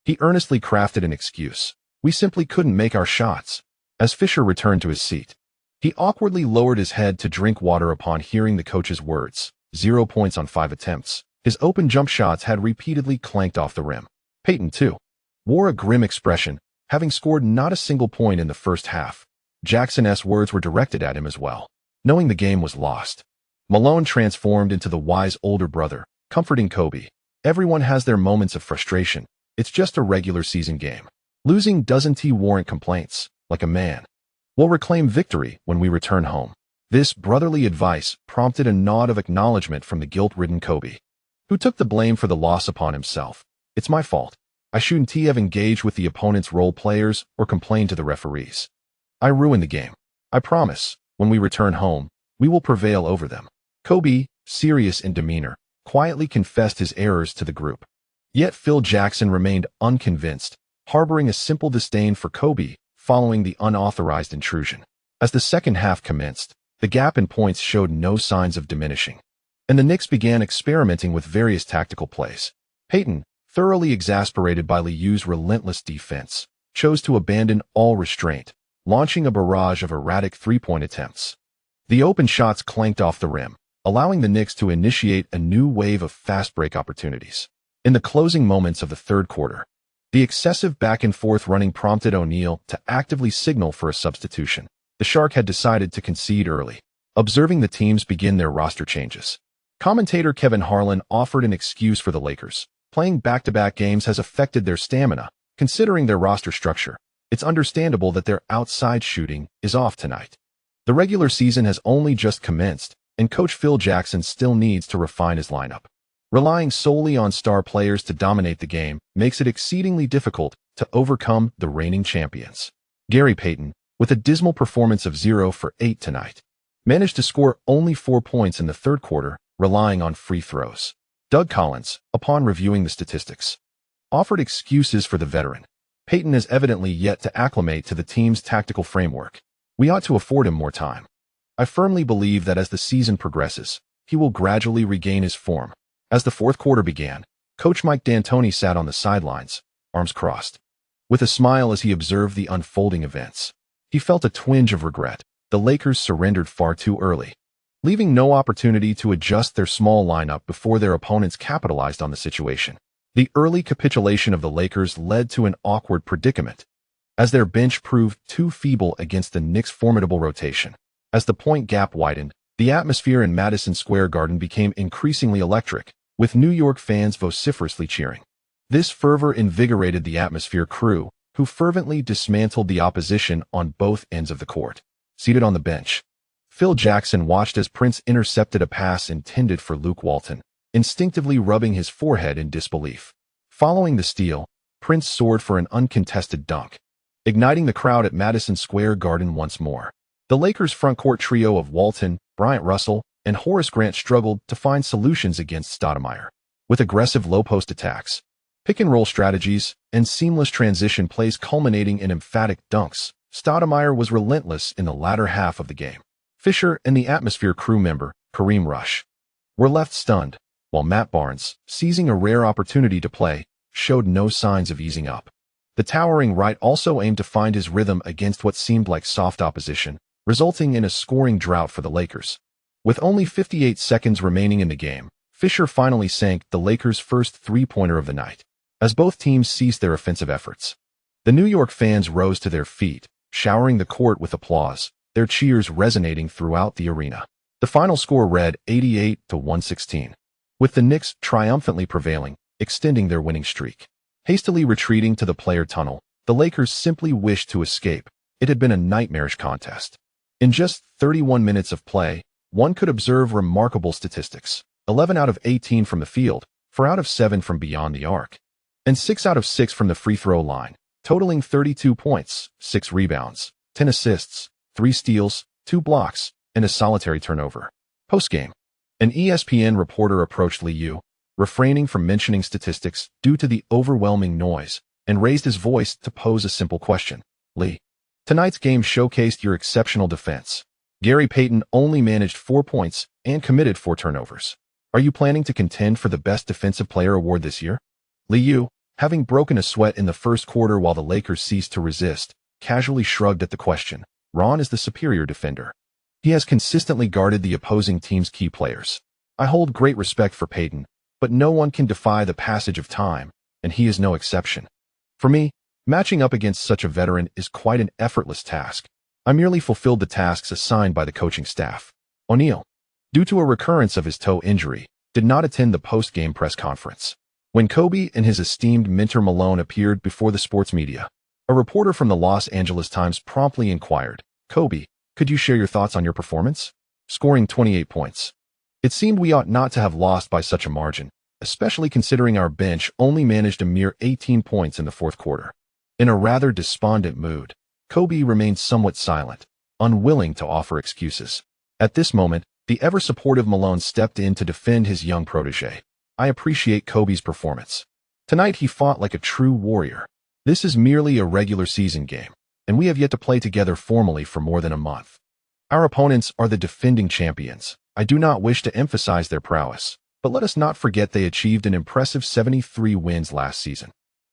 he earnestly crafted an excuse. "We simply couldn't make our shots." As Fisher returned to his seat, he awkwardly lowered his head to drink water upon hearing the coach's words. 0 points on 5 attempts. His open jump shots had repeatedly clanked off the rim. Payton, too, wore a grim expression, having scored not a single point in the first half. Jackson's words were directed at him as well. Knowing the game was lost, Malone transformed into the wise older brother, comforting Kobe. "Everyone has their moments of frustration. It's just a regular season game. Losing doesn't warrant complaints. Like a man, we'll reclaim victory when we return home." This brotherly advice prompted a nod of acknowledgement from the guilt-ridden Kobe, who took the blame for the loss upon himself. "It's my fault. I shouldn't have engaged with the opponent's role players or complained to the referees. I ruined the game. I promise, when we return home, we will prevail over them." Kobe, serious in demeanor, quietly confessed his errors to the group. Yet Phil Jackson remained unconvinced, harboring a simple disdain for Kobe following the unauthorized intrusion. As the second half commenced, the gap in points showed no signs of diminishing, and the Knicks began experimenting with various tactical plays. Payton, thoroughly exasperated by Liu's relentless defense, chose to abandon all restraint, launching a barrage of erratic three-point attempts. The open shots clanked off the rim, allowing the Knicks to initiate a new wave of fast-break opportunities. In the closing moments of the third quarter, the excessive back-and-forth running prompted O'Neal to actively signal for a substitution. The Shark had decided to concede early, observing the teams begin their roster changes. Commentator Kevin Harlan offered an excuse for the Lakers. Playing back-to-back games has affected their stamina. Considering their roster structure, it's understandable that their outside shooting is off tonight. The regular season has only just commenced, and Coach Phil Jackson still needs to refine his lineup. Relying solely on star players to dominate the game makes it exceedingly difficult to overcome the reigning champions. Gary Payton, with a dismal performance of 0 for 8 tonight, managed to score only 4 points in the third quarter, relying on free throws. Doug Collins, upon reviewing the statistics, offered excuses for the veteran. Payton is evidently yet to acclimate to the team's tactical framework. We ought to afford him more time. I firmly believe that as the season progresses, he will gradually regain his form. As the fourth quarter began, Coach Mike D'Antoni sat on the sidelines, arms crossed, with a smile as he observed the unfolding events. He felt a twinge of regret. The Lakers surrendered far too early, leaving no opportunity to adjust their small lineup before their opponents capitalized on the situation. The early capitulation of the Lakers led to an awkward predicament, as their bench proved too feeble against the Knicks' formidable rotation. As the point gap widened, the atmosphere in Madison Square Garden became increasingly electric, with New York fans vociferously cheering. This fervor invigorated the atmosphere crew, who fervently dismantled the opposition on both ends of the court. Seated on the bench, Phil Jackson watched as Prince intercepted a pass intended for Luke Walton, instinctively rubbing his forehead in disbelief. Following the steal, Prince soared for an uncontested dunk, igniting the crowd at Madison Square Garden once more. The Lakers' frontcourt trio of Walton, Bryant Russell, and Horace Grant struggled to find solutions against Stoudemire. With aggressive low-post attacks, pick-and-roll strategies, and seamless transition plays culminating in emphatic dunks, Stoudemire was relentless in the latter half of the game. Fisher and the Atmosphere crew member, Kareem Rush, were left stunned, while Matt Barnes, seizing a rare opportunity to play, showed no signs of easing up. The towering right also aimed to find his rhythm against what seemed like soft opposition, resulting in a scoring drought for the Lakers. With only 58 seconds remaining in the game, Fisher finally sank the Lakers' first three-pointer of the night. As both teams ceased their offensive efforts, the New York fans rose to their feet, showering the court with applause, their cheers resonating throughout the arena. The final score read 88-116, with the Knicks triumphantly prevailing, extending their winning streak. Hastily retreating to the player tunnel, the Lakers simply wished to escape. It had been a nightmarish contest. In just 31 minutes of play, one could observe remarkable statistics: 11 out of 18 from the field, 4 out of 7 from beyond the arc, and 6 out of 6 from the free throw line, totaling 32 points, 6 rebounds, 10 assists, 3 steals, 2 blocks, and a solitary turnover. Postgame, an ESPN reporter approached Liu, refraining from mentioning statistics due to the overwhelming noise, and raised his voice to pose a simple question. Lee, tonight's game showcased your exceptional defense. Gary Payton only managed 4 points and committed 4 turnovers. Are you planning to contend for the Best Defensive Player award this year? Liu, having broken a sweat in the first quarter while the Lakers ceased to resist, casually shrugged at the question. Ron is the superior defender. He has consistently guarded the opposing team's key players. I hold great respect for Payton, but no one can defy the passage of time, and he is no exception. For me, matching up against such a veteran is quite an effortless task. I merely fulfilled the tasks assigned by the coaching staff. O'Neal, due to a recurrence of his toe injury, did not attend the post-game press conference. When Kobe and his esteemed mentor Malone appeared before the sports media, a reporter from the Los Angeles Times promptly inquired, Kobe, could you share your thoughts on your performance? Scoring 28 points. It seemed we ought not to have lost by such a margin, especially considering our bench only managed a mere 18 points in the fourth quarter. In a rather despondent mood, Kobe remained somewhat silent, unwilling to offer excuses. At this moment, the ever-supportive Malone stepped in to defend his young protege. I appreciate Kobe's performance. Tonight he fought like a true warrior. This is merely a regular season game, and we have yet to play together formally for more than a month. Our opponents are the defending champions. I do not wish to emphasize their prowess, but let us not forget they achieved an impressive 73 wins last season.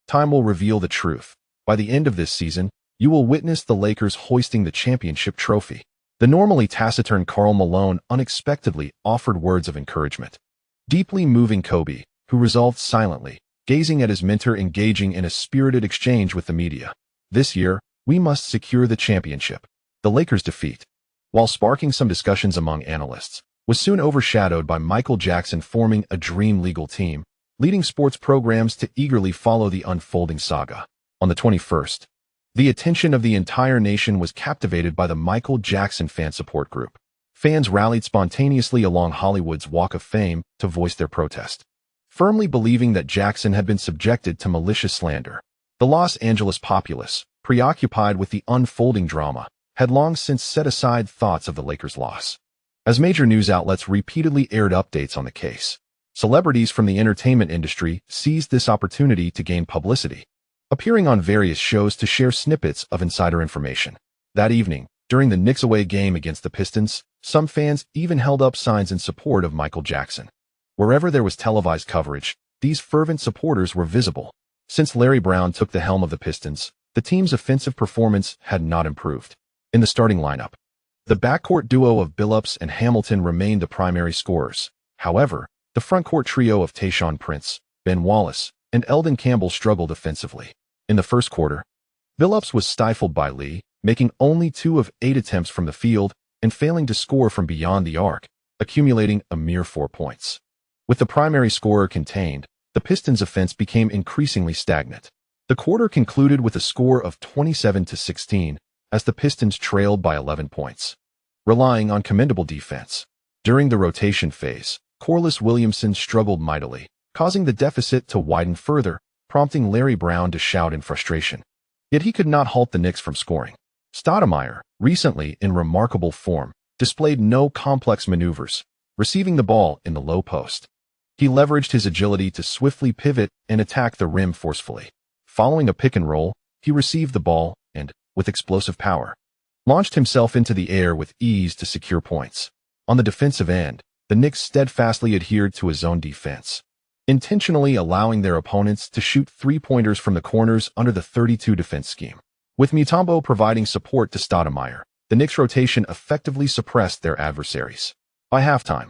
Time will reveal the truth. By the end of this season, you will witness the Lakers hoisting the championship trophy. The normally taciturn Karl Malone unexpectedly offered words of encouragement, deeply moving Kobe, who resolved silently, gazing at his mentor engaging in a spirited exchange with the media. This year, we must secure the championship. The Lakers' defeat, while sparking some discussions among analysts, was soon overshadowed by Michael Jackson forming a dream legal team, leading sports programs to eagerly follow the unfolding saga. On the 21st, the attention of the entire nation was captivated by the Michael Jackson fan support group. Fans rallied spontaneously along Hollywood's Walk of Fame to voice their protest, firmly believing that Jackson had been subjected to malicious slander. The Los Angeles populace, preoccupied with the unfolding drama, had long since set aside thoughts of the Lakers' loss. As major news outlets repeatedly aired updates on the case, celebrities from the entertainment industry seized this opportunity to gain publicity, appearing on various shows to share snippets of insider information. That evening, during the Knicks away game against the Pistons, some fans even held up signs in support of Michael Jackson. Wherever there was televised coverage, these fervent supporters were visible. Since Larry Brown took the helm of the Pistons, the team's offensive performance had not improved. In the starting lineup, the backcourt duo of Billups and Hamilton remained the primary scorers. However, the frontcourt trio of Tayshaun Prince, Ben Wallace, and Eldon Campbell struggled offensively. In the first quarter, Billups was stifled by Lee, making only 2 of 8 attempts from the field and failing to score from beyond the arc, accumulating a mere 4 points. With the primary scorer contained, the Pistons' offense became increasingly stagnant. The quarter concluded with a score of 27-16 as the Pistons trailed by 11 points. Relying on commendable defense, during the rotation phase, Corliss Williamson struggled mightily, causing the deficit to widen further, prompting Larry Brown to shout in frustration. Yet he could not halt the Knicks from scoring. Stoudemire, recently in remarkable form, displayed no complex maneuvers, receiving the ball in the low post. He leveraged his agility to swiftly pivot and attack the rim forcefully. Following a pick and roll, he received the ball and, with explosive power, launched himself into the air with ease to secure points. On the defensive end, the Knicks steadfastly adhered to a zone defense, intentionally allowing their opponents to shoot three-pointers from the corners under the 32 defense scheme. With Mutombo providing support to Stoudemire, the Knicks' rotation effectively suppressed their adversaries. By halftime,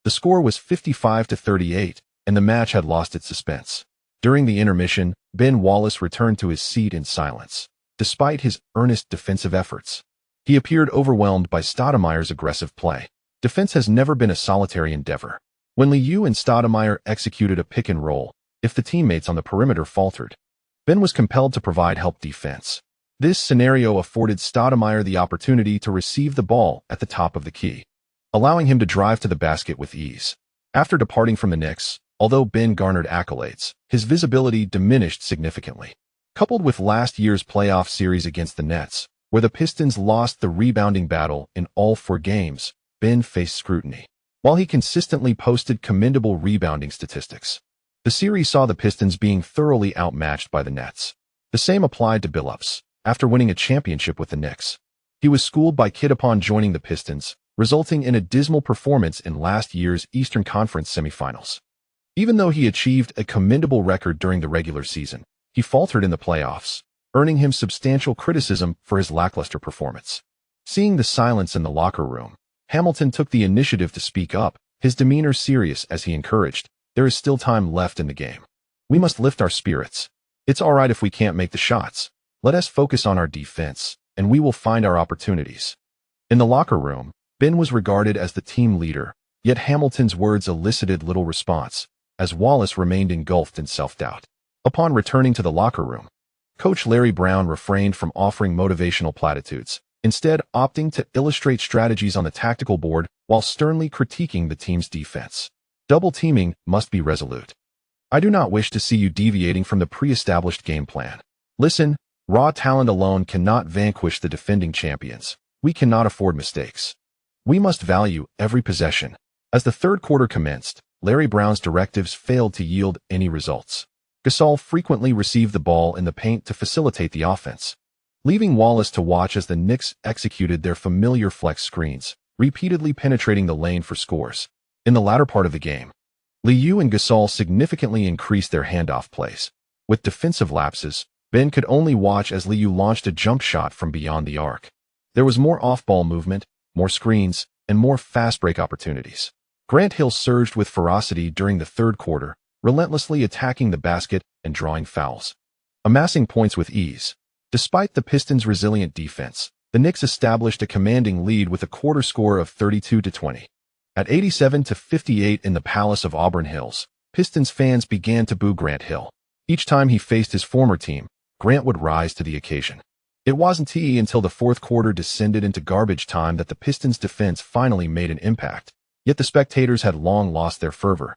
the score was 55-38, and the match had lost its suspense. During the intermission, Ben Wallace returned to his seat in silence. Despite his earnest defensive efforts, he appeared overwhelmed by Stoudemire's aggressive play. Defense has never been a solitary endeavor. When Liu and Stoudemire executed a pick and roll, if the teammates on the perimeter faltered, Ben was compelled to provide help defense. This scenario afforded Stoudemire the opportunity to receive the ball at the top of the key, allowing him to drive to the basket with ease. After departing from the Knicks, although Ben garnered accolades, his visibility diminished significantly. Coupled with last year's playoff series against the Nets, where the Pistons lost the rebounding battle in all 4 games, Ben faced scrutiny. While he consistently posted commendable rebounding statistics, the series saw the Pistons being thoroughly outmatched by the Nets. The same applied to Billups. After winning a championship with the Knicks, he was schooled by Kidd upon joining the Pistons, resulting in a dismal performance in last year's Eastern Conference semifinals. Even though he achieved a commendable record during the regular season, he faltered in the playoffs, earning him substantial criticism for his lackluster performance. Seeing the silence in the locker room, Hamilton took the initiative to speak up, his demeanor serious as he encouraged, "There is still time left in the game. We must lift our spirits. It's all right if we can't make the shots. Let us focus on our defense, and we will find our opportunities." In the locker room, Ben was regarded as the team leader, yet Hamilton's words elicited little response, as Wallace remained engulfed in self-doubt. Upon returning to the locker room, Coach Larry Brown refrained from offering motivational platitudes, instead opting to illustrate strategies on the tactical board while sternly critiquing the team's defense. "Double teaming must be resolute. I do not wish to see you deviating from the pre-established game plan. Listen, raw talent alone cannot vanquish the defending champions. We cannot afford mistakes. We must value every possession." As the third quarter commenced, Larry Brown's directives failed to yield any results. Gasol frequently received the ball in the paint to facilitate the offense, leaving Wallace to watch as the Knicks executed their familiar flex screens, repeatedly penetrating the lane for scores. In the latter part of the game, Liu and Gasol significantly increased their handoff plays. With defensive lapses, Ben could only watch as Liu launched a jump shot from beyond the arc. There was more off-ball movement, more screens, and more fast break opportunities. Grant Hill surged with ferocity during the third quarter, relentlessly attacking the basket and drawing fouls, amassing points with ease. Despite the Pistons' resilient defense, the Knicks established a commanding lead with a quarter score of 32-20. At 87-58 in the Palace of Auburn Hills, Pistons fans began to boo Grant Hill. Each time he faced his former team, Grant would rise to the occasion. It wasn't until the fourth quarter descended into garbage time that the Pistons' defense finally made an impact, yet the spectators had long lost their fervor,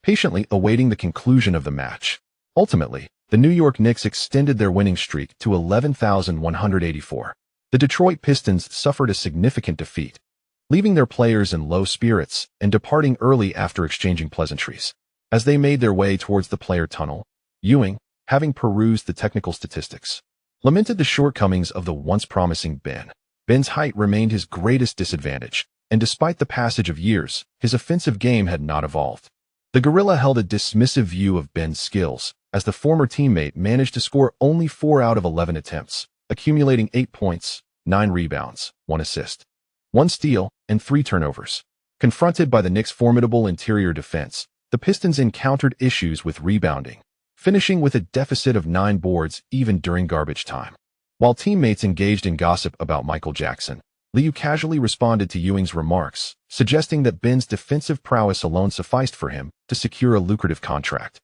patiently awaiting the conclusion of the match. Ultimately, the New York Knicks extended their winning streak to 11,184. The Detroit Pistons suffered a significant defeat, leaving their players in low spirits and departing early after exchanging pleasantries. As they made their way towards the player tunnel, Ewing, having perused the technical statistics, lamented the shortcomings of the once promising Ben. Ben's height remained his greatest disadvantage, and despite the passage of years, his offensive game had not evolved. The Gorilla held a dismissive view of Ben's skills, as the former teammate managed to score only 4 out of 11 attempts, accumulating 8 points, 9 rebounds, 1 assist, 1 steal, and 3 turnovers. Confronted by the Knicks' formidable interior defense, the Pistons encountered issues with rebounding, finishing with a deficit of 9 boards even during garbage time. While teammates engaged in gossip about Michael Jackson, Liu casually responded to Ewing's remarks, suggesting that Ben's defensive prowess alone sufficed for him to secure a lucrative contract,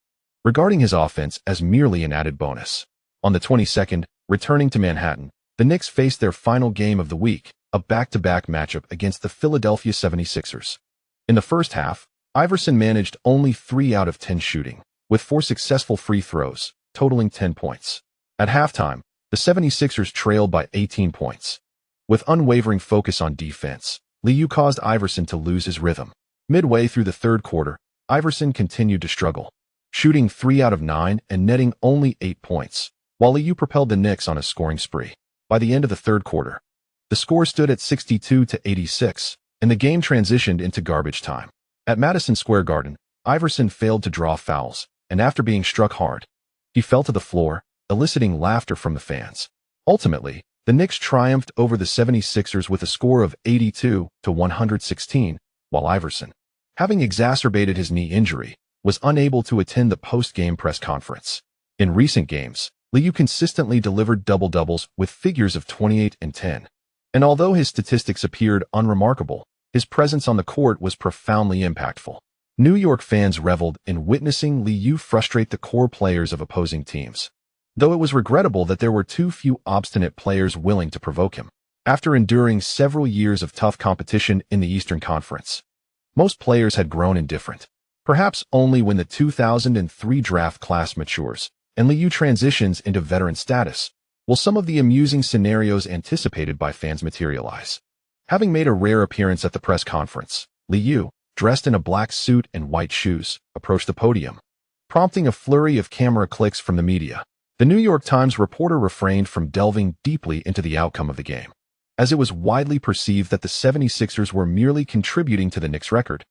regarding his offense as merely an added bonus. On the 22nd, returning to Manhattan, the Knicks faced their final game of the week, a back-to-back matchup against the Philadelphia 76ers. In the first half, Iverson managed only 3 out of 10 shooting, with 4 successful free throws, totaling 10 points. At halftime, the 76ers trailed by 18 points. With unwavering focus on defense, Liu caused Iverson to lose his rhythm. Midway through the third quarter, Iverson continued to struggle, shooting 3 out of 9 and netting only 8 points, while Liu propelled the Knicks on a scoring spree. By the end of the third quarter, the score stood at 62-86, and the game transitioned into garbage time. At Madison Square Garden, Iverson failed to draw fouls, and after being struck hard, he fell to the floor, eliciting laughter from the fans. Ultimately, the Knicks triumphed over the 76ers with a score of 82-116, while Iverson, having exacerbated his knee injury, was unable to attend the post-game press conference. In recent games, Liu consistently delivered double-doubles with figures of 28 and 10. And although his statistics appeared unremarkable, his presence on the court was profoundly impactful. New York fans reveled in witnessing Liu frustrate the core players of opposing teams, though it was regrettable that there were too few obstinate players willing to provoke him. After enduring several years of tough competition in the Eastern Conference, most players had grown indifferent. Perhaps only when the 2003 draft class matures and Liu transitions into veteran status will some of the amusing scenarios anticipated by fans materialize. Having made a rare appearance at the press conference, Liu, dressed in a black suit and white shoes, approached the podium, prompting a flurry of camera clicks from the media. The New York Times reporter refrained from delving deeply into the outcome of the game, as it was widely perceived that the 76ers were merely contributing to the Knicks' record.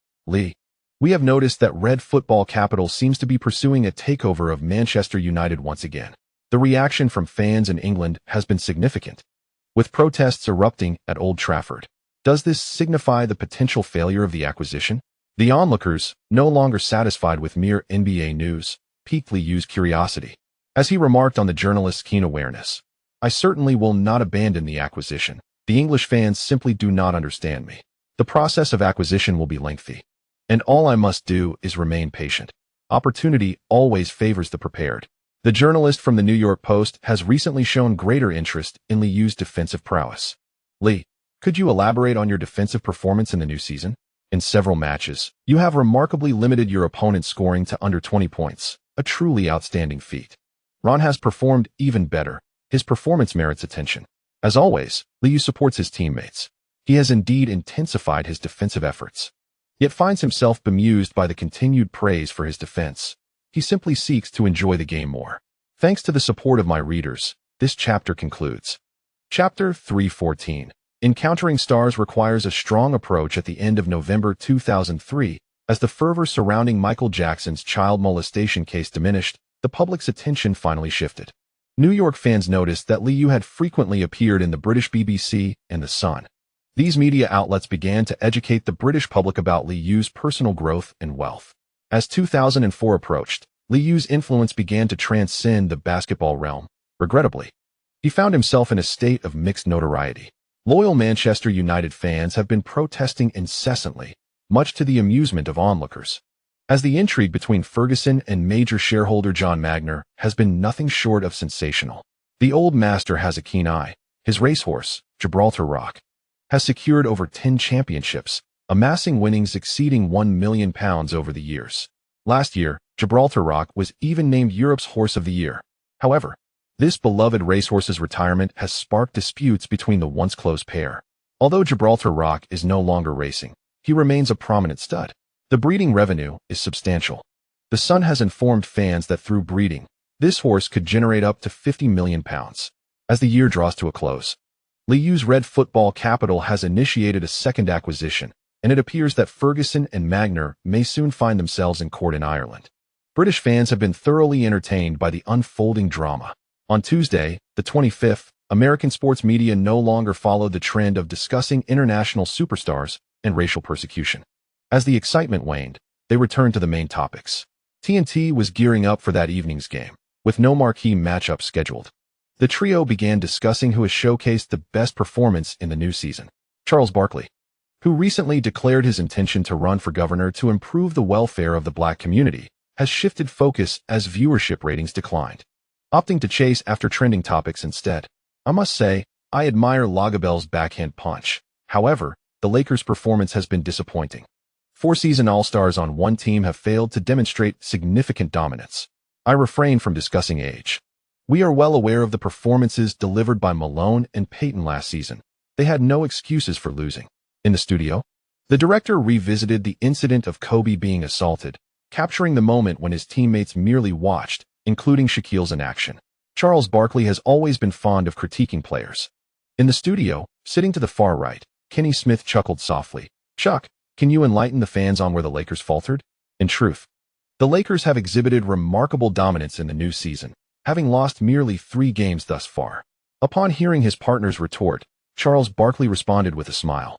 "We have noticed that Red Football Capital seems to be pursuing a takeover of Manchester United once again. The reaction from fans in England has been significant, with protests erupting at Old Trafford. Does this signify the potential failure of the acquisition?" The onlookers, no longer satisfied with mere NBA news, piqued Liu's curiosity, as he remarked on the journalist's keen awareness. "I certainly will not abandon the acquisition. The English fans simply do not understand me. The process of acquisition will be lengthy, and all I must do is remain patient. Opportunity always favors the prepared." The journalist from the New York Post has recently shown greater interest in Liu's defensive prowess. "Li, could you elaborate on your defensive performance in the new season? In several matches, you have remarkably limited your opponent's scoring to under 20 points, a truly outstanding feat. Ron has performed even better. His performance merits attention. As always, Liu supports his teammates. He has indeed intensified his defensive efforts, yet finds himself bemused by the continued praise for his defense. He simply seeks to enjoy the game more. Thanks to the support of my readers, this chapter concludes. Chapter 314. Encountering Stars requires a strong approach. At the end of November 2003, as the fervor surrounding Michael Jackson's child molestation case diminished, the public's attention finally shifted. New York fans noticed that Liu had frequently appeared in the British BBC and The Sun. These media outlets began to educate the British public about Liu's personal growth and wealth. As 2004 approached, Liu's influence began to transcend the basketball realm. Regrettably, he found himself in a state of mixed notoriety. Loyal Manchester United fans have been protesting incessantly, much to the amusement of onlookers, as the intrigue between Ferguson and major shareholder John Magner has been nothing short of sensational. The old master has a keen eye. His racehorse, Gibraltar Rock, has secured over 10 championships, amassing winnings exceeding £1 million over the years. Last year, Gibraltar Rock was even named Europe's Horse of the Year. However, This beloved racehorse's retirement has sparked disputes between the once close pair. Although Gibraltar Rock is no longer racing, he remains a prominent stud. The breeding revenue is substantial. The Sun has informed fans that through breeding, this horse could generate up to £50 million. As the year draws to a close, Liu's Red Football Capital has initiated a second acquisition, and it appears that Ferguson and Magner may soon find themselves in court in Ireland. British fans have been thoroughly entertained by the unfolding drama. On Tuesday, the 25th, American sports media no longer followed the trend of discussing international superstars and racial persecution. As the excitement waned, they returned to the main topics. TNT was gearing up for that evening's game, with no marquee matchup scheduled. The trio began discussing who has showcased the best performance in the new season. Charles Barkley, who recently declared his intention to run for governor to improve the welfare of the black community, has shifted focus as viewership ratings declined, opting to chase after trending topics instead. I must say, I admire Lagerbielle's backhand punch. However, the Lakers' performance has been disappointing. 4 seasoned All-Stars on one team have failed to demonstrate significant dominance. I refrain from discussing age. We are well aware of the performances delivered by Malone and Payton last season. They had no excuses for losing. In the studio, the director revisited the incident of Kobe being assaulted, capturing the moment when his teammates merely watched, including Shaquille's inaction. Charles Barkley has always been fond of critiquing players. In the studio, sitting to the far right, Kenny Smith chuckled softly. "Chuck, can you enlighten the fans on where the Lakers faltered?" In truth, the Lakers have exhibited remarkable dominance in the new season, having lost merely 3 games thus far. Upon hearing his partner's retort, Charles Barkley responded with a smile.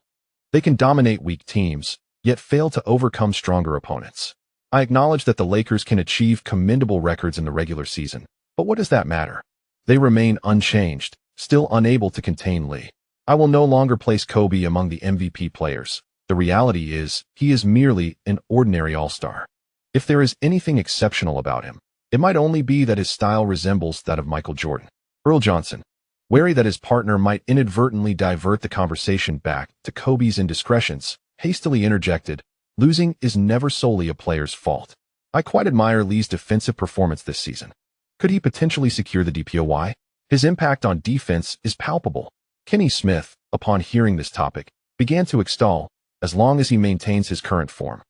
"They can dominate weak teams, yet fail to overcome stronger opponents. I acknowledge that the Lakers can achieve commendable records in the regular season, but what does that matter? They remain unchanged, still unable to contain Lee. I will no longer place Kobe among the MVP players. The reality is, he is merely an ordinary all-star. If there is anything exceptional about him, it might only be that his style resembles that of Michael Jordan." Earl Johnson, wary that his partner might inadvertently divert the conversation back to Kobe's indiscretions, hastily interjected, "Losing is never solely a player's fault. I quite admire Lee's defensive performance this season. Could he potentially secure the DPOY? His impact on defense is palpable." Kenny Smith, upon hearing this topic, began to extol, "As long as he maintains his current form,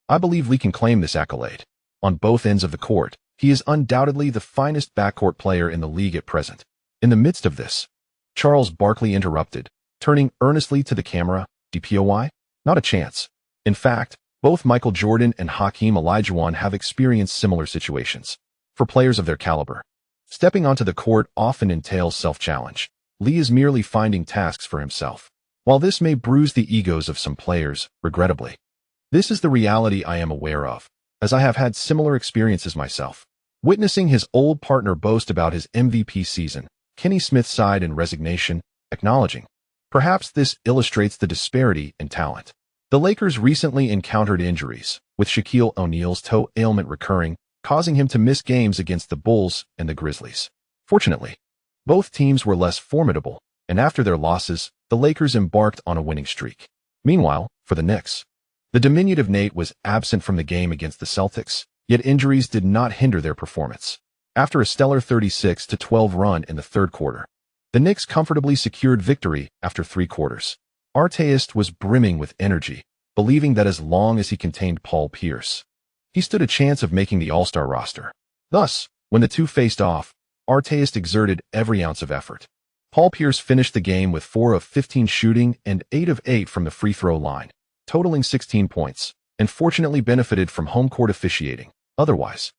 I believe Lee can claim this accolade. On both ends of the court, he is undoubtedly the finest backcourt player in the league at present." In the midst of this, Charles Barkley interrupted, turning earnestly to the camera. "DPOY? Not a chance. In fact, both Michael Jordan and Hakeem Olajuwon have experienced similar situations. For players of their caliber, stepping onto the court often entails self-challenge. Lee is merely finding tasks for himself. While this may bruise the egos of some players, regrettably, this is the reality I am aware of, as I have had similar experiences myself." Witnessing his old partner boast about his MVP season, Kenny Smith sighed in resignation, acknowledging, "Perhaps this illustrates the disparity in talent." The Lakers recently encountered injuries, with Shaquille O'Neal's toe ailment recurring, causing him to miss games against the Bulls and the Grizzlies. Fortunately, both teams were less formidable, and after their losses, the Lakers embarked on a winning streak. Meanwhile, for the Knicks, the diminutive Nate was absent from the game against the Celtics, yet injuries did not hinder their performance. After a stellar 36-12 run in the third quarter, the Knicks comfortably secured victory after 3 quarters. Artest was brimming with energy, believing that as long as he contained Paul Pierce, he stood a chance of making the All-Star roster. Thus, when the two faced off, Artest exerted every ounce of effort. Paul Pierce finished the game with 4 of 15 shooting and 8 of 8 from the free throw line, totaling 16 points, and fortunately benefited from home court officiating. Otherwise,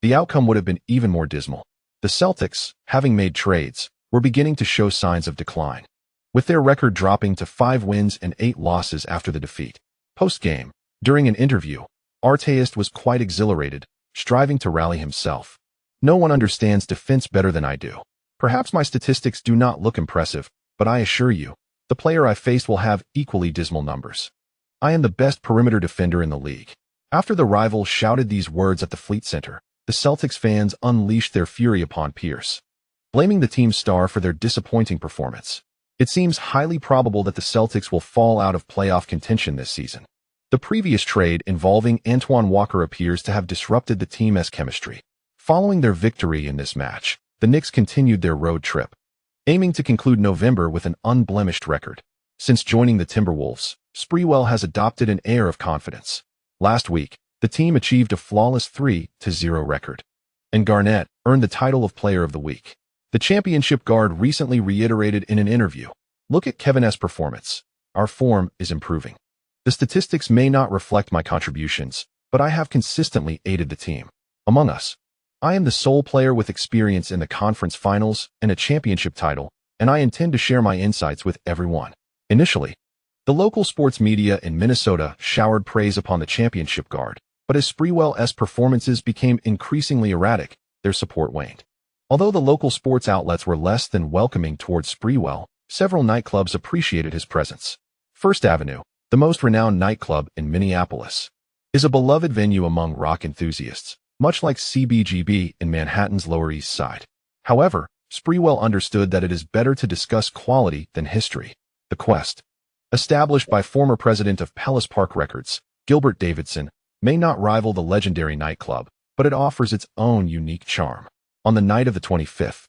the outcome would have been even more dismal. The Celtics, having made trades, were beginning to show signs of decline, with their record dropping to 5 wins and 8 losses after the defeat. Post-game, during an interview, Artest was quite exhilarated, striving to rally himself. "No one understands defense better than I do. Perhaps my statistics do not look impressive, but I assure you, the player I faced will have equally dismal numbers. I am the best perimeter defender in the league." After the rival shouted these words at the Fleet Center, the Celtics fans unleashed their fury upon Pierce, blaming the team's star for their disappointing performance. It seems highly probable that the Celtics will fall out of playoff contention this season. The previous trade involving Antoine Walker appears to have disrupted the team's chemistry. Following their victory in this match, the Knicks continued their road trip, aiming to conclude November with an unblemished record. Since joining the Timberwolves, Sprewell has adopted an air of confidence. Last week, the team achieved a flawless 3-0 record, and Garnett earned the title of Player of the Week. The championship guard recently reiterated in an interview, "Look at Kevin's performance. Our form is improving. The statistics may not reflect my contributions, but I have consistently aided the team. Among us, I am the sole player with experience in the conference finals and a championship title, and I intend to share my insights with everyone." Initially, the local sports media in Minnesota showered praise upon the championship guard, but as Sprewell's performances became increasingly erratic, their support waned. Although the local sports outlets were less than welcoming towards Sprewell, several nightclubs appreciated his presence. First Avenue, the most renowned nightclub in Minneapolis, is a beloved venue among rock enthusiasts, much like CBGB in Manhattan's Lower East Side. However, Sprewell understood that it is better to discuss quality than history. The Quest, established by former president of Palace Park Records, Gilbert Davidson, may not rival the legendary nightclub, but it offers its own unique charm. On the night of the 25th,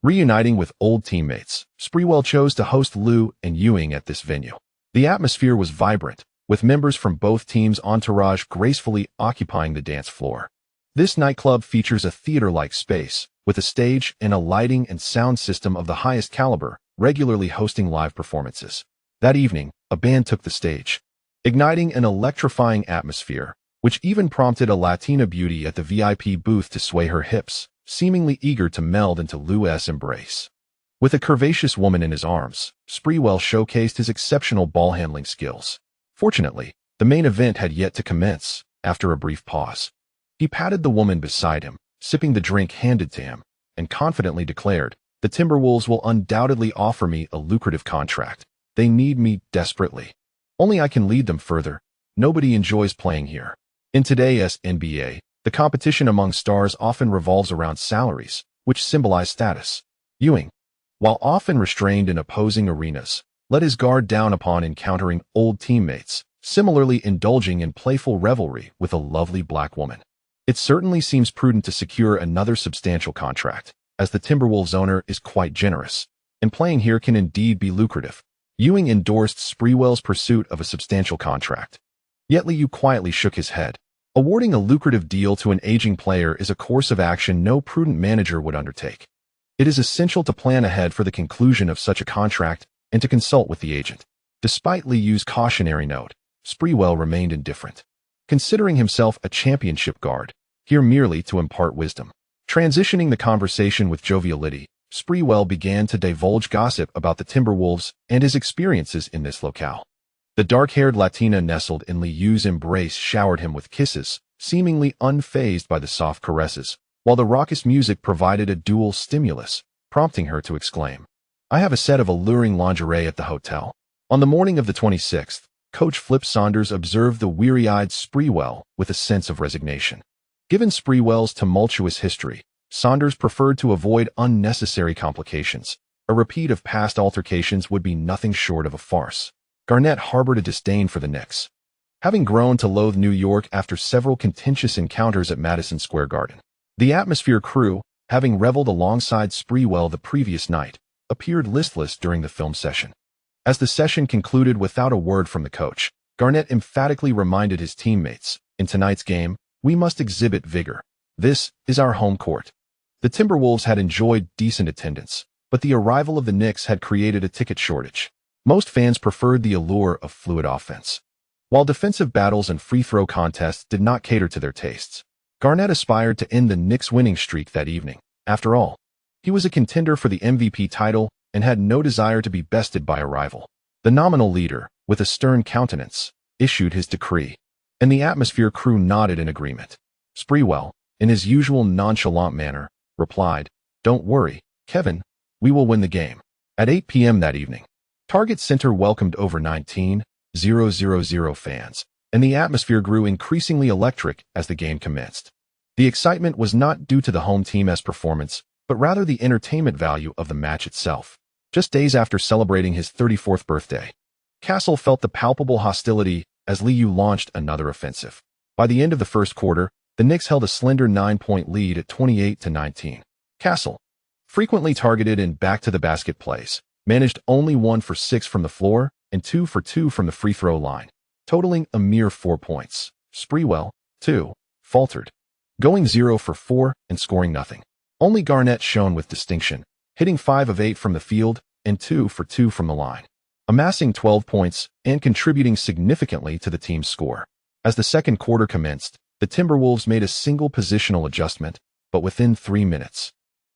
reuniting with old teammates, Sprewell chose to host Lou and Ewing at this venue. The atmosphere was vibrant, with members from both teams' entourage gracefully occupying the dance floor. This nightclub features a theater-like space, with a stage and a lighting and sound system of the highest caliber, regularly hosting live performances. That evening, a band took the stage, igniting an electrifying atmosphere, which even prompted a Latina beauty at the VIP booth to sway her hips, seemingly eager to meld into Lou's embrace. With a curvaceous woman in his arms, Sprewell showcased his exceptional ball-handling skills. Fortunately, the main event had yet to commence. After a brief pause, he patted the woman beside him, sipping the drink handed to him, and confidently declared, "The Timberwolves will undoubtedly offer me a lucrative contract. They need me desperately. Only I can lead them further. Nobody enjoys playing here." In today's NBA, the competition among stars often revolves around salaries, which symbolize status. Ewing, while often restrained in opposing arenas, let his guard down upon encountering old teammates, similarly indulging in playful revelry with a lovely black woman. It certainly seems prudent to secure another substantial contract, as the Timberwolves owner is quite generous, and playing here can indeed be lucrative. Ewing endorsed Sprewell's pursuit of a substantial contract. Yet Liu quietly shook his head. Awarding a lucrative deal to an aging player is a course of action no prudent manager would undertake. It is essential to plan ahead for the conclusion of such a contract and to consult with the agent. Despite Liu's cautionary note, Sprewell remained indifferent, considering himself a championship guard, here merely to impart wisdom. Transitioning the conversation with joviality, Sprewell began to divulge gossip about the Timberwolves and his experiences in this locale. The dark-haired Latina nestled in Liu's embrace showered him with kisses, seemingly unfazed by the soft caresses, while the raucous music provided a dual stimulus, prompting her to exclaim, "I have a set of alluring lingerie at the hotel." On the morning of the 26th, Coach Flip Saunders observed the weary-eyed Sprewell with a sense of resignation. Given Sprewell's tumultuous history, Saunders preferred to avoid unnecessary complications. A repeat of past altercations would be nothing short of a farce. Garnett harbored a disdain for the Knicks, having grown to loathe New York after several contentious encounters at Madison Square Garden. The Atmosphere crew, having reveled alongside Sprewell the previous night, appeared listless during the film session. As the session concluded without a word from the coach, Garnett emphatically reminded his teammates, "In tonight's game, we must exhibit vigor. This is our home court." The Timberwolves had enjoyed decent attendance, but the arrival of the Knicks had created a ticket shortage. Most fans preferred the allure of fluid offense, while defensive battles and free-throw contests did not cater to their tastes. Garnett aspired to end the Knicks' winning streak that evening. After all, he was a contender for the MVP title and had no desire to be bested by a rival. The nominal leader, with a stern countenance, issued his decree, and the Atmosphere crew nodded in agreement. Sprewell, in his usual nonchalant manner, replied, "Don't worry, Kevin, we will win the game." At 8 p.m. that evening, Target Center welcomed over 19,000 fans, and the atmosphere grew increasingly electric as the game commenced. The excitement was not due to the home team's performance, but rather the entertainment value of the match itself. Just days after celebrating his 34th birthday, Gasol felt the palpable hostility as Liu launched another offensive. By the end of the first quarter, the Knicks held a slender 9-point lead at 28-19. Gasol, frequently targeted in back-to-the-basket plays, managed only 1 for 6 from the floor and 2 for 2 from the free throw line, totaling a mere 4 points. Sprewell, 2, faltered, going 0 for 4 and scoring nothing. Only Garnett shone with distinction, hitting 5 of 8 from the field and 2 for 2 from the line, amassing 12 points and contributing significantly to the team's score. As the second quarter commenced, the Timberwolves made a single positional adjustment, but within 3 minutes,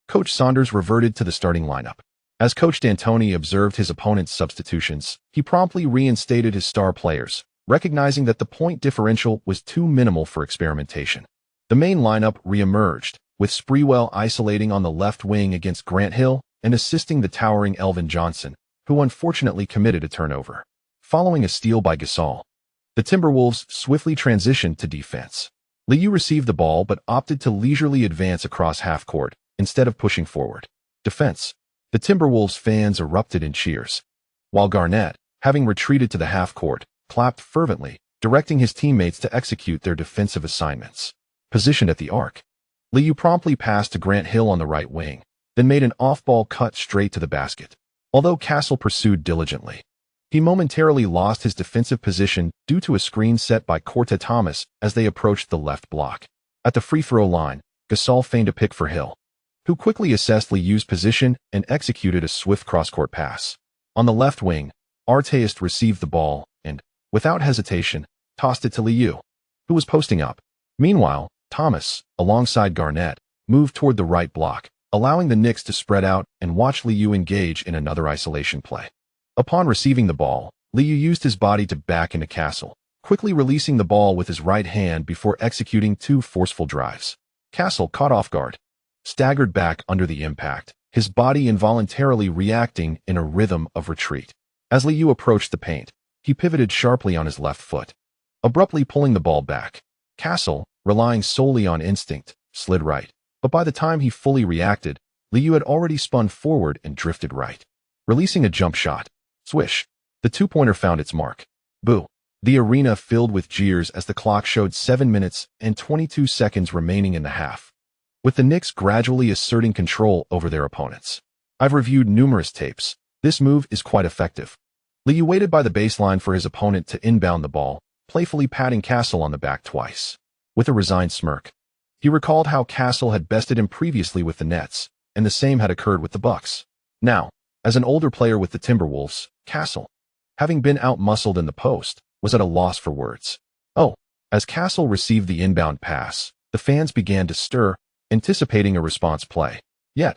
Coach Saunders reverted to the starting lineup. As Coach D'Antoni observed his opponent's substitutions, he promptly reinstated his star players, recognizing that the point differential was too minimal for experimentation. The main lineup re-emerged, with Sprewell isolating on the left wing against Grant Hill and assisting the towering Elvin Johnson, who unfortunately committed a turnover. Following a steal by Gasol, the Timberwolves swiftly transitioned to defense. Liu received the ball but opted to leisurely advance across half court instead of pushing forward. Defense. The Timberwolves fans erupted in cheers, while Garnett, having retreated to the half court, clapped fervently, directing his teammates to execute their defensive assignments. Positioned at the arc, Liu promptly passed to Grant Hill on the right wing, then made an off-ball cut straight to the basket. Although Gasol pursued diligently, he momentarily lost his defensive position due to a screen set by Kourt Thomas as they approached the left block. At the free throw line, Gasol feigned a pick for Hill, who quickly assessed Liu's position and executed a swift cross-court pass. On the left wing, Artest received the ball and, without hesitation, tossed it to Liu, who was posting up. Meanwhile, Thomas, alongside Garnett, moved toward the right block, allowing the Knicks to spread out and watch Liu engage in another isolation play. Upon receiving the ball, Liu used his body to back into Gasol, quickly releasing the ball with his right hand before executing 2 forceful drives. Gasol, caught off guard, staggered back under the impact, his body involuntarily reacting in a rhythm of retreat. As Liu approached the paint, he pivoted sharply on his left foot, abruptly pulling the ball back. Gasol, relying solely on instinct, slid right, but by the time he fully reacted, Liu had already spun forward and drifted right, releasing a jump shot. Swish. The two-pointer found its mark. Boo. The arena filled with jeers as the clock showed 7 minutes and 22 seconds remaining in the half, with the Knicks gradually asserting control over their opponents. I've reviewed numerous tapes. This move is quite effective. Liu waited by the baseline for his opponent to inbound the ball, playfully patting Gasol on the back twice. With a resigned smirk, he recalled how Gasol had bested him previously with the Nets, and the same had occurred with the Bucks. Now, as an older player with the Timberwolves, Gasol, having been out-muscled in the post, was at a loss for words. Oh, as Gasol received the inbound pass, the fans began to stir, anticipating a response play. Yet,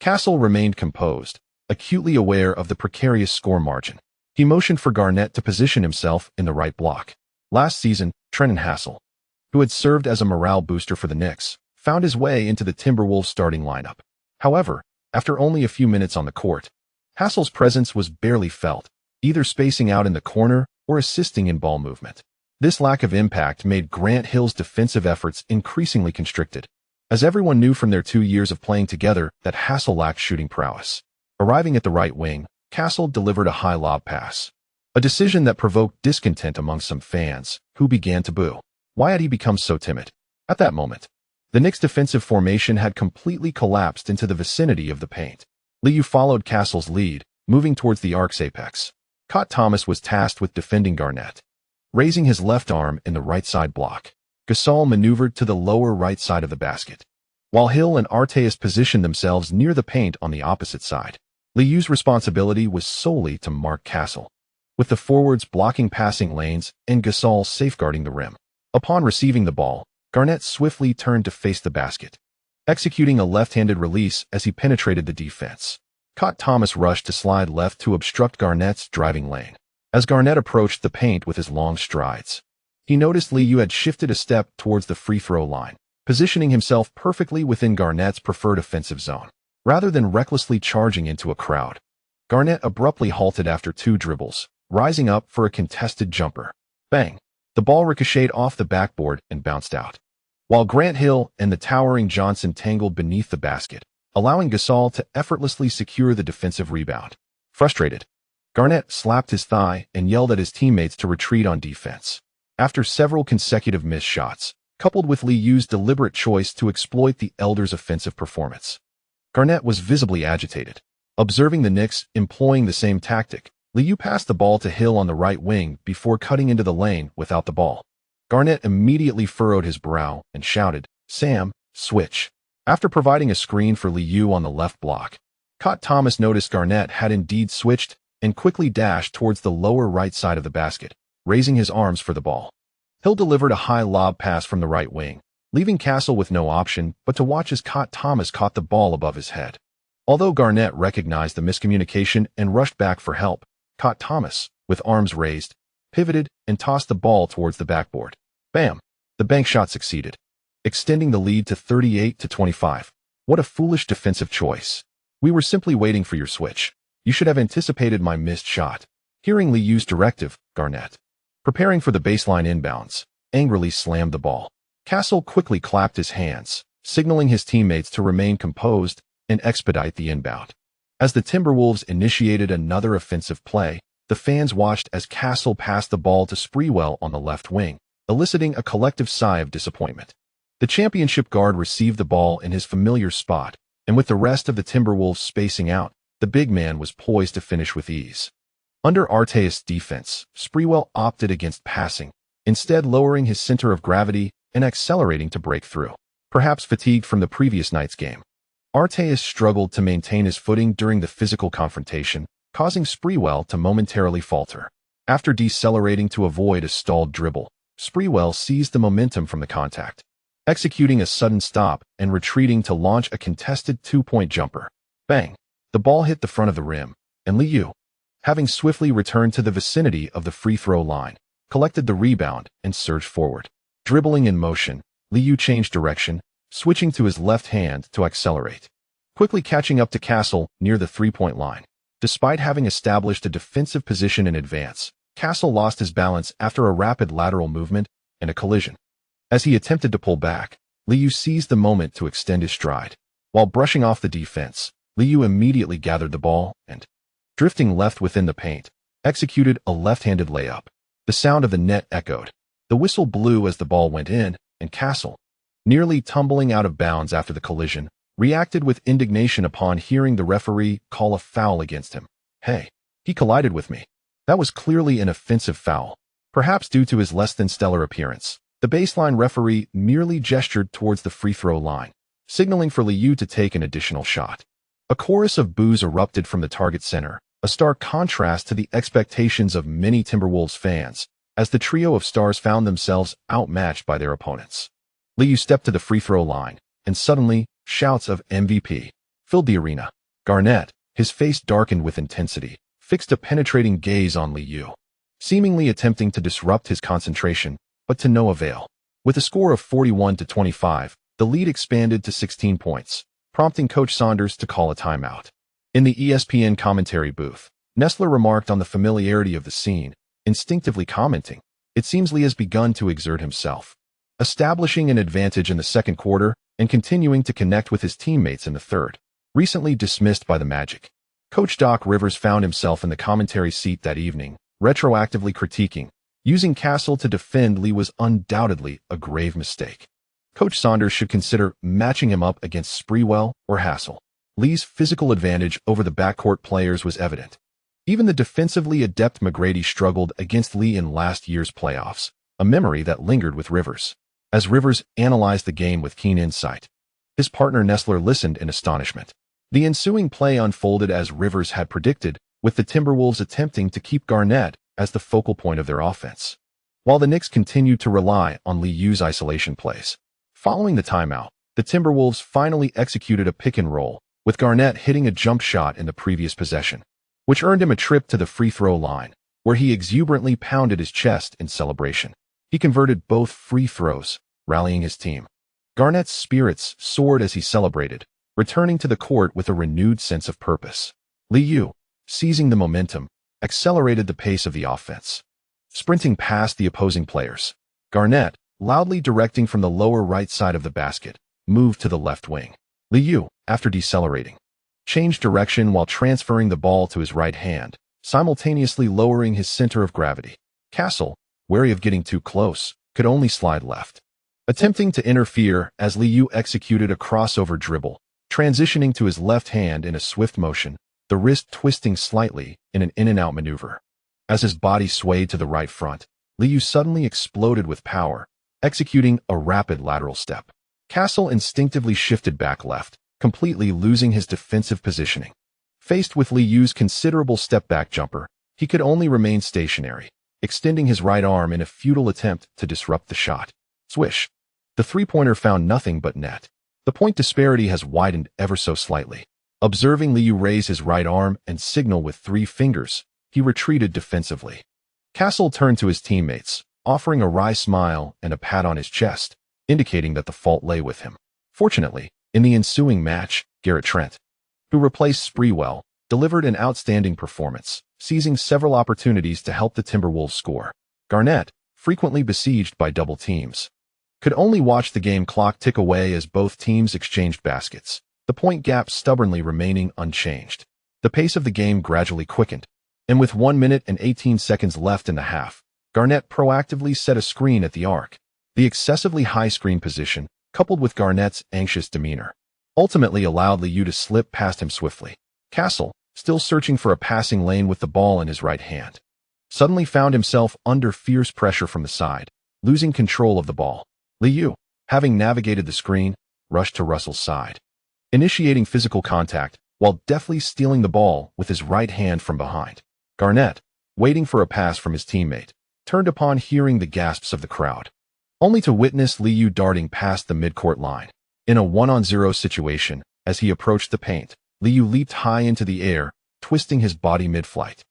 Gasol remained composed, acutely aware of the precarious score margin. He motioned for Garnett to position himself in the right block. Last season, Trenton Hassel, who had served as a morale booster for the Knicks, found his way into the Timberwolves starting lineup. However, after only a few minutes on the court, Hassel's presence was barely felt, either spacing out in the corner or assisting in ball movement. This lack of impact made Grant Hill's defensive efforts increasingly constricted, as everyone knew from their 2 years of playing together that Hassel lacked shooting prowess. Arriving at the right wing, Gasol delivered a high lob pass, a decision that provoked discontent among some fans, who began to boo. Why had he become so timid? At that moment, the Knicks' defensive formation had completely collapsed into the vicinity of the paint. Liu followed Gasol's lead, moving towards the arc's apex. Kourt Thomas was tasked with defending Garnett, raising his left arm in the right side block. Gasol maneuvered to the lower right side of the basket, while Hill and Artest positioned themselves near the paint on the opposite side. Liu's responsibility was solely to mark Gasol, with the forwards blocking passing lanes and Gasol safeguarding the rim. Upon receiving the ball, Garnett swiftly turned to face the basket, executing a left-handed release as he penetrated the defense. Kourt Thomas rushed to slide left to obstruct Garnett's driving lane. As Garnett approached the paint with his long strides, he noticed Liu had shifted a step towards the free throw line, positioning himself perfectly within Garnett's preferred offensive zone. Rather than recklessly charging into a crowd, Garnett abruptly halted after 2 dribbles, rising up for a contested jumper. Bang! The ball ricocheted off the backboard and bounced out, while Grant Hill and the towering Johnson tangled beneath the basket, allowing Gasol to effortlessly secure the defensive rebound. Frustrated, Garnett slapped his thigh and yelled at his teammates to retreat on defense. After several consecutive missed shots, coupled with Liu's deliberate choice to exploit the Elders' offensive performance, Garnett was visibly agitated. Observing the Knicks employing the same tactic, Liu passed the ball to Hill on the right wing before cutting into the lane without the ball. Garnett immediately furrowed his brow and shouted, "Sam, switch." After providing a screen for Liu on the left block, Kourt Thomas noticed Garnett had indeed switched and quickly dashed towards the lower right side of the basket, raising his arms for the ball. Hill delivered a high lob pass from the right wing, leaving Gasol with no option but to watch as Kourt Thomas caught the ball above his head. Although Garnett recognized the miscommunication and rushed back for help, Kourt Thomas, with arms raised, pivoted and tossed the ball towards the backboard. Bam! The bank shot succeeded, extending the lead to 38-25. What a foolish defensive choice. We were simply waiting for your switch. You should have anticipated my missed shot. Hearing Liu's directive, Garnett, preparing for the baseline inbounds, angrily slammed the ball. Gasol quickly clapped his hands, signaling his teammates to remain composed and expedite the inbound. As the Timberwolves initiated another offensive play, the fans watched as Gasol passed the ball to Sprewell on the left wing, eliciting a collective sigh of disappointment. The championship guard received the ball in his familiar spot, and with the rest of the Timberwolves spacing out, the big man was poised to finish with ease. Under Arteas' defense, Sprewell opted against passing, instead lowering his center of gravity and accelerating to break through. Perhaps fatigued from the previous night's game, Arteas struggled to maintain his footing during the physical confrontation, causing Sprewell to momentarily falter. After decelerating to avoid a stalled dribble, Sprewell seized the momentum from the contact, executing a sudden stop and retreating to launch a contested two-point jumper. Bang! The ball hit the front of the rim, and Liu, having swiftly returned to the vicinity of the free throw line, collected the rebound and surged forward. Dribbling in motion, Liu changed direction, switching to his left hand to accelerate, quickly catching up to Gasol near the three-point line. Despite having established a defensive position in advance, Gasol lost his balance after a rapid lateral movement and a collision. As he attempted to pull back, Liu seized the moment to extend his stride. While brushing off the defense, Liu immediately gathered the ball and, drifting left within the paint, executed a left-handed layup. The sound of the net echoed. The whistle blew as the ball went in, and Gasol, nearly tumbling out of bounds after the collision, reacted with indignation upon hearing the referee call a foul against him. "Hey, he collided with me." That was clearly an offensive foul. Perhaps due to his less than stellar appearance, the baseline referee merely gestured towards the free throw line, signaling for Liu to take an additional shot. A chorus of boos erupted from the target center, a stark contrast to the expectations of many Timberwolves fans, as the trio of stars found themselves outmatched by their opponents. Liu stepped to the free throw line, and suddenly, shouts of MVP filled the arena. Garnett, his face darkened with intensity, fixed a penetrating gaze on Liu, seemingly attempting to disrupt his concentration, but to no avail. With a score of 41-25, the lead expanded to 16 points, prompting Coach Saunders to call a timeout. In the ESPN commentary booth, Nessler remarked on the familiarity of the scene, instinctively commenting, "It seems Lee has begun to exert himself, establishing an advantage in the second quarter and continuing to connect with his teammates in the third." Recently dismissed by the Magic, Coach Doc Rivers found himself in the commentary seat that evening, retroactively critiquing, using Gasol to defend Lee was undoubtedly a grave mistake. Coach Saunders should consider matching him up against Sprewell or Gasol. Lee's physical advantage over the backcourt players was evident. Even the defensively adept McGrady struggled against Lee in last year's playoffs, a memory that lingered with Rivers. As Rivers analyzed the game with keen insight, his partner Nessler listened in astonishment. The ensuing play unfolded as Rivers had predicted, with the Timberwolves attempting to keep Garnett as the focal point of their offense, while the Knicks continued to rely on Liu's isolation plays. Following the timeout, the Timberwolves finally executed a pick and roll, with Garnett hitting a jump shot in the previous possession, which earned him a trip to the free throw line, where he exuberantly pounded his chest in celebration. He converted both free throws, rallying his team. Garnett's spirits soared as he celebrated, returning to the court with a renewed sense of purpose. Liu, seizing the momentum, accelerated the pace of the offense, sprinting past the opposing players. Garnett, loudly directing from the lower right side of the basket, moved to the left wing. Liu, after decelerating, changed direction while transferring the ball to his right hand, simultaneously lowering his center of gravity. Gasol, wary of getting too close, could only slide left, attempting to interfere as Liu executed a crossover dribble, transitioning to his left hand in a swift motion, the wrist twisting slightly in an in-and-out maneuver. As his body swayed to the right front, Liu suddenly exploded with power, executing a rapid lateral step. Gasol instinctively shifted back left, completely losing his defensive positioning. Faced with Liu's considerable step-back jumper, he could only remain stationary, extending his right arm in a futile attempt to disrupt the shot. Swish. The three-pointer found nothing but net. The point disparity has widened ever so slightly. Observing Liu raise his right arm and signal with 3 fingers, he retreated defensively. Gasol turned to his teammates, offering a wry smile and a pat on his chest, indicating that the fault lay with him. Fortunately, in the ensuing match, Garrett Trent, who replaced Sprewell, delivered an outstanding performance, seizing several opportunities to help the Timberwolves score. Garnett, frequently besieged by double teams, could only watch the game clock tick away as both teams exchanged baskets, the point gap stubbornly remaining unchanged. The pace of the game gradually quickened, and with 1 minute and 18 seconds left in the half, Garnett proactively set a screen at the arc. The excessively high screen position, coupled with Garnett's anxious demeanor, ultimately allowed Liu to slip past him swiftly. Gasol, still searching for a passing lane with the ball in his right hand, suddenly found himself under fierce pressure from the side, losing control of the ball. Liu, having navigated the screen, rushed to Russell's side, initiating physical contact while deftly stealing the ball with his right hand from behind. Garnett, waiting for a pass from his teammate, turned upon hearing the gasps of the crowd, only to witness Liu darting past the midcourt line. In a 1-on-0 situation, as he approached the paint, Liu leaped high into the air, twisting his body mid-flight,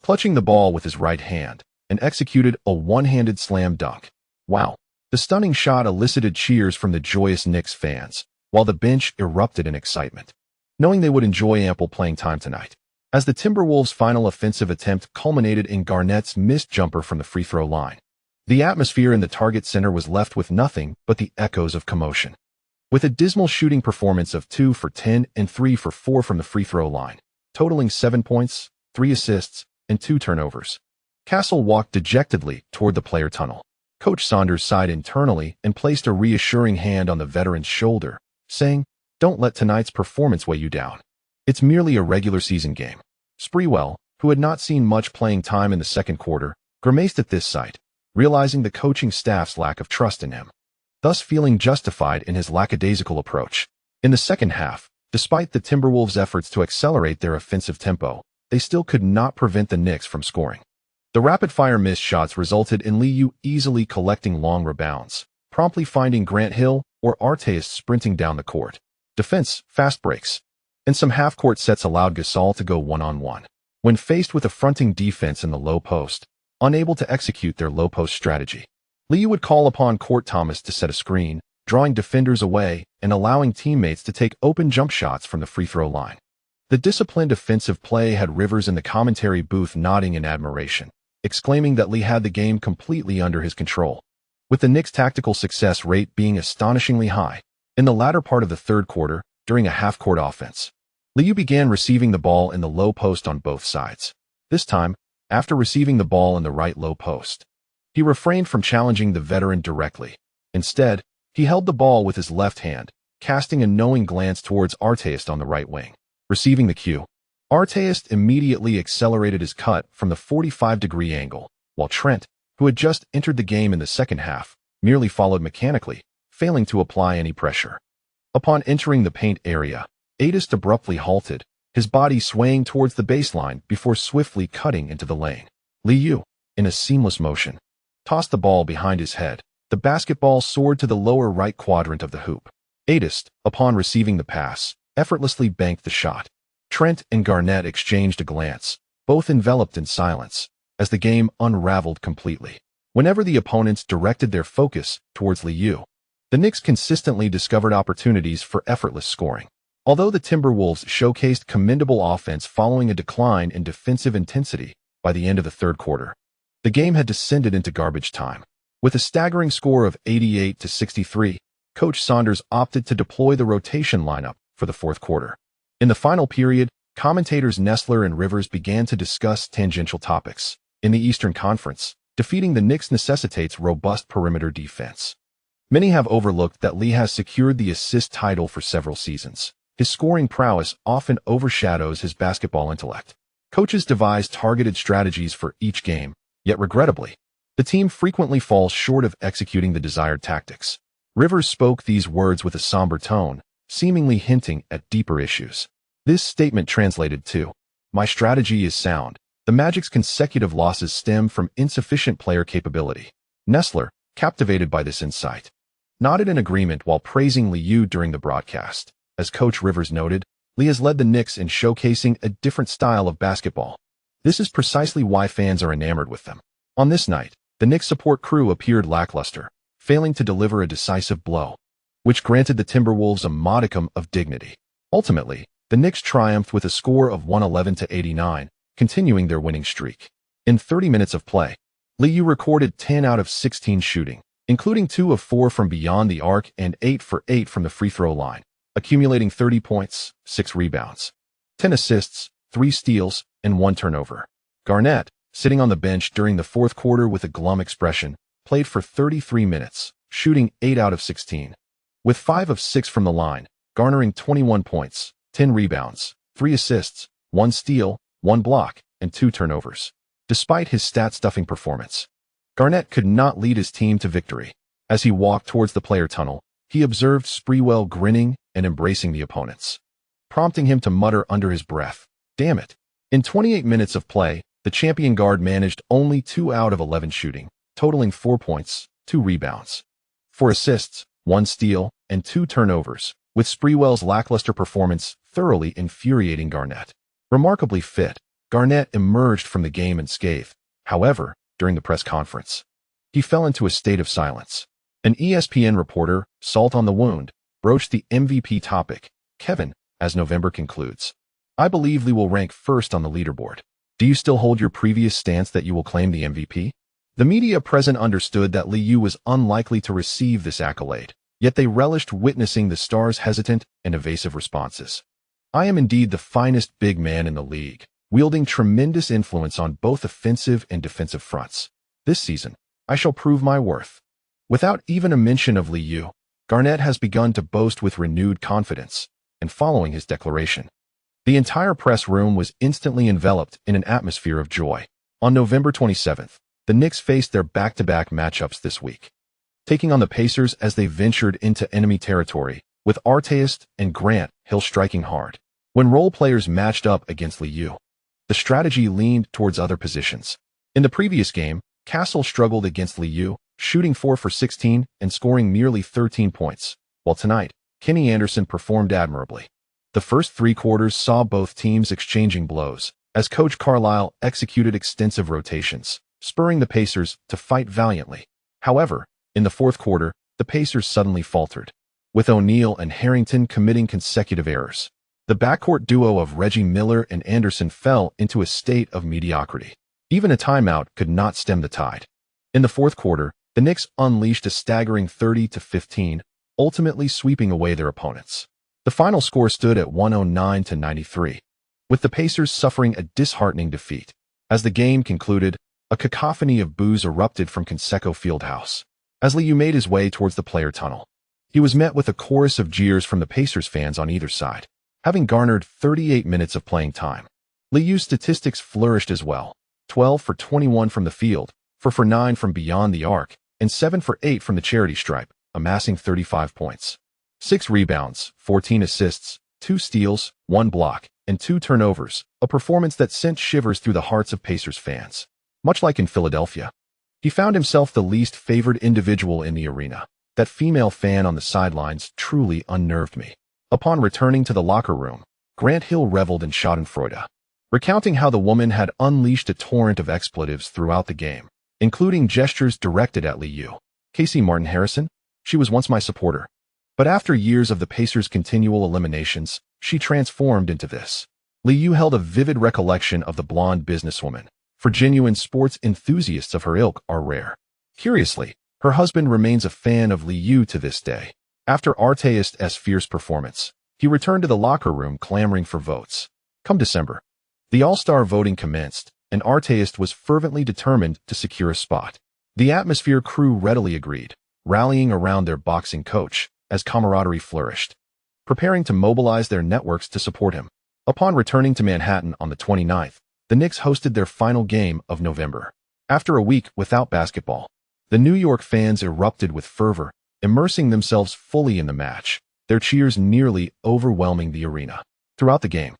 clutching the ball with his right hand, and executed a one-handed slam dunk. Wow! The stunning shot elicited cheers from the joyous Knicks fans, while the bench erupted in excitement, knowing they would enjoy ample playing time tonight. As the Timberwolves' final offensive attempt culminated in Garnett's missed jumper from the free throw line, the atmosphere in the Target Center was left with nothing but the echoes of commotion. With a dismal shooting performance of 2 for 10 and 3 for 4 from the free throw line, totaling 7 points, 3 assists, and 2 turnovers, Gasol walked dejectedly toward the player tunnel. Coach Saunders sighed internally and placed a reassuring hand on the veteran's shoulder, saying, "Don't let tonight's performance weigh you down. It's merely a regular season game." Sprewell, who had not seen much playing time in the second quarter, grimaced at this sight, realizing the coaching staff's lack of trust in him, thus feeling justified in his lackadaisical approach. In the second half, despite the Timberwolves' efforts to accelerate their offensive tempo, they still could not prevent the Knicks from scoring. The rapid-fire missed shots resulted in Liu easily collecting long rebounds, promptly finding Grant Hill or Arteist sprinting down the court. Defense, fast breaks, and some half-court sets allowed Gasol to go one-on-one. When faced with a fronting defense in the low post, unable to execute their low-post strategy, Liu would call upon Kourt Thomas to set a screen, drawing defenders away and allowing teammates to take open jump shots from the free throw line. The disciplined offensive play had Rivers in the commentary booth nodding in admiration, exclaiming that Lee had the game completely under his control, with the Knicks' tactical success rate being astonishingly high. In the latter part of the third quarter, during a half-court offense, Liu began receiving the ball in the low post on both sides. This time, after receiving the ball in the right low post, he refrained from challenging the veteran directly. Instead, he held the ball with his left hand, casting a knowing glance towards Arteist on the right wing. Receiving the cue, Arteist immediately accelerated his cut from the 45-degree angle, while Trent, who had just entered the game in the second half, merely followed mechanically, failing to apply any pressure. Upon entering the paint area, Arteist abruptly halted, his body swaying towards the baseline before swiftly cutting into the lane. Liu, in a seamless motion, tossed the ball behind his head. The basketball soared to the lower right quadrant of the hoop. Arteist, upon receiving the pass, effortlessly banked the shot. Trent and Garnett exchanged a glance, both enveloped in silence, as the game unraveled completely. Whenever the opponents directed their focus towards Liu, the Knicks consistently discovered opportunities for effortless scoring. Although the Timberwolves showcased commendable offense following a decline in defensive intensity by the end of the third quarter, the game had descended into garbage time. With a staggering score of 88-63, Coach Saunders opted to deploy the rotation lineup for the fourth quarter. In the final period, commentators Nessler and Rivers began to discuss tangential topics. In the Eastern Conference, defeating the Knicks necessitates robust perimeter defense. Many have overlooked that Lee has secured the assist title for several seasons. His scoring prowess often overshadows his basketball intellect. Coaches devise targeted strategies for each game, yet regrettably, the team frequently falls short of executing the desired tactics. Rivers spoke these words with a somber tone, seemingly hinting at deeper issues. This statement translated to, "My strategy is sound. The Magic's consecutive losses stem from insufficient player capability." Nessler, captivated by this insight, nodded in agreement while praising Liu during the broadcast. As Coach Rivers noted, Lee has led the Knicks in showcasing a different style of basketball. This is precisely why fans are enamored with them. On this night, the Knicks support crew appeared lackluster, failing to deliver a decisive blow, which granted the Timberwolves a modicum of dignity. Ultimately, the Knicks triumphed with a score of 111-89, continuing their winning streak. In 30 minutes of play, Liu recorded 10 out of 16 shooting, including 2 of 4 from beyond the arc and 8 for 8 from the free throw line, accumulating 30 points, 6 rebounds, 10 assists, 3 steals, and 1 turnover. Garnett, sitting on the bench during the fourth quarter with a glum expression, played for 33 minutes, shooting 8 out of 16, with 5 of 6 from the line, garnering 21 points, 10 rebounds, 3 assists, 1 steal, 1 block, and 2 turnovers. Despite his stat-stuffing performance, Garnett could not lead his team to victory. As he walked towards the player tunnel, he observed Sprewell grinning and embracing the opponents, prompting him to mutter under his breath, "Damn it." In 28 minutes of play, the champion guard managed only 2 out of 11 shooting, totaling 4 points, 2 rebounds, 4 assists, 1 steal, and 2 turnovers, with Sprewell's lackluster performance thoroughly infuriating Garnett. Remarkably fit, Garnett emerged from the game unscathed. However, during the press conference, he fell into a state of silence. An ESPN reporter, salt on the wound, broached the MVP topic. "Kevin, as November concludes, I believe Lee will rank first on the leaderboard. Do you still hold your previous stance that you will claim the MVP?" The media present understood that Liu was unlikely to receive this accolade, yet they relished witnessing the star's hesitant and evasive responses. "I am indeed the finest big man in the league, wielding tremendous influence on both offensive and defensive fronts. This season, I shall prove my worth." Without even a mention of Liu, Garnett has begun to boast with renewed confidence, and following his declaration, the entire press room was instantly enveloped in an atmosphere of joy. On November 27th, the Knicks faced their back-to-back matchups this week, taking on the Pacers as they ventured into enemy territory, with Artest and Grant Hill striking hard. When role players matched up against Liu, the strategy leaned towards other positions. In the previous game, Gasol struggled against Liu, shooting 4 for 16 and scoring merely 13 points, while tonight, Kenny Anderson performed admirably. The first 3 quarters saw both teams exchanging blows, as Coach Carlisle executed extensive rotations, spurring the Pacers to fight valiantly. However, in the fourth quarter, the Pacers suddenly faltered, with O'Neal and Harrington committing consecutive errors. The backcourt duo of Reggie Miller and Anderson fell into a state of mediocrity. Even a timeout could not stem the tide. In the fourth quarter, the Knicks unleashed a staggering 30-15, ultimately sweeping away their opponents. The final score stood at 109-93, with the Pacers suffering a disheartening defeat. As the game concluded, a cacophony of boos erupted from Conseco Fieldhouse. As Liu made his way towards the player tunnel, he was met with a chorus of jeers from the Pacers fans on either side. Having garnered 38 minutes of playing time, Liu's statistics flourished as well: 12 for 21 from the field, 4 for 9 from beyond the arc, and 7 for 8 from the charity stripe, amassing 35 points, 6 rebounds, 14 assists, 2 steals, 1 block, and 2 turnovers, a performance that sent shivers through the hearts of Pacers fans. Much like in Philadelphia, he found himself the least favored individual in the arena. That female fan on the sidelines truly unnerved me. Upon returning to the locker room, Grant Hill reveled in schadenfreude, recounting how the woman had unleashed a torrent of expletives throughout the game, including gestures directed at Liu. "Casey Martin Harrison? She was once my supporter. But after years of the Pacers' continual eliminations, she transformed into this." Liu held a vivid recollection of the blonde businesswoman, for genuine sports enthusiasts of her ilk are rare. Curiously, her husband remains a fan of Liu to this day. After Artest's fierce performance, he returned to the locker room clamoring for votes. Come December, the All-Star voting commenced, and Artest was fervently determined to secure a spot. The atmosphere crew readily agreed, rallying around their boxing coach, as camaraderie flourished. preparing to mobilize their networks to support him. Upon returning to Manhattan on the 29th, the Knicks hosted their final game of November. After a week without basketball, the New York fans erupted with fervor, immersing themselves fully in the match, their cheers nearly overwhelming the arena. Throughout the game,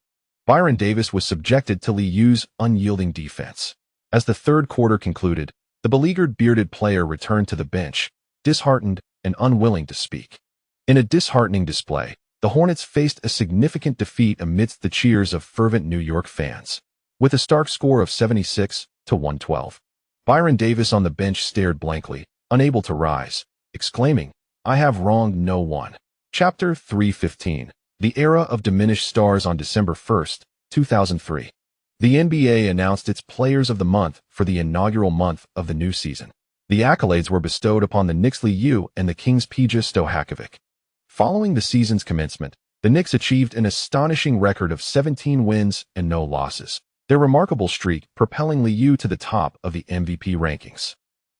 Byron Davis was subjected to Liu's unyielding defense. As the third quarter concluded, the beleaguered bearded player returned to the bench, disheartened and unwilling to speak. In a disheartening display, the Hornets faced a significant defeat amidst the cheers of fervent New York fans. With a stark score of 76-112, Byron Davis on the bench stared blankly, unable to rise, exclaiming, "I have wronged no one." Chapter 315. The Era of Diminished Stars. On December 1, 2003. The NBA announced its Players of the Month for the inaugural month of the new season. The accolades were bestowed upon the Knicks Liu and the Kings Peja Stojakovic. Following the season's commencement, the Knicks achieved an astonishing record of 17 wins and no losses, their remarkable streak propelling Liu to the top of the MVP rankings.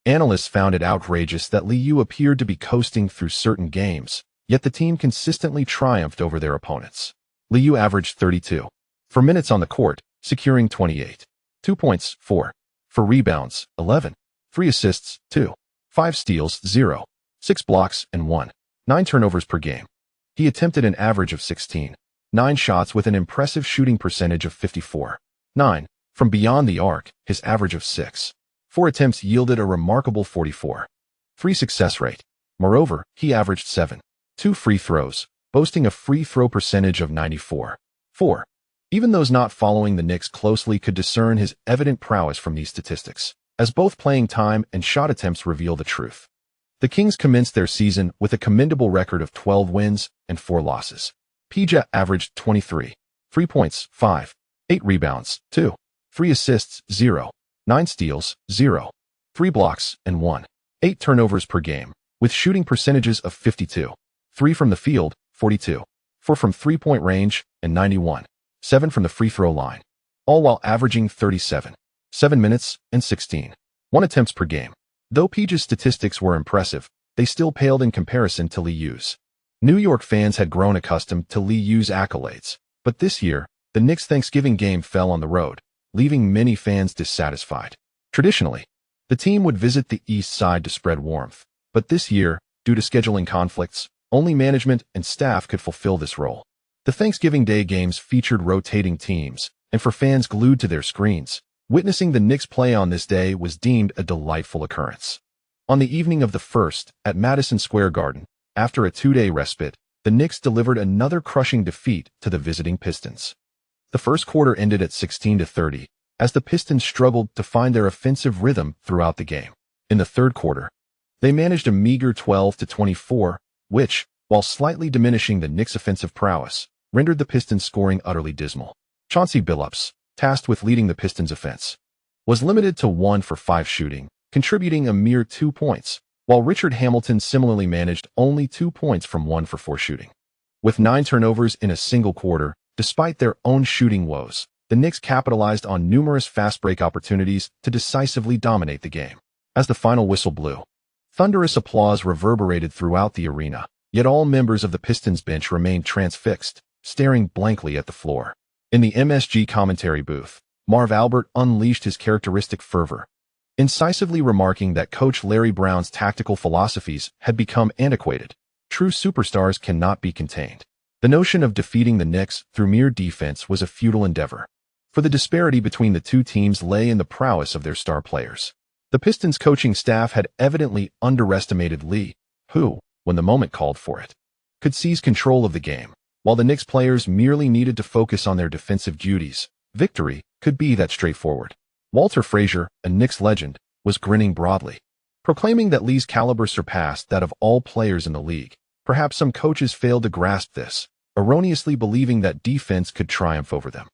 Analysts found it outrageous that Liu appeared to be coasting through certain games, yet the team consistently triumphed over their opponents. Liu averaged 32 for minutes on the court, securing 28, 2 points, 4 for rebounds, 11, 3 assists, 2, 5 steals, 0, 6 blocks, and 1, 9 turnovers per game. He attempted an average of 16, 9 shots with an impressive shooting percentage of 54, 9 from beyond the arc. His average of 6, 4 attempts yielded a remarkable 44, 3 success rate. Moreover, he averaged 7, 2 free throws, boasting a free throw percentage of 94, 4. Even those not following the Knicks closely could discern his evident prowess from these statistics, as both playing time and shot attempts reveal the truth. The Kings commenced their season with a commendable record of 12 wins and 4 losses. Peja averaged 23, 3 points, 5, 8 rebounds, 2, 3 assists, 0, 9 steals, 0, 3 blocks, and 1, 8 turnovers per game, with shooting percentages of 52, 3 from the field, 42, 4 from three-point range, and 91, 7 from the free throw line, all while averaging 37, 7 minutes, and 16, 1 attempts per game. Though Peja's statistics were impressive, they still paled in comparison to Liu's. New York fans had grown accustomed to Liu's accolades, but this year, the Knicks' Thanksgiving game fell on the road, leaving many fans dissatisfied. Traditionally, the team would visit the East Side to spread warmth, but this year, due to scheduling conflicts, only management and staff could fulfill this role. The Thanksgiving Day games featured rotating teams, and for fans glued to their screens, witnessing the Knicks play on this day was deemed a delightful occurrence. On the evening of the 1st, at Madison Square Garden, after a 2-day respite, the Knicks delivered another crushing defeat to the visiting Pistons. The first quarter ended at 16-30, as the Pistons struggled to find their offensive rhythm throughout the game. In the third quarter, they managed a meager 12-24, which, while slightly diminishing the Knicks' offensive prowess, rendered the Pistons' scoring utterly dismal. Chauncey Billups, tasked with leading the Pistons' offense, was limited to 1 for 5 shooting, contributing a mere 2 points, while Richard Hamilton similarly managed only 2 points from 1 for 4 shooting. With 9 turnovers in a single quarter, despite their own shooting woes, the Knicks capitalized on numerous fast break opportunities to decisively dominate the game. As the final whistle blew, thunderous applause reverberated throughout the arena, yet all members of the Pistons bench remained transfixed, staring blankly at the floor. In the MSG commentary booth, Marv Albert unleashed his characteristic fervor, incisively remarking that Coach Larry Brown's tactical philosophies had become antiquated. True superstars cannot be contained. The notion of defeating the Knicks through mere defense was a futile endeavor, for the disparity between the two teams lay in the prowess of their star players. The Pistons coaching staff had evidently underestimated Lee, who, when the moment called for it, could seize control of the game, while the Knicks players merely needed to focus on their defensive duties. Victory could be that straightforward. Walter Frazier, a Knicks legend, was grinning broadly, proclaiming that Lee's caliber surpassed that of all players in the league. Perhaps some coaches failed to grasp this, erroneously believing that defense could triumph over them.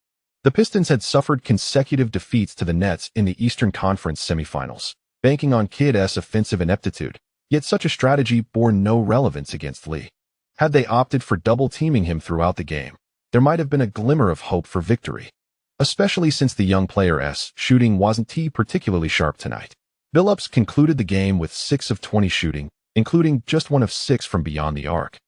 The Pistons had suffered consecutive defeats to the Nets in the Eastern Conference semifinals, banking on Kid's offensive ineptitude, yet such a strategy bore no relevance against Lee. Had they opted for double-teaming him throughout the game, there might have been a glimmer of hope for victory, especially since the young player's shooting wasn't particularly sharp tonight. Billups concluded the game with 6 of 20 shooting, including just 1 of 6 from beyond the arc.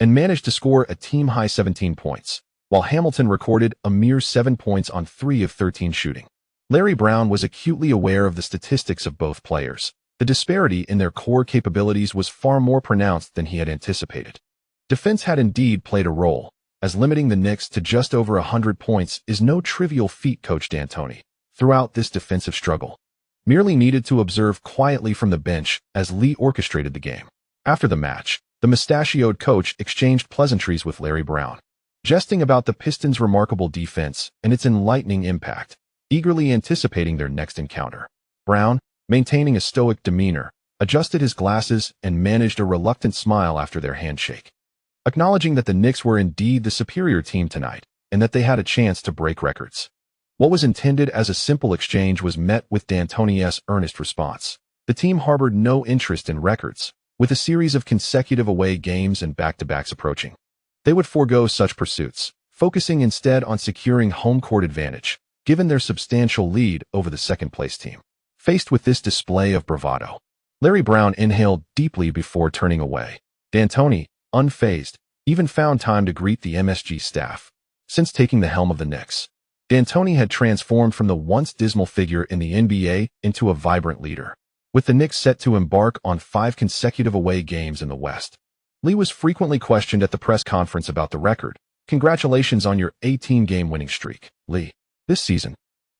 and managed to score a team-high 17 points, while Hamilton recorded a mere 7 points on 3 of 13 shooting. Larry Brown was acutely aware of the statistics of both players. The disparity in their core capabilities was far more pronounced than he had anticipated. Defense had indeed played a role, as limiting the Knicks to just over 100 points is no trivial feat, Coach D'Antoni, throughout this defensive struggle. Merely needed to observe quietly from the bench as Lee orchestrated the game. After the match, the mustachioed coach exchanged pleasantries with Larry Brown, jesting about the Pistons' remarkable defense and its enlightening impact, eagerly anticipating their next encounter. Brown, maintaining a stoic demeanor, adjusted his glasses and managed a reluctant smile after their handshake, acknowledging that the Knicks were indeed the superior team tonight and that they had a chance to break records. What was intended as a simple exchange was met with D'Antoni's earnest response. The team harbored no interest in records, with a series of consecutive away games and back-to-backs approaching. They would forego such pursuits, focusing instead on securing home court advantage, given their substantial lead over the second-place team. Faced with this display of bravado, Larry Brown inhaled deeply before turning away. D'Antoni, unfazed, even found time to greet the MSG staff. Since taking the helm of the Knicks, D'Antoni had transformed from the once dismal figure in the NBA into a vibrant leader. With the Knicks set to embark on 5 consecutive away games in the West, Lee was frequently questioned at the press conference about the record. Congratulations on your 18-game winning streak, Lee. This season,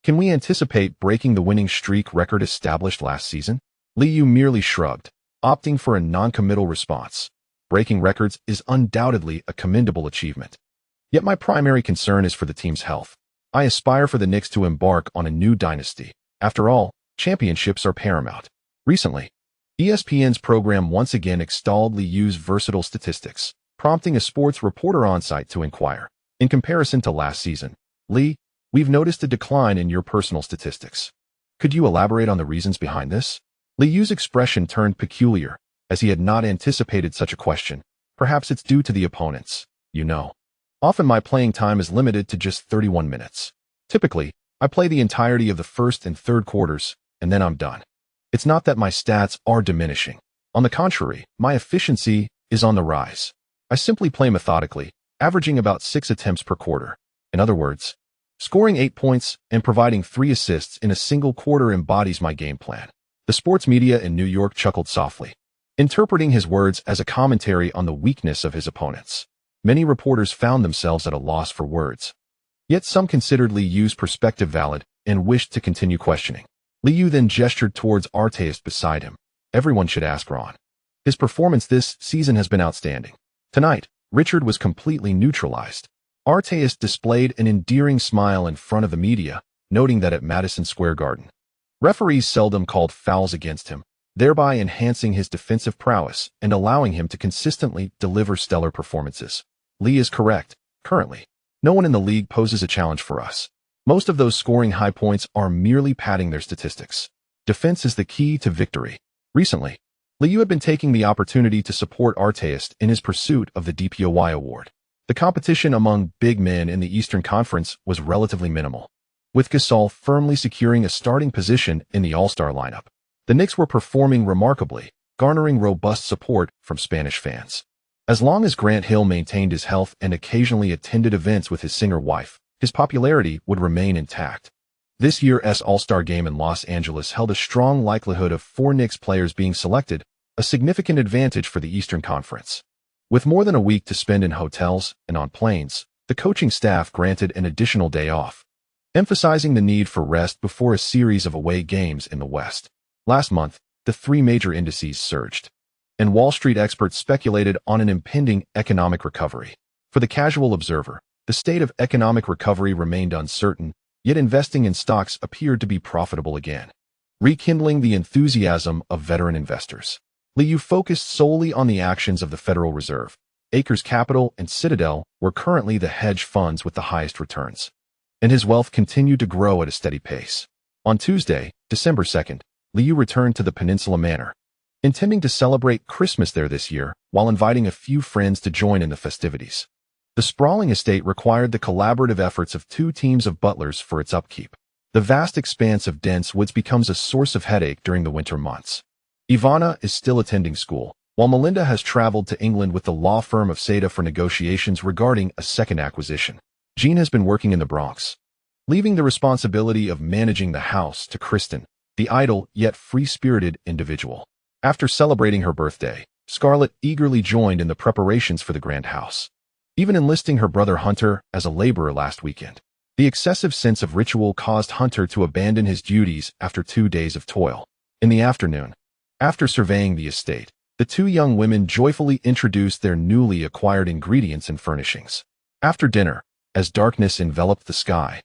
can we anticipate breaking the winning streak record established last season? Liu merely shrugged, opting for a non-committal response. Breaking records is undoubtedly a commendable achievement. Yet my primary concern is for the team's health. I aspire for the Knicks to embark on a new dynasty. After all, championships are paramount. Recently, ESPN's program once again extolled Liu's versatile statistics, prompting a sports reporter on site to inquire. In comparison to last season, Lee, we've noticed a decline in your personal statistics. Could you elaborate on the reasons behind this? Liu's expression turned peculiar, as he had not anticipated such a question. Perhaps it's due to the opponents. You know, often my playing time is limited to just 31 minutes. Typically, I play the entirety of the first and third quarters, and then I'm done. It's not that my stats are diminishing. On the contrary, my efficiency is on the rise. I simply play methodically, averaging about 6 attempts per quarter. In other words, scoring 8 points and providing 3 assists in a single quarter embodies my game plan. The sports media in New York chuckled softly, interpreting his words as a commentary on the weakness of his opponents. Many reporters found themselves at a loss for words. Yet some considered Liu's perspective valid and wished to continue questioning. Liu then gestured towards Artest beside him. Everyone should ask Ron. His performance this season has been outstanding. Tonight, Richard was completely neutralized. Artest displayed an endearing smile in front of the media, noting that at Madison Square Garden, referees seldom called fouls against him, thereby enhancing his defensive prowess and allowing him to consistently deliver stellar performances. Lee is correct. Currently, no one in the league poses a challenge for us. Most of those scoring high points are merely padding their statistics. Defense is the key to victory. Recently, Liu had been taking the opportunity to support Artest in his pursuit of the DPOY award. The competition among big men in the Eastern Conference was relatively minimal, with Gasol firmly securing a starting position in the All-Star lineup. The Knicks were performing remarkably, garnering robust support from Spanish fans. As long as Grant Hill maintained his health and occasionally attended events with his singer wife, his popularity would remain intact. This year's All-Star game in Los Angeles held a strong likelihood of 4 Knicks players being selected, a significant advantage for the Eastern Conference. With more than a week to spend in hotels and on planes, the coaching staff granted an additional day off, emphasizing the need for rest before a series of away games in the West. Last month, the 3 major indices surged, and Wall Street experts speculated on an impending economic recovery. For the casual observer, the state of economic recovery remained uncertain, yet investing in stocks appeared to be profitable again, rekindling the enthusiasm of veteran investors. Liu focused solely on the actions of the Federal Reserve. Acres Capital and Citadel were currently the hedge funds with the highest returns, and his wealth continued to grow at a steady pace. On Tuesday, December 2nd, Liu returned to the Peninsula Manor, intending to celebrate Christmas there this year while inviting a few friends to join in the festivities. The sprawling estate required the collaborative efforts of 2 teams of butlers for its upkeep. The vast expanse of dense woods becomes a source of headache during the winter months. Ivana is still attending school, while Melinda has traveled to England with the law firm of Seda for negotiations regarding a second acquisition. Jean has been working in the Bronx, leaving the responsibility of managing the house to Kristen, the idle yet free-spirited individual. After celebrating her birthday, Scarlett eagerly joined in the preparations for the grand house, even enlisting her brother Hunter as a laborer last weekend. The excessive sense of ritual caused Hunter to abandon his duties after 2 days of toil. In the afternoon, after surveying the estate, the two young women joyfully introduced their newly acquired ingredients and furnishings. After dinner, as darkness enveloped the sky,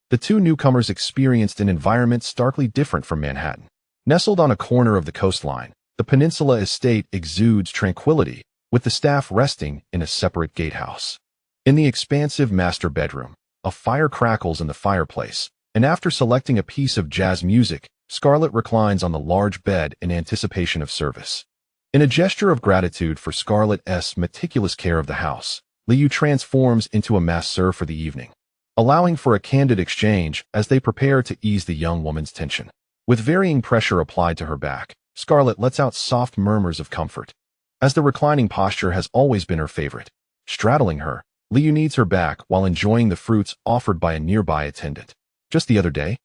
the two newcomers experienced an environment starkly different from Manhattan. Nestled on a corner of the coastline, the Peninsula Estate exudes tranquility, with the staff resting in a separate gatehouse. In the expansive master bedroom, a fire crackles in the fireplace, and after selecting a piece of jazz music, Scarlett reclines on the large bed in anticipation of service. In a gesture of gratitude for Scarlett's meticulous care of the house, Liu transforms into a masseur for the evening, allowing for a candid exchange as they prepare to ease the young woman's tension. With varying pressure applied to her back, Scarlett lets out soft murmurs of comfort, as the reclining posture has always been her favorite. Straddling her, Liu kneads her back while enjoying the fruits offered by a nearby attendant. "Just the other day,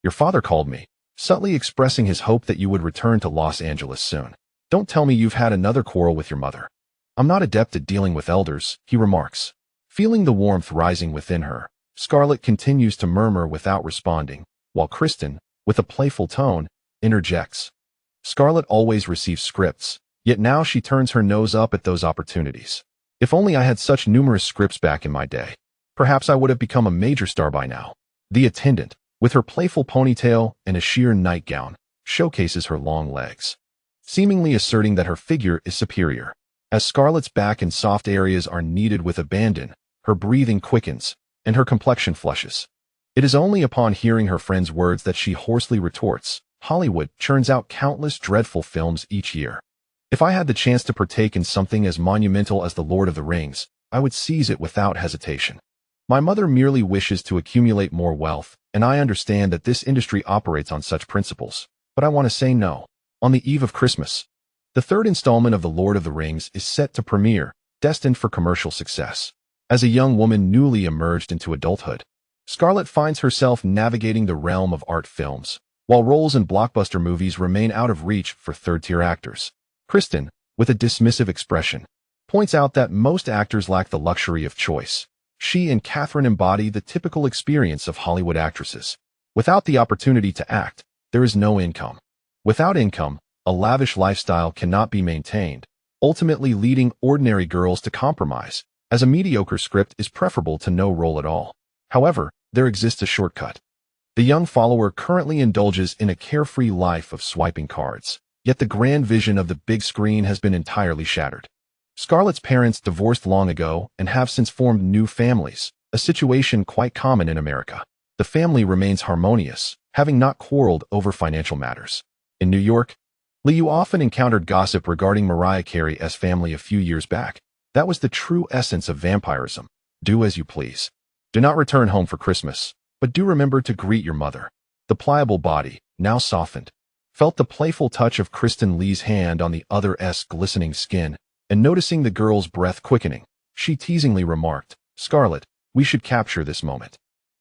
your father called me, subtly expressing his hope that you would return to Los Angeles soon. Don't tell me you've had another quarrel with your mother." "I'm not adept at dealing with elders," he remarks. Feeling the warmth rising within her, Scarlett continues to murmur without responding, while Kristen, with a playful tone, interjects. Scarlett always receives scripts, yet now she turns her nose up at those opportunities. "If only I had such numerous scripts back in my day. Perhaps I would have become a major star by now." The attendant, with her playful ponytail and a sheer nightgown, showcases her long legs, seemingly asserting that her figure is superior. As Scarlett's back and soft areas are kneaded with abandon, her breathing quickens, and her complexion flushes. It is only upon hearing her friend's words that she hoarsely retorts, "Hollywood churns out countless dreadful films each year. If I had the chance to partake in something as monumental as The Lord of the Rings, I would seize it without hesitation. My mother merely wishes to accumulate more wealth, and I understand that this industry operates on such principles, but I want to say no." On the eve of Christmas, the third installment of The Lord of the Rings is set to premiere, destined for commercial success. As a young woman newly emerged into adulthood, Scarlett finds herself navigating the realm of art films, while roles in blockbuster movies remain out of reach for third-tier actors. Kristen, with a dismissive expression, points out that most actors lack the luxury of choice. She and Catherine embody the typical experience of Hollywood actresses. Without the opportunity to act, there is no income. Without income, a lavish lifestyle cannot be maintained, ultimately leading ordinary girls to compromise, as a mediocre script is preferable to no role at all. However, there exists a shortcut. The young follower currently indulges in a carefree life of swiping cards, yet the grand vision of the big screen has been entirely shattered. Scarlett's parents divorced long ago and have since formed new families, a situation quite common in America. The family remains harmonious, having not quarreled over financial matters. In New York, Liu often encountered gossip regarding Mariah Carey's family a few years back. That was the true essence of vampirism. Do as you please. Do not return home for Christmas, but do remember to greet your mother. The pliable body, now softened, felt the playful touch of Kristen Lee's hand on the other's glistening skin, and noticing the girl's breath quickening, she teasingly remarked, "Scarlett, we should capture this moment.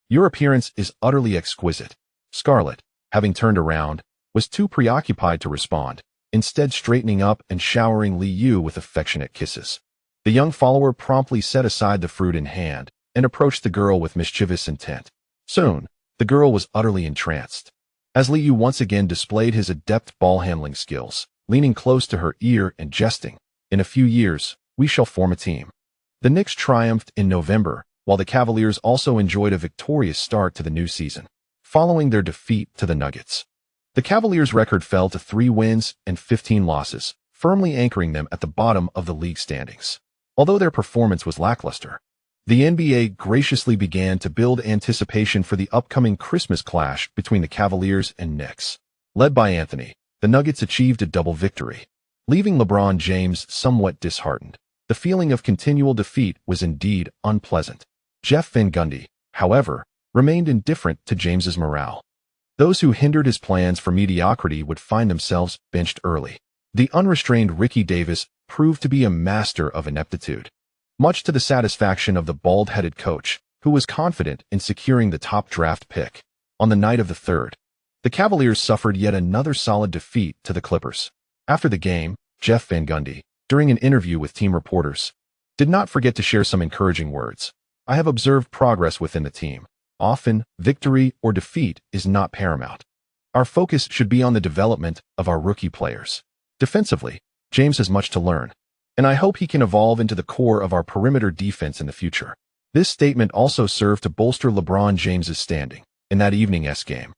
Your appearance is utterly exquisite." Scarlett, having turned around, was too preoccupied to respond, instead straightening up and showering Liu with affectionate kisses. The young follower promptly set aside the fruit in hand and approached the girl with mischievous intent. Soon, the girl was utterly entranced, as Liu once again displayed his adept ball-handling skills, leaning close to her ear and jesting, "In a few years, we shall form a team." The Knicks triumphed in November, while the Cavaliers also enjoyed a victorious start to the new season, following their defeat to the Nuggets. The Cavaliers' record fell to 3 wins and 15 losses, firmly anchoring them at the bottom of the league standings. Although their performance was lackluster, the NBA graciously began to build anticipation for the upcoming Christmas clash between the Cavaliers and Knicks. Led by Anthony, the Nuggets achieved a double victory, leaving LeBron James somewhat disheartened. The feeling of continual defeat was indeed unpleasant. Jeff Van Gundy, however, remained indifferent to James's morale. Those who hindered his plans for mediocrity would find themselves benched early. The unrestrained Ricky Davis proved to be a master of ineptitude, much to the satisfaction of the bald-headed coach, who was confident in securing the top draft pick. On the night of the third, the Cavaliers suffered yet another solid defeat to the Clippers. After the game, Jeff Van Gundy, during an interview with team reporters, did not forget to share some encouraging words. "I have observed progress within the team. Often, victory or defeat is not paramount. Our focus should be on the development of our rookie players. Defensively, James has much to learn, and I hope he can evolve into the core of our perimeter defense in the future." This statement also served to bolster LeBron James's standing in that evening's game.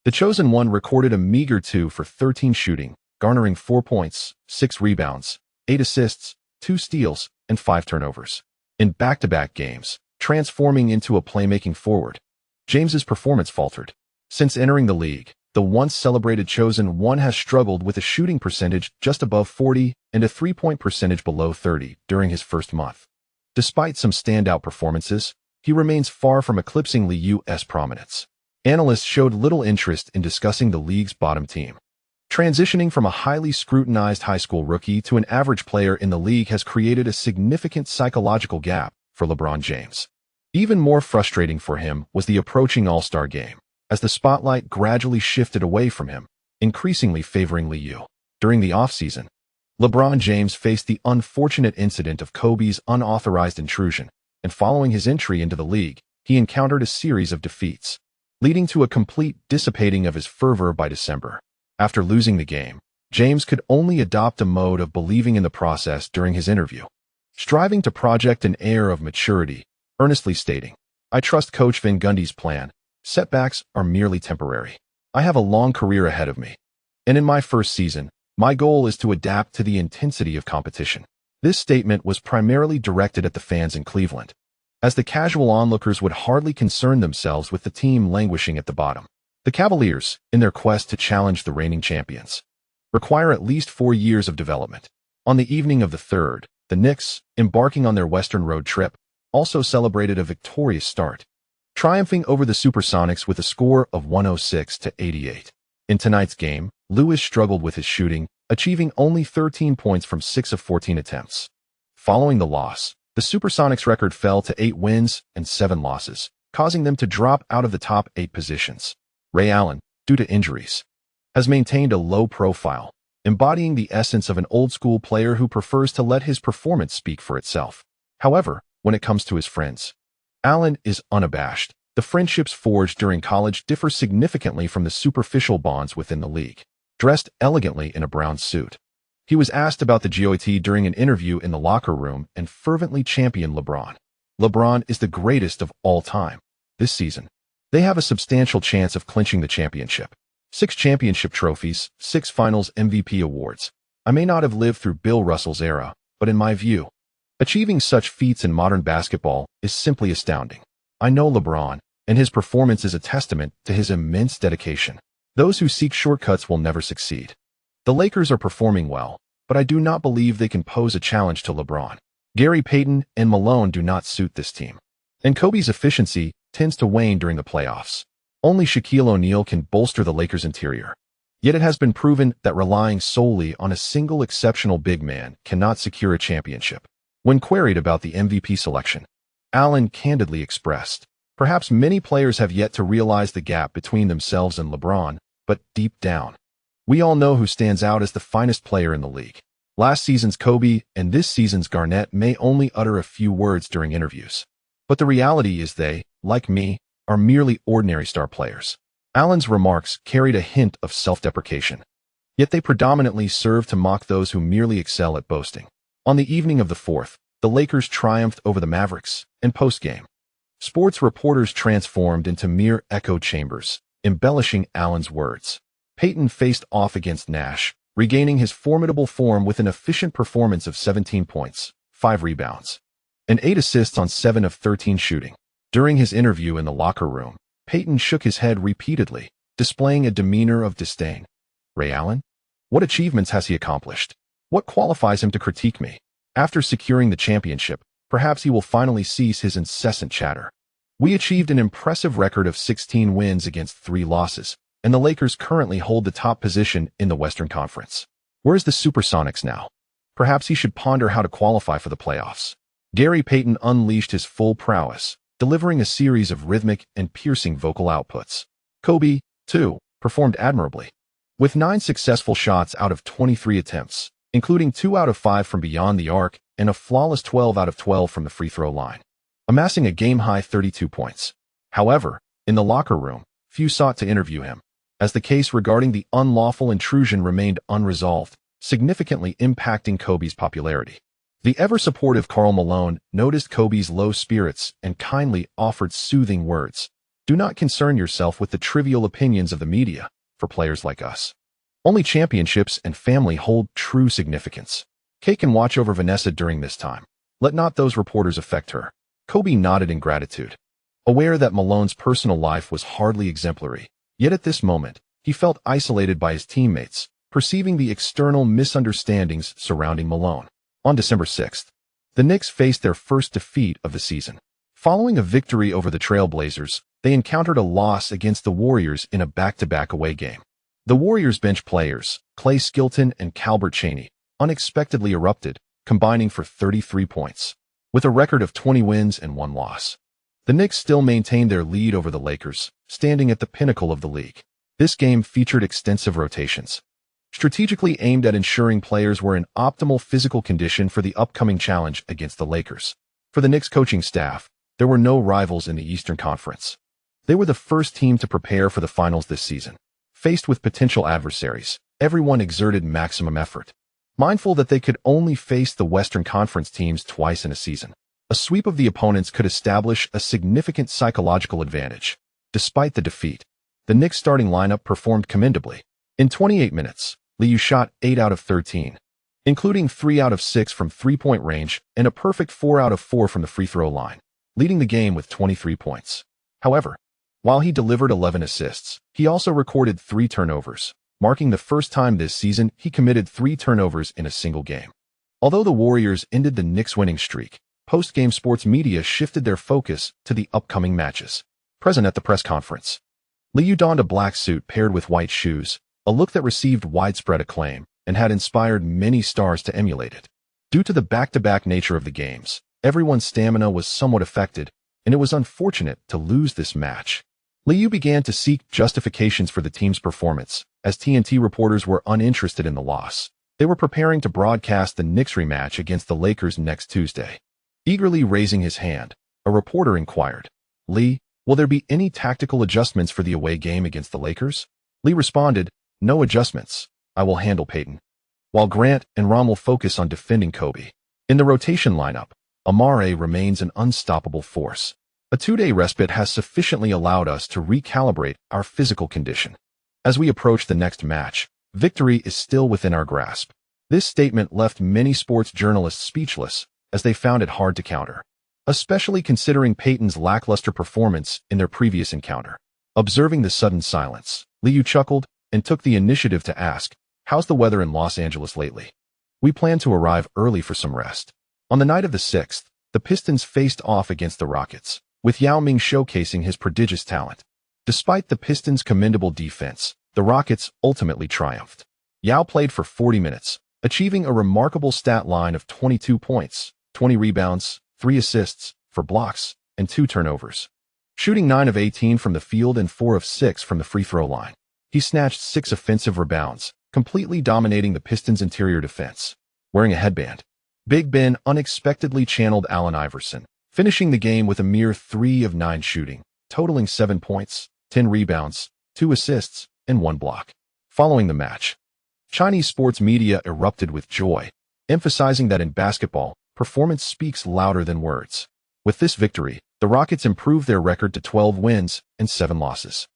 The chosen one recorded a meager 2 for 13 shooting, garnering 4 points, 6 rebounds, 8 assists, 2 steals, and 5 turnovers in back-to-back games, transforming into a playmaking forward. James's performance faltered. Since entering the league, the once-celebrated chosen one has struggled with a shooting percentage just above 40 and a three-point percentage below 30 during his first month. Despite some standout performances, he remains far from eclipsing Liu's prominence. Analysts showed little interest in discussing the league's bottom team. Transitioning from a highly scrutinized high school rookie to an average player in the league has created a significant psychological gap for LeBron James. Even more frustrating for him was the approaching All-Star game, as the spotlight gradually shifted away from him, increasingly favoring Liu. During the offseason, LeBron James faced the unfortunate incident of Kobe's unauthorized intrusion, and following his entry into the league, he encountered a series of defeats, leading to a complete dissipating of his fervor by December. After losing the game, James could only adopt a mode of believing in the process during his interview, striving to project an air of maturity, earnestly stating, "I trust Coach Van Gundy's plan. Setbacks are merely temporary. I have a long career ahead of me, and in my first season, my goal is to adapt to the intensity of competition." This statement was primarily directed at the fans in Cleveland, as the casual onlookers would hardly concern themselves with the team languishing at the bottom. The Cavaliers, in their quest to challenge the reigning champions, require at least 4 years of development. On the evening of the third, the Knicks, embarking on their Western road trip, also celebrated a victorious start, triumphing over the Supersonics with a score of 106-88. In tonight's game, Lewis struggled with his shooting, achieving only 13 points from 6 of 14 attempts. Following the loss, the Supersonics' record fell to 8 wins and 7 losses, causing them to drop out of the top 8 positions. Ray Allen, due to injuries, has maintained a low profile, embodying the essence of an old-school player who prefers to let his performance speak for itself. However, when it comes to his friends, Allen is unabashed. The friendships forged during college differ significantly from the superficial bonds within the league. Dressed elegantly in a brown suit, he was asked about the GOAT during an interview in the locker room and fervently championed LeBron. "LeBron is the greatest of all time. This season, they have a substantial chance of clinching the championship. 6 championship trophies, 6 finals MVP awards. I may not have lived through Bill Russell's era, but in my view, achieving such feats in modern basketball is simply astounding. I know LeBron, and his performance is a testament to his immense dedication. Those who seek shortcuts will never succeed. The Lakers are performing well, but I do not believe they can pose a challenge to LeBron. Gary Payton and Malone do not suit this team, and Kobe's efficiency tends to wane during the playoffs. Only Shaquille O'Neal can bolster the Lakers' interior. Yet it has been proven that relying solely on a single exceptional big man cannot secure a championship." When queried about the MVP selection, Allen candidly expressed, "Perhaps many players have yet to realize the gap between themselves and LeBron, but deep down, we all know who stands out as the finest player in the league. Last season's Kobe and this season's Garnett may only utter a few words during interviews, but the reality is they, like me, are merely ordinary star players." Allen's remarks carried a hint of self-deprecation, yet they predominantly serve to mock those who merely excel at boasting. On the evening of the fourth, the Lakers triumphed over the Mavericks, and post-game, sports reporters transformed into mere echo chambers, embellishing Allen's words. Payton faced off against Nash, regaining his formidable form with an efficient performance of 17 points, 5 rebounds, and 8 assists on 7 of 13 shooting. During his interview in the locker room, Payton shook his head repeatedly, displaying a demeanor of disdain. "Ray Allen? What achievements has he accomplished? What qualifies him to critique me? After securing the championship, perhaps he will finally cease his incessant chatter. We achieved an impressive record of 16 wins against 3 losses, and the Lakers currently hold the top position in the Western Conference. Where's the Supersonics now? Perhaps he should ponder how to qualify for the playoffs. Gary Payton unleashed his full prowess, delivering a series of rhythmic and piercing vocal outputs. Kobe, too, performed admirably. With 9 successful shots out of 23 attempts, including 2 out of 5 from beyond the arc and a flawless 12 out of 12 from the free throw line, amassing a game-high 32 points. However, in the locker room, few sought to interview him, as the case regarding the unlawful intrusion remained unresolved, significantly impacting Kobe's popularity. The ever-supportive Karl Malone noticed Kobe's low spirits and kindly offered soothing words. Do not concern yourself with the trivial opinions of the media, for players like us. Only championships and family hold true significance. Kay can watch over Vanessa during this time. Let not those reporters affect her. Kobe nodded in gratitude. Aware that Malone's personal life was hardly exemplary, yet at this moment, he felt isolated by his teammates, perceiving the external misunderstandings surrounding Malone. On December 6th, the Knicks faced their first defeat of the season. Following a victory over the Trailblazers, they encountered a loss against the Warriors in a back-to-back away game. The Warriors' bench players, Clay Skilton and Calbert Chaney, unexpectedly erupted, combining for 33 points. With a record of 20 wins and 1 loss, the Knicks still maintained their lead over the Lakers, standing at the pinnacle of the league. This game featured extensive rotations, strategically aimed at ensuring players were in optimal physical condition for the upcoming challenge against the Lakers. For the Knicks coaching staff, there were no rivals in the Eastern Conference. They were the first team to prepare for the finals this season. Faced with potential adversaries, everyone exerted maximum effort, mindful that they could only face the Western Conference teams twice in a season. A sweep of the opponents could establish a significant psychological advantage. Despite the defeat, the Knicks starting lineup performed commendably. In 28 minutes, Liu shot 8 out of 13, including 3 out of 6 from three-point range and a perfect 4 out of 4 from the free throw line, leading the game with 23 points. However, while he delivered 11 assists, he also recorded 3 turnovers, marking the first time this season he committed 3 turnovers in a single game. Although the Warriors ended the Knicks' winning streak, post-game sports media shifted their focus to the upcoming matches. Present at the press conference, Liu donned a black suit paired with white shoes, a look that received widespread acclaim and had inspired many stars to emulate it. Due to the back-to-back nature of the games, everyone's stamina was somewhat affected, and it was unfortunate to lose this match. Liu began to seek justifications for the team's performance, as TNT reporters were uninterested in the loss. They were preparing to broadcast the Knicks rematch against the Lakers next Tuesday. Eagerly raising his hand, a reporter inquired, "Lee, will there be any tactical adjustments for the away game against the Lakers?" Lee responded, "No adjustments. I will handle Payton, while Grant and Rom will focus on defending Kobe." In the rotation lineup, Amare remains an unstoppable force. A 2-day respite has sufficiently allowed us to recalibrate our physical condition. As we approach the next match, victory is still within our grasp. This statement left many sports journalists speechless, as they found it hard to counter, especially considering Payton's lackluster performance in their previous encounter. Observing the sudden silence, Liu chuckled and took the initiative to ask, "How's the weather in Los Angeles lately?" "We plan to arrive early for some rest." On the night of the 6th, the Pistons faced off against the Rockets, with Yao Ming showcasing his prodigious talent. Despite the Pistons' commendable defense, the Rockets ultimately triumphed. Yao played for 40 minutes, achieving a remarkable stat line of 22 points, 20 rebounds, 3 assists, 4 blocks, and 2 turnovers. Shooting 9 of 18 from the field and 4 of 6 from the free throw line, he snatched 6 offensive rebounds, completely dominating the Pistons' interior defense. Wearing a headband, Big Ben unexpectedly channeled Allen Iverson, finishing the game with a mere 3 of 9 shooting, totaling 7 points, 10 rebounds, 2 assists, and 1 block. Following the match, Chinese sports media erupted with joy, emphasizing that in basketball, performance speaks louder than words. With this victory, the Rockets improved their record to 12 wins and 7 losses.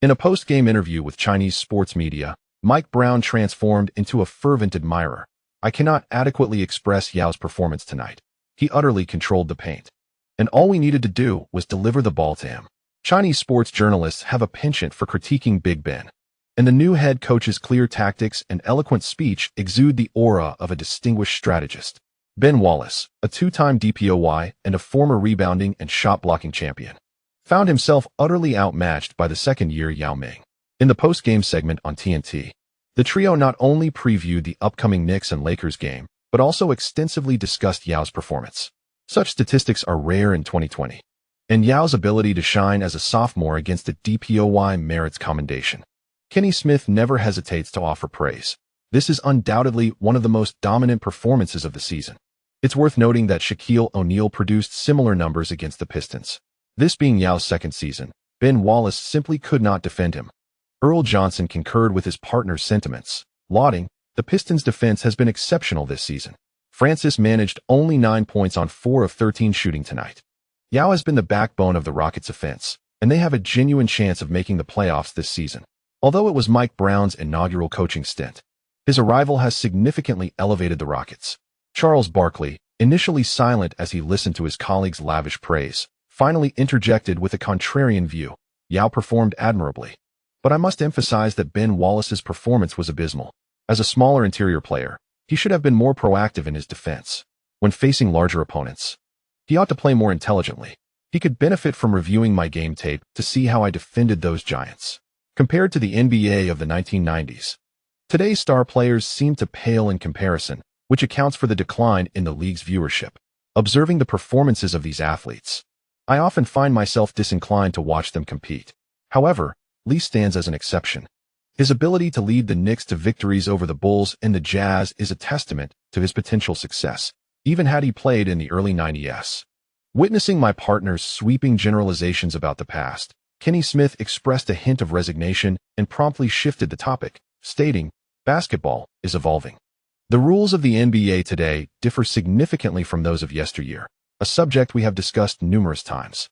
In a post-game interview with Chinese sports media, Mike Brown transformed into a fervent admirer. "I cannot adequately express Yao's performance tonight. He utterly controlled the paint, and all we needed to do was deliver the ball to him." Chinese sports journalists have a penchant for critiquing Big Ben, and the new head coach's clear tactics and eloquent speech exude the aura of a distinguished strategist. Ben Wallace, a 2-time DPOY and a former rebounding and shot-blocking champion, found himself utterly outmatched by the second-year Yao Ming. In the post-game segment on TNT, The trio not only previewed the upcoming Knicks and Lakers game, but also extensively discussed Yao's performance. Such statistics are rare in 2020, and Yao's ability to shine as a sophomore against the DPOY merits commendation. Kenny Smith never hesitates to offer praise. This is undoubtedly one of the most dominant performances of the season. It's worth noting that Shaquille O'Neal produced similar numbers against the Pistons. This being Yao's second season, Ben Wallace simply could not defend him. Earl Johnson concurred with his partner's sentiments, lauding, "The Pistons' defense has been exceptional this season. Francis managed only 9 points on 4 of 13 shooting tonight. Yao has been the backbone of the Rockets' offense, and they have a genuine chance of making the playoffs this season." Although it was Mike Brown's inaugural coaching stint, his arrival has significantly elevated the Rockets. Charles Barkley, initially silent as he listened to his colleagues' lavish praise, finally interjected with a contrarian view. Yao performed admirably. But I must emphasize that Ben Wallace's performance was abysmal. As a smaller interior player, he should have been more proactive in his defense. When facing larger opponents, he ought to play more intelligently. He could benefit from reviewing my game tape to see how I defended those giants. Compared to the NBA of the 1990s, today's star players seem to pale in comparison, which accounts for the decline in the league's viewership. Observing the performances of these athletes, I often find myself disinclined to watch them compete. However, Lee stands as an exception. His ability to lead the Knicks to victories over the Bulls and the Jazz is a testament to his potential success, even had he played in the early 90s. Witnessing my partner's sweeping generalizations about the past, Kenny Smith expressed a hint of resignation and promptly shifted the topic, stating, "Basketball is evolving. The rules of the NBA today differ significantly from those of yesteryear, a subject we have discussed numerous times."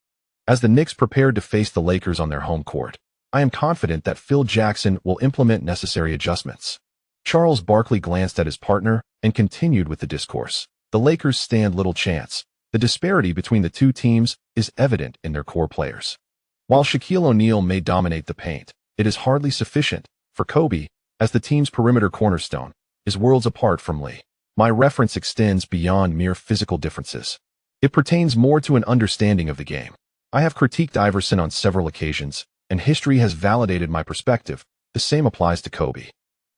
As the Knicks prepared to face the Lakers on their home court, I am confident that Phil Jackson will implement necessary adjustments. Charles Barkley glanced at his partner and continued with the discourse. The Lakers stand little chance. The disparity between the two teams is evident in their core players. While Shaquille O'Neal may dominate the paint, it is hardly sufficient, for Kobe, as the team's perimeter cornerstone, is worlds apart from Lee. My reference extends beyond mere physical differences. It pertains more to an understanding of the game. I have critiqued Iverson on several occasions, and history has validated my perspective. The same applies to Kobe.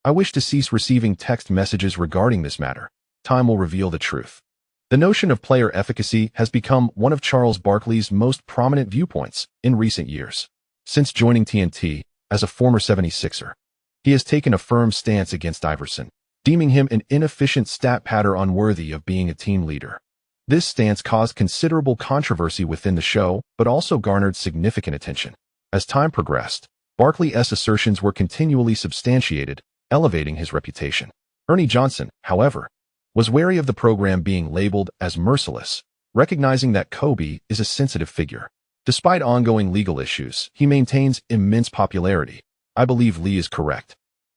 I wish to cease receiving text messages regarding this matter. Time will reveal the truth. The notion of player efficacy has become one of Charles Barkley's most prominent viewpoints in recent years. Since joining TNT, as a former 76er, he has taken a firm stance against Iverson, deeming him an inefficient stat patter unworthy of being a team leader. This stance caused considerable controversy within the show, but also garnered significant attention. As time progressed, Barkley's assertions were continually substantiated, elevating his reputation. Ernie Johnson, however, was wary of the program being labeled as merciless, recognizing that Kobe is a sensitive figure. Despite ongoing legal issues, he maintains immense popularity. I believe Lee is correct.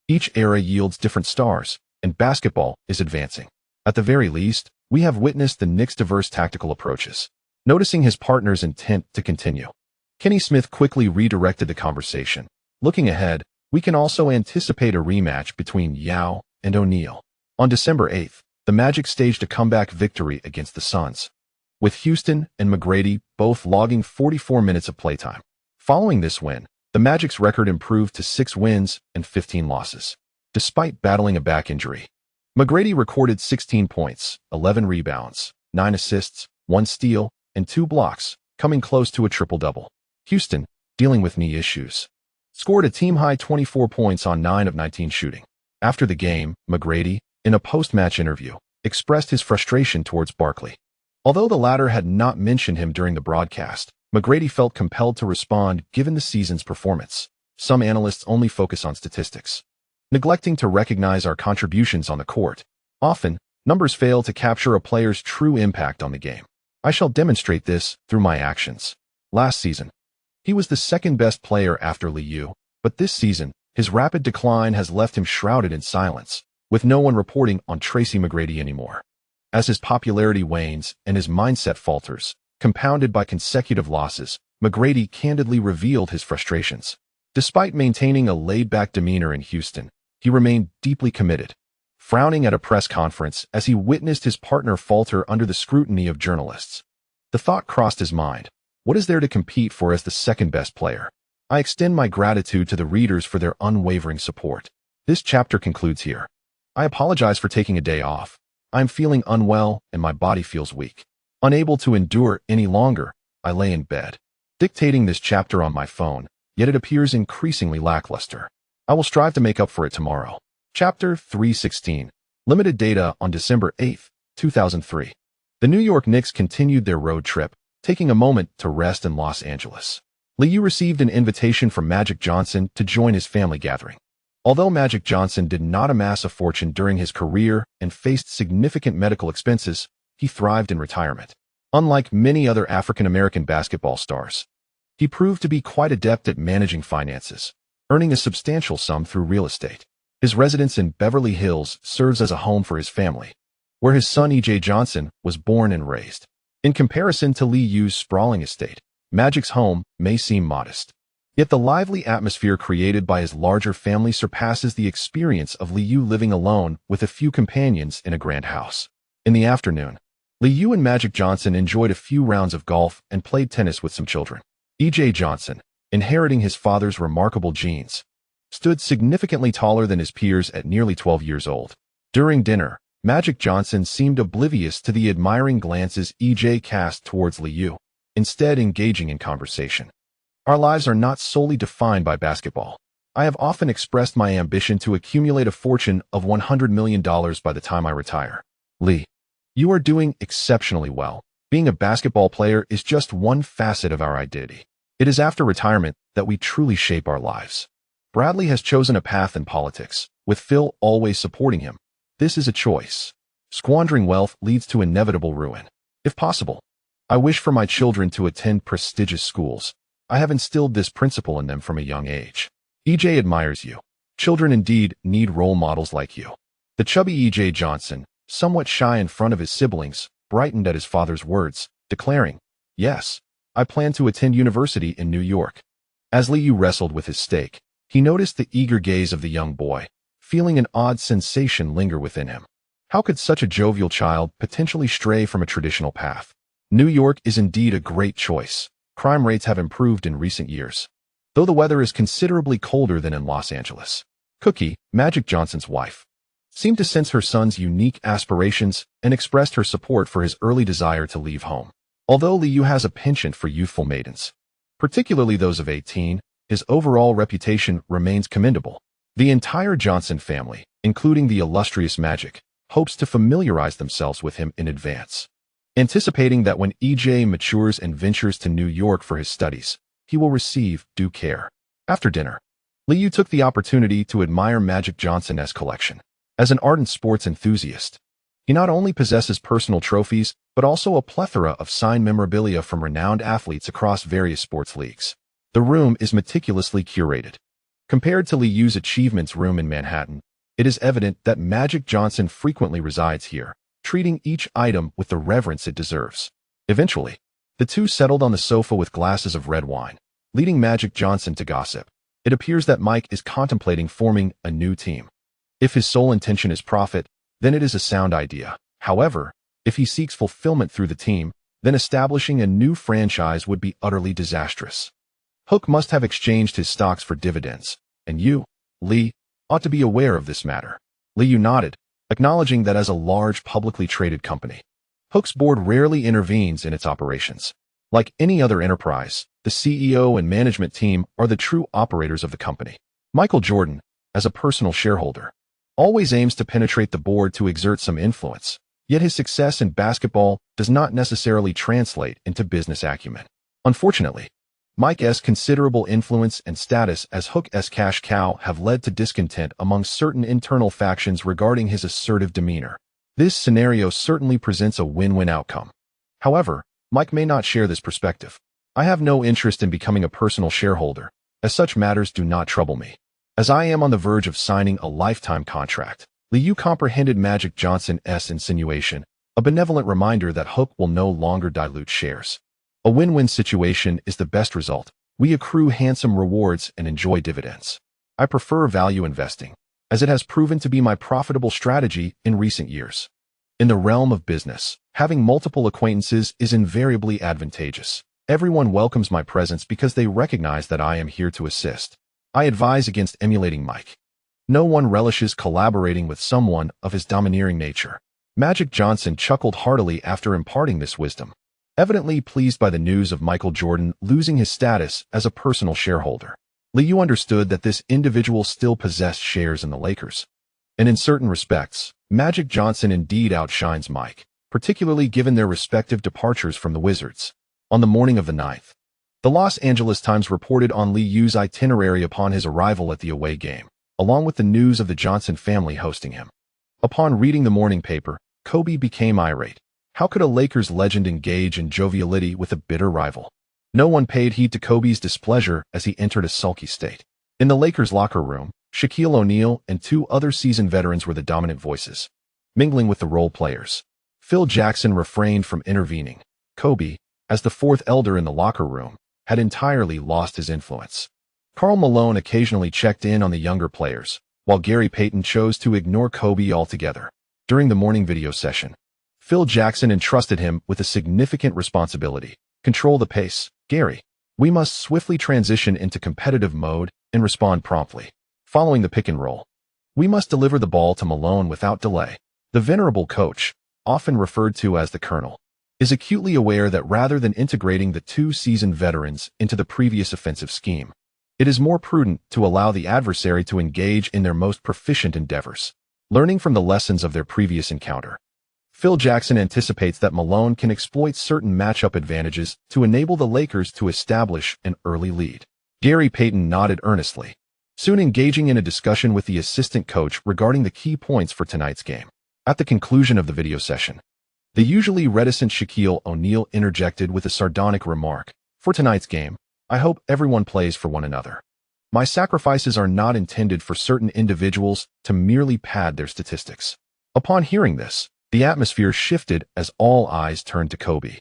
Each era yields different stars, and basketball is advancing. At the very least, we have witnessed the Knicks' diverse tactical approaches. Noticing his partner's intent to continue, Kenny Smith quickly redirected the conversation. Looking ahead, we can also anticipate a rematch between Yao and O'Neal. On December 8th, the Magic staged a comeback victory against the Suns, with Houston and McGrady both logging 44 minutes of playtime. Following this win, the Magic's record improved to 6 wins and 15 losses. Despite battling a back injury, McGrady recorded 16 points, 11 rebounds, 9 assists, 1 steal, and 2 blocks, coming close to a triple-double. Houston, dealing with knee issues, scored a team-high 24 points on 9 of 19 shooting. After the game, McGrady, in a post-match interview, expressed his frustration towards Barkley. Although the latter had not mentioned him during the broadcast, McGrady felt compelled to respond given the season's performance. Some analysts only focus on statistics, neglecting to recognize our contributions on the court. Often, numbers fail to capture a player's true impact on the game. I shall demonstrate this through my actions. Last season, he was the second-best player after Liu, but this season, his rapid decline has left him shrouded in silence, with no one reporting on Tracy McGrady anymore. As his popularity wanes and his mindset falters, compounded by consecutive losses, McGrady candidly revealed his frustrations. Despite maintaining a laid-back demeanor in Houston, he remained deeply committed, frowning at a press conference as he witnessed his partner falter under the scrutiny of journalists. The thought crossed his mind, what is there to compete for as the second-best player? I extend my gratitude to the readers for their unwavering support. This chapter concludes here. I apologize for taking a day off. I am feeling unwell and my body feels weak. Unable to endure any longer, I lay in bed, dictating this chapter on my phone, yet it appears increasingly lackluster. I will strive to make up for it tomorrow. Chapter 316. Limited data on December 8, 2003. The New York Knicks continued their road trip, taking a moment to rest in Los Angeles. Liu received an invitation from Magic Johnson to join his family gathering. Although Magic Johnson did not amass a fortune during his career and faced significant medical expenses, he thrived in retirement. Unlike many other African-American basketball stars, he proved to be quite adept at managing finances, earning a substantial sum through real estate. His residence in Beverly Hills serves as a home for his family, where his son E.J. Johnson was born and raised. In comparison to Liu's sprawling estate, Magic's home may seem modest. Yet the lively atmosphere created by his larger family surpasses the experience of Liu living alone with a few companions in a grand house. In the afternoon, Liu and Magic Johnson enjoyed a few rounds of golf and played tennis with some children. E.J. Johnson, inheriting his father's remarkable genes, stood significantly taller than his peers at nearly 12 years old. During dinner, Magic Johnson seemed oblivious to the admiring glances E.J. cast towards Liu, instead engaging in conversation. Our lives are not solely defined by basketball. I have often expressed my ambition to accumulate a fortune of $100 million by the time I retire. Lee, you are doing exceptionally well. Being a basketball player is just one facet of our identity. It is after retirement that we truly shape our lives. Bradley has chosen a path in politics, with Phil always supporting him. This is a choice. Squandering wealth leads to inevitable ruin. If possible, I wish for my children to attend prestigious schools. I have instilled this principle in them from a young age. E.J. admires you. Children indeed need role models like you. The chubby E.J. Johnson, somewhat shy in front of his siblings, brightened at his father's words, declaring, "Yes, I plan to attend university in New York." As Liu wrestled with his steak, he noticed the eager gaze of the young boy, feeling an odd sensation linger within him. How could such a jovial child potentially stray from a traditional path? New York is indeed a great choice. Crime rates have improved in recent years, though the weather is considerably colder than in Los Angeles. Cookie, Magic Johnson's wife, seemed to sense her son's unique aspirations and expressed her support for his early desire to leave home. Although Liu has a penchant for youthful maidens, particularly those of 18, his overall reputation remains commendable. The entire Johnson family, including the illustrious Magic, hopes to familiarize themselves with him in advance, anticipating that when E.J. matures and ventures to New York for his studies, he will receive due care. After dinner, Liu took the opportunity to admire Magic Johnson's collection. As an ardent sports enthusiast, he not only possesses personal trophies, but also a plethora of signed memorabilia from renowned athletes across various sports leagues. The room is meticulously curated. Compared to Liu's achievements room in Manhattan, it is evident that Magic Johnson frequently resides here, treating each item with the reverence it deserves. Eventually, the two settled on the sofa with glasses of red wine, leading Magic Johnson to gossip. It appears that Mike is contemplating forming a new team. If his sole intention is profit, then it is a sound idea. However, if he seeks fulfillment through the team, then establishing a new franchise would be utterly disastrous. Hook must have exchanged his stocks for dividends, and you, Lee, ought to be aware of this matter. Liu nodded, acknowledging that as a large publicly traded company, Hook's board rarely intervenes in its operations. Like any other enterprise, the CEO and management team are the true operators of the company. Michael Jordan, as a personal shareholder, always aims to penetrate the board to exert some influence, yet his success in basketball does not necessarily translate into business acumen. Unfortunately, Mike's considerable influence and status as Hook's cash cow have led to discontent among certain internal factions regarding his assertive demeanor. This scenario certainly presents a win-win outcome. However, Mike may not share this perspective. I have no interest in becoming a personal shareholder, as such matters do not trouble me. As I am on the verge of signing a lifetime contract, Liu comprehended Magic Johnson's insinuation, a benevolent reminder that Hook will no longer dilute shares. A win-win situation is the best result. We accrue handsome rewards and enjoy dividends. I prefer value investing, as it has proven to be my profitable strategy in recent years. In the realm of business, having multiple acquaintances is invariably advantageous. Everyone welcomes my presence because they recognize that I am here to assist. I advise against emulating Mike. No one relishes collaborating with someone of his domineering nature. Magic Johnson chuckled heartily after imparting this wisdom, evidently pleased by the news of Michael Jordan losing his status as a personal shareholder. Liu understood that this individual still possessed shares in the Lakers. And in certain respects, Magic Johnson indeed outshines Mike, particularly given their respective departures from the Wizards. On the morning of the 9th, the Los Angeles Times reported on Liu's itinerary upon his arrival at the away game, along with the news of the Johnson family hosting him. Upon reading the morning paper, Kobe became irate. How could a Lakers legend engage in joviality with a bitter rival? No one paid heed to Kobe's displeasure as he entered a sulky state. In the Lakers' locker room, Shaquille O'Neal and two other seasoned veterans were the dominant voices, mingling with the role players. Phil Jackson refrained from intervening. Kobe, as the fourth elder in the locker room, had entirely lost his influence. Karl Malone occasionally checked in on the younger players, while Gary Payton chose to ignore Kobe altogether. During the morning video session, Phil Jackson entrusted him with a significant responsibility. Control the pace, Gary. We must swiftly transition into competitive mode and respond promptly. Following the pick and roll, we must deliver the ball to Malone without delay. The venerable coach, often referred to as the Colonel, is acutely aware that rather than integrating the two seasoned veterans into the previous offensive scheme, it is more prudent to allow the adversary to engage in their most proficient endeavors, learning from the lessons of their previous encounter. Phil Jackson anticipates that Malone can exploit certain matchup advantages to enable the Lakers to establish an early lead. Gary Payton nodded earnestly, soon engaging in a discussion with the assistant coach regarding the key points for tonight's game. At the conclusion of the video session, the usually reticent Shaquille O'Neal interjected with a sardonic remark, "For tonight's game, I hope everyone plays for one another. My sacrifices are not intended for certain individuals to merely pad their statistics." Upon hearing this, the atmosphere shifted as all eyes turned to Kobe,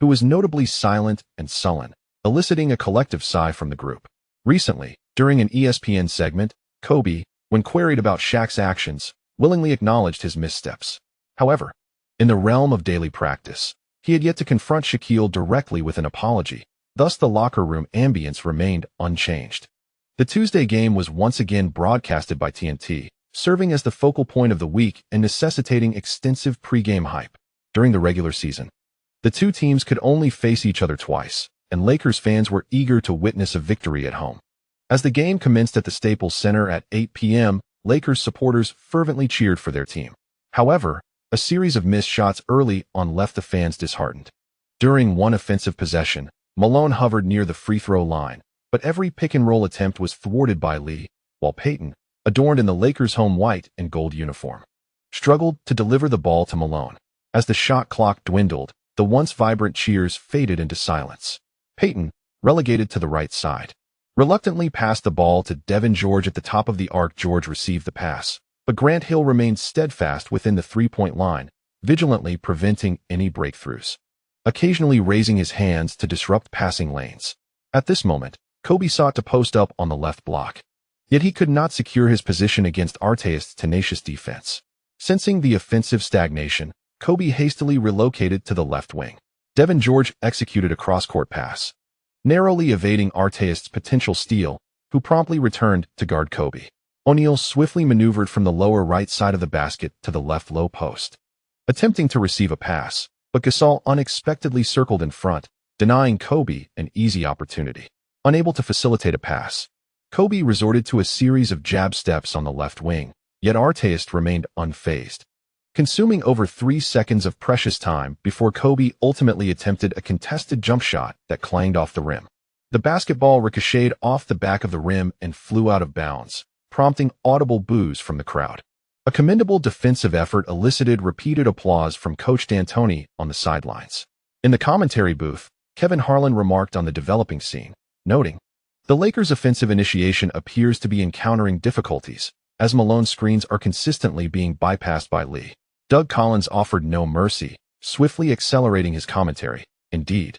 who was notably silent and sullen, eliciting a collective sigh from the group. Recently, during an ESPN segment, Kobe, when queried about Shaq's actions, willingly acknowledged his missteps. However, in the realm of daily practice, he had yet to confront Shaquille directly with an apology, thus the locker room ambience remained unchanged. The Tuesday game was once again broadcasted by TNT, serving as the focal point of the week and necessitating extensive pregame hype. During the regular season, the two teams could only face each other twice, and Lakers fans were eager to witness a victory at home. As the game commenced at the Staples Center at 8 p.m., Lakers supporters fervently cheered for their team. However, a series of missed shots early on left the fans disheartened. During one offensive possession, Malone hovered near the free throw line, but every pick-and-roll attempt was thwarted by Lee, while Payton, adorned in the Lakers' home white and gold uniform, struggled to deliver the ball to Malone. As the shot clock dwindled, the once vibrant cheers faded into silence. Payton, relegated to the right side, reluctantly passed the ball to Devin George at the top of the arc. George received the pass, but Grant Hill remained steadfast within the three-point line, vigilantly preventing any breakthroughs, occasionally raising his hands to disrupt passing lanes. At this moment, Kobe sought to post up on the left block, yet he could not secure his position against Arteist's tenacious defense. Sensing the offensive stagnation, Kobe hastily relocated to the left wing. Devin George executed a cross-court pass, narrowly evading Arteist's potential steal, who promptly returned to guard Kobe. O'Neal swiftly maneuvered from the lower right side of the basket to the left low post, attempting to receive a pass, but Gasol unexpectedly circled in front, denying Kobe an easy opportunity. Unable to facilitate a pass, Kobe resorted to a series of jab steps on the left wing, yet Arteist remained unfazed, consuming over 3 seconds of precious time before Kobe ultimately attempted a contested jump shot that clanged off the rim. The basketball ricocheted off the back of the rim and flew out of bounds, prompting audible boos from the crowd. A commendable defensive effort elicited repeated applause from Coach D'Antoni on the sidelines. In the commentary booth, Kevin Harlan remarked on the developing scene, noting, "The Lakers' offensive initiation appears to be encountering difficulties, as Malone's screens are consistently being bypassed by Lee." Doug Collins offered no mercy, swiftly accelerating his commentary. "Indeed,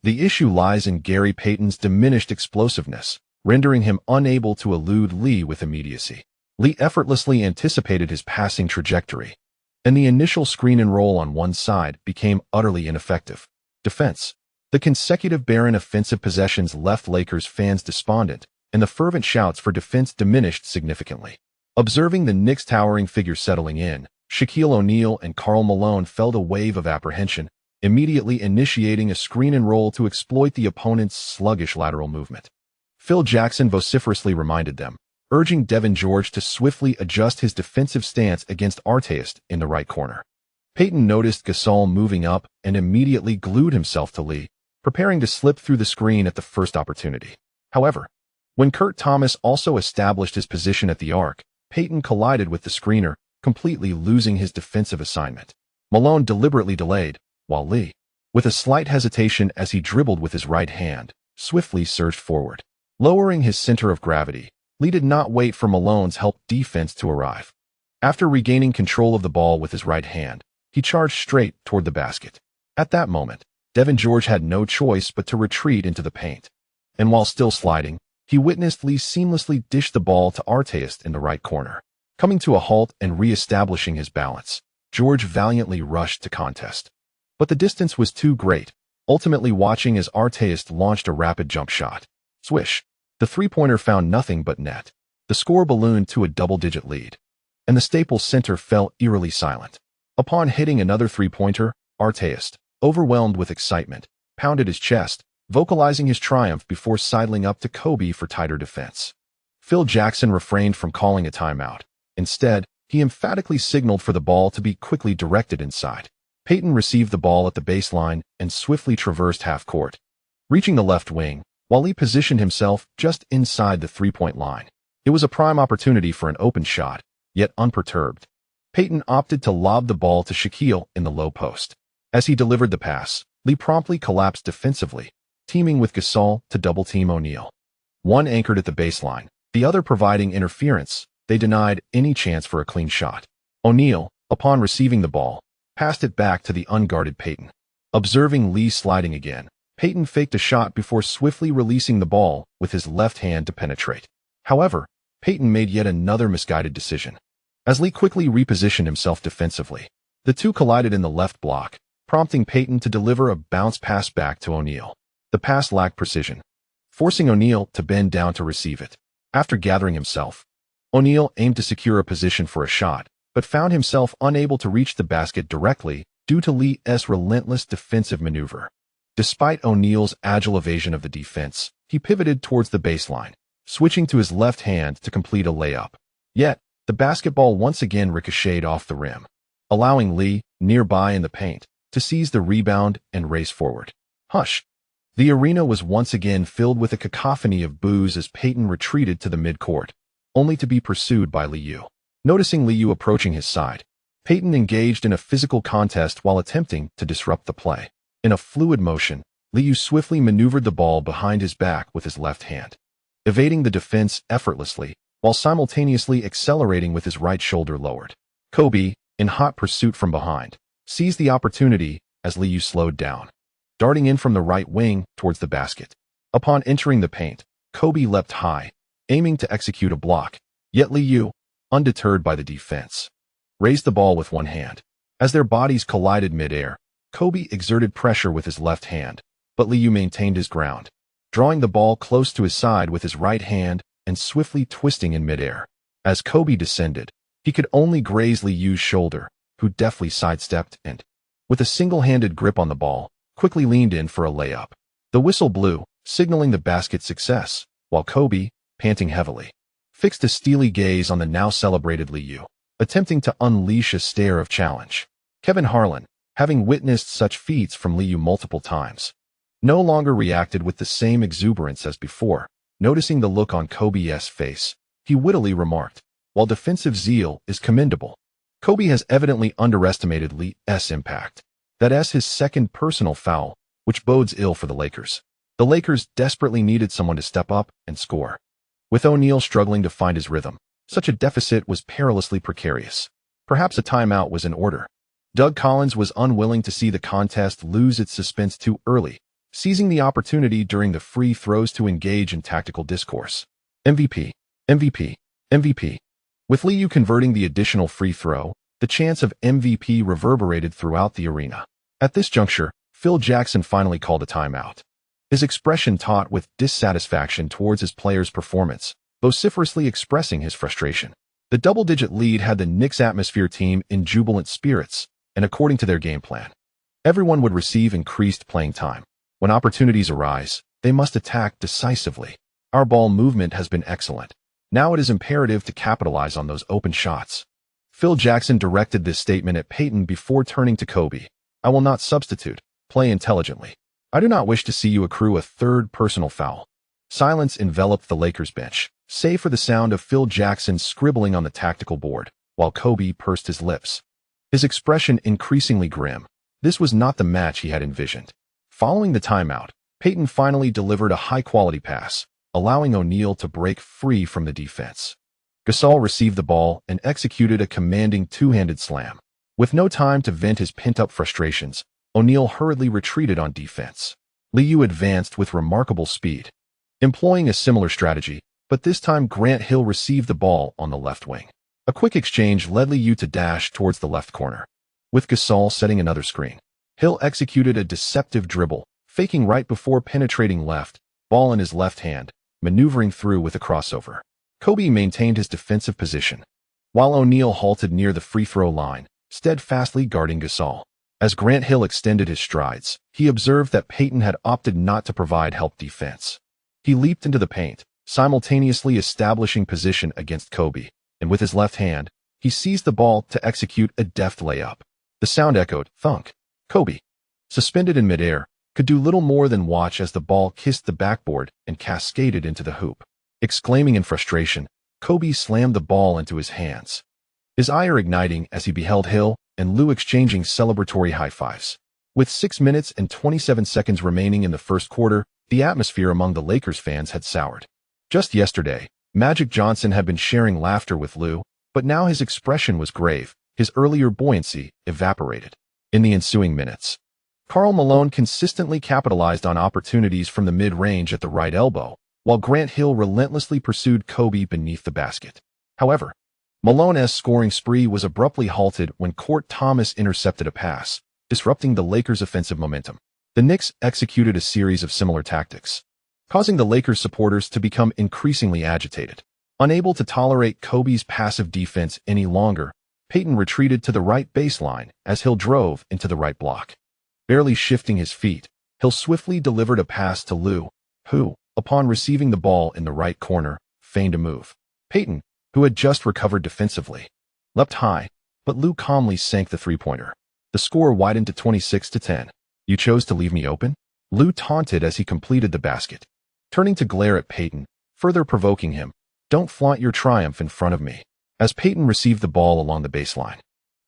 the issue lies in Gary Payton's diminished explosiveness, rendering him unable to elude Lee with immediacy. Lee effortlessly anticipated his passing trajectory, and the initial screen and roll on one side became utterly ineffective." Defense. The consecutive barren offensive possessions left Lakers fans despondent, and the fervent shouts for defense diminished significantly. Observing the Knicks' towering figure settling in, Shaquille O'Neal and Karl Malone felt a wave of apprehension, immediately initiating a screen and roll to exploit the opponent's sluggish lateral movement. Phil Jackson vociferously reminded them, urging Devin George to swiftly adjust his defensive stance against Artest in the right corner. Payton noticed Gasol moving up and immediately glued himself to Lee, preparing to slip through the screen at the first opportunity. However, when Kourt Thomas also established his position at the arc, Payton collided with the screener, completely losing his defensive assignment. Malone deliberately delayed, while Lee, with a slight hesitation as he dribbled with his right hand, swiftly surged forward. Lowering his center of gravity, Lee did not wait for Malone's help defense to arrive. After regaining control of the ball with his right hand, he charged straight toward the basket. At that moment, Devin George had no choice but to retreat into the paint. And while still sliding, he witnessed Lee seamlessly dish the ball to Artest in the right corner. Coming to a halt and re-establishing his balance, George valiantly rushed to contest. But the distance was too great, ultimately watching as Artest launched a rapid jump shot. Swish! The three-pointer found nothing but net. The score ballooned to a double-digit lead, and the Staples Center fell eerily silent. Upon hitting another three-pointer, Artest, overwhelmed with excitement, pounded his chest, vocalizing his triumph before sidling up to Kobe for tighter defense. Phil Jackson refrained from calling a timeout. Instead, he emphatically signaled for the ball to be quickly directed inside. Payton received the ball at the baseline and swiftly traversed half-court, reaching the left wing, while Lee positioned himself just inside the three-point line. It was a prime opportunity for an open shot, yet unperturbed. Payton opted to lob the ball to Shaquille in the low post. As he delivered the pass, Lee promptly collapsed defensively, teaming with Gasol to double-team O'Neal. One anchored at the baseline, the other providing interference. They denied any chance for a clean shot. O'Neal, upon receiving the ball, passed it back to the unguarded Payton. Observing Lee sliding again, Payton faked a shot before swiftly releasing the ball with his left hand to penetrate. However, Payton made yet another misguided decision. As Lee quickly repositioned himself defensively, the two collided in the left block, prompting Payton to deliver a bounce pass back to O'Neal. The pass lacked precision, forcing O'Neal to bend down to receive it. After gathering himself, O'Neal aimed to secure a position for a shot, but found himself unable to reach the basket directly due to Lee's relentless defensive maneuver. Despite O'Neal's agile evasion of the defense, he pivoted towards the baseline, switching to his left hand to complete a layup. Yet, the basketball once again ricocheted off the rim, allowing Lee, nearby in the paint, to seize the rebound and race forward. Hush! The arena was once again filled with a cacophony of boos as Payton retreated to the midcourt, only to be pursued by Liu. Noticing Liu approaching his side, Payton engaged in a physical contest while attempting to disrupt the play. In a fluid motion, Liu swiftly maneuvered the ball behind his back with his left hand, evading the defense effortlessly while simultaneously accelerating with his right shoulder lowered. Kobe, in hot pursuit from behind, seized the opportunity as Liu slowed down, darting in from the right wing towards the basket. Upon entering the paint, Kobe leapt high, aiming to execute a block, yet Liu, undeterred by the defense, raised the ball with one hand. As their bodies collided mid-air, Kobe exerted pressure with his left hand, but Liu maintained his ground, drawing the ball close to his side with his right hand and swiftly twisting in mid-air. As Kobe descended, he could only graze Liu's shoulder, who deftly sidestepped and, with a single-handed grip on the ball, quickly leaned in for a layup. The whistle blew, signaling the basket's success, while Kobe, panting heavily, fixed a steely gaze on the now celebrated Liu, attempting to unleash a stare of challenge. Kevin Harlan, having witnessed such feats from Liu multiple times, no longer reacted with the same exuberance as before. Noticing the look on Kobe's face, he wittily remarked, "While defensive zeal is commendable, Kobe has evidently underestimated Lee's impact. That's his second personal foul, which bodes ill for the Lakers." The Lakers desperately needed someone to step up and score. With O'Neal struggling to find his rhythm, such a deficit was perilously precarious. Perhaps a timeout was in order. Doug Collins was unwilling to see the contest lose its suspense too early, seizing the opportunity during the free throws to engage in tactical discourse. MVP, MVP, MVP. With Liu converting the additional free throw, the chance of MVP reverberated throughout the arena. At this juncture, Phil Jackson finally called a timeout. His expression taut with dissatisfaction towards his players' performance, vociferously expressing his frustration. The double-digit lead had the Knicks atmosphere team in jubilant spirits, and according to their game plan, everyone would receive increased playing time. When opportunities arise, they must attack decisively. Our ball movement has been excellent. Now it is imperative to capitalize on those open shots. Phil Jackson directed this statement at Payton before turning to Kobe. I will not substitute. Play intelligently. I do not wish to see you accrue a third personal foul. Silence enveloped the Lakers bench, save for the sound of Phil Jackson scribbling on the tactical board, while Kobe pursed his lips, his expression increasingly grim. This was not the match he had envisioned. Following the timeout, Payton finally delivered a high-quality pass, allowing O'Neal to break free from the defense. Gasol received the ball and executed a commanding two-handed slam. With no time to vent his pent-up frustrations, O'Neal hurriedly retreated on defense. Liu advanced with remarkable speed, employing a similar strategy, but this time Grant Hill received the ball on the left wing. A quick exchange led Liu to dash towards the left corner. With Gasol setting another screen, Hill executed a deceptive dribble, faking right before penetrating left, ball in his left hand, maneuvering through with a crossover. Kobe maintained his defensive position, while O'Neal halted near the free-throw line, steadfastly guarding Gasol. As Grant Hill extended his strides, he observed that Payton had opted not to provide help defense. He leaped into the paint, simultaneously establishing position against Kobe, and with his left hand, he seized the ball to execute a deft layup. The sound echoed, thunk. Kobe, suspended in midair, could do little more than watch as the ball kissed the backboard and cascaded into the hoop. Exclaiming in frustration, Kobe slammed the ball into his hands, his ire igniting as he beheld Hill and Liu exchanging celebratory high-fives. With 6 minutes and 27 seconds remaining in the first quarter, the atmosphere among the Lakers fans had soured. Just yesterday, Magic Johnson had been sharing laughter with Liu, but now his expression was grave, his earlier buoyancy evaporated. In the ensuing minutes, Karl Malone consistently capitalized on opportunities from the mid-range at the right elbow, while Grant Hill relentlessly pursued Kobe beneath the basket. However, Malone's scoring spree was abruptly halted when Kourt Thomas intercepted a pass, disrupting the Lakers' offensive momentum. The Knicks executed a series of similar tactics, causing the Lakers supporters to become increasingly agitated. Unable to tolerate Kobe's passive defense any longer, Payton retreated to the right baseline as Hill drove into the right block. Barely shifting his feet, Hill swiftly delivered a pass to Liu, who, upon receiving the ball in the right corner, feigned a move. Payton, who had just recovered defensively, leapt high, but Liu calmly sank the three-pointer. The score widened to 26-10. You chose to leave me open? Liu taunted as he completed the basket, turning to glare at Payton, further provoking him. Don't flaunt your triumph in front of me. As Payton received the ball along the baseline,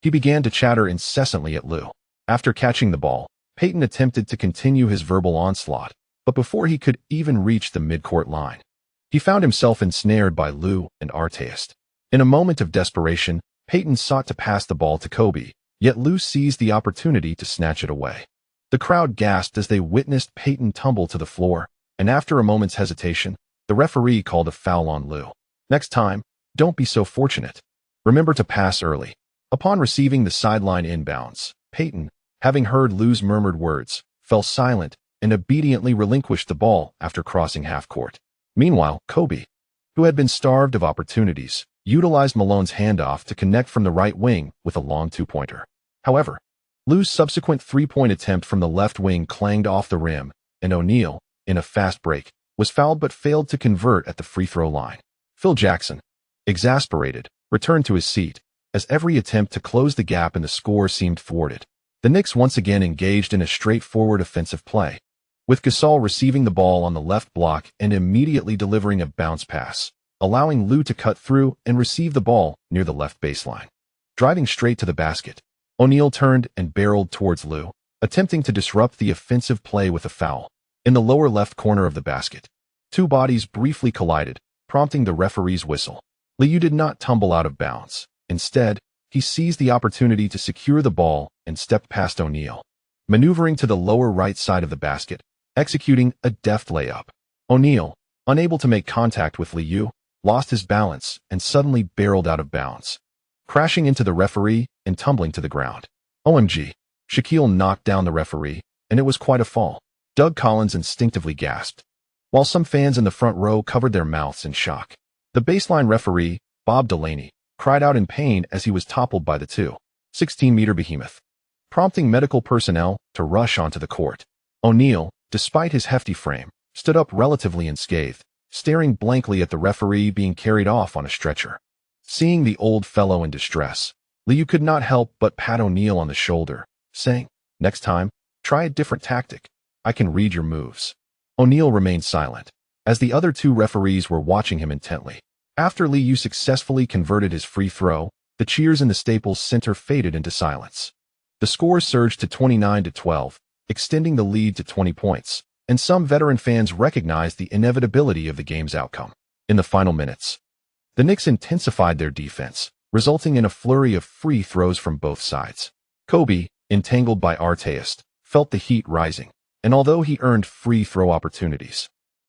he began to chatter incessantly at Liu. After catching the ball, Payton attempted to continue his verbal onslaught, but before he could even reach the midcourt line, he found himself ensnared by Liu and Artest. In a moment of desperation, Payton sought to pass the ball to Kobe, yet Liu seized the opportunity to snatch it away. The crowd gasped as they witnessed Payton tumble to the floor, and after a moment's hesitation, the referee called a foul on Liu. Next time, don't be so fortunate. Remember to pass early. Upon receiving the sideline inbounds, Payton, having heard Liu's murmured words, fell silent and obediently relinquished the ball after crossing half-court. Meanwhile, Kobe, who had been starved of opportunities, utilized Malone's handoff to connect from the right wing with a long two-pointer. However, Liu's subsequent three-point attempt from the left wing clanged off the rim, and O'Neal, in a fast break, was fouled but failed to convert at the free-throw line. Phil Jackson, exasperated, returned to his seat, as every attempt to close the gap in the score seemed thwarted. The Knicks once again engaged in a straightforward offensive play, with Gasol receiving the ball on the left block and immediately delivering a bounce pass, allowing Liu to cut through and receive the ball near the left baseline. Driving straight to the basket, O'Neal turned and barreled towards Liu, attempting to disrupt the offensive play with a foul. In the lower left corner of the basket, two bodies briefly collided, prompting the referee's whistle. Liu did not tumble out of bounds. Instead, he seized the opportunity to secure the ball and stepped past O'Neal, maneuvering to the lower right side of the basket, executing a deft layup. O'Neal, unable to make contact with Liu, lost his balance and suddenly barreled out of bounds, crashing into the referee and tumbling to the ground. OMG. Shaquille knocked down the referee, and it was quite a fall. Doug Collins instinctively gasped, while some fans in the front row covered their mouths in shock. The baseline referee, Bob Delaney, cried out in pain as he was toppled by the 216-meter behemoth, prompting medical personnel to rush onto the court. O'Neal, despite his hefty frame, stood up relatively unscathed, staring blankly at the referee being carried off on a stretcher. Seeing the old fellow in distress, Liu could not help but pat O'Neal on the shoulder, saying, "Next time, try a different tactic. I can read your moves." O'Neal remained silent, as the other two referees were watching him intently. After Liu successfully converted his free throw, the cheers in the Staples Center faded into silence. The score surged to 29-12, extending the lead to 20 points, and some veteran fans recognized the inevitability of the game's outcome. In the final minutes, the Knicks intensified their defense, resulting in a flurry of free throws from both sides. Kobe, entangled by Artest, felt the heat rising, and although he earned free throw opportunities,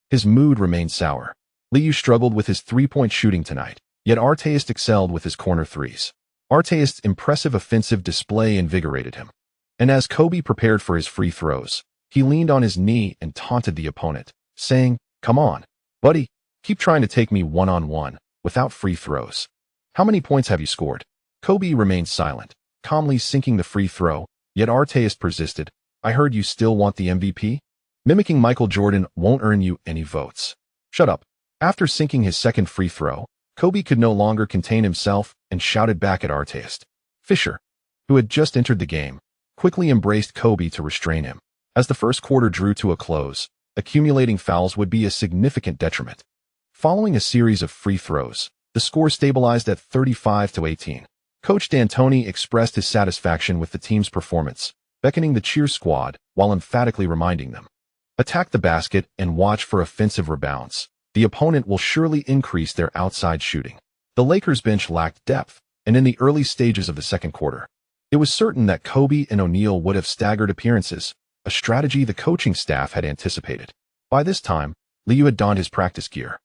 his mood remained sour. Liu struggled with his three-point shooting tonight, yet Artest excelled with his corner threes. Artest's impressive offensive display invigorated him, and as Kobe prepared for his free throws, he leaned on his knee and taunted the opponent, saying, "Come on, buddy, keep trying to take me one-on-one, without free throws. How many points have you scored?" Kobe remained silent, calmly sinking the free throw, yet Artest persisted, "I heard you still want the MVP? Mimicking Michael Jordan won't earn you any votes. Shut up." After sinking his second free throw, Kobe could no longer contain himself and shouted back at Artest. Fisher, who had just entered the game, quickly embraced Kobe to restrain him. As the first quarter drew to a close, accumulating fouls would be a significant detriment. Following a series of free throws, the score stabilized at 35-18. Coach D'Antoni expressed his satisfaction with the team's performance, beckoning the cheer squad while emphatically reminding them, "Attack the basket and watch for offensive rebounds. The opponent will surely increase their outside shooting." The Lakers bench lacked depth, and in the early stages of the second quarter, it was certain that Kobe and O'Neal would have staggered appearances, a strategy the coaching staff had anticipated. By this time, Liu had donned his practice gear,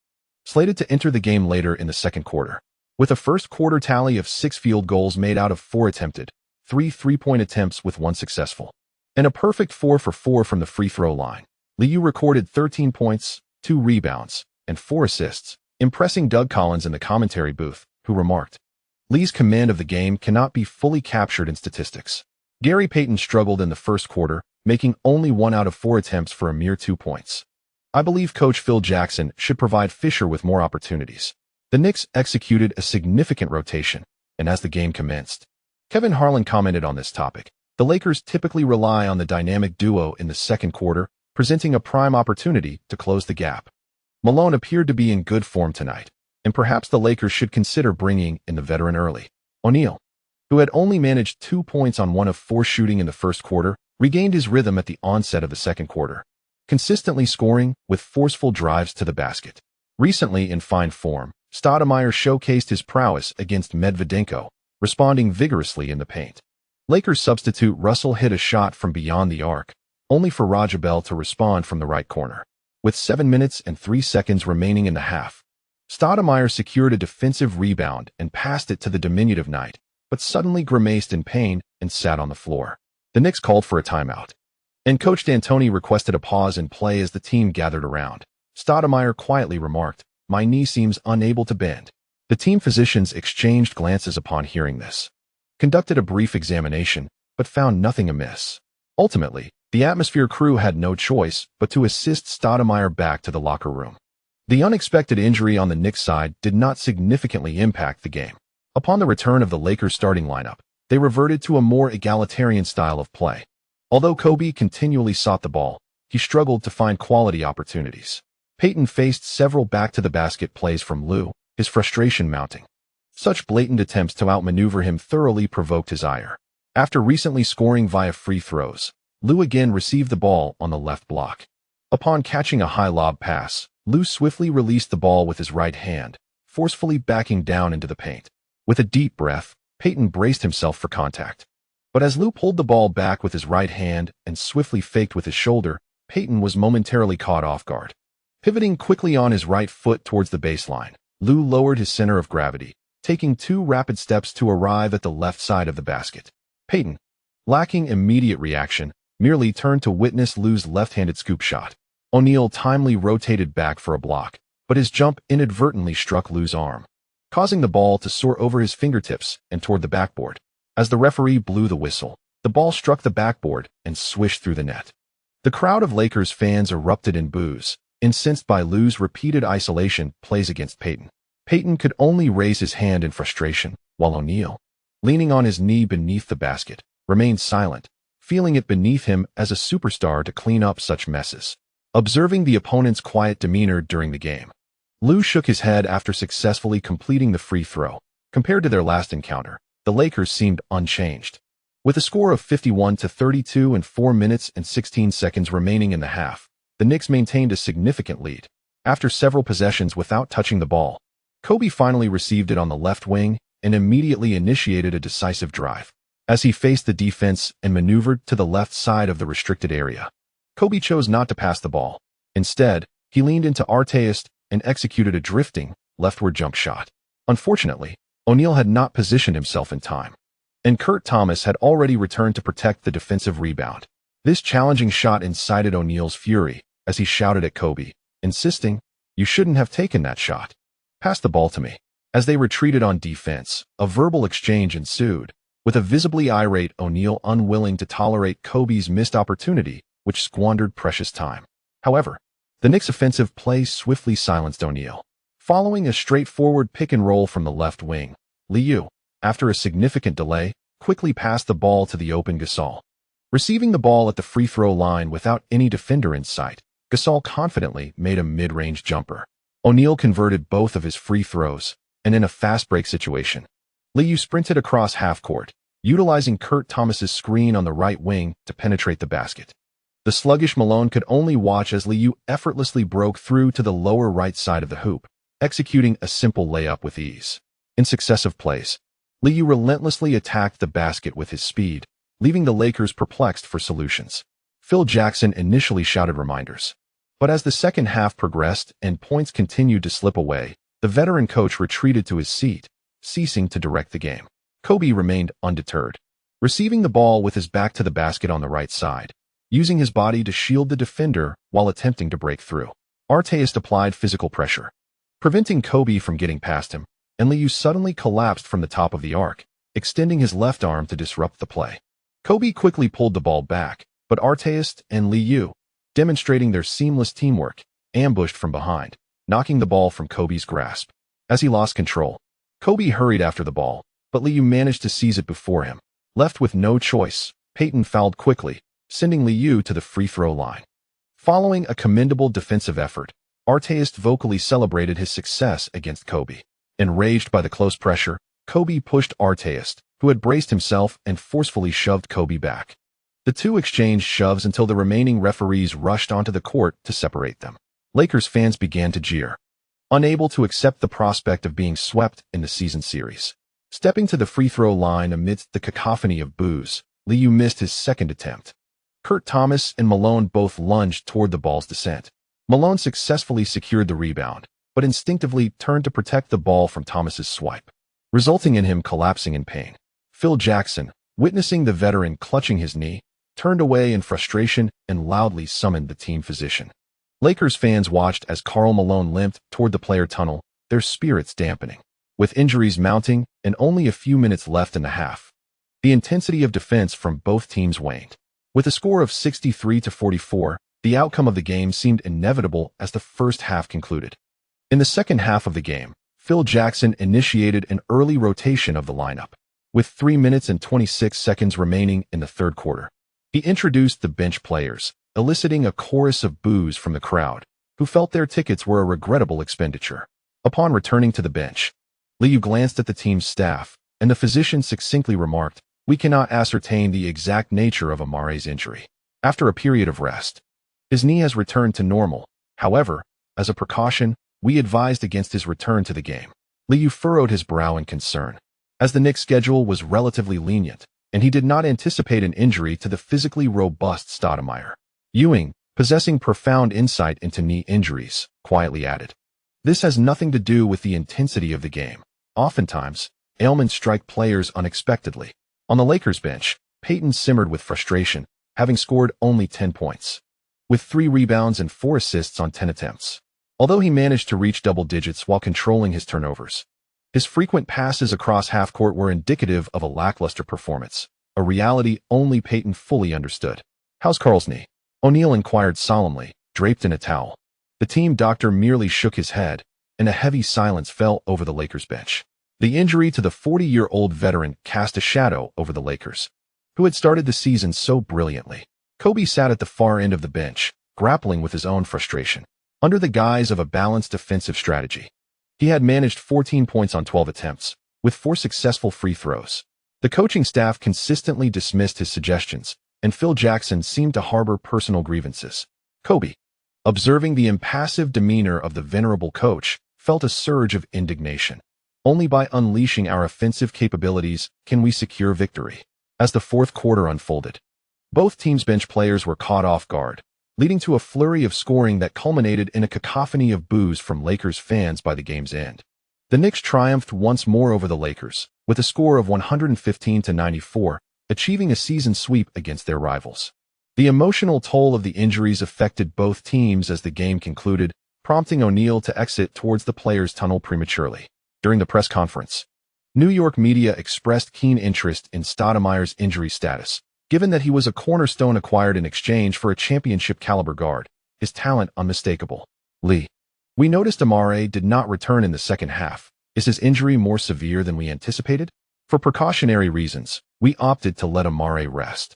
slated to enter the game later in the second quarter. With a first quarter tally of 6 field goals made out of 4 attempted, 3 three-point attempts with 1 successful, and a perfect 4 for 4 from the free throw line, Liu recorded 13 points, 2 rebounds, and 4 assists, impressing Doug Collins in the commentary booth, who remarked, "Liu's command of the game cannot be fully captured in statistics." Gary Payton struggled in the first quarter, making only 1 out of 4 attempts for a mere 2 points. "I believe Coach Phil Jackson should provide Fisher with more opportunities." The Knicks executed a significant rotation, and as the game commenced, Kevin Harlan commented on this topic. The Lakers typically rely on the dynamic duo in the second quarter, presenting a prime opportunity to close the gap. Malone appeared to be in good form tonight, and perhaps the Lakers should consider bringing in the veteran early. O'Neal, who had only managed 2 points on 1 of 4 shooting in the first quarter, regained his rhythm at the onset of the second quarter, consistently scoring with forceful drives to the basket. Recently in fine form, Stoudemire showcased his prowess against Medvedenko, responding vigorously in the paint. Lakers substitute Russell hit a shot from beyond the arc, only for Rajabel to respond from the right corner. With 7 minutes and 3 seconds remaining in the half, Stoudemire secured a defensive rebound and passed it to the diminutive Knight, but suddenly grimaced in pain and sat on the floor. The Knicks called for a timeout, and Coach D'Antoni requested a pause in play as the team gathered around. Stoudemire quietly remarked, "My knee seems unable to bend." The team physicians exchanged glances upon hearing this, conducted a brief examination, but found nothing amiss. Ultimately, the Atmosphere crew had no choice but to assist Stoudemire back to the locker room. The unexpected injury on the Knicks side did not significantly impact the game. Upon the return of the Lakers starting lineup, they reverted to a more egalitarian style of play. Although Kobe continually sought the ball, he struggled to find quality opportunities. Payton faced several back-to-the-basket plays from Liu, his frustration mounting. Such blatant attempts to outmaneuver him thoroughly provoked his ire. After recently scoring via free throws, Liu again received the ball on the left block. Upon catching a high lob pass, Liu swiftly released the ball with his right hand, forcefully backing down into the paint. With a deep breath, Payton braced himself for contact. But as Liu pulled the ball back with his right hand and swiftly faked with his shoulder, Payton was momentarily caught off guard. Pivoting quickly on his right foot towards the baseline, Liu lowered his center of gravity, taking 2 rapid steps to arrive at the left side of the basket. Payton, lacking immediate reaction, merely turned to witness Liu's left-handed scoop shot. O'Neal timely rotated back for a block, but his jump inadvertently struck Liu's arm. causing the ball to soar over his fingertips and toward the backboard. As the referee blew the whistle, the ball struck the backboard and swished through the net. The crowd of Lakers fans erupted in boos, incensed by Lou's repeated isolation plays against Payton. Payton could only raise his hand in frustration, while O'Neal, leaning on his knee beneath the basket, remained silent, feeling it beneath him as a superstar to clean up such messes. Observing the opponent's quiet demeanor during the game, Lou shook his head after successfully completing the free throw. Compared to their last encounter, the Lakers seemed unchanged. With a score of 51-32 and 4 minutes and 16 seconds remaining in the half, the Knicks maintained a significant lead. After several possessions without touching the ball, Kobe finally received it on the left wing and immediately initiated a decisive drive. As he faced the defense and maneuvered to the left side of the restricted area, Kobe chose not to pass the ball. Instead, he leaned into Artest and executed a drifting, leftward jump shot. Unfortunately, O'Neal had not positioned himself in time, and Kourt Thomas had already returned to protect the defensive rebound. This challenging shot incited O'Neal's fury as he shouted at Kobe, insisting, "You shouldn't have taken that shot. Pass the ball to me." As they retreated on defense, a verbal exchange ensued, with a visibly irate O'Neal unwilling to tolerate Kobe's missed opportunity, which squandered precious time. However, the Knicks' offensive play swiftly silenced O'Neal. Following a straightforward pick-and-roll from the left wing, Liu, after a significant delay, quickly passed the ball to the open Gasol. Receiving the ball at the free throw line without any defender in sight, Gasol confidently made a mid-range jumper. O'Neal converted both of his free throws, and in a fast-break situation, Liu sprinted across half-court, utilizing Kourt Thomas's screen on the right wing to penetrate the basket. The sluggish Malone could only watch as Liu effortlessly broke through to the lower right side of the hoop, executing a simple layup with ease. In successive plays, Liu relentlessly attacked the basket with his speed, leaving the Lakers perplexed for solutions. Phil Jackson initially shouted reminders, but as the second half progressed and points continued to slip away, the veteran coach retreated to his seat, ceasing to direct the game. Kobe remained undeterred, receiving the ball with his back to the basket on the right side, using his body to shield the defender while attempting to break through. Artest applied physical pressure, preventing Kobe from getting past him, and Liu suddenly collapsed from the top of the arc, extending his left arm to disrupt the play. Kobe quickly pulled the ball back, but Artest and Liu, demonstrating their seamless teamwork, ambushed from behind, knocking the ball from Kobe's grasp. As he lost control, Kobe hurried after the ball, but Liu managed to seize it before him. Left with no choice, Payton fouled quickly, sending Liu to the free throw line. Following a commendable defensive effort, Artest vocally celebrated his success against Kobe. Enraged by the close pressure, Kobe pushed Artest, who had braced himself, and forcefully shoved Kobe back. The two exchanged shoves until the remaining referees rushed onto the court to separate them. Lakers fans began to jeer, unable to accept the prospect of being swept in the season series. Stepping to the free throw line amidst the cacophony of boos, Liu missed his second attempt. Kourt Thomas and Malone both lunged toward the ball's descent. Malone successfully secured the rebound, but instinctively turned to protect the ball from Thomas's swipe, resulting in him collapsing in pain. Phil Jackson, witnessing the veteran clutching his knee, turned away in frustration and loudly summoned the team physician. Lakers fans watched as Karl Malone limped toward the player tunnel, their spirits dampening. With injuries mounting and only a few minutes left in the half, the intensity of defense from both teams waned. With a score of 63-44, the outcome of the game seemed inevitable as the first half concluded. In the second half of the game, Phil Jackson initiated an early rotation of the lineup. With 3 minutes and 26 seconds remaining in the third quarter, he introduced the bench players, eliciting a chorus of boos from the crowd, who felt their tickets were a regrettable expenditure. Upon returning to the bench, Liu glanced at the team's staff, and the physician succinctly remarked, "We cannot ascertain the exact nature of Amare's injury. After a period of rest, his knee has returned to normal. However, as a precaution, we advised against his return to the game." Liu furrowed his brow in concern, as the Knicks' schedule was relatively lenient, and he did not anticipate an injury to the physically robust Stoudemire. Ewing, possessing profound insight into knee injuries, quietly added, "This has nothing to do with the intensity of the game. Oftentimes, ailments strike players unexpectedly." On the Lakers bench, Payton simmered with frustration, having scored only 10 points, with 3 rebounds and 4 assists on 10 attempts. Although he managed to reach double digits while controlling his turnovers, His frequent passes across half-court were indicative of a lackluster performance, a reality only Peyton fully understood. "How's Carl's knee?" O'Neal inquired solemnly, draped in a towel. The team doctor merely shook his head, and a heavy silence fell over the Lakers bench. The injury to the 40-year-old veteran cast a shadow over the Lakers, who had started the season so brilliantly. Kobe sat at the far end of the bench, grappling with his own frustration. Under the guise of a balanced defensive strategy, he had managed 14 points on 12 attempts, with 4 successful free throws. The coaching staff consistently dismissed his suggestions, and Phil Jackson seemed to harbor personal grievances. Kobe, observing the impassive demeanor of the venerable coach, felt a surge of indignation. "Only by unleashing our offensive capabilities can we secure victory." As the fourth quarter unfolded, both teams' bench players were caught off guard, leading to a flurry of scoring that culminated in a cacophony of boos from Lakers fans by the game's end. The Knicks triumphed once more over the Lakers, with a score of 115-94, achieving a season sweep against their rivals. The emotional toll of the injuries affected both teams as the game concluded, prompting O'Neal to exit towards the players' tunnel prematurely. During the press conference, New York media expressed keen interest in Stoudemire's injury status, given that he was a cornerstone acquired in exchange for a championship-caliber guard, his talent unmistakable. "Lee, we noticed Amare did not return in the second half. Is his injury more severe than we anticipated? For precautionary reasons, we opted to let Amare rest,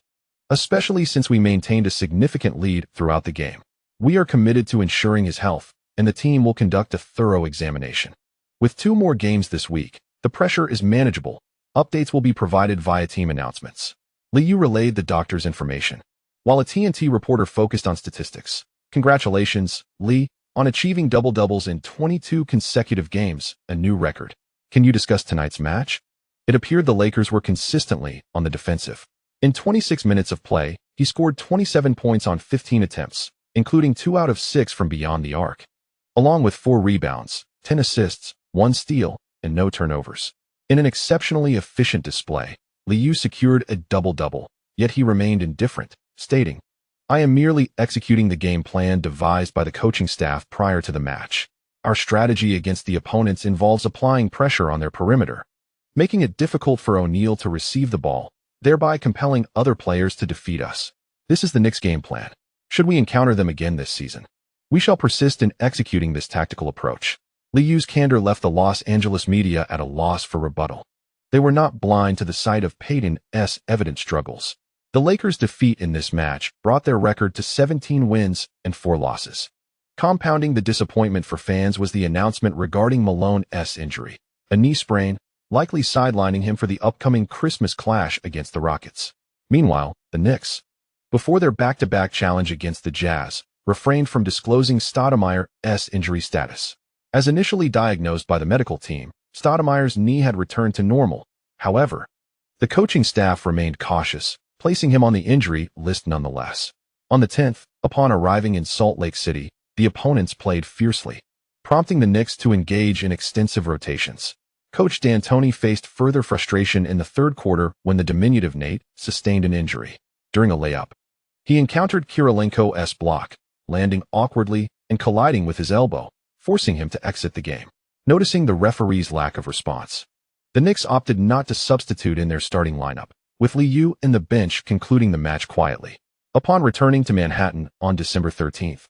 especially since we maintained a significant lead throughout the game. We are committed to ensuring his health, and the team will conduct a thorough examination. With 2 more games this week, the pressure is manageable. Updates will be provided via team announcements." Liu relayed the doctor's information, while a TNT reporter focused on statistics. "Congratulations, Lee, on achieving double-doubles in 22 consecutive games, a new record. Can you discuss tonight's match?" It appeared the Lakers were consistently on the defensive. In 26 minutes of play, he scored 27 points on 15 attempts, including 2 out of 6 from beyond the arc, along with 4 rebounds, 10 assists, 1 steal, and no turnovers. In an exceptionally efficient display, Liu secured a double-double, yet he remained indifferent, stating, "I am merely executing the game plan devised by the coaching staff prior to the match. Our strategy against the opponents involves applying pressure on their perimeter, making it difficult for O'Neal to receive the ball, thereby compelling other players to defeat us. This is the Knicks' game plan. Should we encounter them again this season, we shall persist in executing this tactical approach." Liu's candor left the Los Angeles media at a loss for rebuttal. They were not blind to the sight of Peyton's evident struggles. The Lakers' defeat in this match brought their record to 17 wins and 4 losses. Compounding the disappointment for fans was the announcement regarding Malone's injury, a knee sprain, likely sidelining him for the upcoming Christmas clash against the Rockets. Meanwhile, the Knicks, before their back-to-back challenge against the Jazz, refrained from disclosing Stoudemire's injury status. As initially diagnosed by the medical team, Stoudemire's knee had returned to normal. However, the coaching staff remained cautious, placing him on the injury list nonetheless. On the 10th, upon arriving in Salt Lake City, the opponents played fiercely, prompting the Knicks to engage in extensive rotations. Coach D'Antoni faced further frustration in the third quarter when the diminutive Nate sustained an injury. During a layup, he encountered Kirilenko's block, landing awkwardly and colliding with his elbow, forcing him to exit the game. Noticing the referee's lack of response, the Knicks opted not to substitute in their starting lineup, with Liu and the bench concluding the match quietly. Upon returning to Manhattan on December 13th,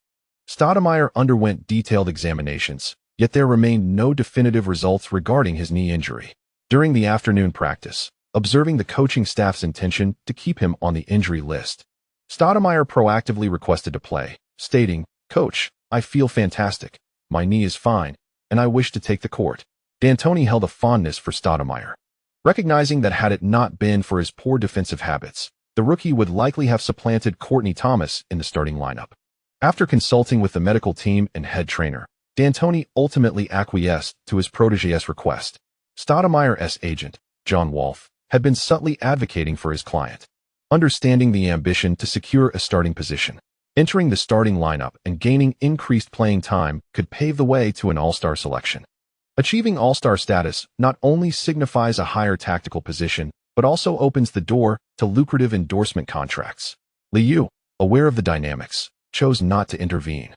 Stoudemire underwent detailed examinations, yet there remained no definitive results regarding his knee injury. During the afternoon practice, observing the coaching staff's intention to keep him on the injury list, Stoudemire proactively requested to play, stating, "Coach, I feel fantastic. My knee is fine, and I wish to take the court." D'Antoni held a fondness for Stoudemire, recognizing that had it not been for his poor defensive habits, the rookie would likely have supplanted Kourt Thomas in the starting lineup. After consulting with the medical team and head trainer, D'Antoni ultimately acquiesced to his protégé's request. Stoudemire's agent, John Wolfe, had been subtly advocating for his client, understanding the ambition to secure a starting position. Entering the starting lineup and gaining increased playing time could pave the way to an all-star selection. Achieving all-star status not only signifies a higher tactical position, but also opens the door to lucrative endorsement contracts. Liu, aware of the dynamics, chose not to intervene.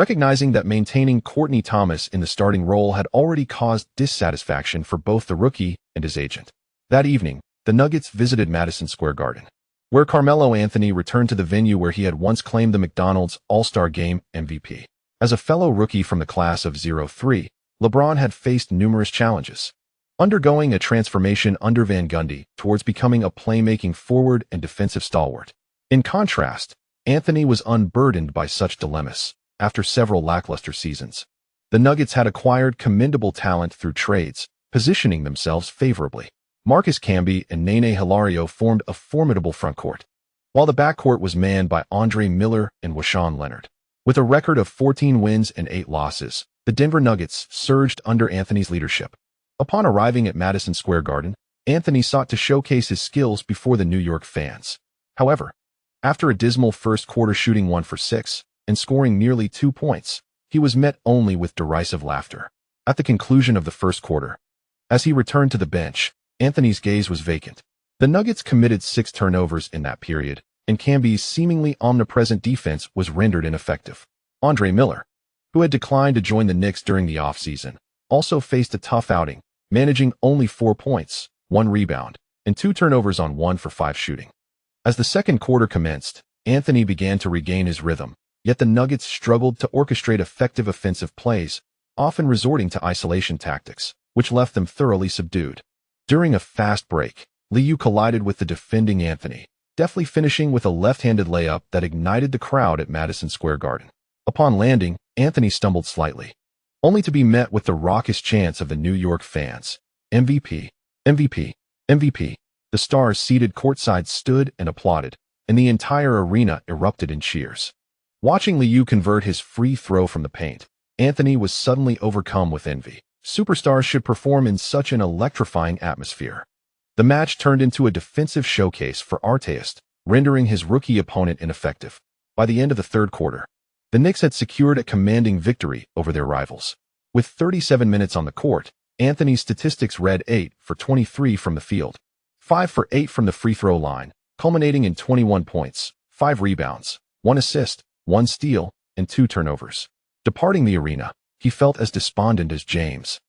Recognizing that maintaining Kourt Thomas in the starting role had already caused dissatisfaction for both the rookie and his agent. That evening, the Nuggets visited Madison Square Garden, where Carmelo Anthony returned to the venue where he had once claimed the McDonald's All-Star Game MVP. As a fellow rookie from the class of '03, LeBron had faced numerous challenges, undergoing a transformation under Van Gundy towards becoming a playmaking forward and defensive stalwart. In contrast, Anthony was unburdened by such dilemmas. After several lackluster seasons, the Nuggets had acquired commendable talent through trades, positioning themselves favorably. Marcus Camby and Nene Hilario formed a formidable frontcourt, while the backcourt was manned by Andre Miller and Washawn Leonard. With a record of 14 wins and 8 losses, the Denver Nuggets surged under Anthony's leadership. Upon arriving at Madison Square Garden, Anthony sought to showcase his skills before the New York fans. However, after a dismal first quarter shooting 1 for 6, and scoring nearly 2 points, he was met only with derisive laughter. At the conclusion of the first quarter, as he returned to the bench, Anthony's gaze was vacant. The Nuggets committed 6 turnovers in that period, and Camby's seemingly omnipresent defense was rendered ineffective. Andre Miller, who had declined to join the Knicks during the offseason, also faced a tough outing, managing only 4 points, 1 rebound, and 2 turnovers on 1 for 5 shooting. As the second quarter commenced, Anthony began to regain his rhythm, yet the Nuggets struggled to orchestrate effective offensive plays, often resorting to isolation tactics, which left them thoroughly subdued. During a fast break, Liu collided with the defending Anthony, deftly finishing with a left-handed layup that ignited the crowd at Madison Square Garden. Upon landing, Anthony stumbled slightly, only to be met with the raucous chants of the New York fans. MVP, MVP, MVP. The stars seated courtside stood and applauded, and the entire arena erupted in cheers. Watching Liu convert his free throw from the paint, Anthony was suddenly overcome with envy. Superstars should perform in such an electrifying atmosphere. The match turned into a defensive showcase for Artest, rendering his rookie opponent ineffective. By the end of the third quarter, the Knicks had secured a commanding victory over their rivals. With 37 minutes on the court, Anthony's statistics read 8 for 23 from the field, 5 for 8 from the free throw line, culminating in 21 points, 5 rebounds, 1 assist, 1 steal, and 2 turnovers. Departing the arena, he felt as despondent as James.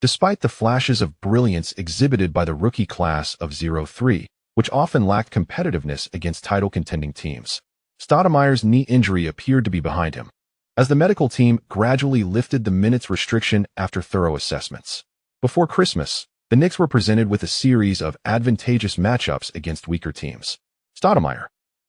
Despite the flashes of brilliance exhibited by the rookie class of '03, which often lacked competitiveness against title-contending teams, Stoudemire's knee injury appeared to be behind him, as the medical team gradually lifted the minutes restriction after thorough assessments. Before Christmas, the Knicks were presented with a series of advantageous matchups against weaker teams. Stoudemire,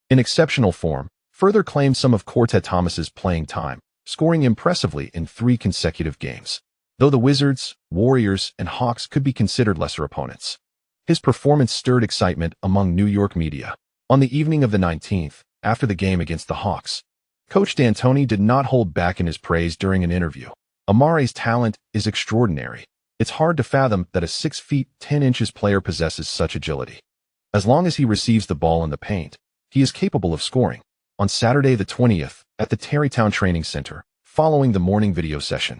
in exceptional form, further claimed some of Kourt Thomas's playing time, scoring impressively in 3 consecutive games. Though the Wizards, Warriors, and Hawks could be considered lesser opponents, his performance stirred excitement among New York media. On the evening of the 19th, after the game against the Hawks, Coach D'Antoni did not hold back in his praise during an interview. Amare's talent is extraordinary. It's hard to fathom that a 6 feet 10 inches player possesses such agility. As long as he receives the ball in the paint, he is capable of scoring. On Saturday the 20th, at the Tarrytown Training Center, following the morning video session,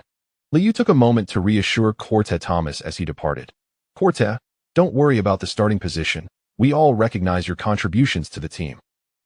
Liu took a moment to reassure Kourt Thomas as he departed. Kourt, don't worry about the starting position. We all recognize your contributions to the team.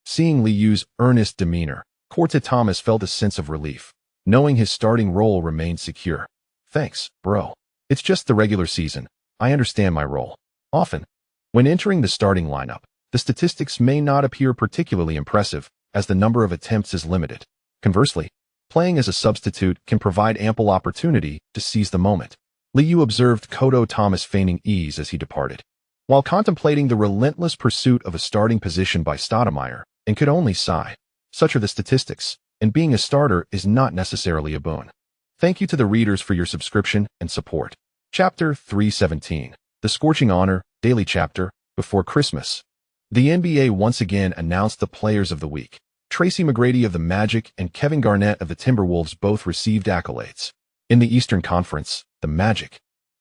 Seeing Liu's earnest demeanor, Kourt Thomas felt a sense of relief, knowing his starting role remained secure. Thanks, bro. It's just the regular season. I understand my role. Often, when entering the starting lineup, the statistics may not appear particularly impressive, as the number of attempts is limited. Conversely, playing as a substitute can provide ample opportunity to seize the moment. Liu observed Kourt Thomas feigning ease as he departed, while contemplating the relentless pursuit of a starting position by Stoudemire, and could only sigh. Such are the statistics, and being a starter is not necessarily a boon. Thank you to the readers for your subscription and support. Chapter 317, The Scorching Honor, Daily Chapter, Before Christmas. The NBA once again announced the Players of the Week. Tracy McGrady of the Magic and Kevin Garnett of the Timberwolves both received accolades. In the Eastern Conference, the Magic,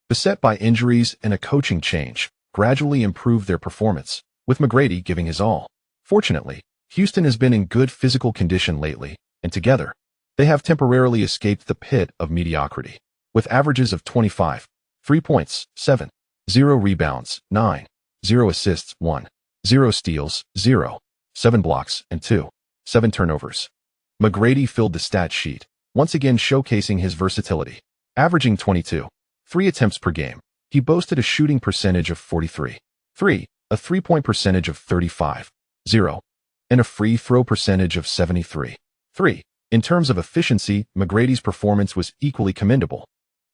beset by injuries and a coaching change, gradually improved their performance, with McGrady giving his all. Fortunately, Houston has been in good physical condition lately, and together, they have temporarily escaped the pit of mediocrity. With averages of 25, 3 points, 7, 0 rebounds, 9, 0 assists, 1, 0 steals, 0, 7 blocks, and 2, 7 turnovers. McGrady filled the stat sheet, once again showcasing his versatility. Averaging 22.3 attempts per game, he boasted a shooting percentage of 43.3, a three-point percentage of 35.0, and a free throw percentage of 73.3. In terms of efficiency, McGrady's performance was equally commendable,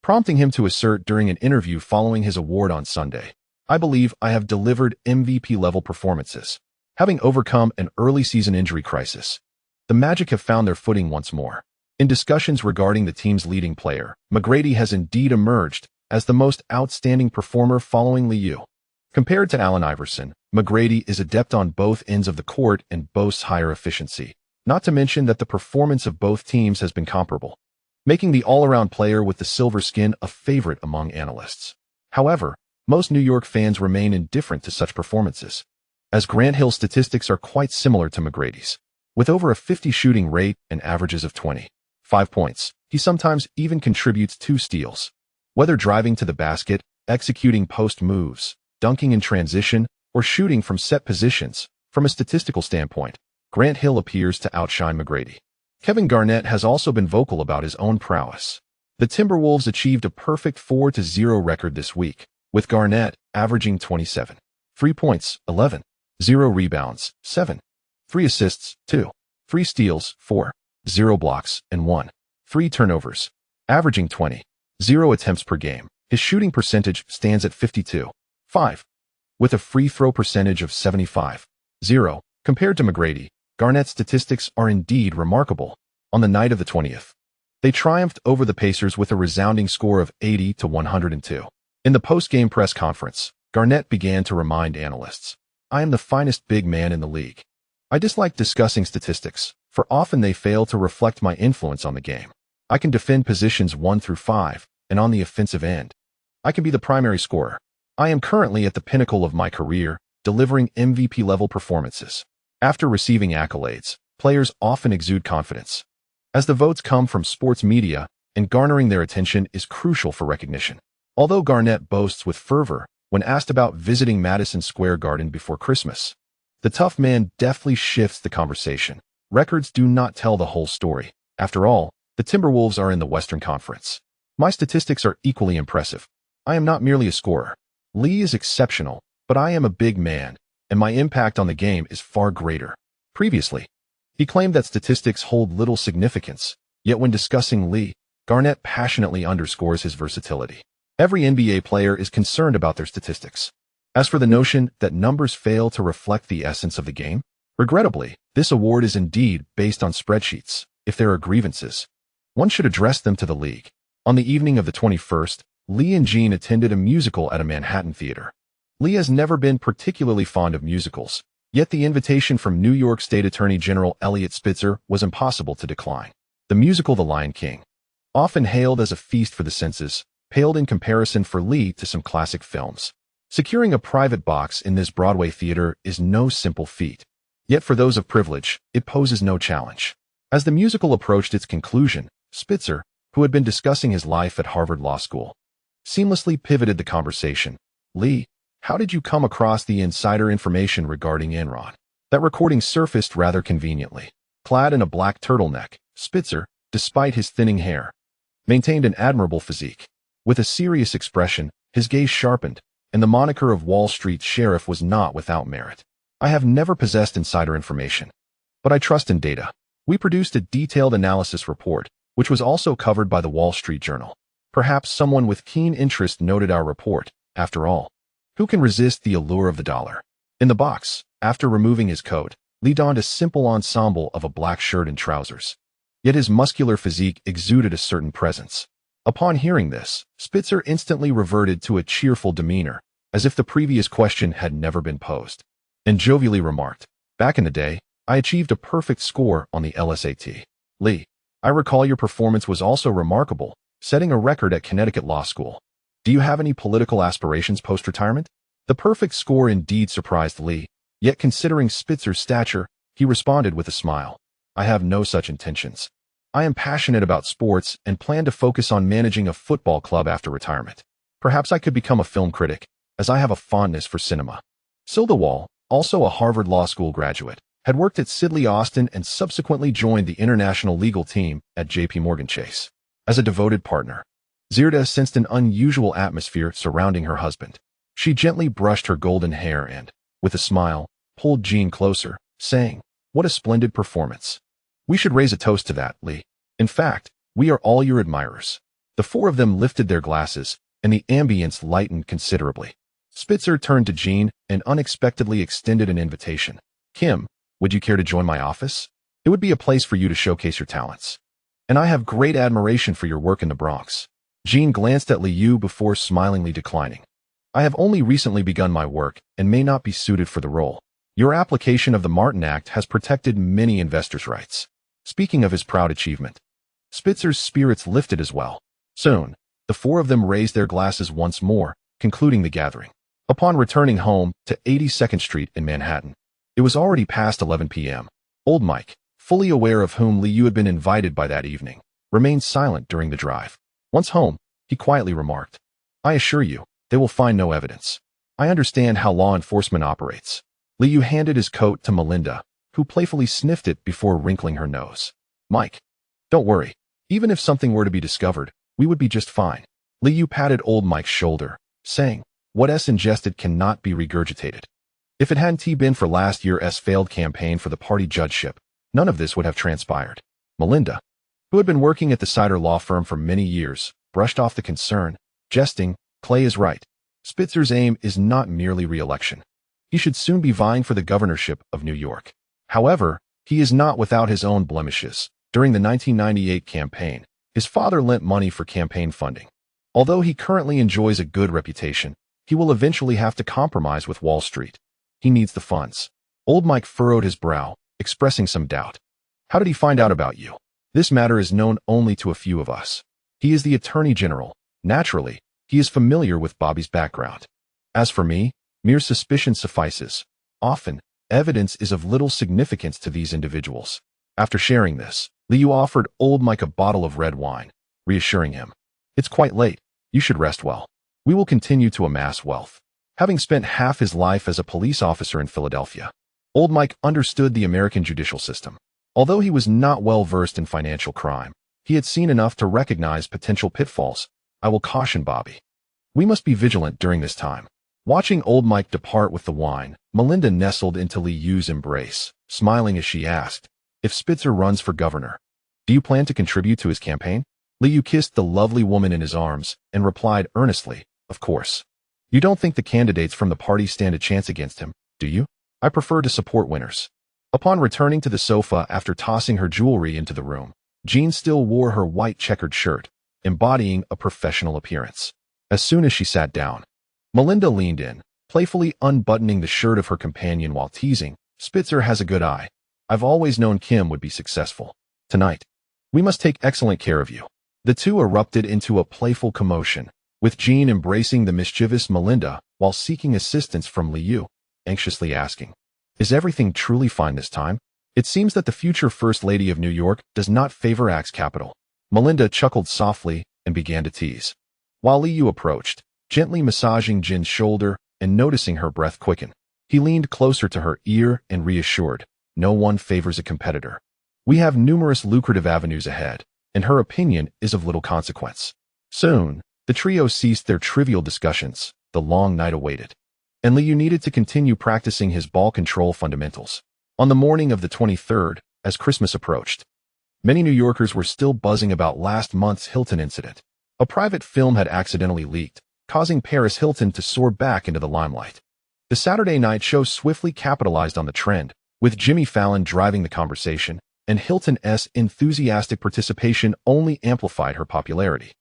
prompting him to assert during an interview following his award on Sunday, "I believe I have delivered MVP-level performances." Having overcome an early season injury crisis, the Magic have found their footing once more. In discussions regarding the team's leading player, McGrady has indeed emerged as the most outstanding performer following Liu. Compared to Allen Iverson, McGrady is adept on both ends of the court and boasts higher efficiency, not to mention that the performance of both teams has been comparable, making the all-around player with the silver skin a favorite among analysts. However, most New York fans remain indifferent to such performances, as Grant Hill's statistics are quite similar to McGrady's. With over a 50 shooting rate and averages of 25 points, he sometimes even contributes 2 steals. Whether driving to the basket, executing post moves, dunking in transition, or shooting from set positions, from a statistical standpoint, Grant Hill appears to outshine McGrady. Kevin Garnett has also been vocal about his own prowess. The Timberwolves achieved a perfect 4-0 record this week, with Garnett averaging 27.3 points, 11.0 rebounds, 7.3 assists, 2.3 steals, 4.0 blocks, and 1.3 turnovers, averaging 20.0 attempts per game. His shooting percentage stands at 52.5, with a free throw percentage of 75.0. Compared to McGrady, Garnett's statistics are indeed remarkable. On the night of the 20th, they triumphed over the Pacers with a resounding score of 80-102. In the post-game press conference, Garnett began to remind analysts, "I am the finest big man in the league. I dislike discussing statistics, for often they fail to reflect my influence on the game. I can defend positions 1 through 5, and on the offensive end, I can be the primary scorer. I am currently at the pinnacle of my career, delivering MVP-level performances." After receiving accolades, players often exude confidence, as the votes come from sports media, and garnering their attention is crucial for recognition. Although Garnett boasts with fervor when asked about visiting Madison Square Garden before Christmas, the tough man deftly shifts the conversation. Records do not tell the whole story. After all, the Timberwolves are in the Western Conference. My statistics are equally impressive. I am not merely a scorer. Lee is exceptional, but I am a big man, and my impact on the game is far greater. Previously, he claimed that statistics hold little significance, yet when discussing Lee, Garnett passionately underscores his versatility. Every NBA player is concerned about their statistics. As for the notion that numbers fail to reflect the essence of the game, regrettably, this award is indeed based on spreadsheets. If there are grievances, one should address them to the league. On the evening of the 21st, Lee and Jean attended a musical at a Manhattan theater. Lee has never been particularly fond of musicals, yet the invitation from New York State Attorney General Eliot Spitzer was impossible to decline. The musical The Lion King, often hailed as a feast for the senses, paled in comparison for Lee to some classic films. Securing a private box in this Broadway theater is no simple feat. Yet for those of privilege, it poses no challenge. As the musical approached its conclusion, Spitzer, who had been discussing his life at Harvard Law School, seamlessly pivoted the conversation. "Lee, how did you come across the insider information regarding Enron?" That recording surfaced rather conveniently. Clad in a black turtleneck, Spitzer, despite his thinning hair, maintained an admirable physique. With a serious expression, his gaze sharpened, and the moniker of Wall Street Sheriff was not without merit. "I have never possessed insider information, but I trust in data." We produced a detailed analysis report, which was also covered by the Wall Street Journal. Perhaps someone with keen interest noted our report. After all, who can resist the allure of the dollar? In the box, after removing his coat, Lee donned a simple ensemble of a black shirt and trousers. Yet his muscular physique exuded a certain presence. Upon hearing this, Spitzer instantly reverted to a cheerful demeanor, as if the previous question had never been posed, and jovially remarked, "Back in the day, I achieved a perfect score on the LSAT. Lee, I recall your performance was also remarkable, setting a record at Connecticut Law School. Do you have any political aspirations post-retirement?" The perfect score indeed surprised Lee, yet considering Spitzer's stature, he responded with a smile, "I have no such intentions. I am passionate about sports and plan to focus on managing a football club after retirement. Perhaps I could become a film critic, as I have a fondness for cinema." Sildawall, also a Harvard Law School graduate, had worked at Sidley Austin and subsequently joined the international legal team at JP Chase. As a devoted partner, Zirda sensed an unusual atmosphere surrounding her husband. She gently brushed her golden hair and, with a smile, pulled Jean closer, saying, "What a splendid performance. We should raise a toast to that, Lee. In fact, we are all your admirers." The four of them lifted their glasses, and the ambience lightened considerably. Spitzer turned to Jean and unexpectedly extended an invitation. "Kim, would you care to join my office? It would be a place for you to showcase your talents. And I have great admiration for your work in the Bronx." Jean glanced at Liu before smilingly declining. "I have only recently begun my work and may not be suited for the role. Your application of the Martin Act has protected many investors' rights." Speaking of his proud achievement, Spitzer's spirits lifted as well. Soon, the four of them raised their glasses once more, concluding the gathering. Upon returning home to 82nd Street in Manhattan, it was already past 11 p.m. Old Mike, fully aware of whom Liu had been invited by that evening, remained silent during the drive. Once home, he quietly remarked, "I assure you, they will find no evidence. I understand how law enforcement operates." Liu handed his coat to Melinda, who playfully sniffed it before wrinkling her nose. "Mike, don't worry. Even if something were to be discovered, we would be just fine." Liu patted old Mike's shoulder, saying, "What's ingested cannot be regurgitated. If it hadn't been for last year's failed campaign for the party judgeship, none of this would have transpired." Melinda, who had been working at the Sider law firm for many years, brushed off the concern, jesting, "Clay is right. Spitzer's aim is not merely re-election. He should soon be vying for the governorship of New York. However, he is not without his own blemishes. During the 1998 campaign, his father lent money for campaign funding. Although he currently enjoys a good reputation, he will eventually have to compromise with Wall Street. He needs the funds." Old Mike furrowed his brow, expressing some doubt. "How did he find out about you?" "This matter is known only to a few of us. He is the Attorney General. Naturally, he is familiar with Bobby's background. As for me, mere suspicion suffices. Often, evidence is of little significance to these individuals." After sharing this, Liu offered old Mike a bottle of red wine, reassuring him, "It's quite late. You should rest well. We will continue to amass wealth." Having spent half his life as a police officer in Philadelphia, old Mike understood the American judicial system. Although he was not well versed in financial crime, he had seen enough to recognize potential pitfalls. "I will caution Bobby. We must be vigilant during this time." Watching old Mike depart with the wine, Melinda nestled into Liu's embrace, smiling as she asked, "If Spitzer runs for governor, do you plan to contribute to his campaign?" Liu kissed the lovely woman in his arms and replied earnestly, "Of course. You don't think the candidates from the party stand a chance against him, do you? I prefer to support winners." Upon returning to the sofa after tossing her jewelry into the room, Jean still wore her white checkered shirt, embodying a professional appearance. As soon as she sat down, Melinda leaned in, playfully unbuttoning the shirt of her companion while teasing, "Spitzer has a good eye. I've always known Kim would be successful. Tonight, we must take excellent care of you." The two erupted into a playful commotion, with Jean embracing the mischievous Melinda while seeking assistance from Liu, anxiously asking, "Is everything truly fine this time? It seems that the future First Lady of New York does not favor Axe Capital." Melinda chuckled softly and began to tease, while Liu approached, gently massaging Jin's shoulder and noticing her breath quicken. He leaned closer to her ear and reassured, "No one favors a competitor. We have numerous lucrative avenues ahead, and her opinion is of little consequence." Soon, the trio ceased their trivial discussions. The long night awaited, and Liu needed to continue practicing his ball control fundamentals. On the morning of the 23rd, as Christmas approached, many New Yorkers were still buzzing about last month's Hilton incident. A private film had accidentally leaked, causing Paris Hilton to soar back into the limelight. The Saturday night show swiftly capitalized on the trend, with Jimmy Fallon driving the conversation, and Hilton's enthusiastic participation only amplified her popularity.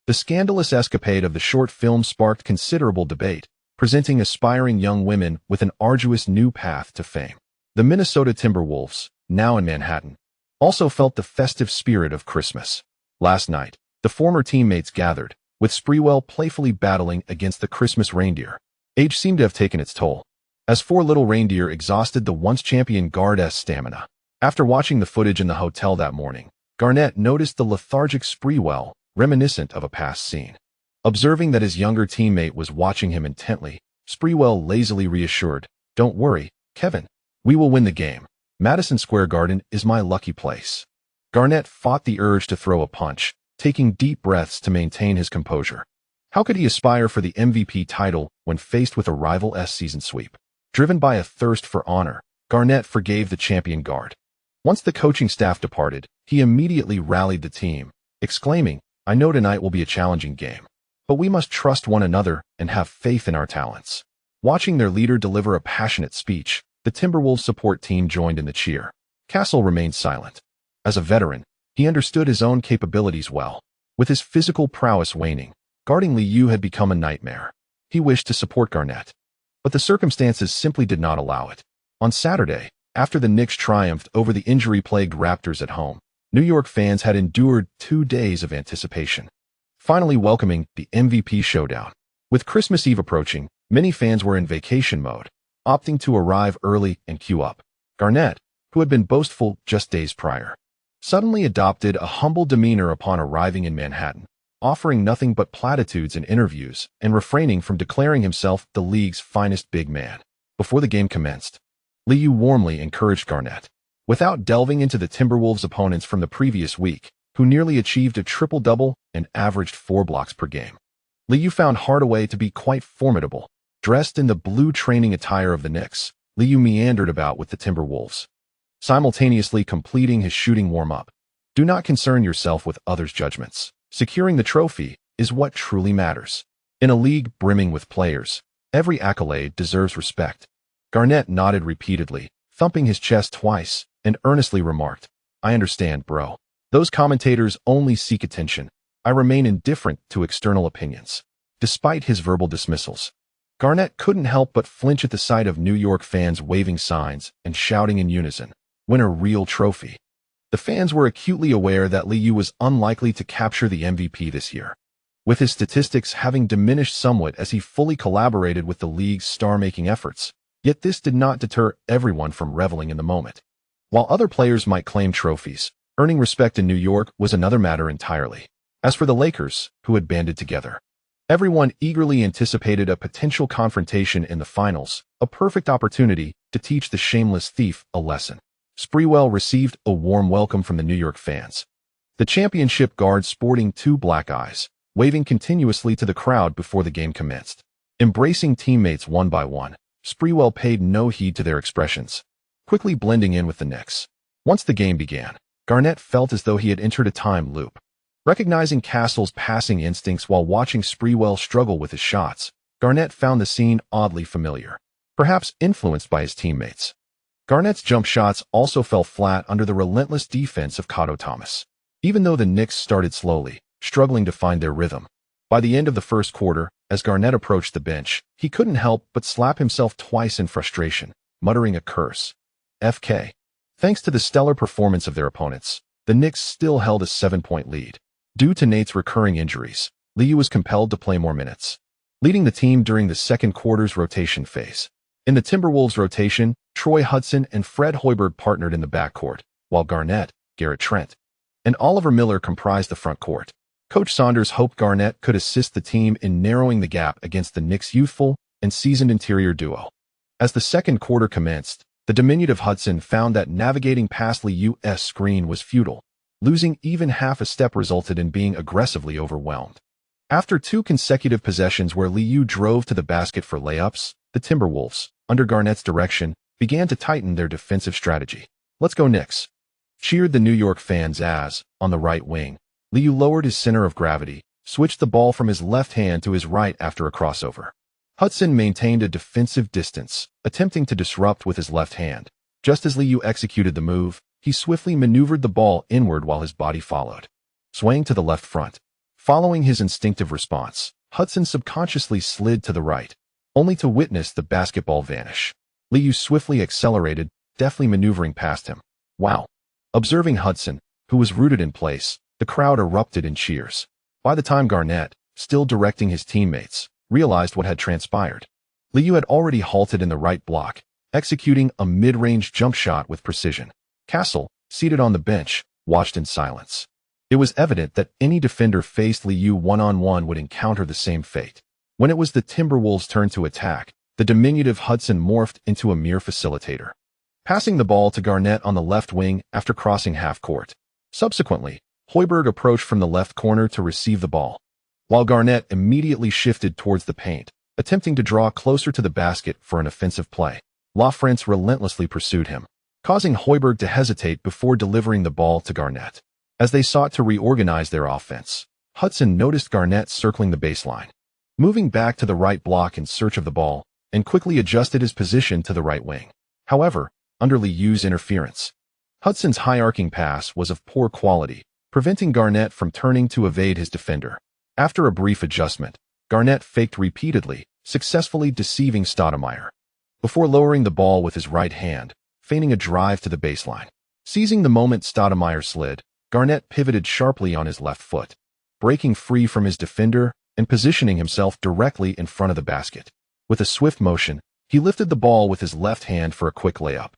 The scandalous escapade of the short film sparked considerable debate, presenting aspiring young women with an arduous new path to fame. The Minnesota Timberwolves, now in Manhattan, also felt the festive spirit of Christmas. Last night, the former teammates gathered, with Sprewell playfully battling against the Christmas reindeer. Age seemed to have taken its toll, as four little reindeer exhausted the once-champion Garnett's stamina. After watching the footage in the hotel that morning, Garnett noticed the lethargic Sprewell, reminiscent of a past scene. Observing that his younger teammate was watching him intently, Sprewell lazily reassured, "Don't worry, Kevin. We will win the game. Madison Square Garden is my lucky place. Garnett fought the urge to throw a punch, taking deep breaths to maintain his composure. How could he aspire for the MVP title when faced with a rival season sweep? Driven by a thirst for honor, Garnett forgave the champion guard. Once the coaching staff departed, he immediately rallied the team, exclaiming, "I know tonight will be a challenging game, but we must trust one another and have faith in our talents." Watching their leader deliver a passionate speech, the Timberwolves support team joined in the cheer. Gasol remained silent. As a veteran, he understood his own capabilities well. With his physical prowess waning, guarding Liu had become a nightmare. He wished to support Garnett, but the circumstances simply did not allow it. On Saturday, after the Knicks triumphed over the injury-plagued Raptors at home, New York fans had endured 2 days of anticipation, finally welcoming the MVP showdown. With Christmas Eve approaching, many fans were in vacation mode, opting to arrive early and queue up. Garnett, who had been boastful just days prior, suddenly adopted a humble demeanor upon arriving in Manhattan, offering nothing but platitudes in interviews and refraining from declaring himself the league's finest big man. Before the game commenced, Liu warmly encouraged Garnett, without delving into the Timberwolves' opponents from the previous week, who nearly achieved a triple-double and averaged 4 blocks per game. Liu found Hardaway to be quite formidable. Dressed in the blue training attire of the Knicks, Liu meandered about with the Timberwolves, simultaneously completing his shooting warm-up. Do not concern yourself with others' judgments. Securing the trophy is what truly matters. In a league brimming with players, every accolade deserves respect. Garnett nodded repeatedly, thumping his chest twice, and earnestly remarked, "I understand, bro. Those commentators only seek attention. I remain indifferent to external opinions." Despite his verbal dismissals, Garnett couldn't help but flinch at the sight of New York fans waving signs and shouting in unison, "Win a real trophy." The fans were acutely aware that Liu was unlikely to capture the MVP this year, with his statistics having diminished somewhat as he fully collaborated with the league's star-making efforts. Yet this did not deter everyone from reveling in the moment. While other players might claim trophies, earning respect in New York was another matter entirely. As for the Lakers, who had banded together, everyone eagerly anticipated a potential confrontation in the finals, a perfect opportunity to teach the shameless thief a lesson. Sprewell received a warm welcome from the New York fans, the championship guard sporting 2 black eyes, waving continuously to the crowd before the game commenced. Embracing teammates one by one, Sprewell paid no heed to their expressions, quickly blending in with the Knicks. Once the game began, Garnett felt as though he had entered a time loop. Recognizing Gasol's passing instincts while watching Sprewell struggle with his shots, Garnett found the scene oddly familiar, perhaps influenced by his teammates. Garnett's jump shots also fell flat under the relentless defense of Kourt Thomas. Even though the Knicks started slowly, struggling to find their rhythm, by the end of the first quarter, as Garnett approached the bench, he couldn't help but slap himself twice in frustration, muttering a curse. FK. Thanks to the stellar performance of their opponents, the Knicks still held a 7-point lead. Due to Nate's recurring injuries, Liu was compelled to play more minutes, leading the team during the second quarter's rotation phase. In the Timberwolves rotation, Troy Hudson and Fred Hoiberg partnered in the backcourt, while Garnett, Garrett Trent, and Oliver Miller comprised the front court. Coach Saunders hoped Garnett could assist the team in narrowing the gap against the Knicks' youthful and seasoned interior duo. As the second quarter commenced, the diminutive Hudson found that navigating past Liu's screen was futile. Losing even half a step resulted in being aggressively overwhelmed. After 2 consecutive possessions where Liu drove to the basket for layups, the Timberwolves, under Garnett's direction, began to tighten their defensive strategy. "Let's go Knicks!" cheered the New York fans as, on the right wing, Liu lowered his center of gravity, switched the ball from his left hand to his right after a crossover. Hudson maintained a defensive distance, attempting to disrupt with his left hand. Just as Liu executed the move, he swiftly maneuvered the ball inward while his body followed, swaying to the left front. Following his instinctive response, Hudson subconsciously slid to the right, only to witness the basketball vanish. Liu swiftly accelerated, deftly maneuvering past him. "Wow!" Observing Hudson, who was rooted in place, the crowd erupted in cheers. By the time Garnett, still directing his teammates, realized what had transpired, Liu had already halted in the right block, executing a mid-range jump shot with precision. Gasol, seated on the bench, watched in silence. It was evident that any defender faced Liu one-on-one would encounter the same fate. When it was the Timberwolves' turn to attack, the diminutive Hudson morphed into a mere facilitator. passing the ball to Garnett on the left wing after crossing half court. Subsequently, Hoiberg approached from the left corner to receive the ball, while Garnett immediately shifted towards the paint, attempting to draw closer to the basket for an offensive play. Lafrance relentlessly pursued him, causing Hoiberg to hesitate before delivering the ball to Garnett. As they sought to reorganize their offense, Hudson noticed Garnett circling the baseline, moving back to the right block in search of the ball, and quickly adjusted his position to the right wing. However, under Liu's interference, Hudson's high-arcing pass was of poor quality, preventing Garnett from turning to evade his defender. After a brief adjustment, Garnett faked repeatedly, successfully deceiving Stoudemire, before lowering the ball with his right hand, feigning a drive to the baseline. Seizing the moment Stoudemire slid, Garnett pivoted sharply on his left foot, breaking free from his defender and positioning himself directly in front of the basket. With a swift motion, he lifted the ball with his left hand for a quick layup.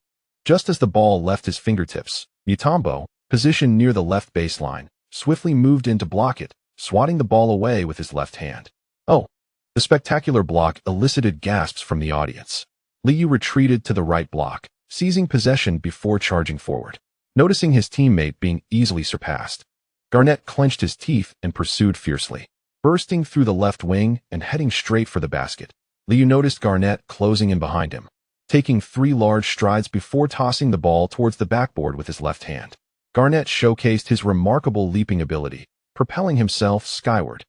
Just as the ball left his fingertips, Mutombo, positioned near the left baseline, swiftly moved in to block it, swatting the ball away with his left hand. Oh! The spectacular block elicited gasps from the audience. Liu retreated to the right block, seizing possession before charging forward. Noticing his teammate being easily surpassed, Garnett clenched his teeth and pursued fiercely. Bursting through the left wing and heading straight for the basket, Liu noticed Garnett closing in behind him, taking 3 large strides before tossing the ball towards the backboard with his left hand. Garnett showcased his remarkable leaping ability, propelling himself skyward,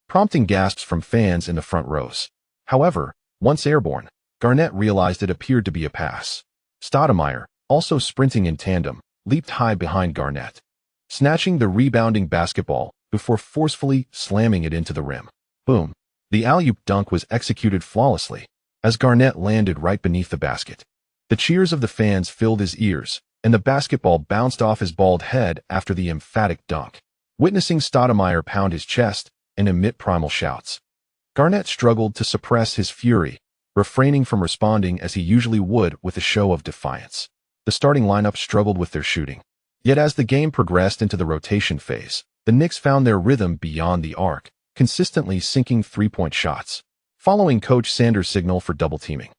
prompting gasps from fans in the front rows. However, once airborne, Garnett realized it appeared to be a pass. Stoudemire, also sprinting in tandem, leaped high behind Garnett, snatching the rebounding basketball before forcefully slamming it into the rim. Boom! The alley-oop dunk was executed flawlessly, as Garnett landed right beneath the basket. The cheers of the fans filled his ears, and the basketball bounced off his bald head after the emphatic dunk. Witnessing Stoudemire pound his chest and emit primal shouts, Garnett struggled to suppress his fury, refraining from responding as he usually would with a show of defiance. The starting lineup struggled with their shooting. Yet as the game progressed into the rotation phase, the Knicks found their rhythm beyond the arc, consistently sinking three-point shots. Following Coach Sanders' signal for double-teaming,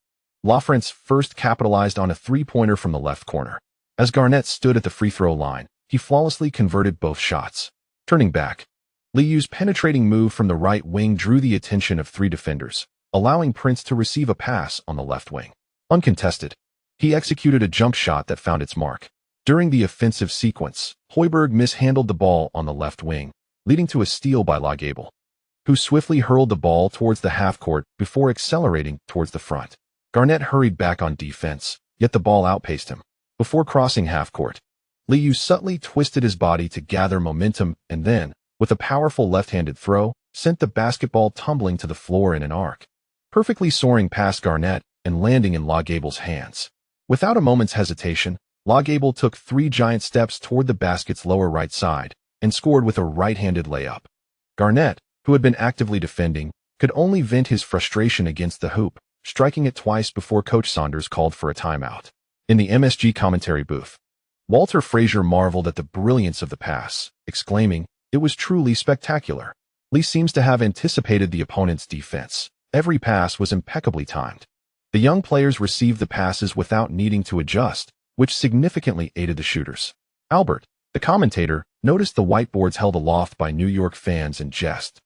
Lafrance first capitalized on a three-pointer from the left corner. As Garnett stood at the free-throw line, he flawlessly converted both shots. Turning back, Liu's penetrating move from the right wing drew the attention of 3 defenders, allowing Prince to receive a pass on the left wing. Uncontested, he executed a jump shot that found its mark. During the offensive sequence, Hoiberg mishandled the ball on the left wing, leading to a steal by Lagable, who swiftly hurled the ball towards the half-court before accelerating towards the front. Garnett hurried back on defense, yet the ball outpaced him. Before crossing half-court, Liu subtly twisted his body to gather momentum and then, with a powerful left-handed throw, sent the basketball tumbling to the floor in an arc, perfectly soaring past Garnett and landing in Lagable's hands. Without a moment's hesitation, Lagable took 3 giant steps toward the basket's lower right side and scored with a right-handed layup. Garnett, who had been actively defending, could only vent his frustration against the hoop, striking it twice before Coach Saunders called for a timeout. In the MSG commentary booth, Walter Frazier marveled at the brilliance of the pass, exclaiming, "It was truly spectacular." Lee seems to have anticipated the opponent's defense. Every pass was impeccably timed. The young players received the passes without needing to adjust, which significantly aided the shooters. Albert, the commentator, noticed the whiteboards held aloft by New York fans and jest.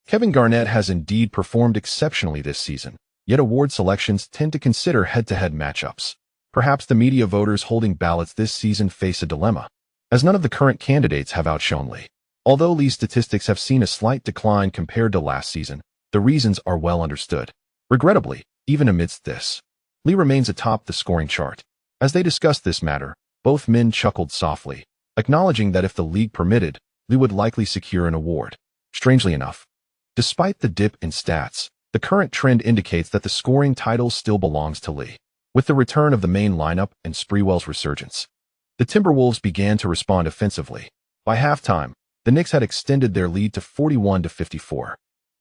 Kevin Garnett has indeed performed exceptionally this season, yet award selections tend to consider head-to-head matchups. Perhaps the media voters holding ballots this season face a dilemma, as none of the current candidates have outshone Lee. Although Lee's statistics have seen a slight decline compared to last season, the reasons are well understood. Regrettably, even amidst this, Lee remains atop the scoring chart. As they discussed this matter, both men chuckled softly, acknowledging that if the league permitted, Lee would likely secure an award. Strangely enough, despite the dip in stats, the current trend indicates that the scoring title still belongs to Lee. With the return of the main lineup and Sprewell's resurgence, the Timberwolves began to respond offensively. By halftime, the Knicks had extended their lead to 41-54.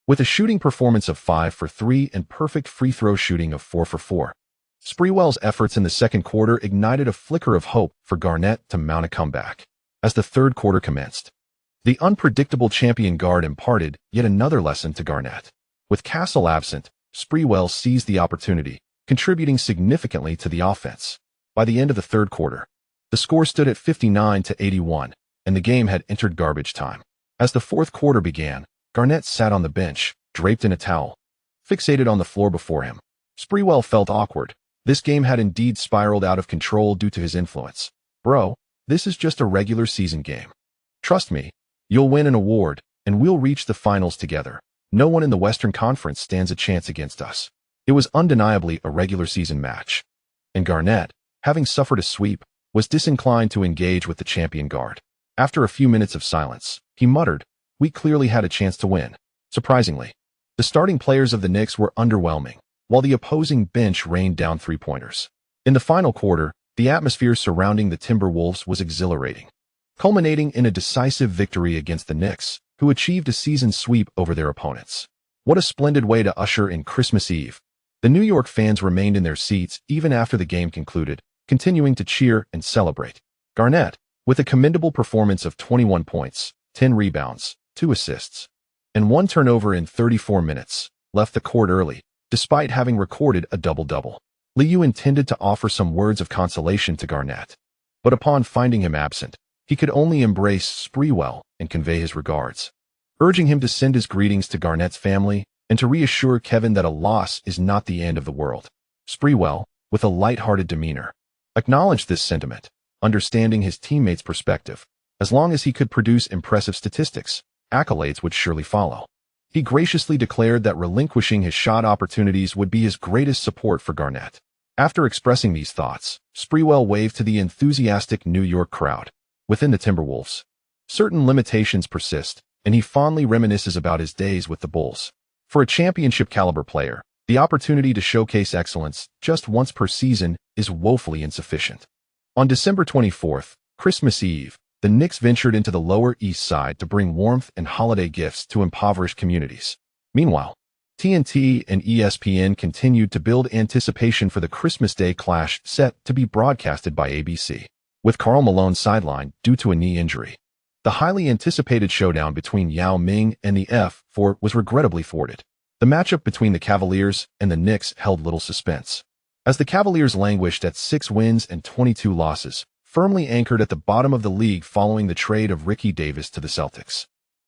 With a shooting performance of 5 for 3 and perfect free throw shooting of 4 for 4. Sprewell's efforts in the second quarter ignited a flicker of hope for Garnett to mount a comeback. As the third quarter commenced, the unpredictable champion guard imparted yet another lesson to Garnett. With Gasol absent, Sprewell seized the opportunity, contributing significantly to the offense. By the end of the third quarter, the score stood at 59-81, and the game had entered garbage time. As the fourth quarter began, Garnett sat on the bench, draped in a towel, fixated on the floor before him. Sprewell felt awkward. This game had indeed spiraled out of control due to his influence. Bro, this is just a regular season game. Trust me, you'll win an award, and we'll reach the finals together. No one in the Western Conference stands a chance against us. It was undeniably a regular season match. And Garnett, having suffered a sweep, was disinclined to engage with the champion guard. After a few minutes of silence, he muttered, "We clearly had a chance to win." Surprisingly, the starting players of the Knicks were underwhelming, while the opposing bench rained down three-pointers. In the final quarter, the atmosphere surrounding the Timberwolves was exhilarating, culminating in a decisive victory against the Knicks, who achieved a season sweep over their opponents. What a splendid way to usher in Christmas Eve. The New York fans remained in their seats even after the game concluded, continuing to cheer and celebrate. Garnett, with a commendable performance of 21 points, 10 rebounds, 2 assists, and 1 turnover in 34 minutes, left the court early, despite having recorded a double-double. Liu intended to offer some words of consolation to Garnett, but upon finding him absent, he could only embrace Sprewell and convey his regards, urging him to send his greetings to Garnett's family and to reassure Kevin that a loss is not the end of the world. Sprewell, with a light-hearted demeanor, acknowledged this sentiment, understanding his teammates' perspective. As long as he could produce impressive statistics, accolades would surely follow. He graciously declared that relinquishing his shot opportunities would be his greatest support for Garnett. After expressing these thoughts, Sprewell waved to the enthusiastic New York crowd. Within the Timberwolves, certain limitations persist, and he fondly reminisces about his days with the Bulls. For a championship-caliber player, the opportunity to showcase excellence just once per season is woefully insufficient. On December 24th, Christmas Eve, the Knicks ventured into the Lower East Side to bring warmth and holiday gifts to impoverished communities. Meanwhile, TNT and ESPN continued to build anticipation for the Christmas Day clash set to be broadcasted by ABC. With Karl Malone sidelined due to a knee injury, the highly anticipated showdown between Yao Ming and the F4 was regrettably thwarted. The matchup between the Cavaliers and the Knicks held little suspense, as the Cavaliers languished at 6 wins and 22 losses, firmly anchored at the bottom of the league following the trade of Ricky Davis to the Celtics.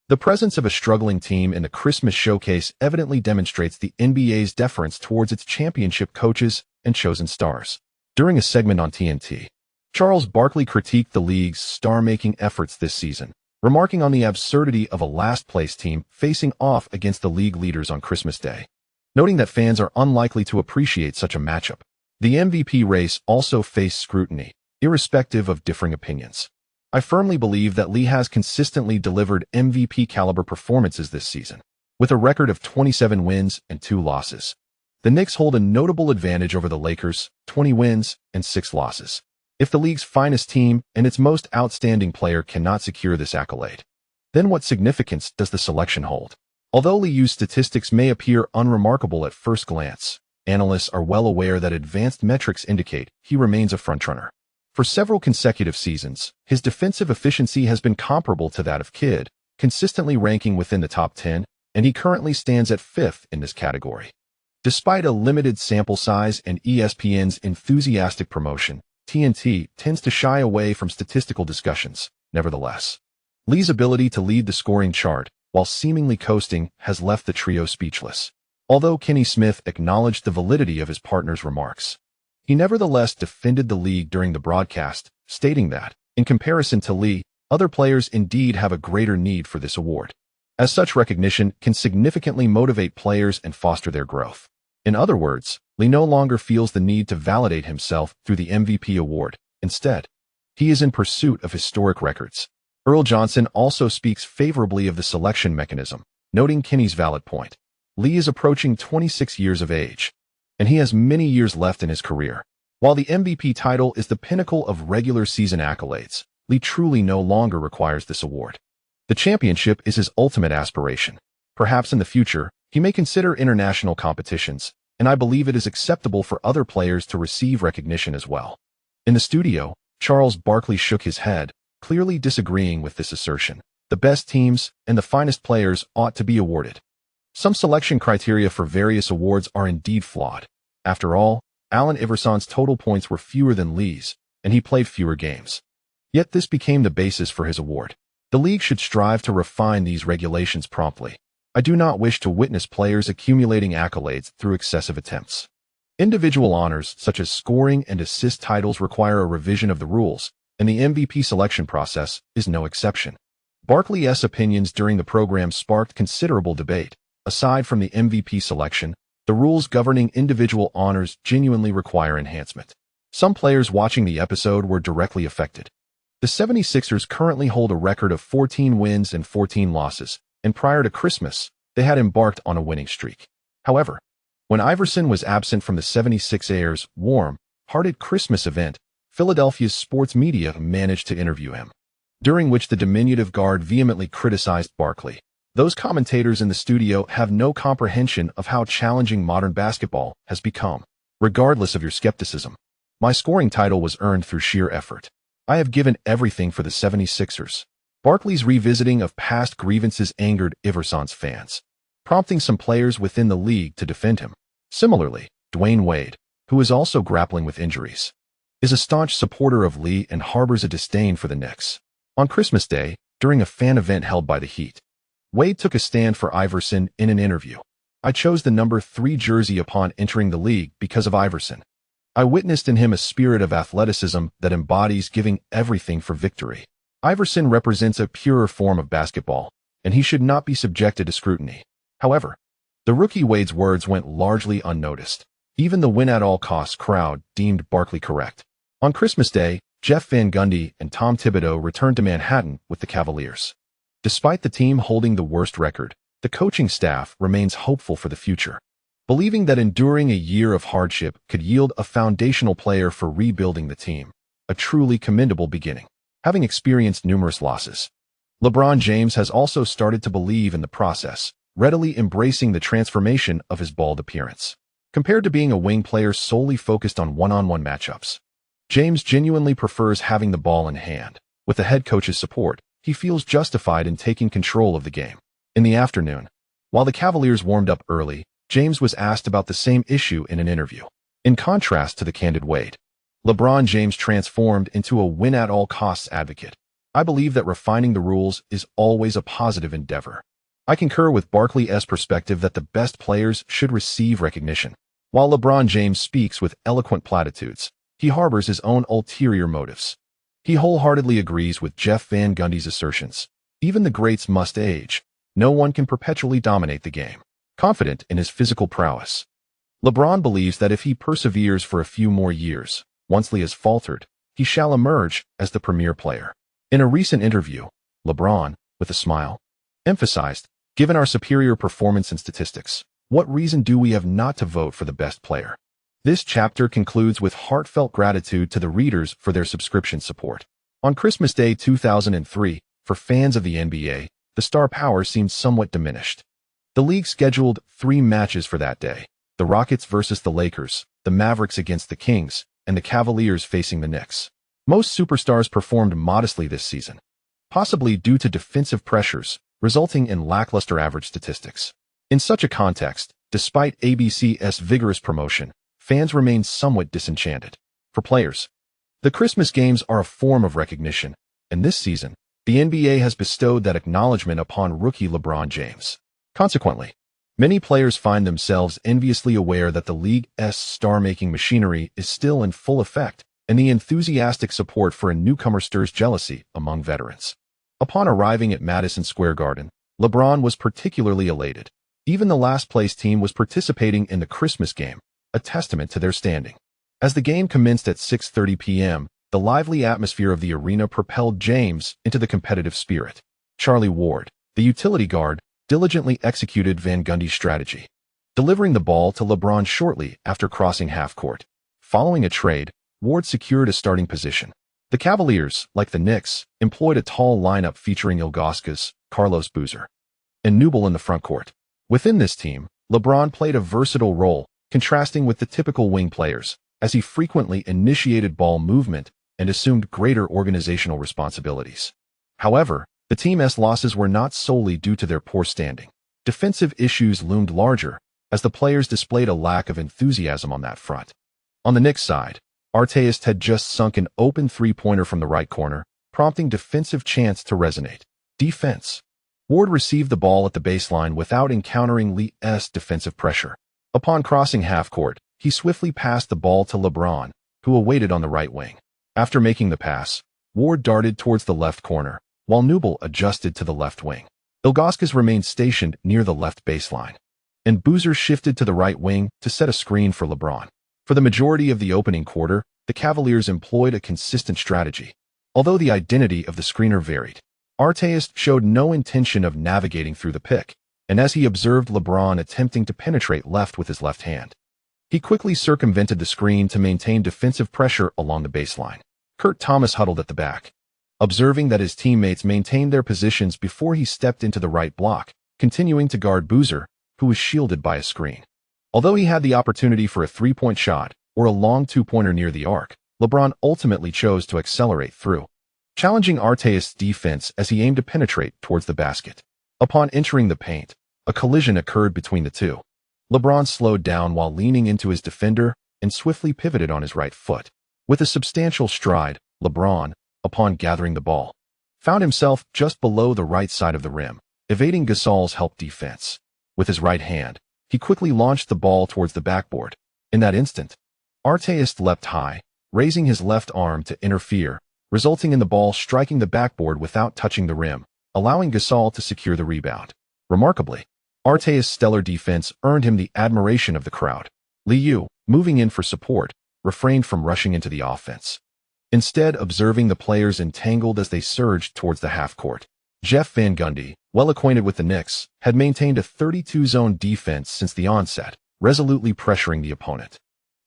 The presence of a struggling team in the Christmas showcase evidently demonstrates the NBA's deference towards its championship coaches and chosen stars. During a segment on TNT, Charles Barkley critiqued the league's star-making efforts this season, remarking on the absurdity of a last-place team facing off against the league leaders on Christmas Day, noting that fans are unlikely to appreciate such a matchup. The MVP race also faced scrutiny, irrespective of differing opinions. I firmly believe that Lee has consistently delivered MVP-caliber performances this season, with a record of 27 wins and 2 losses. The Knicks hold a notable advantage over the Lakers, 20 wins and 6 losses. If the league's finest team and its most outstanding player cannot secure this accolade, then what significance does the selection hold? Although Liu's statistics may appear unremarkable at first glance, analysts are well aware that advanced metrics indicate he remains a frontrunner. For several consecutive seasons, his defensive efficiency has been comparable to that of Kidd, consistently ranking within the top 10, and he currently stands at 5th in this category. Despite a limited sample size and ESPN's enthusiastic promotion, TNT tends to shy away from statistical discussions. Nevertheless, Lee's ability to lead the scoring chart while seemingly coasting has left the trio speechless. Although Kenny Smith acknowledged the validity of his partner's remarks, he nevertheless defended the league during the broadcast, stating that, in comparison to Lee, other players indeed have a greater need for this award, as such recognition can significantly motivate players and foster their growth. In other words, Lee no longer feels the need to validate himself through the MVP award. Instead, he is in pursuit of historic records. Earl Johnson also speaks favorably of the selection mechanism, noting Kenny's valid point. Lee is approaching 26 years of age, and he has many years left in his career. While the MVP title is the pinnacle of regular season accolades, Lee truly no longer requires this award. The championship is his ultimate aspiration. Perhaps in the future, he may consider international competitions, and I believe it is acceptable for other players to receive recognition as well. In the studio, Charles Barkley shook his head, clearly disagreeing with this assertion. The best teams and the finest players ought to be awarded. Some selection criteria for various awards are indeed flawed. After all, Allen Iverson's total points were fewer than Lee's, and he played fewer games. Yet this became the basis for his award. The league should strive to refine these regulations promptly. I do not wish to witness players accumulating accolades through excessive attempts. Individual honors, such as scoring and assist titles, require a revision of the rules, and the MVP selection process is no exception. Barkley's opinions during the program sparked considerable debate. Aside from the MVP selection, the rules governing individual honors genuinely require enhancement. Some players watching the episode were directly affected. The 76ers currently hold a record of 14 wins and 14 losses, and prior to Christmas, they had embarked on a winning streak. However, when Iverson was absent from the 76ers' warm-hearted Christmas event, Philadelphia's sports media managed to interview him, during which the diminutive guard vehemently criticized Barkley. Those commentators in the studio have no comprehension of how challenging modern basketball has become. Regardless of your skepticism, my scoring title was earned through sheer effort. I have given everything for the 76ers. Barkley's revisiting of past grievances angered Iverson's fans, prompting some players within the league to defend him. Similarly, Dwayne Wade, who is also grappling with injuries, is a staunch supporter of Lee and harbors a disdain for the Knicks. On Christmas Day, during a fan event held by the Heat, Wade took a stand for Iverson in an interview. I chose the number 3 jersey upon entering the league because of Iverson. I witnessed in him a spirit of athleticism that embodies giving everything for victory. Iverson represents a purer form of basketball, and he should not be subjected to scrutiny. However, the rookie Wade's words went largely unnoticed. Even the win-at-all-costs crowd deemed Barkley correct. On Christmas Day, Jeff Van Gundy and Tom Thibodeau returned to Manhattan with the Cavaliers. Despite the team holding the worst record, the coaching staff remains hopeful for the future, believing that enduring a year of hardship could yield a foundational player for rebuilding the team, a truly commendable beginning. Having experienced numerous losses, LeBron James has also started to believe in the process, readily embracing the transformation of his bald appearance. Compared to being a wing player solely focused on one-on-one matchups, James genuinely prefers having the ball in hand. With the head coach's support, he feels justified in taking control of the game. In the afternoon, while the Cavaliers warmed up early, James was asked about the same issue in an interview. In contrast to the candid Wade, LeBron James transformed into a win-at-all-costs advocate. I believe that refining the rules is always a positive endeavor. I concur with Barkley's perspective that the best players should receive recognition. While LeBron James speaks with eloquent platitudes, he harbors his own ulterior motives. He wholeheartedly agrees with Jeff Van Gundy's assertions. Even the greats must age. No one can perpetually dominate the game. Confident in his physical prowess, LeBron believes that if he perseveres for a few more years, once Lee has faltered, he shall emerge as the premier player. In a recent interview, LeBron, with a smile, emphasized, given our superior performance and statistics, what reason do we have not to vote for the best player? This chapter concludes with heartfelt gratitude to the readers for their subscription support. On Christmas Day 2003, for fans of the NBA, the star power seemed somewhat diminished. The league scheduled 3 matches for that day: the Rockets versus the Lakers, the Mavericks against the Kings, and the Cavaliers facing the Knicks. Most superstars performed modestly this season, possibly due to defensive pressures, resulting in lackluster average statistics. In such a context, despite ABC's vigorous promotion, fans remain somewhat disenchanted. For players, the Christmas games are a form of recognition, and this season, the NBA has bestowed that acknowledgement upon rookie LeBron James. Consequently, many players find themselves enviously aware that the league's star-making machinery is still in full effect, and the enthusiastic support for a newcomer stirs jealousy among veterans. Upon arriving at Madison Square Garden, LeBron was particularly elated. Even the last-place team was participating in the Christmas game, a testament to their standing. As the game commenced at 6:30 p.m., the lively atmosphere of the arena propelled James into the competitive spirit. Charlie Ward, the utility guard, diligently executed Van Gundy's strategy, delivering the ball to LeBron shortly after crossing half-court. Following a trade, Ward secured a starting position. The Cavaliers, like the Knicks, employed a tall lineup featuring Ilgauskas, Carlos Boozer, and Newble in the front court. Within this team, LeBron played a versatile role, contrasting with the typical wing players, as he frequently initiated ball movement and assumed greater organizational responsibilities. However, the team's losses were not solely due to their poor standing. Defensive issues loomed larger, as the players displayed a lack of enthusiasm on that front. On the Knicks side, Artest had just sunk an open three-pointer from the right corner, prompting defensive chants to resonate. Defense. Ward received the ball at the baseline without encountering Lee's defensive pressure. Upon crossing half-court, he swiftly passed the ball to LeBron, who awaited on the right wing. After making the pass, Ward darted towards the left corner, while Newble adjusted to the left wing. Ilgauskas remained stationed near the left baseline, and Boozer shifted to the right wing to set a screen for LeBron. For the majority of the opening quarter, the Cavaliers employed a consistent strategy. Although the identity of the screener varied, Artest showed no intention of navigating through the pick, and as he observed LeBron attempting to penetrate left with his left hand, he quickly circumvented the screen to maintain defensive pressure along the baseline. Kourt Thomas huddled at the back, observing that his teammates maintained their positions before he stepped into the right block, continuing to guard Boozer, who was shielded by a screen. Although he had the opportunity for a three-point shot or a long two-pointer near the arc, LeBron ultimately chose to accelerate through, challenging Artest's defense as he aimed to penetrate towards the basket. Upon entering the paint, a collision occurred between the two. LeBron slowed down while leaning into his defender and swiftly pivoted on his right foot. With a substantial stride, LeBron, upon gathering the ball, found himself just below the right side of the rim, evading Gasol's help defense. With his right hand, he quickly launched the ball towards the backboard. In that instant, Artest leapt high, raising his left arm to interfere, resulting in the ball striking the backboard without touching the rim, allowing Gasol to secure the rebound. Remarkably, Artest's stellar defense earned him the admiration of the crowd. Liu, moving in for support, refrained from rushing into the offense, instead observing the players entangled as they surged towards the half-court. Jeff Van Gundy, well acquainted with the Knicks, had maintained a 32-zone defense since the onset, resolutely pressuring the opponent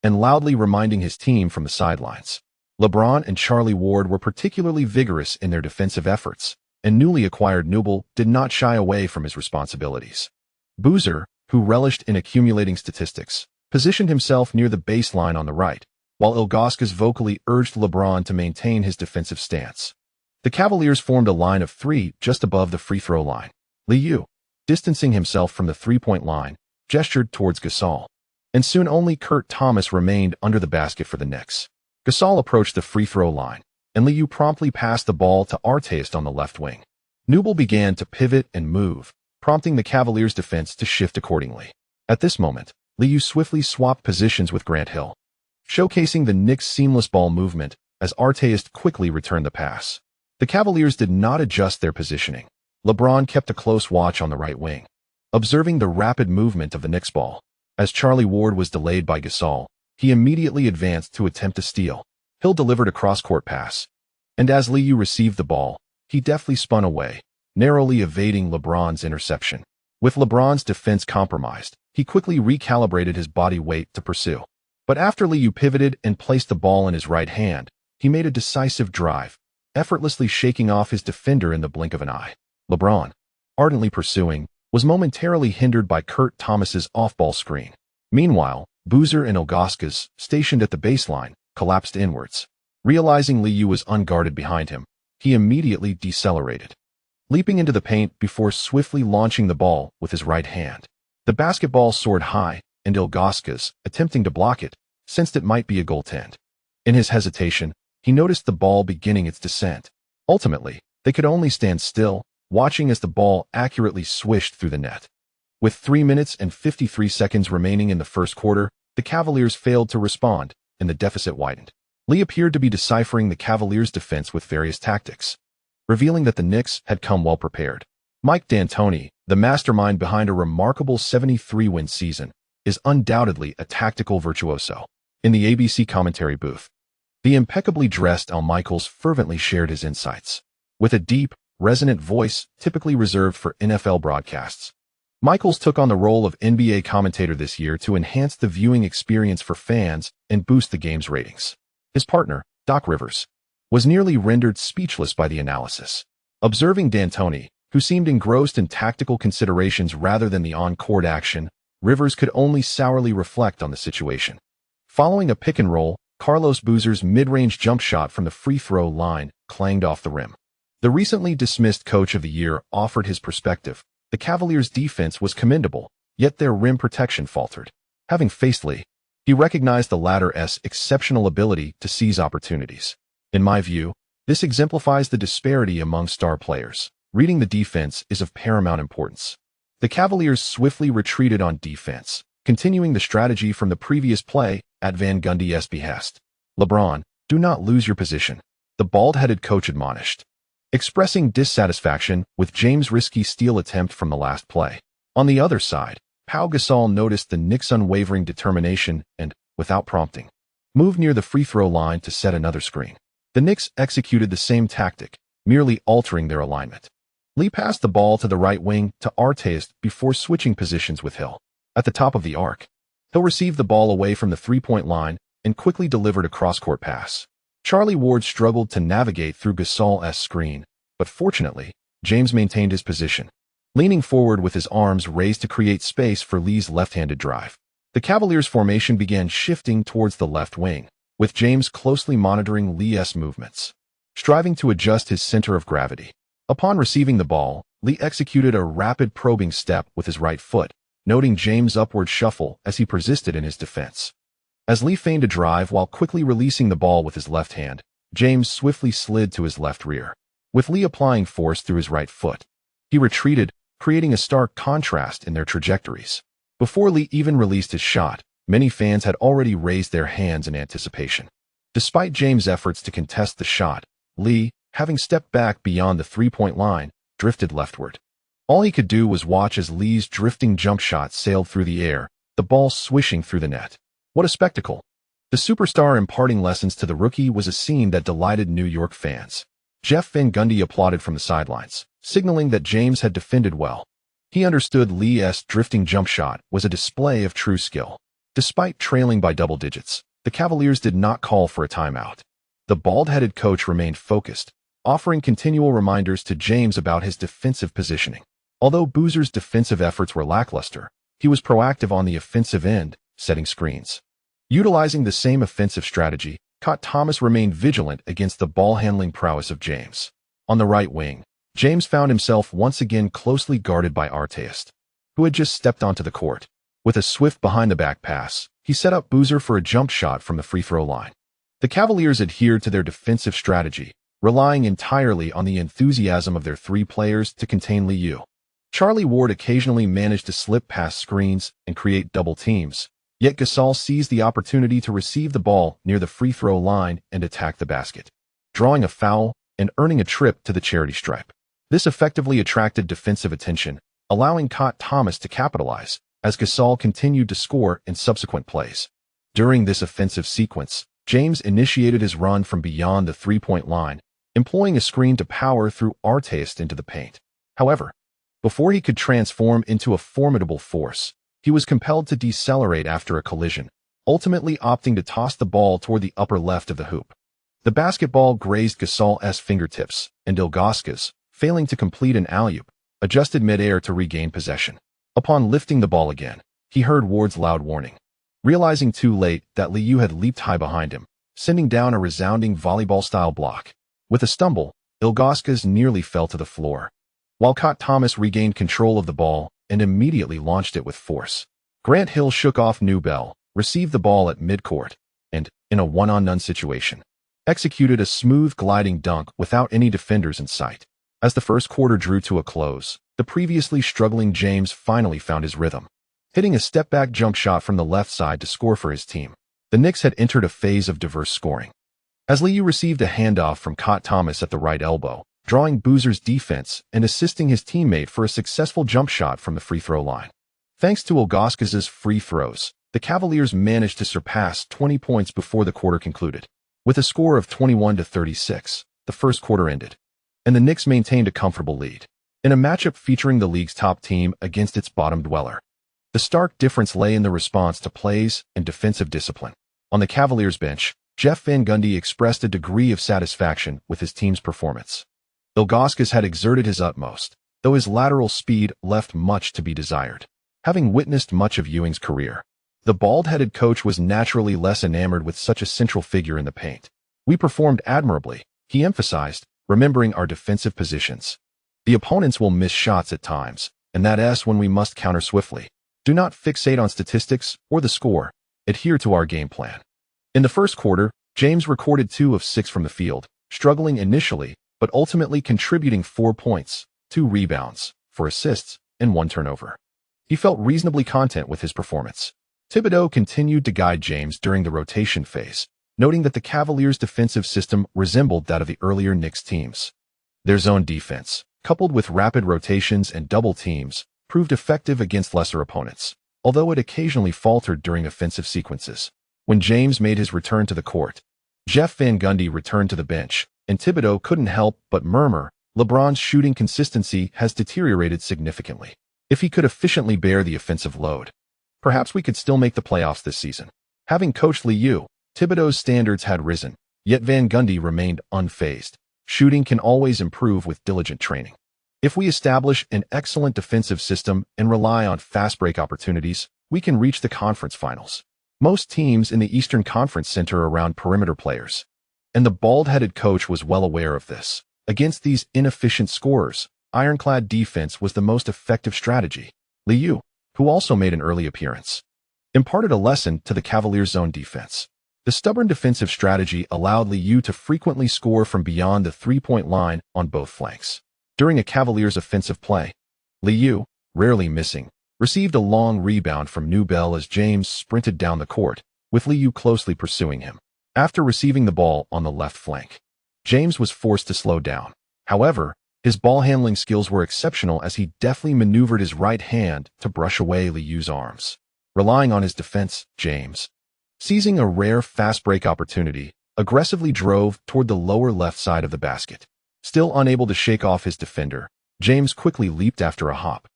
and loudly reminding his team from the sidelines. LeBron and Charlie Ward were particularly vigorous in their defensive efforts, and newly acquired Newble did not shy away from his responsibilities. Boozer, who relished in accumulating statistics, positioned himself near the baseline on the right, while Ilgauskas vocally urged LeBron to maintain his defensive stance. The Cavaliers formed a line of three just above the free-throw line. Liu, distancing himself from the three-point line, gestured towards Gasol, and soon only Kourt Thomas remained under the basket for the Knicks. Gasol approached the free-throw line, and Liu promptly passed the ball to Artest on the left wing. Newble began to pivot and move, prompting the Cavaliers' defense to shift accordingly. At this moment, Liu swiftly swapped positions with Grant Hill, showcasing the Knicks' seamless ball movement as Artest quickly returned the pass. The Cavaliers did not adjust their positioning. LeBron kept a close watch on the right wing, observing the rapid movement of the Knicks ball. As Charlie Ward was delayed by Gasol, he immediately advanced to attempt a steal. Hill delivered a cross-court pass, and as Liu received the ball, he deftly spun away, narrowly evading LeBron's interception. With LeBron's defense compromised, he quickly recalibrated his body weight to pursue. But after Liu pivoted and placed the ball in his right hand, he made a decisive drive, effortlessly shaking off his defender in the blink of an eye. LeBron, ardently pursuing, was momentarily hindered by Kourt Thomas's off-ball screen. Meanwhile, Boozer and Ilgauskas, stationed at the baseline, collapsed inwards. Realizing Liu was unguarded behind him, he immediately decelerated, leaping into the paint before swiftly launching the ball with his right hand. The basketball soared high, and Ilgauskas, attempting to block it, sensed it might be a goaltend. In his hesitation, he noticed the ball beginning its descent. Ultimately, they could only stand still, watching as the ball accurately swished through the net. With 3 minutes and 53 seconds remaining in the first quarter, the Cavaliers failed to respond, and the deficit widened. Lee appeared to be deciphering the Cavaliers' defense with various tactics, revealing that the Knicks had come well prepared. Mike D'Antoni, the mastermind behind a remarkable 73-win season, is undoubtedly a tactical virtuoso. In the ABC commentary booth, the impeccably dressed Al Michaels fervently shared his insights. With a deep, resonant voice typically reserved for NFL broadcasts, Michaels took on the role of NBA commentator this year to enhance the viewing experience for fans and boost the game's ratings. His partner, Doc Rivers, was nearly rendered speechless by the analysis. Observing D'Antoni, who seemed engrossed in tactical considerations rather than the on-court action, Rivers could only sourly reflect on the situation. Following a pick and roll, Carlos Boozer's mid-range jump shot from the free-throw line clanged off the rim. The recently dismissed Coach of the Year offered his perspective. The Cavaliers' defense was commendable, yet their rim protection faltered. Having faced Lee, He recognized the latter's exceptional ability to seize opportunities. In my view, this exemplifies the disparity among star players. Reading the defense is of paramount importance. The Cavaliers swiftly retreated on defense, continuing the strategy from the previous play at Van Gundy's behest. "LeBron, do not lose your position," the bald-headed coach admonished, expressing dissatisfaction with James' risky steal attempt from the last play. On the other side, Pau Gasol noticed the Knicks' unwavering determination and, without prompting, moved near the free throw line to set another screen. The Knicks executed the same tactic, merely altering their alignment. Lee passed the ball to the right wing to Arose before switching positions with Hill. At the top of the arc, Hill received the ball away from the three-point line and quickly delivered a cross-court pass. Charlie Ward struggled to navigate through Gasol's screen, but fortunately, James maintained his position, leaning forward with his arms raised to create space for Lee's left-handed drive. The Cavaliers' formation began shifting towards the left wing, with James closely monitoring Lee's movements, striving to adjust his center of gravity. Upon receiving the ball, Lee executed a rapid probing step with his right foot, noting James' upward shuffle as he persisted in his defense. As Lee feigned a drive while quickly releasing the ball with his left hand, James swiftly slid to his left rear, with Lee applying force through his right foot. He retreated, creating a stark contrast in their trajectories. Before Lee even released his shot, many fans had already raised their hands in anticipation. Despite James' efforts to contest the shot, Lee, having stepped back beyond the three-point line, drifted leftward. All he could do was watch as Lee's drifting jump shot sailed through the air, the ball swishing through the net. What a spectacle! The superstar imparting lessons to the rookie was a scene that delighted New York fans. Jeff Van Gundy applauded from the sidelines, signaling that James had defended well. He understood Lee's drifting jump shot was a display of true skill. Despite trailing by double digits, the Cavaliers did not call for a timeout. The bald-headed coach remained focused, offering continual reminders to James about his defensive positioning. Although Boozer's defensive efforts were lackluster, he was proactive on the offensive end, setting screens. Utilizing the same offensive strategy, Kourt Thomas remained vigilant against the ball-handling prowess of James. On the right wing, James found himself once again closely guarded by Arose, who had just stepped onto the court. With a swift behind-the-back pass, he set up Boozer for a jump shot from the free-throw line. The Cavaliers adhered to their defensive strategy, relying entirely on the enthusiasm of their three players to contain Liu. Charlie Ward occasionally managed to slip past screens and create double teams, yet Gasol seized the opportunity to receive the ball near the free-throw line and attack the basket, drawing a foul and earning a trip to the charity stripe. This effectively attracted defensive attention, allowing Kourt Thomas to capitalize, as Gasol continued to score in subsequent plays. During this offensive sequence, James initiated his run from beyond the three-point line, employing a screen to power through Arose into the paint. However, before he could transform into a formidable force, he was compelled to decelerate after a collision, ultimately opting to toss the ball toward the upper left of the hoop. The basketball grazed Gasol's fingertips, and Ilgauskas, failing to complete an alley-oop, adjusted midair to regain possession. Upon lifting the ball again, he heard Ward's loud warning. Realizing too late that Liu had leaped high behind him, sending down a resounding volleyball-style block. With a stumble, Ilgauskas nearly fell to the floor, while Kourt Thomas regained control of the ball and immediately launched it with force. Grant Hill shook off Newbell, received the ball at midcourt, and, in a one-on-none situation, executed a smooth gliding dunk without any defenders in sight. As the first quarter drew to a close, the previously struggling James finally found his rhythm, hitting a step-back jump shot from the left side to score for his team. The Knicks had entered a phase of diverse scoring, as Liu received a handoff from Kourt Thomas at the right elbow, drawing Boozer's defense and assisting his teammate for a successful jump shot from the free-throw line. Thanks to Ilgauskas' free throws, the Cavaliers managed to surpass 20 points before the quarter concluded. With a score of 21-36, the first quarter ended, and the Knicks maintained a comfortable lead. In a matchup featuring the league's top team against its bottom dweller, the stark difference lay in the response to plays and defensive discipline. On the Cavaliers bench, Jeff Van Gundy expressed a degree of satisfaction with his team's performance. Ilgauskas had exerted his utmost, though his lateral speed left much to be desired. Having witnessed much of Ewing's career, the bald-headed coach was naturally less enamored with such a central figure in the paint. "We performed admirably," he emphasized, remembering our defensive positions. "The opponents will miss shots at times, and that's when we must counter swiftly. Do not fixate on statistics or the score. adhere to our game plan. In the first quarter, James recorded 2 of 6 from the field, struggling initially, but ultimately contributing 4 points, 2 rebounds, 4 assists, and 1 turnover. He felt reasonably content with his performance. Thibodeau continued to guide James during the rotation phase, noting that the Cavaliers' defensive system resembled that of the earlier Knicks teams. Their zone defense, coupled with rapid rotations and double teams, proved effective against lesser opponents, although it occasionally faltered during offensive sequences. When James made his return to the court, Jeff Van Gundy returned to the bench, and Thibodeau couldn't help but murmur, "LeBron's shooting consistency has deteriorated significantly. If he could efficiently bear the offensive load, perhaps we could still make the playoffs this season." Having coached Liu, Thibodeau's standards had risen, yet Van Gundy remained unfazed. Shooting can always improve with diligent training. If we establish an excellent defensive system and rely on fast break opportunities, we can reach the conference finals. Most teams in the Eastern Conference center around perimeter players, and the bald-headed coach was well aware of this. Against these inefficient scorers, ironclad defense was the most effective strategy. Liu, who also made an early appearance, imparted a lesson to the Cavaliers' zone defense. The stubborn defensive strategy allowed Liu to frequently score from beyond the three-point line on both flanks. During a Cavaliers offensive play, Liu, rarely missing, received a long rebound from Newbell as James sprinted down the court, with Liu closely pursuing him. After receiving the ball on the left flank, James was forced to slow down. However, his ball-handling skills were exceptional as he deftly maneuvered his right hand to brush away Liu's arms. Relying on his defense, James, seizing a rare fast break opportunity, aggressively drove toward the lower left side of the basket. Still unable to shake off his defender, James quickly leaped after a hop,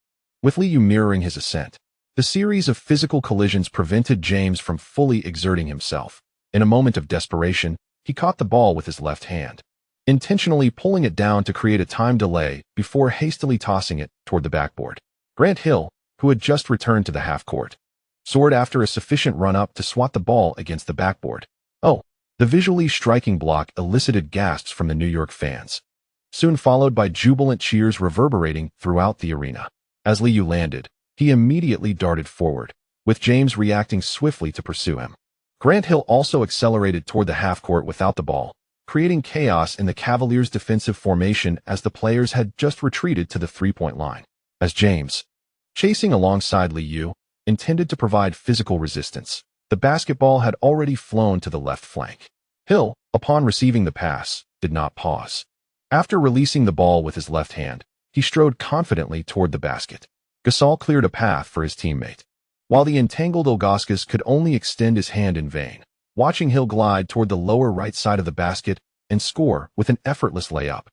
with Liu mirroring his ascent. The series of physical collisions prevented James from fully exerting himself. In a moment of desperation, he caught the ball with his left hand, intentionally pulling it down to create a time delay before hastily tossing it toward the backboard. Grant Hill, who had just returned to the half-court, soared after a sufficient run-up to swat the ball against the backboard. Oh, the visually striking block elicited gasps from the New York fans, soon followed by jubilant cheers reverberating throughout the arena. As Liu landed, he immediately darted forward, with James reacting swiftly to pursue him. Grant Hill also accelerated toward the half-court without the ball, creating chaos in the Cavaliers' defensive formation as the players had just retreated to the three-point line. As James, chasing alongside Liu, intended to provide physical resistance, the basketball had already flown to the left flank. Hill, upon receiving the pass, did not pause. After releasing the ball with his left hand, he strode confidently toward the basket. Gasol cleared a path for his teammate, while the entangled Ilgauskas could only extend his hand in vain. Watching Hill glide toward the lower right side of the basket and score with an effortless layup.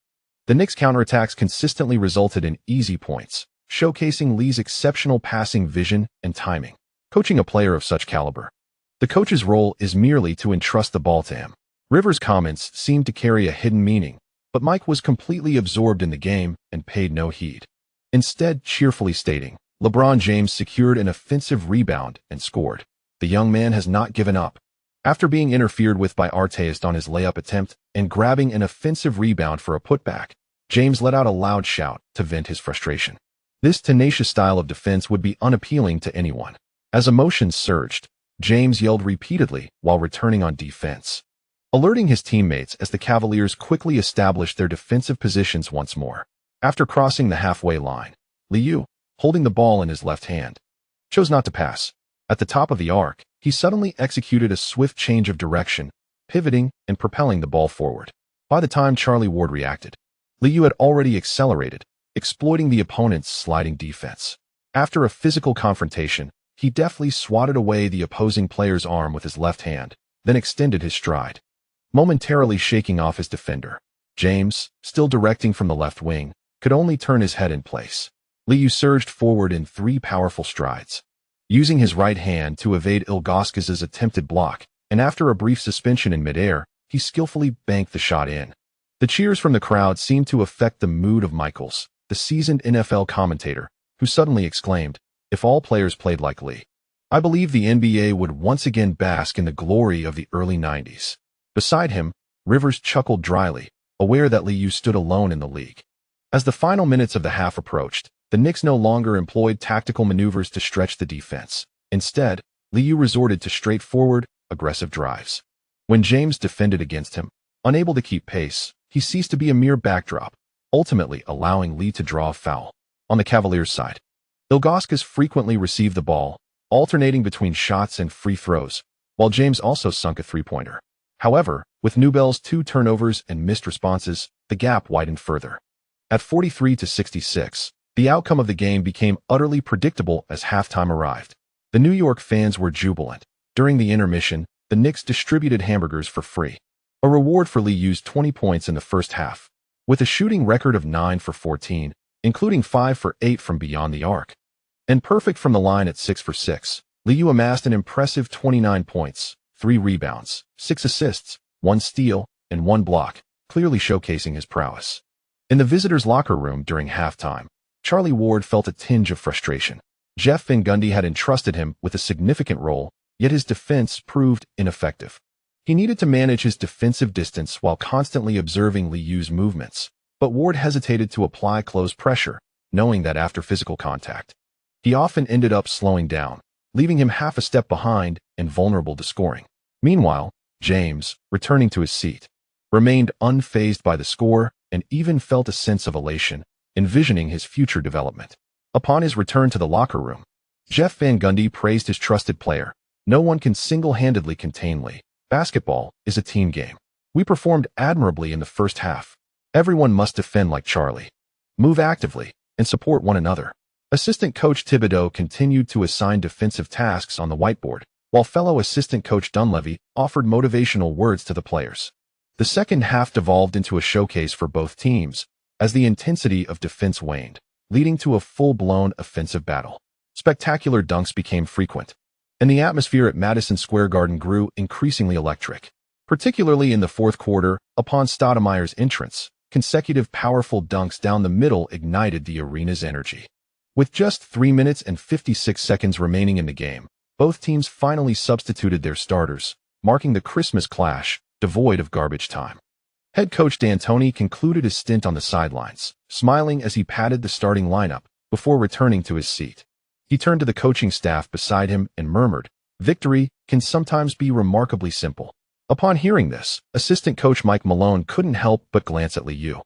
The Knicks' counterattacks consistently resulted in easy points, showcasing Lee's exceptional passing vision and timing. Coaching a player of such caliber, the coach's role is merely to entrust the ball to him. Rivers' comments seemed to carry a hidden meaning, but Mike was completely absorbed in the game and paid no heed, instead cheerfully stating, "LeBron James secured an offensive rebound and scored. The young man has not given up." After being interfered with by Artest on his layup attempt and grabbing an offensive rebound for a putback, James let out a loud shout to vent his frustration. This tenacious style of defense would be unappealing to anyone. As emotions surged, James yelled repeatedly while returning on defense, alerting his teammates as the Cavaliers quickly established their defensive positions once more. After crossing the halfway line, Liu, holding the ball in his left hand, chose not to pass. At the top of the arc, he suddenly executed a swift change of direction, pivoting and propelling the ball forward. By the time Charlie Ward reacted, Liu had already accelerated, exploiting the opponent's sliding defense. After a physical confrontation, he deftly swatted away the opposing player's arm with his left hand, then extended his stride, momentarily shaking off his defender. James, still directing from the left wing, could only turn his head in place. Liu surged forward in 3 powerful strides, using his right hand to evade Ilgauskas' attempted block, and after a brief suspension in midair, he skillfully banked the shot in. The cheers from the crowd seemed to affect the mood of Michaels, the seasoned NFL commentator, who suddenly exclaimed, "If all players played like Lee, I believe the NBA would once again bask in the glory of the early 90s. Beside him, Rivers chuckled dryly, aware that Liu stood alone in the league. As the final minutes of the half approached, the Knicks no longer employed tactical maneuvers to stretch the defense. Instead, Liu resorted to straightforward, aggressive drives. When James defended against him, unable to keep pace, he ceased to be a mere backdrop, ultimately allowing Lee to draw a foul. On the Cavaliers' side, Ilgauskas frequently received the ball, alternating between shots and free throws, while James also sunk a three-pointer. However, with Newbell's 2 turnovers and missed responses, the gap widened further. At 43-66, the outcome of the game became utterly predictable as halftime arrived. The New York fans were jubilant. During the intermission, the Knicks distributed hamburgers for free. A reward for Lee used 20 points in the first half, with a shooting record of 9 for 14, including 5 for 8 from beyond the arc. And perfect from the line at 6 for 6, Liu amassed an impressive 29 points, 3 rebounds, 6 assists, 1 steal, and 1 block, clearly showcasing his prowess. In the visitors' locker room during halftime, Charlie Ward felt a tinge of frustration. Jeff Van Gundy had entrusted him with a significant role, yet his defense proved ineffective. He needed to manage his defensive distance while constantly observing Liu's movements, but Ward hesitated to apply close pressure, knowing that after physical contact, he often ended up slowing down, leaving him half a step behind and vulnerable to scoring. Meanwhile, James, returning to his seat, remained unfazed by the score and even felt a sense of elation, envisioning his future development. Upon his return to the locker room, Jeff Van Gundy praised his trusted player. No one can single-handedly contain Lee. Basketball is a team game. We performed admirably in the first half. Everyone must defend like Charlie, move actively, and support one another. Assistant coach Thibodeau continued to assign defensive tasks on the whiteboard, while fellow assistant coach Dunleavy offered motivational words to the players. The second half devolved into a showcase for both teams, as the intensity of defense waned, leading to a full-blown offensive battle. Spectacular dunks became frequent, and the atmosphere at Madison Square Garden grew increasingly electric. Particularly in the fourth quarter, upon Stoudemire's entrance, consecutive powerful dunks down the middle ignited the arena's energy. With just 3 minutes and 56 seconds remaining in the game, both teams finally substituted their starters, marking the Christmas clash, devoid of garbage time. Head coach D'Antoni concluded his stint on the sidelines, smiling as he patted the starting lineup before returning to his seat. He turned to the coaching staff beside him and murmured, "Victory can sometimes be remarkably simple." Upon hearing this, assistant coach Mike Malone couldn't help but glance at Liu,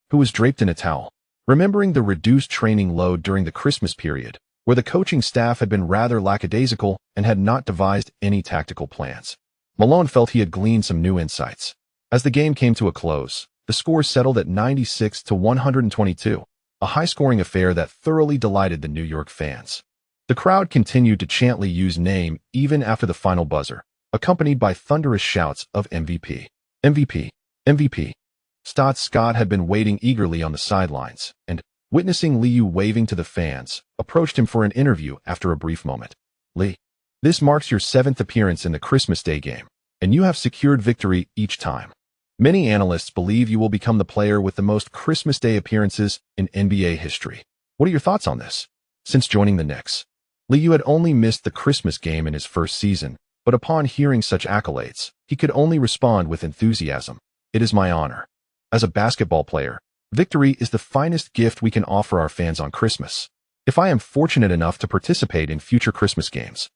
who was draped in a towel. Remembering the reduced training load during the Christmas period, where the coaching staff had been rather lackadaisical and had not devised any tactical plans, Malone felt he had gleaned some new insights. As the game came to a close, the score settled at 96-122, a high-scoring affair that thoroughly delighted the New York fans. The crowd continued to chant Liu's name even after the final buzzer, accompanied by thunderous shouts of MVP, MVP, MVP. Scott had been waiting eagerly on the sidelines, and, witnessing Liu waving to the fans, approached him for an interview after a brief moment. "Lee, this marks your 7th appearance in the Christmas Day game, and you have secured victory each time. Many analysts believe you will become the player with the most Christmas Day appearances in NBA history. What are your thoughts on this?" Since joining the Knicks, Liu had only missed the Christmas game in his first season, but upon hearing such accolades, he could only respond with enthusiasm. "It is my honor. As a basketball player, victory is the finest gift we can offer our fans on Christmas. If I am fortunate enough to participate in future Christmas games,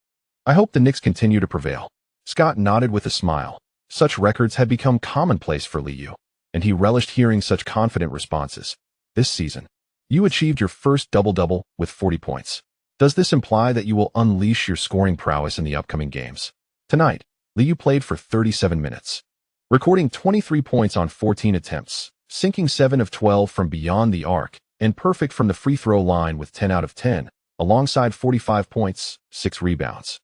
I hope the Knicks continue to prevail." Scott nodded with a smile. Such records had become commonplace for Liu, and he relished hearing such confident responses. "This season, you achieved your first double-double with 40 points. Does this imply that you will unleash your scoring prowess in the upcoming games?" Tonight, Liu played for 37 minutes, recording 23 points on 14 attempts, sinking 7 of 12 from beyond the arc, and perfect from the free throw line with 10 out of 10, alongside 45 points, 6 rebounds,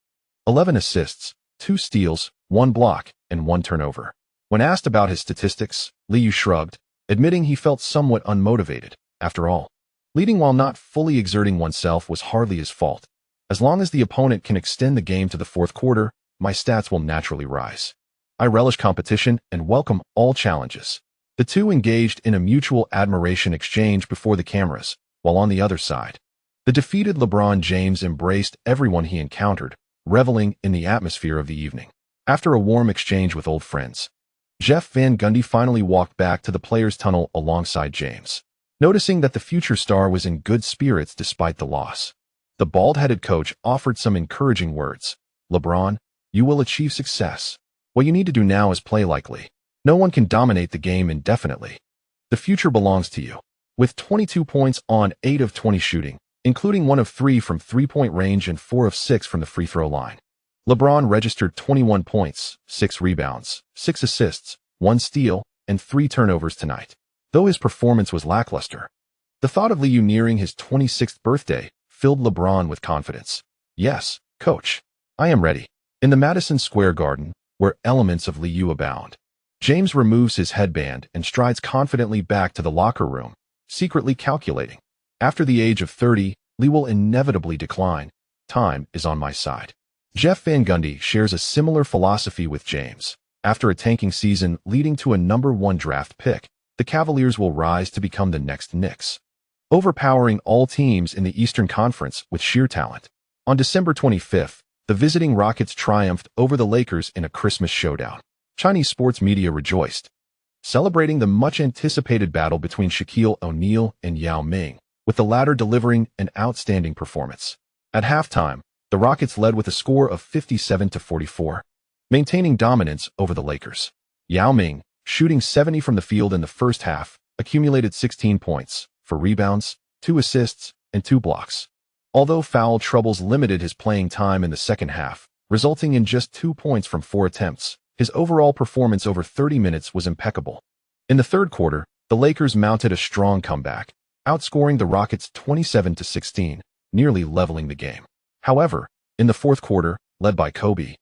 11 assists, 2 steals, 1 block, and 1 turnover. When asked about his statistics, Liu shrugged, admitting he felt somewhat unmotivated. After all, leading while not fully exerting oneself was hardly his fault. "As long as the opponent can extend the game to the fourth quarter, my stats will naturally rise. I relish competition and welcome all challenges." The two engaged in a mutual admiration exchange before the cameras, while on the other side, the defeated LeBron James embraced everyone he encountered, reveling in the atmosphere of the evening. After a warm exchange with old friends, Jeff Van Gundy finally walked back to the players' tunnel alongside James. Noticing that the future star was in good spirits despite the loss, the bald-headed coach offered some encouraging words. LeBron, you will achieve success. What you need to do now is play like Lee. No one can dominate the game indefinitely. The future belongs to you. With 22 points on 8 of 20 shooting, including 1 of 3 from three-point range and 4 of 6 from the free throw line, LeBron registered 21 points, 6 rebounds, 6 assists, 1 steal, and 3 turnovers tonight. Though his performance was lackluster, the thought of Liu nearing his 26th birthday filled LeBron with confidence. Yes, coach, I am ready. In the Madison Square Garden, where elements of Liu abound, James removes his headband and strides confidently back to the locker room, secretly calculating. After the age of 30, Lee will inevitably decline. Time is on my side. Jeff Van Gundy shares a similar philosophy with James. After a tanking season leading to a #1 draft pick, the Cavaliers will rise to become the next Knicks, overpowering all teams in the Eastern Conference with sheer talent. On December 25th, the visiting Rockets triumphed over the Lakers in a Christmas showdown. Chinese sports media rejoiced, celebrating the much-anticipated battle between Shaquille O'Neal and Yao Ming, with the latter delivering an outstanding performance. At halftime, the Rockets led with a score of 57-44, maintaining dominance over the Lakers. Yao Ming, shooting 70 from the field in the first half, accumulated 16 points, 4 rebounds, 2 assists, and 2 blocks. Although foul troubles limited his playing time in the second half, resulting in just 2 points from 4 attempts, his overall performance over 30 minutes was impeccable. In the third quarter, the Lakers mounted a strong comeback, outscoring the Rockets 27-16, nearly leveling the game. However, in the fourth quarter, led by Kobe,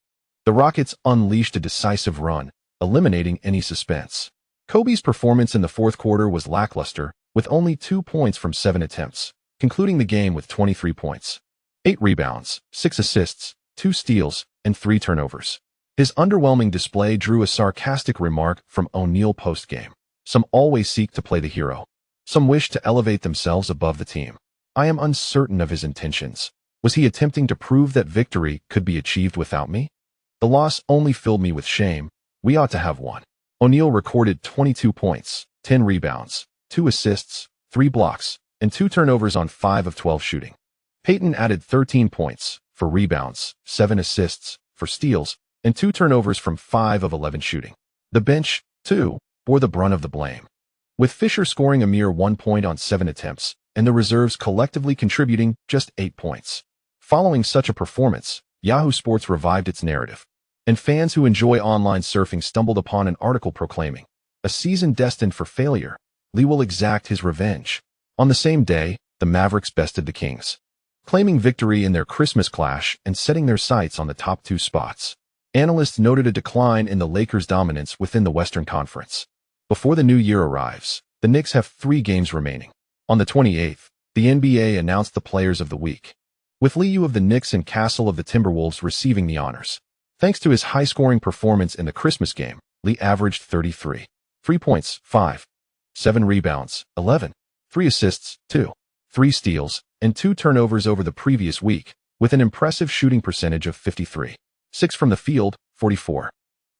the Rockets unleashed a decisive run, eliminating any suspense. Kobe's performance in the fourth quarter was lackluster, with only 2 points from 7 attempts, concluding the game with 23 points, 8 rebounds, 6 assists, 2 steals, and 3 turnovers. His underwhelming display drew a sarcastic remark from O'Neal post-game. Some always seek to play the hero. Some wish to elevate themselves above the team. I am uncertain of his intentions. Was he attempting to prove that victory could be achieved without me? The loss only filled me with shame. We ought to have won. O'Neal recorded 22 points, 10 rebounds, 2 assists, 3 blocks, and 2 turnovers on 5 of 12 shooting. Payton added 13 points, 4 rebounds, 7 assists, 4 steals, and 2 turnovers from 5 of 11 shooting. The bench, too, bore the brunt of the blame, with Fisher scoring a mere 1 point on 7 attempts, and the reserves collectively contributing just 8 points. Following such a performance, Yahoo Sports revived its narrative, and fans who enjoy online surfing stumbled upon an article proclaiming, "A season destined for failure, Lee will exact his revenge." On the same day, the Mavericks bested the Kings, claiming victory in their Christmas clash and setting their sights on the top 2 spots. Analysts noted a decline in the Lakers' dominance within the Western Conference. Before the new year arrives, the Knicks have 3 games remaining. On the 28th, the NBA announced the Players of the Week, with Liu of the Knicks and Gasol of the Timberwolves receiving the honors. Thanks to his high-scoring performance in the Christmas game, Lee averaged 33, 3 points, 5, 7 rebounds, 11, 3 assists, 2, 3 steals, and 2 turnovers over the previous week, with an impressive shooting percentage of 53, 6 from the field, 44,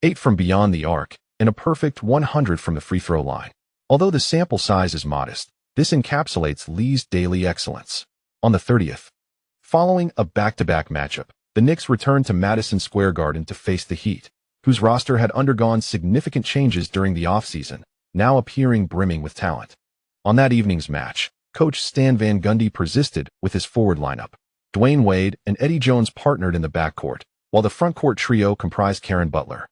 8 from beyond the arc, and a perfect 100 from the free throw line. Although the sample size is modest, this encapsulates Lee's daily excellence. On the 30th, following a back-to-back matchup, the Knicks returned to Madison Square Garden to face the Heat, whose roster had undergone significant changes during the offseason, now appearing brimming with talent. On that evening's match, coach Stan Van Gundy persisted with his forward lineup. Dwayne Wade and Eddie Jones partnered in the backcourt, while the frontcourt trio comprised Karen Butler,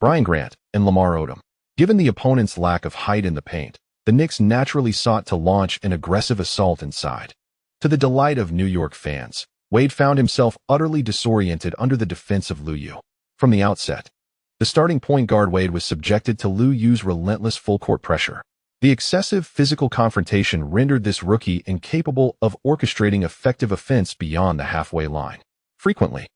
Brian Grant, and Lamar Odom. Given the opponent's lack of height in the paint, the Knicks naturally sought to launch an aggressive assault inside. To the delight of New York fans, Wade found himself utterly disoriented under the defense of Liu. From the outset, the starting point guard Wade was subjected to Liu's relentless full-court pressure. The excessive physical confrontation rendered this rookie incapable of orchestrating effective offense beyond the halfway line. Frequently,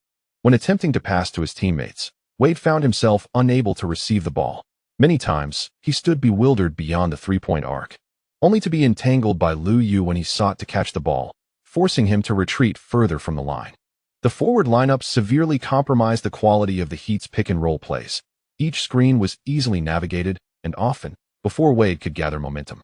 when attempting to pass to his teammates, Wade found himself unable to receive the ball. Many times, he stood bewildered beyond the three-point arc, only to be entangled by Liu when he sought to catch the ball, forcing him to retreat further from the line. The forward lineup severely compromised the quality of the Heat's pick-and-roll plays. Each screen was easily navigated, and often, before Wade could gather momentum,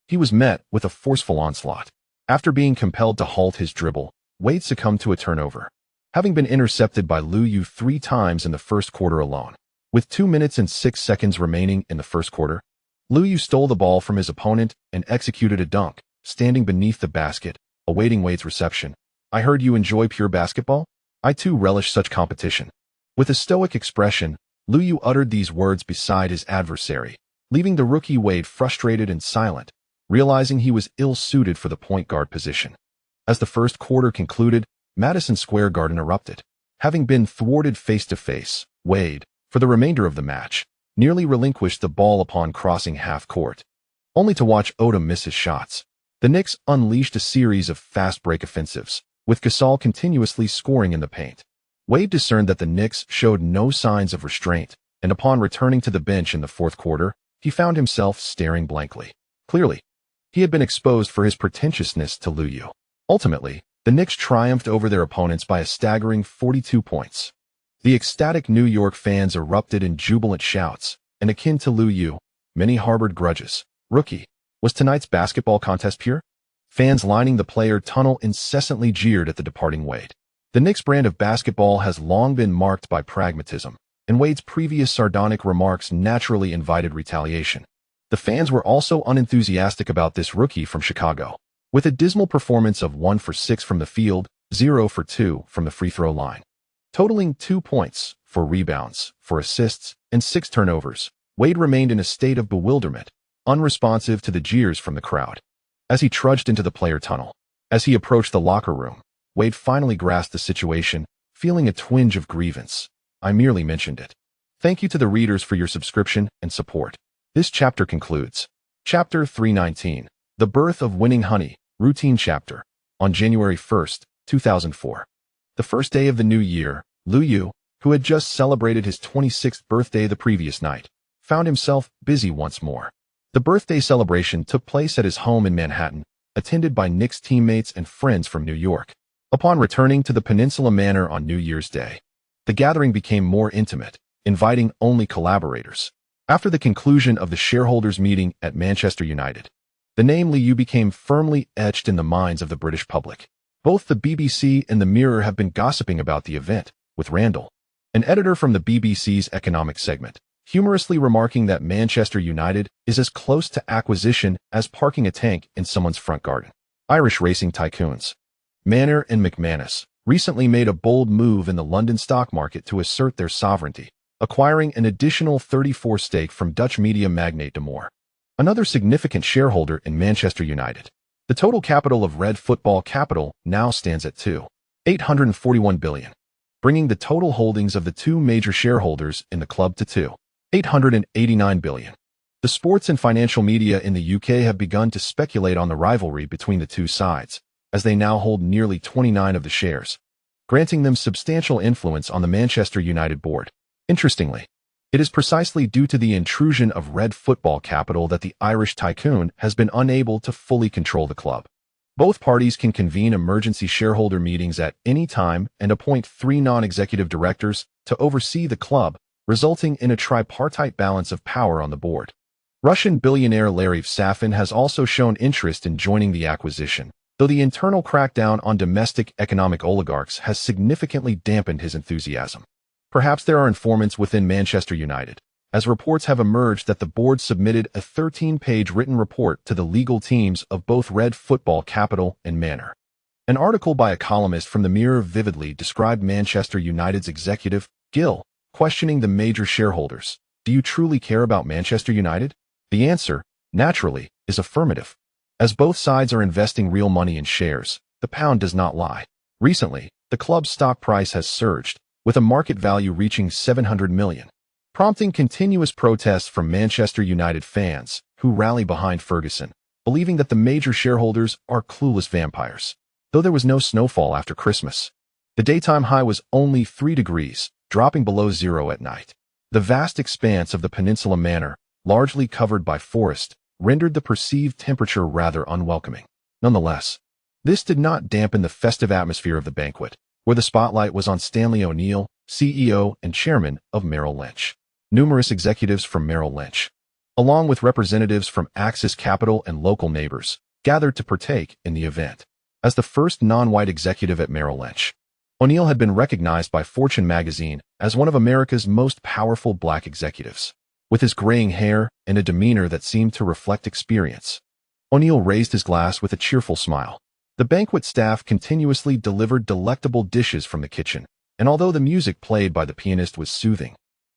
he was met with a forceful onslaught. After being compelled to halt his dribble, Wade succumbed to a turnover. having been intercepted by Liu Yu 3 times in the first quarter alone. With 2 minutes and 6 seconds remaining in the first quarter, Liu Yu stole the ball from his opponent and executed a dunk, standing beneath the basket, awaiting Wade's reception. "I heard you enjoy pure basketball? I too relish such competition." With a stoic expression, Liu Yu uttered these words beside his adversary, leaving the rookie Wade frustrated and silent, realizing he was ill-suited for the point guard position. As the first quarter concluded, Madison Square Garden erupted. Having been thwarted face-to-face, Wade, for the remainder of the match, nearly relinquished the ball upon crossing half-court, only to watch Odom miss his shots. The Knicks unleashed a series of fast-break offensives, with Gasol continuously scoring in the paint. Wade discerned that the Knicks showed no signs of restraint, and upon returning to the bench in the fourth quarter, he found himself staring blankly. Clearly, he had been exposed for his pretentiousness to Liu Yu. Ultimately, the Knicks triumphed over their opponents by a staggering 42 points. The ecstatic New York fans erupted in jubilant shouts, and akin to Liu Yu, many harbored grudges. Rookie, was tonight's basketball contest pure? Fans lining the player tunnel incessantly jeered at the departing Wade. The Knicks brand of basketball has long been marked by pragmatism, and Wade's previous sardonic remarks naturally invited retaliation. The fans were also unenthusiastic about this rookie from Chicago. With a dismal performance of 1 for 6 from the field, 0 for 2 from the free throw line, totaling 2 points, 4 rebounds, 4 assists, and 6 turnovers, Wade remained in a state of bewilderment, unresponsive to the jeers from the crowd. As he trudged into the player tunnel, as he approached the locker room, Wade finally grasped the situation, feeling a twinge of grievance. "I merely mentioned it. Thank you to the readers for your subscription and support." This chapter concludes. Chapter 319, The Birth of Winning Honey, Routine Chapter, on January 1st, 2004. The first day of the new year, Liu Yu, who had just celebrated his 26th birthday the previous night, found himself busy once more. The birthday celebration took place at his home in Manhattan, attended by Knicks teammates and friends from New York. Upon returning to the Peninsula Manor on New Year's Day, the gathering became more intimate, inviting only collaborators. After the conclusion of the shareholders' meeting at Manchester United, the name Liu Yu became firmly etched in the minds of the British public. Both the BBC and the Mirror have been gossiping about the event, with Randall, an editor from the BBC's economic segment, humorously remarking that Manchester United is as close to acquisition as parking a tank in someone's front garden. Irish racing tycoons Manor and McManus recently made a bold move in the London stock market to assert their sovereignty, acquiring an additional 34% stake from Dutch media magnate De Moor, another significant shareholder in Manchester United. The total capital of Red Football Capital now stands at $2.841 billion, bringing the total holdings of the two major shareholders in the club to $2.889 billion. The sports and financial media in the UK have begun to speculate on the rivalry between the two sides, as they now hold nearly 29% of the shares, granting them substantial influence on the Manchester United board. Interestingly, it is precisely due to the intrusion of Red Football Capital that the Irish tycoon has been unable to fully control the club. Both parties can convene emergency shareholder meetings at any time and appoint 3 non-executive directors to oversee the club, resulting in a tripartite balance of power on the board. Russian billionaire Larry Safin has also shown interest in joining the acquisition, though the internal crackdown on domestic economic oligarchs has significantly dampened his enthusiasm. Perhaps there are informants within Manchester United, as reports have emerged that the board submitted a 13-page written report to the legal teams of both Red Football Capital and Manor. An article by a columnist from the Mirror vividly described Manchester United's executive, Gill, questioning the major shareholders. Do you truly care about Manchester United? The answer, naturally, is affirmative. As both sides are investing real money in shares, the pound does not lie. Recently, the club's stock price has surged, with a market value reaching $700 million, prompting continuous protests from Manchester United fans, who rally behind Ferguson, believing that the major shareholders are clueless vampires. Though there was no snowfall after Christmas, the daytime high was only 3 degrees, dropping below zero at night. The vast expanse of the Peninsula Manor, largely covered by forest, rendered the perceived temperature rather unwelcoming. Nonetheless, this did not dampen the festive atmosphere of the banquet, where the spotlight was on Stanley O'Neill, CEO and chairman of Merrill Lynch. Numerous executives from Merrill Lynch, along with representatives from Axis Capital and local neighbors, gathered to partake in the event. As the first non-white executive at Merrill Lynch, O'Neal had been recognized by Fortune magazine as one of America's most powerful black executives. With his graying hair and a demeanor that seemed to reflect experience, O'Neal raised his glass with a cheerful smile. The banquet staff continuously delivered delectable dishes from the kitchen, and although the music played by the pianist was soothing,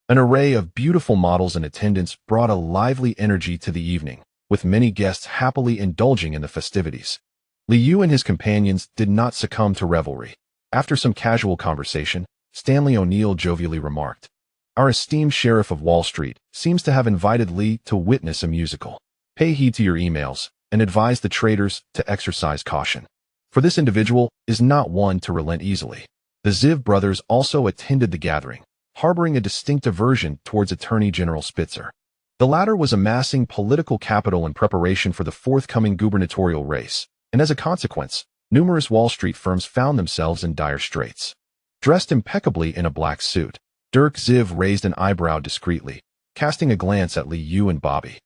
an array of beautiful models in attendance brought a lively energy to the evening, with many guests happily indulging in the festivities. Liu and his companions did not succumb to revelry. After some casual conversation, Stanley O'Neal jovially remarked, "Our esteemed sheriff of Wall Street seems to have invited Lee to witness a musical. Pay heed to your emails and advise the traders to exercise caution, for this individual is not one to relent easily." The Ziv brothers also attended the gathering, harboring a distinct aversion towards Attorney General Spitzer. The latter was amassing political capital in preparation for the forthcoming gubernatorial race, and as a consequence, numerous Wall Street firms found themselves in dire straits. Dressed impeccably in a black suit, Dirk Ziv raised an eyebrow discreetly, casting a glance at Liu and Bobby.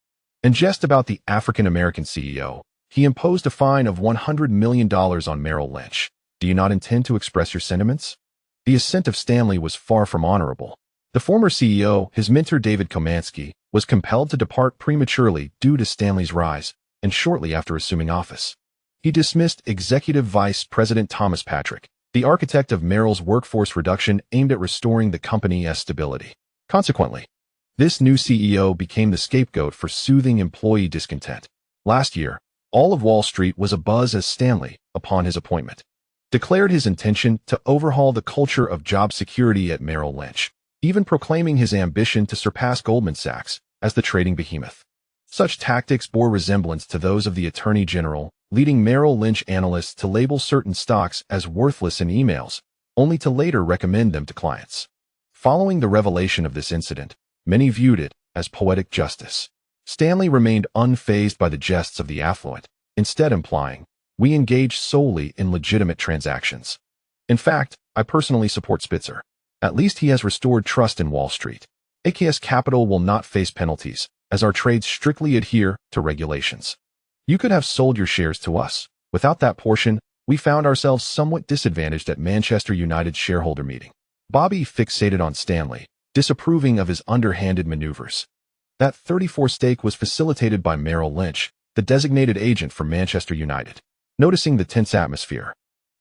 In jest about the African-American CEO, he imposed a fine of $100 million on Merrill Lynch. "Do you not intend to express your sentiments?" The assent of Stanley was far from honorable. The former CEO, his mentor David Komansky, was compelled to depart prematurely due to Stanley's rise, and shortly after assuming office, he dismissed Executive Vice President Thomas Patrick, the architect of Merrill's workforce reduction aimed at restoring the company's stability. Consequently, this new CEO became the scapegoat for soothing employee discontent. Last year, all of Wall Street was abuzz as Stanley, upon his appointment, declared his intention to overhaul the culture of job security at Merrill Lynch, even proclaiming his ambition to surpass Goldman Sachs as the trading behemoth. Such tactics bore resemblance to those of the Attorney General, leading Merrill Lynch analysts to label certain stocks as worthless in emails, only to later recommend them to clients. Following the revelation of this incident, many viewed it as poetic justice. Stanley remained unfazed by the jests of the affluent, instead implying, "We engage solely in legitimate transactions. In fact, I personally support Spitzer. At least he has restored trust in Wall Street. AKS Capital will not face penalties, as our trades strictly adhere to regulations. You could have sold your shares to us. Without that portion, we found ourselves somewhat disadvantaged at Manchester United's shareholder meeting." Bobby fixated on Stanley, disapproving of his underhanded maneuvers. That 34 stake was facilitated by Merrill Lynch, the designated agent for Manchester United. Noticing the tense atmosphere,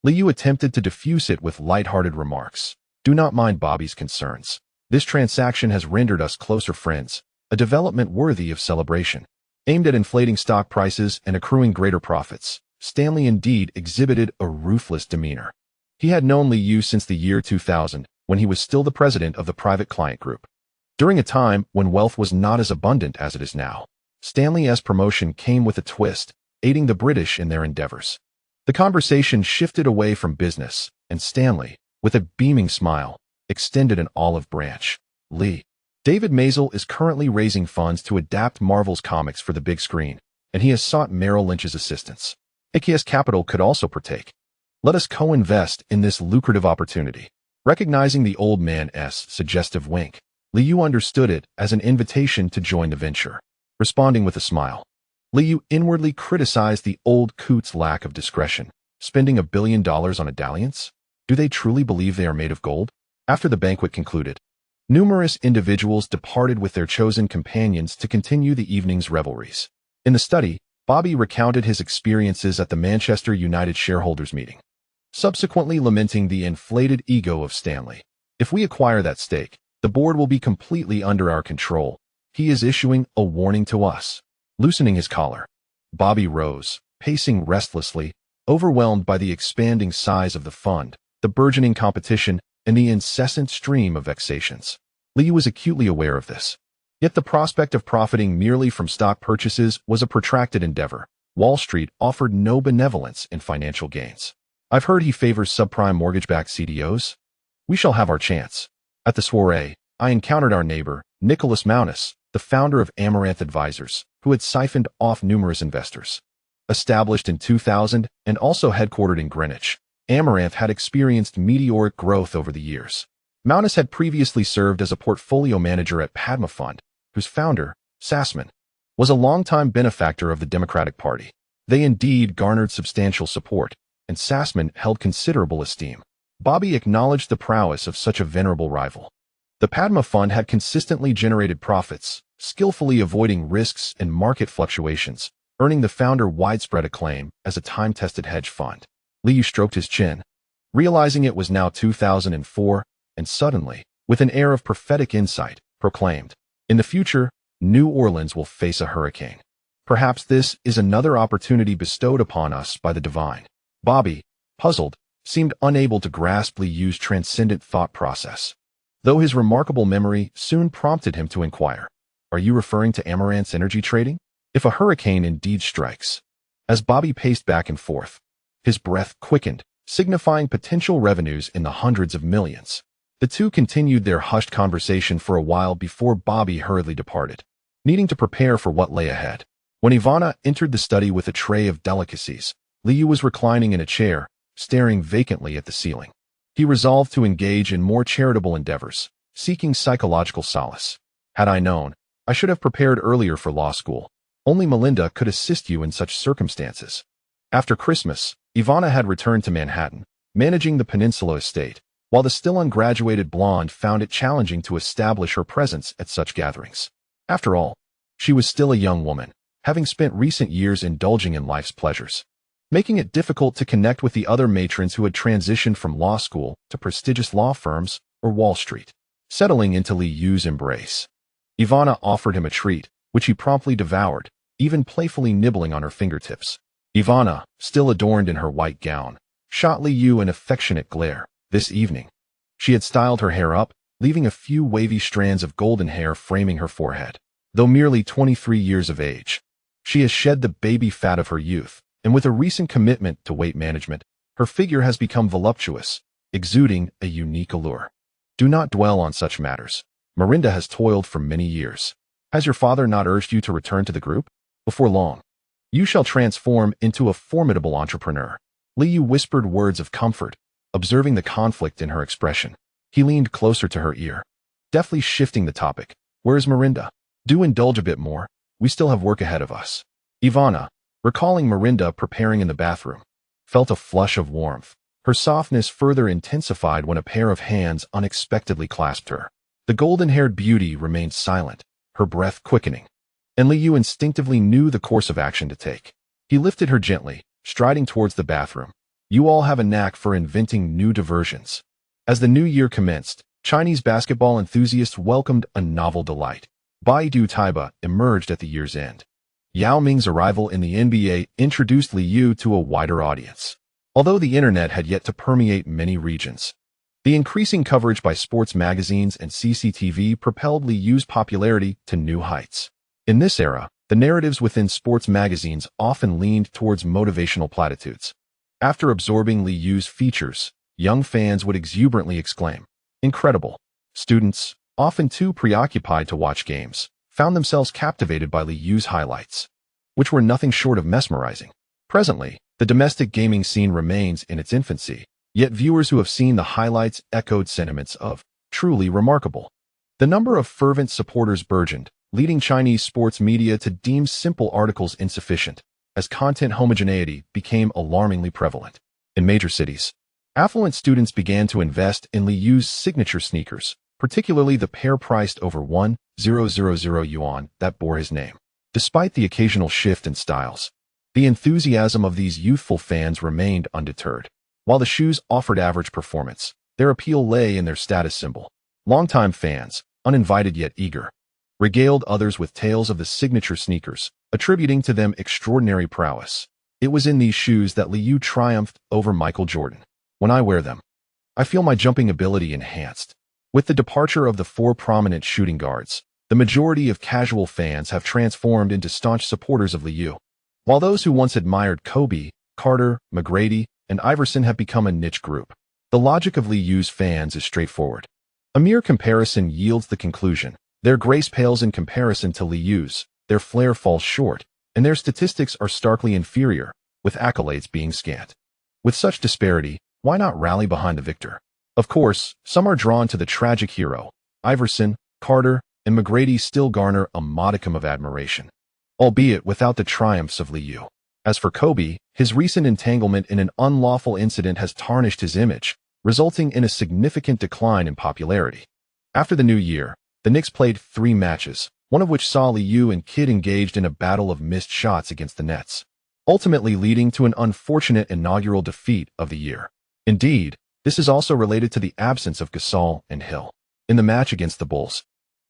Liu attempted to diffuse it with light-hearted remarks. "Do not mind Bobby's concerns. This transaction has rendered us closer friends, a development worthy of celebration." Aimed at inflating stock prices and accruing greater profits, Stanley indeed exhibited a ruthless demeanor. He had known Liu since the year 2000, when he was still the president of the Private Client Group. During a time when wealth was not as abundant as it is now, Stanley's promotion came with a twist, aiding the British in their endeavors. The conversation shifted away from business, and Stanley, with a beaming smile, extended an olive branch. "Lee, David Maisel is currently raising funds to adapt Marvel's comics for the big screen, and he has sought Merrill Lynch's assistance. AKS Capital could also partake. Let us co-invest in this lucrative opportunity." Recognizing the old man's suggestive wink, Liu understood it as an invitation to join the venture. Responding with a smile, Liu inwardly criticized the old coot's lack of discretion, spending $1 billion on a dalliance. Do they truly believe they are made of gold? After the banquet concluded, numerous individuals departed with their chosen companions to continue the evening's revelries. In the study, Bobby recounted his experiences at the Manchester United shareholders meeting, subsequently lamenting the inflated ego of Stanley. "If we acquire that stake, the board will be completely under our control. He is issuing a warning to us." Loosening his collar, Bobby rose, pacing restlessly, overwhelmed by the expanding size of the fund, the burgeoning competition, and the incessant stream of vexations. Lee was acutely aware of this. Yet the prospect of profiting merely from stock purchases was a protracted endeavor. Wall Street offered no benevolence in financial gains. "I've heard he favors subprime mortgage-backed CDOs. We shall have our chance." At the soiree, I encountered our neighbor, Nicholas Mounis, the founder of Amaranth Advisors, who had siphoned off numerous investors. Established in 2000 and also headquartered in Greenwich, Amaranth had experienced meteoric growth over the years. Mounis had previously served as a portfolio manager at Padma Fund, whose founder, Sassman, was a longtime benefactor of the Democratic Party. They indeed garnered substantial support, and Sassman held considerable esteem. Bobby acknowledged the prowess of such a venerable rival. The Padma Fund had consistently generated profits, skillfully avoiding risks and market fluctuations, earning the founder widespread acclaim as a time-tested hedge fund. Liu stroked his chin, realizing it was now 2004, and suddenly, with an air of prophetic insight, proclaimed, "In the future, New Orleans will face a hurricane. Perhaps this is another opportunity bestowed upon us by the divine." Bobby, puzzled, seemed unable to grasp Liu's transcendent thought process, though his remarkable memory soon prompted him to inquire, "Are you referring to Amaranth's energy trading? If a hurricane indeed strikes." As Bobby paced back and forth, his breath quickened, signifying potential revenues in the hundreds of millions. The two continued their hushed conversation for a while before Bobby hurriedly departed, needing to prepare for what lay ahead. When Ivana entered the study with a tray of delicacies, Liu was reclining in a chair, staring vacantly at the ceiling. He resolved to engage in more charitable endeavors, seeking psychological solace. "Had I known, I should have prepared earlier for law school. Only Melinda could assist you in such circumstances." After Christmas, Ivana had returned to Manhattan, managing the Peninsula estate, while the still ungraduated blonde found it challenging to establish her presence at such gatherings. After all, she was still a young woman, having spent recent years indulging in life's pleasures, making it difficult to connect with the other matrons who had transitioned from law school to prestigious law firms or Wall Street. Settling into Liu's embrace, Ivana offered him a treat, which he promptly devoured, even playfully nibbling on her fingertips. Ivana, still adorned in her white gown, shot Liu an affectionate glare. This evening, she had styled her hair up, leaving a few wavy strands of golden hair framing her forehead. Though merely 23 years of age, she has shed the baby fat of her youth, and with a recent commitment to weight management, her figure has become voluptuous, exuding a unique allure. Do not dwell on such matters. Miranda has toiled for many years. Has your father not urged you to return to the group? Before long, you shall transform into a formidable entrepreneur. Liu whispered words of comfort, observing the conflict in her expression. He leaned closer to her ear, deftly shifting the topic. Where is Miranda? Do indulge a bit more. We still have work ahead of us. Ivana, recalling Miranda preparing in the bathroom, felt a flush of warmth. Her softness further intensified when a pair of hands unexpectedly clasped her. The golden-haired beauty remained silent, her breath quickening, and Liu instinctively knew the course of action to take. He lifted her gently, striding towards the bathroom. You all have a knack for inventing new diversions. As the new year commenced, Chinese basketball enthusiasts welcomed a novel delight. Baidu Taiba emerged at the year's end. Yao Ming's arrival in the NBA introduced Liu to a wider audience. Although the internet had yet to permeate many regions, the increasing coverage by sports magazines and CCTV propelled Liu's popularity to new heights. In this era, the narratives within sports magazines often leaned towards motivational platitudes. After absorbing Liu's features, young fans would exuberantly exclaim, "Incredible!" Students, often too preoccupied to watch games, found themselves captivated by Liu's highlights, which were nothing short of mesmerizing. Presently, the domestic gaming scene remains in its infancy, yet viewers who have seen the highlights echoed sentiments of truly remarkable. The number of fervent supporters burgeoned, leading Chinese sports media to deem simple articles insufficient, as content homogeneity became alarmingly prevalent. In major cities, affluent students began to invest in Liu's signature sneakers, particularly the pair priced over 1,000 yuan that bore his name. Despite the occasional shift in styles, the enthusiasm of these youthful fans remained undeterred. While the shoes offered average performance, their appeal lay in their status symbol. Longtime fans, uninvited yet eager, regaled others with tales of the signature sneakers, attributing to them extraordinary prowess. It was in these shoes that Liu triumphed over Michael Jordan. When I wear them, I feel my jumping ability enhanced. With the departure of the four prominent shooting guards, the majority of casual fans have transformed into staunch supporters of Liu. While those who once admired Kobe, Carter, McGrady, and Iverson have become a niche group, the logic of Liu's fans is straightforward. A mere comparison yields the conclusion. Their grace pales in comparison to Liu's, their flair falls short, and their statistics are starkly inferior, with accolades being scant. With such disparity, why not rally behind the victor? Of course, some are drawn to the tragic hero. Iverson, Carter, and McGrady still garner a modicum of admiration, albeit without the triumphs of Liu. As for Kobe, his recent entanglement in an unlawful incident has tarnished his image, resulting in a significant decline in popularity. After the new year, the Knicks played 3 matches, one of which saw Liu and Kidd engaged in a battle of missed shots against the Nets, ultimately leading to an unfortunate inaugural defeat of the year. Indeed, this is also related to the absence of Gasol and Hill in the match against the Bulls.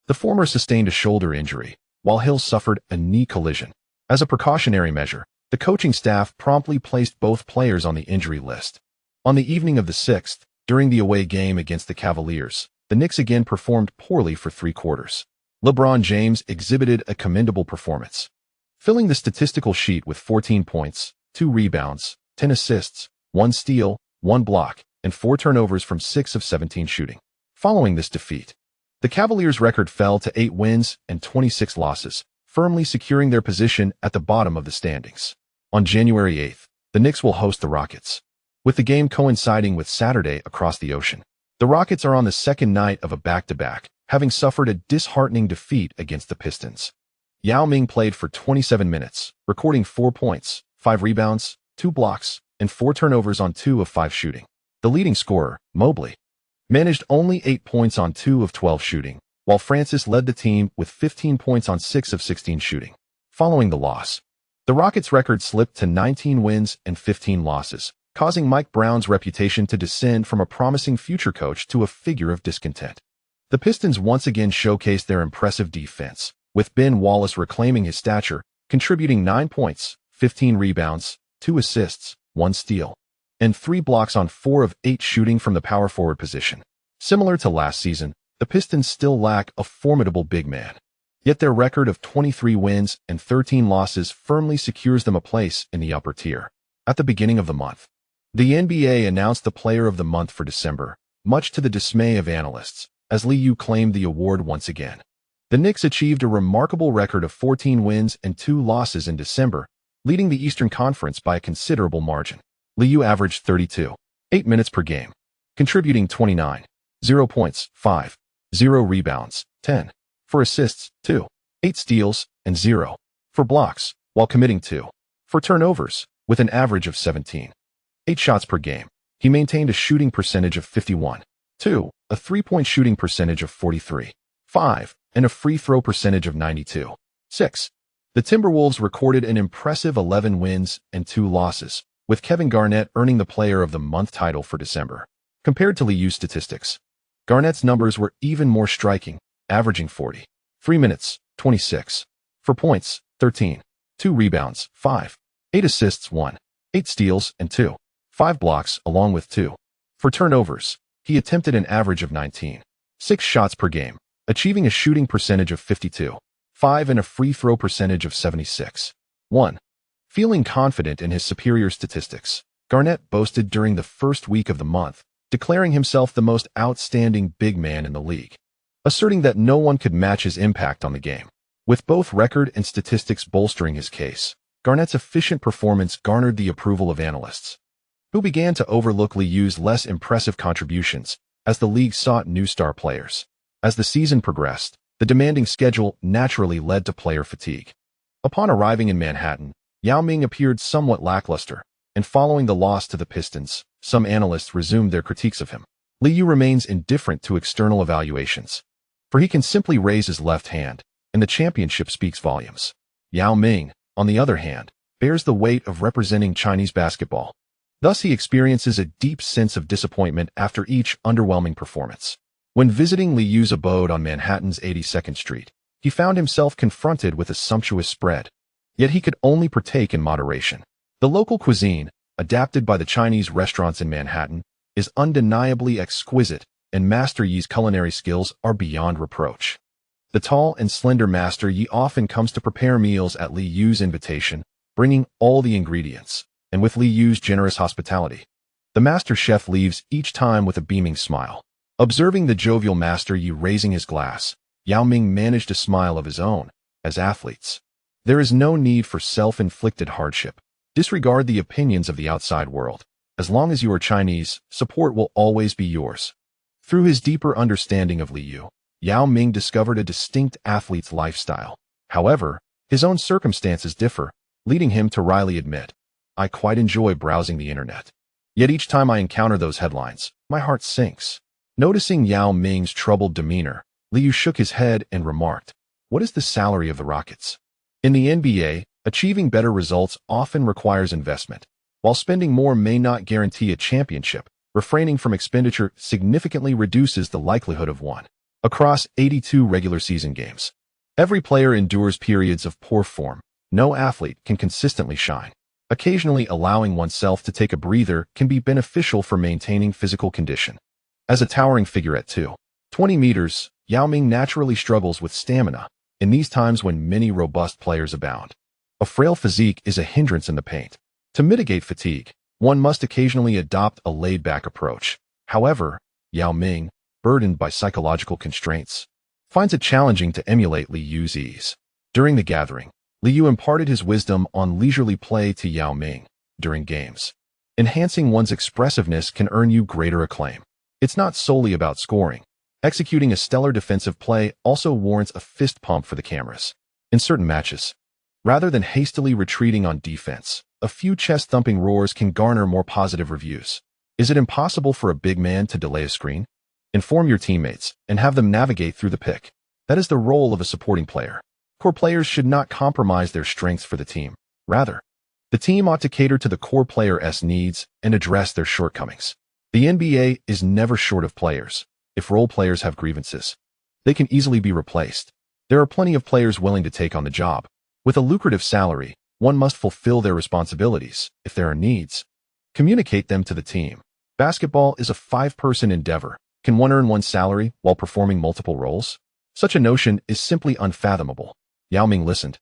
The former sustained a shoulder injury, while Hill suffered a knee collision. As a precautionary measure, the coaching staff promptly placed both players on the injury list. On the evening of the 6th, during the away game against the Cavaliers, the Knicks again performed poorly for 3 quarters. LeBron James exhibited a commendable performance, filling the statistical sheet with 14 points, 2 rebounds, 10 assists, 1 steal, 1 block, and 4 turnovers from 6 of 17 shooting. Following this defeat, the Cavaliers' record fell to 8 wins and 26 losses, firmly securing their position at the bottom of the standings. On January 8th, the Knicks will host the Rockets, with the game coinciding with Saturday across the ocean. The Rockets are on the second night of a back-to-back, having suffered a disheartening defeat against the Pistons. Yao Ming played for 27 minutes, recording 4 points, 5 rebounds, 2 blocks, and 4 turnovers on 2 of 5 shooting. The leading scorer, Mobley, managed only 8 points on 2 of 12 shooting, while Francis led the team with 15 points on 6 of 16 shooting. Following the loss, the Rockets' record slipped to 19 wins and 15 losses, causing Mike Brown's reputation to descend from a promising future coach to a figure of discontent. The Pistons once again showcased their impressive defense, with Ben Wallace reclaiming his stature, contributing 9 points, 15 rebounds, 2 assists, 1 steal, and 3 blocks on 4 of 8 shooting from the power forward position. Similar to last season, the Pistons still lack a formidable big man. Yet their record of 23 wins and 13 losses firmly secures them a place in the upper tier. At the beginning of the month, the NBA announced the Player of the Month for December, much to the dismay of analysts, as Liu claimed the award once again. The Knicks achieved a remarkable record of 14 wins and 2 losses in December, leading the Eastern Conference by a considerable margin. Liu averaged 32.8 minutes per game, contributing 29.0 points, 5.0 rebounds, 10.4 assists, 2.8 steals, and 0.4 blocks, while committing 2.4 turnovers, with an average of 17.8 shots per game. He maintained a shooting percentage of 51.2, a 3-point shooting percentage of 43.5, and a free throw percentage of 92.6. The Timberwolves recorded an impressive 11 wins and 2 losses, with Kevin Garnett earning the Player of the Month title for December. Compared to Liu's statistics, Garnett's numbers were even more striking, averaging 43 minutes, 26 for points, 13, 2 rebounds, 5, 8 assists, 1, 8 steals, and 2, 5 blocks, along with 2 for turnovers. He attempted an average of 19.6 shots per game, achieving a shooting percentage of 52.5 and a free throw percentage of 76.1. Feeling confident in his superior statistics, Garnett boasted during the first week of the month, declaring himself the most outstanding big man in the league, asserting that no one could match his impact on the game. With both record and statistics bolstering his case, Garnett's efficient performance garnered the approval of analysts, who began to overlook Liu's less impressive contributions as the league sought new star players. As the season progressed, the demanding schedule naturally led to player fatigue. Upon arriving in Manhattan, Yao Ming appeared somewhat lackluster, and following the loss to the Pistons, some analysts resumed their critiques of him. Liu remains indifferent to external evaluations, for he can simply raise his left hand, and the championship speaks volumes. Yao Ming, on the other hand, bears the weight of representing Chinese basketball. Thus he experiences a deep sense of disappointment after each underwhelming performance. When visiting Liu's abode on Manhattan's 82nd Street, he found himself confronted with a sumptuous spread. Yet he could only partake in moderation. The local cuisine, adapted by the Chinese restaurants in Manhattan, is undeniably exquisite, and Master Yi's culinary skills are beyond reproach. The tall and slender Master Yi often comes to prepare meals at Liu's invitation, bringing all the ingredients, and with Liu's generous hospitality, the master chef leaves each time with a beaming smile. Observing the jovial Master Yi raising his glass, Yao Ming managed a smile of his own. As athletes, there is no need for self-inflicted hardship. Disregard the opinions of the outside world. As long as you are Chinese, support will always be yours. Through his deeper understanding of Liu, Yao Ming discovered a distinct athlete's lifestyle. However, his own circumstances differ, leading him to wryly admit, "I quite enjoy browsing the internet." Yet each time I encounter those headlines, my heart sinks. Noticing Yao Ming's troubled demeanor, Liu shook his head and remarked, "What is the salary of the Rockets?" In the NBA, achieving better results often requires investment. While spending more may not guarantee a championship, refraining from expenditure significantly reduces the likelihood of one. Across 82 regular season games, every player endures periods of poor form. No athlete can consistently shine. Occasionally allowing oneself to take a breather can be beneficial for maintaining physical condition. As a towering figure at 220 meters, Yao Ming naturally struggles with stamina in these times when many robust players abound. A frail physique is a hindrance in the paint. To mitigate fatigue, one must occasionally adopt a laid-back approach. However, Yao Ming, burdened by psychological constraints, finds it challenging to emulate Liu's ease. During the gathering, Liu imparted his wisdom on leisurely play to Yao Ming during games. Enhancing one's expressiveness can earn you greater acclaim. It's not solely about scoring. Executing a stellar defensive play also warrants a fist pump for the cameras. In certain matches, rather than hastily retreating on defense, a few chest-thumping roars can garner more positive reviews. Is it impossible for a big man to delay a screen? Inform your teammates and have them navigate through the pick. That is the role of a supporting player. Core players should not compromise their strengths for the team. Rather, the team ought to cater to the core player's needs and address their shortcomings. The NBA is never short of players. If role players have grievances, they can easily be replaced. There are plenty of players willing to take on the job. With a lucrative salary, one must fulfill their responsibilities. If there are needs, communicate them to the team. Basketball is a 5-person endeavor. Can one earn one's salary while performing multiple roles? Such a notion is simply unfathomable. Yao Ming listened,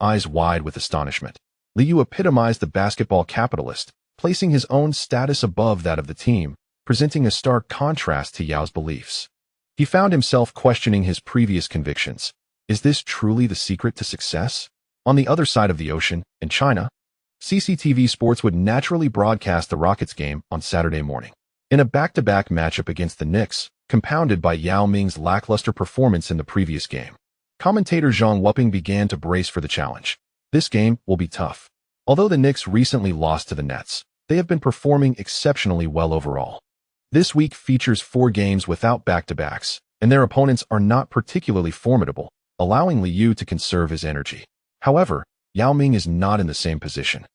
eyes wide with astonishment. Liu epitomized the basketball capitalist, placing his own status above that of the team, presenting a stark contrast to Yao's beliefs. He found himself questioning his previous convictions. Is this truly the secret to success? On the other side of the ocean, in China, CCTV Sports would naturally broadcast the Rockets game on Saturday morning. In a back-to-back matchup against the Knicks, compounded by Yao Ming's lackluster performance in the previous game, commentator Zhang Wuping began to brace for the challenge. This game will be tough. Although the Knicks recently lost to the Nets, they have been performing exceptionally well overall. This week features 4 games without back-to-backs, and their opponents are not particularly formidable, allowing Liu to conserve his energy. However, Yao Ming is not in the same position.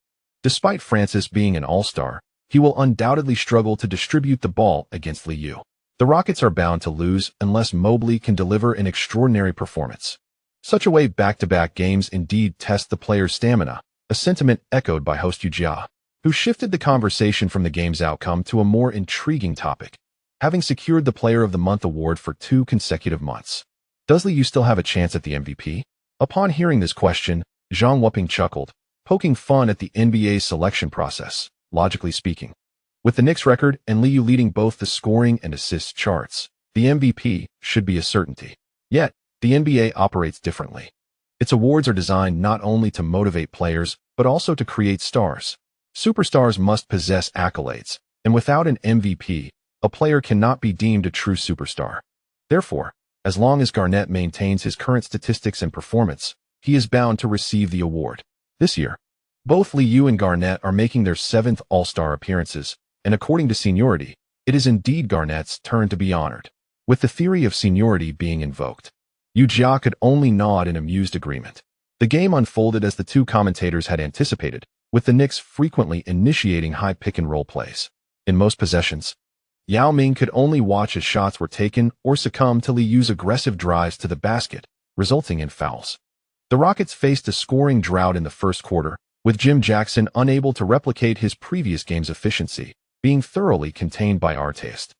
Despite Francis being an all-star, he will undoubtedly struggle to distribute the ball against Liu. The Rockets are bound to lose unless Mobley can deliver an extraordinary performance. Such a way back-to-back games indeed test the player's stamina, a sentiment echoed by host Yu Jia, who shifted the conversation from the game's outcome to a more intriguing topic, having secured the Player of the Month award for 2 consecutive months. Does Liu still have a chance at the MVP? Upon hearing this question, Zhang Wuping chuckled, poking fun at the NBA's selection process. Logically speaking, with the Knicks record and Liu leading both the scoring and assist charts, the MVP should be a certainty. Yet, the NBA operates differently. Its awards are designed not only to motivate players, but also to create stars. Superstars must possess accolades, and without an MVP, a player cannot be deemed a true superstar. Therefore, as long as Garnett maintains his current statistics and performance, he is bound to receive the award. This year, both Liu and Garnett are making their 7th All-Star appearances, and according to seniority, it is indeed Garnett's turn to be honored. With the theory of seniority being invoked, Yu Jia could only nod in amused agreement. The game unfolded as the 2 commentators had anticipated, with the Knicks frequently initiating high pick-and-roll plays. In most possessions, Yao Ming could only watch as shots were taken or succumb to Liu's aggressive drives to the basket, resulting in fouls. The Rockets faced a scoring drought in the first quarter, with Jim Jackson unable to replicate his previous game's efficiency, being thoroughly contained by Artest.